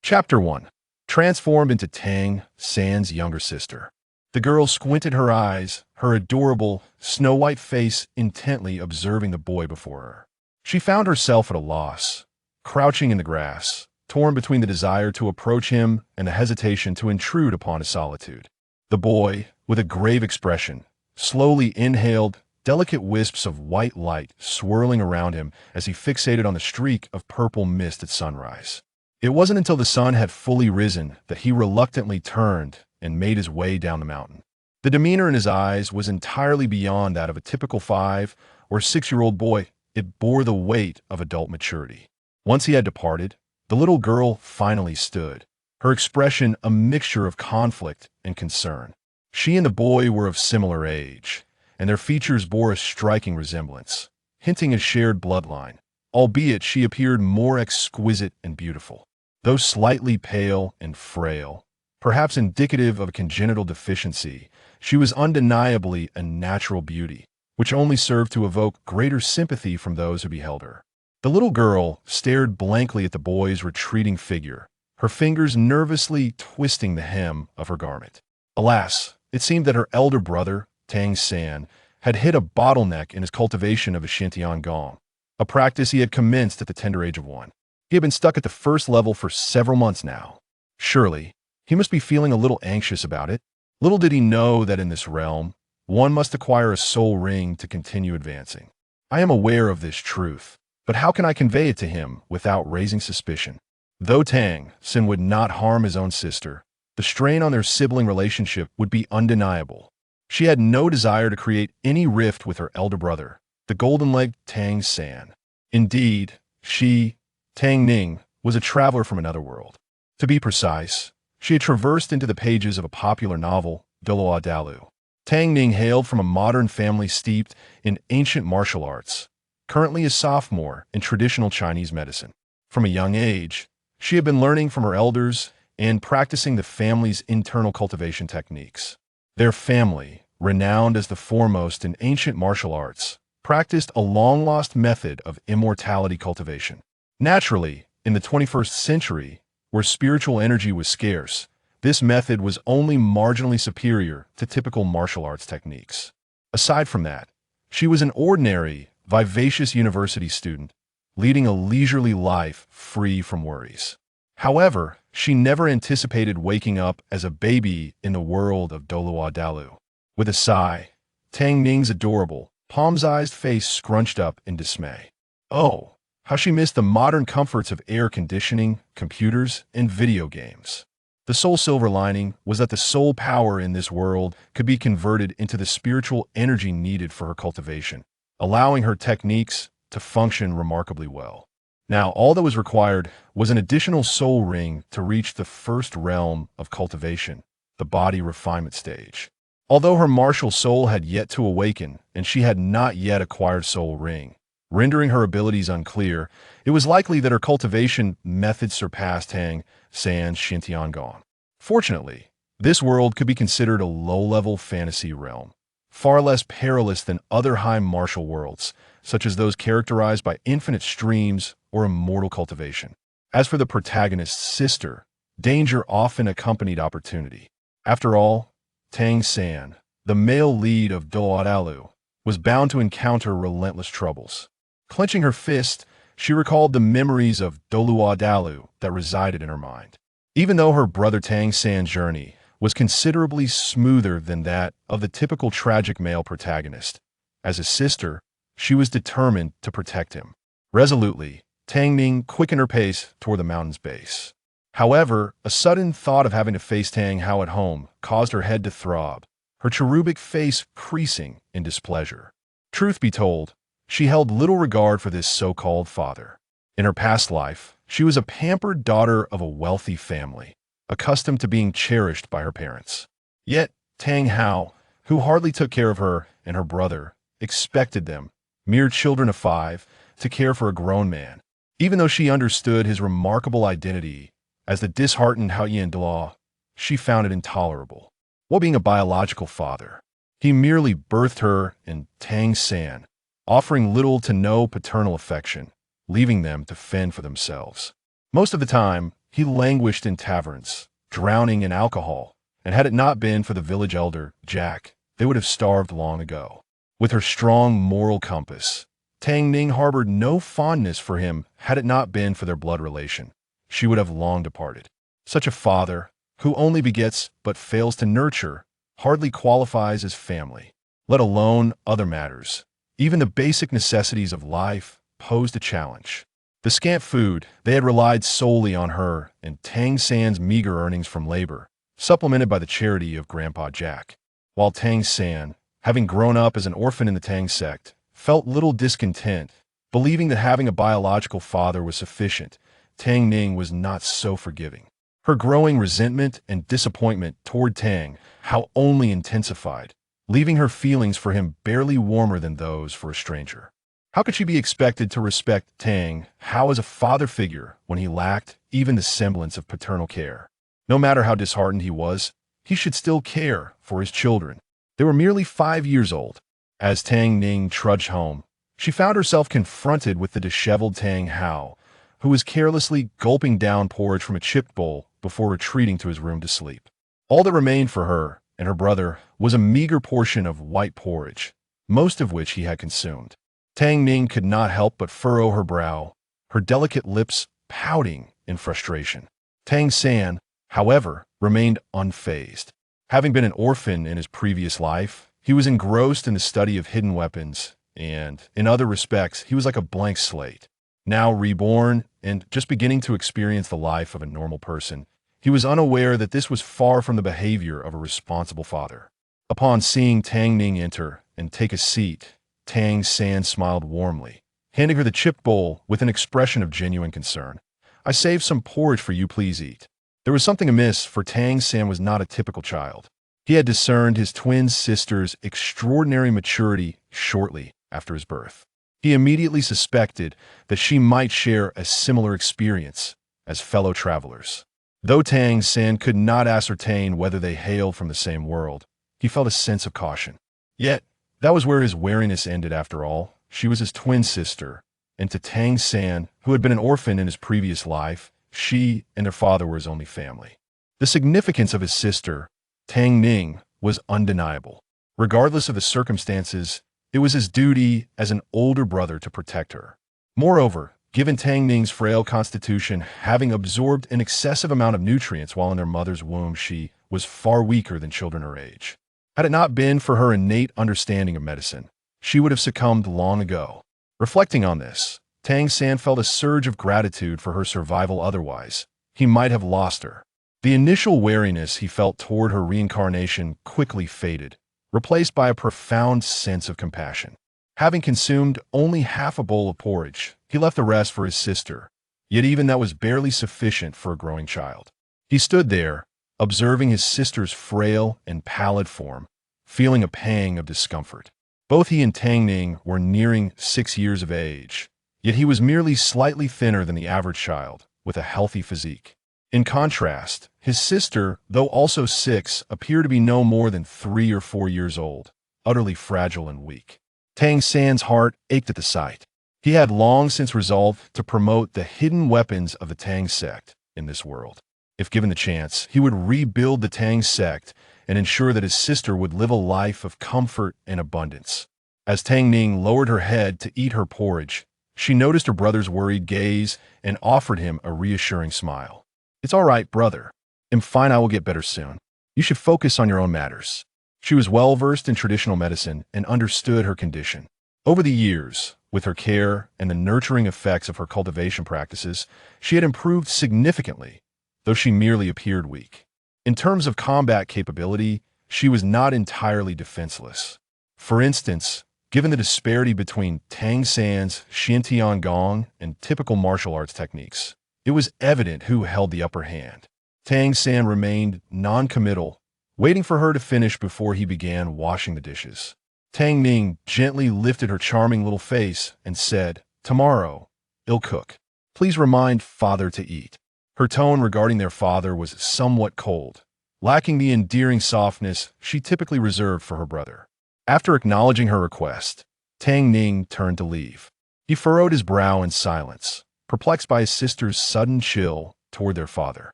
Chapter 1. Transformed into Tang San's younger sister. The girl squinted her eyes, her adorable, snow-white face intently observing the boy before her. She found herself at a loss, crouching in the grass, torn between the desire to approach him and the hesitation to intrude upon his solitude. The boy, with a grave expression, slowly inhaled delicate wisps of white light swirling around him as he fixated on the streak of purple mist at sunrise. It wasn't until the sun had fully risen that he reluctantly turned and made his way down the mountain. The demeanor in his eyes was entirely beyond that of a typical 5- or 6-year-old boy. It bore the weight of adult maturity. Once he had departed, the little girl finally stood, her expression a mixture of conflict and concern. She and the boy were of similar age, and their features bore a striking resemblance, hinting at shared bloodline, albeit she appeared more exquisite and beautiful. Though slightly pale and frail, perhaps indicative of a congenital deficiency, she was undeniably a natural beauty, which only served to evoke greater sympathy from those who beheld her. The little girl stared blankly at the boy's retreating figure, her fingers nervously twisting the hem of her garment. Alas, it seemed that her elder brother, Tang San, had hit a bottleneck in his cultivation of a Xianyu, a practice he had commenced at the tender age of 1. He had been stuck at the first level for several months now. Surely, he must be feeling a little anxious about it. Little did he know that in this realm, one must acquire a soul ring to continue advancing. I am aware of this truth, but how can I convey it to him without raising suspicion? Though Tang San would not harm his own sister, the strain on their sibling relationship would be undeniable. She had no desire to create any rift with her elder brother, the golden-legged Tang San. Indeed, she, Tang Ning, was a traveler from another world. To be precise, she had traversed into the pages of a popular novel, Douluo Dalu. Tang Ning hailed from a modern family steeped in ancient martial arts, currently a sophomore in traditional Chinese medicine. From a young age, she had been learning from her elders and practicing the family's internal cultivation techniques. Their family, renowned as the foremost in ancient martial arts, practiced a long-lost method of immortality cultivation. Naturally, in the 21st century, where spiritual energy was scarce, this method was only marginally superior to typical martial arts techniques. Aside from that, she was an ordinary, vivacious university student, leading a leisurely life free from worries. However, she never anticipated waking up as a baby in the world of Douluo Dalu. With a sigh, Tang Ning's adorable, palm-sized face scrunched up in dismay. Oh, how she missed the modern comforts of air conditioning, computers, and video games. The sole silver lining was that the soul power in this world could be converted into the spiritual energy needed for her cultivation, allowing her techniques to function remarkably well. Now, all that was required was an additional soul ring to reach the first realm of cultivation, the body refinement stage. Although her martial soul had yet to awaken and she had not yet acquired soul ring, rendering her abilities unclear, it was likely that her cultivation method surpassed Tang San's Xianyu. Fortunately, this world could be considered a low-level fantasy realm, far less perilous than other high martial worlds, such as those characterized by infinite streams or immortal cultivation. As for the protagonist's sister, danger often accompanied opportunity. After all, Tang San, the male lead of Douluo Dalu, was bound to encounter relentless troubles. Clenching her fist, she recalled the memories of Douluo Dalu that resided in her mind. Even though her brother Tang San's journey was considerably smoother than that of the typical tragic male protagonist, as a sister, she was determined to protect him. Resolutely, Tang Ning quickened her pace toward the mountain's base. However, a sudden thought of having to face Tang Hao at home caused her head to throb, her cherubic face creasing in displeasure. Truth be told, she held little regard for this so-called father. In her past life, she was a pampered daughter of a wealthy family, accustomed to being cherished by her parents. Yet, Tang Hao, who hardly took care of her and her brother, expected them, mere children of 5, to care for a grown man. Even though she understood his remarkable identity as the disheartened Xiao Yan, she found it intolerable. While being a biological father, he merely birthed her and Tang San, offering little to no paternal affection, leaving them to fend for themselves. Most of the time, he languished in taverns, drowning in alcohol, and had it not been for the village elder, Jack, they would have starved long ago. With her strong moral compass, Tang Ning harbored no fondness for him had it not been for their blood relation. She would have long departed. Such a father, who only begets but fails to nurture, hardly qualifies as family, let alone other matters. Even the basic necessities of life posed a challenge. The scant food, they had relied solely on her and Tang San's meager earnings from labor, supplemented by the charity of Grandpa Jack. While Tang San, having grown up as an orphan in the Tang sect, felt little discontent, believing that having a biological father was sufficient, Tang Ning was not so forgiving. Her growing resentment and disappointment toward Tang how only intensified, leaving her feelings for him barely warmer than those for a stranger. How could she be expected to respect Tang how as a father figure when he lacked even the semblance of paternal care? No matter how disheartened he was, he should still care for his children. They were merely 5 years old. As Tang Ning trudged home, she found herself confronted with the disheveled Tang Hao, who was carelessly gulping down porridge from a chipped bowl before retreating to his room to sleep. All that remained for her and her brother was a meager portion of white porridge, most of which he had consumed. Tang Ning could not help but furrow her brow, her delicate lips pouting in frustration. Tang San, however, remained unfazed. Having been an orphan in his previous life, he was engrossed in the study of hidden weapons, and, in other respects, he was like a blank slate. Now reborn and just beginning to experience the life of a normal person, he was unaware that this was far from the behavior of a responsible father. Upon seeing Tang Ning enter and take a seat, Tang San smiled warmly, handing her the chipped bowl with an expression of genuine concern. "I saved some porridge for you, please eat." There was something amiss, for Tang San was not a typical child. He had discerned his twin sister's extraordinary maturity shortly after his birth. He immediately suspected that she might share a similar experience as fellow travelers. Though Tang San could not ascertain whether they hailed from the same world, he felt a sense of caution. Yet, that was where his wariness ended after all. She was his twin sister, and to Tang San, who had been an orphan in his previous life, she and her father were his only family. The significance of his sister, Tang Ning, was undeniable. Regardless of the circumstances, it was his duty as an older brother to protect her. Moreover, given Tang Ning's frail constitution, having absorbed an excessive amount of nutrients while in their mother's womb, she was far weaker than children her age. Had it not been for her innate understanding of medicine, she would have succumbed long ago. Reflecting on this, Tang San felt a surge of gratitude for her survival. Otherwise, he might have lost her. The initial wariness he felt toward her reincarnation quickly faded, replaced by a profound sense of compassion. Having consumed only half a bowl of porridge, he left the rest for his sister, yet even that was barely sufficient for a growing child. He stood there, observing his sister's frail and pallid form, feeling a pang of discomfort. Both he and Tang Ning were nearing 6 years of age, yet he was merely slightly thinner than the average child, with a healthy physique. In contrast, his sister, though also 6, appeared to be no more than 3 or 4 years old, utterly fragile and weak. Tang San's heart ached at the sight. He had long since resolved to promote the hidden weapons of the Tang sect in this world. If given the chance, he would rebuild the Tang sect and ensure that his sister would live a life of comfort and abundance. As Tang Ning lowered her head to eat her porridge, she noticed her brother's worried gaze and offered him a reassuring smile. "It's all right, brother. I'm fine. I will get better soon. You should focus on your own matters." She was well versed in traditional medicine and understood her condition. Over the years, with her care and the nurturing effects of her cultivation practices, she had improved significantly, though she merely appeared weak. In terms of combat capability, she was not entirely defenseless. For instance, given the disparity between Tang San's Xiantian Gong and typical martial arts techniques, it was evident who held the upper hand. Tang San remained non-committal, waiting for her to finish before he began washing the dishes. Tang Ning gently lifted her charming little face and said, "Tomorrow, I'll cook. Please remind father to eat." Her tone regarding their father was somewhat cold, lacking the endearing softness she typically reserved for her brother. After acknowledging her request, Tang Ning turned to leave. He furrowed his brow in silence, perplexed by his sister's sudden chill toward their father.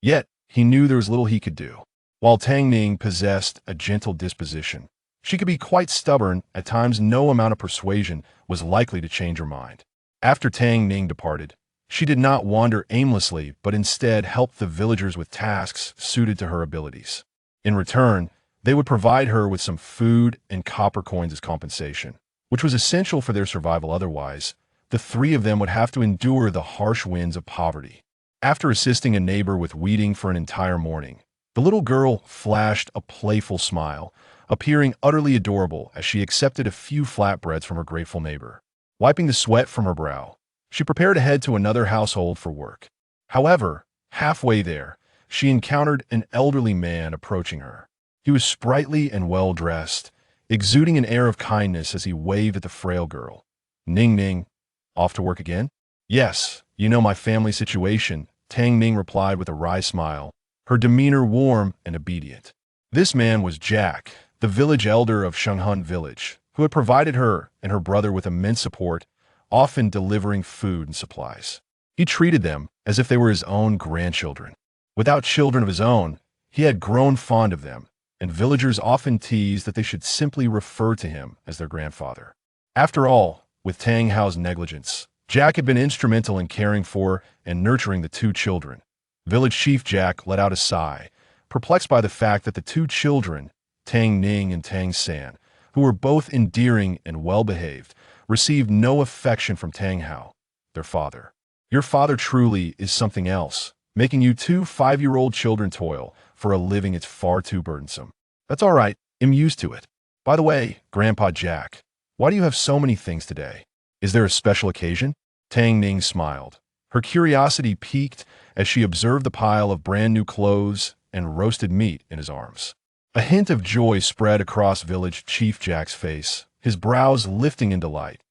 Yet, he knew there was little he could do. While Tang Ning possessed a gentle disposition, she could be quite stubborn. At times no amount of persuasion was likely to change her mind. After Tang Ning departed, she did not wander aimlessly, but instead helped the villagers with tasks suited to her abilities. In return, they would provide her with some food and copper coins as compensation, which was essential for their survival. Otherwise, the three of them would have to endure the harsh winds of poverty. After assisting a neighbor with weeding for an entire morning, the little girl flashed a playful smile, appearing utterly adorable as she accepted a few flatbreads from her grateful neighbor. Wiping the sweat from her brow, she prepared to head to another household for work. However, halfway there, she encountered an elderly man approaching her. He was sprightly and well-dressed, exuding an air of kindness as he waved at the frail girl. "Ning Ning, off to work again?" "Yes, you know my family situation," Tang Ning replied with a wry smile, her demeanor warm and obedient. This man was Jack, the village elder of Shenghun village, who had provided her and her brother with immense support, often delivering food and supplies. He treated them as if they were his own grandchildren. Without children of his own, he had grown fond of them, and villagers often teased that they should simply refer to him as their grandfather. After all, with Tang Hao's negligence, Jack had been instrumental in caring for and nurturing the two children. Village Chief Jack let out a sigh, perplexed by the fact that the two children, Tang Ning and Tang San, who were both endearing and well-behaved, received no affection from Tang Hao, their father. "Your father truly is something else. Making you two 5-year-old children toil for a living is far too burdensome." "That's all right. I'm used to it. By the way, Grandpa Jack, why do you have so many things today? Is there a special occasion?" Tang Ning smiled. Her curiosity piqued as she observed the pile of brand new clothes and roasted meat in his arms. A hint of joy spread across Village Chief Jack's face, his brows lifting in delight.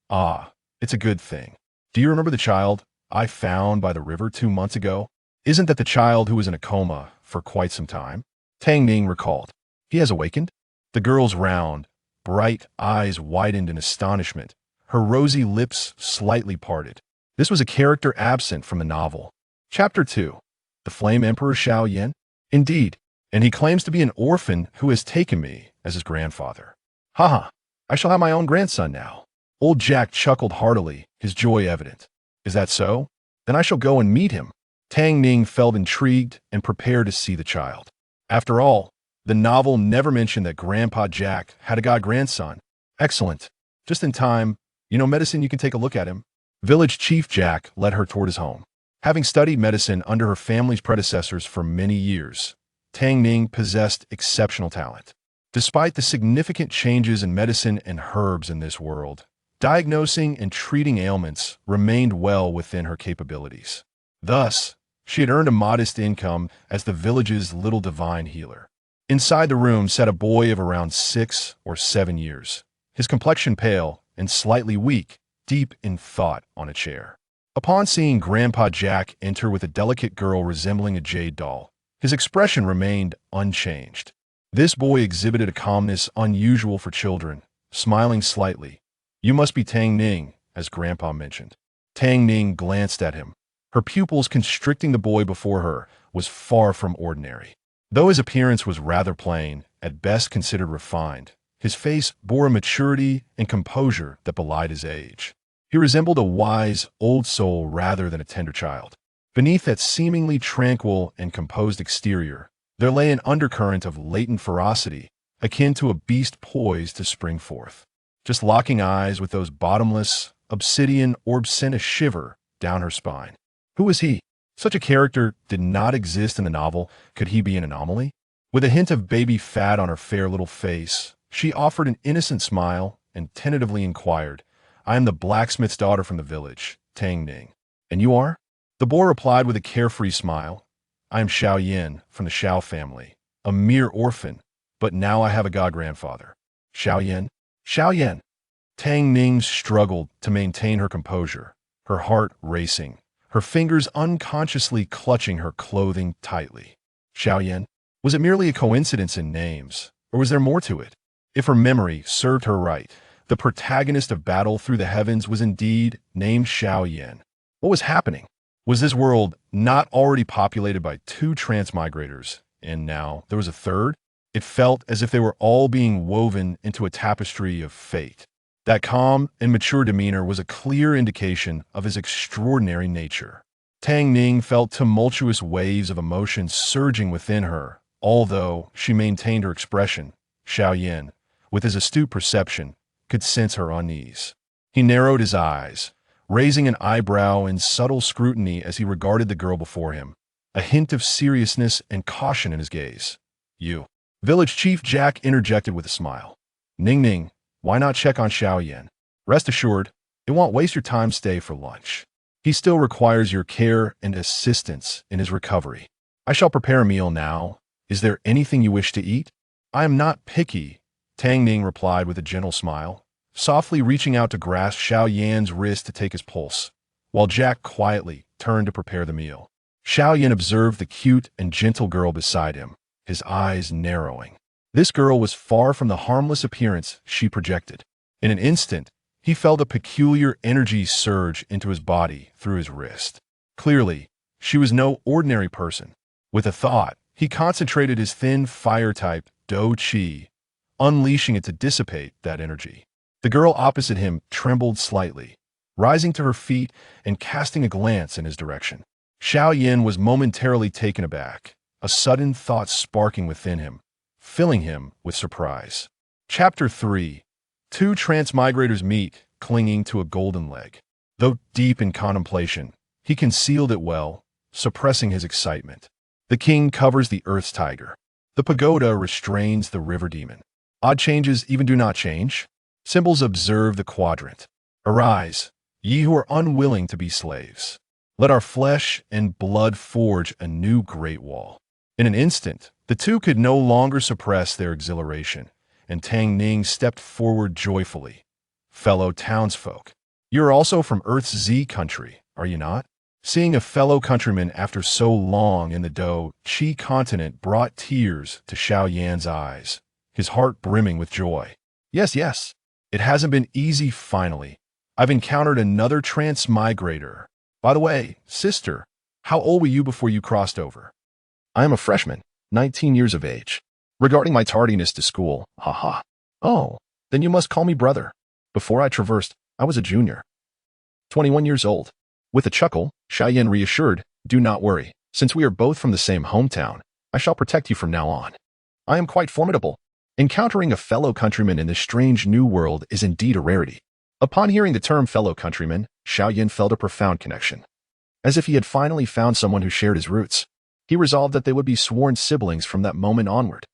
"Ah, it's a good thing. Do you remember the child I found by the river 2 months ago? Isn't that the child who was in a coma for quite some time?" Tang Ning recalled. "He has awakened?" The girl's round, bright eyes widened in astonishment, her rosy lips slightly parted. This was a character absent from the novel. Chapter 2. The Flame Emperor Xiao Yan? "Indeed, and he claims to be an orphan who has taken me as his grandfather. Haha, I shall have my own grandson now." Old Jack chuckled heartily, his joy evident. "Is that so? Then I shall go and meet him." Tang Ning felt intrigued and prepared to see the child. After all, the novel never mentioned that Grandpa Jack had a god-grandson. Excellent. Just in time. You know medicine, you can take a look at him. Village Chief Jack led her toward his home. Having studied medicine under her family's predecessors for many years, Tang Ning possessed exceptional talent. Despite the significant changes in medicine and herbs in this world, diagnosing and treating ailments remained well within her capabilities. Thus, she had earned a modest income as the village's little divine healer. Inside the room sat a boy of around 6 or 7 years, his complexion pale and slightly weak, deep in thought on a chair. Upon seeing Grandpa Jack enter with a delicate girl resembling a jade doll, his expression remained unchanged. This boy exhibited a calmness unusual for children, smiling slightly. "You must be Tang Ning," as Grandpa mentioned. Tang Ning glanced at him. Her pupils constricting. The boy before her was far from ordinary. Though his appearance was rather plain, at best considered refined, his face bore a maturity and composure that belied his age. He resembled a wise, old soul rather than a tender child. Beneath that seemingly tranquil and composed exterior, there lay an undercurrent of latent ferocity, akin to a beast poised to spring forth. Just locking eyes with those bottomless, obsidian orbs sent a shiver down her spine. Who was he? Such a character did not exist in the novel. Could he be an anomaly? With a hint of baby fat on her fair little face, she offered an innocent smile and tentatively inquired, "I am the blacksmith's daughter from the village, Tang Ning. And you are?" The boy replied with a carefree smile, "I am Xiao Yan from the Xiao family, a mere orphan, but now I have a god-grandfather." "Xiao Yan? Xiao Yan?" Tang Ning struggled to maintain her composure, her heart racing, her fingers unconsciously clutching her clothing tightly. Xiao Yan? Was it merely a coincidence in names, or was there more to it? If her memory served her right, the protagonist of Battle Through the Heavens was indeed named Xiao Yan. What was happening? Was this world not already populated by two transmigrators, and now there was a third? It felt as if they were all being woven into a tapestry of fate. That calm and mature demeanor was a clear indication of his extraordinary nature. Tang Ning felt tumultuous waves of emotion surging within her, although she maintained her expression. Xiao Yan, with his astute perception, could sense her unease. He narrowed his eyes, raising an eyebrow in subtle scrutiny as he regarded the girl before him, a hint of seriousness and caution in his gaze. "You." Village Chief Jack interjected with a smile. "Ning Ning, why not check on Xiao Yan? Rest assured, it won't waste your time stay for lunch. He still requires your care and assistance in his recovery. I shall prepare a meal now. Is there anything you wish to eat?" "I am not picky," Tang Ning replied with a gentle smile, softly reaching out to grasp Xiao Yan's wrist to take his pulse, while Jack quietly turned to prepare the meal. Xiao Yan observed the cute and gentle girl beside him, his eyes narrowing. This girl was far from the harmless appearance she projected. In an instant, he felt a peculiar energy surge into his body through his wrist. Clearly, she was no ordinary person. With a thought, he concentrated his thin fire-type Do Qi, unleashing it to dissipate that energy. The girl opposite him trembled slightly, rising to her feet and casting a glance in his direction. Xiao Yan was momentarily taken aback, a sudden thought sparking within him, filling him with surprise. Chapter 3. Two transmigrators meet, clinging to a golden leg. Though deep in contemplation, he concealed it well, suppressing his excitement. The king covers the earth's tiger. The pagoda restrains the river demon. Odd changes even do not change. Symbols observe the quadrant. Arise, ye who are unwilling to be slaves. Let our flesh and blood forge a new great wall. In an instant, the two could no longer suppress their exhilaration, and Tang Ning stepped forward joyfully. "Fellow townsfolk, you're also from Earth's Z country, are you not?" Seeing a fellow countryman after so long in the Do Qi continent brought tears to Xiao Yan's eyes, his heart brimming with joy. Yes. It hasn't been easy finally. I've encountered another transmigrator. By the way, sister, how old were you before you crossed over?" "I am a freshman, 19 years of age. Regarding my tardiness to school, haha. Oh, then you must call me brother. Before I traversed, I was a junior. 21 years old." With a chuckle, Xiao Yan reassured, "Do not worry. Since we are both from the same hometown, I shall protect you from now on. I am quite formidable. Encountering a fellow countryman in this strange new world is indeed a rarity." Upon hearing the term fellow countryman, Xiao Yan felt a profound connection. As if he had finally found someone who shared his roots, he resolved that they would be sworn siblings from that moment onward.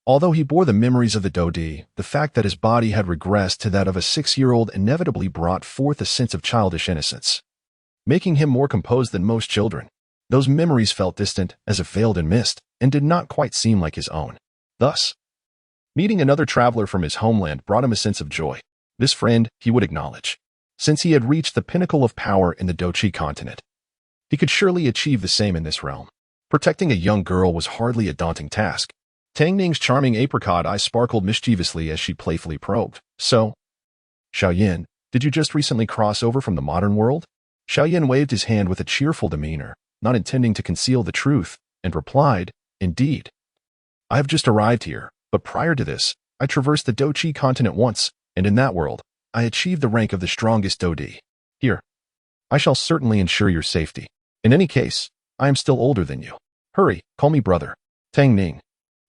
Although he bore the memories of the Dodi, the fact that his body had regressed to that of a 6-year-old inevitably brought forth a sense of childish innocence, making him more composed than most children. Those memories felt distant, as if veiled in mist, and did not quite seem like his own. Thus, meeting another traveler from his homeland brought him a sense of joy. This friend, he would acknowledge, since he had reached the pinnacle of power in the Do Qi continent. He could surely achieve the same in this realm. Protecting a young girl was hardly a daunting task. Tang Ning's charming apricot eyes sparkled mischievously as she playfully probed. "So, Xiao Yan, did you just recently cross over from the modern world?" Xiao Yan waved his hand with a cheerful demeanor, not intending to conceal the truth, and replied, "Indeed. I have just arrived here, but prior to this, I traversed the Do Qi continent once, and in that world, I achieved the rank of the strongest Dodi. Here, I shall certainly ensure your safety. In any case, I am still older than you. Hurry, call me brother." Tang Ning.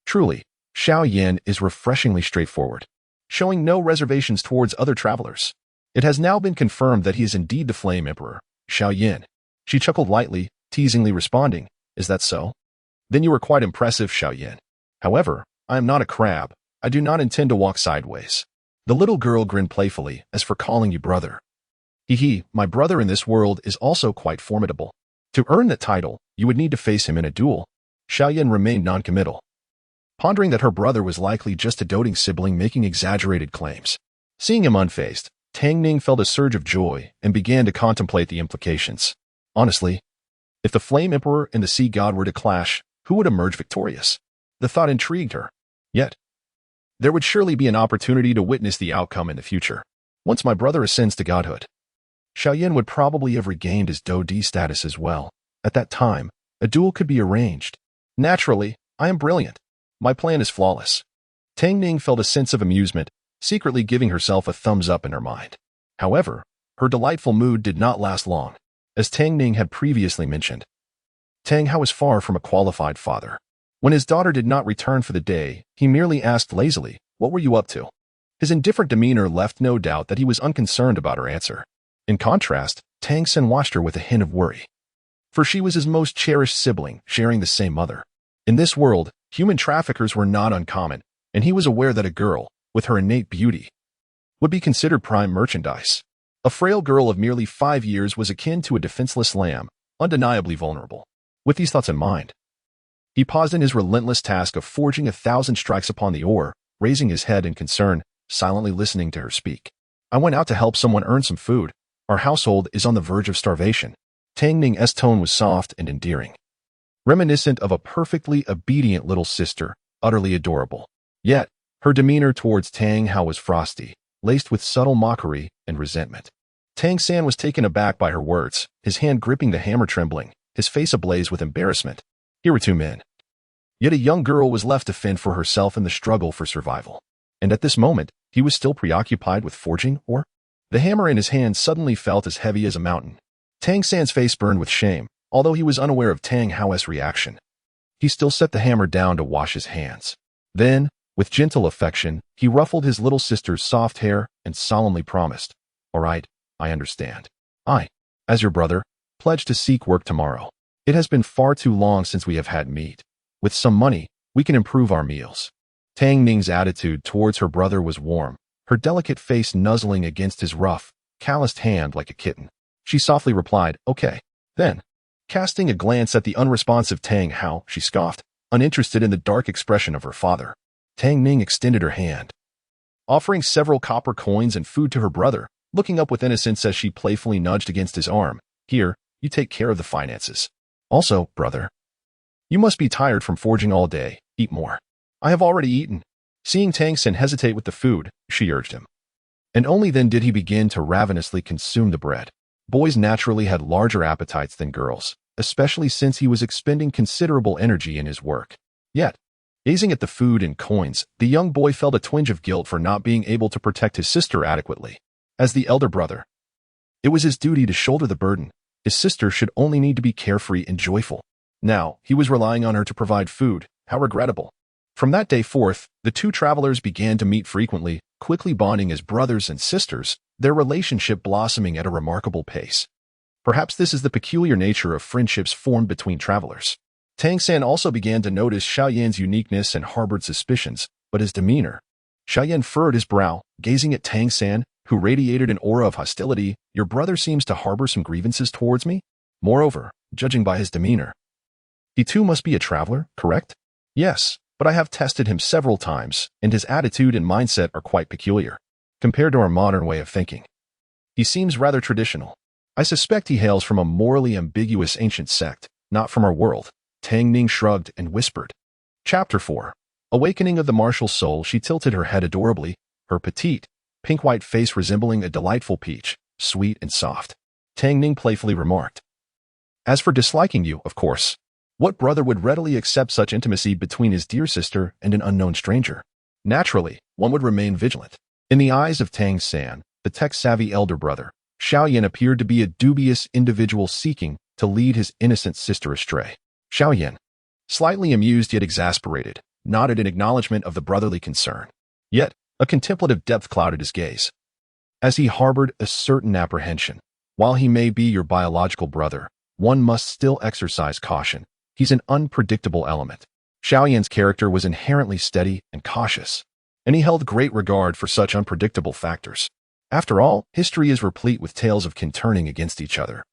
Truly, Xiao Yan is refreshingly straightforward, showing no reservations towards other travelers. It has now been confirmed that he is indeed the Flame Emperor, Xiao Yan. She chuckled lightly, teasingly responding, "Is that so? Then you are quite impressive, Xiao Yan. However, I am not a crab. I do not intend to walk sideways." The little girl grinned playfully, "As for calling you brother. My brother in this world is also quite formidable. To earn that title, you would need to face him in a duel." Xiao Yan remained noncommittal, pondering that her brother was likely just a doting sibling making exaggerated claims. Seeing him unfazed, Tang Ning felt a surge of joy and began to contemplate the implications. Honestly, if the Flame Emperor and the Sea God were to clash, who would emerge victorious? The thought intrigued her. Yet, there would surely be an opportunity to witness the outcome in the future, once my brother ascends to godhood. Xiao Yan would probably have regained his Do D status as well. At that time, a duel could be arranged. Naturally, I am brilliant. My plan is flawless. Tang Ning felt a sense of amusement, secretly giving herself a thumbs up in her mind. However, her delightful mood did not last long. As Tang Ning had previously mentioned, Tang Hao was far from a qualified father. When his daughter did not return for the day, he merely asked lazily, "What were you up to?" His indifferent demeanor left no doubt that he was unconcerned about her answer. In contrast, Tang San watched her with a hint of worry. For she was his most cherished sibling, sharing the same mother. In this world, human traffickers were not uncommon, and he was aware that a girl, with her innate beauty, would be considered prime merchandise. A frail girl of merely 5 years was akin to a defenseless lamb, undeniably vulnerable. With these thoughts in mind, he paused in his relentless task of forging 1,000 strikes upon the oar, raising his head in concern, silently listening to her speak. "I went out to help someone earn some food. Our household is on the verge of starvation." Tang Ning's tone was soft and endearing, reminiscent of a perfectly obedient little sister, utterly adorable. Yet, her demeanor towards Tang Hao was frosty, laced with subtle mockery and resentment. Tang San was taken aback by her words, his hand gripping the hammer trembling, his face ablaze with embarrassment. Here were 2 men. Yet a young girl was left to fend for herself in the struggle for survival. And at this moment, he was still preoccupied with forging, or? The hammer in his hand suddenly felt as heavy as a mountain. Tang San's face burned with shame, although he was unaware of Tang Hao's reaction. He still set the hammer down to wash his hands. Then, with gentle affection, he ruffled his little sister's soft hair and solemnly promised, "All right, I understand. I, as your brother, pledge to seek work tomorrow. It has been far too long since we have had meat. With some money, we can improve our meals." Tang Ning's attitude towards her brother was warm, her delicate face nuzzling against his rough, calloused hand like a kitten. She softly replied, "Okay." Then, casting a glance at the unresponsive Tang Hao, she scoffed, uninterested in the dark expression of her father. Tang Ning extended her hand, offering several copper coins and food to her brother, looking up with innocence as she playfully nudged against his arm. "Here, you take care of the finances. Also, brother, you must be tired from forging all day. Eat more." "I have already eaten." Seeing Tang San hesitate with the food, she urged him. And only then did he begin to ravenously consume the bread. Boys naturally had larger appetites than girls, especially since he was expending considerable energy in his work. Yet, gazing at the food and coins, the young boy felt a twinge of guilt for not being able to protect his sister adequately. As the elder brother, it was his duty to shoulder the burden. His sister should only need to be carefree and joyful. Now, he was relying on her to provide food. How regrettable. From that day forth, the 2 travelers began to meet frequently, quickly bonding as brothers and sisters, their relationship blossoming at a remarkable pace. Perhaps this is the peculiar nature of friendships formed between travelers. Tang San also began to notice Xiao Yan's uniqueness and harbored suspicions, but his demeanor. Xiao Yan furrowed his brow, gazing at Tang San, who radiated an aura of hostility. "Your brother seems to harbor some grievances towards me? Moreover, judging by his demeanor, he too must be a traveler, correct?" "Yes, but I have tested him several times, and his attitude and mindset are quite peculiar, compared to our modern way of thinking. He seems rather traditional. I suspect he hails from a morally ambiguous ancient sect, not from our world." Tang Ning shrugged and whispered. Chapter 4. Awakening of the martial soul. She tilted her head adorably, her petite, pink-white face resembling a delightful peach, sweet and soft. Tang Ning playfully remarked, "As for disliking you, of course, what brother would readily accept such intimacy between his dear sister and an unknown stranger? Naturally, one would remain vigilant." In the eyes of Tang San, the tech-savvy elder brother, Xiao Yan appeared to be a dubious individual seeking to lead his innocent sister astray. Xiao Yan, slightly amused yet exasperated, nodded in acknowledgement of the brotherly concern. Yet, a contemplative depth clouded his gaze, as he harbored a certain apprehension. While he may be your biological brother, one must still exercise caution. He's an unpredictable element. Xiao Yan's character was inherently steady and cautious, and he held great regard for such unpredictable factors. After all, history is replete with tales of kin turning against each other,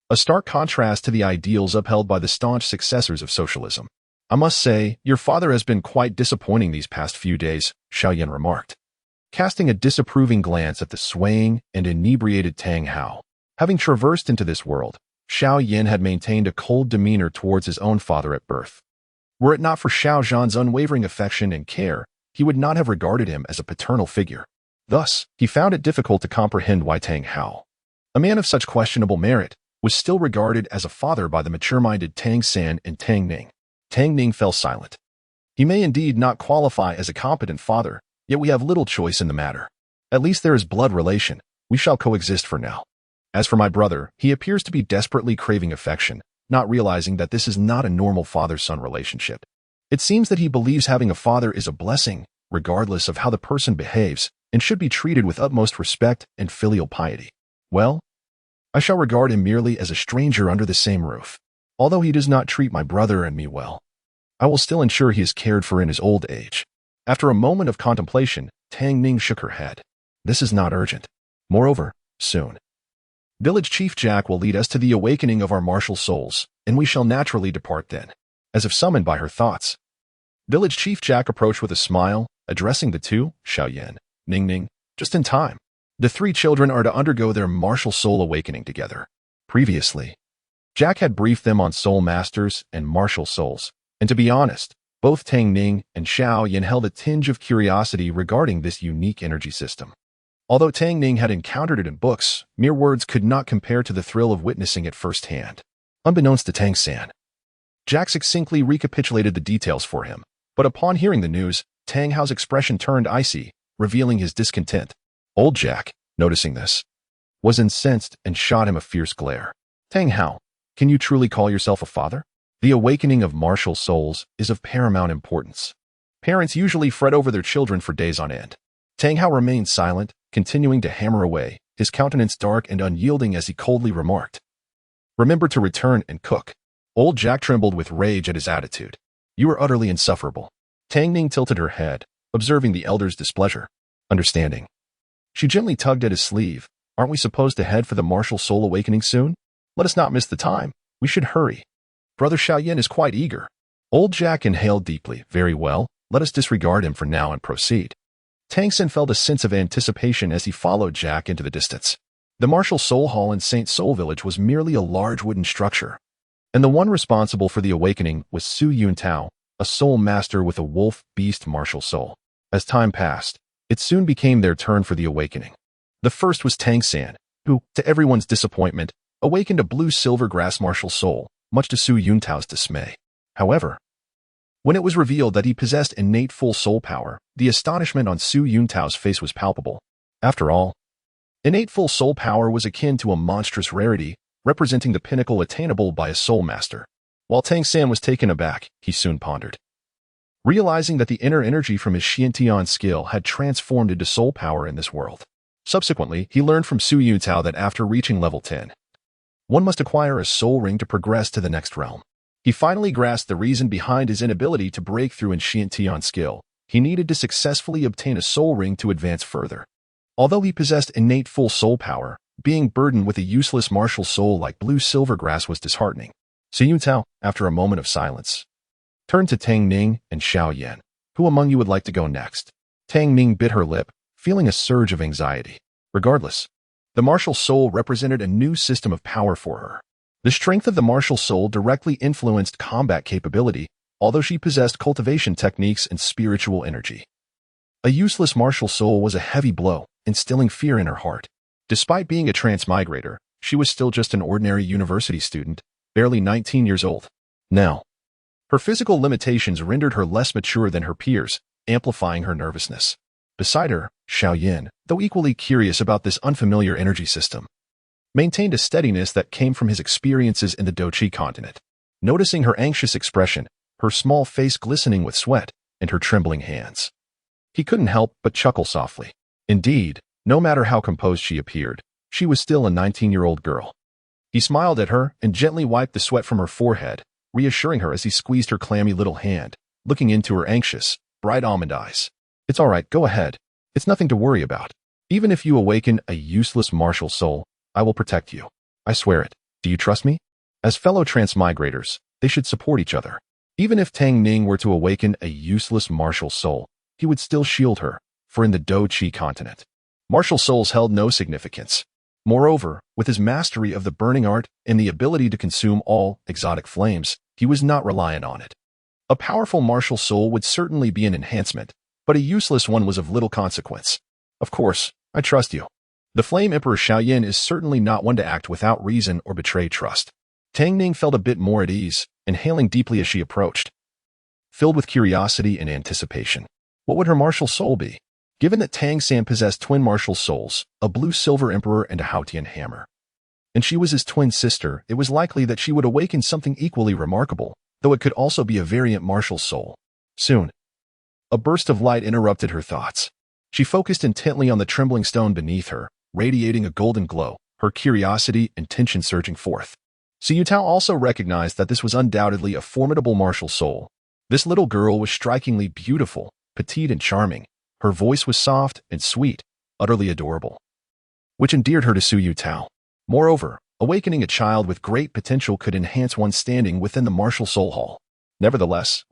a stark contrast to the ideals upheld by the staunch successors of socialism. "I must say, your father has been quite disappointing these past few days," Xiao Yan remarked, casting a disapproving glance at the swaying and inebriated Tang Hao. Having traversed into this world, Xiao Yan had maintained a cold demeanor towards his own father at birth. Were it not for Xiao Zhan's unwavering affection and care, he would not have regarded him as a paternal figure. Thus, he found it difficult to comprehend why Tang Hao, A man of such questionable merit was still regarded as a father by the mature-minded Tang San and Tang Ning. Tang Ning fell silent. He may indeed not qualify as a competent father, yet we have little choice in the matter. At least there is blood relation. We shall coexist for now. As for my brother, he appears to be desperately craving affection, not realizing that this is not a normal father-son relationship. It seems that he believes having a father is a blessing, regardless of how the person behaves, and should be treated with utmost respect and filial piety. Well, I shall regard him merely as a stranger under the same roof. Although he does not treat my brother and me well, I will still ensure he is cared for in his old age. After a moment of contemplation, Tang Ning shook her head. This is not urgent. Moreover, soon. Village Chief Jack will lead us to the awakening of our martial souls, and we shall naturally depart then. As if summoned by her thoughts, Village Chief Jack approached with a smile, addressing the two, Xiao Yan, Ning, just in time. The three children are to undergo their martial soul awakening together. Previously, Jack had briefed them on soul masters and martial souls, and to be honest, both Tang Ning and Xiao Yan held a tinge of curiosity regarding this unique energy system. Although Tang Ning had encountered it in books, mere words could not compare to the thrill of witnessing it firsthand. Unbeknownst to Tang San, Jack succinctly recapitulated the details for him, but upon hearing the news, Tang Hao's expression turned icy, revealing his discontent. Old Jack, noticing this, was incensed and shot him a fierce glare. Tang Hao, can you truly call yourself a father? The awakening of martial souls is of paramount importance. Parents usually fret over their children for days on end. Tang Hao remained silent, continuing to hammer away, his countenance dark and unyielding as he coldly remarked, "Remember to return and cook." Old Jack trembled with rage at his attitude. "You are utterly insufferable." Tang Ning tilted her head, observing the elder's displeasure. Understanding. She gently tugged at his sleeve. "Aren't we supposed to head for the martial soul awakening soon? Let us not miss the time. We should hurry. Brother Xiao Yan is quite eager." Old Jack inhaled deeply. "Very well, let us disregard him for now and proceed." Tang San felt a sense of anticipation as he followed Jack into the distance. The martial soul hall in St. Soul Village was merely a large wooden structure, and the one responsible for the awakening was Su Yuntao, a soul master with a wolf-beast martial soul. As time passed, it soon became their turn for the awakening. The first was Tang San, who, to everyone's disappointment, awakened a blue-silver grass martial soul, much to Su Yuntao's dismay. However, when it was revealed that he possessed innate full soul power, the astonishment on Su Yuntao's face was palpable. After all, innate full soul power was akin to a monstrous rarity, representing the pinnacle attainable by a soul master. While Tang San was taken aback, he soon pondered. Realizing that the inner energy from his Xiantian skill had transformed into soul power in this world. Subsequently, he learned from Su Yuntao that after reaching level 10, one must acquire a soul ring to progress to the next realm. He finally grasped the reason behind his inability to break through in Xiantian skill. He needed to successfully obtain a soul ring to advance further. Although he possessed innate full soul power, being burdened with a useless martial soul like blue-silver grass was disheartening. Su Yuntao, after a moment of silence, turned to Tang Ning and Xiao Yan. "Who among you would like to go next?" Tang Ning bit her lip, feeling a surge of anxiety. Regardless, the martial soul represented a new system of power for her. The strength of the martial soul directly influenced combat capability, although she possessed cultivation techniques and spiritual energy. A useless martial soul was a heavy blow, instilling fear in her heart. Despite being a transmigrator, she was still just an ordinary university student, barely 19 years old. Now, her physical limitations rendered her less mature than her peers, amplifying her nervousness. Beside her, Xiao Yan, though equally curious about this unfamiliar energy system, maintained a steadiness that came from his experiences in the Dochi continent. Noticing her anxious expression, her small face glistening with sweat, and her trembling hands, he couldn't help but chuckle softly. Indeed, no matter how composed she appeared, she was still a 19-year-old girl. He smiled at her and gently wiped the sweat from her forehead, reassuring her as he squeezed her clammy little hand, looking into her anxious, bright almond eyes. "It's all right, go ahead. It's nothing to worry about. Even if you awaken a useless martial soul, I will protect you. I swear it. Do you trust me?" As fellow transmigrators, they should support each other. Even if Tang Ning were to awaken a useless martial soul, he would still shield her, for in the Do-Chi continent, martial souls held no significance. Moreover, with his mastery of the burning art and the ability to consume all exotic flames, he was not reliant on it. A powerful martial soul would certainly be an enhancement, but a useless one was of little consequence. "Of course, I trust you." The Flame Emperor Xiao Yan is certainly not one to act without reason or betray trust. Tang Ning felt a bit more at ease, inhaling deeply as she approached, filled with curiosity and anticipation. What would her martial soul be? Given that Tang San possessed twin martial souls, a blue-silver emperor and a Haotian hammer, and she was his twin sister, it was likely that she would awaken something equally remarkable, though it could also be a variant martial soul. Soon, a burst of light interrupted her thoughts. She focused intently on the trembling stone beneath her, radiating a golden glow, her curiosity and tension surging forth. Xiu Tao also recognized that this was undoubtedly a formidable martial soul. This little girl was strikingly beautiful, petite and charming. Her voice was soft and sweet, utterly adorable, which endeared her to Xiu Tao. Moreover, awakening a child with great potential could enhance one's standing within the martial soul hall. Nevertheless,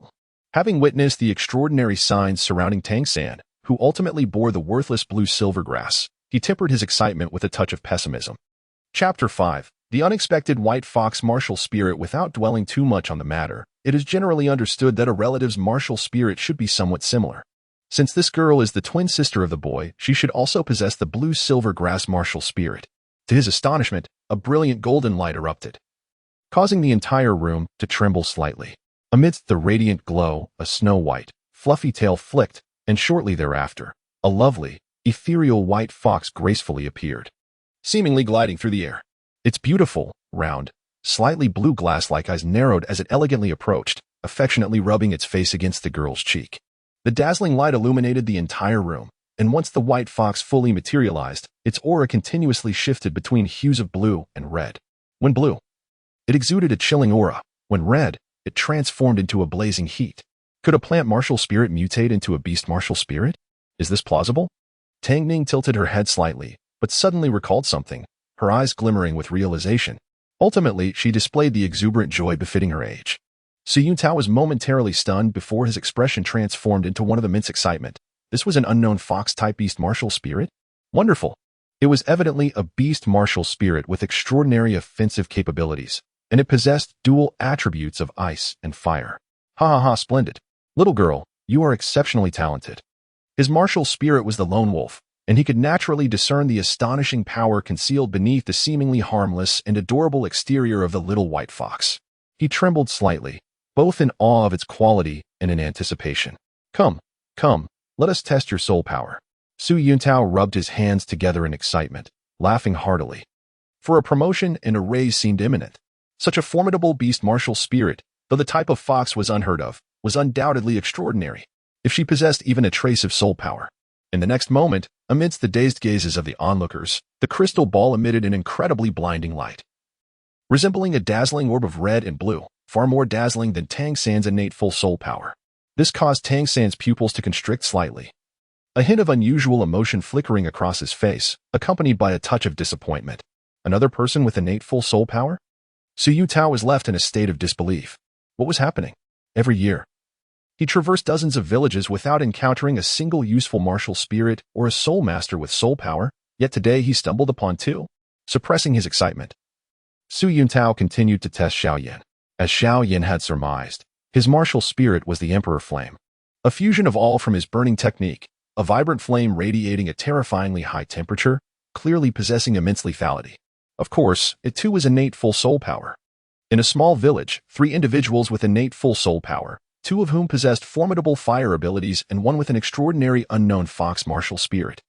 having witnessed the extraordinary signs surrounding Tang San, who ultimately bore the worthless blue-silver grass, he tempered his excitement with a touch of pessimism. Chapter 5. The unexpected white fox martial spirit. Without dwelling too much on the matter, it is generally understood that a relative's martial spirit should be somewhat similar. Since this girl is the twin sister of the boy, she should also possess the blue-silver grass martial spirit. To his astonishment, a brilliant golden light erupted, causing the entire room to tremble slightly. Amidst the radiant glow, a snow-white, fluffy tail flicked, and shortly thereafter, a lovely, ethereal white fox gracefully appeared, seemingly gliding through the air. Its beautiful, round, slightly blue glass-like eyes narrowed as it elegantly approached, affectionately rubbing its face against the girl's cheek. The dazzling light illuminated the entire room, and once the white fox fully materialized, its aura continuously shifted between hues of blue and red. When blue, it exuded a chilling aura. When red, it transformed into a blazing heat. Could a plant martial spirit mutate into a beast martial spirit? Is this plausible? Tang Ning tilted her head slightly, but suddenly recalled something, her eyes glimmering with realization. Ultimately, she displayed the exuberant joy befitting her age. Xiu Tao was momentarily stunned before his expression transformed into one of immense excitement. This was an unknown fox-type beast martial spirit? Wonderful! It was evidently a beast martial spirit with extraordinary offensive capabilities, and it possessed dual attributes of ice and fire. Ha ha ha, splendid! Little girl, you are exceptionally talented. His martial spirit was the lone wolf, and he could naturally discern the astonishing power concealed beneath the seemingly harmless and adorable exterior of the little white fox. He trembled slightly, both in awe of its quality and in anticipation. Come, let us test your soul power. Xiu Tao rubbed his hands together in excitement, laughing heartily. For a promotion and a raise seemed imminent. Such a formidable beast martial spirit, though the type of fox was unheard of, was undoubtedly extraordinary, if she possessed even a trace of soul power. In the next moment, amidst the dazed gazes of the onlookers, the crystal ball emitted an incredibly blinding light, resembling a dazzling orb of red and blue, far more dazzling than Tang San's innate full soul power. This caused Tang San's pupils to constrict slightly, a hint of unusual emotion flickering across his face, accompanied by a touch of disappointment. Another person with innate full soul power? Xiu Tao was left in a state of disbelief. What was happening? Every year, he traversed dozens of villages without encountering a single useful martial spirit or a soul master with soul power, yet today he stumbled upon two. Suppressing his excitement, Xiu Tao continued to test Xiao Yan. As Xiao Yan had surmised, his martial spirit was the Emperor Flame, a fusion of all from his burning technique, a vibrant flame radiating a terrifyingly high temperature, clearly possessing immense lethality. Of course, it too was innate full soul power. In a small village, 3 individuals with innate full soul power, 2 of whom possessed formidable fire abilities and 1 with an extraordinary unknown fox martial spirit.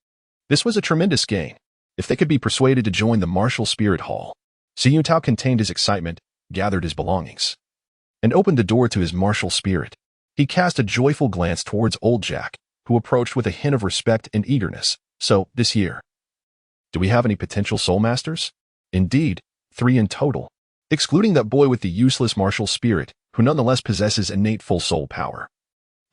This was a tremendous gain. If they could be persuaded to join the martial spirit hall. Xiu Tao contained his excitement, gathered his belongings, and opened the door to his martial spirit. He cast a joyful glance towards old Jack, who approached with a hint of respect and eagerness. So, this year, do we have any potential soul masters? Indeed, 3 in total, excluding that boy with the useless martial spirit, who nonetheless possesses innate full soul power.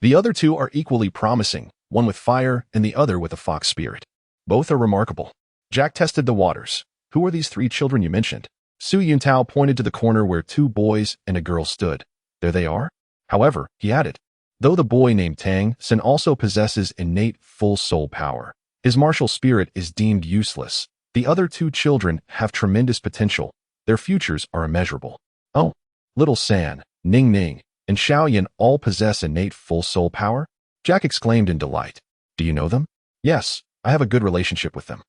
The other 2 are equally promising, one with fire and the other with a fox spirit. Both are remarkable. Jack tested the waters. Who are these 3 children you mentioned? Xiu Tao pointed to the corner where 2 boys and a girl stood. There they are. However, he added, though the boy named Tang San also possesses innate full soul power, his martial spirit is deemed useless. The other 2 children have tremendous potential. Their futures are immeasurable. Oh, little San, Ning, and Xiao Yan all possess innate full soul power? Jack exclaimed in delight. Do you know them? Yes, I have a good relationship with them.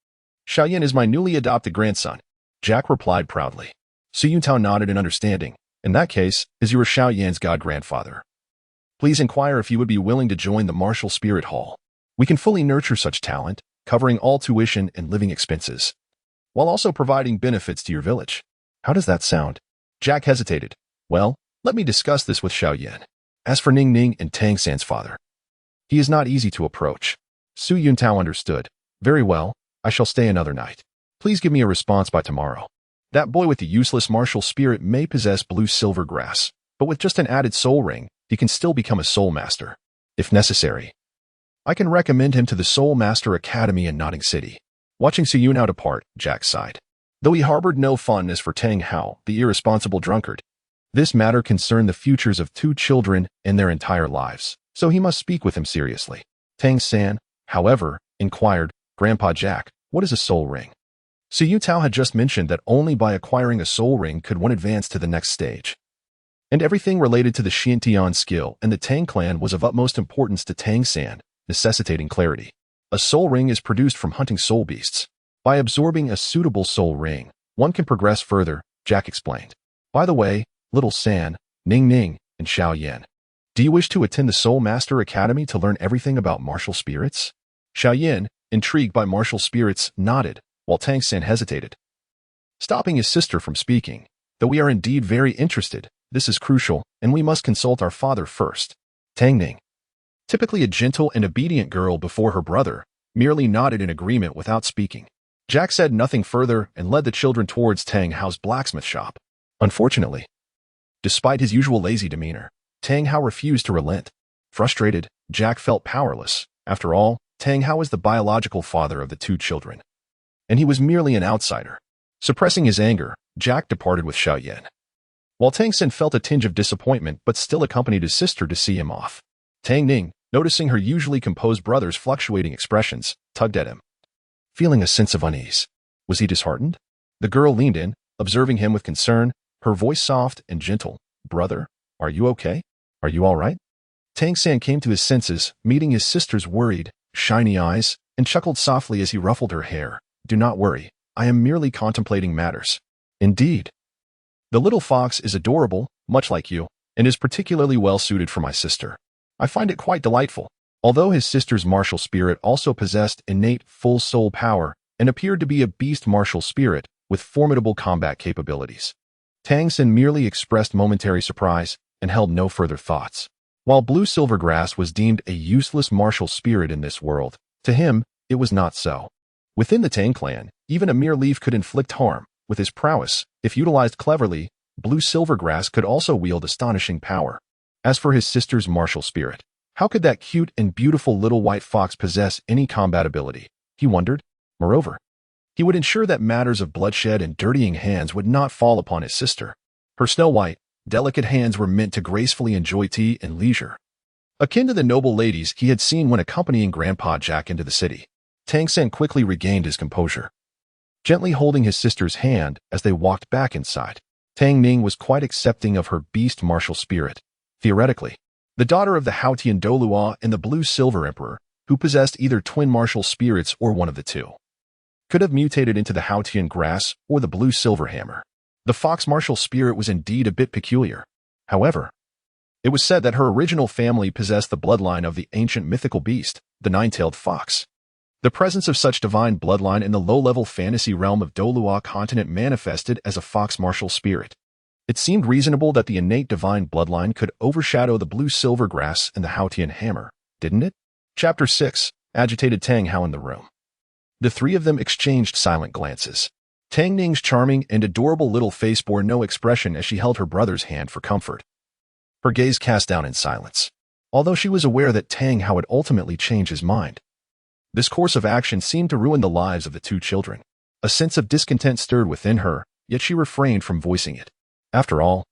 Xiao Yan is my newly adopted grandson, Jack replied proudly. Su Yuntao nodded in understanding. In that case, is your Xiao Yan's god-grandfather. Please inquire if you would be willing to join the Martial Spirit Hall. We can fully nurture such talent, covering all tuition and living expenses, while also providing benefits to your village. How does that sound? Jack hesitated. Well, let me discuss this with Xiao Yan. As for Ning Ning and Tang San's father, he is not easy to approach. Su Yuntao understood. Very well, I shall stay another night. Please give me a response by tomorrow. That boy with the useless martial spirit may possess blue silver grass, but with just an added soul ring, he can still become a soul master, if necessary. I can recommend him to the Soul Master Academy in Notting City. Watching Su Yuntao depart, Jack sighed. Though he harbored no fondness for Tang Hao, the irresponsible drunkard, this matter concerned the futures of 2 children and their entire lives, so he must speak with him seriously. Tang San, however, inquired, Grandpa Jack, what is a soul ring? Su Yuntao had just mentioned that only by acquiring a soul ring could one advance to the next stage. And everything related to the Xiantian skill and the Tang clan was of utmost importance to Tang San, necessitating clarity. A soul ring is produced from hunting soul beasts. By absorbing a suitable soul ring, one can progress further, Jack explained. By the way, Little San, Ning Ning, and Xiao Yan, do you wish to attend the Soul Master Academy to learn everything about martial spirits? Xiao Yan, intrigued by martial spirits, nodded, while Tang San hesitated, stopping his sister from speaking. Though we are indeed very interested, this is crucial, and we must consult our father first. Tang Ning, typically a gentle and obedient girl before her brother, merely nodded in agreement without speaking. Jack said nothing further and led the children towards Tang Hao's blacksmith shop. Unfortunately, despite his usual lazy demeanor, Tang Hao refused to relent. Frustrated, Jack felt powerless. After all, Tang Hao was the biological father of the 2 children, and he was merely an outsider. Suppressing his anger, Jack departed with Xiao Yan, while Tang San felt a tinge of disappointment but still accompanied his sister to see him off. Tang Ning, noticing her usually composed brother's fluctuating expressions, tugged at him, feeling a sense of unease. Was he disheartened? The girl leaned in, observing him with concern, her voice soft and gentle. Brother, are you okay? Are you all right? Tang San came to his senses, meeting his sister's worried, shiny eyes, and chuckled softly as he ruffled her hair. Do not worry, I am merely contemplating matters. Indeed. The little fox is adorable, much like you, and is particularly well suited for my sister. I find it quite delightful. Although his sister's martial spirit also possessed innate full soul power and appeared to be a beast martial spirit with formidable combat capabilities, Tang San merely expressed momentary surprise and held no further thoughts. While blue silver grass was deemed a useless martial spirit in this world, to him, it was not so. Within the Tang clan, even a mere leaf could inflict harm. With his prowess, if utilized cleverly, blue silver grass could also wield astonishing power. As for his sister's martial spirit, how could that cute and beautiful little white fox possess any combat ability? He wondered. Moreover, he would ensure that matters of bloodshed and dirtying hands would not fall upon his sister. Her snow-white, delicate hands were meant to gracefully enjoy tea and leisure, akin to the noble ladies he had seen when accompanying Grandpa Jack into the city. Tang San quickly regained his composure, gently holding his sister's hand as they walked back inside. Tang Ning was quite accepting of her beast martial spirit. Theoretically, the daughter of the Haotian Douluo and the Blue Silver Emperor, who possessed either twin martial spirits or one of the two, could have mutated into the Haotian Grass or the Blue Silver Hammer. The fox martial spirit was indeed a bit peculiar. However, it was said that her original family possessed the bloodline of the ancient mythical beast, the nine-tailed fox. The presence of such divine bloodline in the low-level fantasy realm of Douluo continent manifested as a fox martial spirit. It seemed reasonable that the innate divine bloodline could overshadow the blue silver grass and the Haotian hammer, didn't it? Chapter 6, agitated Tang Hao in the room. The 3 of them exchanged silent glances. Tang Ning's charming and adorable little face bore no expression as she held her brother's hand for comfort, her gaze cast down in silence. Although she was aware that Tang Hao would ultimately change his mind, this course of action seemed to ruin the lives of the 2 children. A sense of discontent stirred within her, yet she refrained from voicing it. After all,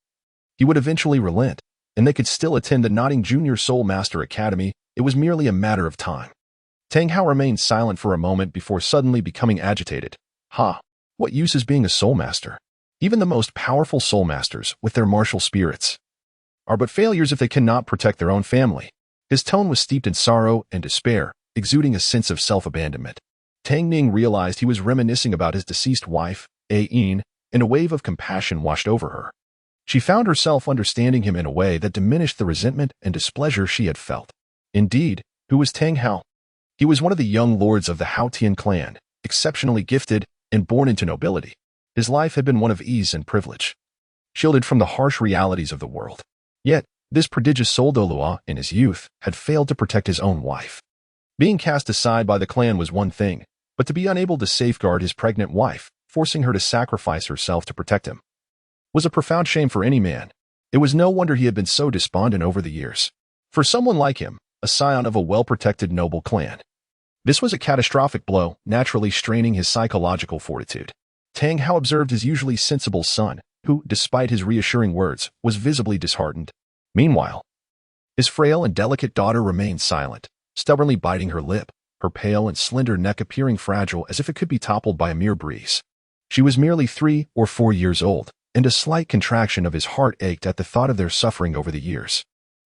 he would eventually relent, and they could still attend the Notting Junior Soul Master Academy. It was merely a matter of time. Tang Hao remained silent for a moment before suddenly becoming agitated. What use is being a soul master? Even the most powerful soul masters, with their martial spirits, are but failures if they cannot protect their own family. His tone was steeped in sorrow and despair, exuding a sense of self-abandonment. Tang Ning realized he was reminiscing about his deceased wife, Yin, and a wave of compassion washed over her. She found herself understanding him in a way that diminished the resentment and displeasure she had felt. Indeed, who was Tang Hao? He was one of the young lords of the Haotian clan, exceptionally gifted and born into nobility. His life had been one of ease and privilege, shielded from the harsh realities of the world. Yet, this prodigious soul Douluo, in his youth, had failed to protect his own wife. Being cast aside by the clan was one thing, but to be unable to safeguard his pregnant wife, forcing her to sacrifice herself to protect him, was a profound shame for any man. It was no wonder he had been so despondent over the years. For someone like him, a scion of a well-protected noble clan, this was a catastrophic blow, naturally straining his psychological fortitude. Tang Hao observed his usually sensible son, who, despite his reassuring words, was visibly disheartened. Meanwhile, his frail and delicate daughter remained silent, stubbornly biting her lip, her pale and slender neck appearing fragile as if it could be toppled by a mere breeze. She was merely 3 or 4 years old, and a slight contraction of his heart ached at the thought of their suffering over the years.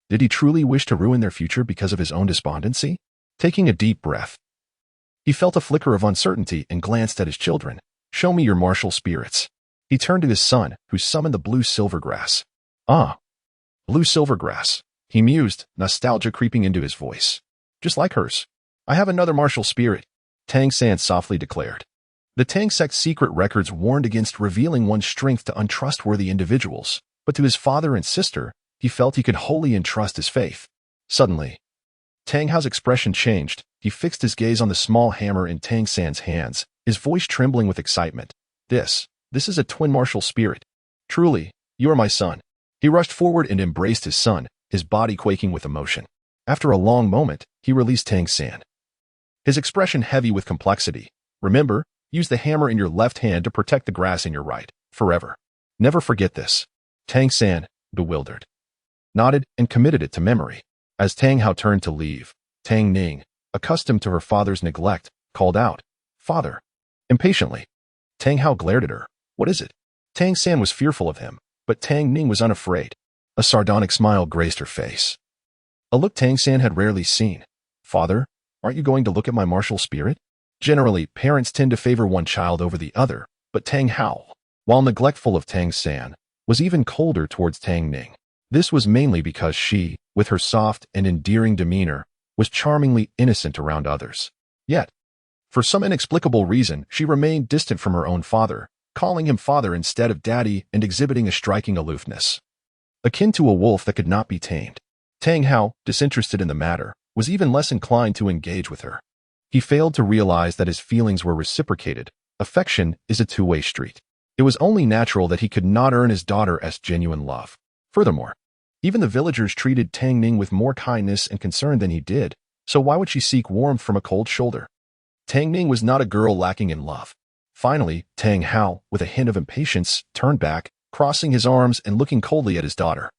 Did he truly wish to ruin their future because of his own despondency? Taking a deep breath, he felt a flicker of uncertainty and glanced at his children. "Show me your martial spirits." He turned to his son, who summoned the blue silvergrass. "Ah, blue silvergrass," he mused, nostalgia creeping into his voice. "Just like hers. I have another martial spirit," Tang San softly declared. The Tang sect's secret records warned against revealing one's strength to untrustworthy individuals, but to his father and sister, he felt he could wholly entrust his faith. Suddenly, Tang Hao's expression changed. He fixed his gaze on the small hammer in Tang San's hands, his voice trembling with excitement. This is a twin martial spirit. Truly, you are my son." He rushed forward and embraced his son, his body quaking with emotion. After a long moment, he released Tang San, his expression heavy with complexity. "Remember, use the hammer in your left hand to protect the grass in your right, forever. Never forget this." Tang San, bewildered, nodded and committed it to memory. As Tang Hao turned to leave, Tang Ning, accustomed to her father's neglect, called out, "Father," impatiently. Tang Hao glared at her. "What is it?" Tang San was fearful of him, but Tang Ning was unafraid. A sardonic smile graced her face, a look Tang San had rarely seen. "Father, aren't you going to look at my martial spirit?" Generally, parents tend to favor one child over the other, but Tang Hao, while neglectful of Tang San, was even colder towards Tang Ning. This was mainly because she, with her soft and endearing demeanor, was charmingly innocent around others. Yet, for some inexplicable reason, she remained distant from her own father, calling him father instead of daddy and exhibiting a striking aloofness, akin to a wolf that could not be tamed. Tang Hao, disinterested in the matter, was even less inclined to engage with her. He failed to realize that his feelings were reciprocated. Affection is a two-way street. It was only natural that he could not earn his daughter's genuine love. Furthermore, even the villagers treated Tang Ning with more kindness and concern than he did, so why would she seek warmth from a cold shoulder? Tang Ning was not a girl lacking in love. Finally, Tang Hao, with a hint of impatience, turned back, crossing his arms and looking coldly at his daughter.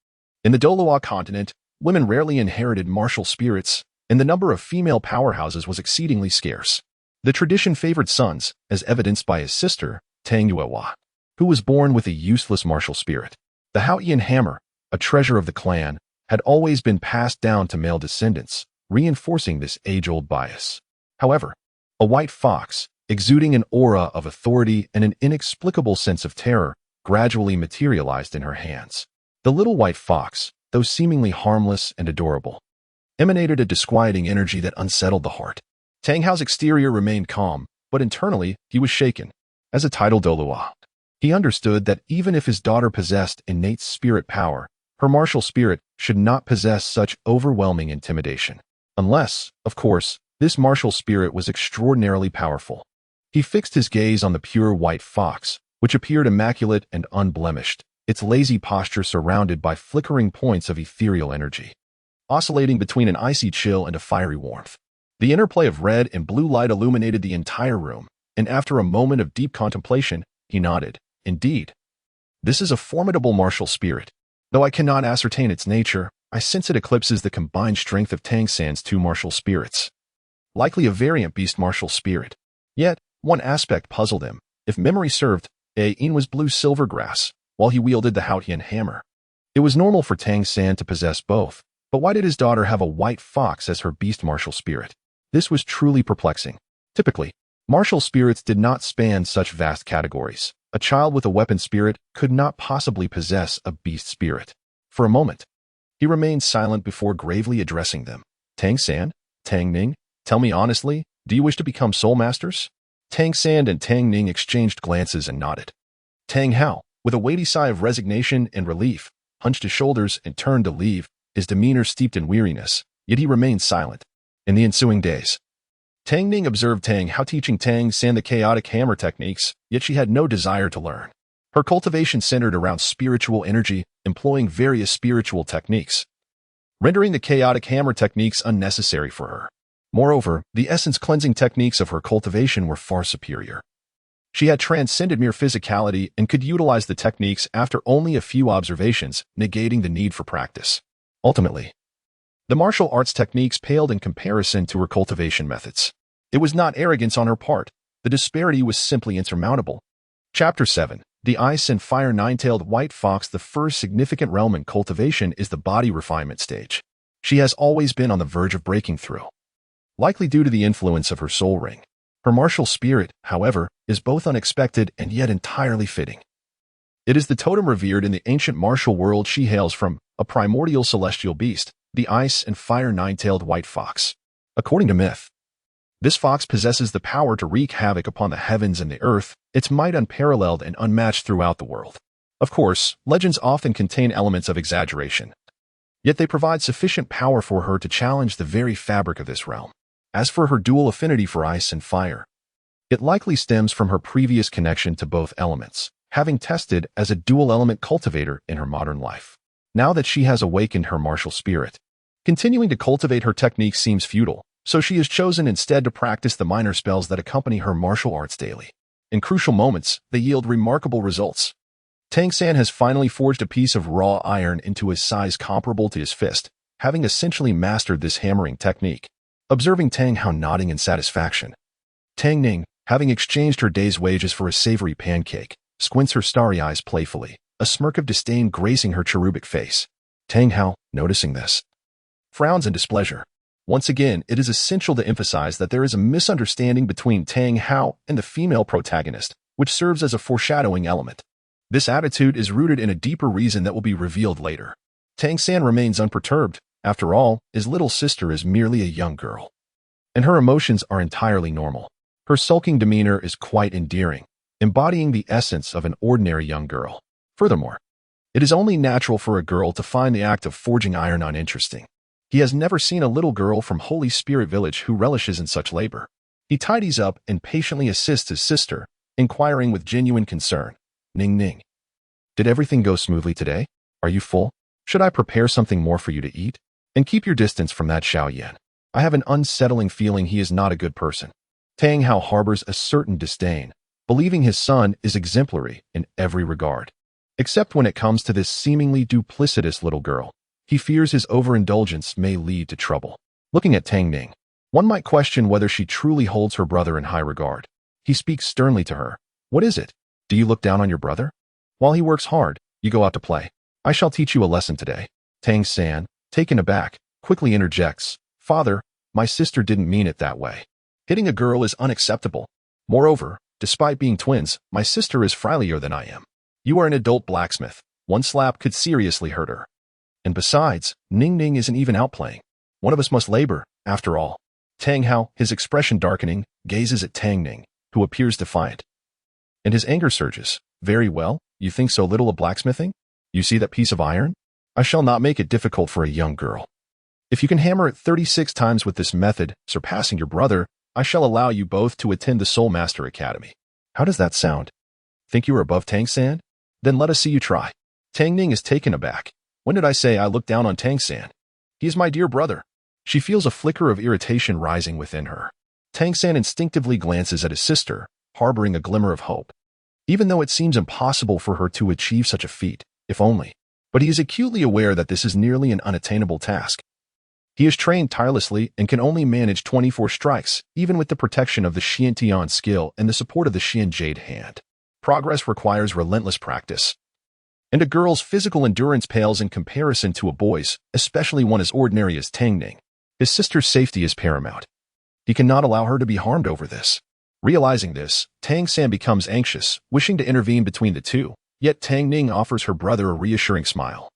In the Douluo continent, women rarely inherited martial spirits, and the number of female powerhouses was exceedingly scarce. The tradition favored sons, as evidenced by his sister, Tang Yuewa, who was born with a useless martial spirit. The Haotian hammer, a treasure of the clan, had always been passed down to male descendants, reinforcing this age-old bias. However, a white fox, exuding an aura of authority and an inexplicable sense of terror, gradually materialized in her hands. The little white fox, though seemingly harmless and adorable, emanated a disquieting energy that unsettled the heart. Tang Hao's exterior remained calm, but internally he was shaken. As a titled Douluo, he understood that even if his daughter possessed innate spirit power, her martial spirit should not possess such overwhelming intimidation. Unless, of course, this martial spirit was extraordinarily powerful. He fixed his gaze on the pure white fox, which appeared immaculate and unblemished, its lazy posture surrounded by flickering points of ethereal energy, oscillating between an icy chill and a fiery warmth. The interplay of red and blue light illuminated the entire room, and after a moment of deep contemplation, he nodded. "Indeed, this is a formidable martial spirit. Though I cannot ascertain its nature, I sense it eclipses the combined strength of Tang San's two martial spirits. Likely a variant beast martial spirit." Yet, one aspect puzzled him. If memory served, Yin was blue silvergrass, while he wielded the Haotian hammer. It was normal for Tang San to possess both, but why did his daughter have a white fox as her beast martial spirit? This was truly perplexing. Typically, Martial spirits did not span such vast categories. A child with a weapon spirit could not possibly possess a beast spirit. For a moment, he remained silent before gravely addressing them. Tang San, Tang Ning, tell me honestly, do you wish to become soul masters? Tang San and Tang Ning exchanged glances and nodded. Tang Hao, with a weighty sigh of resignation and relief, hunched his shoulders and turned to leave, his demeanor steeped in weariness, yet he remained silent. In the ensuing days, Tang Ning observed Tang Hao teaching Tang San the chaotic hammer techniques, yet she had no desire to learn. Her cultivation centered around spiritual energy, employing various spiritual techniques, rendering the chaotic hammer techniques unnecessary for her. Moreover, the essence cleansing techniques of her cultivation were far superior. She had transcended mere physicality and could utilize the techniques after only a few observations, negating the need for practice. Ultimately, the martial arts techniques paled in comparison to her cultivation methods. It was not arrogance on her part. The disparity was simply insurmountable. Chapter 7. The Ice and Fire Nine-Tailed White Fox. The first significant realm in cultivation is the body refinement stage. She has always been on the verge of breaking through, likely due to the influence of her soul ring. Her martial spirit, however, is both unexpected and yet entirely fitting. It is the totem revered in the ancient martial world. She hails from a primordial celestial beast, the Ice and Fire Nine-Tailed White Fox. According to myth, this fox possesses the power to wreak havoc upon the heavens and the earth, its might unparalleled and unmatched throughout the world. Of course, legends often contain elements of exaggeration, yet they provide sufficient power for her to challenge the very fabric of this realm. As for her dual affinity for ice and fire, it likely stems from her previous connection to both elements, having tested as a dual-element cultivator in her modern life. Now that she has awakened her martial spirit, continuing to cultivate her technique seems futile, so she has chosen instead to practice the minor spells that accompany her martial arts daily. In crucial moments, they yield remarkable results. Tang San has finally forged a piece of raw iron into a size comparable to his fist, having essentially mastered this hammering technique. Observing Tang Hao nodding in satisfaction, Tang Ning, having exchanged her day's wages for a savory pancake, squints her starry eyes playfully, a smirk of disdain gracing her cherubic face. Tang Hao, noticing this, frowns in displeasure. Once again, it is essential to emphasize that there is a misunderstanding between Tang Hao and the female protagonist, which serves as a foreshadowing element. This attitude is rooted in a deeper reason that will be revealed later. Tang San remains unperturbed. After all, his little sister is merely a young girl, and her emotions are entirely normal. Her sulking demeanor is quite endearing, embodying the essence of an ordinary young girl. Furthermore, it is only natural for a girl to find the act of forging iron uninteresting. He has never seen a little girl from Holy Spirit Village who relishes in such labor. He tidies up and patiently assists his sister, inquiring with genuine concern. Ning Ning, did everything go smoothly today? Are you full? Should I prepare something more for you to eat? And keep your distance from that Xiao Yan. I have an unsettling feeling he is not a good person. Tang Hao harbors a certain disdain, believing his son is exemplary in every regard, except when it comes to this seemingly duplicitous little girl. He fears his overindulgence may lead to trouble. Looking at Tang Ning, one might question whether she truly holds her brother in high regard. He speaks sternly to her. What is it? Do you look down on your brother? While he works hard, you go out to play. I shall teach you a lesson today. Tang San, taken aback, quickly interjects. Father, my sister didn't mean it that way. Hitting a girl is unacceptable. Moreover, despite being twins, my sister is frilier than I am. You are an adult blacksmith. One slap could seriously hurt her. And besides, Ning Ning isn't even outplaying. One of us must labor, after all. Tang Hao, his expression darkening, gazes at Tang Ning, who appears defiant. And his anger surges. Very well, you think so little of blacksmithing? You see that piece of iron? I shall not make it difficult for a young girl. If you can hammer it 36 times with this method, surpassing your brother, I shall allow you both to attend the Soul Master Academy. How does that sound? Think you are above Tang San? Then let us see you try. Tang Ning is taken aback. When did I say I look down on Tang San? He is my dear brother. She feels a flicker of irritation rising within her. Tang San instinctively glances at his sister, harboring a glimmer of hope. Even though it seems impossible for her to achieve such a feat, if only. But he is acutely aware that this is nearly an unattainable task. He has trained tirelessly and can only manage 24 strikes, even with the protection of the Xian Tian skill and the support of the Xian Jade hand. Progress requires relentless practice. And a girl's physical endurance pales in comparison to a boy's, especially one as ordinary as Tang Ning. His sister's safety is paramount. He cannot allow her to be harmed over this. Realizing this, Tang San becomes anxious, wishing to intervene between the two, yet Tang Ning offers her brother a reassuring smile.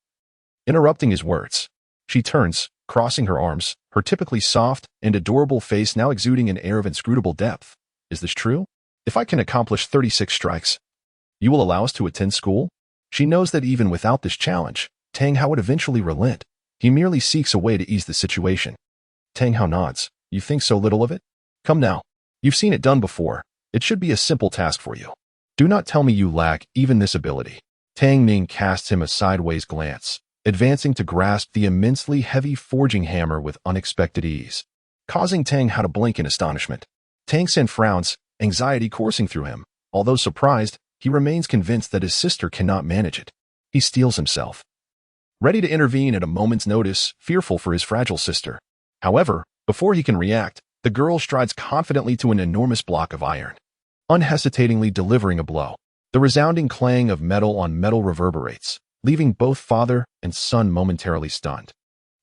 Interrupting his words, she turns, crossing her arms, her typically soft and adorable face now exuding an air of inscrutable depth. Is this true? If I can accomplish 36 strikes, you will allow us to attend school? She knows that even without this challenge, Tang Hao would eventually relent. He merely seeks a way to ease the situation. Tang Hao nods. You think so little of it? Come now. You've seen it done before. It should be a simple task for you. Do not tell me you lack even this ability. Tang Ning casts him a sideways glance, advancing to grasp the immensely heavy forging hammer with unexpected ease, causing Tang Hao to blink in astonishment. Tang San frowns, anxiety coursing through him. Although surprised, he remains convinced that his sister cannot manage it. He steels himself, ready to intervene at a moment's notice, fearful for his fragile sister. However, before he can react, the girl strides confidently to an enormous block of iron, unhesitatingly delivering a blow. The resounding clang of metal on metal reverberates, leaving both father and son momentarily stunned.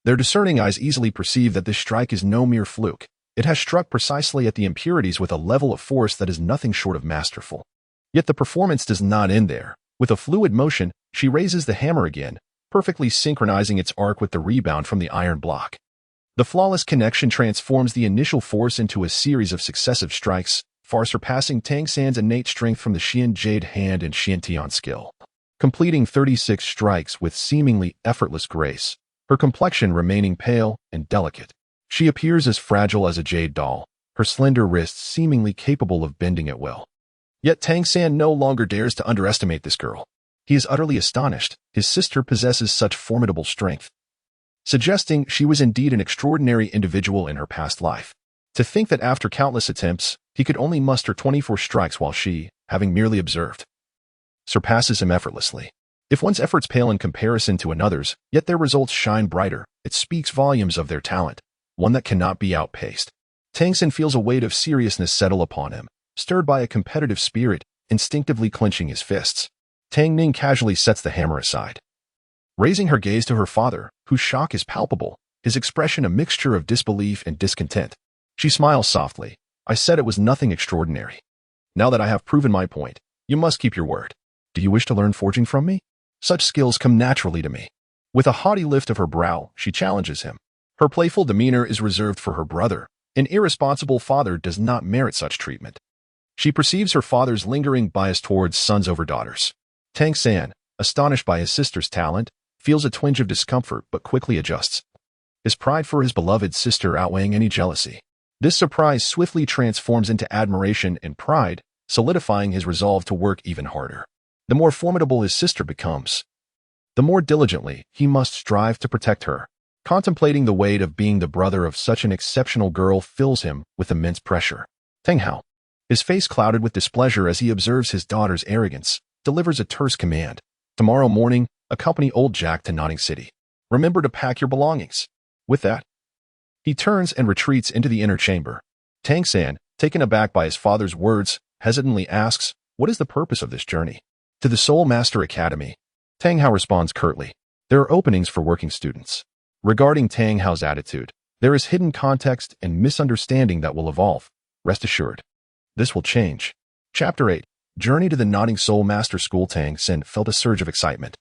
Their discerning eyes easily perceive that this strike is no mere fluke. It has struck precisely at the impurities with a level of force that is nothing short of masterful. Yet the performance does not end there. With a fluid motion, she raises the hammer again, perfectly synchronizing its arc with the rebound from the iron block. The flawless connection transforms the initial force into a series of successive strikes, far surpassing Tang San's innate strength from the Xian Jade hand and Xian Tian skill. Completing 36 strikes with seemingly effortless grace, her complexion remaining pale and delicate. She appears as fragile as a jade doll, her slender wrists seemingly capable of bending at will. Yet Tang San no longer dares to underestimate this girl. He is utterly astonished. His sister possesses such formidable strength, suggesting she was indeed an extraordinary individual in her past life. To think that after countless attempts, he could only muster 24 strikes while she, having merely observed, surpasses him effortlessly. If one's efforts pale in comparison to another's, yet their results shine brighter, it speaks volumes of their talent, one that cannot be outpaced. Tang San feels a weight of seriousness settle upon him, stirred by a competitive spirit, instinctively clenching his fists. Tang Ning casually sets the hammer aside, raising her gaze to her father, whose shock is palpable, his expression a mixture of disbelief and discontent. She smiles softly. I said it was nothing extraordinary. Now that I have proven my point, you must keep your word. Do you wish to learn forging from me? Such skills come naturally to me. With a haughty lift of her brow, she challenges him. Her playful demeanor is reserved for her brother. An irresponsible father does not merit such treatment. She perceives her father's lingering bias towards sons over daughters. Tang San, astonished by his sister's talent, feels a twinge of discomfort but quickly adjusts, his pride for his beloved sister outweighing any jealousy. This surprise swiftly transforms into admiration and pride, solidifying his resolve to work even harder. The more formidable his sister becomes, the more diligently he must strive to protect her. Contemplating the weight of being the brother of such an exceptional girl fills him with immense pressure. Tang Hao, his face clouded with displeasure as he observes his daughter's arrogance, delivers a terse command. Tomorrow morning, accompany old Jack to Notting City. Remember to pack your belongings. With that, he turns and retreats into the inner chamber. Tang San, taken aback by his father's words, hesitantly asks, what is the purpose of this journey? To the Soul Master Academy. Tang Hao responds curtly. There are openings for working students. Regarding Tang Hao's attitude, there is hidden context and misunderstanding that will evolve. Rest assured, this will change. Chapter 8. Journey to the Nodding Soul Master School. Tang San felt a surge of excitement,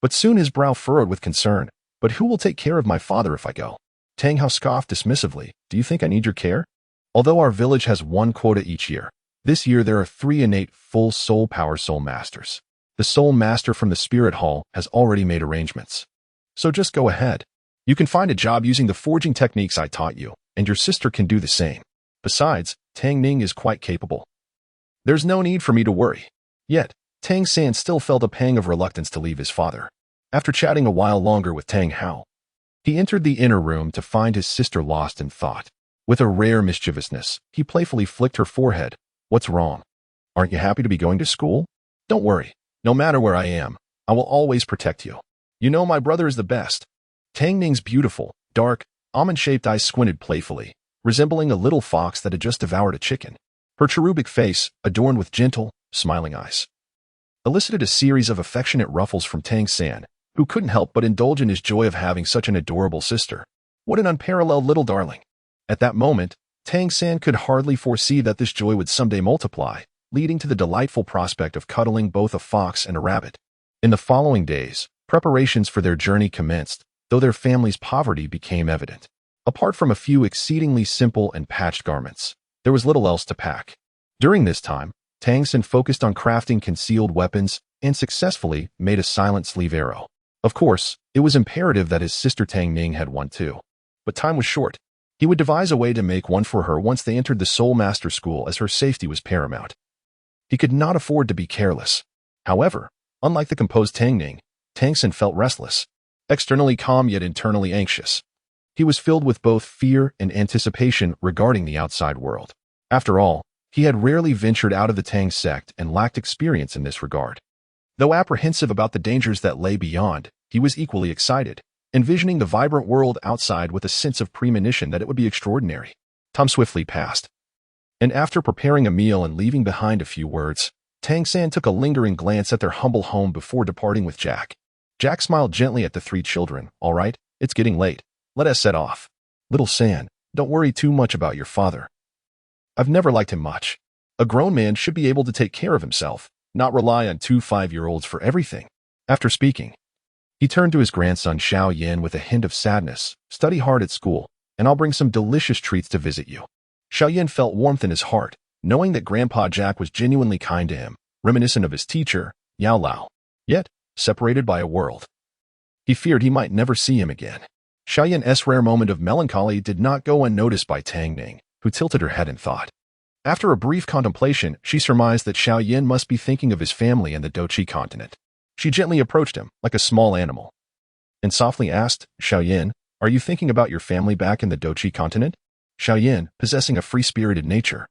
but soon his brow furrowed with concern. But who will take care of my father if I go? Tang Hao scoffed dismissively. Do you think I need your care? Although our village has one quota each year, this year there are 3 innate full soul power soul masters. The soul master from the spirit hall has already made arrangements. So just go ahead. You can find a job using the forging techniques I taught you, and your sister can do the same. Besides, Tang Ning is quite capable. There's no need for me to worry. Yet, Tang San still felt a pang of reluctance to leave his father. After chatting a while longer with Tang Hao, he entered the inner room to find his sister lost in thought. With a rare mischievousness, he playfully flicked her forehead. What's wrong? Aren't you happy to be going to school? Don't worry. No matter where I am, I will always protect you. You know my brother is the best. Tang Ning's beautiful, dark, almond-shaped eyes squinted playfully, resembling a little fox that had just devoured a chicken. Her cherubic face, adorned with gentle, smiling eyes, elicited a series of affectionate ruffles from Tang San, who couldn't help but indulge in his joy of having such an adorable sister. What an unparalleled little darling. At that moment, Tang San could hardly foresee that this joy would someday multiply, leading to the delightful prospect of cuddling both a fox and a rabbit. In the following days, preparations for their journey commenced, though their family's poverty became evident. Apart from a few exceedingly simple and patched garments, there was little else to pack. During this time, Tang San focused on crafting concealed weapons and successfully made a silent sleeve arrow. Of course, it was imperative that his sister Tang Ning had one too. But time was short. He would devise a way to make one for her once they entered the Soul Master School, as her safety was paramount. He could not afford to be careless. However, unlike the composed Tang Ning, Tang San felt restless, externally calm yet internally anxious. He was filled with both fear and anticipation regarding the outside world. After all, he had rarely ventured out of the Tang sect and lacked experience in this regard. Though apprehensive about the dangers that lay beyond, he was equally excited, envisioning the vibrant world outside with a sense of premonition that it would be extraordinary. Time swiftly passed. And after preparing a meal and leaving behind a few words, Tang San took a lingering glance at their humble home before departing with Jack. Jack smiled gently at the three children. All right, it's getting late. Let us set off. Little San, don't worry too much about your father. I've never liked him much. A grown man should be able to take care of himself, not rely on two 5-year-olds for everything. After speaking, he turned to his grandson Xiao Yan with a hint of sadness. Study hard at school, and I'll bring some delicious treats to visit you. Xiao Yan felt warmth in his heart, knowing that Grandpa Jack was genuinely kind to him, reminiscent of his teacher, Yao Lao. Yet, separated by a world, he feared he might never see him again. Xiao Yan's rare moment of melancholy did not go unnoticed by Tang Ning, who tilted her head in thought. After a brief contemplation, she surmised that Xiao Yan must be thinking of his family and the Dochi continent. She gently approached him, like a small animal, and softly asked, Xiao Yan, are you thinking about your family back in the Dochi continent? Xiao Yan, possessing a free-spirited nature,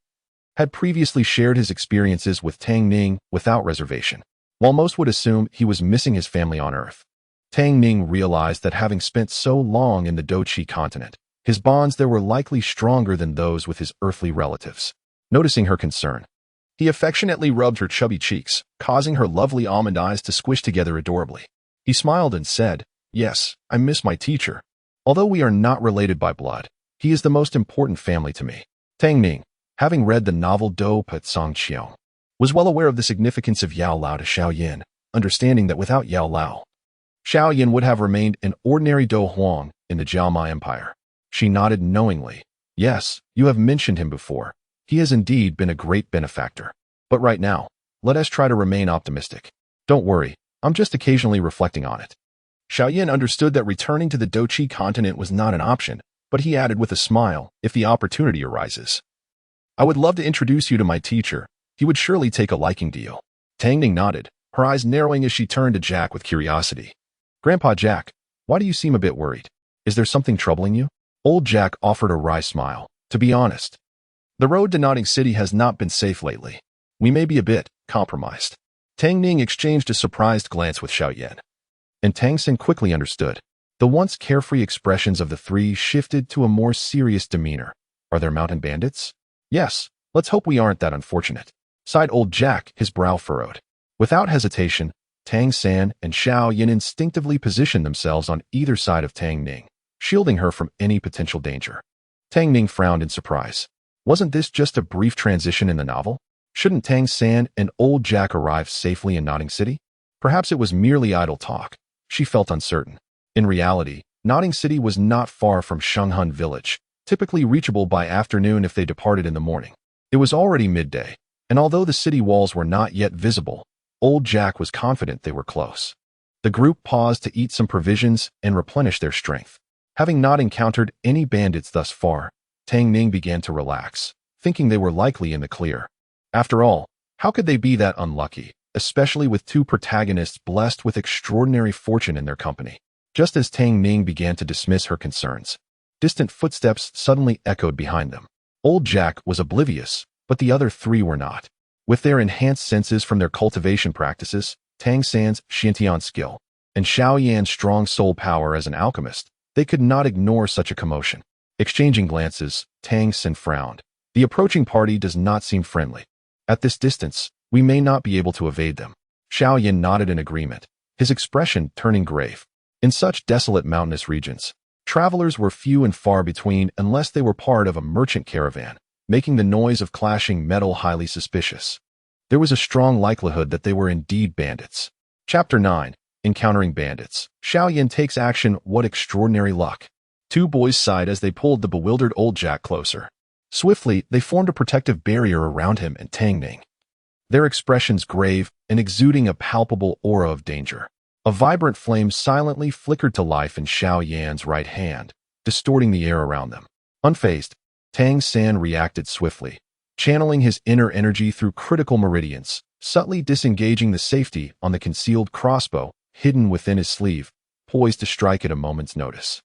had previously shared his experiences with Tang Ning without reservation. While most would assume he was missing his family on Earth, Tang Ning realized that having spent so long in the Dochi continent, his bonds there were likely stronger than those with his earthly relatives. Noticing her concern, he affectionately rubbed her chubby cheeks, causing her lovely almond eyes to squish together adorably. He smiled and said, yes, I miss my teacher. Although we are not related by blood, he is the most important family to me. Tang Ning, having read the novel Do Pat Song Qiao, was well aware of the significance of Yao Lao to Xiao Yan, understanding that without Yao Lao, Xiao Yan would have remained an ordinary Do Huang in the Jiaomai Empire. She nodded knowingly. Yes, you have mentioned him before. He has indeed been a great benefactor. But right now, let us try to remain optimistic. Don't worry, I'm just occasionally reflecting on it. Xiao Yan understood that returning to the Dochi continent was not an option, but he added with a smile, if the opportunity arises. I would love to introduce you to my teacher. He would surely take a liking to you. Tang Ning nodded, her eyes narrowing as she turned to Jack with curiosity. Grandpa Jack, why do you seem a bit worried? Is there something troubling you? Old Jack offered a wry smile. To be honest, the road to Notting City has not been safe lately. We may be a bit compromised. Tang Ning exchanged a surprised glance with Xiao Yan, and Tang San quickly understood. The once carefree expressions of the three shifted to a more serious demeanor. Are there mountain bandits? Yes, let's hope we aren't that unfortunate, sighed old Jack, his brow furrowed. Without hesitation, Tang San and Xiao Yan instinctively positioned themselves on either side of Tang Ning, shielding her from any potential danger. Tang Ning frowned in surprise. Wasn't this just a brief transition in the novel? Shouldn't Tang San and old Jack arrive safely in Notting City? Perhaps it was merely idle talk. She felt uncertain. In reality, Notting City was not far from Shenghun Village, typically reachable by afternoon if they departed in the morning. It was already midday, and although the city walls were not yet visible, old Jack was confident they were close. The group paused to eat some provisions and replenish their strength. Having not encountered any bandits thus far, Tang Ning began to relax, thinking they were likely in the clear. After all, how could they be that unlucky, especially with two protagonists blessed with extraordinary fortune in their company? Just as Tang Ning began to dismiss her concerns, distant footsteps suddenly echoed behind them. Old Jack was oblivious, but the other three were not. With their enhanced senses from their cultivation practices, Tang San's Xiantian skill, and Xiao Yan's strong soul power as an alchemist, they could not ignore such a commotion. Exchanging glances, Tang San frowned. The approaching party does not seem friendly. At this distance, we may not be able to evade them. Xiao Yan nodded in agreement, his expression turning grave. In such desolate mountainous regions, Travelers were few and far between unless they were part of a merchant caravan, making the noise of clashing metal highly suspicious. There was a strong likelihood that they were indeed bandits. Chapter 9. Encountering Bandits. Xiao Yan takes action. What extraordinary luck. Two boys sighed as they pulled the bewildered old Jack closer. Swiftly, they formed a protective barrier around him and Tang Ning, their expressions grave and exuding a palpable aura of danger. A vibrant flame silently flickered to life in Xiao Yan's right hand, distorting the air around them. Unfazed, Tang San reacted swiftly, channeling his inner energy through critical meridians, subtly disengaging the safety on the concealed crossbow hidden within his sleeve, poised to strike at a moment's notice.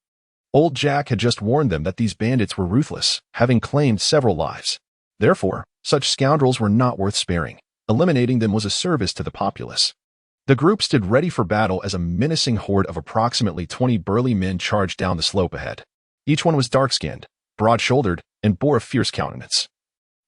Old Jack had just warned them that these bandits were ruthless, having claimed several lives. Therefore, such scoundrels were not worth sparing. Eliminating them was a service to the populace. The group stood ready for battle as a menacing horde of approximately 20 burly men charged down the slope ahead. Each one was dark-skinned, broad-shouldered, and bore a fierce countenance.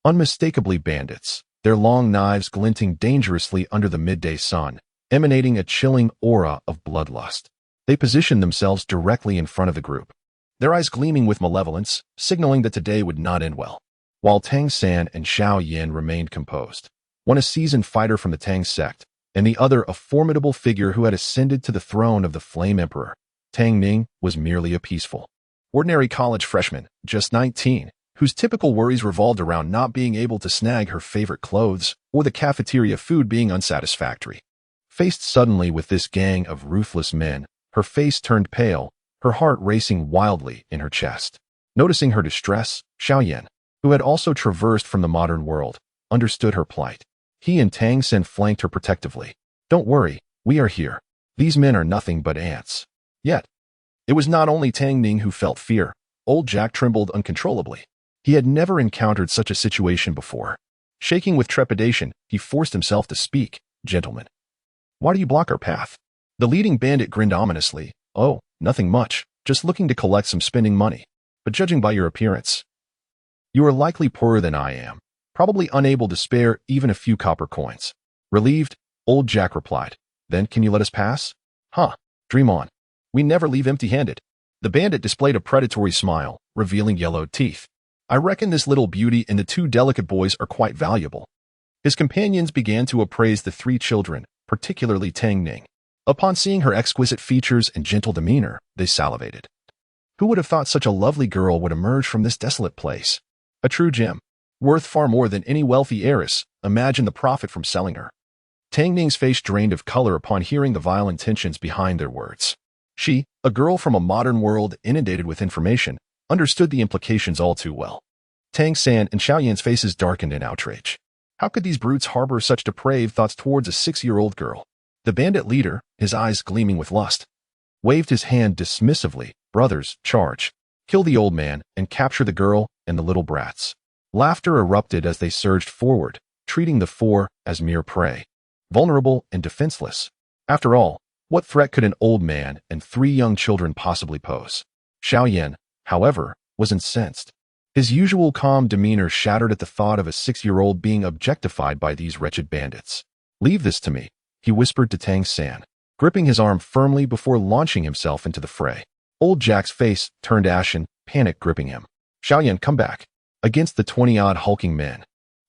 Unmistakably bandits, their long knives glinting dangerously under the midday sun, emanating a chilling aura of bloodlust. They positioned themselves directly in front of the group, their eyes gleaming with malevolence, signaling that today would not end well. While Tang San and Xiao Yan remained composed, one a seasoned fighter from the Tang sect, and the other a formidable figure who had ascended to the throne of the Flame Emperor, Tang Ning was merely a peaceful, ordinary college freshman, just 19, whose typical worries revolved around not being able to snag her favorite clothes or the cafeteria food being unsatisfactory. Faced suddenly with this gang of ruthless men, her face turned pale, her heart racing wildly in her chest. Noticing her distress, Xiao Yan, who had also traversed from the modern world, understood her plight. He and Tang San flanked her protectively. Don't worry, we are here. These men are nothing but ants. Yet, it was not only Tang Ning who felt fear. Old Jack trembled uncontrollably. He had never encountered such a situation before. Shaking with trepidation, he forced himself to speak. Gentlemen, why do you block our path? The leading bandit grinned ominously. Oh, nothing much, just looking to collect some spending money. But judging by your appearance, you are likely poorer than I am, probably unable to spare even a few copper coins. Relieved, Old Jack replied. Then can you let us pass? Huh, dream on. We never leave empty-handed. The bandit displayed a predatory smile, revealing yellowed teeth. I reckon this little beauty and the two delicate boys are quite valuable. His companions began to appraise the three children, particularly Tang Ning. Upon seeing her exquisite features and gentle demeanor, they salivated. Who would have thought such a lovely girl would emerge from this desolate place? A true gem, worth far more than any wealthy heiress. Imagine the profit from selling her. Tang Ning's face drained of color upon hearing the vile intentions behind their words. She, a girl from a modern world inundated with information, understood the implications all too well. Tang San and Xiao Yan's faces darkened in outrage. How could these brutes harbor such depraved thoughts towards a 6-year-old girl? The bandit leader, his eyes gleaming with lust, waved his hand dismissively. Brothers, charge. Kill the old man and capture the girl and the little brats. Laughter erupted as they surged forward, treating the four as mere prey, vulnerable and defenseless. After all, what threat could an old man and 3 young children possibly pose? Xiao Yan, however, was incensed. His usual calm demeanor shattered at the thought of a 6-year-old being objectified by these wretched bandits. Leave this to me, he whispered to Tang San, gripping his arm firmly before launching himself into the fray. Old Jack's face turned ashen, panic gripping him. Xiao Yan, come back. Against the 20-odd hulking men,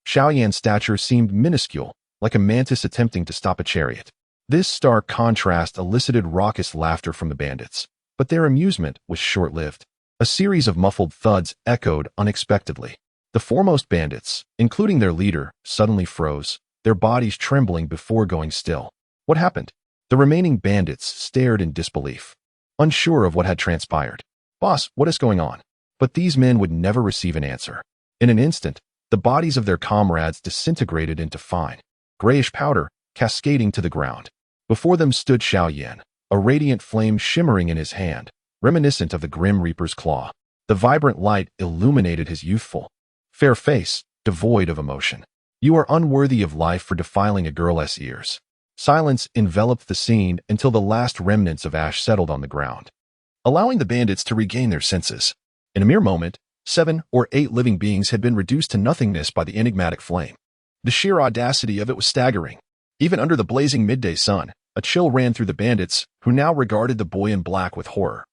Xiao Yan's stature seemed minuscule, like a mantis attempting to stop a chariot. This stark contrast elicited raucous laughter from the bandits, but their amusement was short-lived. A series of muffled thuds echoed unexpectedly. The foremost bandits, including their leader, suddenly froze, their bodies trembling before going still. What happened? The remaining bandits stared in disbelief, unsure of what had transpired. Boss, what is going on? But these men would never receive an answer. In an instant, the bodies of their comrades disintegrated into fine, grayish powder, cascading to the ground. Before them stood Xiao Yan, a radiant flame shimmering in his hand, reminiscent of the Grim Reaper's claw. The vibrant light illuminated his youthful, fair face, devoid of emotion. You are unworthy of life for defiling a girl's ears. Silence enveloped the scene until the last remnants of ash settled on the ground, allowing the bandits to regain their senses. In a mere moment, 7 or 8 living beings had been reduced to nothingness by the enigmatic flame. The sheer audacity of it was staggering. Even under the blazing midday sun, a chill ran through the bandits, who now regarded the boy in black with horror.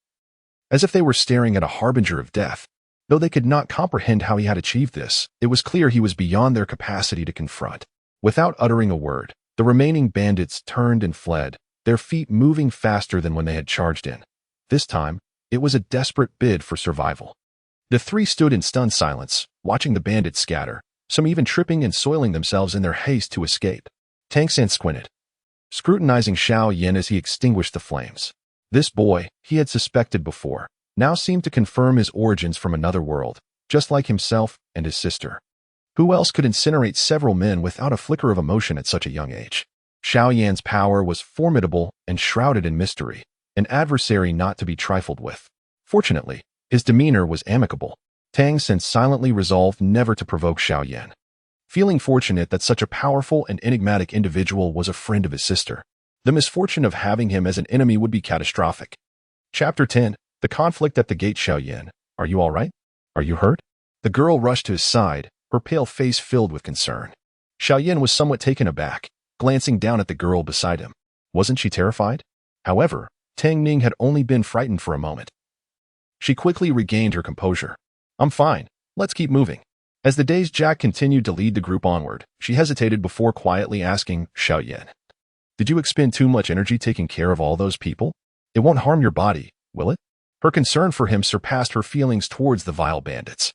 as if they were staring at a harbinger of death. Though they could not comprehend how he had achieved this, it was clear he was beyond their capacity to confront. Without uttering a word, the remaining bandits turned and fled, their feet moving faster than when they had charged in. This time, it was a desperate bid for survival. The three stood in stunned silence, watching the bandits scatter, some even tripping and soiling themselves in their haste to escape. Tang San squinted, scrutinizing Xiao Yan as he extinguished the flames. This boy, he had suspected before, now seemed to confirm his origins from another world, just like himself and his sister. Who else could incinerate several men without a flicker of emotion at such a young age? Xiao Yan's power was formidable and shrouded in mystery, an adversary not to be trifled with. Fortunately, his demeanor was amicable. Tang San silently resolved never to provoke Xiao Yan. Feeling fortunate that such a powerful and enigmatic individual was a friend of his sister, the misfortune of having him as an enemy would be catastrophic. Chapter 10. The Conflict at the Gate. Xiao Yan, are you all right? Are you hurt? The girl rushed to his side, her pale face filled with concern. Xiao Yan was somewhat taken aback, glancing down at the girl beside him. Wasn't she terrified? However, Tang Ning had only been frightened for a moment. She quickly regained her composure. I'm fine. Let's keep moving. As the dazed Jack continued to lead the group onward, she hesitated before quietly asking Xiao Yan, did you expend too much energy taking care of all those people? It won't harm your body, will it? Her concern for him surpassed her feelings towards the vile bandits.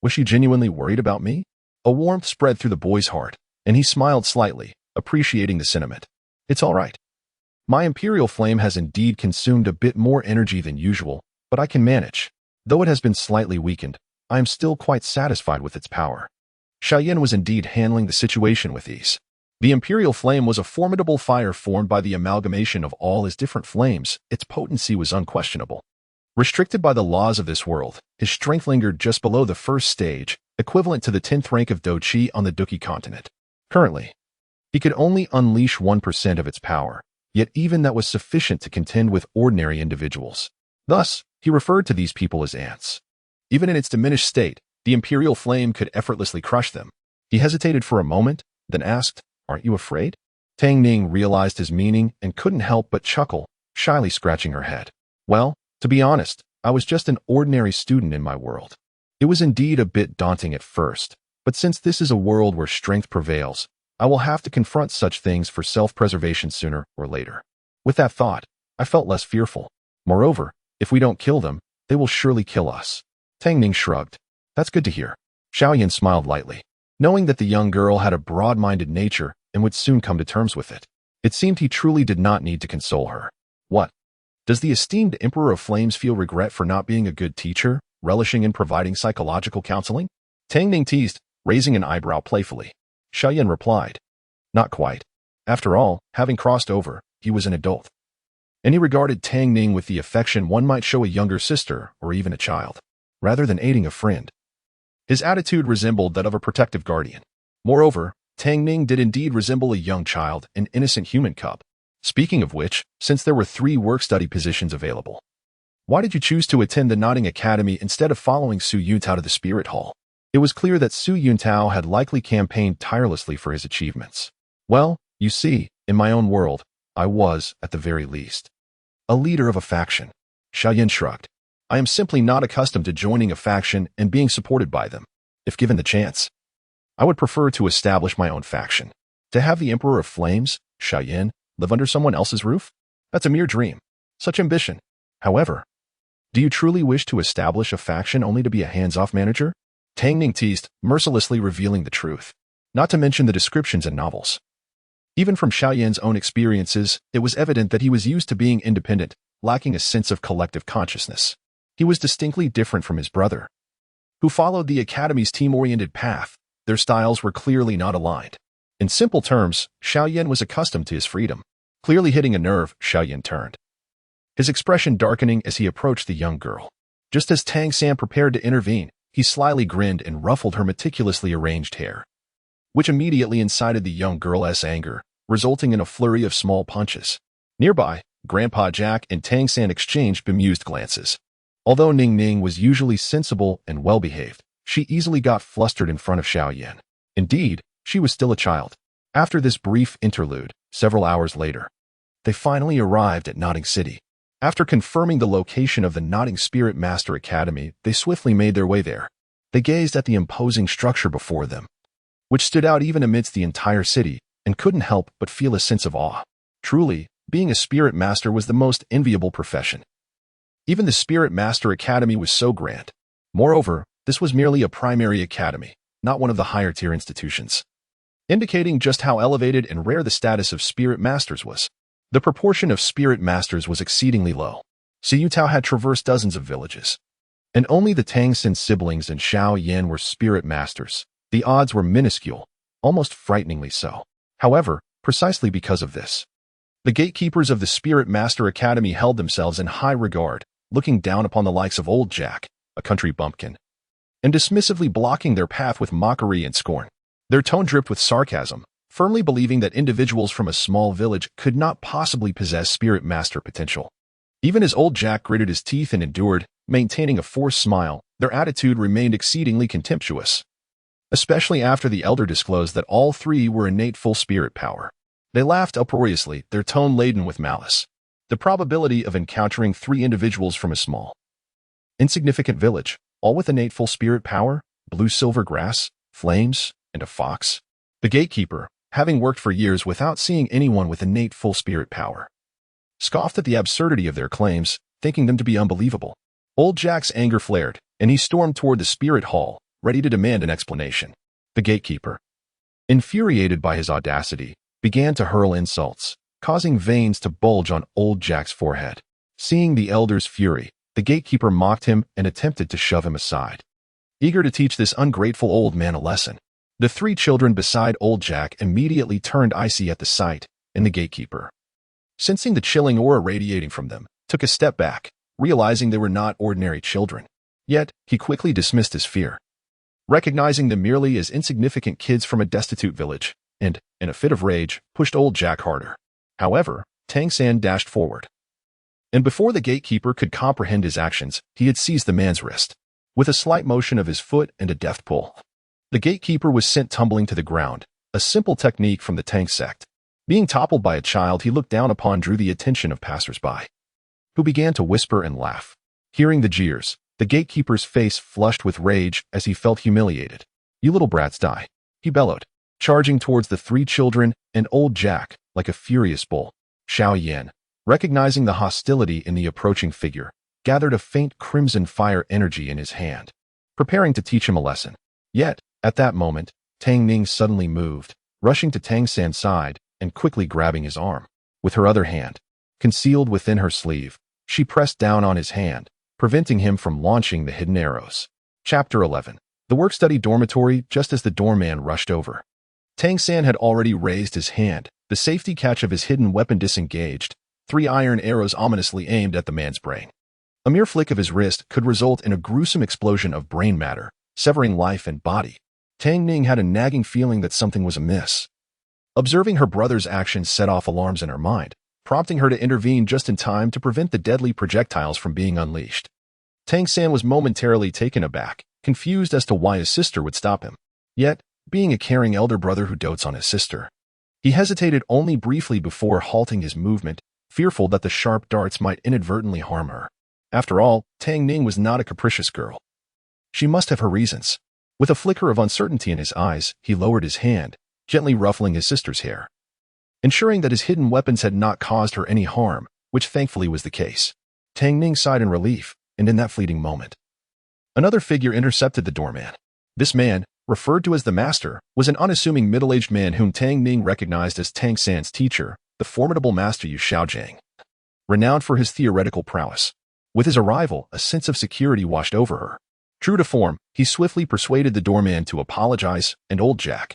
Was she genuinely worried about me? A warmth spread through the boy's heart, and he smiled slightly, appreciating the sentiment. It's all right. My imperial flame has indeed consumed a bit more energy than usual, but I can manage. Though it has been slightly weakened, I am still quite satisfied with its power. Xiao Yan was indeed handling the situation with ease. The imperial flame was a formidable fire formed by the amalgamation of all his different flames. Its potency was unquestionable. Restricted by the laws of this world, his strength lingered just below the first stage, equivalent to the 10th rank of Do Qi on the Duki continent. Currently, he could only unleash 1% of its power, yet even that was sufficient to contend with ordinary individuals. Thus, he referred to these people as ants. Even in its diminished state, the imperial flame could effortlessly crush them. He hesitated for a moment, then asked, aren't you afraid? Tang Ning realized his meaning and couldn't help but chuckle, shyly scratching her head. Well, to be honest, I was just an ordinary student in my world. It was indeed a bit daunting at first, but since this is a world where strength prevails, I will have to confront such things for self-preservation sooner or later. With that thought, I felt less fearful. Moreover, if we don't kill them, they will surely kill us. Tang Ning shrugged. That's good to hear. Xiao Yan smiled lightly, knowing that the young girl had a broad-minded nature and would soon come to terms with it. It seemed he truly did not need to console her. What? Does the esteemed Emperor of Flames feel regret for not being a good teacher, relishing in providing psychological counseling? Tang Ning teased, raising an eyebrow playfully. Xiao Yan replied, not quite. After all, having crossed over, he was an adult. And he regarded Tang Ning with the affection one might show a younger sister or even a child, rather than aiding a friend. His attitude resembled that of a protective guardian. Moreover, Tang Ning did indeed resemble a young child, an innocent human cub. Speaking of which, since there were 3 work-study positions available, why did you choose to attend the Nodding Academy instead of following Su Yuntao to the Spirit Hall? It was clear that Su Yuntao had likely campaigned tirelessly for his achievements. Well, you see, in my own world, I was, at the very least, a leader of a faction. Xiao Yan shrugged. I am simply not accustomed to joining a faction and being supported by them. If given the chance, I would prefer to establish my own faction. To have the Emperor of Flames, Xiao Yan, live under someone else's roof? That's a mere dream. Such ambition. However, do you truly wish to establish a faction only to be a hands-off manager? Tang Ning teased, mercilessly revealing the truth. Not to mention the descriptions in novels. Even from Xiao Yan's own experiences, it was evident that he was used to being independent, lacking a sense of collective consciousness. He was distinctly different from his brother, who followed the Academy's team-oriented path. Their styles were clearly not aligned. In simple terms, Xiao Yan was accustomed to his freedom. Clearly hitting a nerve, Xiao Yan turned, his expression darkening as he approached the young girl. Just as Tang San prepared to intervene, he slyly grinned and ruffled her meticulously arranged hair, which immediately incited the young girl's anger, resulting in a flurry of small punches. Nearby, Grandpa Jack and Tang San exchanged bemused glances. Although Ning Ning was usually sensible and well-behaved, she easily got flustered in front of Xiao Yan. Indeed, she was still a child. After this brief interlude, several hours later, they finally arrived at Nodding City. After confirming the location of the Nodding Spirit Master Academy, they swiftly made their way there. They gazed at the imposing structure before them, which stood out even amidst the entire city, and couldn't help but feel a sense of awe. Truly, being a spirit master was the most enviable profession. Even the Spirit Master Academy was so grand. Moreover, this was merely a primary academy, not one of the higher-tier institutions, indicating just how elevated and rare the status of spirit masters was. The proportion of spirit masters was exceedingly low. Xiu Tao had traversed dozens of villages, and only the Tang San siblings and Xiao Yan were spirit masters. The odds were minuscule, almost frighteningly so. However, precisely because of this, the gatekeepers of the Spirit Master Academy held themselves in high regard, looking down upon the likes of Old Jack, a country bumpkin, and dismissively blocking their path with mockery and scorn. Their tone dripped with sarcasm, firmly believing that individuals from a small village could not possibly possess spirit master potential. Even as Old Jack gritted his teeth and endured, maintaining a forced smile, their attitude remained exceedingly contemptuous, especially after the elder disclosed that all three were innate full spirit power. They laughed uproariously, their tone laden with malice. The probability of encountering three individuals from a small, insignificant village, all with innate full spirit power, blue-silver grass, flames, and a fox. The gatekeeper, having worked for years without seeing anyone with innate full spirit power, scoffed at the absurdity of their claims, thinking them to be unbelievable. Old Jack's anger flared, and he stormed toward the spirit hall, ready to demand an explanation. The gatekeeper, infuriated by his audacity, began to hurl insults, causing veins to bulge on Old Jack's forehead. Seeing the elder's fury, the gatekeeper mocked him and attempted to shove him aside, eager to teach this ungrateful old man a lesson. The three children beside Old Jack immediately turned icy at the sight, and the gatekeeper, sensing the chilling aura radiating from them, took a step back, realizing they were not ordinary children. Yet, he quickly dismissed his fear, recognizing them merely as insignificant kids from a destitute village, and, in a fit of rage, pushed Old Jack harder. However, Tang San dashed forward, and before the gatekeeper could comprehend his actions, he had seized the man's wrist. With a slight motion of his foot and a deft pull, the gatekeeper was sent tumbling to the ground, a simple technique from the Tang sect. Being toppled by a child he looked down upon drew the attention of passers-by, who began to whisper and laugh. Hearing the jeers, the gatekeeper's face flushed with rage as he felt humiliated. "You little brats, die," he bellowed, charging towards the three children and Old Jack like a furious bull. Xiao Yan, recognizing the hostility in the approaching figure, gathered a faint crimson fire energy in his hand, preparing to teach him a lesson. Yet, at that moment, Tang Ning suddenly moved, rushing to Tang San's side and quickly grabbing his arm. With her other hand, concealed within her sleeve, she pressed down on his hand, preventing him from launching the hidden arrows. Chapter 11. The work-study dormitory. Just as the doorman rushed over, Tang San had already raised his hand, the safety catch of his hidden weapon disengaged, 3 iron arrows ominously aimed at the man's brain. A mere flick of his wrist could result in a gruesome explosion of brain matter, severing life and body. Tang Ning had a nagging feeling that something was amiss. Observing her brother's actions set off alarms in her mind, prompting her to intervene just in time to prevent the deadly projectiles from being unleashed. Tang San was momentarily taken aback, confused as to why his sister would stop him. Yet, being a caring elder brother who dotes on his sister, he hesitated only briefly before halting his movement, fearful that the sharp darts might inadvertently harm her. After all, Tang Ning was not a capricious girl. She must have her reasons. With a flicker of uncertainty in his eyes, he lowered his hand, gently ruffling his sister's hair, ensuring that his hidden weapons had not caused her any harm, which thankfully was the case. Tang Ning sighed in relief, and in that fleeting moment, another figure intercepted the doorman. This man, referred to as the Master, was an unassuming middle-aged man whom Tang Ning recognized as Tang San's teacher, the formidable Master Yu Xiaojang, renowned for his theoretical prowess. With his arrival, a sense of security washed over her. True to form, he swiftly persuaded the doorman to apologize, and Old Jack,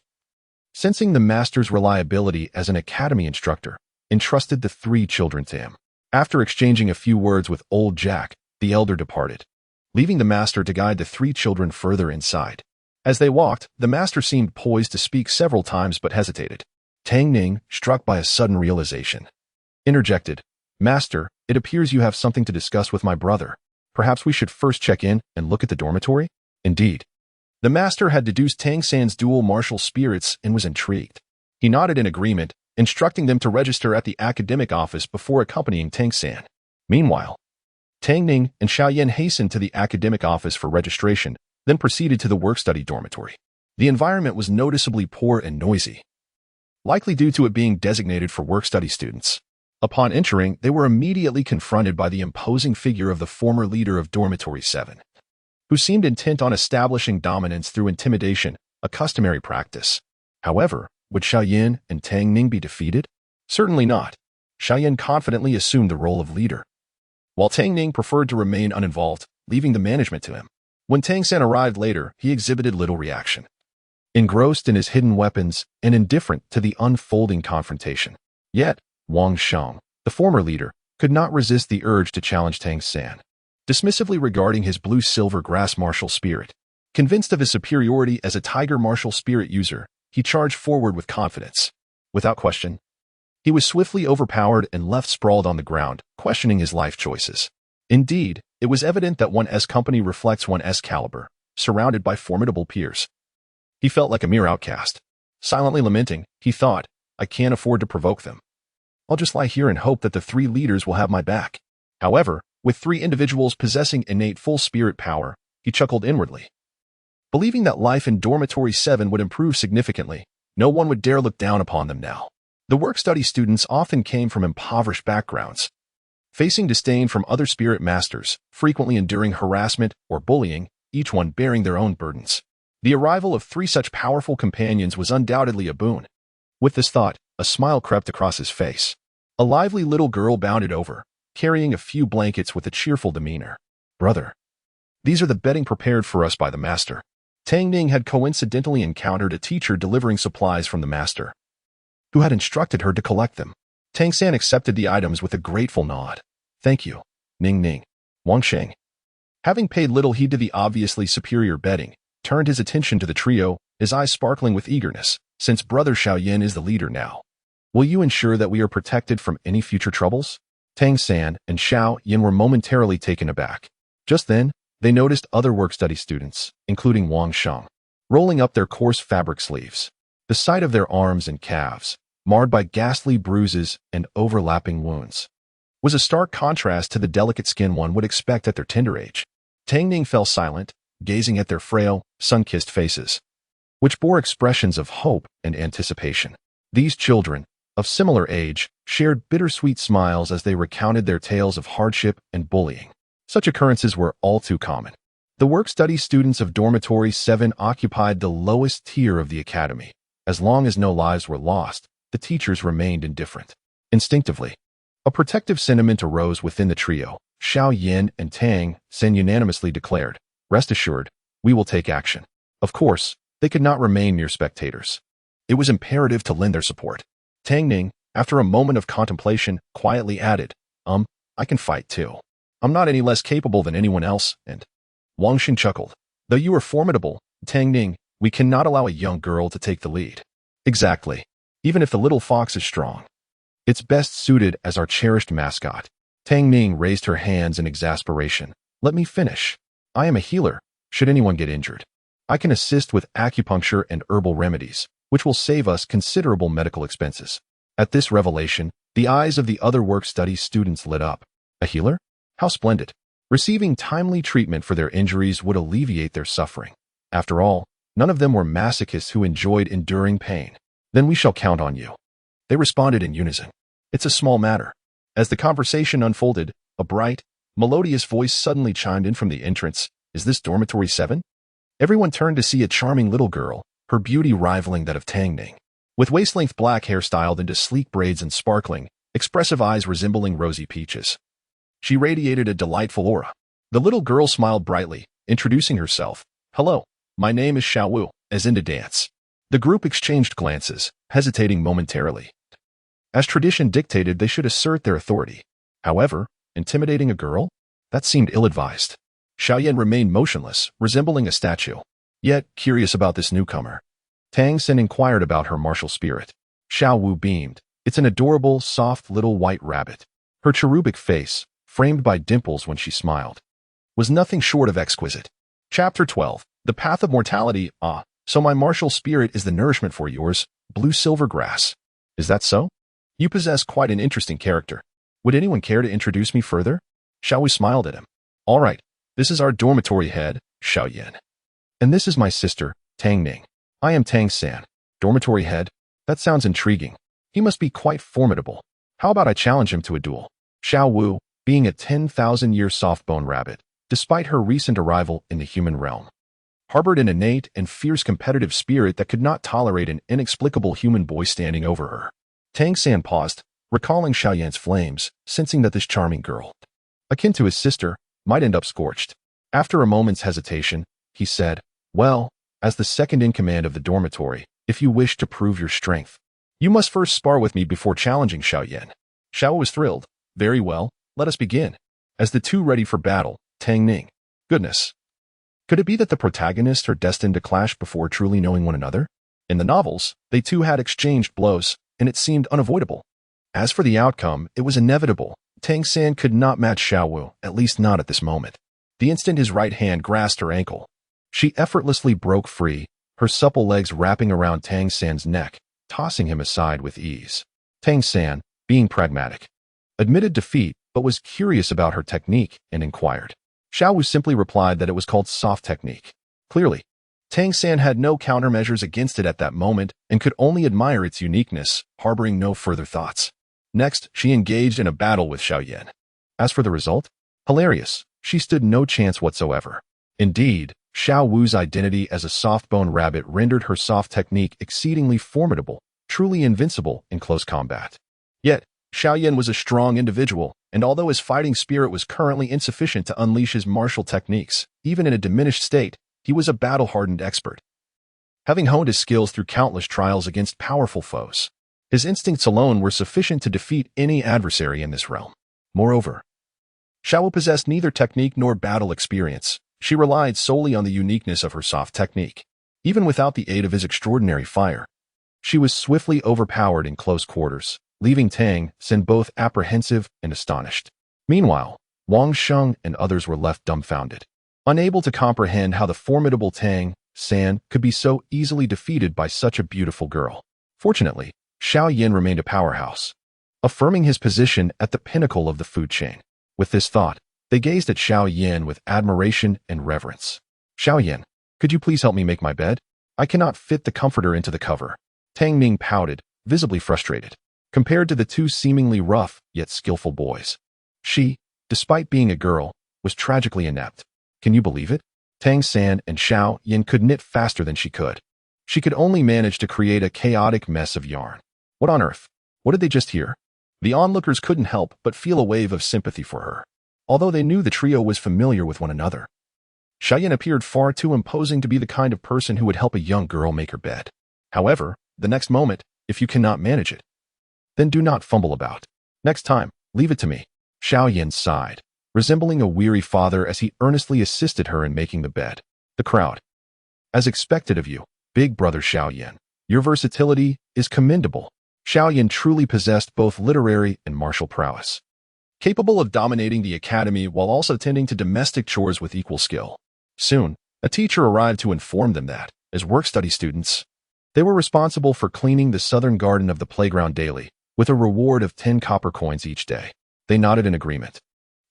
sensing the master's reliability as an academy instructor, entrusted the 3 children to him. After exchanging a few words with Old Jack, the elder departed, leaving the master to guide the 3 children further inside. As they walked, the master seemed poised to speak several times but hesitated. Tang Ning, struck by a sudden realization, interjected, "Master, it appears you have something to discuss with my brother. Perhaps we should first check in and look at the dormitory?" Indeed. The master had deduced Tang San's dual martial spirits and was intrigued. He nodded in agreement, instructing them to register at the academic office before accompanying Tang San. Meanwhile, Tang Ning and Xiao Yan hastened to the academic office for registration, then proceeded to the work-study dormitory. The environment was noticeably poor and noisy, likely due to it being designated for work-study students. Upon entering, they were immediately confronted by the imposing figure of the former leader of Dormitory 7, who seemed intent on establishing dominance through intimidation, a customary practice. However, would Xiao Yan and Tang Ning be defeated? Certainly not. Xiao Yan confidently assumed the role of leader, while Tang Ning preferred to remain uninvolved, leaving the management to him. When Tang San arrived later, he exhibited little reaction, engrossed in his hidden weapons and indifferent to the unfolding confrontation. Yet, Wang Sheng, the former leader, could not resist the urge to challenge Tang San, dismissively regarding his blue-silver grass martial spirit. Convinced of his superiority as a tiger martial spirit user, he charged forward with confidence. Without question, he was swiftly overpowered and left sprawled on the ground, questioning his life choices. Indeed, it was evident that one's company reflects one's caliber, surrounded by formidable peers. He felt like a mere outcast. Silently lamenting, he thought, I can't afford to provoke them. I'll just lie here and hope that the three leaders will have my back. However, with three individuals possessing innate full spirit power, he chuckled inwardly. Believing that life in Dormitory 7 would improve significantly, no one would dare look down upon them now. The work-study students often came from impoverished backgrounds, facing disdain from other spirit masters, frequently enduring harassment or bullying, each one bearing their own burdens. The arrival of three such powerful companions was undoubtedly a boon. With this thought, a smile crept across his face. A lively little girl bounded over, carrying a few blankets with a cheerful demeanor. Brother, these are the bedding prepared for us by the master. Tang Ning had coincidentally encountered a teacher delivering supplies from the master, who had instructed her to collect them. Tang San accepted the items with a grateful nod. Thank you, Ning Ning. Wang Sheng, having paid little heed to the obviously superior bedding, turned his attention to the trio, his eyes sparkling with eagerness. Since Brother Xiao Yan is the leader now, will you ensure that we are protected from any future troubles? Tang San and Xiao Yan were momentarily taken aback. Just then, they noticed other work-study students, including Wang Sheng, rolling up their coarse fabric sleeves. The sight of their arms and calves, marred by ghastly bruises and overlapping wounds, was a stark contrast to the delicate skin one would expect at their tender age. Tang Ning fell silent, gazing at their frail, sun-kissed faces, which bore expressions of hope and anticipation. These children, of similar age, shared bittersweet smiles as they recounted their tales of hardship and bullying. Such occurrences were all too common. The work-study students of Dormitory 7 occupied the lowest tier of the academy. As long as no lives were lost, the teachers remained indifferent. Instinctively, a protective sentiment arose within the trio. Xiao Yan and Tang San unanimously declared, "Rest assured, we will take action." Of course, they could not remain mere spectators. It was imperative to lend their support. Tang Ning, after a moment of contemplation, quietly added, I can fight too. I'm not any less capable than anyone else, and Wang Xin chuckled. Though you are formidable, Tang Ning, we cannot allow a young girl to take the lead. Exactly. Even if the little fox is strong, it's best suited as our cherished mascot. Tang Ning raised her hands in exasperation. Let me finish. I am a healer, should anyone get injured. I can assist with acupuncture and herbal remedies, which will save us considerable medical expenses. At this revelation, the eyes of the other work-study students lit up. A healer? How splendid. Receiving timely treatment for their injuries would alleviate their suffering. After all, none of them were masochists who enjoyed enduring pain. Then we shall count on you. They responded in unison. It's a small matter. As the conversation unfolded, a bright, melodious voice suddenly chimed in from the entrance. Is this Dormitory 7? Everyone turned to see a charming little girl, her beauty rivaling that of Tang Ning. With waist-length black hair styled into sleek braids and sparkling, expressive eyes resembling rosy peaches, she radiated a delightful aura. The little girl smiled brightly, introducing herself. Hello, my name is Xiaowu, as in to dance. The group exchanged glances, hesitating momentarily. As tradition dictated, they should assert their authority. However, intimidating a girl? That seemed ill-advised. Xiao Yan remained motionless, resembling a statue. Yet, curious about this newcomer, Tang San inquired about her martial spirit. Xiao Wu beamed. It's an adorable, soft little white rabbit. Her cherubic face, framed by dimples when she smiled, was nothing short of exquisite. Chapter 12. The Path of Mortality. So my martial spirit is the nourishment for yours, blue silver grass. Is that so? You possess quite an interesting character. Would anyone care to introduce me further? Xiao Wu smiled at him. All right, this is our dormitory head, Xiao Yan. And this is my sister, Tang Ning. I am Tang San. Dormitory head? That sounds intriguing. He must be quite formidable. How about I challenge him to a duel? Xiao Wu, being a 10,000-year soft-bone rabbit, despite her recent arrival in the human realm, harbored an innate and fierce competitive spirit that could not tolerate an inexplicable human boy standing over her. Tang San paused, recalling Xiao Yan's flames, sensing that this charming girl, akin to his sister, might end up scorched. After a moment's hesitation, he said, well, as the second in command of the dormitory, if you wish to prove your strength, you must first spar with me before challenging Xiao Yan. Xiao was thrilled. Very well, let us begin. As the two ready for battle, Tang Ning. Goodness. Could it be that the protagonists are destined to clash before truly knowing one another? In the novels, they two had exchanged blows, and it seemed unavoidable. As for the outcome, it was inevitable. Tang San could not match Xiao Wu, at least not at this moment. The instant his right hand grasped her ankle, she effortlessly broke free, her supple legs wrapping around Tang San's neck, tossing him aside with ease. Tang San, being pragmatic, admitted defeat but was curious about her technique and inquired. Xiao Wu simply replied that it was called soft technique. Clearly, Tang San had no countermeasures against it at that moment and could only admire its uniqueness, harboring no further thoughts. Next, she engaged in a battle with Xiao Yan. As for the result, hilarious. She stood no chance whatsoever. Indeed, Xiao Wu's identity as a soft-bone rabbit rendered her soft technique exceedingly formidable, truly invincible in close combat. Yet, Xiao Yan was a strong individual, and although his fighting spirit was currently insufficient to unleash his martial techniques, even in a diminished state, he was a battle-hardened expert. Having honed his skills through countless trials against powerful foes, his instincts alone were sufficient to defeat any adversary in this realm. Moreover, Xiao Wu possessed neither technique nor battle experience. She relied solely on the uniqueness of her soft technique. Even without the aid of his extraordinary fire, she was swiftly overpowered in close quarters, leaving Tang San both apprehensive and astonished. Meanwhile, Wang Sheng and others were left dumbfounded, unable to comprehend how the formidable Tang San could be so easily defeated by such a beautiful girl. Fortunately, Xiao Yan remained a powerhouse, affirming his position at the pinnacle of the food chain. With this thought, they gazed at Xiao Yan with admiration and reverence. Xiao Yan, could you please help me make my bed? I cannot fit the comforter into the cover. Tang Ning pouted, visibly frustrated. Compared to the two seemingly rough yet skillful boys, she, despite being a girl, was tragically inept. Can you believe it? Tang San and Xiao Yan could knit faster than she could. She could only manage to create a chaotic mess of yarn. What on earth? What did they just hear? The onlookers couldn't help but feel a wave of sympathy for her, although they knew the trio was familiar with one another. Xiao Yan appeared far too imposing to be the kind of person who would help a young girl make her bed. However, the next moment, if you cannot manage it, then do not fumble about. Next time, leave it to me. Xiao Yan sighed, resembling a weary father as he earnestly assisted her in making the bed. The crowd. As expected of you, big brother Xiao Yan, your versatility is commendable. Xiao Yan truly possessed both literary and martial prowess, capable of dominating the academy while also tending to domestic chores with equal skill. Soon, a teacher arrived to inform them that, as work-study students, they were responsible for cleaning the southern garden of the playground daily, with a reward of 10 copper coins each day. They nodded in agreement.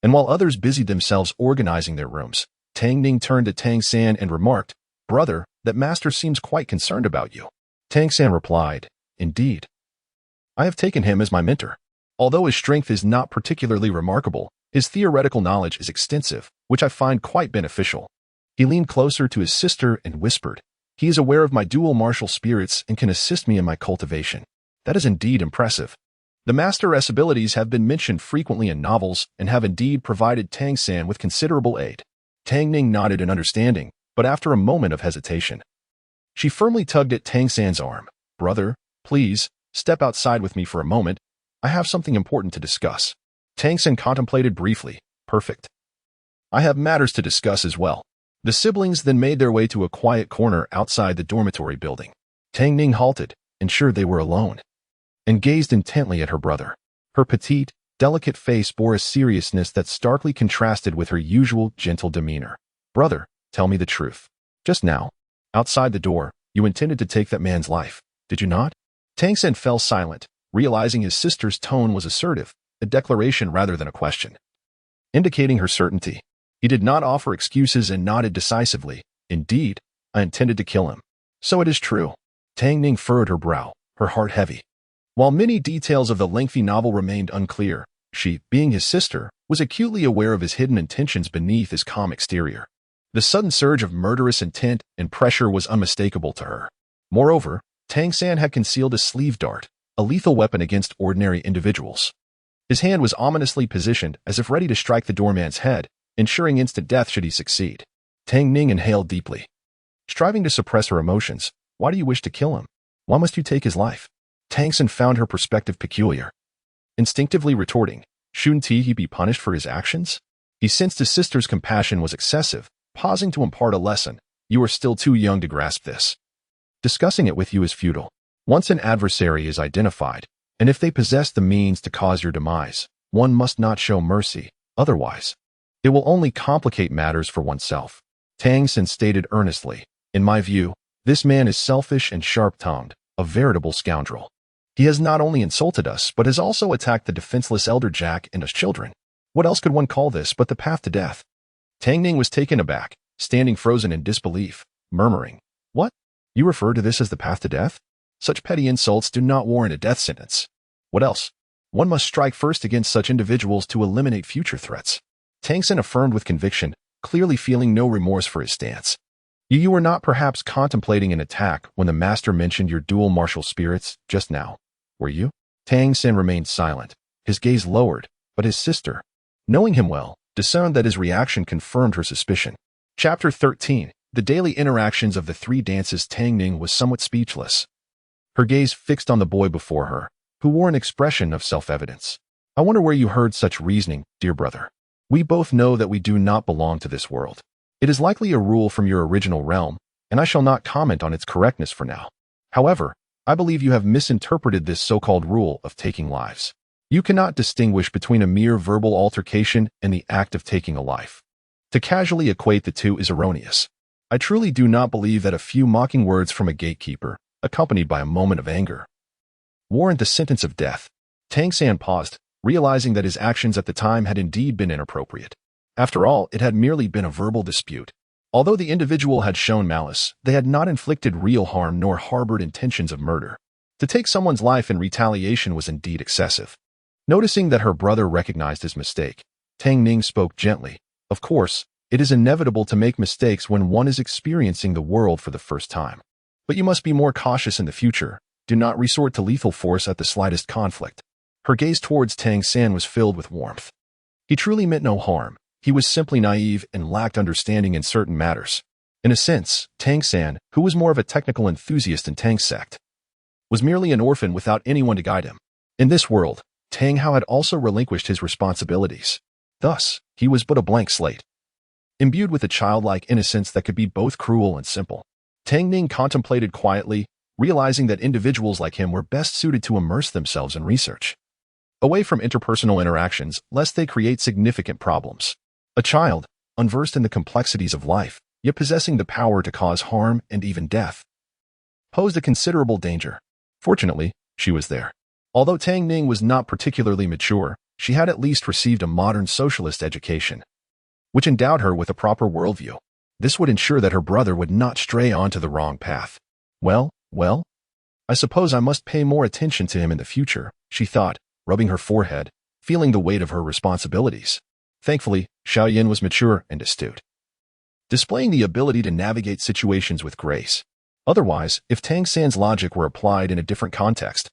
And while others busied themselves organizing their rooms, Tang Ning turned to Tang San and remarked, "Brother, that master seems quite concerned about you." Tang San replied, "Indeed. I have taken him as my mentor. Although his strength is not particularly remarkable, his theoretical knowledge is extensive, which I find quite beneficial." He leaned closer to his sister and whispered, "He is aware of my dual martial spirits and can assist me in my cultivation. That is indeed impressive." The master's abilities have been mentioned frequently in novels and have indeed provided Tang San with considerable aid. Tang Ning nodded in understanding, but after a moment of hesitation, she firmly tugged at Tang San's arm. "Brother, please, step outside with me for a moment. I have something important to discuss." Tang San contemplated briefly. "Perfect. I have matters to discuss as well." The siblings then made their way to a quiet corner outside the dormitory building. Tang Ning halted, ensured they were alone, and gazed intently at her brother. Her petite, delicate face bore a seriousness that starkly contrasted with her usual gentle demeanor. "Brother, tell me the truth. Just now, outside the door, you intended to take that man's life, did you not?" Tang San fell silent, realizing his sister's tone was assertive, a declaration rather than a question, indicating her certainty. He did not offer excuses and nodded decisively. Indeed, I intended to kill him. So it is true. Tang Ning furrowed her brow, her heart heavy. While many details of the lengthy novel remained unclear, she, being his sister, was acutely aware of his hidden intentions beneath his calm exterior. The sudden surge of murderous intent and pressure was unmistakable to her. Moreover, Tang San had concealed a sleeve dart, a lethal weapon against ordinary individuals. His hand was ominously positioned as if ready to strike the doorman's head, ensuring instant death should he succeed. Tang Ning inhaled deeply. Striving to suppress her emotions, why do you wish to kill him? Why must you take his life? Tang San found her perspective peculiar. Instinctively retorting, shouldn't he be punished for his actions? He sensed his sister's compassion was excessive, pausing to impart a lesson. You are still too young to grasp this. Discussing it with you is futile. Once an adversary is identified, and if they possess the means to cause your demise, one must not show mercy, otherwise, it will only complicate matters for oneself. Tang San stated earnestly, in my view, this man is selfish and sharp-tongued, a veritable scoundrel. He has not only insulted us, but has also attacked the defenseless elder Jack and us children. What else could one call this but the path to death? Tang Ning was taken aback, standing frozen in disbelief, murmuring, What? You refer to this as the path to death? Such petty insults do not warrant a death sentence. What else? One must strike first against such individuals to eliminate future threats. Tang San affirmed with conviction, clearly feeling no remorse for his stance. You were not perhaps contemplating an attack when the master mentioned your dual martial spirits just now, were you? Tang San remained silent, his gaze lowered, but his sister, knowing him well, discerned that his reaction confirmed her suspicion. Chapter 13. The daily interactions of the three dances. Tang Ning was somewhat speechless, her gaze fixed on the boy before her, who wore an expression of self-evidence. I wonder where you heard such reasoning, dear brother. We both know that we do not belong to this world. It is likely a rule from your original realm, and I shall not comment on its correctness for now. However, I believe you have misinterpreted this so-called rule of taking lives. You cannot distinguish between a mere verbal altercation and the act of taking a life. To casually equate the two is erroneous. I truly do not believe that a few mocking words from a gatekeeper, accompanied by a moment of anger, warrant the sentence of death. Tang San paused, realizing that his actions at the time had indeed been inappropriate. After all, it had merely been a verbal dispute. Although the individual had shown malice, they had not inflicted real harm nor harbored intentions of murder. To take someone's life in retaliation was indeed excessive. Noticing that her brother recognized his mistake, Tang Ning spoke gently. Of course, it is inevitable to make mistakes when one is experiencing the world for the first time. But you must be more cautious in the future. Do not resort to lethal force at the slightest conflict. Her gaze towards Tang San was filled with warmth. He truly meant no harm. He was simply naive and lacked understanding in certain matters. In a sense, Tang San, who was more of a technical enthusiast in Tang's sect, was merely an orphan without anyone to guide him. In this world, Tang Hao had also relinquished his responsibilities. Thus, he was but a blank slate, imbued with a childlike innocence that could be both cruel and simple. Tang Ning contemplated quietly, realizing that individuals like him were best suited to immerse themselves in research, away from interpersonal interactions, lest they create significant problems. A child, unversed in the complexities of life, yet possessing the power to cause harm and even death, posed a considerable danger. Fortunately, she was there. Although Tang Ning was not particularly mature, she had at least received a modern socialist education, which endowed her with a proper worldview. This would ensure that her brother would not stray onto the wrong path. Well, I suppose I must pay more attention to him in the future, she thought, rubbing her forehead, feeling the weight of her responsibilities. Thankfully, Xiao Yan was mature and astute, displaying the ability to navigate situations with grace. Otherwise, if Tang San's logic were applied in a different context,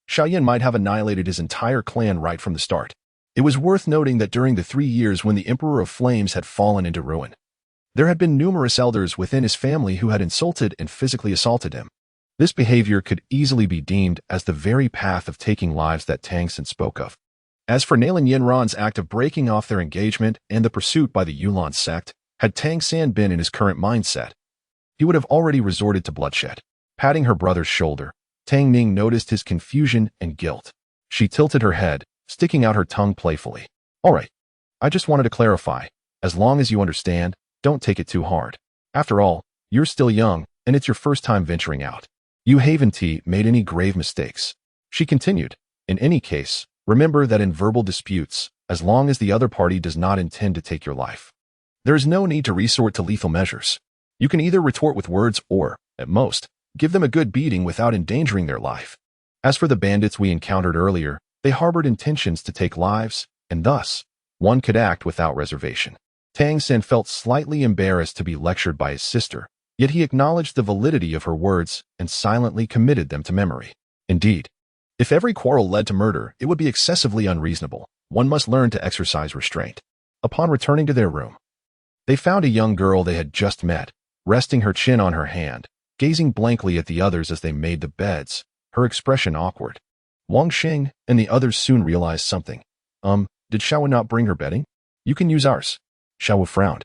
Xiao Yan might have annihilated his entire clan right from the start. It was worth noting that during the 3 years when the Emperor of Flames had fallen into ruin, there had been numerous elders within his family who had insulted and physically assaulted him. This behavior could easily be deemed as the very path of taking lives that Tang San spoke of. As for Nalin Yinran's act of breaking off their engagement and the pursuit by the Yulan sect, had Tang San been in his current mindset, he would have already resorted to bloodshed. Patting her brother's shoulder, Tang Ning noticed his confusion and guilt. She tilted her head, sticking out her tongue playfully. All right, I just wanted to clarify. As long as you understand, don't take it too hard. After all, you're still young, and it's your first time venturing out. You haven't made any grave mistakes. She continued. In any case, Remember that in verbal disputes, as long as the other party does not intend to take your life, there is no need to resort to lethal measures. You can either retort with words or, at most, give them a good beating without endangering their life. As for the bandits we encountered earlier, they harbored intentions to take lives, and thus, one could act without reservation. Tang San felt slightly embarrassed to be lectured by his sister, yet he acknowledged the validity of her words and silently committed them to memory. Indeed, if every quarrel led to murder, it would be excessively unreasonable. One must learn to exercise restraint. Upon returning to their room, they found a young girl they had just met, resting her chin on her hand, gazing blankly at the others as they made the beds, her expression awkward. Wang Xing and the others soon realized something. Did Xiao not bring her bedding? You can use ours. Xiao frowned.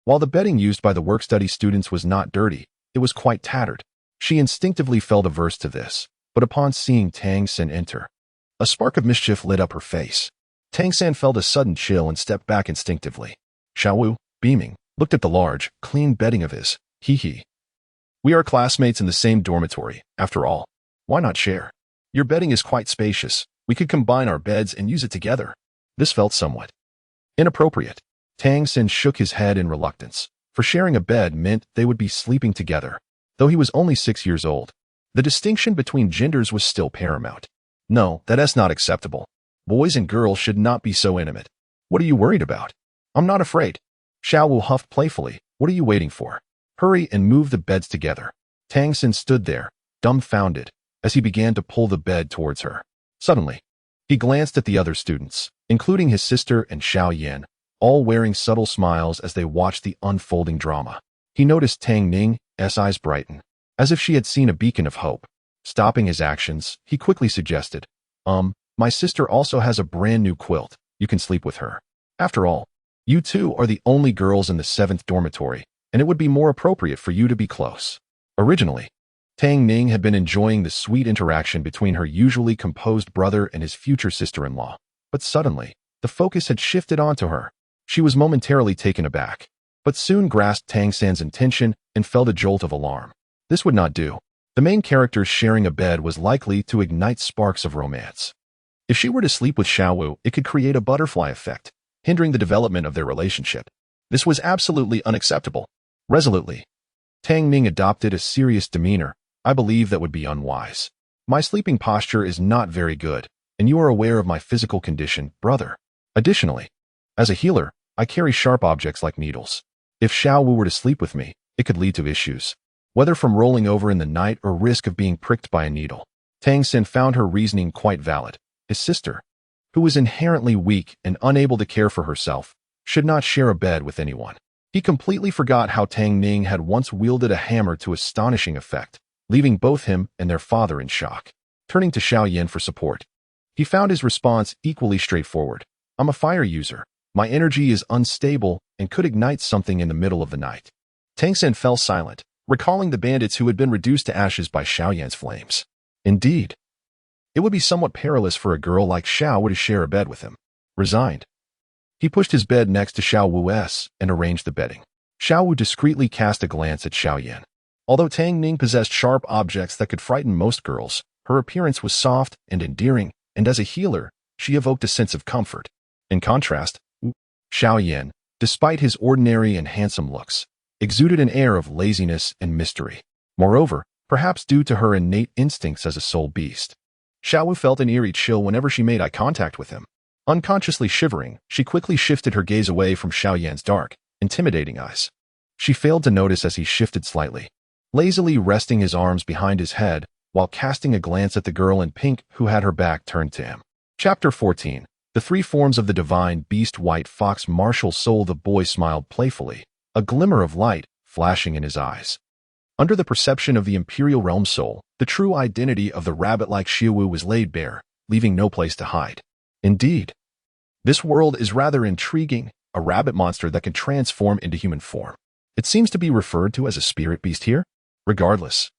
While the bedding used by the work-study students was not dirty, it was quite tattered. She instinctively felt averse to this, but upon seeing Tang San enter, a spark of mischief lit up her face. Tang San felt a sudden chill and stepped back instinctively. Xiao, beaming, looked at the large, clean bedding of his. Hee. We are classmates in the same dormitory, after all. Why not share? Your bedding is quite spacious. We could combine our beds and use it together. This felt somewhat inappropriate. Tang San shook his head in reluctance, for sharing a bed meant they would be sleeping together. Though he was only 6 years old, the distinction between genders was still paramount. No, that is not acceptable. Boys and girls should not be so intimate. What are you worried about? I'm not afraid. Xiao Wu huffed playfully. What are you waiting for? Hurry and move the beds together. Tang San stood there, dumbfounded, as he began to pull the bed towards her. Suddenly, he glanced at the other students, including his sister and Xiao Yan, all wearing subtle smiles as they watched the unfolding drama. He noticed Tang Ning's eyes brighten, as if she had seen a beacon of hope. Stopping his actions, he quickly suggested, my sister also has a brand new quilt. You can sleep with her. After all, you two are the only girls in the 7th dormitory, and it would be more appropriate for you to be close. Originally, Tang Ning had been enjoying the sweet interaction between her usually composed brother and his future sister-in-law, but suddenly, the focus had shifted onto her. She was momentarily taken aback, but soon grasped Tang San's intention and felt a jolt of alarm. This would not do. The main character sharing a bed was likely to ignite sparks of romance. If she were to sleep with Xiao Wu, it could create a butterfly effect, hindering the development of their relationship. This was absolutely unacceptable. Resolutely, Tang Ning adopted a serious demeanor. I believe that would be unwise. My sleeping posture is not very good, and you are aware of my physical condition, brother. Additionally, as a healer, I carry sharp objects like needles. If Xiao Wu were to sleep with me, it could lead to issues, whether from rolling over in the night or risk of being pricked by a needle. Tang San found her reasoning quite valid. His sister, who was inherently weak and unable to care for herself, should not share a bed with anyone. He completely forgot how Tang Ning had once wielded a hammer to astonishing effect, leaving both him and their father in shock. Turning to Xiao Yan for support, he found his response equally straightforward. I'm a fire user. My energy is unstable and could ignite something in the middle of the night. Tang San fell silent, recalling the bandits who had been reduced to ashes by Xiao Yan's flames. Indeed, it would be somewhat perilous for a girl like Xiao Wu to share a bed with him. Resigned, he pushed his bed next to Xiao Wu's and arranged the bedding. Xiao Wu discreetly cast a glance at Xiao Yan. Although Tang Ning possessed sharp objects that could frighten most girls, her appearance was soft and endearing, and as a healer, she evoked a sense of comfort. In contrast, Xiao Yan, despite his ordinary and handsome looks, exuded an air of laziness and mystery. Moreover, perhaps due to her innate instincts as a soul beast, Xiao Wu felt an eerie chill whenever she made eye contact with him. Unconsciously shivering, she quickly shifted her gaze away from Xiao Yan's dark, intimidating eyes. She failed to notice as he shifted slightly, lazily resting his arms behind his head while casting a glance at the girl in pink who had her back turned to him. Chapter 14. The Three Forms of the Divine Beast. White Fox Martial Soul. The boy smiled playfully, a glimmer of light flashing in his eyes. Under the perception of the Imperial Realm Soul, the true identity of the rabbit-like Xiaowu was laid bare, leaving no place to hide. Indeed, this world is rather intriguing, a rabbit monster that can transform into human form. It seems to be referred to as a spirit beast here. Regardless,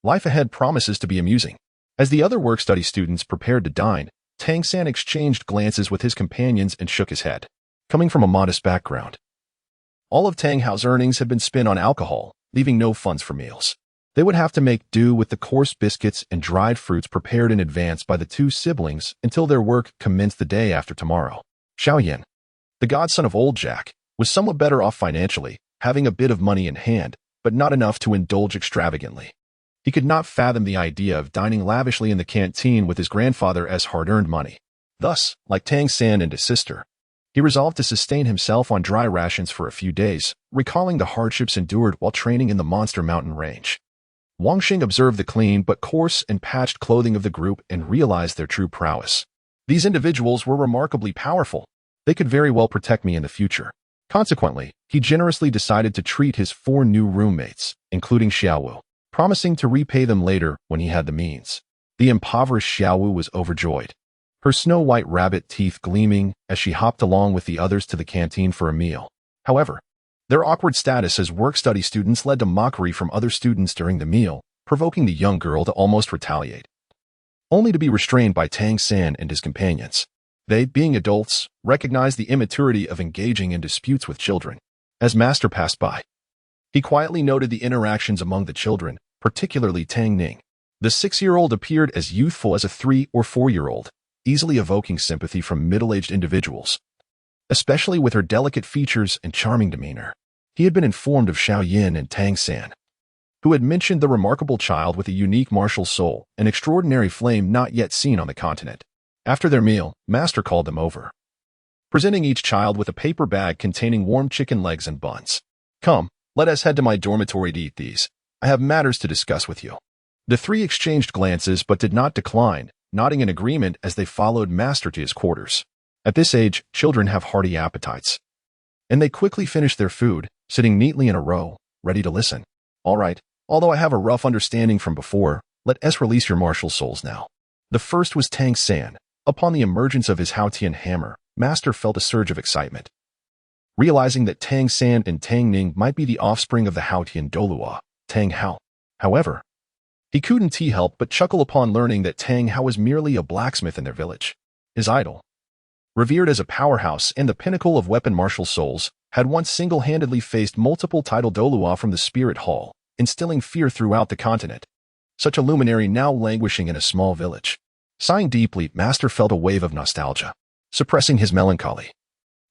life ahead promises to be amusing. As the other work-study students prepared to dine, Tang San exchanged glances with his companions and shook his head. Coming from a modest background, all of Tang Hao's earnings had been spent on alcohol, leaving no funds for meals. They would have to make do with the coarse biscuits and dried fruits prepared in advance by the two siblings until their work commenced the day after tomorrow. Xiao Yan, the godson of old Jack, was somewhat better off financially, having a bit of money in hand, but not enough to indulge extravagantly. He could not fathom the idea of dining lavishly in the canteen with his grandfather as hard-earned money. Thus, like Tang San and his sister, he resolved to sustain himself on dry rations for a few days, recalling the hardships endured while training in the monster mountain range. Wang Xing observed the clean but coarse and patched clothing of the group and realized their true prowess. These individuals were remarkably powerful. They could very well protect me in the future. Consequently, he generously decided to treat his 4 new roommates, including Xiaowu, promising to repay them later when he had the means. The impoverished Xiaowu was overjoyed, her snow-white rabbit teeth gleaming as she hopped along with the others to the canteen for a meal. However, their awkward status as work-study students led to mockery from other students during the meal, provoking the young girl to almost retaliate, only to be restrained by Tang San and his companions. They, being adults, recognized the immaturity of engaging in disputes with children. As Master passed by, he quietly noted the interactions among the children, particularly Tang Ning. The 6-year-old appeared as youthful as a 3- or 4-year-old, easily evoking sympathy from middle-aged individuals, especially with her delicate features and charming demeanor. He had been informed of Xiao Yan and Tang San, who had mentioned the remarkable child with a unique martial soul, an extraordinary flame not yet seen on the continent. After their meal, Master called them over, presenting each child with a paper bag containing warm chicken legs and buns. "Come, let us head to my dormitory to eat these. I have matters to discuss with you." The 3 exchanged glances but did not decline, nodding in agreement as they followed Master to his quarters. At this age, children have hearty appetites, and they quickly finished their food, sitting neatly in a row, ready to listen. "All right, although I have a rough understanding from before, let us release your martial souls now." The first was Tang San. Upon the emergence of his Haotian hammer, Master felt a surge of excitement, realizing that Tang San and Tang Ning might be the offspring of the Haotian Douluo, Tang Hao. However, he couldn't help but chuckle upon learning that Tang Hao was merely a blacksmith in their village. His idol, revered as a powerhouse and the pinnacle of weapon martial souls, had once single-handedly faced multiple title Douluo from the Spirit Hall, instilling fear throughout the continent. Such a luminary now languishing in a small village. Sighing deeply, Master felt a wave of nostalgia, suppressing his melancholy.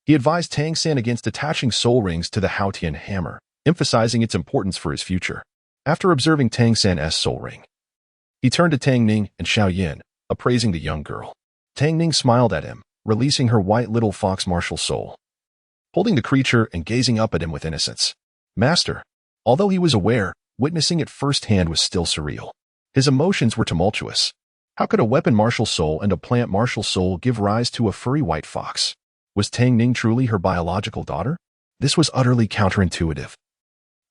He advised Tang San against attaching soul rings to the Haotian hammer, emphasizing its importance for his future. After observing Tang San's soul ring, he turned to Tang Ning and Xiao Yan, appraising the young girl. Tang Ning smiled at him, releasing her white little fox martial soul, holding the creature and gazing up at him with innocence. Master, although he was aware, witnessing it firsthand was still surreal. His emotions were tumultuous. How could a weapon martial soul and a plant martial soul give rise to a furry white fox? Was Tang Ning truly her biological daughter? This was utterly counterintuitive,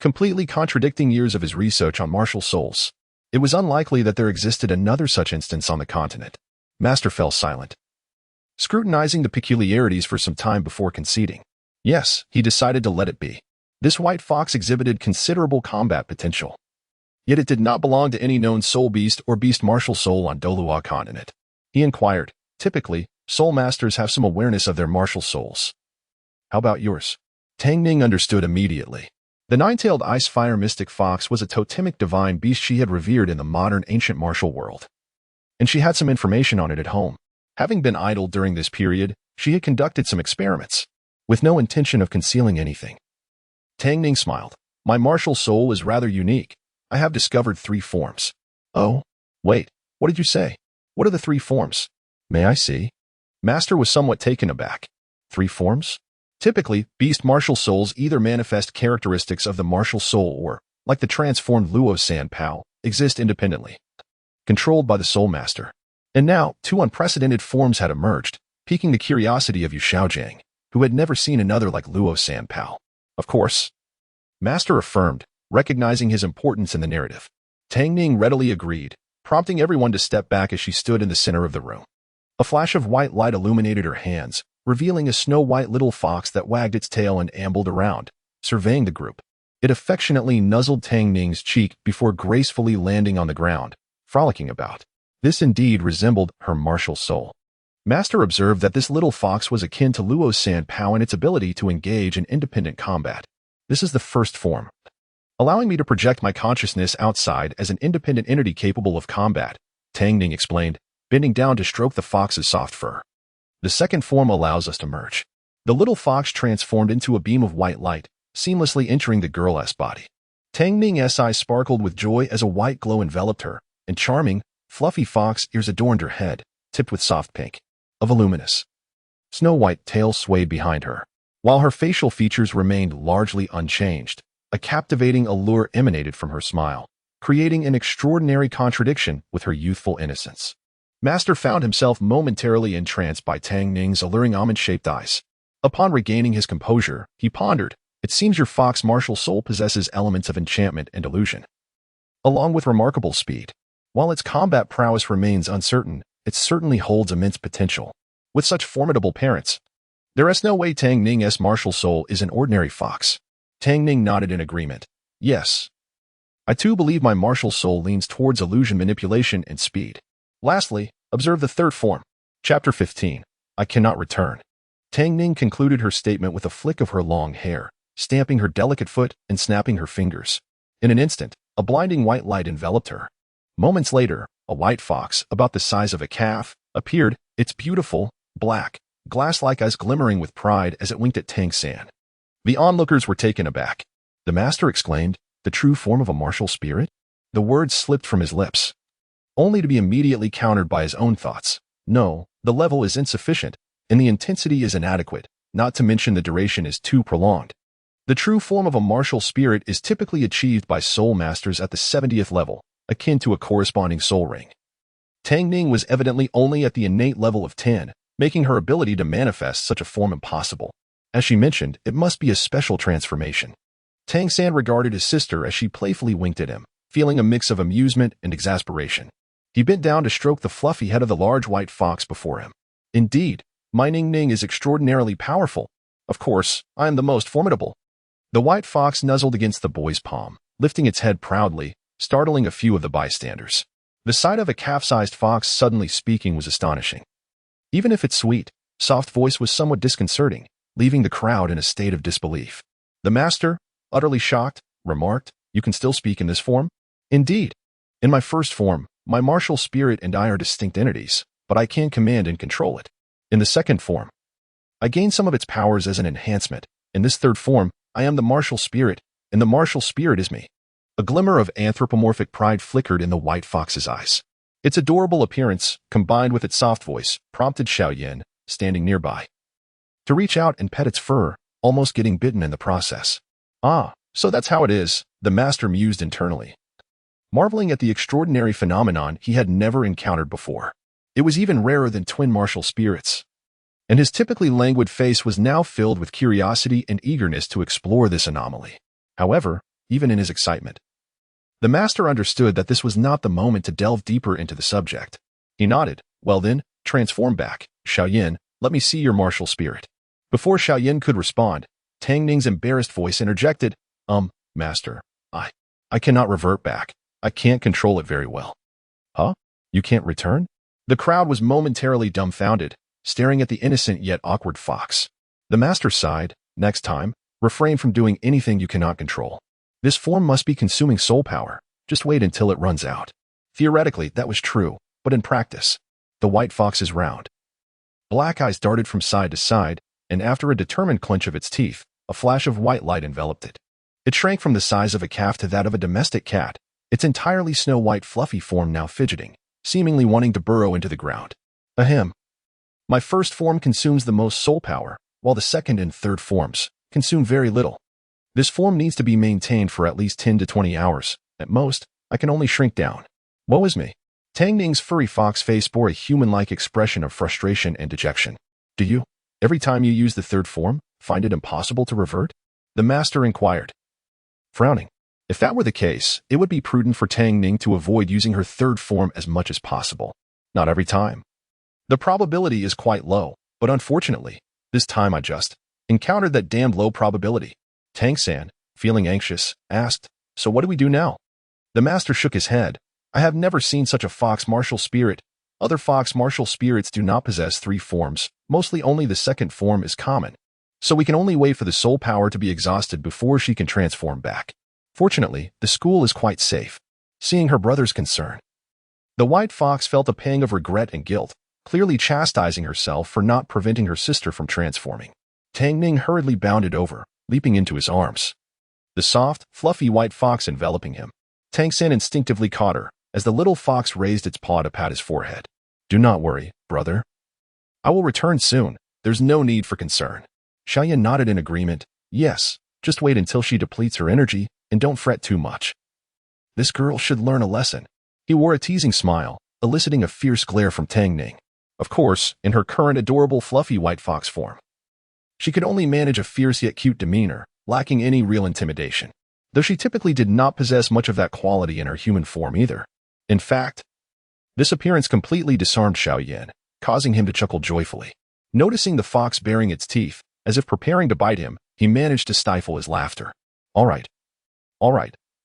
completely contradicting years of his research on martial souls. It was unlikely that there existed another such instance on the continent. Master fell silent, scrutinizing the peculiarities for some time before conceding. Yes, he decided to let it be. This white fox exhibited considerable combat potential, yet it did not belong to any known soul beast or beast martial soul on Douluo continent. He inquired, "Typically, soul masters have some awareness of their martial souls. How about yours?" Tang Ning understood immediately. The 9-tailed ice-fire mystic fox was a totemic divine beast she had revered in the modern ancient martial world, and she had some information on it at home. Having been idle during this period, she had conducted some experiments, with no intention of concealing anything. Tang Ning smiled. "My martial soul is rather unique. I have discovered 3 forms." "Oh, wait, what did you say? What are the 3 forms? May I see?" Master was somewhat taken aback. 3 forms? Typically, beast martial souls either manifest characteristics of the martial soul or, like the transformed Luo San Pao, exist independently, controlled by the soul master. And now, 2 unprecedented forms had emerged, piquing the curiosity of Yu Shaojiang, who had never seen another like Luo San Pao. "Of course," Master affirmed, recognizing his importance in the narrative. Tang Ning readily agreed, prompting everyone to step back as she stood in the center of the room. A flash of white light illuminated her hands, revealing a snow-white little fox that wagged its tail and ambled around, surveying the group. It affectionately nuzzled Tang Ning's cheek before gracefully landing on the ground, frolicking about. This indeed resembled her martial soul. Master observed that this little fox was akin to Luo San Pao in its ability to engage in independent combat. "This is the first form," allowing me to project my consciousness outside as an independent entity capable of combat, Tang Ning explained, bending down to stroke the fox's soft fur. The second form allows us to merge. The little fox transformed into a beam of white light, seamlessly entering the girl's body. Tang Ning's eyes sparkled with joy as a white glow enveloped her, and charming, fluffy fox ears adorned her head, tipped with soft pink. A voluminous, snow-white tail swayed behind her. While her facial features remained largely unchanged, a captivating allure emanated from her smile, creating an extraordinary contradiction with her youthful innocence. Master found himself momentarily entranced by Tang Ning's alluring almond-shaped eyes. Upon regaining his composure, he pondered, "It seems your fox martial soul possesses elements of enchantment and illusion, along with remarkable speed. While its combat prowess remains uncertain, it certainly holds immense potential. With such formidable parents, there is no way Tang Ning's martial soul is an ordinary fox." Tang Ning nodded in agreement. "Yes. I too believe my martial soul leans towards illusion manipulation and speed. Lastly, observe the third form." Chapter 15. I Cannot Return. Tang Ning concluded her statement with a flick of her long hair, stamping her delicate foot and snapping her fingers. In an instant, a blinding white light enveloped her. Moments later, a white fox, about the size of a calf, appeared, its beautiful, black, glass-like eyes glimmering with pride as it winked at Tang San. The onlookers were taken aback. The master exclaimed, "The true form of a martial spirit?" The words slipped from his lips, only to be immediately countered by his own thoughts. "No, the level is insufficient, and the intensity is inadequate, not to mention the duration is too prolonged. The true form of a martial spirit is typically achieved by soul masters at the 70th level, akin to a corresponding soul ring." Tang Ning was evidently only at the innate level of 10, making her ability to manifest such a form impossible. As she mentioned, it must be a special transformation. Tang San regarded his sister as she playfully winked at him, feeling a mix of amusement and exasperation. He bent down to stroke the fluffy head of the large white fox before him. "Indeed, my Ning Ning is extraordinarily powerful. Of course, I am the most formidable." The white fox nuzzled against the boy's palm, lifting its head proudly, startling a few of the bystanders. The sight of a calf-sized fox suddenly speaking was astonishing. Even if its sweet, soft voice was somewhat disconcerting, leaving the crowd in a state of disbelief. The master, utterly shocked, remarked, "You can still speak in this form?" "Indeed. In my first form, my martial spirit and I are distinct entities, but I can command and control it. In the second form, I gain some of its powers as an enhancement. In this third form, I am the martial spirit, and the martial spirit is me." A glimmer of anthropomorphic pride flickered in the white fox's eyes. Its adorable appearance, combined with its soft voice, prompted Xiao Yan, standing nearby, to reach out and pet its fur, almost getting bitten in the process. "Ah, so that's how it is," the master mused internally, marveling at the extraordinary phenomenon he had never encountered before. It was even rarer than twin martial spirits, and his typically languid face was now filled with curiosity and eagerness to explore this anomaly. However, even in his excitement, the master understood that this was not the moment to delve deeper into the subject. He nodded. "Well then, transform back, Xiao Yan, let me see your martial spirit." Before Xiao Yan could respond, Tang Ning's embarrassed voice interjected, Master, I cannot revert back. I can't control it very well." "Huh? You can't return?" The crowd was momentarily dumbfounded, staring at the innocent yet awkward fox. The master sighed. "Next time, refrain from doing anything you cannot control. This form must be consuming soul power. Just wait until it runs out." Theoretically, that was true, but in practice, the white fox's round, black eyes darted from side to side, and after a determined clench of its teeth, a flash of white light enveloped it. It shrank from the size of a calf to that of a domestic cat, its entirely snow-white fluffy form now fidgeting, seemingly wanting to burrow into the ground. "Ahem. My first form consumes the most soul power, while the second and third forms consume very little. This form needs to be maintained for at least 10 to 20 hours. At most, I can only shrink down. Woe is me." Tang Ning's furry fox face bore a human-like expression of frustration and dejection. "Do you, every time you use the third form, find it impossible to revert?" the master inquired, frowning. If that were the case, it would be prudent for Tang Ning to avoid using her third form as much as possible. Not every time. The probability is quite low, but unfortunately, this time I just encountered that damned low probability. Tang San, feeling anxious, asked, "So what do we do now?" The master shook his head. "I have never seen such a fox martial spirit. Other fox martial spirits do not possess three forms, mostly only the second form is common. So we can only wait for the soul power to be exhausted before she can transform back." Fortunately, the school is quite safe. Seeing her brother's concern, the white fox felt a pang of regret and guilt, clearly chastising herself for not preventing her sister from transforming. Tang Ning hurriedly bounded over, leaping into his arms. The soft, fluffy white fox enveloping him. Tang San instinctively caught her, as the little fox raised its paw to pat his forehead. Do not worry, brother. I will return soon. There's no need for concern. Xiao Yan nodded in agreement. Yes, just wait until she depletes her energy, and don't fret too much. This girl should learn a lesson. He wore a teasing smile, eliciting a fierce glare from Tang Ning. Of course, in her current adorable fluffy white fox form. She could only manage a fierce yet cute demeanor, lacking any real intimidation, though she typically did not possess much of that quality in her human form either. In fact, this appearance completely disarmed Xiao Yan, causing him to chuckle joyfully. Noticing the fox baring its teeth, as if preparing to bite him, he managed to stifle his laughter. All right,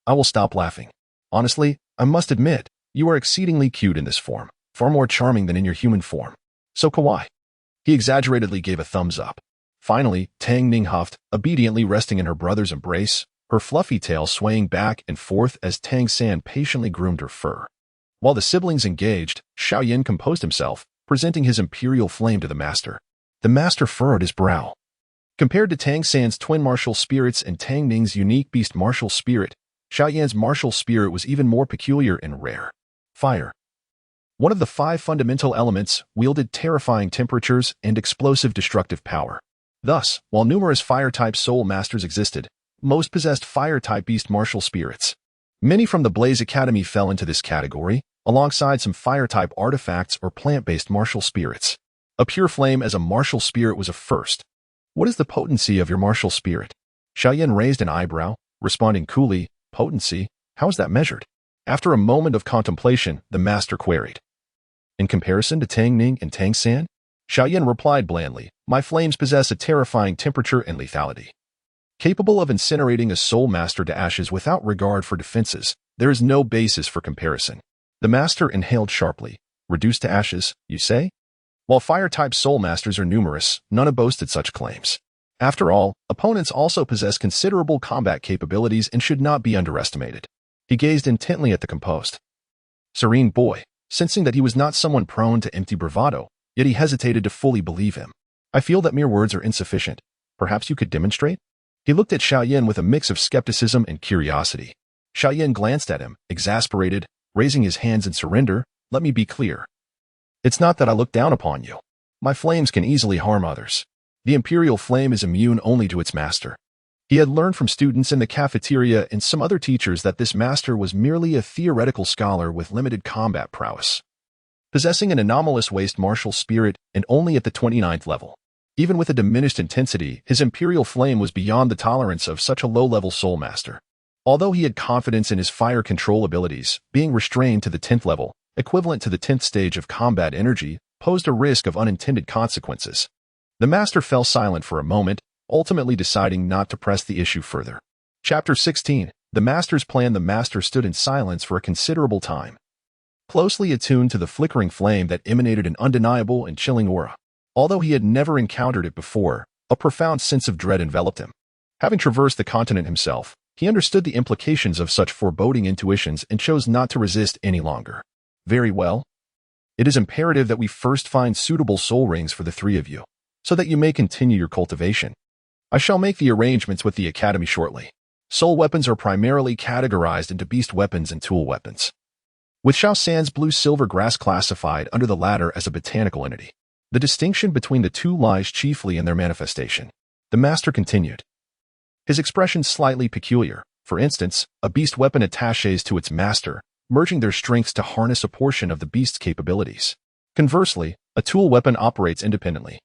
I will stop laughing. Honestly, I must admit, you are exceedingly cute in this form, far more charming than in your human form. So kawaii. He exaggeratedly gave a thumbs up. Finally, Tang Ning huffed, obediently resting in her brother's embrace, her fluffy tail swaying back and forth as Tang San patiently groomed her fur. While the siblings engaged, Xiao Yan composed himself, presenting his imperial flame to the master. The master furrowed his brow. Compared to Tang San's twin martial spirits and Tang Ning's unique beast martial spirit, Xiao Yan's martial spirit was even more peculiar and rare. Fire. One of the 5 fundamental elements, wielded terrifying temperatures and explosive destructive power. Thus, while numerous fire-type soul masters existed, most possessed fire-type beast martial spirits. Many from the Blaze Academy fell into this category, alongside some fire-type artifacts or plant-based martial spirits. A pure flame as a martial spirit was a first. What is the potency of your martial spirit? Xiao Yan raised an eyebrow, responding coolly, potency? How is that measured? After a moment of contemplation, the master queried. In comparison to Tang Ning and Tang San? Xiao Yan replied blandly, my flames possess a terrifying temperature and lethality. Capable of incinerating a soul master to ashes without regard for defenses, there is no basis for comparison. The master inhaled sharply. Reduced to ashes, you say? While fire-type soul masters are numerous, none have boasted such claims. After all, opponents also possess considerable combat capabilities and should not be underestimated. He gazed intently at the composed, serene boy, sensing that he was not someone prone to empty bravado, yet he hesitated to fully believe him. I feel that mere words are insufficient. Perhaps you could demonstrate? He looked at Xiao Yan with a mix of skepticism and curiosity. Xiao Yan glanced at him, exasperated, raising his hands in surrender. Let me be clear. It's not that I look down upon you. My flames can easily harm others. The imperial flame is immune only to its master. He had learned from students in the cafeteria and some other teachers that this master was merely a theoretical scholar with limited combat prowess, possessing an anomalous waste martial spirit and only at the 29th level. Even with a diminished intensity, his imperial flame was beyond the tolerance of such a low-level soul master. Although he had confidence in his fire control abilities, being restrained to the 10th level, equivalent to the 10th stage of combat energy, posed a risk of unintended consequences. The master fell silent for a moment, ultimately deciding not to press the issue further. Chapter 16. The Master's Plan. The master stood in silence for a considerable time, closely attuned to the flickering flame that emanated an undeniable and chilling aura. Although he had never encountered it before, a profound sense of dread enveloped him. Having traversed the continent himself, he understood the implications of such foreboding intuitions and chose not to resist any longer. Very well. It is imperative that we first find suitable soul rings for the 3 of you, so that you may continue your cultivation. I shall make the arrangements with the Academy shortly. Soul weapons are primarily categorized into beast weapons and tool weapons, with Xiao San's blue-silver grass classified under the latter as a botanical entity. The distinction between the two lies chiefly in their manifestation. The master continued, his expression slightly peculiar. For instance, a beast weapon attaches to its master, merging their strengths to harness a portion of the beast's capabilities. Conversely, a tool weapon operates independently,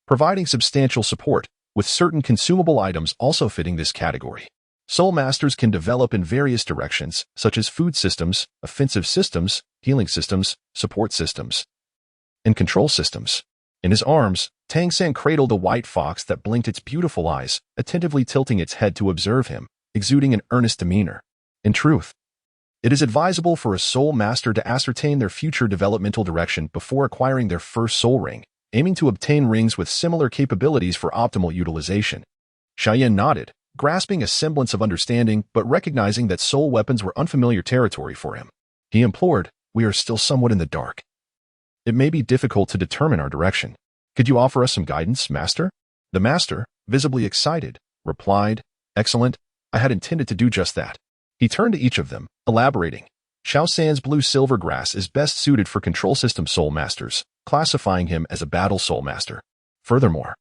providing substantial support, with certain consumable items also fitting this category. Soul masters can develop in various directions, such as food systems, offensive systems, healing systems, support systems, and control systems. In his arms, Tang San cradled a white fox that blinked its beautiful eyes, attentively tilting its head to observe him, exuding an earnest demeanor. In truth, it is advisable for a soul master to ascertain their future developmental direction before acquiring their first soul ring, aiming to obtain rings with similar capabilities for optimal utilization. Xiao Yan nodded, grasping a semblance of understanding but recognizing that soul weapons were unfamiliar territory for him. He implored, "We are still somewhat in the dark. It may be difficult to determine our direction. Could you offer us some guidance, Master?" The Master, visibly excited, replied, "Excellent, I had intended to do just that." He turned to each of them, elaborating. Xiao San's blue-silver grass is best suited for control system soul masters, classifying him as a battle soul master. Furthermore,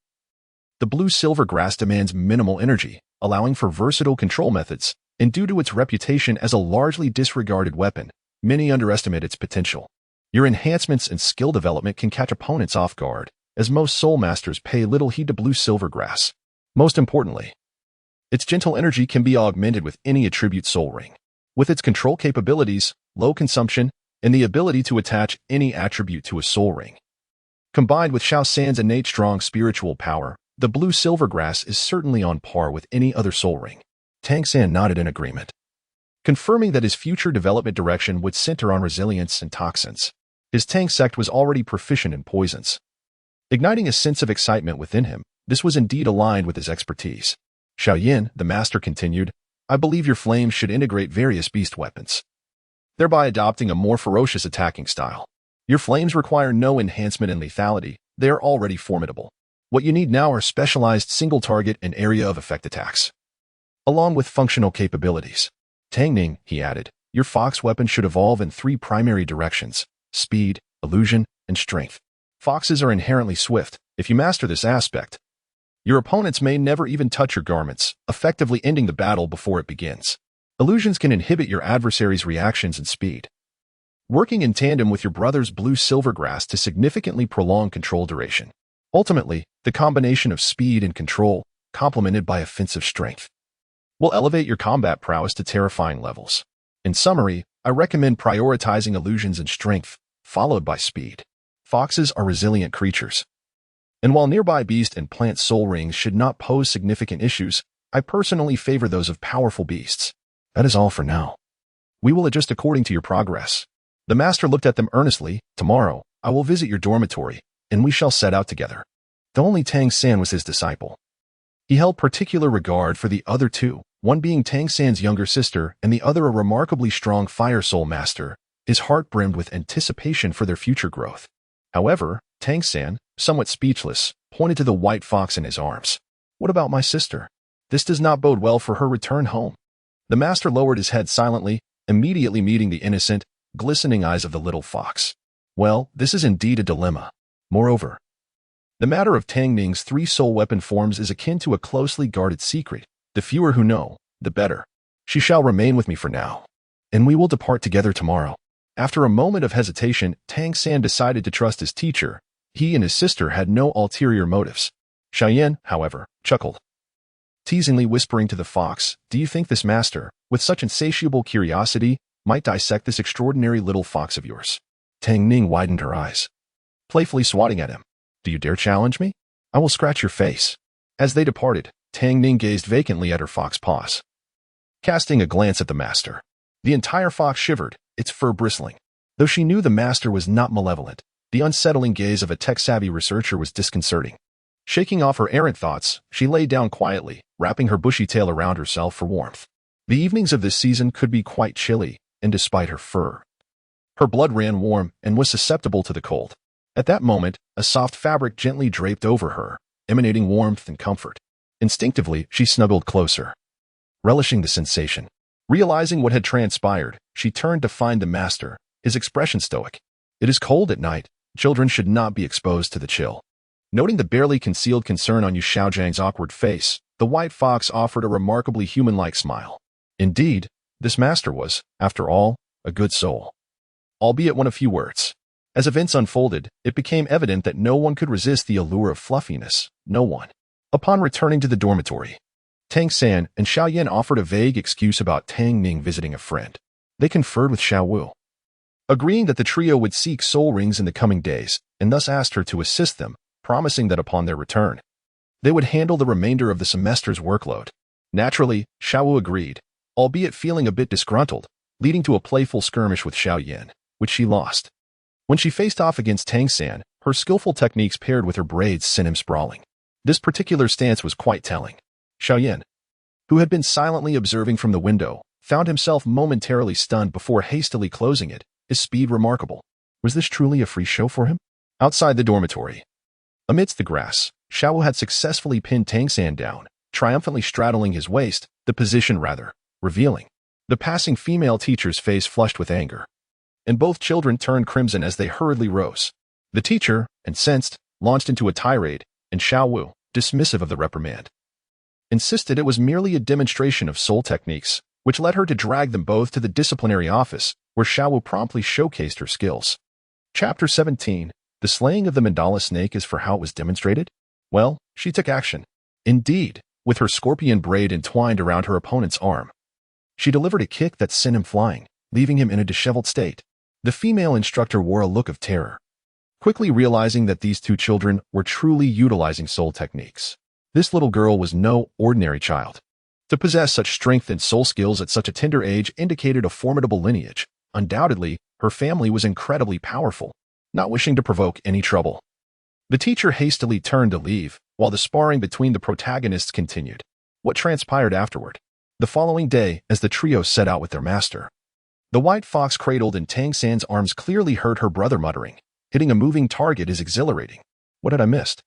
the blue-silver grass demands minimal energy, allowing for versatile control methods, and due to its reputation as a largely disregarded weapon, many underestimate its potential. Your enhancements and skill development can catch opponents off guard, as most soul masters pay little heed to blue-silver grass. Most importantly, its gentle energy can be augmented with any attribute soul ring. With its control capabilities, low consumption, and the ability to attach any attribute to a soul ring, combined with Xiao San's innate strong spiritual power, the blue-silver grass is certainly on par with any other soul ring. Tang San nodded in agreement, confirming that his future development direction would center on resilience and toxins. His Tang sect was already proficient in poisons. Igniting a sense of excitement within him, this was indeed aligned with his expertise. Xiao Yan, the master, continued, "I believe your flames should integrate various beast weapons, thereby adopting a more ferocious attacking style. Your flames require no enhancement in lethality, they are already formidable. What you need now are specialized single-target and area of effect attacks, along with functional capabilities. Tang Ning," he added, "your fox weapon should evolve in 3 primary directions: speed, illusion, and strength. Foxes are inherently swift. If you master this aspect, your opponents may never even touch your garments, effectively ending the battle before it begins. Illusions can inhibit your adversary's reactions and speed, working in tandem with your brother's blue-silver grass to significantly prolong control duration. Ultimately, the combination of speed and control, complemented by offensive strength, will elevate your combat prowess to terrifying levels. In summary, I recommend prioritizing illusions and strength, followed by speed. Foxes are resilient creatures, and while nearby beast and plant soul rings should not pose significant issues, I personally favor those of powerful beasts. That is all for now. We will adjust according to your progress." The master looked at them earnestly. "Tomorrow, I will visit your dormitory, and we shall set out together." The only Tang San was his disciple. He held particular regard for the other 2, one being Tang San's younger sister and the other a remarkably strong fire soul master. His heart brimmed with anticipation for their future growth. However, Tang San, somewhat speechless, pointed to the white fox in his arms. "What about my sister? This does not bode well for her return home." The master lowered his head silently, immediately meeting the innocent, glistening eyes of the little fox. "Well, this is indeed a dilemma. Moreover, the matter of Tang Ning's 3 soul weapon forms is akin to a closely guarded secret. The fewer who know, the better. She shall remain with me for now, and we will depart together tomorrow." After a moment of hesitation, Tang San decided to trust his teacher. He and his sister had no ulterior motives. Xiao Yan, however, chuckled, teasingly whispering to the fox, "Do you think this master, with such insatiable curiosity, might dissect this extraordinary little fox of yours?" Tang Ning widened her eyes, playfully swatting at him. "Do you dare challenge me? I will scratch your face." As they departed, Tang Ning gazed vacantly at her fox paws, casting a glance at the master. The entire fox shivered, its fur bristling. Though she knew the master was not malevolent, the unsettling gaze of a tech-savvy researcher was disconcerting. Shaking off her errant thoughts, she lay down quietly, wrapping her bushy tail around herself for warmth. The evenings of this season could be quite chilly, and despite her fur, her blood ran warm and was susceptible to the cold. At that moment, a soft fabric gently draped over her, emanating warmth and comfort. Instinctively, she snuggled closer, relishing the sensation. Realizing what had transpired, she turned to find the master, his expression stoic. "It is cold at night. Children should not be exposed to the chill." Noting the barely concealed concern on Yu Xiaojiang's awkward face, the white fox offered a remarkably human-like smile. Indeed, this master was, after all, a good soul, albeit one of few words. As events unfolded, it became evident that no one could resist the allure of fluffiness. No one. Upon returning to the dormitory, Tang San and Xiao Yan offered a vague excuse about Tang Ning visiting a friend. They conferred with Xiao Wu, agreeing that the trio would seek soul rings in the coming days, and thus asked her to assist them, promising that upon their return, they would handle the remainder of the semester's workload. Naturally, Xiao Wu agreed, albeit feeling a bit disgruntled, leading to a playful skirmish with Xiao Yan, which she lost. When she faced off against Tang San, her skillful techniques paired with her braids sent him sprawling. This particular stance was quite telling. Xiao Yan, who had been silently observing from the window, found himself momentarily stunned before hastily closing it, his speed remarkable. Was this truly a free show for him? Outside the dormitory, amidst the grass, Xiao had successfully pinned Tang San down, triumphantly straddling his waist, the position rather, revealing. The passing female teacher's face flushed with anger, and both children turned crimson as they hurriedly rose. The teacher, incensed, launched into a tirade, and Xiao, dismissive of the reprimand, insisted it was merely a demonstration of soul techniques, which led her to drag them both to the disciplinary office, where Xiao promptly showcased her skills. Chapter 17. The slaying of the mandala snake is for how it was demonstrated? Well, she took action. Indeed, with her scorpion braid entwined around her opponent's arm, she delivered a kick that sent him flying, leaving him in a disheveled state. The female instructor wore a look of terror, quickly realizing that these two children were truly utilizing soul techniques. This little girl was no ordinary child. To possess such strength and soul skills at such a tender age indicated a formidable lineage. Undoubtedly, her family was incredibly powerful. Not wishing to provoke any trouble, the teacher hastily turned to leave, while the sparring between the protagonists continued. What transpired afterward? The following day, as the trio set out with their master, the white fox cradled in Tang San's arms clearly heard her brother muttering, "Hitting a moving target is exhilarating. What had I missed?"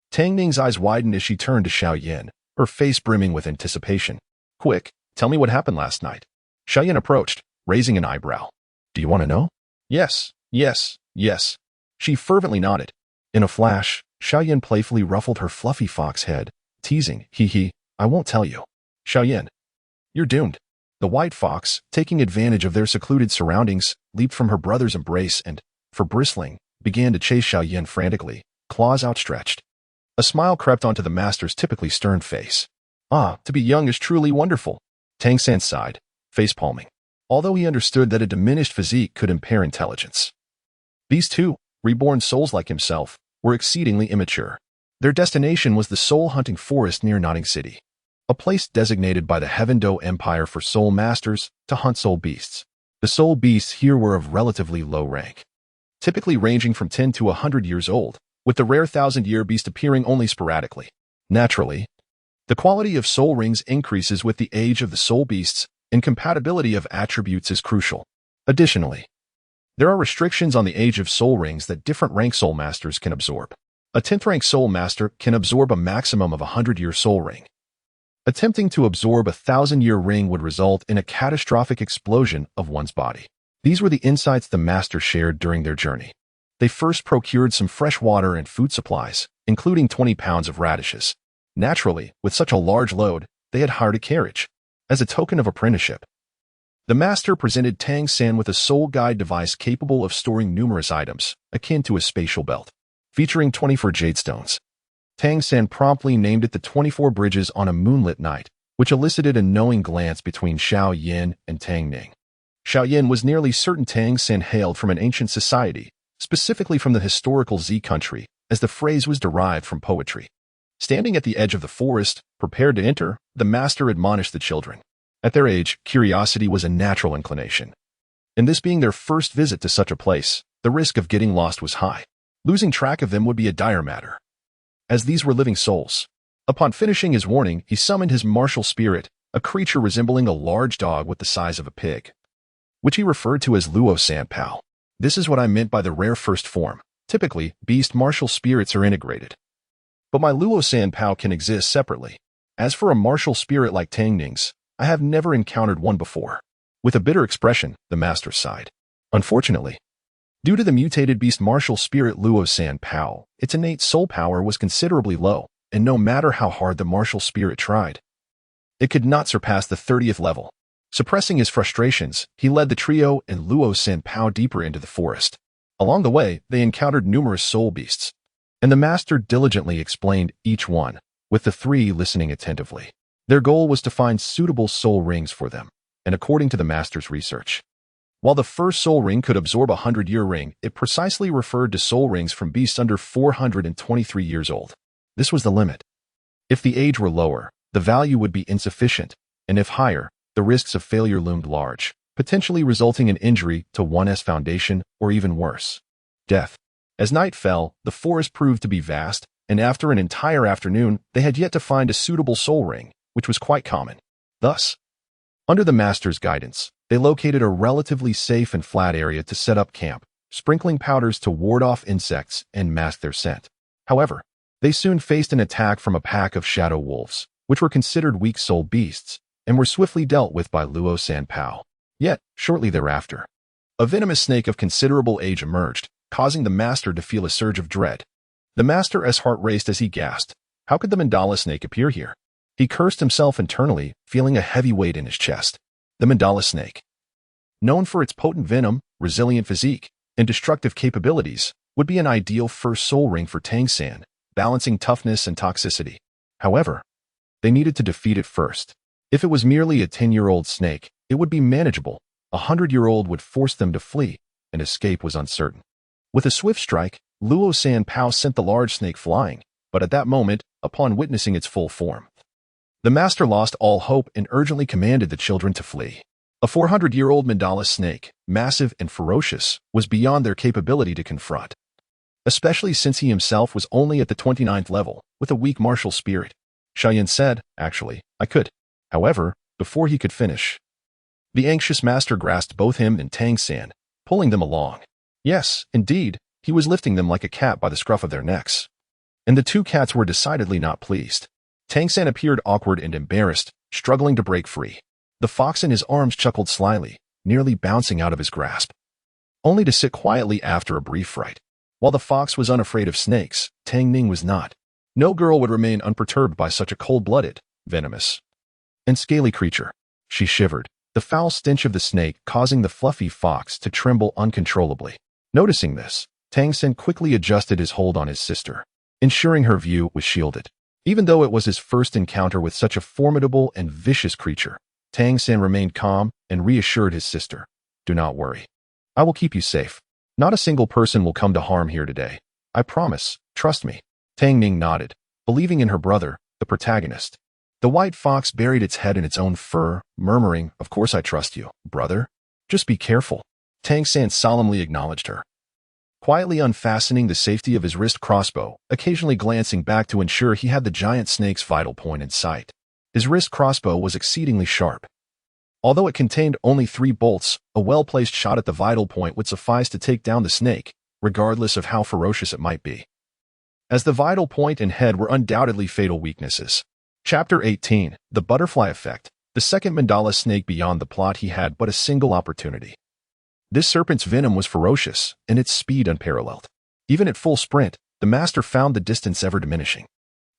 Tang Ning's eyes widened as she turned to Xiao Yan, her face brimming with anticipation. "Quick, tell me what happened last night." Xiao Yan approached, raising an eyebrow. "Do you want to know?" Yes. Yes. She fervently nodded. In a flash, Xiao Yan playfully ruffled her fluffy fox head, teasing, "Hee, I won't tell you." "Xiao Yan, you're doomed." The white fox, taking advantage of their secluded surroundings, leaped from her brother's embrace and, for bristling, began to chase Xiao Yan frantically, claws outstretched. A smile crept onto the master's typically stern face. "Ah, to be young is truly wonderful." Tang San sighed, face palming, although he understood that a diminished physique could impair intelligence. These two, reborn souls like himself, were exceedingly immature. Their destination was the soul-hunting forest near Notting City, a place designated by the Heaven Do Empire for soul masters to hunt soul beasts. The soul beasts here were of relatively low rank, typically ranging from 10 to 100 years old, with the rare 1,000-year beast appearing only sporadically. Naturally, the quality of soul rings increases with the age of the soul beasts, and compatibility of attributes is crucial. Additionally, there are restrictions on the age of soul rings that different rank soul masters can absorb. A 10th rank soul master can absorb a maximum of a 100-year soul ring. Attempting to absorb a 1,000-year ring would result in a catastrophic explosion of one's body. These were the insights the master shared during their journey. They first procured some fresh water and food supplies, including 20 pounds of radishes. Naturally, with such a large load, they had hired a carriage. As a token of apprenticeship, the master presented Tang San with a soul guide device capable of storing numerous items, akin to a spatial belt, featuring 24 jade stones. Tang San promptly named it the 24 Bridges on a Moonlit Night, which elicited a knowing glance between Xiao Yan and Tang Ning. Xiao Yan was nearly certain Tang San hailed from an ancient society, specifically from the historical Z country, as the phrase was derived from poetry. Standing at the edge of the forest, prepared to enter, the master admonished the children. At their age, curiosity was a natural inclination. And this being their first visit to such a place, the risk of getting lost was high. Losing track of them would be a dire matter, as these were living souls. Upon finishing his warning, he summoned his martial spirit, a creature resembling a large dog with the size of a pig, which he referred to as Luo San Pao. This is what I meant by the rare first form. Typically, beast martial spirits are integrated, but my Luo San Pao can exist separately. As for a martial spirit like Tang Ning's, I have never encountered one before. With a bitter expression, the master sighed. Unfortunately, due to the mutated beast martial spirit Luo San Pao, its innate soul power was considerably low, and no matter how hard the martial spirit tried, it could not surpass the 30th level. Suppressing his frustrations, he led the trio and Luo San Pao deeper into the forest. Along the way, they encountered numerous soul beasts, and the master diligently explained each one, with the three listening attentively. Their goal was to find suitable soul rings for them, and according to the master's research, while the first soul ring could absorb a 100-year ring, it precisely referred to soul rings from beasts under 423 years old. This was the limit. If the age were lower, the value would be insufficient, and if higher, the risks of failure loomed large, potentially resulting in injury to one's foundation or even worse, death. As night fell, the forest proved to be vast, and after an entire afternoon, they had yet to find a suitable soul ring, which was quite common. Thus, under the master's guidance, they located a relatively safe and flat area to set up camp, sprinkling powders to ward off insects and mask their scent. However, they soon faced an attack from a pack of shadow wolves, which were considered weak-souled beasts, and were swiftly dealt with by Luo Sanpao. Yet, shortly thereafter, a venomous snake of considerable age emerged, causing the master to feel a surge of dread. The master's heart raced as he gasped. How could the mandala snake appear here? He cursed himself internally, feeling a heavy weight in his chest. The mandala snake, known for its potent venom, resilient physique, and destructive capabilities, would be an ideal first soul ring for Tang San, balancing toughness and toxicity. However, they needed to defeat it first. If it was merely a 10-year-old snake, it would be manageable. A 100-year-old would force them to flee, and escape was uncertain. With a swift strike, Luo Sanpao sent the large snake flying, but at that moment, upon witnessing its full form, the master lost all hope and urgently commanded the children to flee. A 400-year-old mandala snake, massive and ferocious, was beyond their capability to confront, especially since he himself was only at the 29th level, with a weak martial spirit. Xiao Yan said, "Actually, I could." However, before he could finish, the anxious master grasped both him and Tang San, pulling them along. Yes, indeed, he was lifting them like a cat by the scruff of their necks. And the two cats were decidedly not pleased. Tang San appeared awkward and embarrassed, struggling to break free. The fox in his arms chuckled slyly, nearly bouncing out of his grasp, only to sit quietly after a brief fright. While the fox was unafraid of snakes, Tang Ning was not. No girl would remain unperturbed by such a cold-blooded, venomous, and scaly creature. She shivered, the foul stench of the snake causing the fluffy fox to tremble uncontrollably. Noticing this, Tang San quickly adjusted his hold on his sister, ensuring her view was shielded. Even though it was his first encounter with such a formidable and vicious creature, Tang San remained calm and reassured his sister. "Do not worry. I will keep you safe. Not a single person will come to harm here today. I promise, trust me." Tang Ning nodded, believing in her brother, the protagonist. The white fox buried its head in its own fur, murmuring, "Of course I trust you, brother. Just be careful." Tang San solemnly acknowledged her, quietly unfastening the safety of his wrist crossbow, occasionally glancing back to ensure he had the giant snake's vital point in sight. His wrist crossbow was exceedingly sharp. Although it contained only 3 bolts, a well-placed shot at the vital point would suffice to take down the snake, regardless of how ferocious it might be, as the vital point and head were undoubtedly fatal weaknesses. Chapter 18, The Butterfly Effect. The second mandala snake beyond the plot. He had but a single opportunity. This serpent's venom was ferocious, and its speed unparalleled. Even at full sprint, the master found the distance ever diminishing.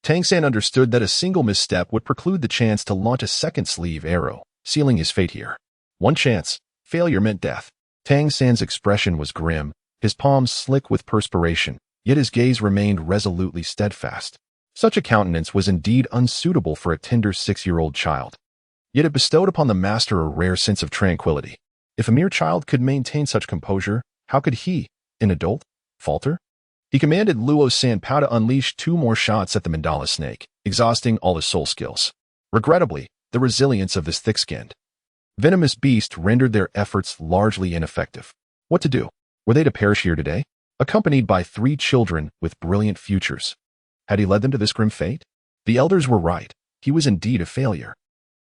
Tang San understood that a single misstep would preclude the chance to launch a second sleeve arrow, sealing his fate here. One chance, failure meant death. Tang San's expression was grim, his palms slick with perspiration, yet his gaze remained resolutely steadfast. Such a countenance was indeed unsuitable for a tender 6-year-old child. Yet it bestowed upon the master a rare sense of tranquility. If a mere child could maintain such composure, how could he, an adult, falter? He commanded Luo Sanpao to unleash 2 more shots at the mandala snake, exhausting all his soul skills. Regrettably, the resilience of this thick-skinned, venomous beast rendered their efforts largely ineffective. What to do? Were they to perish here today, accompanied by 3 children with brilliant futures? Had he led them to this grim fate? The elders were right. He was indeed a failure.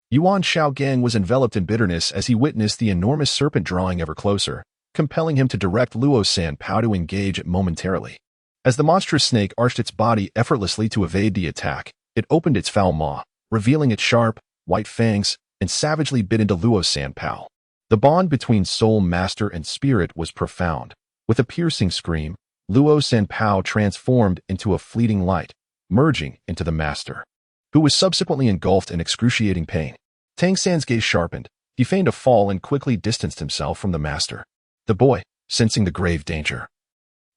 Yuan Shaogang was enveloped in bitterness as he witnessed the enormous serpent drawing ever closer, compelling him to direct Luo Sanpao to engage it momentarily. As the monstrous snake arched its body effortlessly to evade the attack, it opened its foul maw, revealing its sharp, white fangs, and savagely bit into Luo Sanpao. The bond between soul master and spirit was profound. With a piercing scream, Luo Sanpao transformed into a fleeting light, merging into the master, who was subsequently engulfed in excruciating pain. Tang San's gaze sharpened. He feigned a fall and quickly distanced himself from the master. The boy, sensing the grave danger,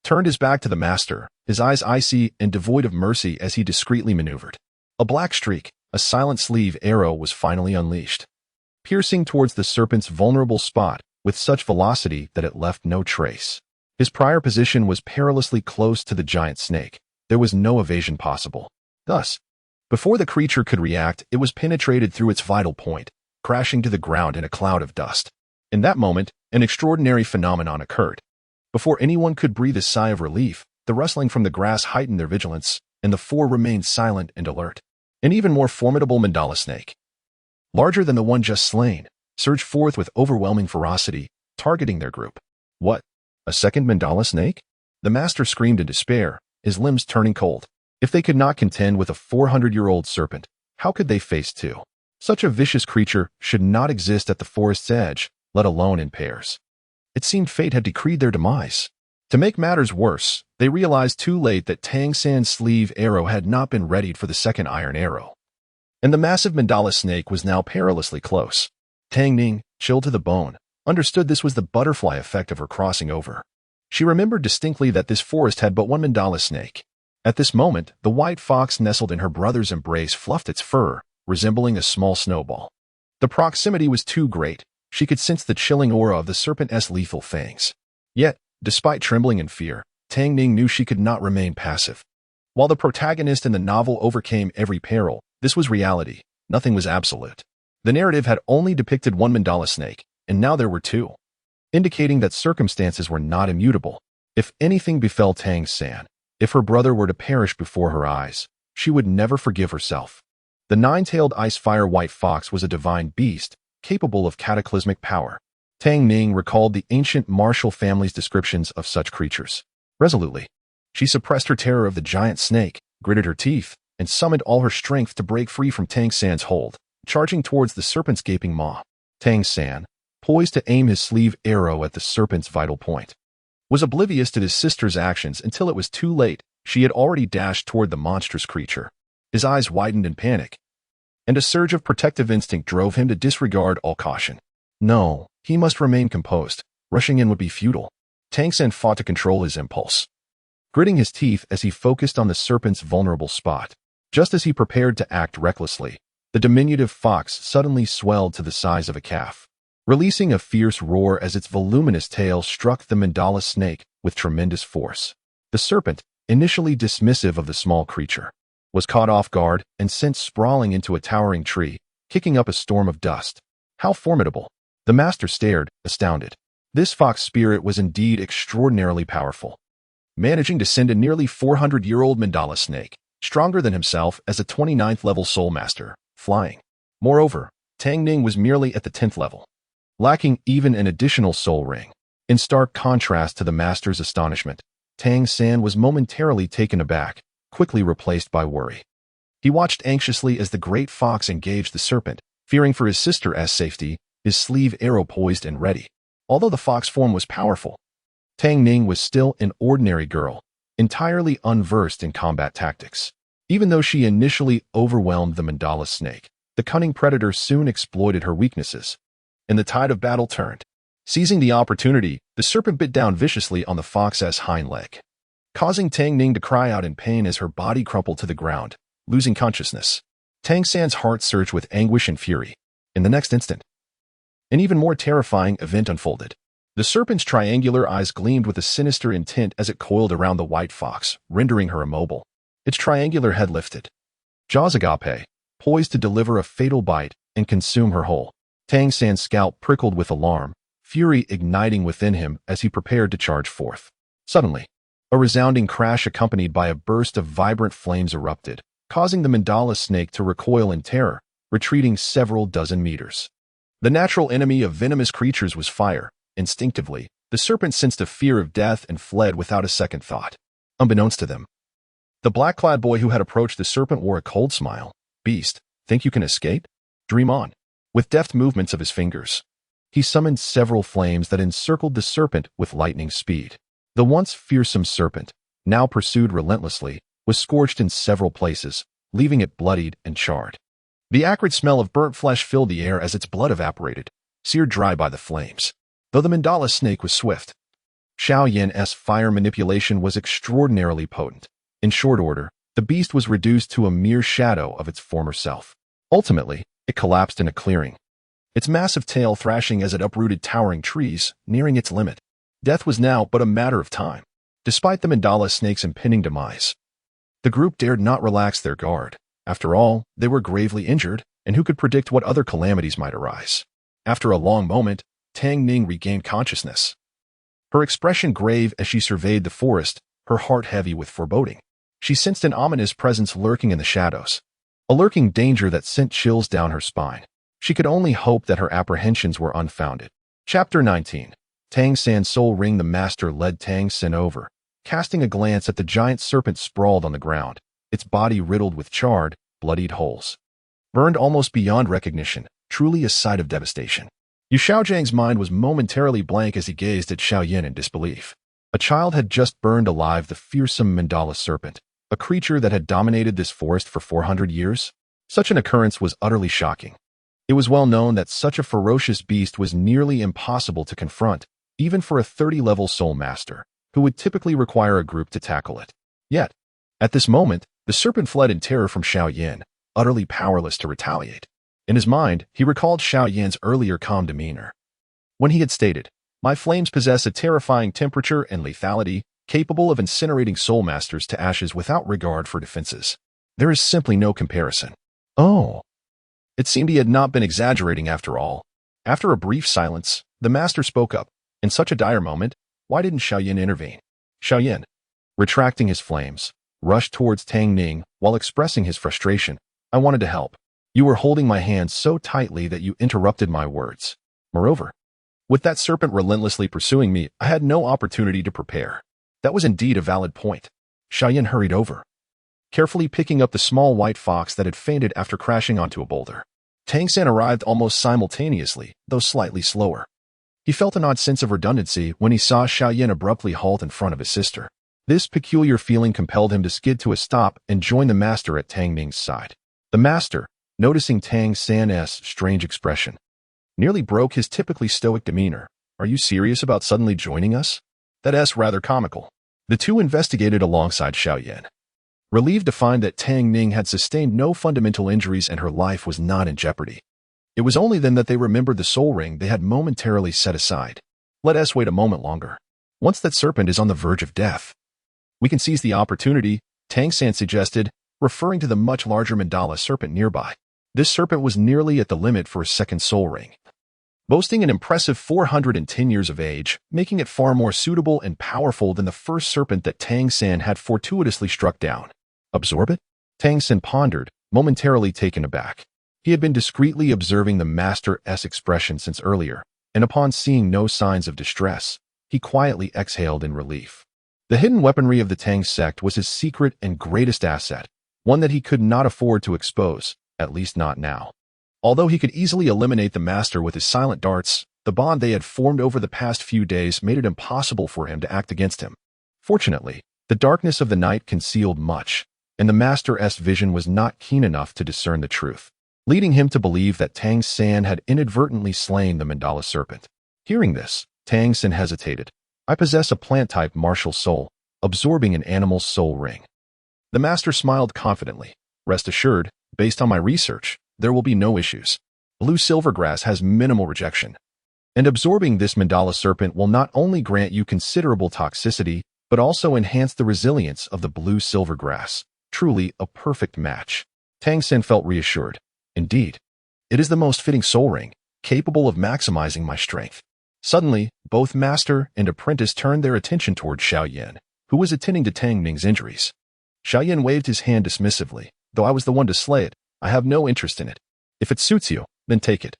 turned his back to the master, his eyes icy and devoid of mercy as he discreetly maneuvered. A black streak, a silent sleeve arrow was finally unleashed, piercing towards the serpent's vulnerable spot with such velocity that it left no trace. His prior position was perilously close to the giant snake. There was no evasion possible. Thus, before the creature could react, it was penetrated through its vital point, crashing to the ground in a cloud of dust. In that moment, an extraordinary phenomenon occurred. Before anyone could breathe a sigh of relief, the rustling from the grass heightened their vigilance, and the 4 remained silent and alert. An even more formidable mandala snake, larger than the one just slain, surged forth with overwhelming ferocity, targeting their group. What? A second mandala snake? The master screamed in despair, his limbs turning cold. If they could not contend with a 400-year-old serpent, how could they face two? Such a vicious creature should not exist at the forest's edge, let alone in pairs. It seemed fate had decreed their demise. To make matters worse, they realized too late that Tang San's sleeve arrow had not been readied for the second iron arrow. And the massive mandala snake was now perilously close. Tang Ning, chilled to the bone, understood this was the butterfly effect of her crossing over. She remembered distinctly that this forest had but one mandala snake. At this moment, the white fox nestled in her brother's embrace fluffed its fur, resembling a small snowball. The proximity was too great. She could sense the chilling aura of the serpent's lethal fangs. Yet, despite trembling in fear, Tang Ning knew she could not remain passive. While the protagonist in the novel overcame every peril, this was reality. Nothing was absolute. The narrative had only depicted one mandala snake, and now there were two, indicating that circumstances were not immutable. If anything befell Tang San, if her brother were to perish before her eyes, she would never forgive herself. The nine-tailed ice-fire white fox was a divine beast, capable of cataclysmic power. Tang Ning recalled the ancient martial family's descriptions of such creatures. Resolutely, she suppressed her terror of the giant snake, gritted her teeth, and summoned all her strength to break free from Tang San's hold, charging towards the serpent's gaping maw. Tang San, poised to aim his sleeve arrow at the serpent's vital point, was oblivious to his sister's actions until it was too late. She had already dashed toward the monstrous creature. His eyes widened in panic, and a surge of protective instinct drove him to disregard all caution. No, he must remain composed. Rushing in would be futile. Tang San fought to control his impulse, gritting his teeth as he focused on the serpent's vulnerable spot. Just as he prepared to act recklessly, the diminutive fox suddenly swelled to the size of a calf, releasing a fierce roar as its voluminous tail struck the mandala snake with tremendous force. The serpent, initially dismissive of the small creature, was caught off guard and sent sprawling into a towering tree, kicking up a storm of dust. How formidable! The master stared, astounded. This fox spirit was indeed extraordinarily powerful, managing to send a nearly 400-year-old mandala snake, stronger than himself as a 29th-level soul master, flying. Moreover, Tang Ning was merely at the 10th level, lacking even an additional soul ring. In stark contrast to the master's astonishment, Tang San was momentarily taken aback, quickly replaced by worry. He watched anxiously as the great fox engaged the serpent, fearing for his sister's safety, his sleeve arrow poised and ready. Although the fox form was powerful, Tang Ning was still an ordinary girl, entirely unversed in combat tactics. Even though she initially overwhelmed the mandala snake, the cunning predator soon exploited her weaknesses, and the tide of battle turned. Seizing the opportunity, the serpent bit down viciously on the fox's hind leg, causing Tang Ning to cry out in pain as her body crumpled to the ground, losing consciousness. Tang San's heart surged with anguish and fury. In the next instant, an even more terrifying event unfolded. The serpent's triangular eyes gleamed with a sinister intent as it coiled around the white fox, rendering her immobile. Its triangular head lifted, jaws agape, poised to deliver a fatal bite and consume her whole. Tang San's scalp prickled with alarm, fury igniting within him as he prepared to charge forth. Suddenly, a resounding crash accompanied by a burst of vibrant flames erupted, causing the mandala snake to recoil in terror, retreating several dozen meters. The natural enemy of venomous creatures was fire. Instinctively, the serpent sensed a fear of death and fled without a second thought. Unbeknownst to them, the black-clad boy who had approached the serpent wore a cold smile. Beast, think you can escape? Dream on. With deft movements of his fingers, he summoned several flames that encircled the serpent with lightning speed. The once fearsome serpent, now pursued relentlessly, was scorched in several places, leaving it bloodied and charred. The acrid smell of burnt flesh filled the air as its blood evaporated, seared dry by the flames. Though the mandala snake was swift, Xiao Yan's fire manipulation was extraordinarily potent. In short order, the beast was reduced to a mere shadow of its former self. Ultimately, it collapsed in a clearing, its massive tail thrashing as it uprooted towering trees, nearing its limit. Death was now but a matter of time. Despite the mandala snake's impending demise, the group dared not relax their guard. After all, they were gravely injured, and who could predict what other calamities might arise? After a long moment, Tang Ning regained consciousness, her expression grave as she surveyed the forest, her heart heavy with foreboding. She sensed an ominous presence lurking in the shadows, a lurking danger that sent chills down her spine. She could only hope that her apprehensions were unfounded. Chapter 19. Tang San's soul ring. The master led Tang San over, casting a glance at the giant serpent sprawled on the ground, its body riddled with charred, bloodied holes. Burned almost beyond recognition, truly a sight of devastation. Yu Xiaojiang's mind was momentarily blank as he gazed at Xiao Yan in disbelief. A child had just burned alive the fearsome mandala serpent, a creature that had dominated this forest for 400 years. Such an occurrence was utterly shocking. It was well known that such a ferocious beast was nearly impossible to confront, even for a 30-level soul master, who would typically require a group to tackle it. Yet, at this moment, the serpent fled in terror from Xiao Yan, utterly powerless to retaliate. In his mind, he recalled Xiao Yan's earlier calm demeanor. When he had stated, "My flames possess a terrifying temperature and lethality, capable of incinerating soul masters to ashes without regard for defenses." There is simply no comparison. Oh. It seemed he had not been exaggerating after all. After a brief silence, the master spoke up. In such a dire moment, why didn't Xiao Yan intervene? Xiao Yan, retracting his flames, rushed towards Tang Ning while expressing his frustration. "I wanted to help. You were holding my hand so tightly that you interrupted my words. Moreover, with that serpent relentlessly pursuing me, I had no opportunity to prepare." That was indeed a valid point. Xiao Yan hurried over, carefully picking up the small white fox that had fainted after crashing onto a boulder. Tang San arrived almost simultaneously, though slightly slower. He felt an odd sense of redundancy when he saw Xiao Yan abruptly halt in front of his sister. This peculiar feeling compelled him to skid to a stop and join the master at Tang Ning's side. The master, noticing Tang San's strange expression, nearly broke his typically stoic demeanor. "Are you serious about suddenly joining us?" That's rather comical. The two investigated alongside Xiao Yan, relieved to find that Tang Ning had sustained no fundamental injuries and her life was not in jeopardy. It was only then that they remembered the soul ring they had momentarily set aside. "Let us wait a moment longer. Once that serpent is on the verge of death, we can seize the opportunity," Tang San suggested, referring to the much larger mandala serpent nearby. This serpent was nearly at the limit for a second soul ring, boasting an impressive 410 years of age, making it far more suitable and powerful than the first serpent that Tang San had fortuitously struck down. "Absorb it?" Tang San pondered, momentarily taken aback. He had been discreetly observing the master's expression since earlier, and upon seeing no signs of distress, he quietly exhaled in relief. The hidden weaponry of the Tang sect was his secret and greatest asset, one that he could not afford to expose, at least not now. Although he could easily eliminate the master with his silent darts, the bond they had formed over the past few days made it impossible for him to act against him. Fortunately, the darkness of the night concealed much, and the master's vision was not keen enough to discern the truth, leading him to believe that Tang San had inadvertently slain the mandala serpent. Hearing this, Tang San hesitated. "I possess a plant-type martial soul, absorbing an animal's soul ring." The master smiled confidently. "Rest assured, based on my research, there will be no issues. Blue silvergrass has minimal rejection, and absorbing this mandala serpent will not only grant you considerable toxicity, but also enhance the resilience of the blue silvergrass. Truly a perfect match." Tang San felt reassured. "Indeed, it is the most fitting soul ring, capable of maximizing my strength." Suddenly, both master and apprentice turned their attention toward Xiao Yan, who was attending to Tang Ning's injuries. Xiao Yan waved his hand dismissively. "Though I was the one to slay it, I have no interest in it. If it suits you, then take it.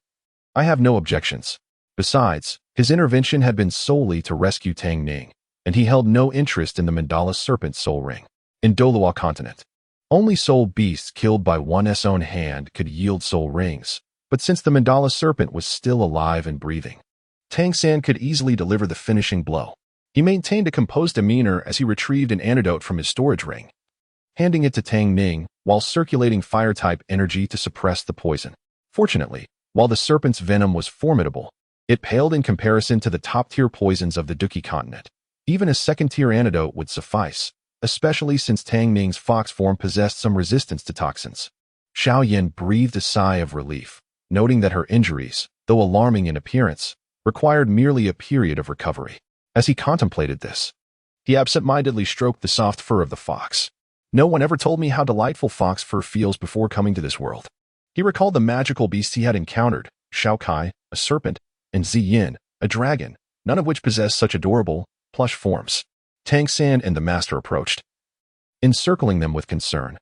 I have no objections." Besides, his intervention had been solely to rescue Tang Ning, and he held no interest in the mandala serpent soul ring. In Douluo continent, only soul beasts killed by one's own hand could yield soul rings, but since the mandala serpent was still alive and breathing, Tang San could easily deliver the finishing blow. He maintained a composed demeanor as he retrieved an antidote from his storage ring, handing it to Tang Ning while circulating fire-type energy to suppress the poison. Fortunately, while the serpent's venom was formidable, it paled in comparison to the top-tier poisons of the Duki continent. Even a second-tier antidote would suffice, especially since Tang Ning's fox form possessed some resistance to toxins. Xiao Yan breathed a sigh of relief, noting that her injuries, though alarming in appearance, required merely a period of recovery. As he contemplated this, he absent-mindedly stroked the soft fur of the fox. "No one ever told me how delightful fox fur feels before coming to this world." He recalled the magical beasts he had encountered, Shao Kai, a serpent, and Ziyin, a dragon, none of which possessed such adorable, plush forms. Tang San and the master approached, encircling them with concern.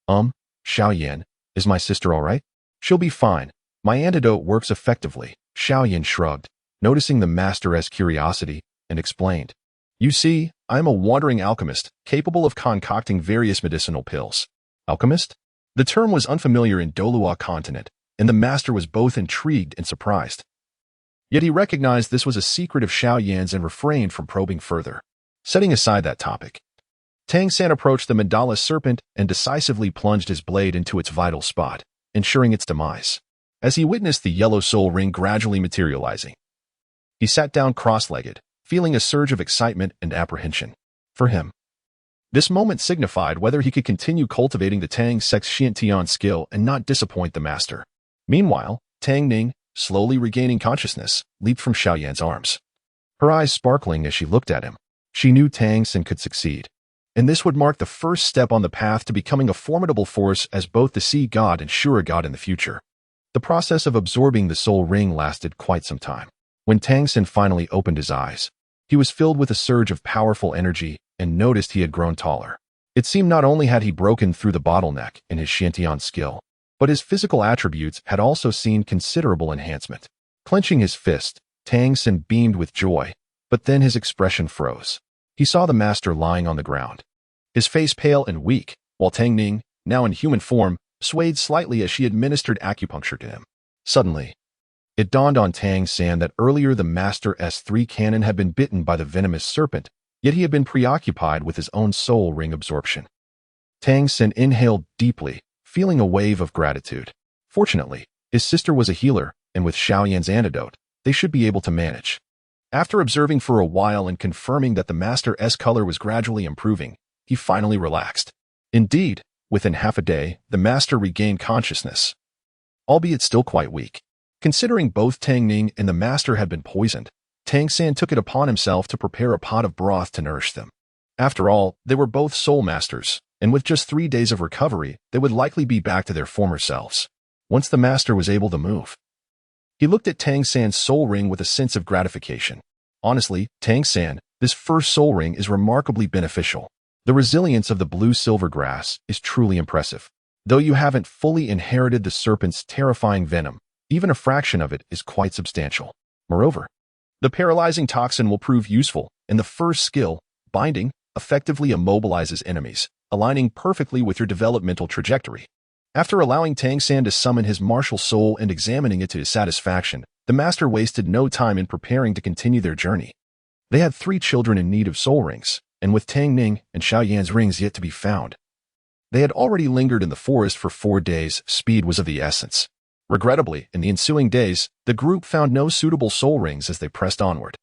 Xiao Yan, is my sister all right?" "She'll be fine. My antidote works effectively, Xiao Yan shrugged, noticing the master's curiosity, and explained. You see, I am a wandering alchemist, capable of concocting various medicinal pills. Alchemist? The term was unfamiliar in Douluo continent, and the master was both intrigued and surprised. Yet he recognized this was a secret of Xiao Yan's and refrained from probing further. Setting aside that topic, Tang San approached the mandala serpent and decisively plunged his blade into its vital spot, ensuring its demise. As he witnessed the yellow soul ring gradually materializing, he sat down cross-legged, feeling a surge of excitement and apprehension. For him, this moment signified whether he could continue cultivating the Tang Sect's Xiantian skill and not disappoint the master. Meanwhile, Tang Ning, slowly regaining consciousness, leaped from Xiao Yan's arms. Her eyes sparkling as she looked at him. She knew Tang San could succeed, and this would mark the first step on the path to becoming a formidable force as both the sea god and Shura god in the future. The process of absorbing the soul ring lasted quite some time. When Tang San finally opened his eyes, he was filled with a surge of powerful energy and noticed he had grown taller. It seemed not only had he broken through the bottleneck in his Xiantian skill, but his physical attributes had also seen considerable enhancement. Clenching his fist, Tang San beamed with joy, but then his expression froze. He saw the master lying on the ground, his face pale and weak, while Tang Ning, now in human form, swayed slightly as she administered acupuncture to him. Suddenly, it dawned on Tang San that earlier the master's S3 cannon had been bitten by the venomous serpent, yet he had been preoccupied with his own soul ring absorption. Tang San inhaled deeply, feeling a wave of gratitude. Fortunately, his sister was a healer, and with Xiao Yan's antidote, they should be able to manage. After observing for a while and confirming that the master's color was gradually improving, he finally relaxed. Indeed, within half a day, the master regained consciousness, albeit still quite weak. Considering both Tang Ning and the master had been poisoned, Tang San took it upon himself to prepare a pot of broth to nourish them. After all, they were both soul masters, and with just 3 days of recovery, they would likely be back to their former selves. Once the master was able to move, he looked at Tang San's soul ring with a sense of gratification. Honestly, Tang San, this first soul ring is remarkably beneficial. The resilience of the blue-silver grass is truly impressive. Though you haven't fully inherited the serpent's terrifying venom, even a fraction of it is quite substantial. Moreover, the paralyzing toxin will prove useful, and the first skill, binding, effectively immobilizes enemies, aligning perfectly with your developmental trajectory. After allowing Tang San to summon his martial soul and examining it to his satisfaction, the master wasted no time in preparing to continue their journey. They had 3 children in need of soul rings, and with Tang Ning and Xiao Yan's rings yet to be found, they had already lingered in the forest for 4 days. Speed was of the essence. Regrettably, in the ensuing days, the group found no suitable soul rings as they pressed onward.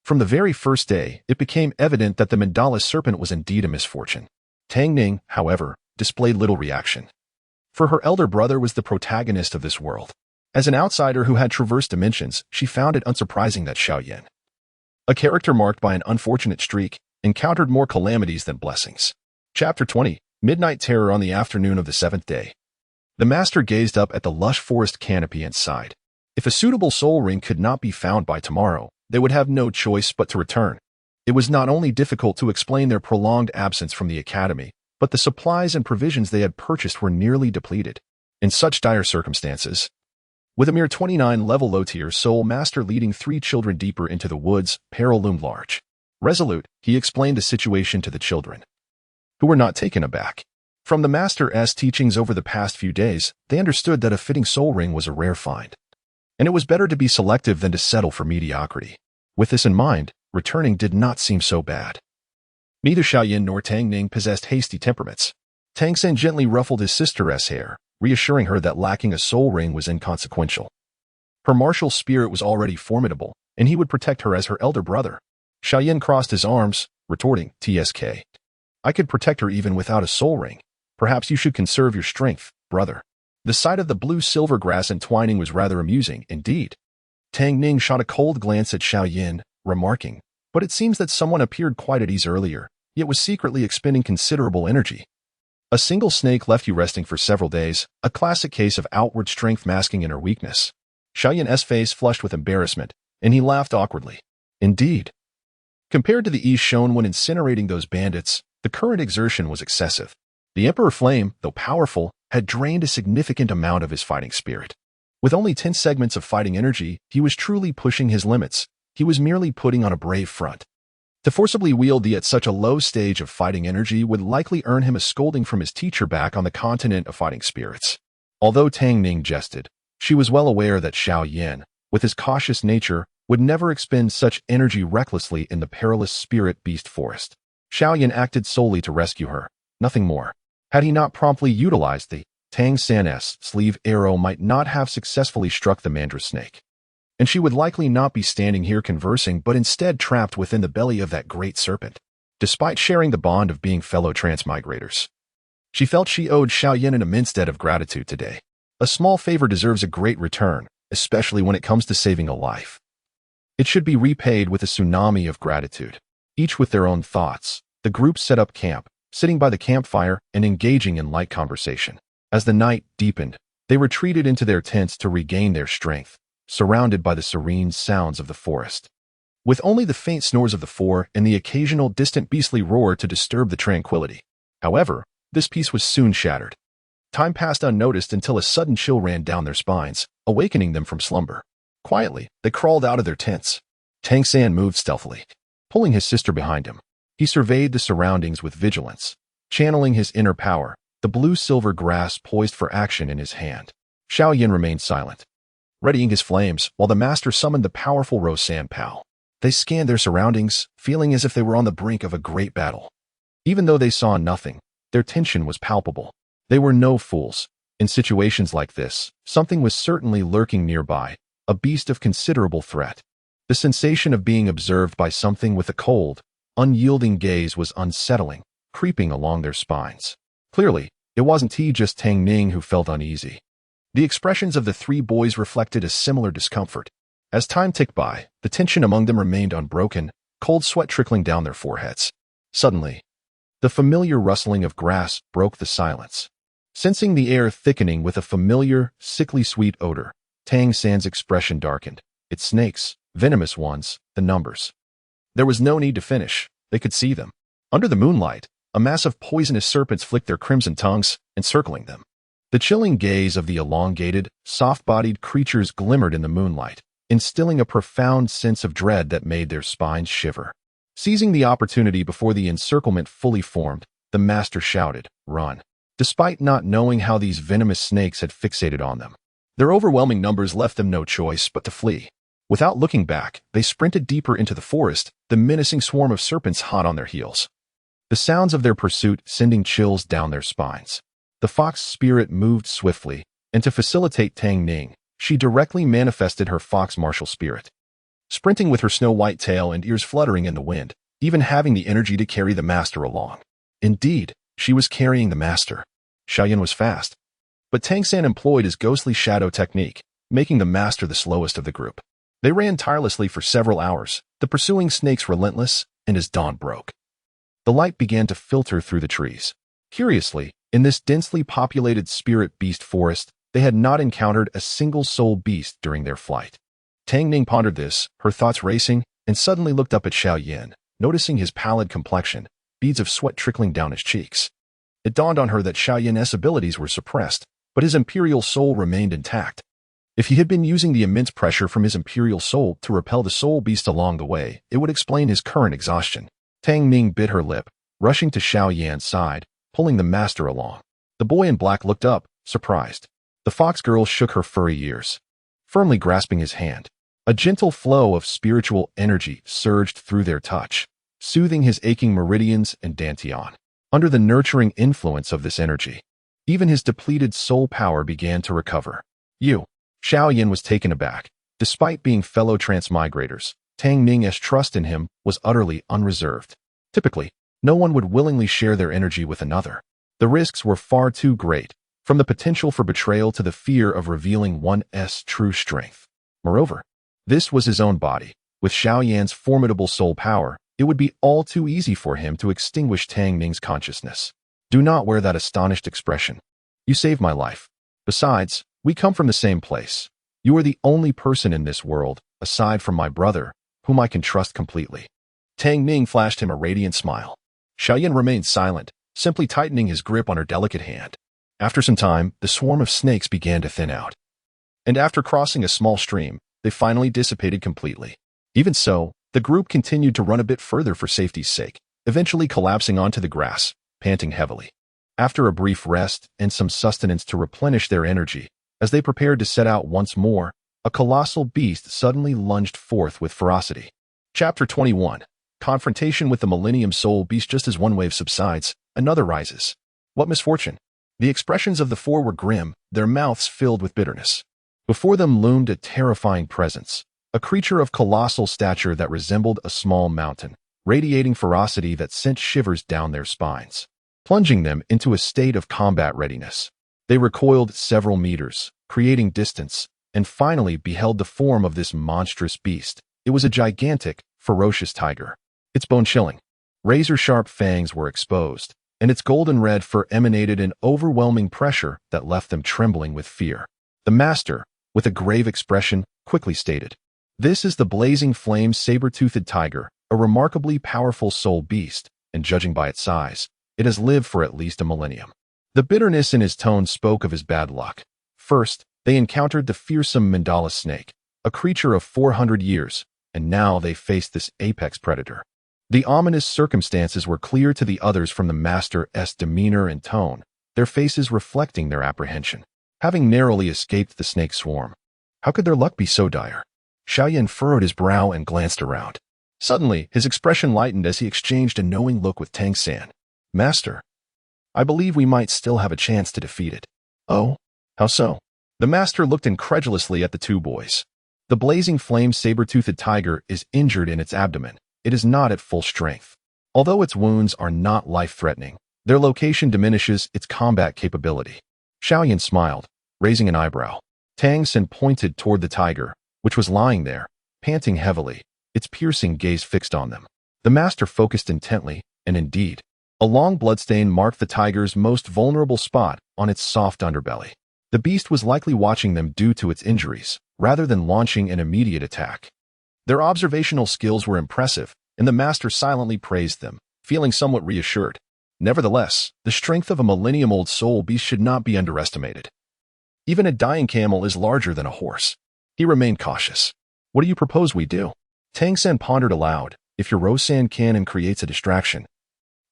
From the very first day, it became evident that the mandala serpent was indeed a misfortune. Tang Ning, however, displayed little reaction, for her elder brother was the protagonist of this world. As an outsider who had traversed dimensions, she found it unsurprising that Xiao Yan, a character marked by an unfortunate streak, encountered more calamities than blessings. Chapter 20, Midnight Terror. On the afternoon of the 7th day, the master gazed up at the lush forest canopy and sighed. If a suitable soul ring could not be found by tomorrow, they would have no choice but to return. It was not only difficult to explain their prolonged absence from the academy, but the supplies and provisions they had purchased were nearly depleted. In such dire circumstances, with a mere 29 level low-tier soul master leading 3 children deeper into the woods, peril loomed large. Resolute, he explained the situation to the children, who were not taken aback. From the master's teachings over the past few days, they understood that a fitting soul ring was a rare find, and it was better to be selective than to settle for mediocrity. With this in mind, returning did not seem so bad. Neither Xiao Yan nor Tang Ning possessed hasty temperaments. Tang San gently ruffled his sister's hair, reassuring her that lacking a soul ring was inconsequential. Her martial spirit was already formidable, and he would protect her as her elder brother. Xiao Yan crossed his arms, retorting, "TSK. I could protect her even without a soul ring. Perhaps you should conserve your strength, brother." The sight of the blue-silver grass entwining was rather amusing, indeed. Tang Ning shot a cold glance at Xiao Yan, remarking, "But it seems that someone appeared quite at ease earlier, yet was secretly expending considerable energy. A single snake left you resting for several days, a classic case of outward strength masking inner weakness." Xiao Yan's face flushed with embarrassment, and he laughed awkwardly. Indeed, compared to the ease shown when incinerating those bandits, the current exertion was excessive. The Emperor Flame, though powerful, had drained a significant amount of his fighting spirit. With only 10 segments of fighting energy, he was truly pushing his limits. He was merely putting on a brave front. To forcibly wield the at such a low stage of fighting energy would likely earn him a scolding from his teacher back on the continent of fighting spirits. Although Tang Ning jested, she was well aware that Xiao Yan, with his cautious nature, would never expend such energy recklessly in the perilous spirit beast forest. Xiao Yan acted solely to rescue her, nothing more. Had he not promptly utilized the Tang San's sleeve arrow might not have successfully struck the mandra snake. And she would likely not be standing here conversing but instead trapped within the belly of that great serpent. Despite sharing the bond of being fellow transmigrators, she felt she owed Xiao Yan an immense debt of gratitude today. A small favor deserves a great return, especially when it comes to saving a life. It should be repaid with a tsunami of gratitude. Each with their own thoughts, the group set up camp, sitting by the campfire and engaging in light conversation. As the night deepened, they retreated into their tents to regain their strength, surrounded by the serene sounds of the forest. With only the faint snores of the four and the occasional distant beastly roar to disturb the tranquility. However, this peace was soon shattered. Time passed unnoticed until a sudden chill ran down their spines, awakening them from slumber. Quietly, they crawled out of their tents. Tang San moved stealthily, pulling his sister behind him. He surveyed the surroundings with vigilance, channeling his inner power, the blue-silver grass poised for action in his hand. Xiao Yan remained silent, readying his flames, while the master summoned the powerful Rose San Pao. They scanned their surroundings, feeling as if they were on the brink of a great battle. Even though they saw nothing, their tension was palpable. They were no fools. In situations like this, something was certainly lurking nearby, a beast of considerable threat. The sensation of being observed by something with a cold, unyielding gaze was unsettling, creeping along their spines. Clearly, it wasn't just Tang Ning who felt uneasy. The expressions of the three boys reflected a similar discomfort. As time ticked by, the tension among them remained unbroken, cold sweat trickling down their foreheads. Suddenly, the familiar rustling of grass broke the silence. Sensing the air thickening with a familiar, sickly sweet odor, Tang San's expression darkened. It's snakes, venomous ones, the numbers. There was no need to finish. They could see them. Under the moonlight, a mass of poisonous serpents flicked their crimson tongues, encircling them. The chilling gaze of the elongated, soft-bodied creatures glimmered in the moonlight, instilling a profound sense of dread that made their spines shiver. Seizing the opportunity before the encirclement fully formed, the master shouted, "Run!" Despite not knowing how these venomous snakes had fixated on them, their overwhelming numbers left them no choice but to flee. Without looking back, they sprinted deeper into the forest, the menacing swarm of serpents hot on their heels. The sounds of their pursuit sending chills down their spines. The fox spirit moved swiftly, and to facilitate Tang Ning, she directly manifested her fox martial spirit. Sprinting with her snow-white tail and ears fluttering in the wind, even having the energy to carry the master along. Indeed, she was carrying the master. Xiao Yan was fast, but Tang San employed his ghostly shadow technique, making the master the slowest of the group. They ran tirelessly for several hours, the pursuing snakes relentless, and as dawn broke, the light began to filter through the trees. Curiously, in this densely populated spirit beast forest, they had not encountered a single soul beast during their flight. Tang Ning pondered this, her thoughts racing, and suddenly looked up at Xiao Yan, noticing his pallid complexion, beads of sweat trickling down his cheeks. It dawned on her that Xiao Yan's abilities were suppressed, but his imperial soul remained intact. If he had been using the immense pressure from his imperial soul to repel the soul beast along the way, it would explain his current exhaustion. Tang Ning bit her lip, rushing to Xiao Yan's side, pulling the master along. The boy in black looked up, surprised. The fox girl shook her furry ears, firmly grasping his hand. A gentle flow of spiritual energy surged through their touch, soothing his aching meridians and dantian. Under the nurturing influence of this energy, even his depleted soul power began to recover. Xiao Yan was taken aback. Despite being fellow transmigrators, Tang Ning's trust in him was utterly unreserved. Typically, no one would willingly share their energy with another. The risks were far too great, from the potential for betrayal to the fear of revealing one's true strength. Moreover, this was his own body. With Xiao Yan's formidable soul power, it would be all too easy for him to extinguish Tang Ning's consciousness. Do not wear that astonished expression. You saved my life. Besides, we come from the same place. You are the only person in this world, aside from my brother, whom I can trust completely. Tang Ning flashed him a radiant smile. Xiao Yan remained silent, simply tightening his grip on her delicate hand. After some time, the swarm of snakes began to thin out. and after crossing a small stream, they finally dissipated completely. Even so, the group continued to run a bit further for safety's sake, eventually collapsing onto the grass, panting heavily. After a brief rest and some sustenance to replenish their energy, as they prepared to set out once more, a colossal beast suddenly lunged forth with ferocity. Chapter 21. Confrontation with the Millennium Soul Beast. Just as one wave subsides, another rises. What misfortune! The expressions of the four were grim, their mouths filled with bitterness. Before them loomed a terrifying presence, a creature of colossal stature that resembled a small mountain, radiating ferocity that sent shivers down their spines, plunging them into a state of combat readiness. They recoiled several meters, creating distance, and finally beheld the form of this monstrous beast. It was a gigantic, ferocious tiger. Its bone-chilling, razor-sharp fangs were exposed, and its golden-red fur emanated an overwhelming pressure that left them trembling with fear. The master, with a grave expression, quickly stated, "This is the blazing flame saber-toothed tiger, a remarkably powerful soul beast, and judging by its size, it has lived for at least a millennium." The bitterness in his tone spoke of his bad luck. First, they encountered the fearsome mandala snake, a creature of 400 years, and now they faced this apex predator. The ominous circumstances were clear to the others from the master's demeanor and tone, their faces reflecting their apprehension. Having narrowly escaped the snake swarm, how could their luck be so dire? Xiao Yan furrowed his brow and glanced around. Suddenly, his expression lightened as he exchanged a knowing look with Tang San. "Master, I believe we might still have a chance to defeat it." "Oh? How so?" The master looked incredulously at the two boys. "The blazing flame saber-toothed tiger is injured in its abdomen. It is not at full strength. Although its wounds are not life-threatening, their location diminishes its combat capability." Xiao Yan smiled, raising an eyebrow. Tang San pointed toward the tiger, which was lying there, panting heavily, its piercing gaze fixed on them. The master focused intently, and indeed, a long bloodstain marked the tiger's most vulnerable spot on its soft underbelly. The beast was likely watching them due to its injuries, rather than launching an immediate attack. Their observational skills were impressive, and the master silently praised them, feeling somewhat reassured. Nevertheless, the strength of a millennium-old soul beast should not be underestimated. Even a dying camel is larger than a horse. He remained cautious. "What do you propose we do?" Tang San pondered aloud. "If your Rosan cannon creates a distraction,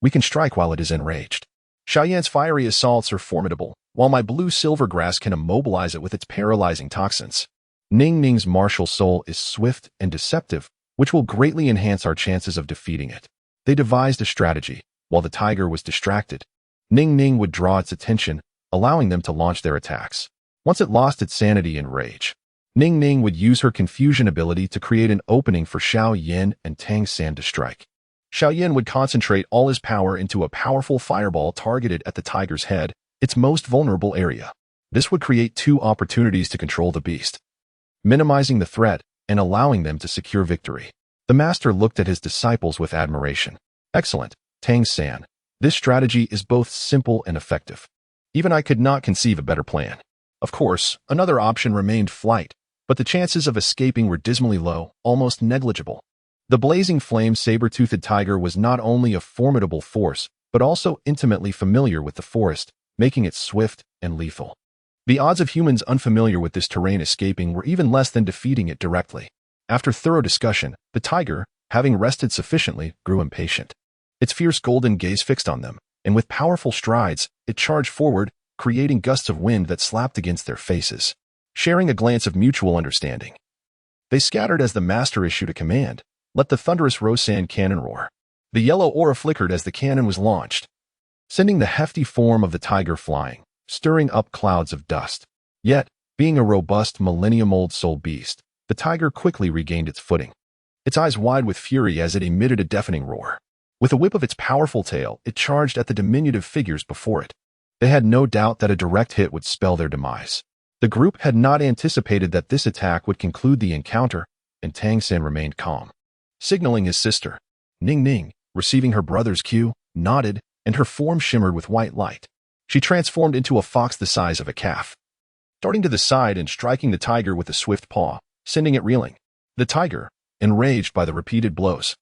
we can strike while it is enraged. Xiao Yan's fiery assaults are formidable, while my blue-silver grass can immobilize it with its paralyzing toxins. Ning Ning's martial soul is swift and deceptive, which will greatly enhance our chances of defeating it." They devised a strategy. While the tiger was distracted, Ning Ning would draw its attention, allowing them to launch their attacks. Once it lost its sanity and rage, Ning Ning would use her confusion ability to create an opening for Xiao Yan and Tang San to strike. Xiao Yan would concentrate all his power into a powerful fireball targeted at the tiger's head, its most vulnerable area. This would create two opportunities to control the beast, minimizing the threat and allowing them to secure victory. The master looked at his disciples with admiration. "Excellent, Tang San. This strategy is both simple and effective. Even I could not conceive a better plan." Of course, another option remained flight, but the chances of escaping were dismally low, almost negligible. The blazing flame saber-toothed tiger was not only a formidable force, but also intimately familiar with the forest, making it swift and lethal. The odds of humans unfamiliar with this terrain escaping were even less than defeating it directly. After thorough discussion, the tiger, having rested sufficiently, grew impatient. Its fierce golden gaze fixed on them, and with powerful strides, it charged forward, creating gusts of wind that slapped against their faces. Sharing a glance of mutual understanding, they scattered as the master issued a command. "Let the thunderous Rosan cannon roar." The yellow aura flickered as the cannon was launched, sending the hefty form of the tiger flying, stirring up clouds of dust. Yet, being a robust millennium-old soul beast, the tiger quickly regained its footing, its eyes wide with fury as it emitted a deafening roar. With a whip of its powerful tail, it charged at the diminutive figures before it. They had no doubt that a direct hit would spell their demise. The group had not anticipated that this attack would conclude the encounter, and Tang San remained calm. Signaling his sister, Ning Ning, receiving her brother's cue, nodded, and her form shimmered with white light. She transformed into a fox the size of a calf, darting to the side and striking the tiger with a swift paw, sending it reeling. The tiger, enraged by the repeated blows,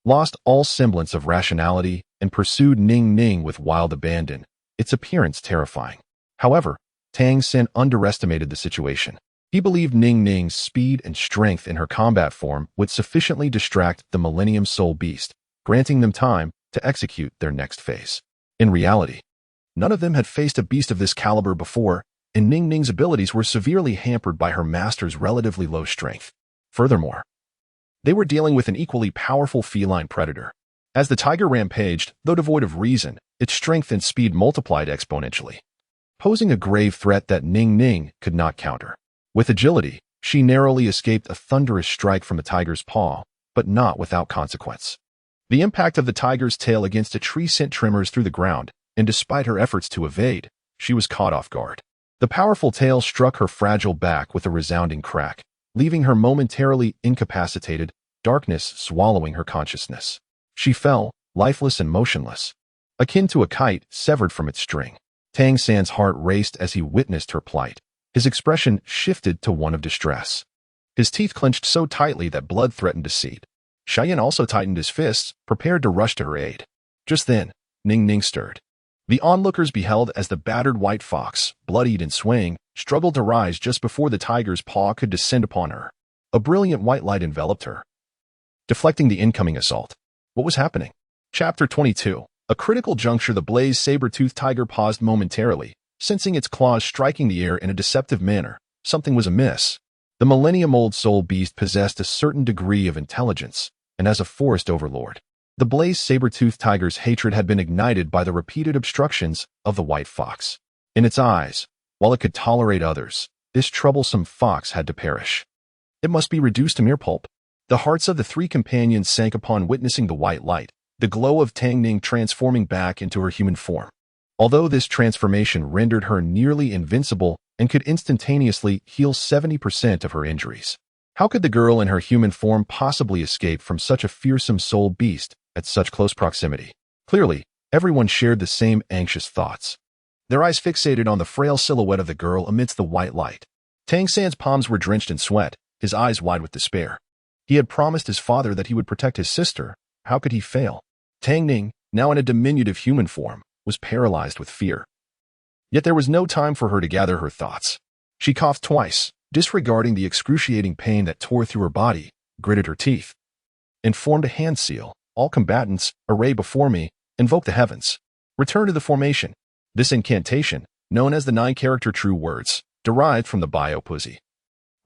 lost all semblance of rationality and pursued Ning Ning with wild abandon, its appearance terrifying. However, Tang San underestimated the situation. He believed Ning Ning's speed and strength in her combat form would sufficiently distract the Millennium Soul Beast, granting them time to execute their next phase. In reality, none of them had faced a beast of this caliber before, and Ning Ning's abilities were severely hampered by her master's relatively low strength. Furthermore, they were dealing with an equally powerful feline predator. As the tiger rampaged, though devoid of reason, its strength and speed multiplied exponentially, posing a grave threat that Ning Ning could not counter. With agility, she narrowly escaped a thunderous strike from the tiger's paw, but not without consequence. The impact of the tiger's tail against a tree sent tremors through the ground, and despite her efforts to evade, she was caught off guard. The powerful tail struck her fragile back with a resounding crack, leaving her momentarily incapacitated, darkness swallowing her consciousness. She fell, lifeless and motionless, akin to a kite severed from its string. Tang San's heart raced as he witnessed her plight. His expression shifted to one of distress. His teeth clenched so tightly that blood threatened to seep. Xiao Yan also tightened his fists, prepared to rush to her aid. Just then, Ning Ning stirred. The onlookers beheld as the battered white fox, bloodied and swaying, struggled to rise just before the tiger's paw could descend upon her. A brilliant white light enveloped her, deflecting the incoming assault. What was happening? Chapter 22. A critical juncture, the blazed saber-toothed tiger paused momentarily, sensing its claws striking the air in a deceptive manner. Something was amiss. The millennium-old soul beast possessed a certain degree of intelligence, and as a forest overlord, the blazed saber-toothed tiger's hatred had been ignited by the repeated obstructions of the white fox. In its eyes, while it could tolerate others, this troublesome fox had to perish. It must be reduced to mere pulp. The hearts of the three companions sank upon witnessing the white light, the glow of Tang Ning transforming back into her human form. Although this transformation rendered her nearly invincible and could instantaneously heal 70% of her injuries, how could the girl in her human form possibly escape from such a fearsome soul beast at such close proximity? Clearly, everyone shared the same anxious thoughts, their eyes fixated on the frail silhouette of the girl amidst the white light. Tang San's palms were drenched in sweat, his eyes wide with despair. He had promised his father that he would protect his sister. How could he fail? Tang Ning, now in a diminutive human form, was paralyzed with fear. Yet there was no time for her to gather her thoughts. She coughed twice, disregarding the excruciating pain that tore through her body, gritted her teeth, and formed a hand seal. All combatants, array before me, invoke the heavens. Return to the formation. This incantation, known as the 9-character true words, derived from the Bio-Pussy,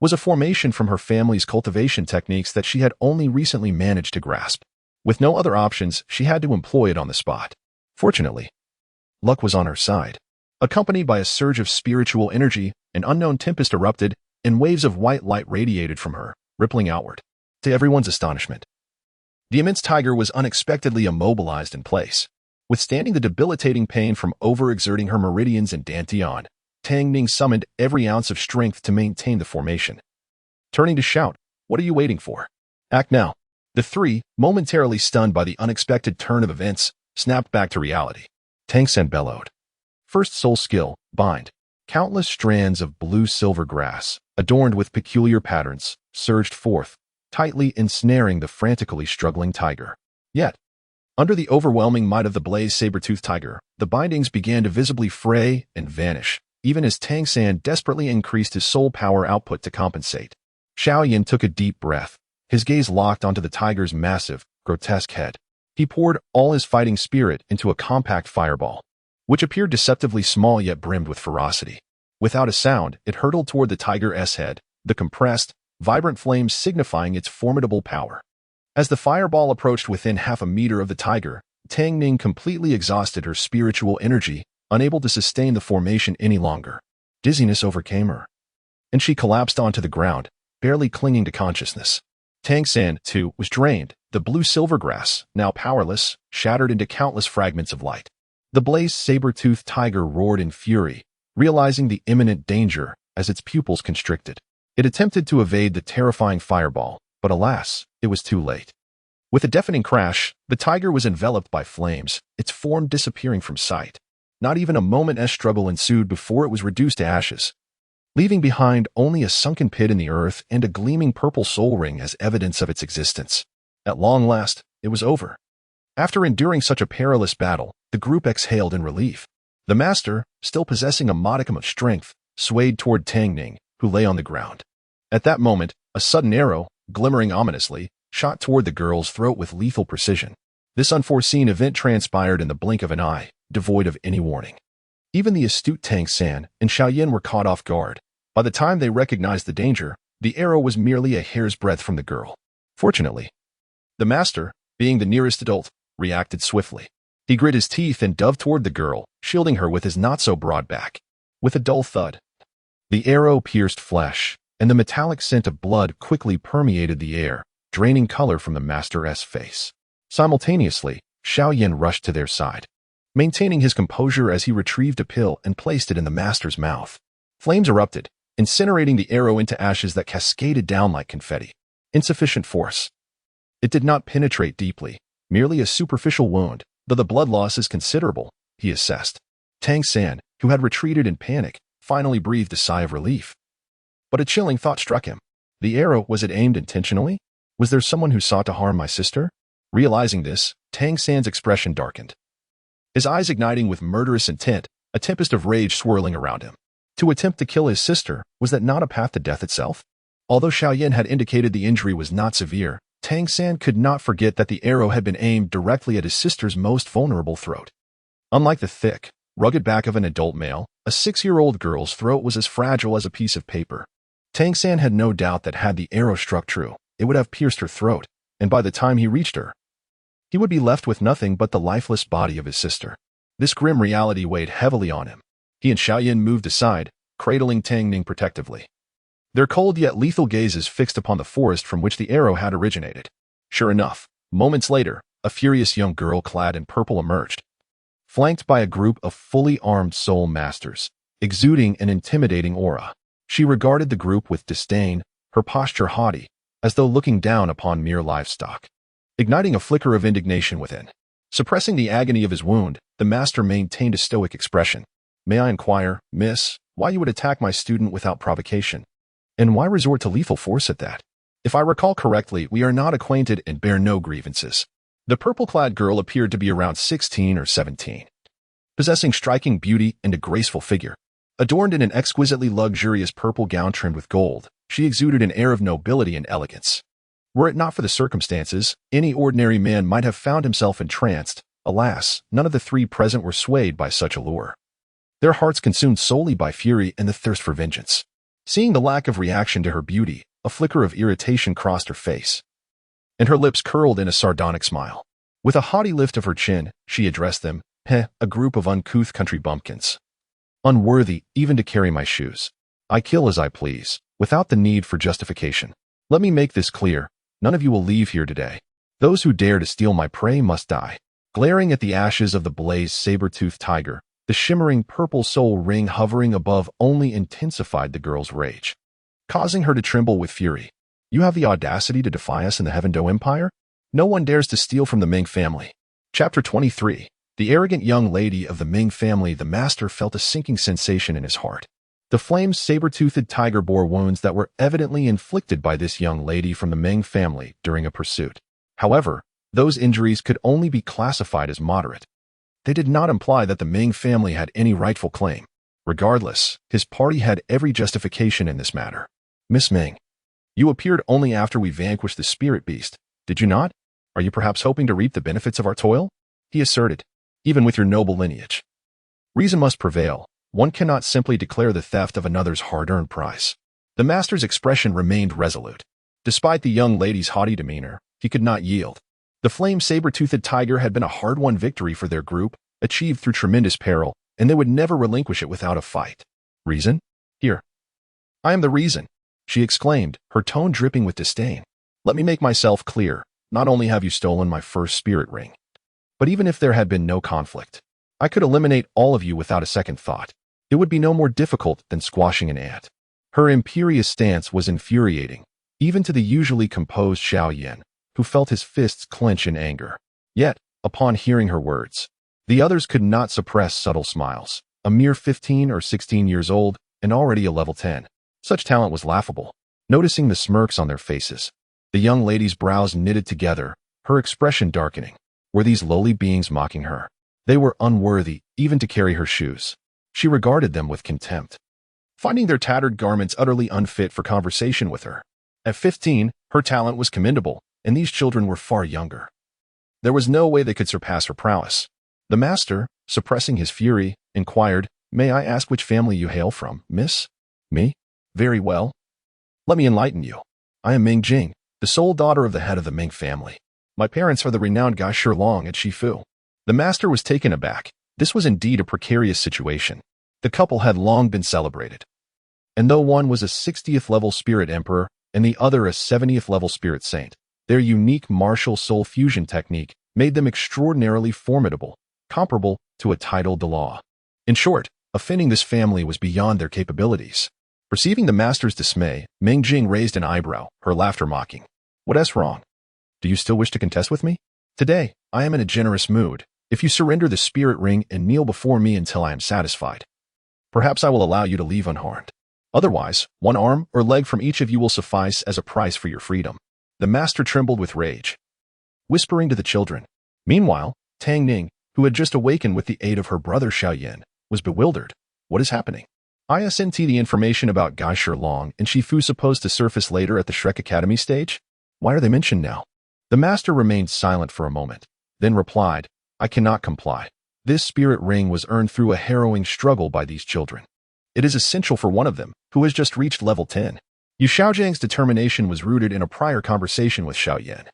was a formation from her family's cultivation techniques that she had only recently managed to grasp. With no other options, she had to employ it on the spot. Fortunately, luck was on her side. Accompanied by a surge of spiritual energy, an unknown tempest erupted, and waves of white light radiated from her, rippling outward. To everyone's astonishment, the immense tiger was unexpectedly immobilized in place. Withstanding the debilitating pain from overexerting her meridians and dantian, Tang Ning summoned every ounce of strength to maintain the formation. Turning to shout, "What are you waiting for? Act now." The three, momentarily stunned by the unexpected turn of events, snapped back to reality. Tang San bellowed. First soul skill, bind. Countless strands of blue-silver grass, adorned with peculiar patterns, surged forth, tightly ensnaring the frantically struggling tiger. Yet, under the overwhelming might of the blazed saber-toothed tiger, the bindings began to visibly fray and vanish, even as Tang San desperately increased his soul power output to compensate. Xiao Yan took a deep breath, his gaze locked onto the tiger's massive, grotesque head. He poured all his fighting spirit into a compact fireball, which appeared deceptively small yet brimmed with ferocity. Without a sound, it hurtled toward the tiger's head, the compressed, vibrant flames signifying its formidable power. As the fireball approached within half a meter of the tiger, Tang Ning completely exhausted her spiritual energy, unable to sustain the formation any longer. Dizziness overcame her, and she collapsed onto the ground, barely clinging to consciousness. Tang San, too, was drained, the blue-silver grass, now powerless, shattered into countless fragments of light. The blazed saber-toothed tiger roared in fury, realizing the imminent danger as its pupils constricted. It attempted to evade the terrifying fireball, but alas, it was too late. With a deafening crash, the tiger was enveloped by flames, its form disappearing from sight. Not even a moment's struggle ensued before it was reduced to ashes, leaving behind only a sunken pit in the earth and a gleaming purple soul ring as evidence of its existence. At long last, it was over. After enduring such a perilous battle, the group exhaled in relief. The master, still possessing a modicum of strength, swayed toward Tang Ning, who lay on the ground. At that moment, a sudden arrow, glimmering ominously, shot toward the girl's throat with lethal precision. This unforeseen event transpired in the blink of an eye, devoid of any warning. Even the astute Tang San and Xiao Yan were caught off guard. By the time they recognized the danger, the arrow was merely a hair's breadth from the girl. Fortunately, the master, being the nearest adult, reacted swiftly. He grit his teeth and dove toward the girl, shielding her with his not-so-broad back. With a dull thud, the arrow pierced flesh, and the metallic scent of blood quickly permeated the air, draining color from the master's face. Simultaneously, Xiao Yan rushed to their side, maintaining his composure as he retrieved a pill and placed it in the master's mouth. Flames erupted, incinerating the arrow into ashes that cascaded down like confetti. Insufficient force. It did not penetrate deeply, merely a superficial wound, though the blood loss is considerable, he assessed. Tang San, who had retreated in panic, finally breathed a sigh of relief. But a chilling thought struck him. The arrow, was it aimed intentionally? Was there someone who sought to harm my sister? Realizing this, Tang San's expression darkened, his eyes igniting with murderous intent, a tempest of rage swirling around him. To attempt to kill his sister, was that not a path to death itself? Although Xiao Yan had indicated the injury was not severe, Tang San could not forget that the arrow had been aimed directly at his sister's most vulnerable throat. Unlike the thick, rugged back of an adult male, a 6-year-old girl's throat was as fragile as a piece of paper. Tang San had no doubt that had the arrow struck true, it would have pierced her throat, and by the time he reached her, he would be left with nothing but the lifeless body of his sister. This grim reality weighed heavily on him. He and Xiao Yan moved aside, cradling Tang Ning protectively. Their cold yet lethal gazes fixed upon the forest from which the arrow had originated. Sure enough, moments later, a furious young girl clad in purple emerged, flanked by a group of fully armed soul masters, exuding an intimidating aura. She regarded the group with disdain, her posture haughty, as though looking down upon mere livestock. Igniting a flicker of indignation within. Suppressing the agony of his wound, the master maintained a stoic expression. May I inquire, miss, why you would attack my student without provocation? And why resort to lethal force at that? If I recall correctly, we are not acquainted and bear no grievances. The purple-clad girl appeared to be around 16 or 17. Possessing striking beauty and a graceful figure. Adorned in an exquisitely luxurious purple gown trimmed with gold, she exuded an air of nobility and elegance. Were it not for the circumstances, any ordinary man might have found himself entranced. Alas, none of the three present were swayed by such allure. Their hearts consumed solely by fury and the thirst for vengeance. Seeing the lack of reaction to her beauty, a flicker of irritation crossed her face, and her lips curled in a sardonic smile. With a haughty lift of her chin, she addressed them, a group of uncouth country bumpkins. Unworthy even to carry my shoes. I kill as I please, without the need for justification. Let me make this clear. None of you will leave here today. Those who dare to steal my prey must die. Glaring at the ashes of the blazed saber-toothed tiger, the shimmering purple soul ring hovering above only intensified the girl's rage, causing her to tremble with fury. You have the audacity to defy us in the Heaven Do Empire? No one dares to steal from the Ming family. Chapter 23. The arrogant young lady of the Ming family. The master felt a sinking sensation in his heart. The flamed saber-toothed tiger bore wounds that were evidently inflicted by this young lady from the Ming family during a pursuit. However, those injuries could only be classified as moderate. They did not imply that the Ming family had any rightful claim. Regardless, his party had every justification in this matter. Miss Ming, you appeared only after we vanquished the spirit beast, did you not? Are you perhaps hoping to reap the benefits of our toil? He asserted, even with your noble lineage. Reason must prevail. One cannot simply declare the theft of another's hard-earned prize. The master's expression remained resolute. Despite the young lady's haughty demeanor, he could not yield. The flame saber-toothed tiger had been a hard-won victory for their group, achieved through tremendous peril, and they would never relinquish it without a fight. Reason? Here. I am the reason, she exclaimed, her tone dripping with disdain. Let me make myself clear. Not only have you stolen my first spirit ring, but even if there had been no conflict, I could eliminate all of you without a second thought. It would be no more difficult than squashing an ant. Her imperious stance was infuriating, even to the usually composed Xiao Yan, who felt his fists clench in anger. Yet, upon hearing her words, the others could not suppress subtle smiles. A mere 15 or 16 years old, and already a level 10. Such talent was laughable. Noticing the smirks on their faces, the young lady's brows knitted together, her expression darkening. Were these lowly beings mocking her? They were unworthy even to carry her shoes. She regarded them with contempt. finding their tattered garments utterly unfit for conversation with her. At 15, her talent was commendable, and these children were far younger. There was no way they could surpass her prowess. The master, suppressing his fury, inquired, "May I ask which family you hail from, miss?" "Me? Very well. Let me enlighten you. I am Ming Jing, the sole daughter of the head of the Ming family. My parents are the renowned Gai Long at Shifu." The master was taken aback. This was indeed a precarious situation. The couple had long been celebrated. And though one was a 60th level spirit emperor and the other a 70th level spirit saint, their unique martial soul fusion technique made them extraordinarily formidable, comparable to a titled Douluo. In short, offending this family was beyond their capabilities. Perceiving the master's dismay, Ming Jing raised an eyebrow, her laughter mocking. "What's wrong? Do you still wish to contest with me? Today, I am in a generous mood. If you surrender the spirit ring and kneel before me until I am satisfied, perhaps I will allow you to leave unharmed. Otherwise, one arm or leg from each of you will suffice as a price for your freedom." The master trembled with rage, whispering to the children. Meanwhile, Tang Ning, who had just awakened with the aid of her brother Xiao Yan, was bewildered. What is happening? Isn't the information about Gai Long and Shifu supposed to surface later at the Shrek Academy stage? Why are they mentioned now? The master remained silent for a moment, then replied, "I cannot comply. This spirit ring was earned through a harrowing struggle by these children. It is essential for one of them, who has just reached level 10. Yu Xiaojiang's determination was rooted in a prior conversation with Xiao Yan,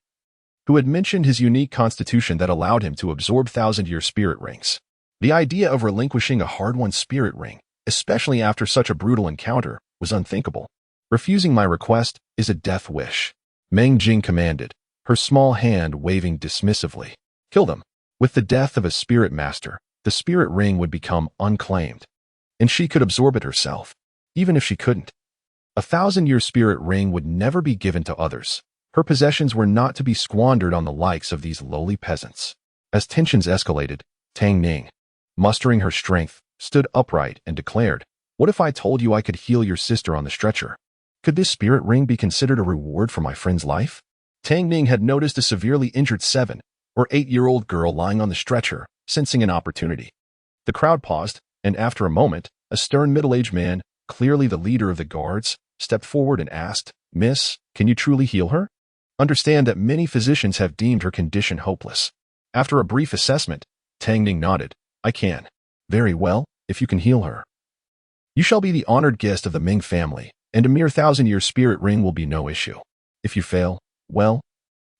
who had mentioned his unique constitution that allowed him to absorb thousand-year spirit rings. The idea of relinquishing a hard-won spirit ring, especially after such a brutal encounter, was unthinkable. Refusing my request is a death wish," Ming Jing commanded, her small hand waving dismissively. "Kill them." With the death of a spirit master, the spirit ring would become unclaimed, and she could absorb it herself. Even if she couldn't, a thousand-year spirit ring would never be given to others. Her possessions were not to be squandered on the likes of these lowly peasants. As tensions escalated, Tang Ning, mustering her strength, stood upright and declared, "What if I told you I could heal your sister on the stretcher? Could this spirit ring be considered a reward for my friend's life?" Tang Ning had noticed a severely injured 7 or 8-year-old girl lying on the stretcher, sensing an opportunity. The crowd paused, and after a moment, a stern middle-aged man, clearly the leader of the guards, stepped forward and asked, "Miss, can you truly heal her? Understand that many physicians have deemed her condition hopeless." After a brief assessment, Tang Ning nodded. "I can." "Very well, if you can heal her. You shall be the honored guest of the Ming family, and a mere thousand-year spirit ring will be no issue. If you fail, well,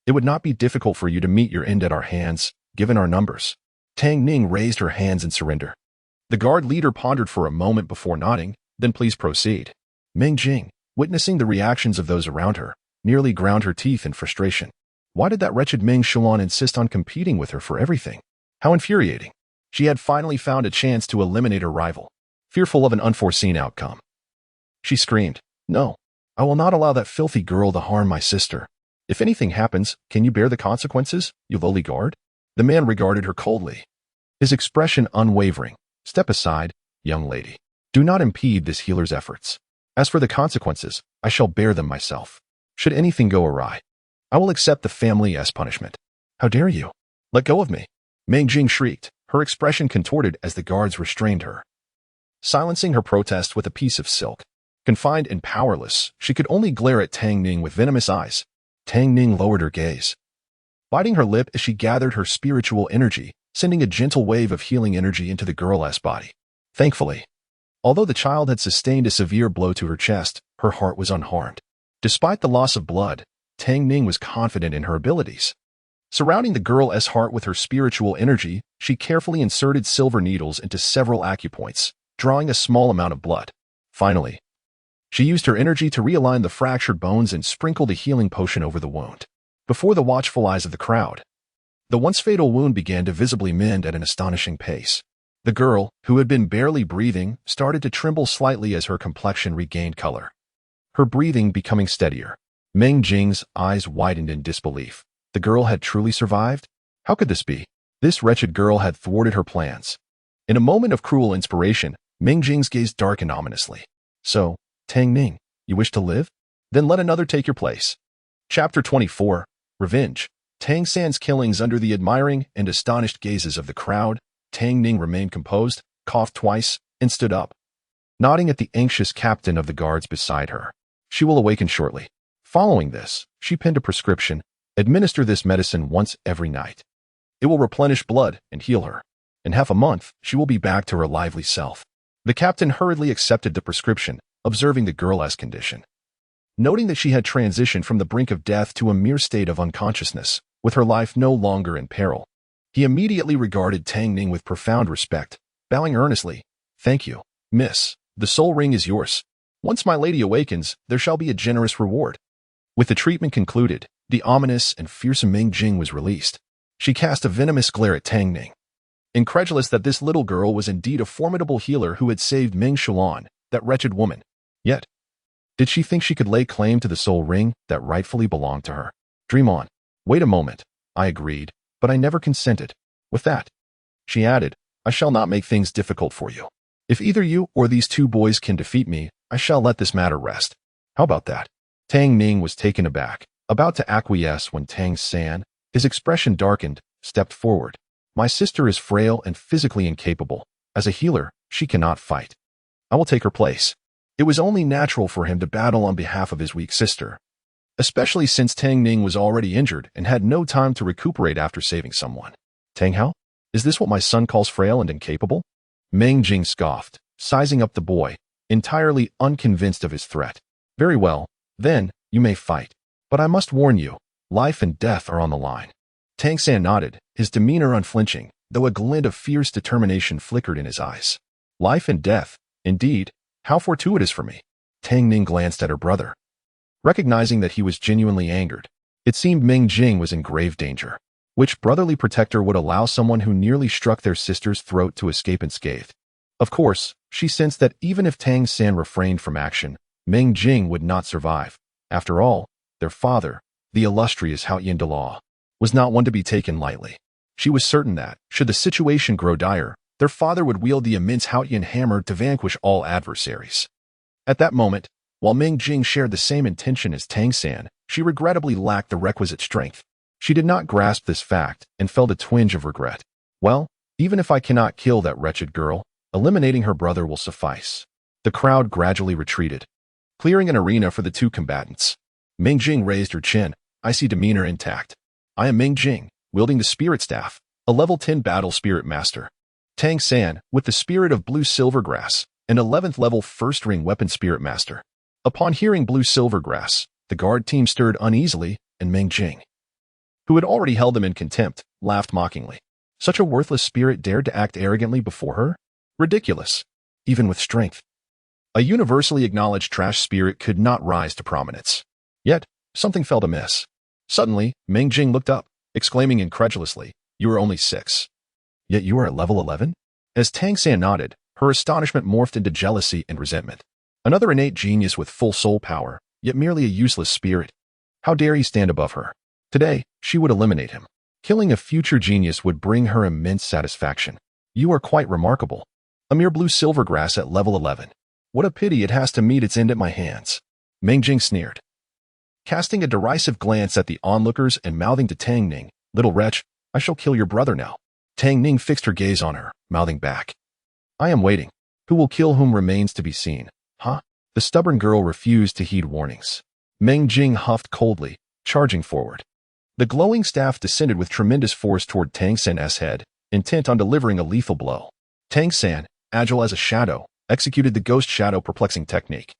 it would not be difficult for you to meet your end at our hands, given our numbers." Tang Ning raised her hands in surrender. The guard leader pondered for a moment before nodding, "Then please proceed." Ming Jing, witnessing the reactions of those around her, nearly ground her teeth in frustration. Why did that wretched Ming Shuan insist on competing with her for everything? How infuriating. She had finally found a chance to eliminate her rival. Fearful of an unforeseen outcome, she screamed, "No, I will not allow that filthy girl to harm my sister. If anything happens, can you bear the consequences, you lowly guard?" The man regarded her coldly, his expression unwavering. "Step aside, young lady. Do not impede this healer's efforts. As for the consequences, I shall bear them myself. Should anything go awry, I will accept the family as punishment." "How dare you? Let go of me!" Ming Jing shrieked, her expression contorted as the guards restrained her, silencing her protest with a piece of silk. Confined and powerless, she could only glare at Tang Ning with venomous eyes. Tang Ning lowered her gaze, biting her lip as she gathered her spiritual energy, sending a gentle wave of healing energy into the girl's body. Thankfully, although the child had sustained a severe blow to her chest, her heart was unharmed. Despite the loss of blood, Tang Ning was confident in her abilities. Surrounding the girl's heart with her spiritual energy, she carefully inserted silver needles into several acupoints, drawing a small amount of blood. Finally, she used her energy to realign the fractured bones and sprinkled a healing potion over the wound. Before the watchful eyes of the crowd, the once fatal wound began to visibly mend at an astonishing pace. The girl, who had been barely breathing, started to tremble slightly as her complexion regained color, her breathing becoming steadier. Ming Jing's eyes widened in disbelief. The girl had truly survived? How could this be? This wretched girl had thwarted her plans. In a moment of cruel inspiration, Ming Jing's gaze darkened ominously. "So, Tang Ning, you wish to live? Then let another take your place." Chapter 24, Revenge. Tang San's killings under the admiring and astonished gazes of the crowd, Tang Ning remained composed, coughed twice, and stood up. nodding at the anxious captain of the guards beside her. She will awaken shortly. Following this, she penned a prescription. Administer this medicine once every night. It will replenish blood and heal her. In half a month, she will be back to her lively self. The captain hurriedly accepted the prescription, observing the girl's condition. Noting that she had transitioned from the brink of death to a mere state of unconsciousness, with her life no longer in peril, he immediately regarded Tang Ning with profound respect, bowing earnestly. Thank you, miss. The soul ring is yours. Once my lady awakens, there shall be a generous reward. With the treatment concluded, the ominous and fearsome Ming Jing was released. She cast a venomous glare at Tang Ning, incredulous that this little girl was indeed a formidable healer who had saved Ming Xiao, that wretched woman. Yet, did she think she could lay claim to the soul ring that rightfully belonged to her? Dream on. Wait a moment. I agreed, but I never consented. With that, she added, I shall not make things difficult for you. If either you or these two boys can defeat me, I shall let this matter rest. How about that? Tang Ning was taken aback, about to acquiesce when Tang San, his expression darkened, stepped forward. My sister is frail and physically incapable. As a healer, she cannot fight. I will take her place. It was only natural for him to battle on behalf of his weak sister, especially since Tang Ning was already injured and had no time to recuperate after saving someone. Tang Hao? Is this what my son calls frail and incapable? Ming Jing scoffed, sizing up the boy, entirely unconvinced of his threat. Very well, then, you may fight. But I must warn you, life and death are on the line. Tang San nodded, his demeanor unflinching, though a glint of fierce determination flickered in his eyes. Life and death, indeed, how fortuitous for me. Tang Ning glanced at her brother. Recognizing that he was genuinely angered, it seemed Ming Jing was in grave danger. Which brotherly protector would allow someone who nearly struck their sister's throat to escape unscathed? Of course, she sensed that even if Tang San refrained from action, Ming Jing would not survive. After all, their father, the illustrious Xiao Yan, was not one to be taken lightly. She was certain that, should the situation grow dire, their father would wield the immense Xiao Yan hammer to vanquish all adversaries. At that moment, while Ming Jing shared the same intention as Tang San, she regrettably lacked the requisite strength. She did not grasp this fact and felt a twinge of regret. Well, even if I cannot kill that wretched girl, eliminating her brother will suffice. The crowd gradually retreated, clearing an arena for the two combatants. Ming Jing raised her chin, icy demeanor intact. I am Ming Jing, wielding the spirit staff, a level 10 battle spirit master. Tang San, with the spirit of blue silvergrass, an 11th level first ring weapon spirit master. Upon hearing blue silvergrass, the guard team stirred uneasily, and Ming Jing, who had already held them in contempt, laughed mockingly. Such a worthless spirit dared to act arrogantly before her? Ridiculous. Even with strength, a universally acknowledged trash spirit could not rise to prominence. Yet, something felt amiss. Suddenly, Ming Jing looked up, exclaiming incredulously, You are only 6. Yet you are at level 11? As Tang San nodded, her astonishment morphed into jealousy and resentment. Another innate genius with full soul power, yet merely a useless spirit. How dare he stand above her? Today, she would eliminate him. Killing a future genius would bring her immense satisfaction. You are quite remarkable. A mere blue silvergrass at level 11. What a pity it has to meet its end at my hands. Ming Jing sneered, casting a derisive glance at the onlookers and mouthing to Tang Ning, Little wretch, I shall kill your brother now. Tang Ning fixed her gaze on her, mouthing back, I am waiting. Who will kill whom remains to be seen. Huh? The stubborn girl refused to heed warnings. Ming Jing huffed coldly, charging forward. The glowing staff descended with tremendous force toward Tang San's head, intent on delivering a lethal blow. Tang San, agile as a shadow, executed the ghost shadow perplexing technique,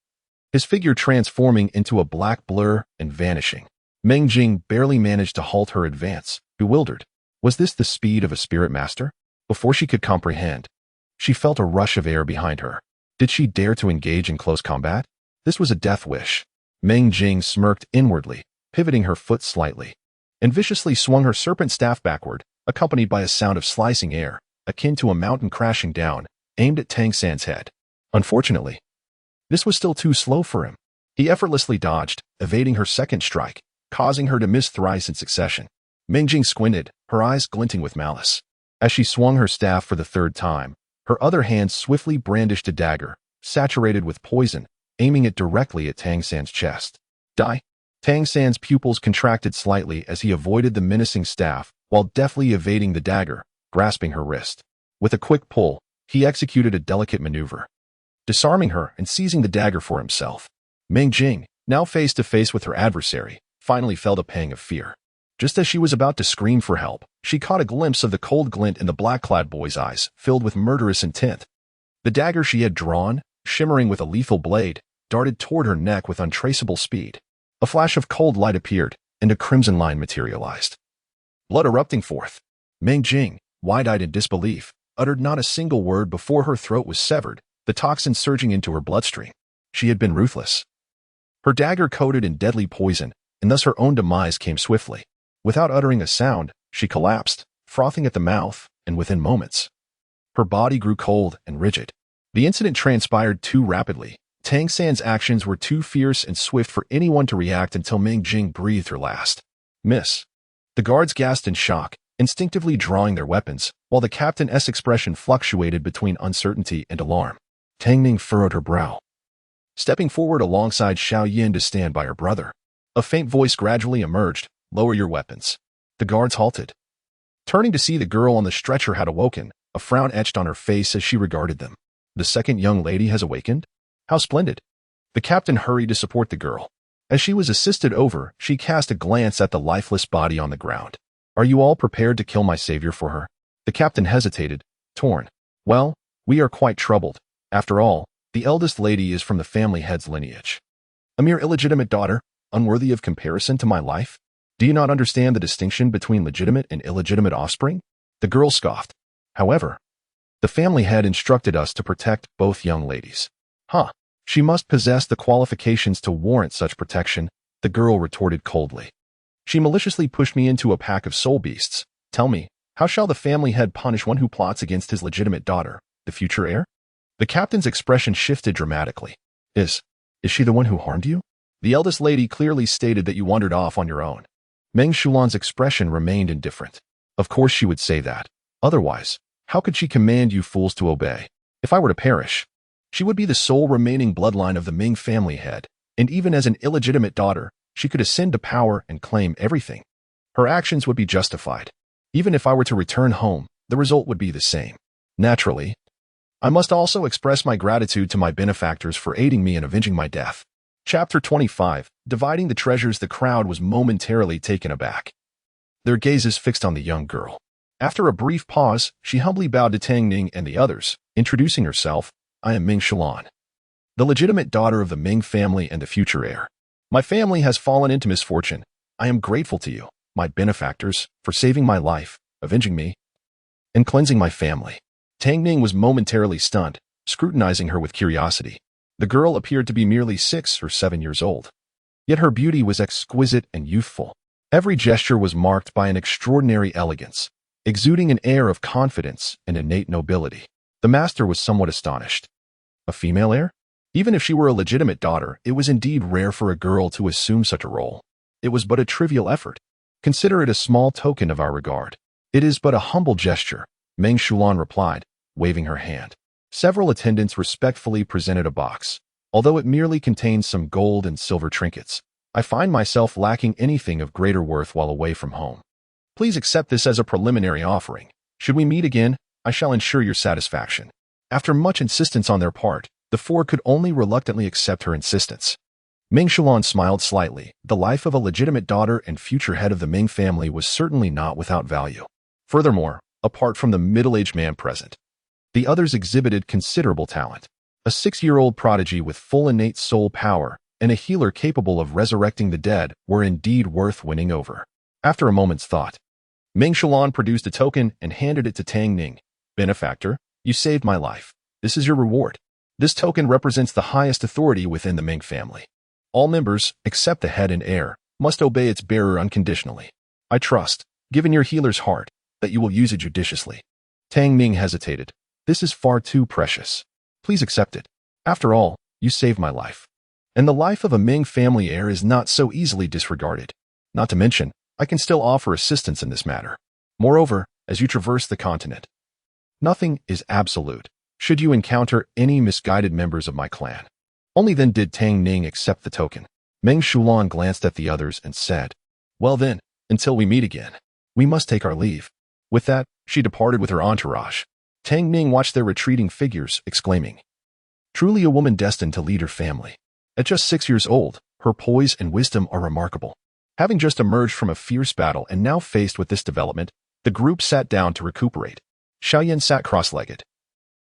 his figure transforming into a black blur and vanishing. Ming Jing barely managed to halt her advance, bewildered. Was this the speed of a spirit master? Before she could comprehend, she felt a rush of air behind her. Did she dare to engage in close combat? This was a death wish. Ming Jing smirked inwardly, pivoting her foot slightly, and viciously swung her serpent staff backward, accompanied by a sound of slicing air, akin to a mountain crashing down, aimed at Tang San's head. Unfortunately, this was still too slow for him. He effortlessly dodged, evading her second strike, causing her to miss thrice in succession. Ming Jing squinted, her eyes glinting with malice. As she swung her staff for the third time, her other hand swiftly brandished a dagger, saturated with poison, aiming it directly at Tang San's chest. Die! Tang San's pupils contracted slightly as he avoided the menacing staff, while deftly evading the dagger, grasping her wrist. With a quick pull, he executed a delicate maneuver, disarming her and seizing the dagger for himself. Meng Jing, now face to face with her adversary, finally felt a pang of fear. Just as she was about to scream for help, she caught a glimpse of the cold glint in the black-clad boy's eyes, filled with murderous intent. The dagger she had drawn, shimmering with a lethal blade, darted toward her neck with untraceable speed. A flash of cold light appeared, and a crimson line materialized. Blood erupting forth. Meng Jing, wide-eyed in disbelief, uttered not a single word before her throat was severed, the toxin surging into her bloodstream. She had been ruthless. Her dagger coated in deadly poison, and thus her own demise came swiftly. Without uttering a sound, she collapsed, frothing at the mouth, and within moments, her body grew cold and rigid. The incident transpired too rapidly. Tang San's actions were too fierce and swift for anyone to react until Meng Jing breathed her last. Miss. The guards gasped in shock, instinctively drawing their weapons, while the captain's expression fluctuated between uncertainty and alarm. Tang Ning furrowed her brow, stepping forward alongside Xiao Yan to stand by her brother. A faint voice gradually emerged. Lower your weapons. The guards halted. Turning to see the girl on the stretcher had awoken, a frown etched on her face as she regarded them. The second young lady has awakened? How splendid. The captain hurried to support the girl. As she was assisted over, she cast a glance at the lifeless body on the ground. Are you all prepared to kill my savior for her? The captain hesitated, torn. Well, we are quite troubled. After all, the eldest lady is from the family head's lineage. A mere illegitimate daughter, unworthy of comparison to my life? Do you not understand the distinction between legitimate and illegitimate offspring? The girl scoffed. However, the family head instructed us to protect both young ladies. Huh. She must possess the qualifications to warrant such protection, the girl retorted coldly. She maliciously pushed me into a pack of soul beasts. Tell me, how shall the family head punish one who plots against his legitimate daughter, the future heir? The captain's expression shifted dramatically. Is she the one who harmed you? The eldest lady clearly stated that you wandered off on your own. Meng Shulan's expression remained indifferent. Of course she would say that. Otherwise, how could she command you fools to obey? If I were to perish, she would be the sole remaining bloodline of the Ming family head, and even as an illegitimate daughter, she could ascend to power and claim everything. Her actions would be justified. Even if I were to return home, the result would be the same. Naturally, I must also express my gratitude to my benefactors for aiding me in avenging my death. Chapter 25. Dividing the treasures. The crowd was momentarily taken aback, their gazes fixed on the young girl. After a brief pause, she humbly bowed to Tang Ning and the others, introducing herself. I am Ming Shulan, the legitimate daughter of the Ming family and the future heir. My family has fallen into misfortune. I am grateful to you, my benefactors, for saving my life, avenging me, and cleansing my family. Tang Ning was momentarily stunned, scrutinizing her with curiosity. The girl appeared to be merely 6 or 7 years old. Yet her beauty was exquisite and youthful. Every gesture was marked by an extraordinary elegance, exuding an air of confidence and innate nobility. The master was somewhat astonished. A female heir? Even if she were a legitimate daughter, it was indeed rare for a girl to assume such a role. It was but a trivial effort. Consider it a small token of our regard. It is but a humble gesture, Meng Shulan replied, waving her hand. Several attendants respectfully presented a box. Although it merely contained some gold and silver trinkets, I find myself lacking anything of greater worth while away from home. Please accept this as a preliminary offering. Should we meet again, I shall ensure your satisfaction. After much insistence on their part, the four could only reluctantly accept her insistence. Ming Shulan smiled slightly. The life of a legitimate daughter and future head of the Ming family was certainly not without value. Furthermore, apart from the middle-aged man present, the others exhibited considerable talent. A 6-year-old prodigy with full innate soul power and a healer capable of resurrecting the dead were indeed worth winning over. After a moment's thought, Ming Shulan produced a token and handed it to Tang Ning. Benefactor, you saved my life. This is your reward. This token represents the highest authority within the Ming family. All members, except the head and heir, must obey its bearer unconditionally. I trust, given your healer's heart, that you will use it judiciously. Tang Ning hesitated. This is far too precious. Please accept it. After all, you saved my life. And the life of a Ming family heir is not so easily disregarded. Not to mention, I can still offer assistance in this matter. Moreover, as you traverse the continent, nothing is absolute. Should you encounter any misguided members of my clan, only then did Tang Ning accept the token. Meng Shulan glanced at the others and said, Well then, until we meet again, we must take our leave. With that, she departed with her entourage. Tang Ning watched their retreating figures, exclaiming, Truly a woman destined to lead her family. At just 6 years old, her poise and wisdom are remarkable. Having just emerged from a fierce battle and now faced with this development, the group sat down to recuperate. Xiao Yan sat cross-legged,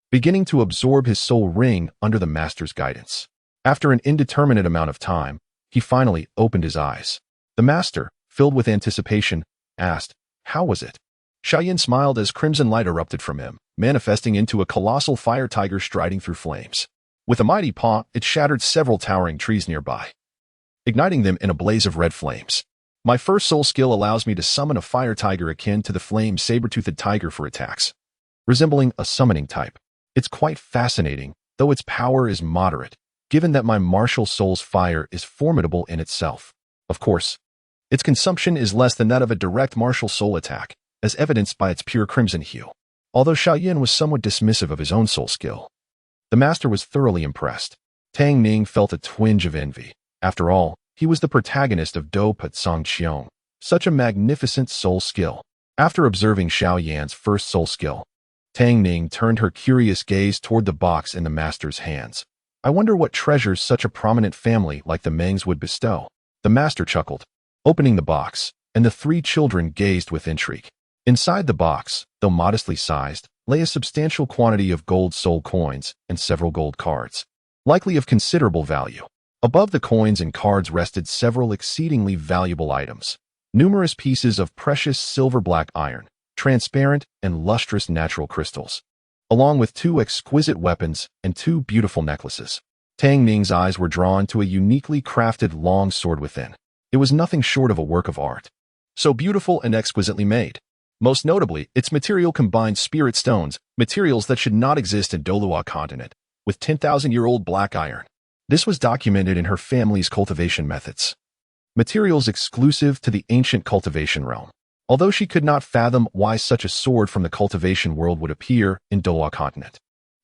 beginning to absorb his soul ring under the master's guidance. After an indeterminate amount of time, he finally opened his eyes. The master, filled with anticipation, asked, "How was it?" Xiao Yan smiled as crimson light erupted from him, manifesting into a colossal fire tiger striding through flames. With a mighty paw, it shattered several towering trees nearby, igniting them in a blaze of red flames. My first soul skill allows me to summon a fire tiger akin to the flame saber-toothed tiger for attacks, resembling a summoning type. It's quite fascinating, though its power is moderate, given that my martial soul's fire is formidable in itself. Of course, its consumption is less than that of a direct martial soul attack, as evidenced by its pure crimson hue. Although Xiao Yan was somewhat dismissive of his own soul skill, the master was thoroughly impressed. Tang Ning felt a twinge of envy. After all, he was the protagonist of Douluo Dalu, such a magnificent soul skill. After observing Xiao Yan's first soul skill, Tang Ning turned her curious gaze toward the box in the master's hands. I wonder what treasures such a prominent family like the Mengs would bestow. The master chuckled, opening the box, and the three children gazed with intrigue. Inside the box, though modestly sized, lay a substantial quantity of gold soul coins and several gold cards, likely of considerable value. Above the coins and cards rested several exceedingly valuable items. Numerous pieces of precious silver-black iron, transparent and lustrous natural crystals, along with 2 exquisite weapons and 2 beautiful necklaces. Tang Ning's eyes were drawn to a uniquely crafted long sword within. It was nothing short of a work of art, so beautiful and exquisitely made. Most notably, its material combined spirit stones, materials that should not exist in Douluo continent, with 10,000-year-old black iron. This was documented in her family's cultivation methods, materials exclusive to the ancient cultivation realm. Although she could not fathom why such a sword from the cultivation world would appear in Douluo continent,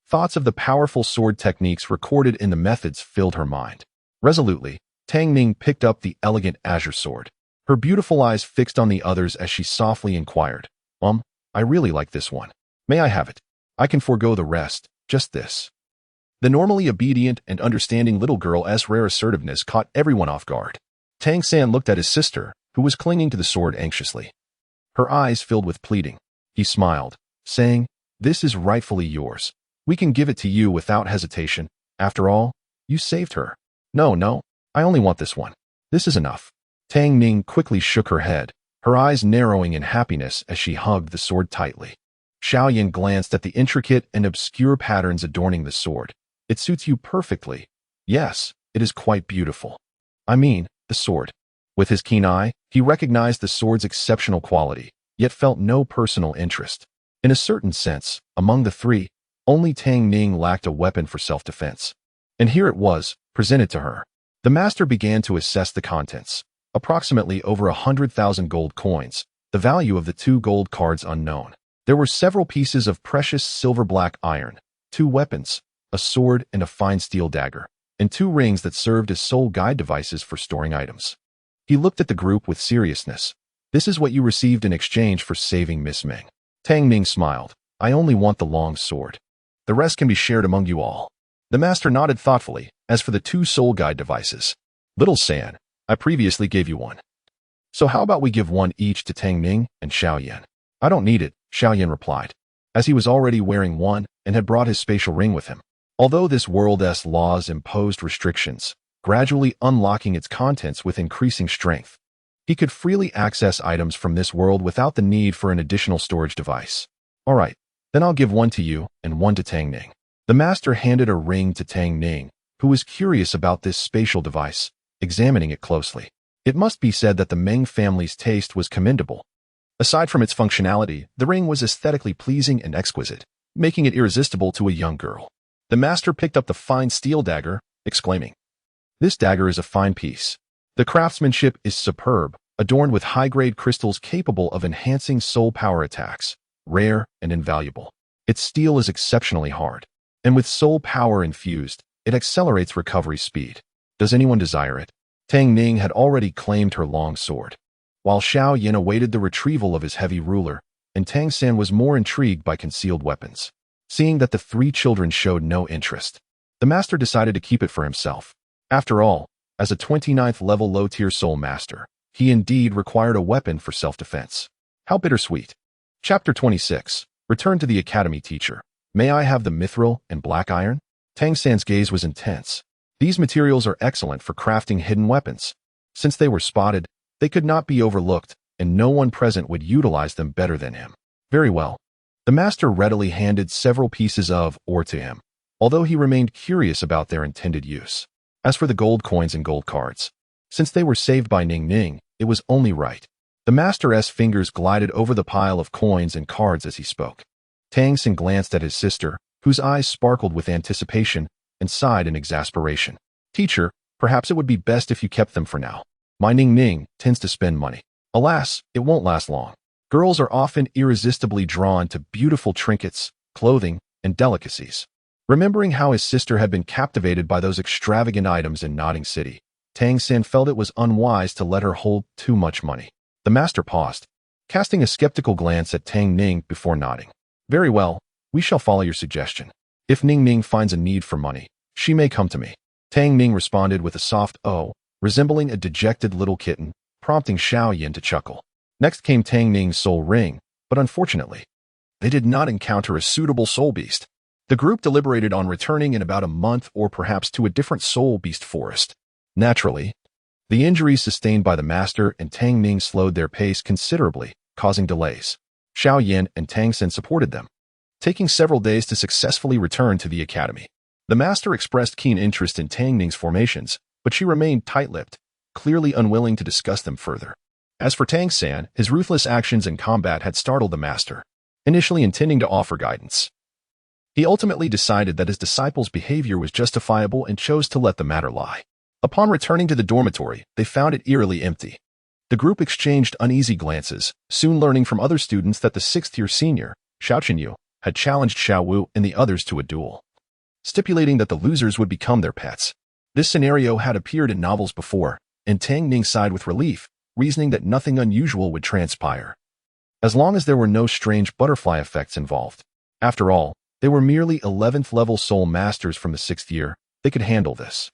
thoughts of the powerful sword techniques recorded in the methods filled her mind. Resolutely, Tang Ning picked up the elegant azure sword, her beautiful eyes fixed on the others as she softly inquired, I really like this one. May I have it? I can forego the rest, just this." The normally obedient and understanding little girl's rare assertiveness caught everyone off guard. Tang San looked at his sister, who was clinging to the sword anxiously. Her eyes filled with pleading. He smiled, saying, "This is rightfully yours. We can give it to you without hesitation. After all, you saved her." No, I only want this one. This is enough." Tang Ning quickly shook her head, her eyes narrowing in happiness as she hugged the sword tightly. Xiao Yan glanced at the intricate and obscure patterns adorning the sword. "It suits you perfectly. Yes, it is quite beautiful. I mean, the sword." With his keen eye, he recognized the sword's exceptional quality, yet felt no personal interest. In a certain sense, among the three, only Tang Ning lacked a weapon for self-defense. And here it was, presented to her. The master began to assess the contents. Approximately over 100,000 gold coins, the value of the 2 gold cards unknown. There were several pieces of precious silver-black iron, 2 weapons, a sword and a fine steel dagger, and 2 rings that served as sole guide devices for storing items. He looked at the group with seriousness. "This is what you received in exchange for saving Miss Ming." Tang Ning smiled. "I only want the long sword. The rest can be shared among you all." The master nodded thoughtfully. "As for the 2 soul guide devices, Little San, I previously gave you one. So how about we give one each to Tang Ning and Xiao Yan?" "I don't need it," Xiao Yan replied, as he was already wearing one and had brought his spatial ring with him. Although this world's laws imposed restrictions, gradually unlocking its contents with increasing strength, he could freely access items from this world without the need for an additional storage device. "All right, then I'll give one to you and one to Tang Ning." The master handed a ring to Tang Ning, who was curious about this spatial device, examining it closely. It must be said that the Meng family's taste was commendable. Aside from its functionality, the ring was aesthetically pleasing and exquisite, making it irresistible to a young girl. The master picked up the fine steel dagger, exclaiming, "This dagger is a fine piece. The craftsmanship is superb, adorned with high-grade crystals capable of enhancing soul power attacks, rare and invaluable. Its steel is exceptionally hard, and with soul power infused, it accelerates recovery speed. Does anyone desire it?" Tang Ning had already claimed her long sword, while Xiao Yan awaited the retrieval of his heavy ruler, and Tang San was more intrigued by concealed weapons. Seeing that the 3 children showed no interest, The master decided to keep it for himself. After all, as a 29th level low-tier soul master, he indeed required a weapon for self-defense. How bittersweet. Chapter 26. Return to the academy, teacher. May I have the mithril and black iron? Tang San's gaze was intense. These materials are excellent for crafting hidden weapons. Since they were spotted, they could not be overlooked, and no one present would utilize them better than him. Very well. The master readily handed several pieces of ore to him, although he remained curious about their intended use. As for the gold coins and gold cards, since they were saved by Ning, it was only right. The master's fingers glided over the pile of coins and cards as he spoke. Tang San glanced at his sister, whose eyes sparkled with anticipation, and sighed in exasperation. Teacher, perhaps it would be best if you kept them for now. My Ning tends to spend money. Alas, it won't last long. Girls are often irresistibly drawn to beautiful trinkets, clothing, and delicacies. Remembering how his sister had been captivated by those extravagant items in Nodding City, Tang San felt it was unwise to let her hold too much money. The master paused, casting a skeptical glance at Tang Ning before nodding. Very well, we shall follow your suggestion. If Ning finds a need for money, she may come to me. Tang Ning responded with a soft "oh," resembling a dejected little kitten, prompting Xiao Yan to chuckle. Next came Tang Ning's soul ring, but unfortunately, they did not encounter a suitable soul beast. The group deliberated on returning in about a month or perhaps to a different soul beast forest. Naturally, the injuries sustained by the master and Tang Ning slowed their pace considerably, causing delays. Xiao Yan and Tang San supported them, taking several days to successfully return to the academy. The master expressed keen interest in Tang Ning's formations, but she remained tight-lipped, clearly unwilling to discuss them further. As for Tang San, his ruthless actions in combat had startled the master, initially intending to offer guidance. He ultimately decided that his disciple's behavior was justifiable and chose to let the matter lie. Upon returning to the dormitory, they found it eerily empty. The group exchanged uneasy glances, soon learning from other students that the 6th-year senior, Xianyu, had challenged Xiaowu and the others to a duel, stipulating that the losers would become their pets. This scenario had appeared in novels before, and Tang Ning sighed with relief, reasoning that nothing unusual would transpire, as long as there were no strange butterfly effects involved. After all, they were merely 11th-level soul masters from the 6th year. They could handle this.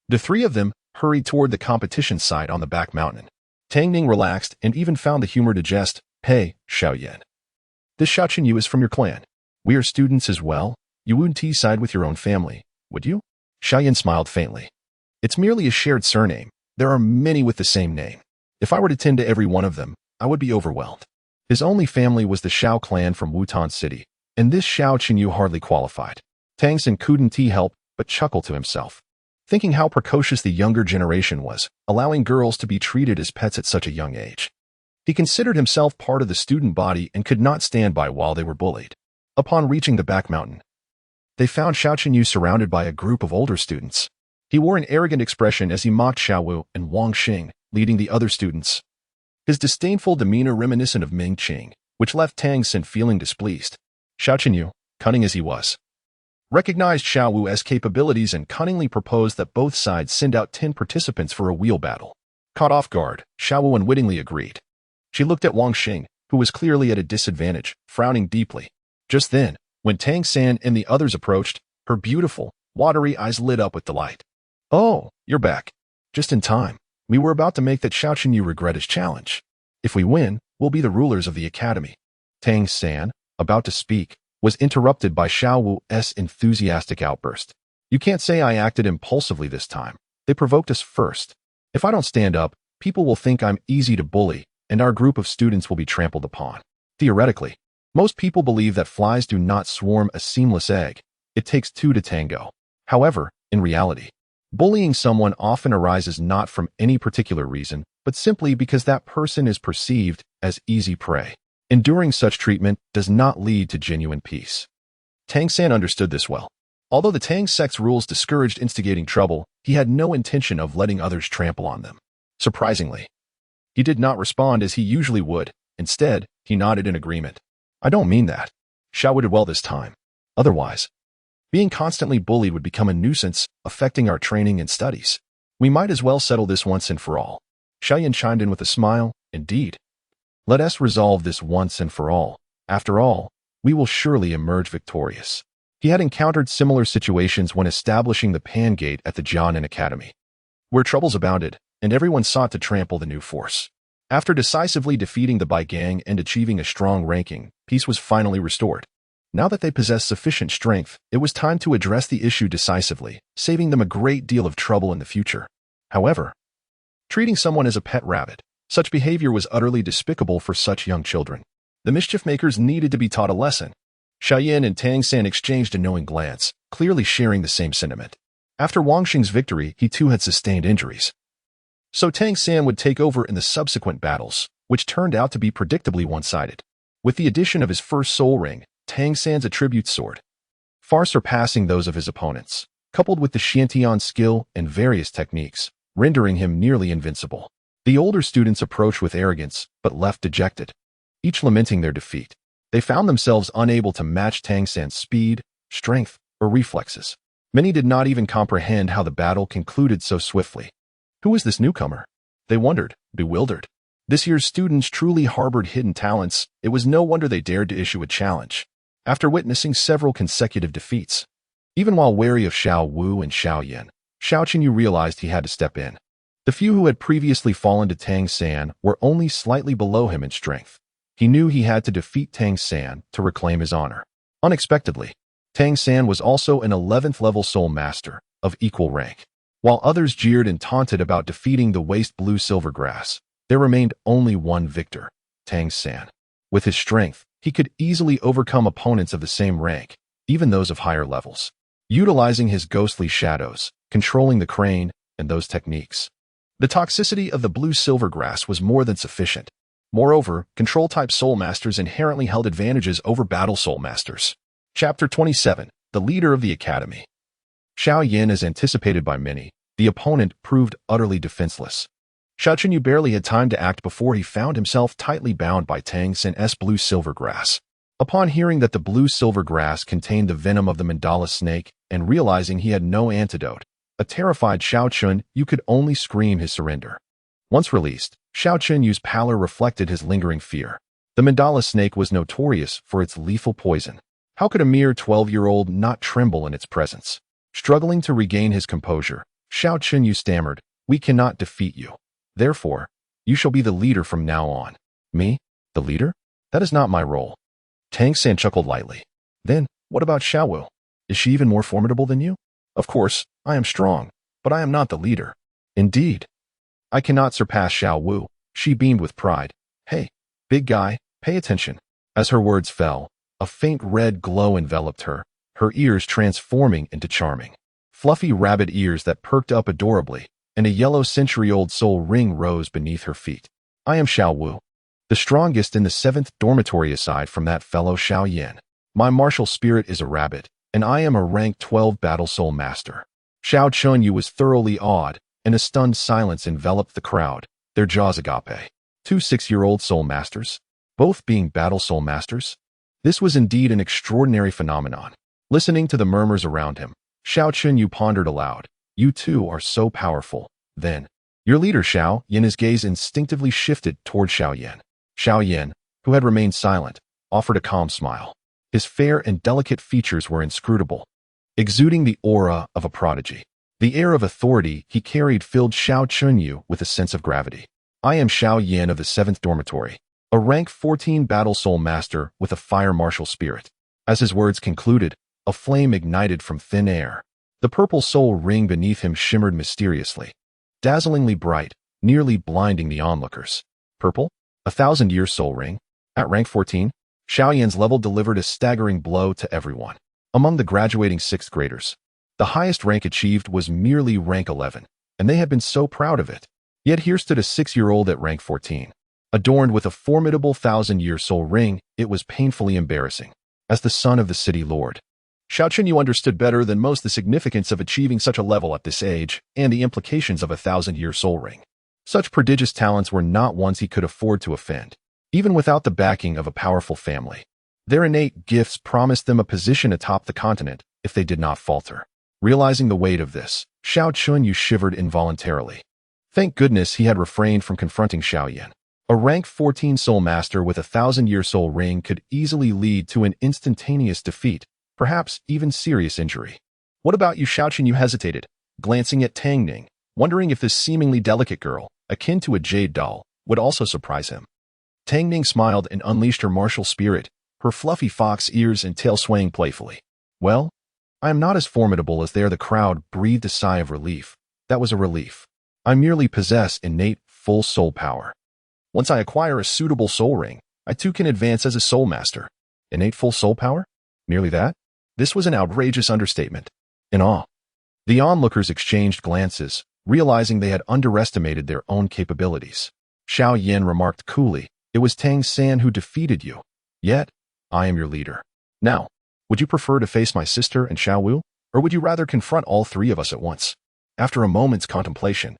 The three of them hurried toward the competition site on the back mountain. Tang Ning relaxed and even found the humor to jest, "Hey, Xiao Yan. This Xianyu is from your clan. We are students as well. You wouldn't side with your own family, would you?" Xiao Yan smiled faintly. "It's merely a shared surname. There are many with the same name. If I were to tend to every one of them, I would be overwhelmed." His only family was the Xiao clan from Wutan City, and this Xianyu hardly qualified. Tang San couldn't help but chuckle to himself, thinking how precocious the younger generation was, allowing girls to be treated as pets at such a young age. He considered himself part of the student body and could not stand by while they were bullied. Upon reaching the back mountain, they found Xianyu surrounded by a group of older students. He wore an arrogant expression as he mocked Xiaowu and Wang Xing, leading the other students. His disdainful demeanor reminiscent of Ming Qing, which left Tang San feeling displeased. Xianyu, cunning as he was, recognized Xiaowu's capabilities and cunningly proposed that both sides send out 10 participants for a wheel battle. Caught off guard, Xiaowu unwittingly agreed. She looked at Wang Xing, who was clearly at a disadvantage, frowning deeply. Just then, when Tang San and the others approached, her beautiful, watery eyes lit up with delight. "Oh, you're back. Just in time. We were about to make that Xianyu regret his challenge. If we win, we'll be the rulers of the academy." Tang San, about to speak, was interrupted by Xiaowu's enthusiastic outburst. "You can't say I acted impulsively this time. They provoked us first. If I don't stand up, people will think I'm easy to bully, and our group of students will be trampled upon." Theoretically, most people believe that flies do not swarm a seamless egg. It takes two to tango. However, in reality, bullying someone often arises not from any particular reason, but simply because that person is perceived as easy prey. Enduring such treatment does not lead to genuine peace. Tang San understood this well. Although the Tang sect's rules discouraged instigating trouble, he had no intention of letting others trample on them. Surprisingly, he did not respond as he usually would. Instead, he nodded in agreement. "I don't mean that." Xiao did well this time. Otherwise, being constantly bullied would become a nuisance, affecting our training and studies. We might as well settle this once and for all. Xiao Yan chimed in with a smile. "Indeed. Let us resolve this once and for all. After all, we will surely emerge victorious." He had encountered similar situations when establishing the Pan Gate at the Jianan Academy, where troubles abounded, and everyone sought to trample the new force. After decisively defeating the Bai Gang and achieving a strong ranking, peace was finally restored. Now that they possessed sufficient strength, it was time to address the issue decisively, saving them a great deal of trouble in the future. However, treating someone as a pet rabbit, such behavior was utterly despicable for such young children. The mischief makers needed to be taught a lesson. Xiao Yan and Tang San exchanged a knowing glance, clearly sharing the same sentiment. After Wang Xing's victory, he too had sustained injuries. So Tang San would take over in the subsequent battles, which turned out to be predictably one-sided. With the addition of his first soul ring, Tang San's attribute soared, far surpassing those of his opponents, coupled with the Xiantian skill and various techniques, rendering him nearly invincible. The older students approached with arrogance, but left dejected, each lamenting their defeat. They found themselves unable to match Tang San's speed, strength, or reflexes. Many did not even comprehend how the battle concluded so swiftly. Who was this newcomer? They wondered, bewildered. This year's students truly harbored hidden talents. It was no wonder they dared to issue a challenge. After witnessing several consecutive defeats, even while wary of Xiao Wu and Xiao Yan, Xianyu realized he had to step in. The few who had previously fallen to Tang San were only slightly below him in strength. He knew he had to defeat Tang San to reclaim his honor. Unexpectedly, Tang San was also an 11th level soul master of equal rank. While others jeered and taunted about defeating the waste blue silvergrass, there remained only one victor, Tang San. With his strength, he could easily overcome opponents of the same rank, even those of higher levels. Utilizing his ghostly shadows, controlling the crane, and those techniques, the toxicity of the blue silvergrass was more than sufficient. Moreover, control-type soul masters inherently held advantages over battle soul masters. Chapter 27, The Leader of the Academy. Xiao Yan, as anticipated by many, the opponent proved utterly defenseless. Xianyu barely had time to act before he found himself tightly bound by Tang San's blue silvergrass. Upon hearing that the blue silvergrass contained the venom of the mandala snake and realizing he had no antidote, a terrified Xianyu could only scream his surrender. Once released, Xianyu's pallor reflected his lingering fear. The mandala snake was notorious for its lethal poison. How could a mere 12-year-old not tremble in its presence? Struggling to regain his composure, Xianyu stammered, "We cannot defeat you. Therefore, you shall be the leader from now on." "Me? The leader? That is not my role." Tang San chuckled lightly. "Then, what about Xiao Wu? Is she even more formidable than you?" "Of course, I am strong, but I am not the leader." "Indeed. I cannot surpass Xiao Wu." She beamed with pride. "Hey, big guy, pay attention." As her words fell, a faint red glow enveloped her, her ears transforming into charming, fluffy rabbit ears that perked up adorably, and a yellow century-old soul ring rose beneath her feet. "I am Xiao Wu, the strongest in the 7th dormitory aside from that fellow Xiao Yan. My martial spirit is a rabbit, and I am a rank 12 battle soul master." Xianyu was thoroughly awed, and a stunned silence enveloped the crowd, their jaws agape. 2 6-year-old soul masters, both being battle soul masters? This was indeed an extraordinary phenomenon. Listening to the murmurs around him, Xianyu pondered aloud, "You two are so powerful. Then, your leader Xiao Yan's gaze instinctively shifted toward Xiao Yan. Xiao Yan, who had remained silent, offered a calm smile. His fair and delicate features were inscrutable, exuding the aura of a prodigy. The air of authority he carried filled Xianyu with a sense of gravity. "I am Xiao Yan of the 7th dormitory, a rank 14 battle soul master with a fire martial spirit." As his words concluded, a flame ignited from thin air. The purple soul ring beneath him shimmered mysteriously, dazzlingly bright, nearly blinding the onlookers. Purple? 1,000-year soul ring? At rank 14, Xiao Yan's level delivered a staggering blow to everyone. Among the graduating 6th graders, the highest rank achieved was merely rank 11, and they had been so proud of it. Yet here stood a 6-year-old at rank 14. Adorned with a formidable 1,000-year soul ring, it was painfully embarrassing. As the son of the city lord, Xianyu understood better than most the significance of achieving such a level at this age and the implications of a 1,000-year soul ring. Such prodigious talents were not ones he could afford to offend, even without the backing of a powerful family. Their innate gifts promised them a position atop the continent if they did not falter. Realizing the weight of this, Xianyu shivered involuntarily. Thank goodness he had refrained from confronting Xiao Yan. A rank 14 soul master with a 1,000-year soul ring could easily lead to an instantaneous defeat, perhaps even serious injury. What about you, Xiao hesitated, glancing at Tang Ning, wondering if this seemingly delicate girl, akin to a jade doll, would also surprise him. Tang Ning smiled and unleashed her martial spirit, her fluffy fox ears and tail swaying playfully. Well, I am not as formidable as they are. The crowd breathed a sigh of relief. That was a relief. I merely possess innate full soul power. Once I acquire a suitable soul ring, I too can advance as a soul master. Innate full soul power? Merely that? This was an outrageous understatement. In awe, the onlookers exchanged glances, realizing they had underestimated their own capabilities. Xiao Yan remarked coolly, "It was Tang San who defeated you. Yet, I am your leader. Now, would you prefer to face my sister and Xiaowu, or would you rather confront all three of us at once?" After a moment's contemplation,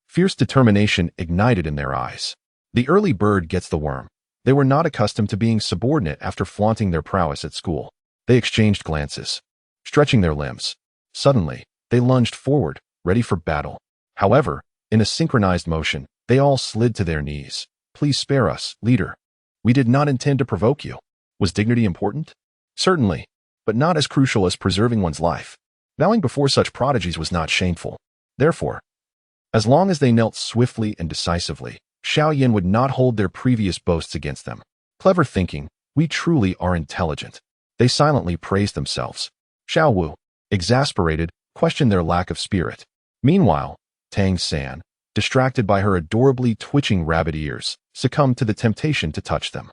fierce determination ignited in their eyes. The early bird gets the worm. They were not accustomed to being subordinate after flaunting their prowess at school. They exchanged glances, stretching their limbs. Suddenly, they lunged forward, ready for battle. However, in a synchronized motion, they all slid to their knees. "Please spare us, leader. We did not intend to provoke you." Was dignity important? Certainly, but not as crucial as preserving one's life. Bowing before such prodigies was not shameful. Therefore, as long as they knelt swiftly and decisively, Xiao Yan would not hold their previous boasts against them. Clever thinking, we truly are intelligent. They silently praised themselves. Xiao Wu, exasperated, questioned their lack of spirit. Meanwhile, Tang San, distracted by her adorably twitching rabbit ears, succumbed to the temptation to touch them.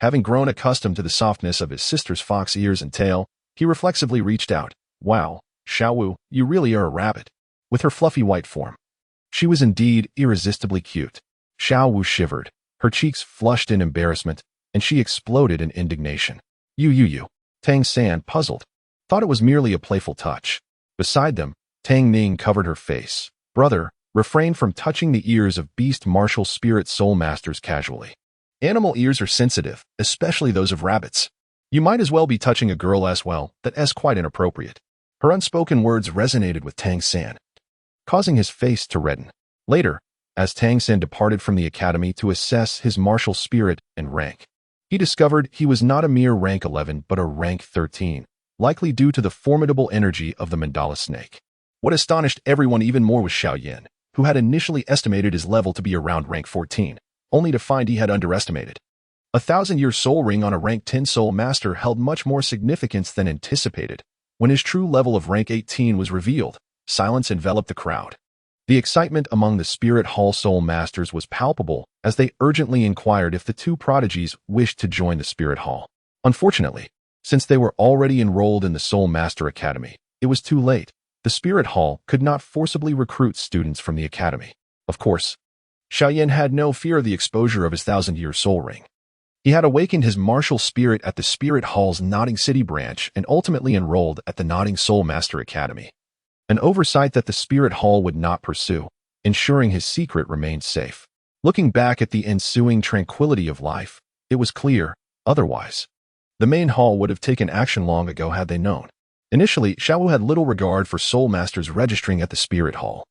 Having grown accustomed to the softness of his sister's fox ears and tail, he reflexively reached out. "Wow, Xiaowu, you really are a rabbit." With her fluffy white form, she was indeed irresistibly cute. Xiaowu shivered, her cheeks flushed in embarrassment, and she exploded in indignation. You. Tang San, puzzled, thought it was merely a playful touch. Beside them, Tang Ning covered her face. "Brother, refrain from touching the ears of beast martial spirit soul masters casually. Animal ears are sensitive, especially those of rabbits. You might as well be touching a girl as well. That's quite inappropriate." Her unspoken words resonated with Tang San, causing his face to redden. Later, as Tang San departed from the academy to assess his martial spirit and rank, he discovered he was not a mere rank 11 but a rank 13, likely due to the formidable energy of the mandala snake. What astonished everyone even more was Xiao Yan, who had initially estimated his level to be around rank 14, only to find he had underestimated. 1,000-year soul ring on a rank 10 soul master held much more significance than anticipated. When his true level of rank 18 was revealed, silence enveloped the crowd. The excitement among the Spirit Hall soul masters was palpable as they urgently inquired if the two prodigies wished to join the Spirit Hall. Unfortunately, since they were already enrolled in the Soul Master Academy, it was too late. The Spirit Hall could not forcibly recruit students from the academy. Of course, Xiao Yan had no fear of the exposure of his 1,000-year soul ring. He had awakened his martial spirit at the Spirit Hall's Nodding City branch and ultimately enrolled at the Nodding Soul Master Academy. An oversight that the Spirit Hall would not pursue, ensuring his secret remained safe. Looking back at the ensuing tranquility of life, it was clear, otherwise. The main hall would have taken action long ago had they known. Initially, Xiaowu had little regard for soul masters registering at the Spirit Hall.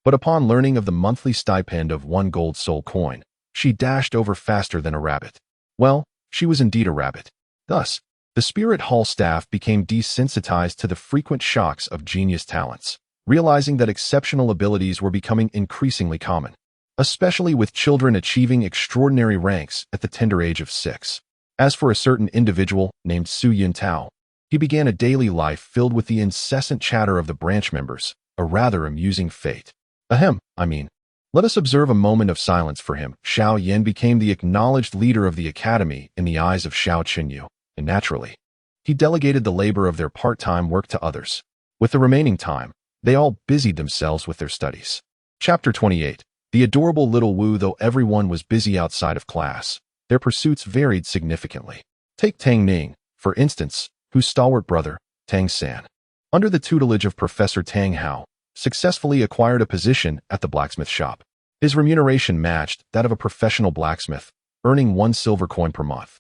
But upon learning of the monthly stipend of 1 gold soul coin, she dashed over faster than a rabbit. Well, she was indeed a rabbit. Thus, the Spirit Hall staff became desensitized to the frequent shocks of genius talents, realizing that exceptional abilities were becoming increasingly common, especially with children achieving extraordinary ranks at the tender age of 6. As for a certain individual named Su Yuntao, he began a daily life filled with the incessant chatter of the branch members, a rather amusing fate. Let us observe a moment of silence for him. Xiao Yan became the acknowledged leader of the academy in the eyes of Xianyu, and naturally, he delegated the labor of their part-time work to others. With the remaining time, they all busied themselves with their studies. Chapter 28. The adorable little Wu. Though everyone was busy outside of class, their pursuits varied significantly. Take Tang Ning, for instance, whose stalwart brother, Tang San, under the tutelage of Professor Tang Hao, successfully acquired a position at the blacksmith shop. His remuneration matched that of a professional blacksmith, earning 1 silver coin per month.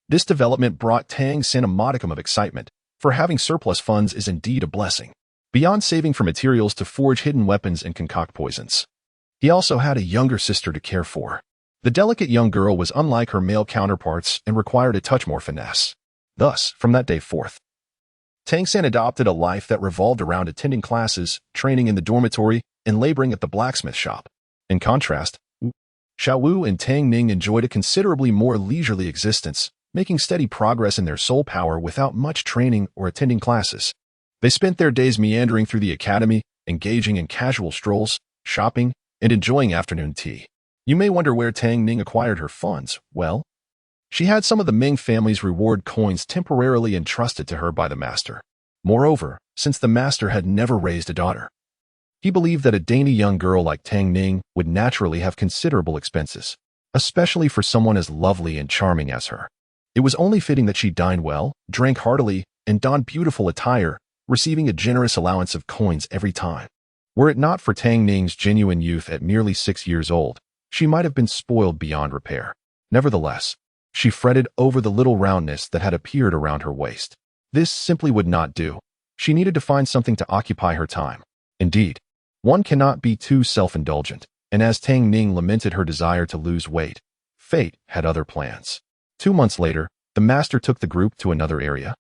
This development brought Tang San a modicum of excitement, for having surplus funds is indeed a blessing. Beyond saving for materials to forge hidden weapons and concoct poisons, he also had a younger sister to care for. The delicate young girl was unlike her male counterparts and required a touch more finesse. Thus, from that day forth, Tang San adopted a life that revolved around attending classes, training in the dormitory, and laboring at the blacksmith shop. In contrast, Xiao and Tang Ning enjoyed a considerably more leisurely existence, making steady progress in their soul power without much training or attending classes. They spent their days meandering through the academy, engaging in casual strolls, shopping, and enjoying afternoon tea. You may wonder where Tang Ning acquired her funds. Well, she had some of the Ming family's reward coins temporarily entrusted to her by the master. Moreover, since the master had never raised a daughter, he believed that a dainty young girl like Tang Ning would naturally have considerable expenses, especially for someone as lovely and charming as her. It was only fitting that she dined well, drank heartily, and donned beautiful attire, receiving a generous allowance of coins every time. Were it not for Tang Ning's genuine youth at merely 6 years old, she might have been spoiled beyond repair. Nevertheless, she fretted over the little roundness that had appeared around her waist. This simply would not do. She needed to find something to occupy her time. Indeed, one cannot be too self-indulgent, and as Tang Ning lamented her desire to lose weight, fate had other plans. 2 months later, the master took the group to another area,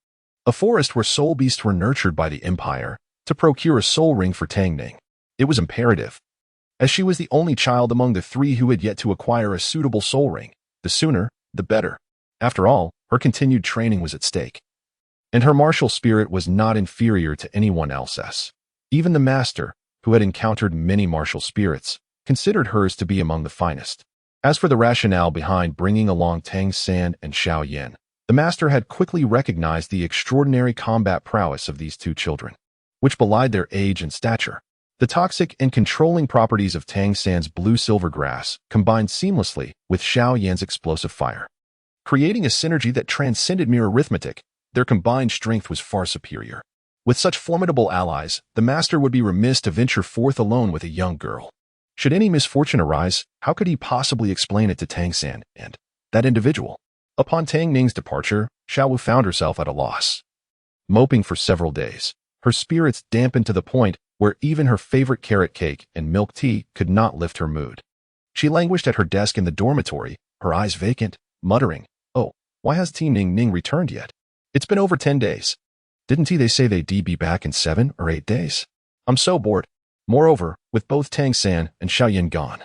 a forest where soul beasts were nurtured by the empire, to procure a soul ring for Tang Ning. It was imperative, as she was the only child among the 3 who had yet to acquire a suitable soul ring. The sooner, the better. After all, her continued training was at stake, and her martial spirit was not inferior to anyone else's. Even the master, who had encountered many martial spirits, considered hers to be among the finest. As for the rationale behind bringing along Tang San and Xiao Yan, the master had quickly recognized the extraordinary combat prowess of these 2 children, which belied their age and stature. The toxic and controlling properties of Tang San's blue-silver grass combined seamlessly with Xiao Yan's explosive fire, creating a synergy that transcended mere arithmetic. Their combined strength was far superior. With such formidable allies, the master would be remiss to venture forth alone with a young girl. Should any misfortune arise, how could he possibly explain it to Tang San and that individual? Upon Tang Ning's departure, Xiao found herself at a loss. Moping for several days, her spirits dampened to the point where even her favorite carrot cake and milk tea could not lift her mood. She languished at her desk in the dormitory, her eyes vacant, muttering, "Oh, why has Tang Ning returned yet? It's been over 10 days. Didn't they say they'd be back in 7 or 8 days? I'm so bored." Moreover, with both Tang San and Xiao Yan gone,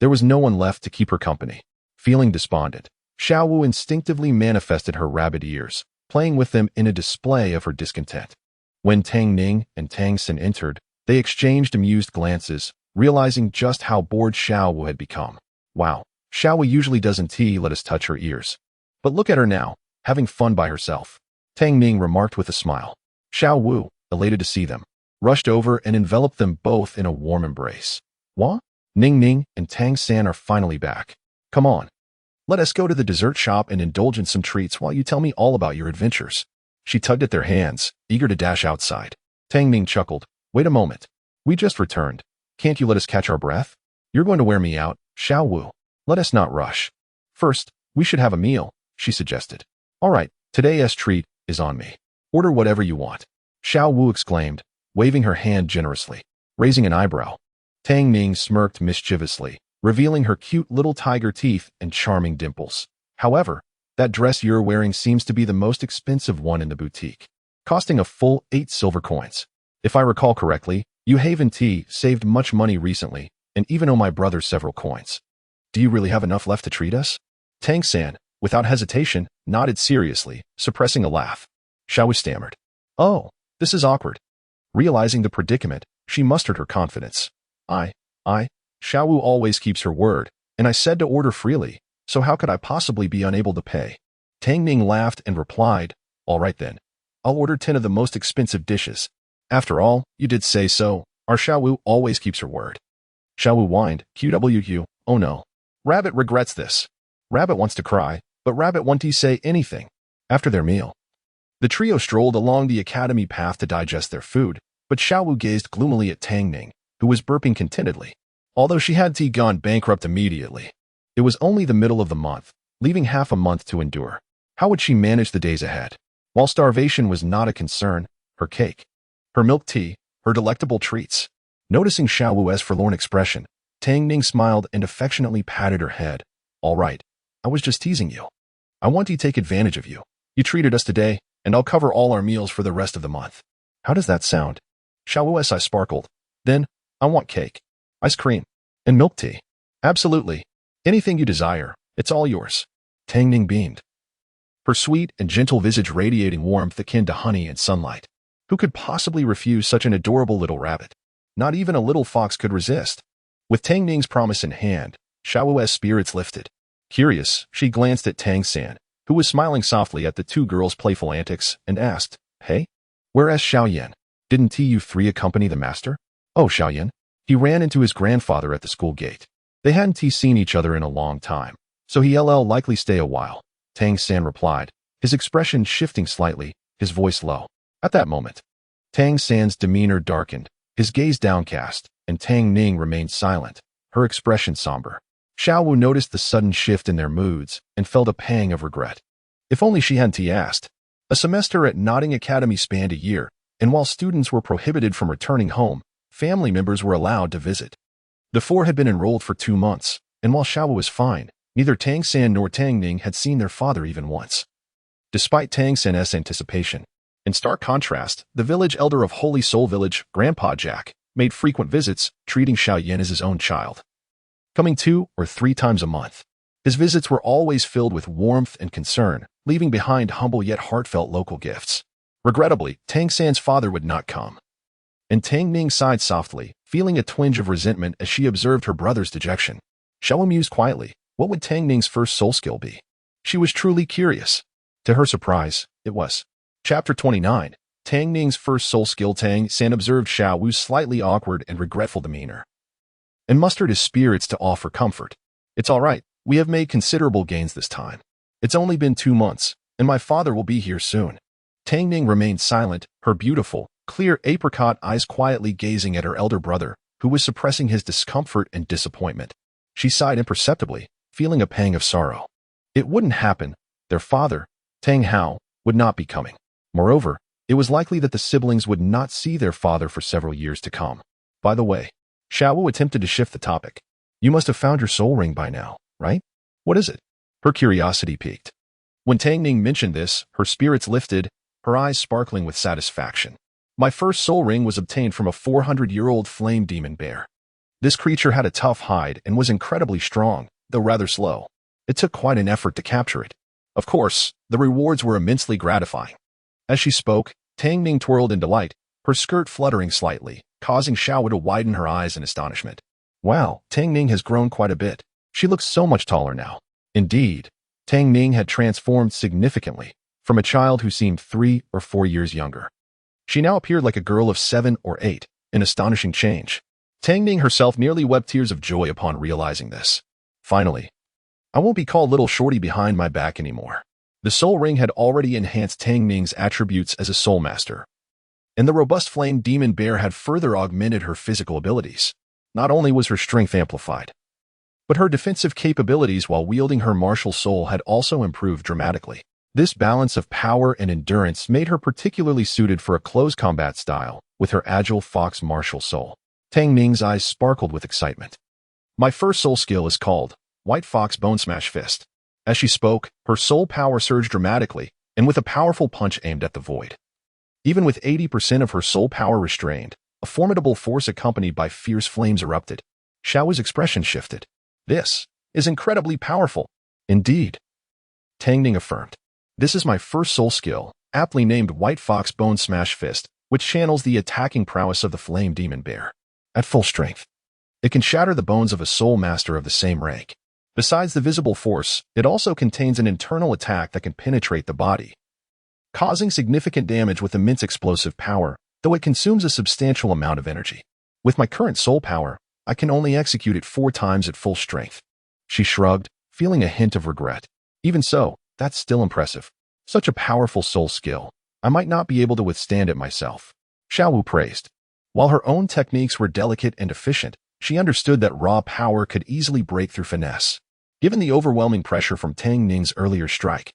there was no one left to keep her company. Feeling despondent, Xiao instinctively manifested her rabbit ears, playing with them in a display of her discontent. When Tang Ning and Tang San entered, they exchanged amused glances, realizing just how bored Xiao had become. Wow, Xiao usually doesn't let us touch her ears. But look at her now, having fun by herself. Tang Ning remarked with a smile. Xiao, elated to see them, rushed over and enveloped them both in a warm embrace. What? Ning and Tang San are finally back. Come on. Let us go to the dessert shop and indulge in some treats while you tell me all about your adventures. She tugged at their hands, eager to dash outside. Tang Ning chuckled. Wait a moment. We just returned. Can't you let us catch our breath? You're going to wear me out, Xiao. Let us not rush. First, we should have a meal, she suggested. All right, today's treat is on me. Order whatever you want. Xiao exclaimed, waving her hand generously. Raising an eyebrow, Tang Ning smirked mischievously, revealing her cute little tiger teeth and charming dimples. However, that dress you're wearing seems to be the most expensive one in the boutique, costing a full 8 silver coins. If I recall correctly, you Haven Tea saved much money recently, and even owe my brother several coins. Do you really have enough left to treat us? Tang San, without hesitation, nodded seriously, suppressing a laugh. Xiao stammered. Oh, this is awkward. Realizing the predicament, she mustered her confidence. Xiao always keeps her word, and I said to order freely, so how could I possibly be unable to pay? Tang Ning laughed and replied, all right then. I'll order 10 of the most expensive dishes. After all, you did say so. Our Xiao always keeps her word. Xiao whined, QWQ, oh no. Rabbit regrets this. Rabbit wants to cry, but Rabbit won't say anything. After their meal, the trio strolled along the academy path to digest their food, but Xiao gazed gloomily at Tang Ning, who was burping contentedly. Although she had gone bankrupt immediately, it was only the middle of the month, leaving half a month to endure. How would she manage the days ahead? While starvation was not a concern, her cake, her milk tea, her delectable treats. Noticing Xiao's forlorn expression, Tang Ning smiled and affectionately patted her head. All right, I was just teasing you. I want to take advantage of you. You treated us today, and I'll cover all our meals for the rest of the month. How does that sound? Xiao's eyes sparkled. Then, I want cake, ice cream, and milk tea. Absolutely. Anything you desire, it's all yours. Tang Ning beamed, her sweet and gentle visage radiating warmth akin to honey and sunlight. Who could possibly refuse such an adorable little rabbit? Not even a little fox could resist. With Tang Ning's promise in hand, Xiao's spirits lifted. Curious, she glanced at Tang San, who was smiling softly at the two girls' playful antics, and asked, Hey? Whereas Xiao Yan, didn't you three accompany the master? Oh, Xiao Yan. He ran into his grandfather at the school gate. They hadn't seen each other in a long time, so he'll likely stay a while, Tang San replied, his expression shifting slightly, his voice low. At that moment, Tang San's demeanor darkened, his gaze downcast, and Tang Ning remained silent, her expression somber. Xiao noticed the sudden shift in their moods and felt a pang of regret. If only she hadn't asked. A semester at Notting Academy spanned a year, and while students were prohibited from returning home, family members were allowed to visit. The four had been enrolled for 2 months, and while Xiao was fine, neither Tang San nor Tang Ning had seen their father even once. Despite Tang San's anticipation, in stark contrast, the village elder of Holy Soul Village, Grandpa Jack, made frequent visits, treating Xiao Yan as his own child. Coming 2 or 3 times a month, his visits were always filled with warmth and concern, leaving behind humble yet heartfelt local gifts. Regrettably, Tang San's father would not come. And Tang Ning sighed softly, feeling a twinge of resentment as she observed her brother's dejection. Xiao mused quietly, what would Tang Ning's first soul skill be? She was truly curious. To her surprise, it was. Chapter 29, Tang Ning's first soul skill. Tang San observed Xiao's slightly awkward and regretful demeanor, and mustered his spirits to offer comfort. It's all right, we have made considerable gains this time. It's only been 2 months, and my father will be here soon. Tang Ning remained silent, her beautiful, clear apricot eyes quietly gazing at her elder brother, who was suppressing his discomfort and disappointment. She sighed imperceptibly, feeling a pang of sorrow. It wouldn't happen. Their father, Tang Hao, would not be coming. Moreover, it was likely that the siblings would not see their father for several years to come. By the way, Xiao attempted to shift the topic. You must have found your soul ring by now, right? What is it? Her curiosity piqued. When Tang Ning mentioned this, her spirits lifted, her eyes sparkling with satisfaction. My first soul ring was obtained from a 400-year-old flame demon bear. This creature had a tough hide and was incredibly strong, though rather slow. It took quite an effort to capture it. Of course, the rewards were immensely gratifying. As she spoke, Tang Ning twirled in delight, her skirt fluttering slightly, causing Xiao to widen her eyes in astonishment. Wow, Tang Ning has grown quite a bit. She looks so much taller now. Indeed, Tang Ning had transformed significantly, from a child who seemed 3 or 4 years younger. She now appeared like a girl of 7 or 8, an astonishing change. Tang Ning herself nearly wept tears of joy upon realizing this. Finally, I won't be called little shorty behind my back anymore. The soul ring had already enhanced Tang Ning's attributes as a soul master, and the robust flame demon bear had further augmented her physical abilities. Not only was her strength amplified, but her defensive capabilities while wielding her martial soul had also improved dramatically. This balance of power and endurance made her particularly suited for a close combat style with her agile fox martial soul. Tang Ning's eyes sparkled with excitement. My first soul skill is called White Fox Bone Smash Fist. As she spoke, her soul power surged dramatically, and with a powerful punch aimed at the void. Even with 80% of her soul power restrained, a formidable force accompanied by fierce flames erupted. Xiao's expression shifted. This is incredibly powerful. Indeed, Tang Ning affirmed. This is my first soul skill, aptly named White Fox Bone Smash Fist, which channels the attacking prowess of the flame demon bear. At full strength, it can shatter the bones of a soul master of the same rank. Besides the visible force, it also contains an internal attack that can penetrate the body, causing significant damage with immense explosive power, though it consumes a substantial amount of energy. With my current soul power, I can only execute it 4 times at full strength. She shrugged, feeling a hint of regret. Even so, that's still impressive. Such a powerful soul skill. I might not be able to withstand it myself. Xiao praised. While her own techniques were delicate and efficient, she understood that raw power could easily break through finesse. Given the overwhelming pressure from Tang Ning's earlier strike,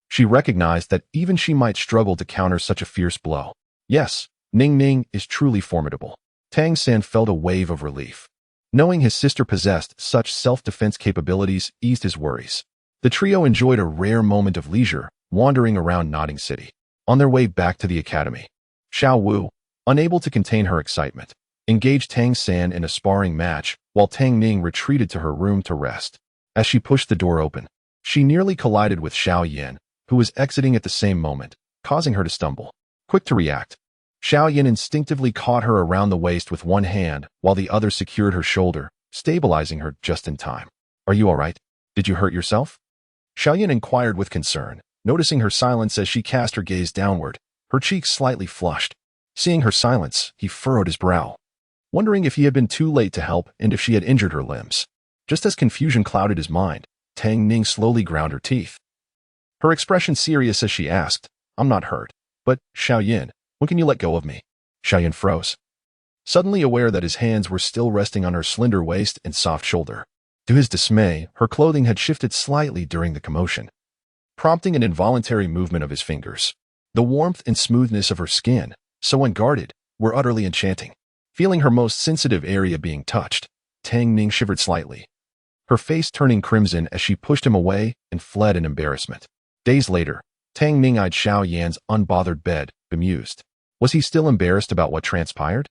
she recognized that even she might struggle to counter such a fierce blow. Yes, Ning is truly formidable. Tang San felt a wave of relief. Knowing his sister possessed such self-defense capabilities eased his worries. The trio enjoyed a rare moment of leisure, wandering around Notting City. On their way back to the academy, Xiao Wu, unable to contain her excitement, engaged Tang San in a sparring match while Tang Ning retreated to her room to rest. As she pushed the door open, she nearly collided with Xiao Yan, who was exiting at the same moment, causing her to stumble. Quick to react, Xiao Yan instinctively caught her around the waist with one hand while the other secured her shoulder, stabilizing her just in time. Are you all right? Did you hurt yourself? Xiao Yan inquired with concern, noticing her silence as she cast her gaze downward, her cheeks slightly flushed. Seeing her silence, he furrowed his brow, wondering if he had been too late to help and if she had injured her limbs. Just as confusion clouded his mind, Tang Ning slowly ground her teeth. Her expression serious as she asked, I'm not hurt, but, Xiao Yan, when can you let go of me? Xiao Yan froze, suddenly aware that his hands were still resting on her slender waist and soft shoulder. To his dismay, her clothing had shifted slightly during the commotion, prompting an involuntary movement of his fingers. The warmth and smoothness of her skin, so unguarded, were utterly enchanting. Feeling her most sensitive area being touched, Tang Ning shivered slightly, her face turning crimson as she pushed him away and fled in embarrassment. Days later, Tang Ning eyed Xiao Yan's unbothered bed, bemused. Was he still embarrassed about what transpired?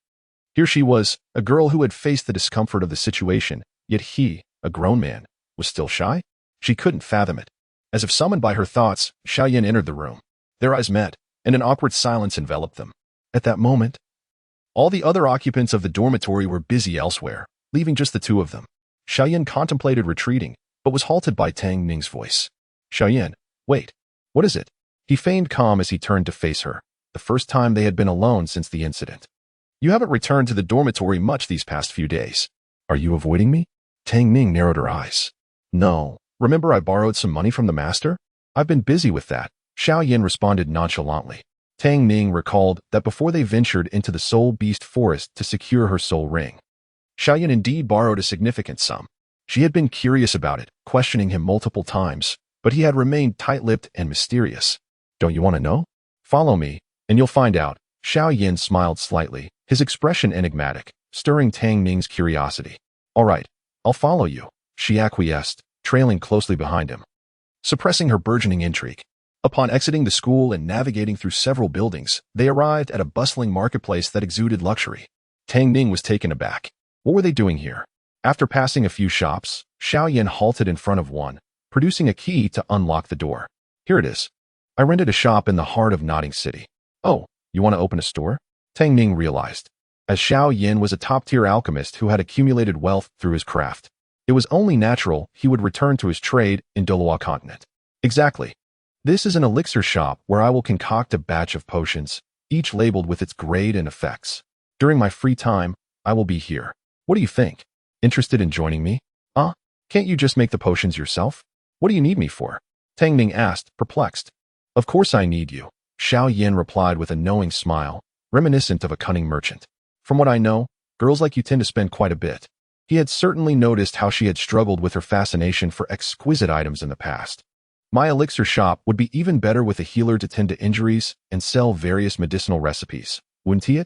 Here she was, a girl who had faced the discomfort of the situation, yet he, a grown man, was still shy? She couldn't fathom it. As if summoned by her thoughts, Xiao Yan entered the room. Their eyes met, and an awkward silence enveloped them. At that moment, all the other occupants of the dormitory were busy elsewhere, leaving just the two of them. Xiao Yan contemplated retreating, but was halted by Tang Ning's voice. Xiao Yan, wait, what is it? He feigned calm as he turned to face her, the first time they had been alone since the incident. You haven't returned to the dormitory much these past few days. Are you avoiding me? Tang Ning narrowed her eyes. No, remember I borrowed some money from the master? I've been busy with that, Xiao Yan responded nonchalantly. Tang Ning recalled that before they ventured into the Soul Beast Forest to secure her soul ring, Xiao Yan indeed borrowed a significant sum. She had been curious about it, questioning him multiple times, but he had remained tight-lipped and mysterious. Don't you want to know? Follow me, and you'll find out. Xiao Yan smiled slightly, his expression enigmatic, stirring Tang Ning's curiosity. All right, I'll follow you, she acquiesced, trailing closely behind him, suppressing her burgeoning intrigue. Upon exiting the school and navigating through several buildings, they arrived at a bustling marketplace that exuded luxury. Tang Ning was taken aback. What were they doing here? After passing a few shops, Xiao Yan halted in front of one, producing a key to unlock the door. Here it is. I rented a shop in the heart of Nodding City. Oh, you want to open a store? Tang Ning realized. As Xiao Yan was a top-tier alchemist who had accumulated wealth through his craft, it was only natural he would return to his trade in Douluo continent. Exactly. This is an elixir shop where I will concoct a batch of potions, each labeled with its grade and effects. During my free time, I will be here. What do you think? Interested in joining me? Can't you just make the potions yourself? What do you need me for? Tang Ning asked, perplexed. Of course I need you, Xiao Yan replied with a knowing smile, reminiscent of a cunning merchant. From what I know, girls like you tend to spend quite a bit. He had certainly noticed how she had struggled with her fascination for exquisite items in the past. My elixir shop would be even better with a healer to tend to injuries and sell various medicinal recipes, wouldn't he?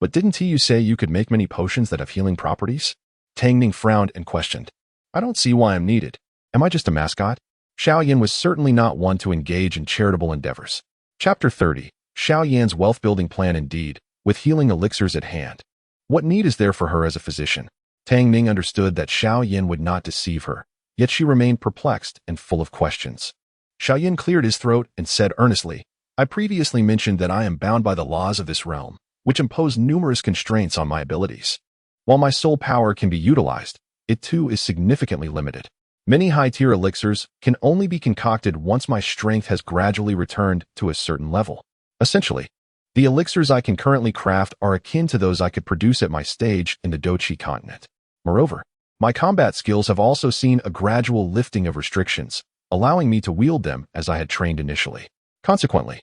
But didn't you say you could make many potions that have healing properties? Tang Ning frowned and questioned. I don't see why I'm needed. Am I just a mascot? Xiao Yan was certainly not one to engage in charitable endeavors. Chapter 30. Xiao Yan's wealth-building plan indeed, with healing elixirs at hand. What need is there for her as a physician? Tang Ning understood that Xiao Yan would not deceive her, yet she remained perplexed and full of questions. Xiao Yan cleared his throat and said earnestly, I previously mentioned that I am bound by the laws of this realm, which impose numerous constraints on my abilities. While my soul power can be utilized, it too is significantly limited. Many high-tier elixirs can only be concocted once my strength has gradually returned to a certain level. Essentially, the elixirs I can currently craft are akin to those I could produce at my stage in the Dochi continent. Moreover, my combat skills have also seen a gradual lifting of restrictions, allowing me to wield them as I had trained initially. Consequently,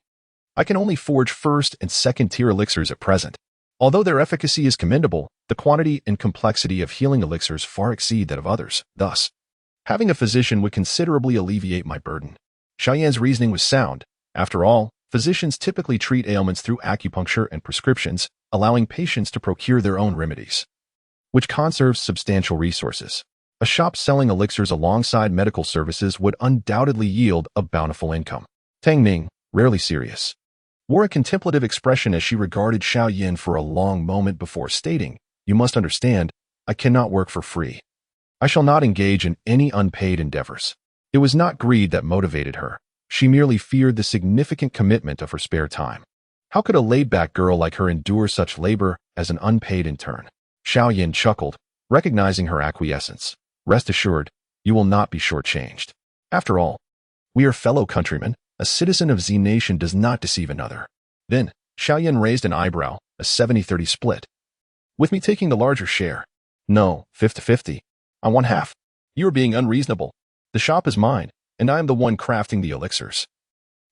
I can only forge first and second-tier elixirs at present. Although their efficacy is commendable, the quantity and complexity of healing elixirs far exceed that of others. Thus, having a physician would considerably alleviate my burden. Xiao Yan's reasoning was sound. After all, physicians typically treat ailments through acupuncture and prescriptions, allowing patients to procure their own remedies, which conserves substantial resources. A shop selling elixirs alongside medical services would undoubtedly yield a bountiful income. Tang Ning, rarely serious, wore a contemplative expression as she regarded Xiao Yan for a long moment before stating, "You must understand, I cannot work for free. I shall not engage in any unpaid endeavors." It was not greed that motivated her. She merely feared the significant commitment of her spare time. How could a laid-back girl like her endure such labor as an unpaid intern? Xiao Yan chuckled, recognizing her acquiescence. "Rest assured, you will not be shortchanged. After all, we are fellow countrymen. A citizen of Z Nation does not deceive another." Then, Xiao Yan raised an eyebrow, a 70-30 split. "With me taking the larger share?" "No, 50-50. I want half." "You are being unreasonable. The shop is mine, and I am the one crafting the elixirs.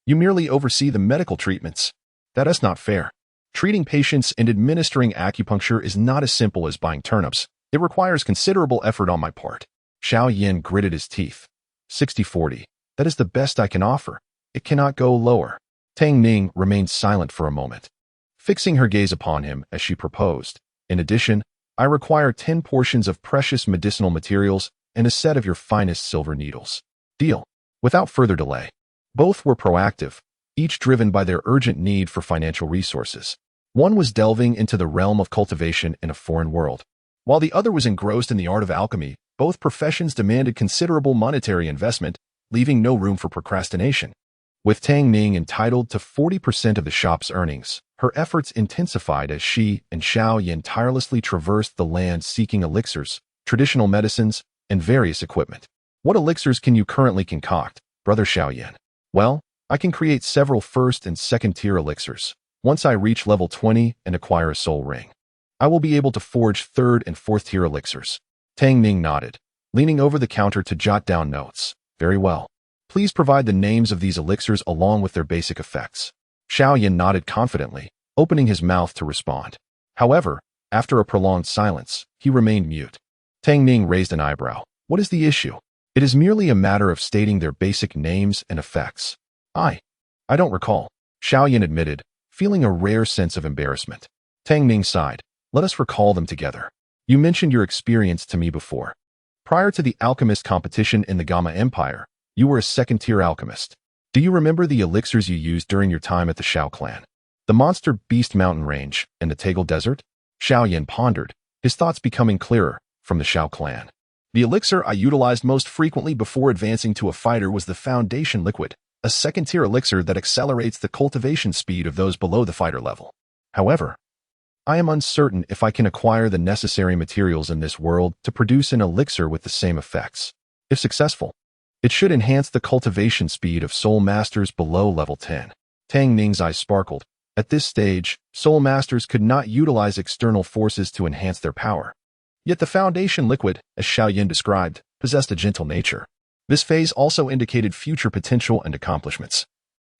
You merely oversee the medical treatments. That is not fair. Treating patients and administering acupuncture is not as simple as buying turnips. It requires considerable effort on my part." Xiao Yan gritted his teeth. 60-40. That is the best I can offer. It cannot go lower. Tang Ning remained silent for a moment, fixing her gaze upon him as she proposed. "In addition, I require 10 portions of precious medicinal materials and a set of your finest silver needles." "Deal." Without further delay. Both were proactive, each driven by their urgent need for financial resources. One was delving into the realm of cultivation in a foreign world, while the other was engrossed in the art of alchemy. Both professions demanded considerable monetary investment, leaving no room for procrastination. With Tang Ning entitled to 40% of the shop's earnings, her efforts intensified as she and Xiao Yan tirelessly traversed the land seeking elixirs, traditional medicines, and various equipment. "What elixirs can you currently concoct, Brother Xiao Yan?" "Well, I can create several first and second tier elixirs. Once I reach level 20 and acquire a soul ring, I will be able to forge third and fourth tier elixirs." Tang Ning nodded, leaning over the counter to jot down notes. "Very well. Please provide the names of these elixirs along with their basic effects." Xiao Yan nodded confidently, opening his mouth to respond. However, after a prolonged silence, he remained mute. Tang Ning raised an eyebrow. "What is the issue?" "It is merely a matter of stating their basic names and effects." I don't recall," Xiao Yan admitted, feeling a rare sense of embarrassment. Tang Ning sighed. "Let us recall them together. You mentioned your experience to me before. Prior to the alchemist competition in the Gamma Empire, you were a second-tier alchemist. Do you remember the elixirs you used during your time at the Xiao clan? The Monster Beast Mountain Range and the Tegel Desert?" Xiao Yan pondered, his thoughts becoming clearer. "From the Xiao clan. The elixir I utilized most frequently before advancing to a fighter was the Foundation Liquid, a second-tier elixir that accelerates the cultivation speed of those below the fighter level. However, I am uncertain if I can acquire the necessary materials in this world to produce an elixir with the same effects. If successful, it should enhance the cultivation speed of soul masters below level 10. Tang Ning's eyes sparkled. At this stage, soul masters could not utilize external forces to enhance their power. Yet the Foundation Liquid, as Xiao Yan described, possessed a gentle nature. This phase also indicated future potential and accomplishments,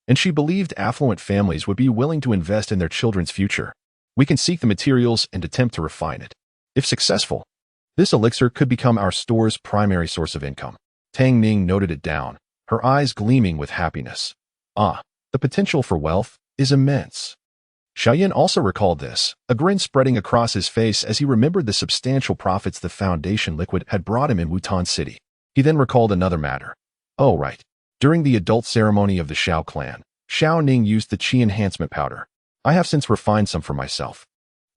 and she believed affluent families would be willing to invest in their children's future. We can seek the materials and attempt to refine it. If successful, this elixir could become our store's primary source of income." Tang Ning noted it down, her eyes gleaming with happiness. The potential for wealth is immense." Xiao Yan also recalled this, a grin spreading across his face as he remembered the substantial profits the Foundation Liquid had brought him in Wutan City. He then recalled another matter. "Oh, right. During the adult ceremony of the Xiao clan, Xiao Ning used the Qi enhancement powder. I have since refined some for myself.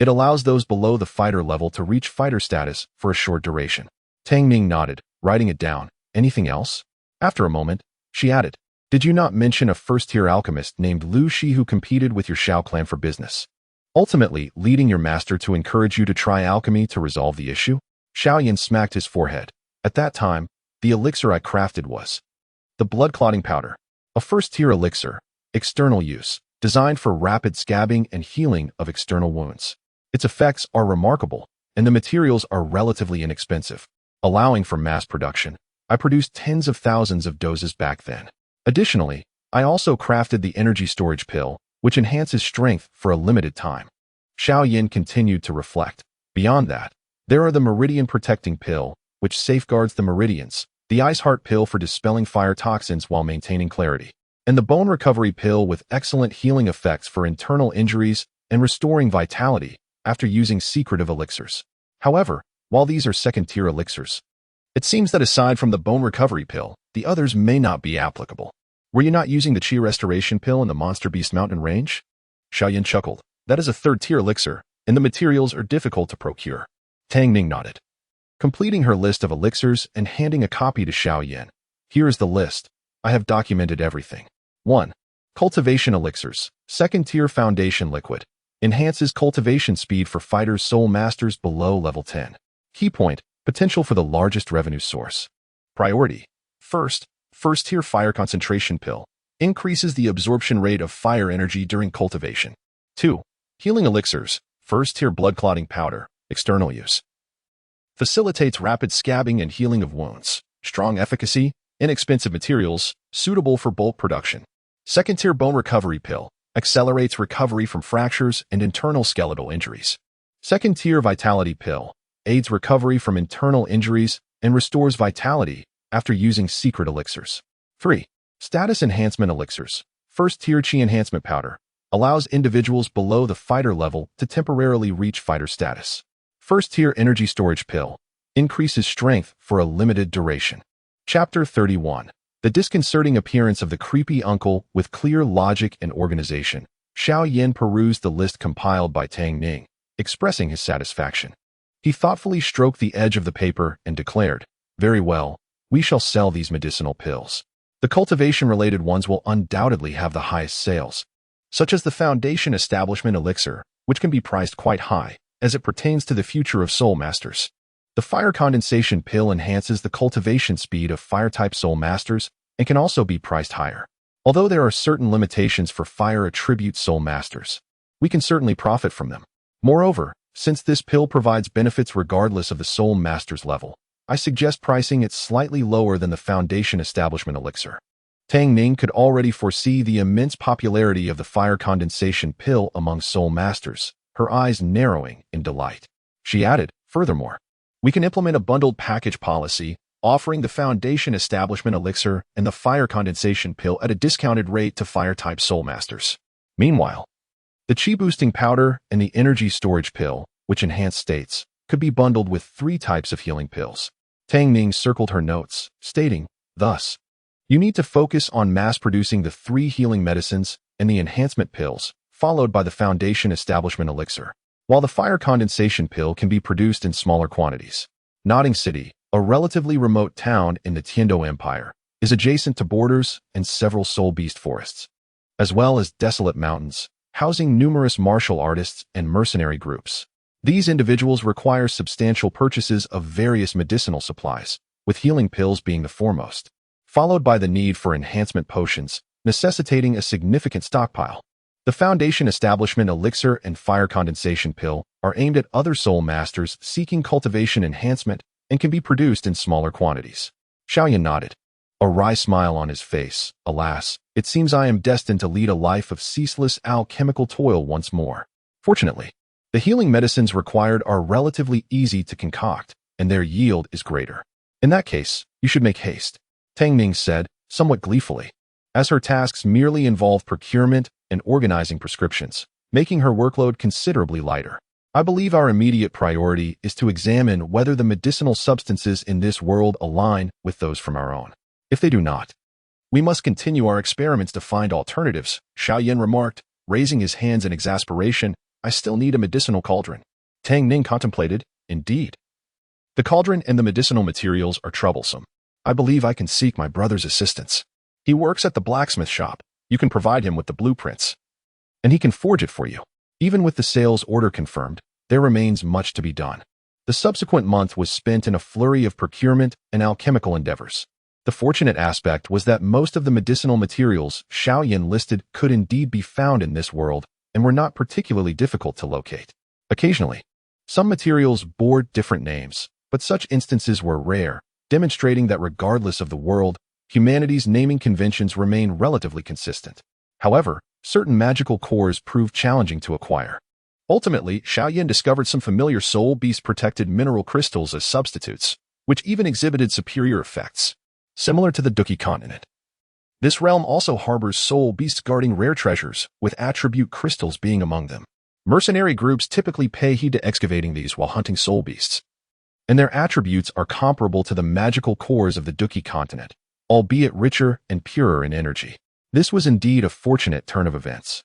It allows those below the fighter level to reach fighter status for a short duration." Tang Ning nodded, writing it down. "Anything else?" After a moment, she added, "Did you not mention a first-tier alchemist named Lu Shi who competed with your Xiao clan for business, ultimately leading your master to encourage you to try alchemy to resolve the issue?" Xiao Yan smacked his forehead. "At that time, the elixir I crafted was the blood-clotting powder, a first-tier elixir, external use, designed for rapid scabbing and healing of external wounds. Its effects are remarkable, and the materials are relatively inexpensive, allowing for mass production. I produced tens of thousands of doses back then. Additionally, I also crafted the energy storage pill, which enhances strength for a limited time." Xiao Yan continued to reflect. "Beyond that, there are the meridian protecting pill, which safeguards the meridians, the ice heart pill for dispelling fire toxins while maintaining clarity, and the bone recovery pill with excellent healing effects for internal injuries and restoring vitality after using secretive elixirs. However, while these are second-tier elixirs, it seems that aside from the bone recovery pill, the others may not be applicable. Were you not using the Qi restoration pill in the Monster Beast Mountain range?" Xiao Yan chuckled. That is a third-tier elixir, and the materials are difficult to procure. Tang Ning nodded, completing her list of elixirs and handing a copy to Xiao Yan. Here is the list. I have documented everything. 1. Cultivation elixirs. Second-tier foundation liquid. Enhances cultivation speed for fighters' soul masters below level 10. Key point, potential for the largest revenue source. Priority. First-tier fire concentration pill. Increases the absorption rate of fire energy during cultivation. 2. Healing elixirs. First-tier blood clotting powder. External use. Facilitates rapid scabbing and healing of wounds. Strong efficacy. Inexpensive materials. Suitable for bulk production. Second-tier bone recovery pill. Accelerates recovery from fractures and internal skeletal injuries. Second-tier vitality pill. Aids recovery from internal injuries and restores vitality after using secret elixirs. 3. Status enhancement elixirs. First-tier chi enhancement powder. Allows individuals below the fighter level to temporarily reach fighter status. First-tier energy storage pill. Increases strength for a limited duration. Chapter 31. The disconcerting appearance of the creepy uncle with clear logic and organization. Xiao Yan perused the list compiled by Tang Ning, expressing his satisfaction. He thoughtfully stroked the edge of the paper and declared, "Very well, we shall sell these medicinal pills. The cultivation-related ones will undoubtedly have the highest sales, such as the Foundation Establishment Elixir, which can be priced quite high, as it pertains to the future of soul masters. The Fire Condensation Pill enhances the cultivation speed of fire-type soul masters and can also be priced higher. Although there are certain limitations for fire attribute soul masters, we can certainly profit from them. Moreover, since this pill provides benefits regardless of the soul master's level, I suggest pricing it slightly lower than the Foundation Establishment Elixir." Tang Ning could already foresee the immense popularity of the Fire Condensation Pill among soul masters, her eyes narrowing in delight. She added, "Furthermore, we can implement a bundled package policy, offering the Foundation Establishment Elixir and the Fire Condensation Pill at a discounted rate to fire-type soul masters. Meanwhile, the Chi-boosting powder and the energy storage pill, which enhance states, could be bundled with 3 types of healing pills." Tang Ning circled her notes, stating, "Thus, you need to focus on mass-producing the 3 healing medicines and the enhancement pills, followed by the Foundation Establishment Elixir, while the Fire Condensation Pill can be produced in smaller quantities." Nodding City, a relatively remote town in the Tiando Empire, is adjacent to borders and several soul beast forests, as well as desolate mountains, housing numerous martial artists and mercenary groups. These individuals require substantial purchases of various medicinal supplies, with healing pills being the foremost, followed by the need for enhancement potions, necessitating a significant stockpile. The Foundation Establishment Elixir and Fire Condensation Pill are aimed at other soul masters seeking cultivation enhancement and can be produced in smaller quantities. Xiao Yan nodded, a wry smile on his face. "Alas, it seems I am destined to lead a life of ceaseless alchemical toil once more. Fortunately, the healing medicines required are relatively easy to concoct, and their yield is greater. In that case, you should make haste," Tang Ning said, somewhat gleefully, as her tasks merely involve procurement and organizing prescriptions, making her workload considerably lighter. "I believe our immediate priority is to examine whether the medicinal substances in this world align with those from our own. If they do not, we must continue our experiments to find alternatives," Xiao Yan remarked, raising his hands in exasperation. "I still need a medicinal cauldron." Tang Ning contemplated, "Indeed. The cauldron and the medicinal materials are troublesome. I believe I can seek my brother's assistance. He works at the blacksmith shop. You can provide him with the blueprints, and he can forge it for you. Even with the sales order confirmed, there remains much to be done." The subsequent month was spent in a flurry of procurement and alchemical endeavors. The fortunate aspect was that most of the medicinal materials Xiao Yan listed could indeed be found in this world and were not particularly difficult to locate. Occasionally, some materials bore different names, but such instances were rare, demonstrating that regardless of the world, humanity's naming conventions remain relatively consistent. However, certain magical cores proved challenging to acquire. Ultimately, Xiao Yan discovered some familiar soul beast-protected mineral crystals as substitutes, which even exhibited superior effects, similar to the Duki continent. This realm also harbors soul beasts guarding rare treasures, with attribute crystals being among them. Mercenary groups typically pay heed to excavating these while hunting soul beasts, and their attributes are comparable to the magical cores of the Duki continent, albeit richer and purer in energy. This was indeed a fortunate turn of events.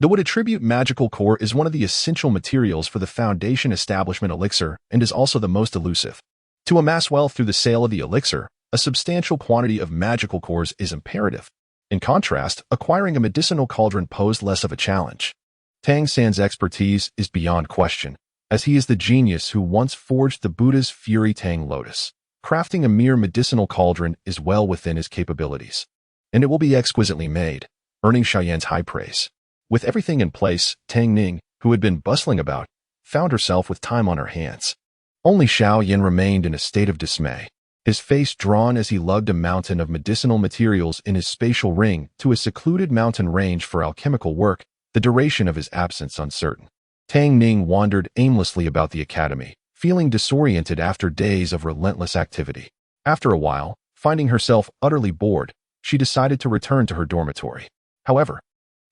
The would attribute magical core is one of the essential materials for the foundation establishment elixir and is also the most elusive. To amass wealth through the sale of the elixir, a substantial quantity of magical cores is imperative. In contrast, acquiring a medicinal cauldron posed less of a challenge. Tang San's expertise is beyond question, as he is the genius who once forged the Buddha's Fury Tang Lotus. Crafting a mere medicinal cauldron is well within his capabilities, and it will be exquisitely made, earning Xiao Yan's high praise. With everything in place, Tang Ning, who had been bustling about, found herself with time on her hands. Only Xiao Yan remained in a state of dismay, his face drawn as he lugged a mountain of medicinal materials in his spatial ring to a secluded mountain range for alchemical work, the duration of his absence uncertain. Tang Ning wandered aimlessly about the academy, feeling disoriented after days of relentless activity. After a while, finding herself utterly bored, she decided to return to her dormitory. However,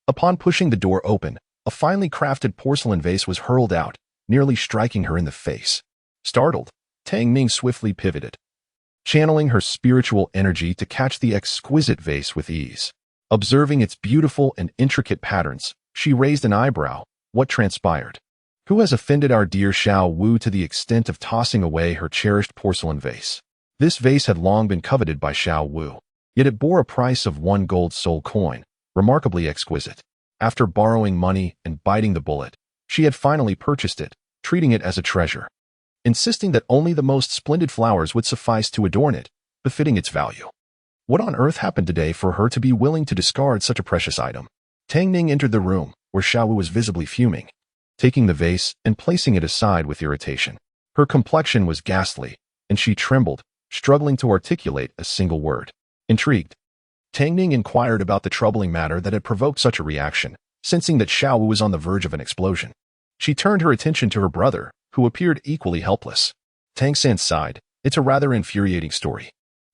upon pushing the door open, a finely crafted porcelain vase was hurled out, nearly striking her in the face. Startled, Tang Ning swiftly pivoted, channeling her spiritual energy to catch the exquisite vase with ease. Observing its beautiful and intricate patterns, she raised an eyebrow. What transpired? Who has offended our dear Xiao Wu to the extent of tossing away her cherished porcelain vase? This vase had long been coveted by Xiao Wu, yet it bore a price of 1 gold soul coin, remarkably exquisite. After borrowing money and biting the bullet, she had finally purchased it, treating it as a treasure, insisting that only the most splendid flowers would suffice to adorn it, befitting its value. What on earth happened today for her to be willing to discard such a precious item? Tang Ning entered the room, where Xiao Wu was visibly fuming, taking the vase and placing it aside with irritation. Her complexion was ghastly, and she trembled, struggling to articulate a single word. Intrigued, Tang Ning inquired about the troubling matter that had provoked such a reaction, sensing that Xiao Wu was on the verge of an explosion. She turned her attention to her brother, who appeared equally helpless. Tang San sighed. It's a rather infuriating story.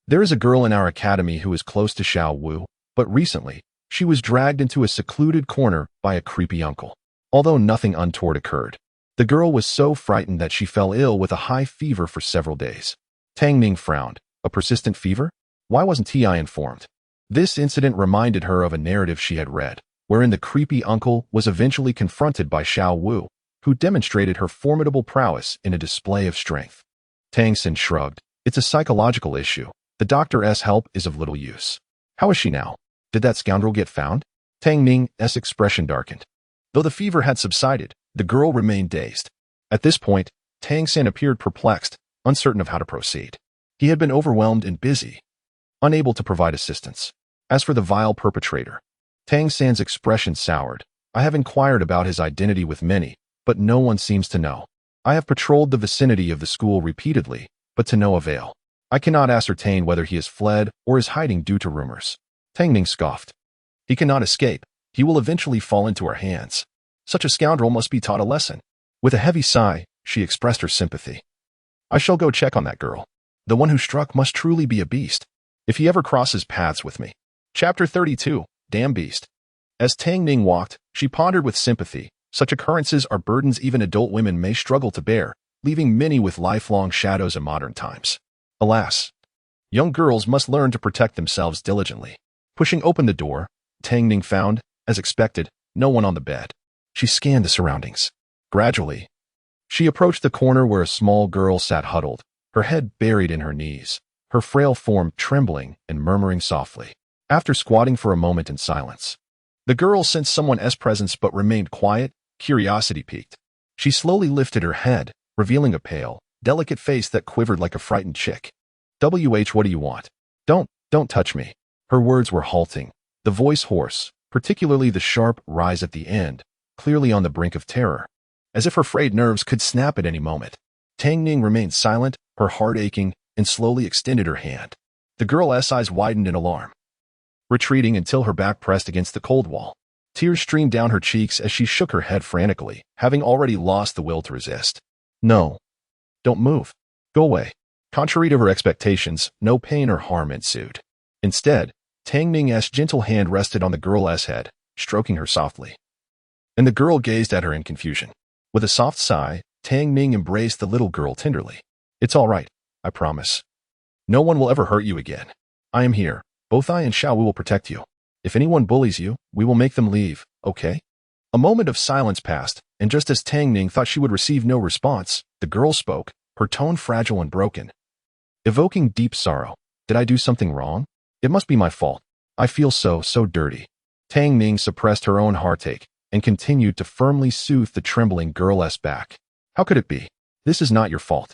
There is a girl in our academy who is close to Xiao Wu, but recently, she was dragged into a secluded corner by a creepy uncle. Although nothing untoward occurred, the girl was so frightened that she fell ill with a high fever for several days. Tang Ning frowned. A persistent fever? Why wasn't Ti informed? This incident reminded her of a narrative she had read, wherein the creepy uncle was eventually confronted by Xiao Wu, who demonstrated her formidable prowess in a display of strength. Tang San shrugged. It's a psychological issue. The doctor's help is of little use. How is she now? Did that scoundrel get found? Tang Ning's expression darkened. Though the fever had subsided, the girl remained dazed. At this point, Tang San appeared perplexed, uncertain of how to proceed. He had been overwhelmed and busy, unable to provide assistance. As for the vile perpetrator, Tang San's expression soured. I have inquired about his identity with many, but no one seems to know. I have patrolled the vicinity of the school repeatedly, but to no avail. I cannot ascertain whether he has fled or is hiding due to rumors. Tang Ning scoffed. He cannot escape. He will eventually fall into our hands. Such a scoundrel must be taught a lesson. With a heavy sigh, she expressed her sympathy. I shall go check on that girl. The one who struck must truly be a beast. If he ever crosses paths with me. Chapter 32, Damn Beast. As Tang Ning walked, she pondered with sympathy. Such occurrences are burdens even adult women may struggle to bear, leaving many with lifelong shadows in modern times. Alas, young girls must learn to protect themselves diligently. Pushing open the door, Tang Ning found, as expected, no one on the bed. She scanned the surroundings. Gradually, she approached the corner where a small girl sat huddled, her head buried in her knees, her frail form trembling and murmuring softly. After squatting for a moment in silence, the girl sensed someone's presence but remained quiet. Curiosity piqued. She slowly lifted her head, revealing a pale, delicate face that quivered like a frightened chick. What do you want? Don't touch me. Her words were halting, the voice hoarse, particularly the sharp rise at the end, clearly on the brink of terror, as if her frayed nerves could snap at any moment. Tang Ning remained silent, her heart aching, and slowly extended her hand. The girl's eyes widened in alarm, retreating until her back pressed against the cold wall. Tears streamed down her cheeks as she shook her head frantically, having already lost the will to resist. No. Don't move. Go away. Contrary to her expectations, no pain or harm ensued. Instead, Tang Ning's gentle hand rested on the girl's head, stroking her softly. And the girl gazed at her in confusion. With a soft sigh, Tang Ning embraced the little girl tenderly. It's all right, I promise. No one will ever hurt you again. I am here. Both I and Xiao Wu will protect you. If anyone bullies you, we will make them leave, okay? A moment of silence passed, and just as Tang Ning thought she would receive no response, the girl spoke, her tone fragile and broken, evoking deep sorrow. Did I do something wrong? It must be my fault. I feel so dirty. Tang Ning suppressed her own heartache and continued to firmly soothe the trembling girl's back. How could it be? This is not your fault.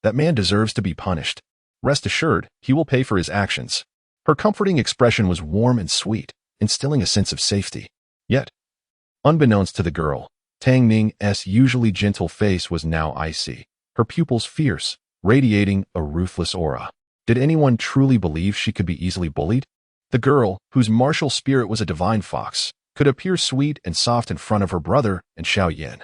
That man deserves to be punished. Rest assured, he will pay for his actions. Her comforting expression was warm and sweet, instilling a sense of safety. Yet, unbeknownst to the girl, Tang Ning's usually gentle face was now icy, her pupils fierce, radiating a ruthless aura. Did anyone truly believe she could be easily bullied? The girl, whose martial spirit was a divine fox, could appear sweet and soft in front of her brother and Xiao Yan.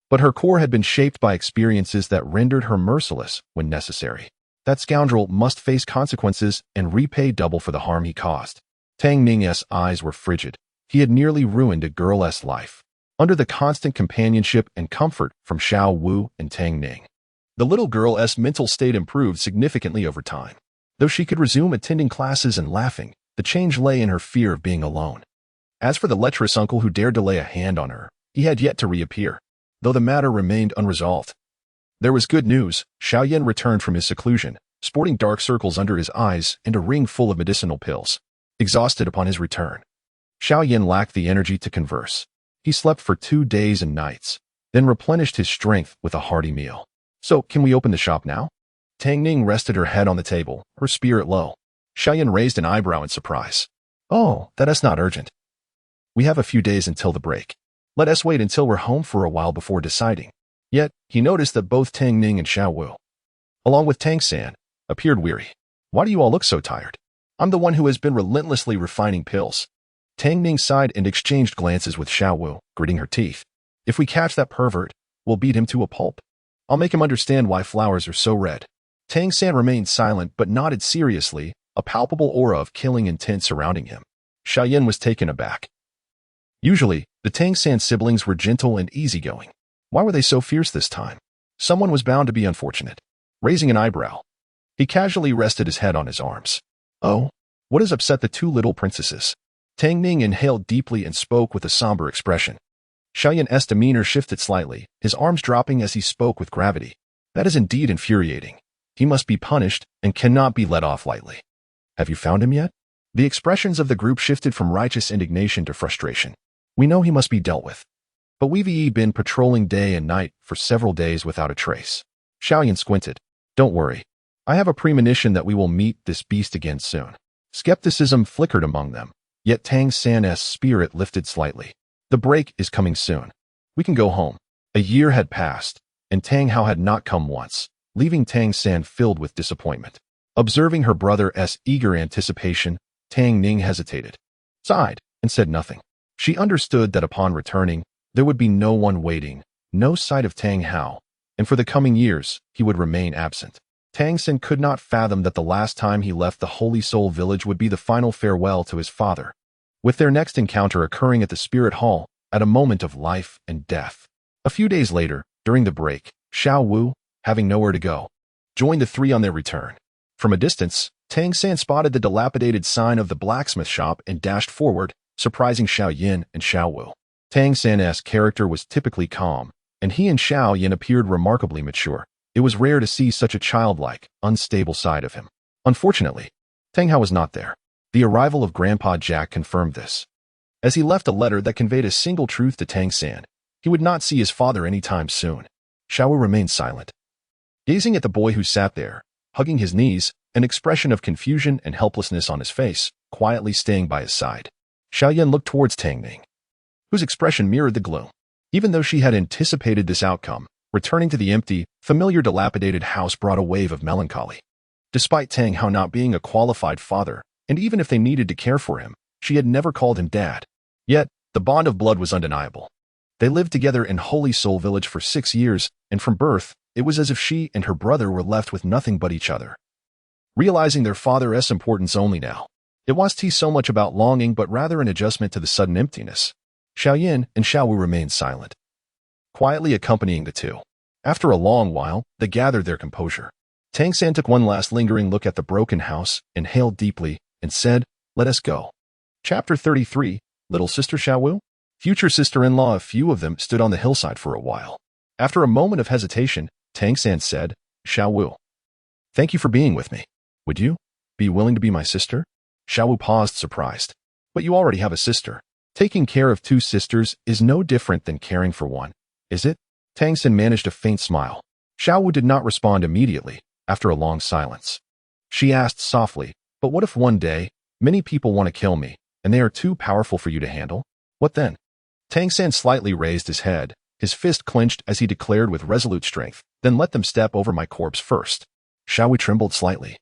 But her core had been shaped by experiences that rendered her merciless when necessary. That scoundrel must face consequences and repay double for the harm he caused. Tang Ning's eyes were frigid. He had nearly ruined a girl's life. Under the constant companionship and comfort from Xiao Wu and Tang Ning, the little girl's mental state improved significantly over time. Though she could resume attending classes and laughing, the change lay in her fear of being alone. As for the lecherous uncle who dared to lay a hand on her, he had yet to reappear, though the matter remained unresolved. There was good news. Xiao Yan returned from his seclusion, sporting dark circles under his eyes and a ring full of medicinal pills. Exhausted upon his return, Xiao Yan lacked the energy to converse. He slept for 2 days and nights, then replenished his strength with a hearty meal. So, can we open the shop now? Tang Ning rested her head on the table, her spirit low. Xiao Yan raised an eyebrow in surprise. Oh, that is not urgent. We have a few days until the break. Let us wait until we're home for a while before deciding. Yet, he noticed that both Tang Ning and Xiao Wu, along with Tang San, appeared weary. Why do you all look so tired? I'm the one who has been relentlessly refining pills. Tang Ning sighed and exchanged glances with Xiao Wu, gritting her teeth. If we catch that pervert, we'll beat him to a pulp. I'll make him understand why flowers are so red. Tang San remained silent but nodded seriously, a palpable aura of killing intent surrounding him. Xiao Yan was taken aback. Usually, the Tang San siblings were gentle and easygoing. Why were they so fierce this time? Someone was bound to be unfortunate. Raising an eyebrow, he casually rested his head on his arms. Oh, what has upset the two little princesses? Tang Ning inhaled deeply and spoke with a somber expression. Xiao Yan's demeanor shifted slightly, his arms dropping as he spoke with gravity. That is indeed infuriating. He must be punished and cannot be let off lightly. Have you found him yet? The expressions of the group shifted from righteous indignation to frustration. We know he must be dealt with. But we've been patrolling day and night for several days without a trace. Xiao Yan squinted. Don't worry. I have a premonition that we will meet this beast again soon. Skepticism flickered among them, yet Tang San's spirit lifted slightly. The break is coming soon. We can go home. A year had passed, and Tang Hao had not come once, leaving Tang San filled with disappointment. Observing her brother's eager anticipation, Tang Ning hesitated, sighed, and said nothing. She understood that upon returning, there would be no one waiting, no sight of Tang Hao, and for the coming years, he would remain absent. Tang San could not fathom that the last time he left the Holy Soul Village would be the final farewell to his father, with their next encounter occurring at the Spirit Hall, at a moment of life and death. A few days later, during the break, Xiao Wu, having nowhere to go, joined the three on their return. From a distance, Tang San spotted the dilapidated sign of the blacksmith shop and dashed forward, surprising Xiao Yan and Xiao Wu. Tang San's character was typically calm, and he and Xiao Yan appeared remarkably mature. It was rare to see such a childlike, unstable side of him. Unfortunately, Tang Hao was not there. The arrival of Grandpa Jack confirmed this. As he left a letter that conveyed a single truth to Tang San, he would not see his father anytime soon. Xiao Wu remained silent, gazing at the boy who sat there, hugging his knees, an expression of confusion and helplessness on his face, quietly staying by his side. Xiao Yan looked towards Tang Ning, whose expression mirrored the gloom. Even though she had anticipated this outcome, returning to the empty, familiar dilapidated house brought a wave of melancholy. Despite Tang Hao not being a qualified father, and even if they needed to care for him, she had never called him dad. Yet, the bond of blood was undeniable. They lived together in Holy Soul Village for 6 years, and from birth, it was as if she and her brother were left with nothing but each other. Realizing their father's importance only now, it wasn't so much about longing but rather an adjustment to the sudden emptiness. Xiao Yan and Xiao Wu remained silent, quietly accompanying the two. After a long while, they gathered their composure. Tang San took one last lingering look at the broken house, inhaled deeply, and said, "Let us go." Chapter 33, Little Sister Xiao Wu? future sister-in-law. A few of them stood on the hillside for a while. After a moment of hesitation, Tang San said, Xiao, thank you for being with me. Would you be willing to be my sister? Xiao paused, surprised. But you already have a sister. Taking care of two sisters is no different than caring for one, is it? Tang San managed a faint smile. Xiao did not respond immediately, after a long silence. She asked softly, but what if one day, many people want to kill me, and they are too powerful for you to handle? What then? Tang San slightly raised his head, his fist clenched as he declared with resolute strength, then let them step over my corpse first. Xiao trembled slightly,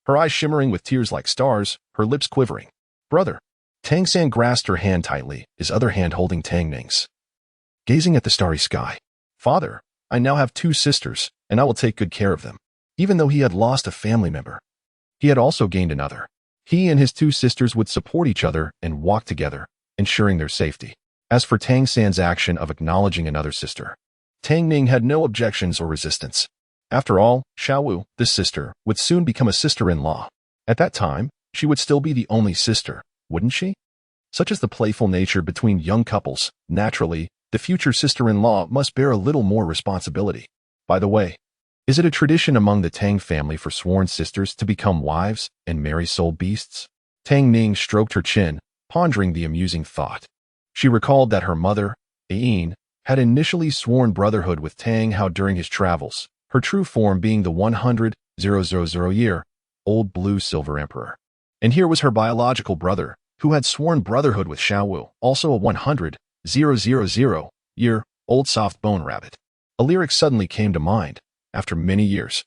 her eyes shimmering with tears like stars, her lips quivering. Brother. Tang San grasped her hand tightly, his other hand holding Tang Ning's. Gazing at the starry sky. Father, I now have two sisters, and I will take good care of them. Even though he had lost a family member, he had also gained another. He and his two sisters would support each other and walk together, ensuring their safety. As for Tang San's action of acknowledging another sister, Tang Ning had no objections or resistance. After all, Xiao, this sister, would soon become a sister-in-law. At that time, she would still be the only sister, wouldn't she? Such is the playful nature between young couples. Naturally, the future sister-in-law must bear a little more responsibility. By the way, is it a tradition among the Tang family for sworn sisters to become wives and marry soul beasts? Tang Ning stroked her chin, pondering the amusing thought. She recalled that her mother, Ayin, had initially sworn brotherhood with Tang Hao during his travels, her true form being the 100,000-year-old blue-silver emperor. And here was her biological brother, who had sworn brotherhood with Xiao, also a 100,000-year-old soft-bone rabbit. A lyric suddenly came to mind, after many years.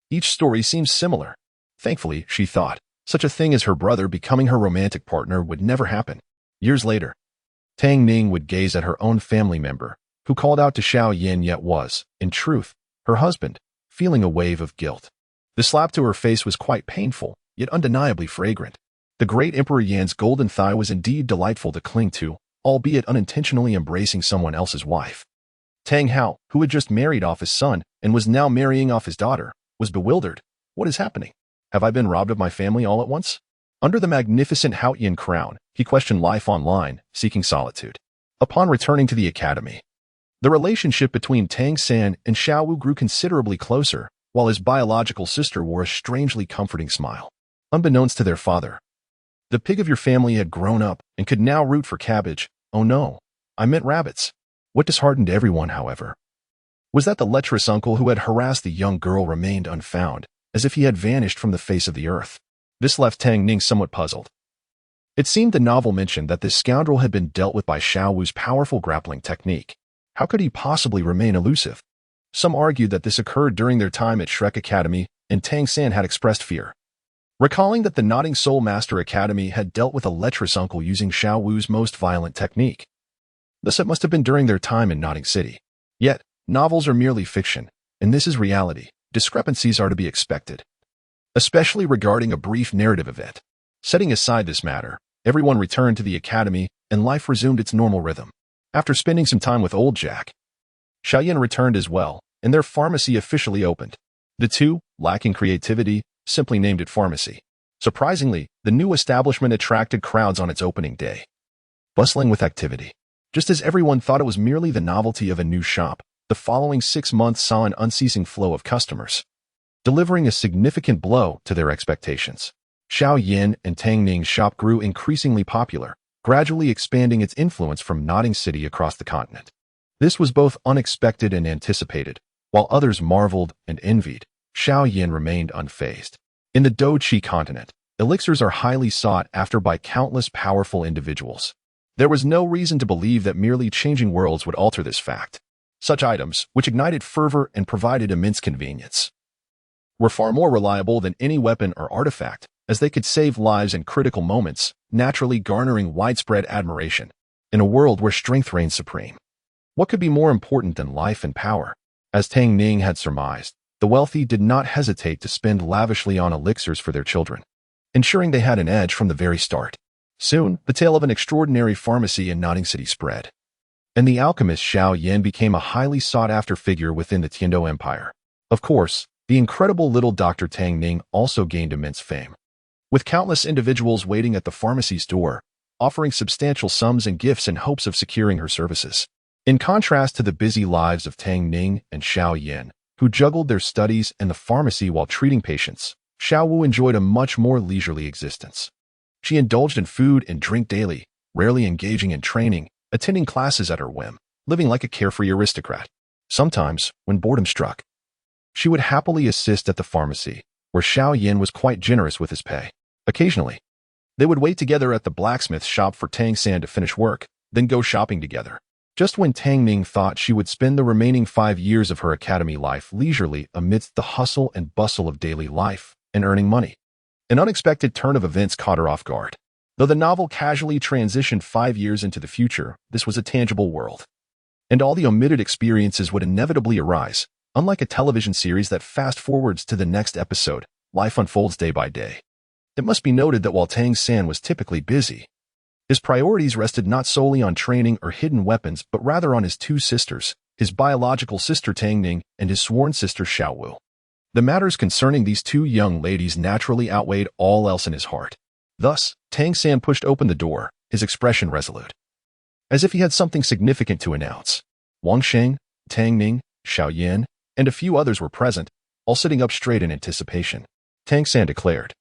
Each story seems similar. Thankfully, she thought, such a thing as her brother becoming her romantic partner would never happen. Years later, Tang Ning would gaze at her own family member, who called out to Xiao Yan yet was, in truth, her husband, feeling a wave of guilt. The slap to her face was quite painful, yet undeniably fragrant. The great Emperor Yan's golden thigh was indeed delightful to cling to, albeit unintentionally embracing someone else's wife. Tang Hao, who had just married off his son and was now marrying off his daughter, was bewildered. What is happening? Have I been robbed of my family all at once? Under the magnificent Haotian crown, he questioned life online, seeking solitude. Upon returning to the academy, the relationship between Tang San and Xiao grew considerably closer, while his biological sister wore a strangely comforting smile. Unbeknownst to their father, the pig of your family had grown up and could now root for cabbage. Oh no, I meant rabbits. What disheartened everyone, however, was that the lecherous uncle who had harassed the young girl remained unfound, as if he had vanished from the face of the earth. This left Tang Ning somewhat puzzled. It seemed the novel mentioned that this scoundrel had been dealt with by Xiao's powerful grappling technique. How could he possibly remain elusive? Some argued that this occurred during their time at Shrek Academy, and Tang San had expressed fear, recalling that the Nodding Soul Master Academy had dealt with a lecherous uncle using Xiao's most violent technique. Thus it must have been during their time in Nodding City. Yet, novels are merely fiction, and this is reality. Discrepancies are to be expected, especially regarding a brief narrative event. Setting aside this matter, everyone returned to the academy, and life resumed its normal rhythm. After spending some time with old Jack, Xiao Yan returned as well, and their pharmacy officially opened. The two, lacking creativity, simply named it pharmacy. Surprisingly, the new establishment attracted crowds on its opening day, bustling with activity. Just as everyone thought it was merely the novelty of a new shop, the following 6 months saw an unceasing flow of customers, delivering a significant blow to their expectations. Xiao Yan and Tang Ning's shop grew increasingly popular, gradually expanding its influence from Nodding City across the continent. This was both unexpected and anticipated. While others marveled and envied, Xiao Yan remained unfazed. In the Douluo continent, elixirs are highly sought after by countless powerful individuals. There was no reason to believe that merely changing worlds would alter this fact. Such items, which ignited fervor and provided immense convenience, were far more reliable than any weapon or artifact, as they could save lives in critical moments, naturally garnering widespread admiration. In a world where strength reigned supreme, what could be more important than life and power? As Tang Ning had surmised, the wealthy did not hesitate to spend lavishly on elixirs for their children, ensuring they had an edge from the very start. Soon, the tale of an extraordinary pharmacy in Nodding City spread, and the alchemist Xiao Yan became a highly sought-after figure within the Tiando Empire. Of course, the incredible little Dr. Tang Ning also gained immense fame. With countless individuals waiting at the pharmacy's door, offering substantial sums and gifts in hopes of securing her services. In contrast to the busy lives of Tang Ning and Xiao Yan, who juggled their studies and the pharmacy while treating patients, Xiao Wu enjoyed a much more leisurely existence. She indulged in food and drink daily, rarely engaging in training, attending classes at her whim, living like a carefree aristocrat. Sometimes, when boredom struck, she would happily assist at the pharmacy, where Xiao Yan was quite generous with his pay. Occasionally, they would wait together at the blacksmith shop for Tang San to finish work, then go shopping together. Just when Tang Ning thought she would spend the remaining 5 years of her academy life leisurely amidst the hustle and bustle of daily life and earning money, an unexpected turn of events caught her off guard. Though the novel casually transitioned 5 years into the future, this was a tangible world, and all the omitted experiences would inevitably arise. Unlike a television series that fast-forwards to the next episode, life unfolds day by day. It must be noted that while Tang San was typically busy, his priorities rested not solely on training or hidden weapons, but rather on his two sisters, his biological sister Tang Ning and his sworn sister Xiao Wu. The matters concerning these two young ladies naturally outweighed all else in his heart. Thus, Tang San pushed open the door, his expression resolute, as if he had something significant to announce. Wang Sheng, Tang Ning, Xiao Yan, and a few others were present, all sitting up straight in anticipation. Tang San declared,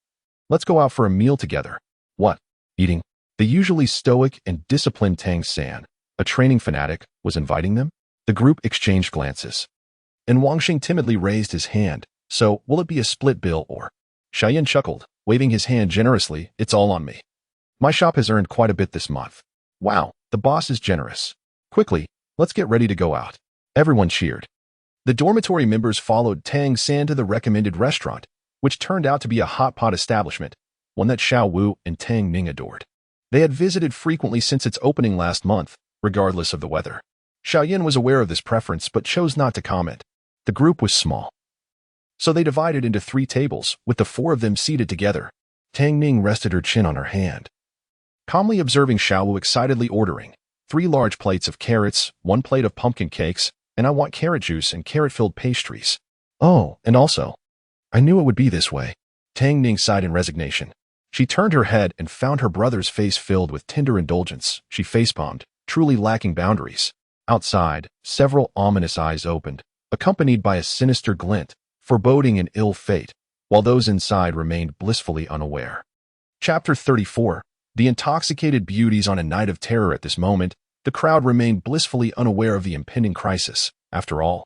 "Let's go out for a meal together." "What? Eating?" The usually stoic and disciplined Tang San, a training fanatic, was inviting them. The group exchanged glances, and Wang Sheng timidly raised his hand. "So, will it be a split bill or?" Xiao Yan chuckled, waving his hand generously. "It's all on me. My shop has earned quite a bit this month." "Wow, the boss is generous. Quickly, let's get ready to go out." Everyone cheered. The dormitory members followed Tang San to the recommended restaurant, which turned out to be a hot pot establishment, one that Xiao Wu and Tang Ning adored. They had visited frequently since its opening last month, regardless of the weather. Xiao Yan was aware of this preference but chose not to comment. The group was small, so they divided into 3 tables, with the 4 of them seated together. Tang Ning rested her chin on her hand, calmly observing Xiao Wu excitedly ordering 3 large plates of carrots, 1 plate of pumpkin cakes, and I want carrot juice and carrot-filled pastries. "Oh, and also, I knew it would be this way." Tang Ning sighed in resignation. She turned her head and found her brother's face filled with tender indulgence. She facepalmed, truly lacking boundaries. Outside, several ominous eyes opened, accompanied by a sinister glint, foreboding an ill fate, while those inside remained blissfully unaware. Chapter 34. The intoxicated beauties on a night of terror. At this moment, the crowd remained blissfully unaware of the impending crisis. After all,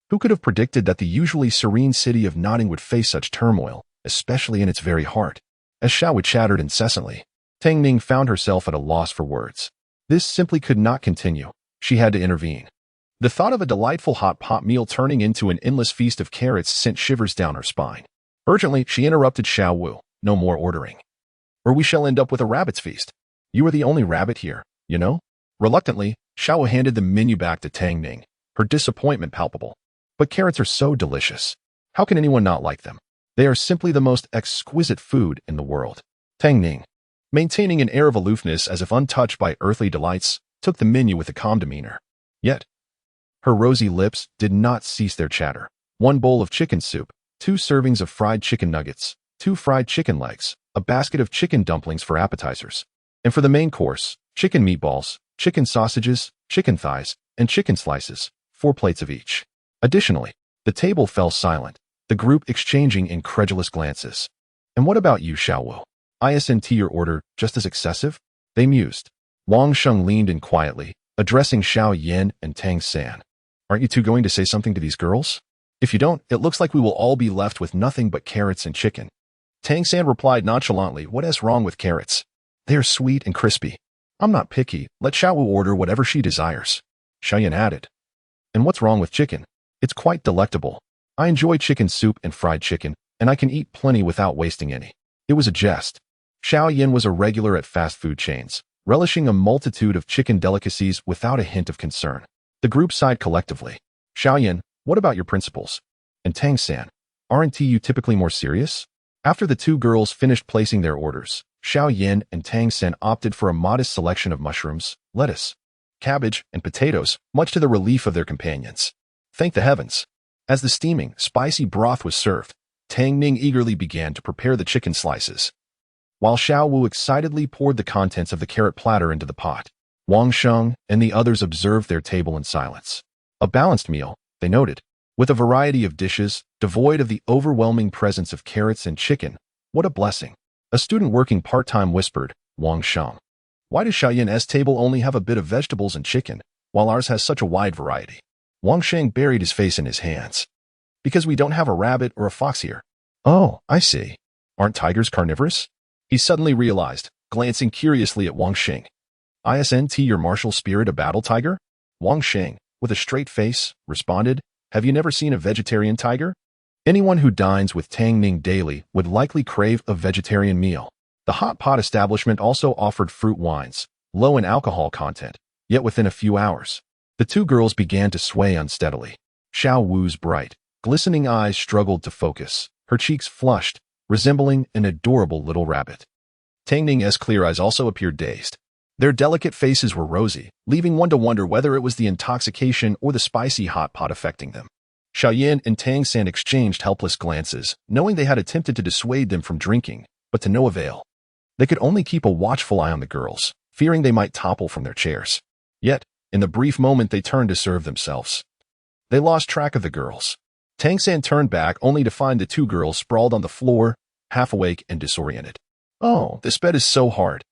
who could have predicted that the usually serene city of Notting would face such turmoil, especially in its very heart? As Xiao Wu chattered incessantly, Tang Ning found herself at a loss for words. This simply could not continue. She had to intervene. The thought of a delightful hot pot meal turning into an endless feast of carrots sent shivers down her spine. Urgently, she interrupted Xiao Wu. "No more ordering, or we shall end up with a rabbit's feast. You are the only rabbit here, you know?" Reluctantly, Xiao Wu handed the menu back to Tang Ning, her disappointment palpable. "But carrots are so delicious. How can anyone not like them? They are simply the most exquisite food in the world." Tang Ning, maintaining an air of aloofness as if untouched by earthly delights, took the menu with a calm demeanor. Yet, her rosy lips did not cease their chatter. 1 bowl of chicken soup, 2 servings of fried chicken nuggets, 2 fried chicken legs, a basket of chicken dumplings for appetizers, and for the main course, chicken meatballs, chicken sausages, chicken thighs, and chicken slices, 4 plates of each. Additionally, the table fell silent, the group exchanging incredulous glances. "And what about you, Xiao Wu? Isn't your order just as excessive?" they mused. Wang Sheng leaned in quietly, addressing Xiao Yan and Tang San. "Aren't you two going to say something to these girls? If you don't, it looks like we will all be left with nothing but carrots and chicken." Tang San replied nonchalantly, "What is wrong with carrots? They are sweet and crispy. I'm not picky. Let Xiao Wu order whatever she desires." Xiao Yan added, "And what's wrong with chicken? It's quite delectable. I enjoy chicken soup and fried chicken, and I can eat plenty without wasting any." It was a jest. Xiao Yan was a regular at fast food chains, relishing a multitude of chicken delicacies without a hint of concern. The group sighed collectively. "Xiao Yan, what about your principles? And Tang San, aren't you typically more serious?" After the 2 girls finished placing their orders, Xiao Yan and Tang San opted for a modest selection of mushrooms, lettuce, cabbage, and potatoes, much to the relief of their companions. Thank the heavens! As the steaming, spicy broth was served, Tang Ning eagerly began to prepare the chicken slices. while Xiao Wu excitedly poured the contents of the carrot platter into the pot. Wang Sheng and the others observed their table in silence. A balanced meal, they noted, with a variety of dishes, devoid of the overwhelming presence of carrots and chicken. What a blessing. A student working part-time whispered, Wang Sheng. Why does Xiao Yan's table only have a bit of vegetables and chicken, while ours has such a wide variety? Wang Sheng buried his face in his hands. Because we don't have a rabbit or a fox here. Oh, I see. Aren't tigers carnivorous? He suddenly realized, glancing curiously at Wang Sheng. Isn't your martial spirit a battle tiger? Wang Sheng, with a straight face, responded, have you never seen a vegetarian tiger? Anyone who dines with Tang Ning daily would likely crave a vegetarian meal. The hot pot establishment also offered fruit wines, low in alcohol content, yet within a few hours, the two girls began to sway unsteadily. Xiao Wu's bright, glistening eyes struggled to focus, her cheeks flushed, resembling an adorable little rabbit. Tang Ning's clear eyes also appeared dazed. Their delicate faces were rosy, leaving one to wonder whether it was the intoxication or the spicy hot pot affecting them. Xiao Yan and Tang San exchanged helpless glances, knowing they had attempted to dissuade them from drinking, but to no avail. They could only keep a watchful eye on the girls, fearing they might topple from their chairs. Yet, in the brief moment they turned to serve themselves, they lost track of the girls. Tang San turned back only to find the two girls sprawled on the floor, half awake and disoriented. Oh, this bed is so hard.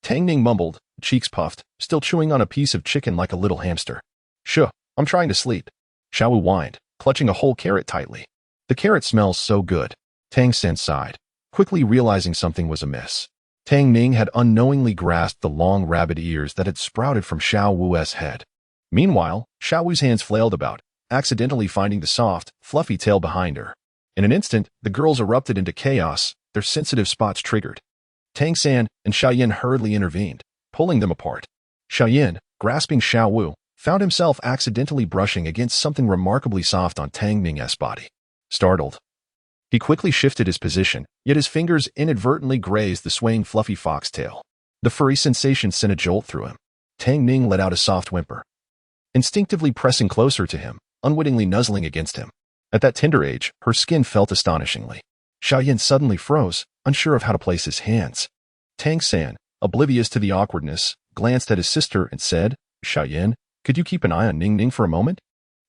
Tang Ning mumbled, cheeks puffed, still chewing on a piece of chicken like a little hamster. Shuh, I'm trying to sleep. Xiao Wu whined, clutching a whole carrot tightly. The carrot smells so good. Tang San sighed, quickly realizing something was amiss. Tang Ning had unknowingly grasped the long rabbit ears that had sprouted from Xiao Wu's head. Meanwhile, Xiao Wu's hands flailed about, accidentally finding the soft, fluffy tail behind her. In an instant, the girls erupted into chaos, their sensitive spots triggered. Tang San and Xiao Yan hurriedly intervened, pulling them apart. Xiao Yan, grasping Xiao Wu, found himself accidentally brushing against something remarkably soft on Tang Ning's body. Startled, he quickly shifted his position, yet his fingers inadvertently grazed the swaying fluffy foxtail. The furry sensation sent a jolt through him. Tang Ning let out a soft whimper, instinctively pressing closer to him, unwittingly nuzzling against him. At that tender age, her skin felt astonishingly. Xiao Yan suddenly froze, unsure of how to place his hands. Tang San, oblivious to the awkwardness, glanced at his sister and said, Xiao Yan, could you keep an eye on Ning Ning for a moment?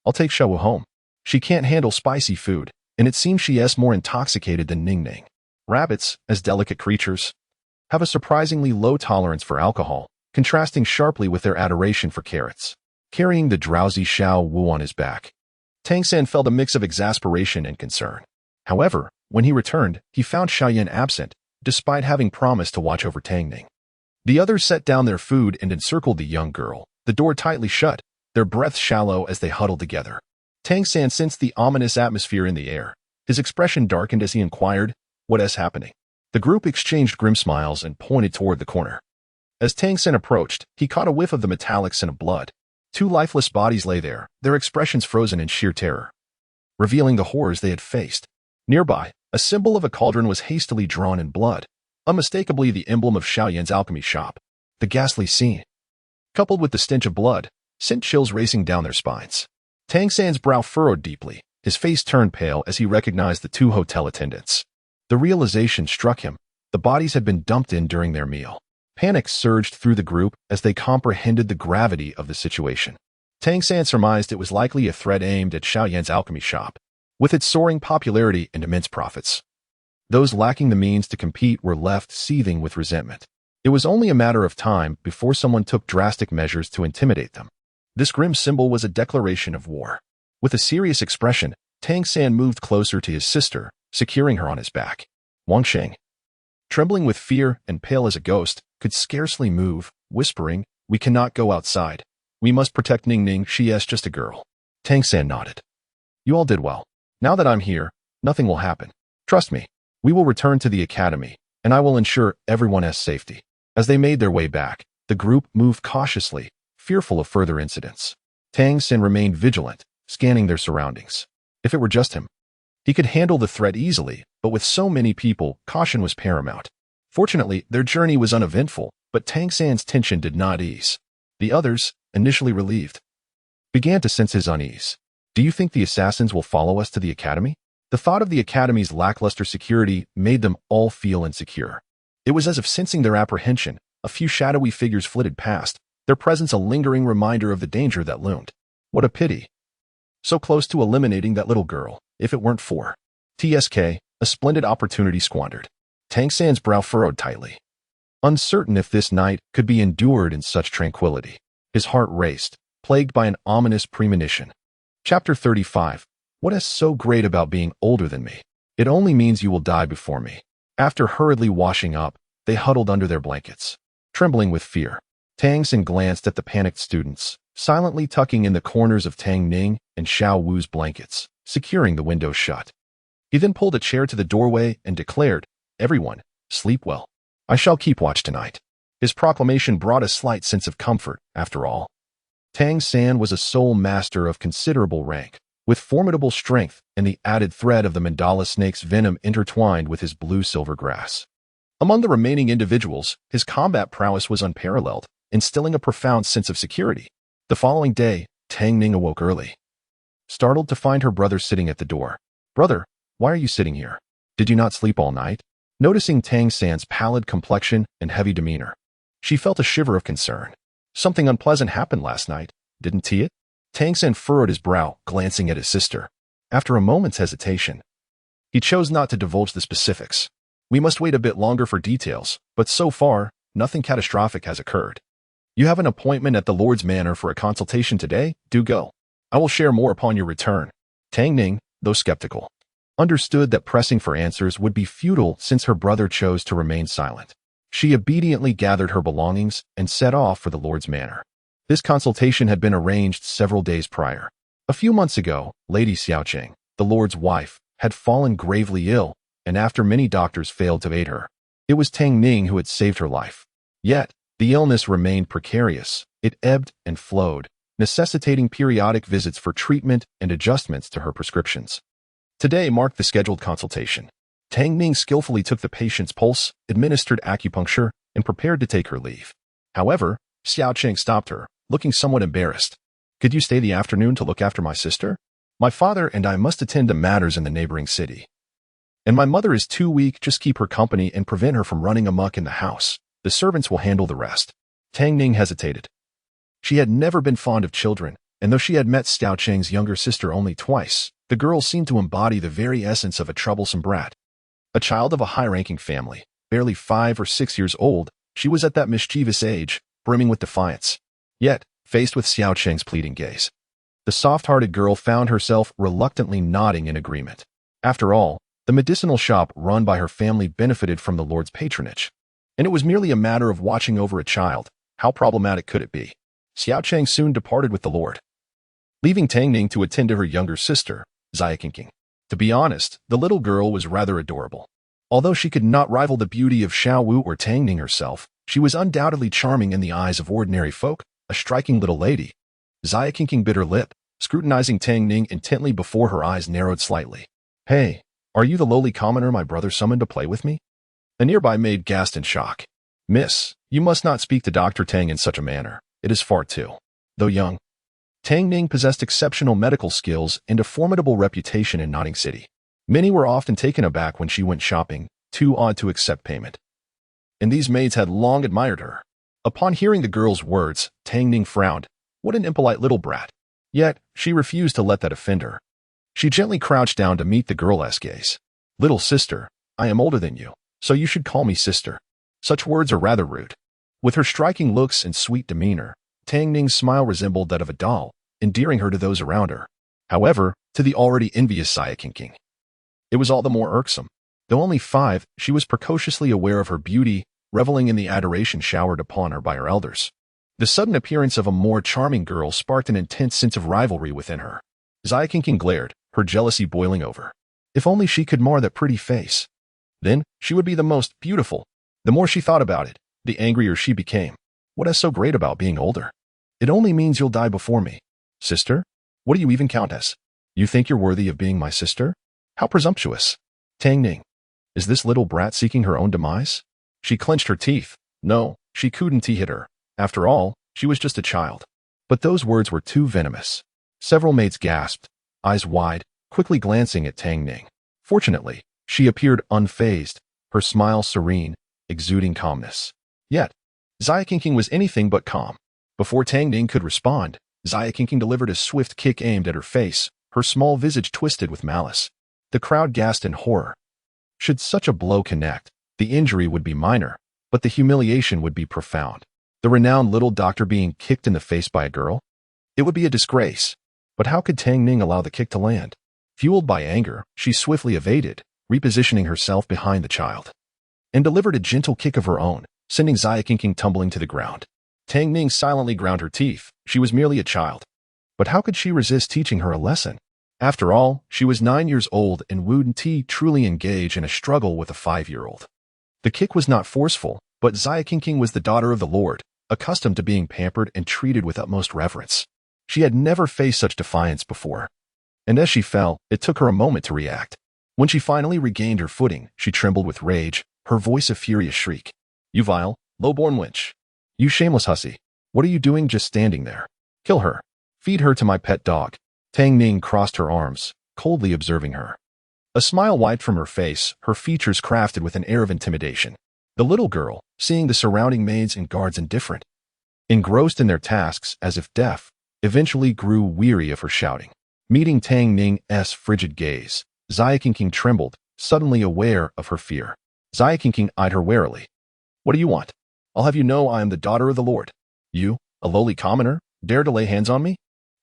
I'll take Xiao Wu home. She can't handle spicy food, and it seems she is more intoxicated than Ning Ning. Rabbits, as delicate creatures, have a surprisingly low tolerance for alcohol, contrasting sharply with their adoration for carrots. Carrying the drowsy Xiao Wu on his back, Tang San felt a mix of exasperation and concern. However, when he returned, he found Xiao Yan absent, despite having promised to watch over Tang Ning. The others set down their food and encircled the young girl, the door tightly shut, their breaths shallow as they huddled together. Tang San sensed the ominous atmosphere in the air. His expression darkened as he inquired, what is happening? The group exchanged grim smiles and pointed toward the corner. As Tang San approached, he caught a whiff of the metallic scent of blood. Two lifeless bodies lay there, their expressions frozen in sheer terror, revealing the horrors they had faced. Nearby, a symbol of a cauldron was hastily drawn in blood, unmistakably the emblem of Xiao Yan's alchemy shop. The ghastly scene, coupled with the stench of blood, sent chills racing down their spines. Tang San's brow furrowed deeply, his face turned pale as he recognized the two hotel attendants. The realization struck him. The bodies had been dumped in during their meal. Panic surged through the group as they comprehended the gravity of the situation. Tang San surmised it was likely a threat aimed at Xiao Yan's alchemy shop. With its soaring popularity and immense profits, those lacking the means to compete were left seething with resentment. It was only a matter of time before someone took drastic measures to intimidate them. This grim symbol was a declaration of war. With a serious expression, Tang San moved closer to his sister, securing her on his back. Wang Sheng, trembling with fear and pale as a ghost, could scarcely move, whispering, we cannot go outside. We must protect Ning Ning, she is just a girl. Tang San nodded. You all did well. Now that I'm here, nothing will happen. Trust me. We will return to the academy, and I will ensure everyone has safety. As they made their way back, the group moved cautiously, fearful of further incidents. Tang San remained vigilant, scanning their surroundings. If it were just him, he could handle the threat easily, but with so many people, caution was paramount. Fortunately, their journey was uneventful, but Tang San's tension did not ease. The others, initially relieved, began to sense his unease. Do you think the assassins will follow us to the academy? The thought of the academy's lackluster security made them all feel insecure. It was as if sensing their apprehension, a few shadowy figures flitted past, their presence a lingering reminder of the danger that loomed. What a pity. So close to eliminating that little girl, if it weren't for TSK, a splendid opportunity squandered. Tang San's brow furrowed tightly. Uncertain if this night could be endured in such tranquility, his heart raced, plagued by an ominous premonition. Chapter 35. What is so great about being older than me? It only means you will die before me. After hurriedly washing up, they huddled under their blankets. Trembling with fear, Tang San glanced at the panicked students, silently tucking in the corners of Tang Ning and Xiao Wu's blankets, securing the windows shut. He then pulled a chair to the doorway and declared, "Everyone, sleep well. I shall keep watch tonight." His proclamation brought a slight sense of comfort, after all. Tang San was a soul master of considerable rank, with formidable strength and the added thread of the mandala snake's venom intertwined with his blue-silver grass. Among the remaining individuals, his combat prowess was unparalleled, instilling a profound sense of security. The following day, Tang Ning awoke early, startled to find her brother sitting at the door. "Brother, why are you sitting here? Did you not sleep all night?" Noticing Tang San's pallid complexion and heavy demeanor, she felt a shiver of concern. "Something unpleasant happened last night, didn't it?" Tang San furrowed his brow, glancing at his sister. After a moment's hesitation, he chose not to divulge the specifics. "We must wait a bit longer for details, but so far, nothing catastrophic has occurred. You have an appointment at the Lord's Manor for a consultation today. Do go. I will share more upon your return." Tang Ning, though skeptical, understood that pressing for answers would be futile since her brother chose to remain silent. She obediently gathered her belongings and set off for the Lord's Manor. This consultation had been arranged several days prior. A few months ago, Lady Xiaocheng, the Lord's wife, had fallen gravely ill, and after many doctors failed to aid her, it was Tang Ning who had saved her life. Yet, the illness remained precarious. It ebbed and flowed, necessitating periodic visits for treatment and adjustments to her prescriptions. Today marked the scheduled consultation. Tang Ning skillfully took the patient's pulse, administered acupuncture, and prepared to take her leave. However, Xiaocheng stopped her, looking somewhat embarrassed. "Could you stay the afternoon to look after my sister? My father and I must attend to matters in the neighboring city. And my mother is too weak, just keep her company and prevent her from running amok in the house. The servants will handle the rest." Tang Ning hesitated. She had never been fond of children, and though she had met Xiaocheng's younger sister only twice, the girl seemed to embody the very essence of a troublesome brat. A child of a high-ranking family, barely 5 or 6 years old, she was at that mischievous age, brimming with defiance. Yet, faced with Xiaocheng's pleading gaze, the soft-hearted girl found herself reluctantly nodding in agreement. After all, the medicinal shop run by her family benefited from the Lord's patronage, and it was merely a matter of watching over a child. How problematic could it be? Xiaocheng soon departed with the Lord, leaving Tang Ning to attend to her younger sister, Xianyu. To be honest, the little girl was rather adorable. Although she could not rival the beauty of Xiao Wu or Tang Ning herself, she was undoubtedly charming in the eyes of ordinary folk, a striking little lady. Xianyu bit her lip, scrutinizing Tang Ning intently before her eyes narrowed slightly. "Hey, are you the lowly commoner my brother summoned to play with me?" A nearby maid gasped in shock. "Miss, you must not speak to Dr. Tang in such a manner. It is far too." Though young, Tang Ning possessed exceptional medical skills and a formidable reputation in Notting City. Many were often taken aback when she went shopping, too awed to accept payment. And these maids had long admired her. Upon hearing the girl's words, Tang Ning frowned. What an impolite little brat. Yet, she refused to let that offend her. She gently crouched down to meet the girl's gaze. "Little sister, I am older than you, so you should call me sister." Such words are rather rude. With her striking looks and sweet demeanor, Tang Ning's smile resembled that of a doll, endearing her to those around her. However, to the already envious Xianyu, it was all the more irksome. Though only 5, she was precociously aware of her beauty, reveling in the adoration showered upon her by her elders. The sudden appearance of a more charming girl sparked an intense sense of rivalry within her. Xianyu glared, her jealousy boiling over. If only she could mar that pretty face. Then, she would be the most beautiful. The more she thought about it, the angrier she became. What is so great about being older? It only means you'll die before me. Sister? What do you even count as? You think you're worthy of being my sister? How presumptuous. Tang Ning. Is this little brat seeking her own demise? She clenched her teeth. No, she couldn't hit her. After all, she was just a child. But those words were too venomous. Several maids gasped, eyes wide, quickly glancing at Tang Ning. Fortunately, she appeared unfazed, her smile serene, exuding calmness. Yet, Xiaoqing was anything but calm. Before Tang Ning could respond, Xiaoqing delivered a swift kick aimed at her face, her small visage twisted with malice. The crowd gasped in horror. Should such a blow connect, the injury would be minor, but the humiliation would be profound. The renowned little doctor being kicked in the face by a girl? It would be a disgrace. But how could Tang Ning allow the kick to land? Fueled by anger, she swiftly evaded, repositioning herself behind the child, and delivered a gentle kick of her own, sending Xiaoqing tumbling to the ground. Tang Ning silently ground her teeth. She was merely a child. But how could she resist teaching her a lesson? After all, she was 9 years old and wouldn't truly engage in a struggle with a 5-year-old. The kick was not forceful, but Xiaoqing was the daughter of the Lord, accustomed to being pampered and treated with utmost reverence. She had never faced such defiance before. And as she fell, it took her a moment to react. When she finally regained her footing, she trembled with rage, her voice a furious shriek. "You vile, low-born wench! You shameless hussy! What are you doing just standing there? Kill her! Feed her to my pet dog!" Tang Ning crossed her arms, coldly observing her. A smile wiped from her face, her features crafted with an air of intimidation. The little girl, seeing the surrounding maids and guards indifferent, engrossed in their tasks as if deaf, eventually grew weary of her shouting. Meeting Tang Ning's frigid gaze, Xiaoqing trembled, suddenly aware of her fear. Xiaoqing eyed her warily. "What do you want? I'll have you know I am the daughter of the Lord. You, a lowly commoner, dare to lay hands on me?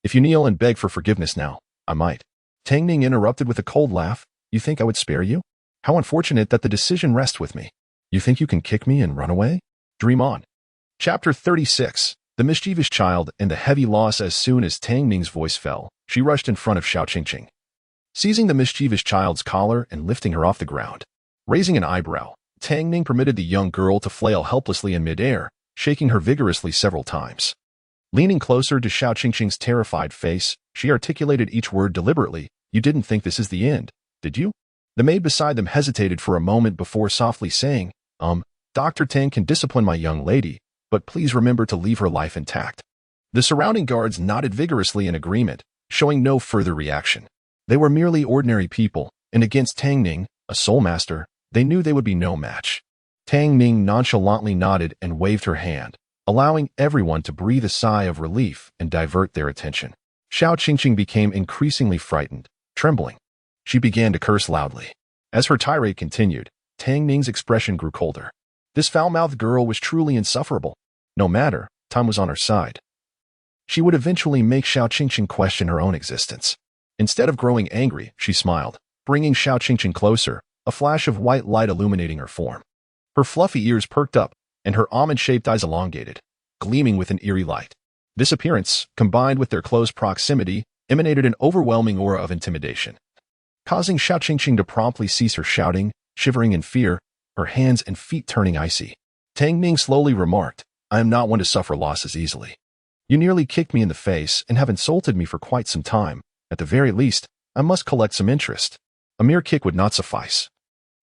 If you kneel and beg for forgiveness now, I might." Tang Ning interrupted with a cold laugh. "You think I would spare you? How unfortunate that the decision rests with me. You think you can kick me and run away? Dream on." Chapter 36. The mischievous child and the heavy loss. As soon as Tang Ning's voice fell, she rushed in front of Xiaoqing, seizing the mischievous child's collar and lifting her off the ground. Raising an eyebrow, Tang Ning permitted the young girl to flail helplessly in midair, shaking her vigorously several times. Leaning closer to Xiaoqing's terrified face, she articulated each word deliberately. "You didn't think this is the end, did you?" The maid beside them hesitated for a moment before softly saying, Dr. Tang can discipline my young lady, but please remember to leave her life intact." The surrounding guards nodded vigorously in agreement, showing no further reaction. They were merely ordinary people, and against Tang Ning, a soul master, they knew they would be no match. Tang Ning nonchalantly nodded and waved her hand, allowing everyone to breathe a sigh of relief and divert their attention. Xiaoqing became increasingly frightened, trembling. She began to curse loudly. As her tirade continued, Tang Ning's expression grew colder. This foul-mouthed girl was truly insufferable. No matter, time was on her side. She would eventually make Xiaoqing question her own existence. Instead of growing angry, she smiled, bringing Xiaoqing closer, a flash of white light illuminating her form. Her fluffy ears perked up, and her almond-shaped eyes elongated, gleaming with an eerie light. This appearance, combined with their close proximity, emanated an overwhelming aura of intimidation, causing Xiaoqing to promptly cease her shouting, shivering in fear, her hands and feet turning icy. Tang Ning slowly remarked, "I am not one to suffer losses easily. You nearly kicked me in the face and have insulted me for quite some time. At the very least, I must collect some interest. A mere kick would not suffice."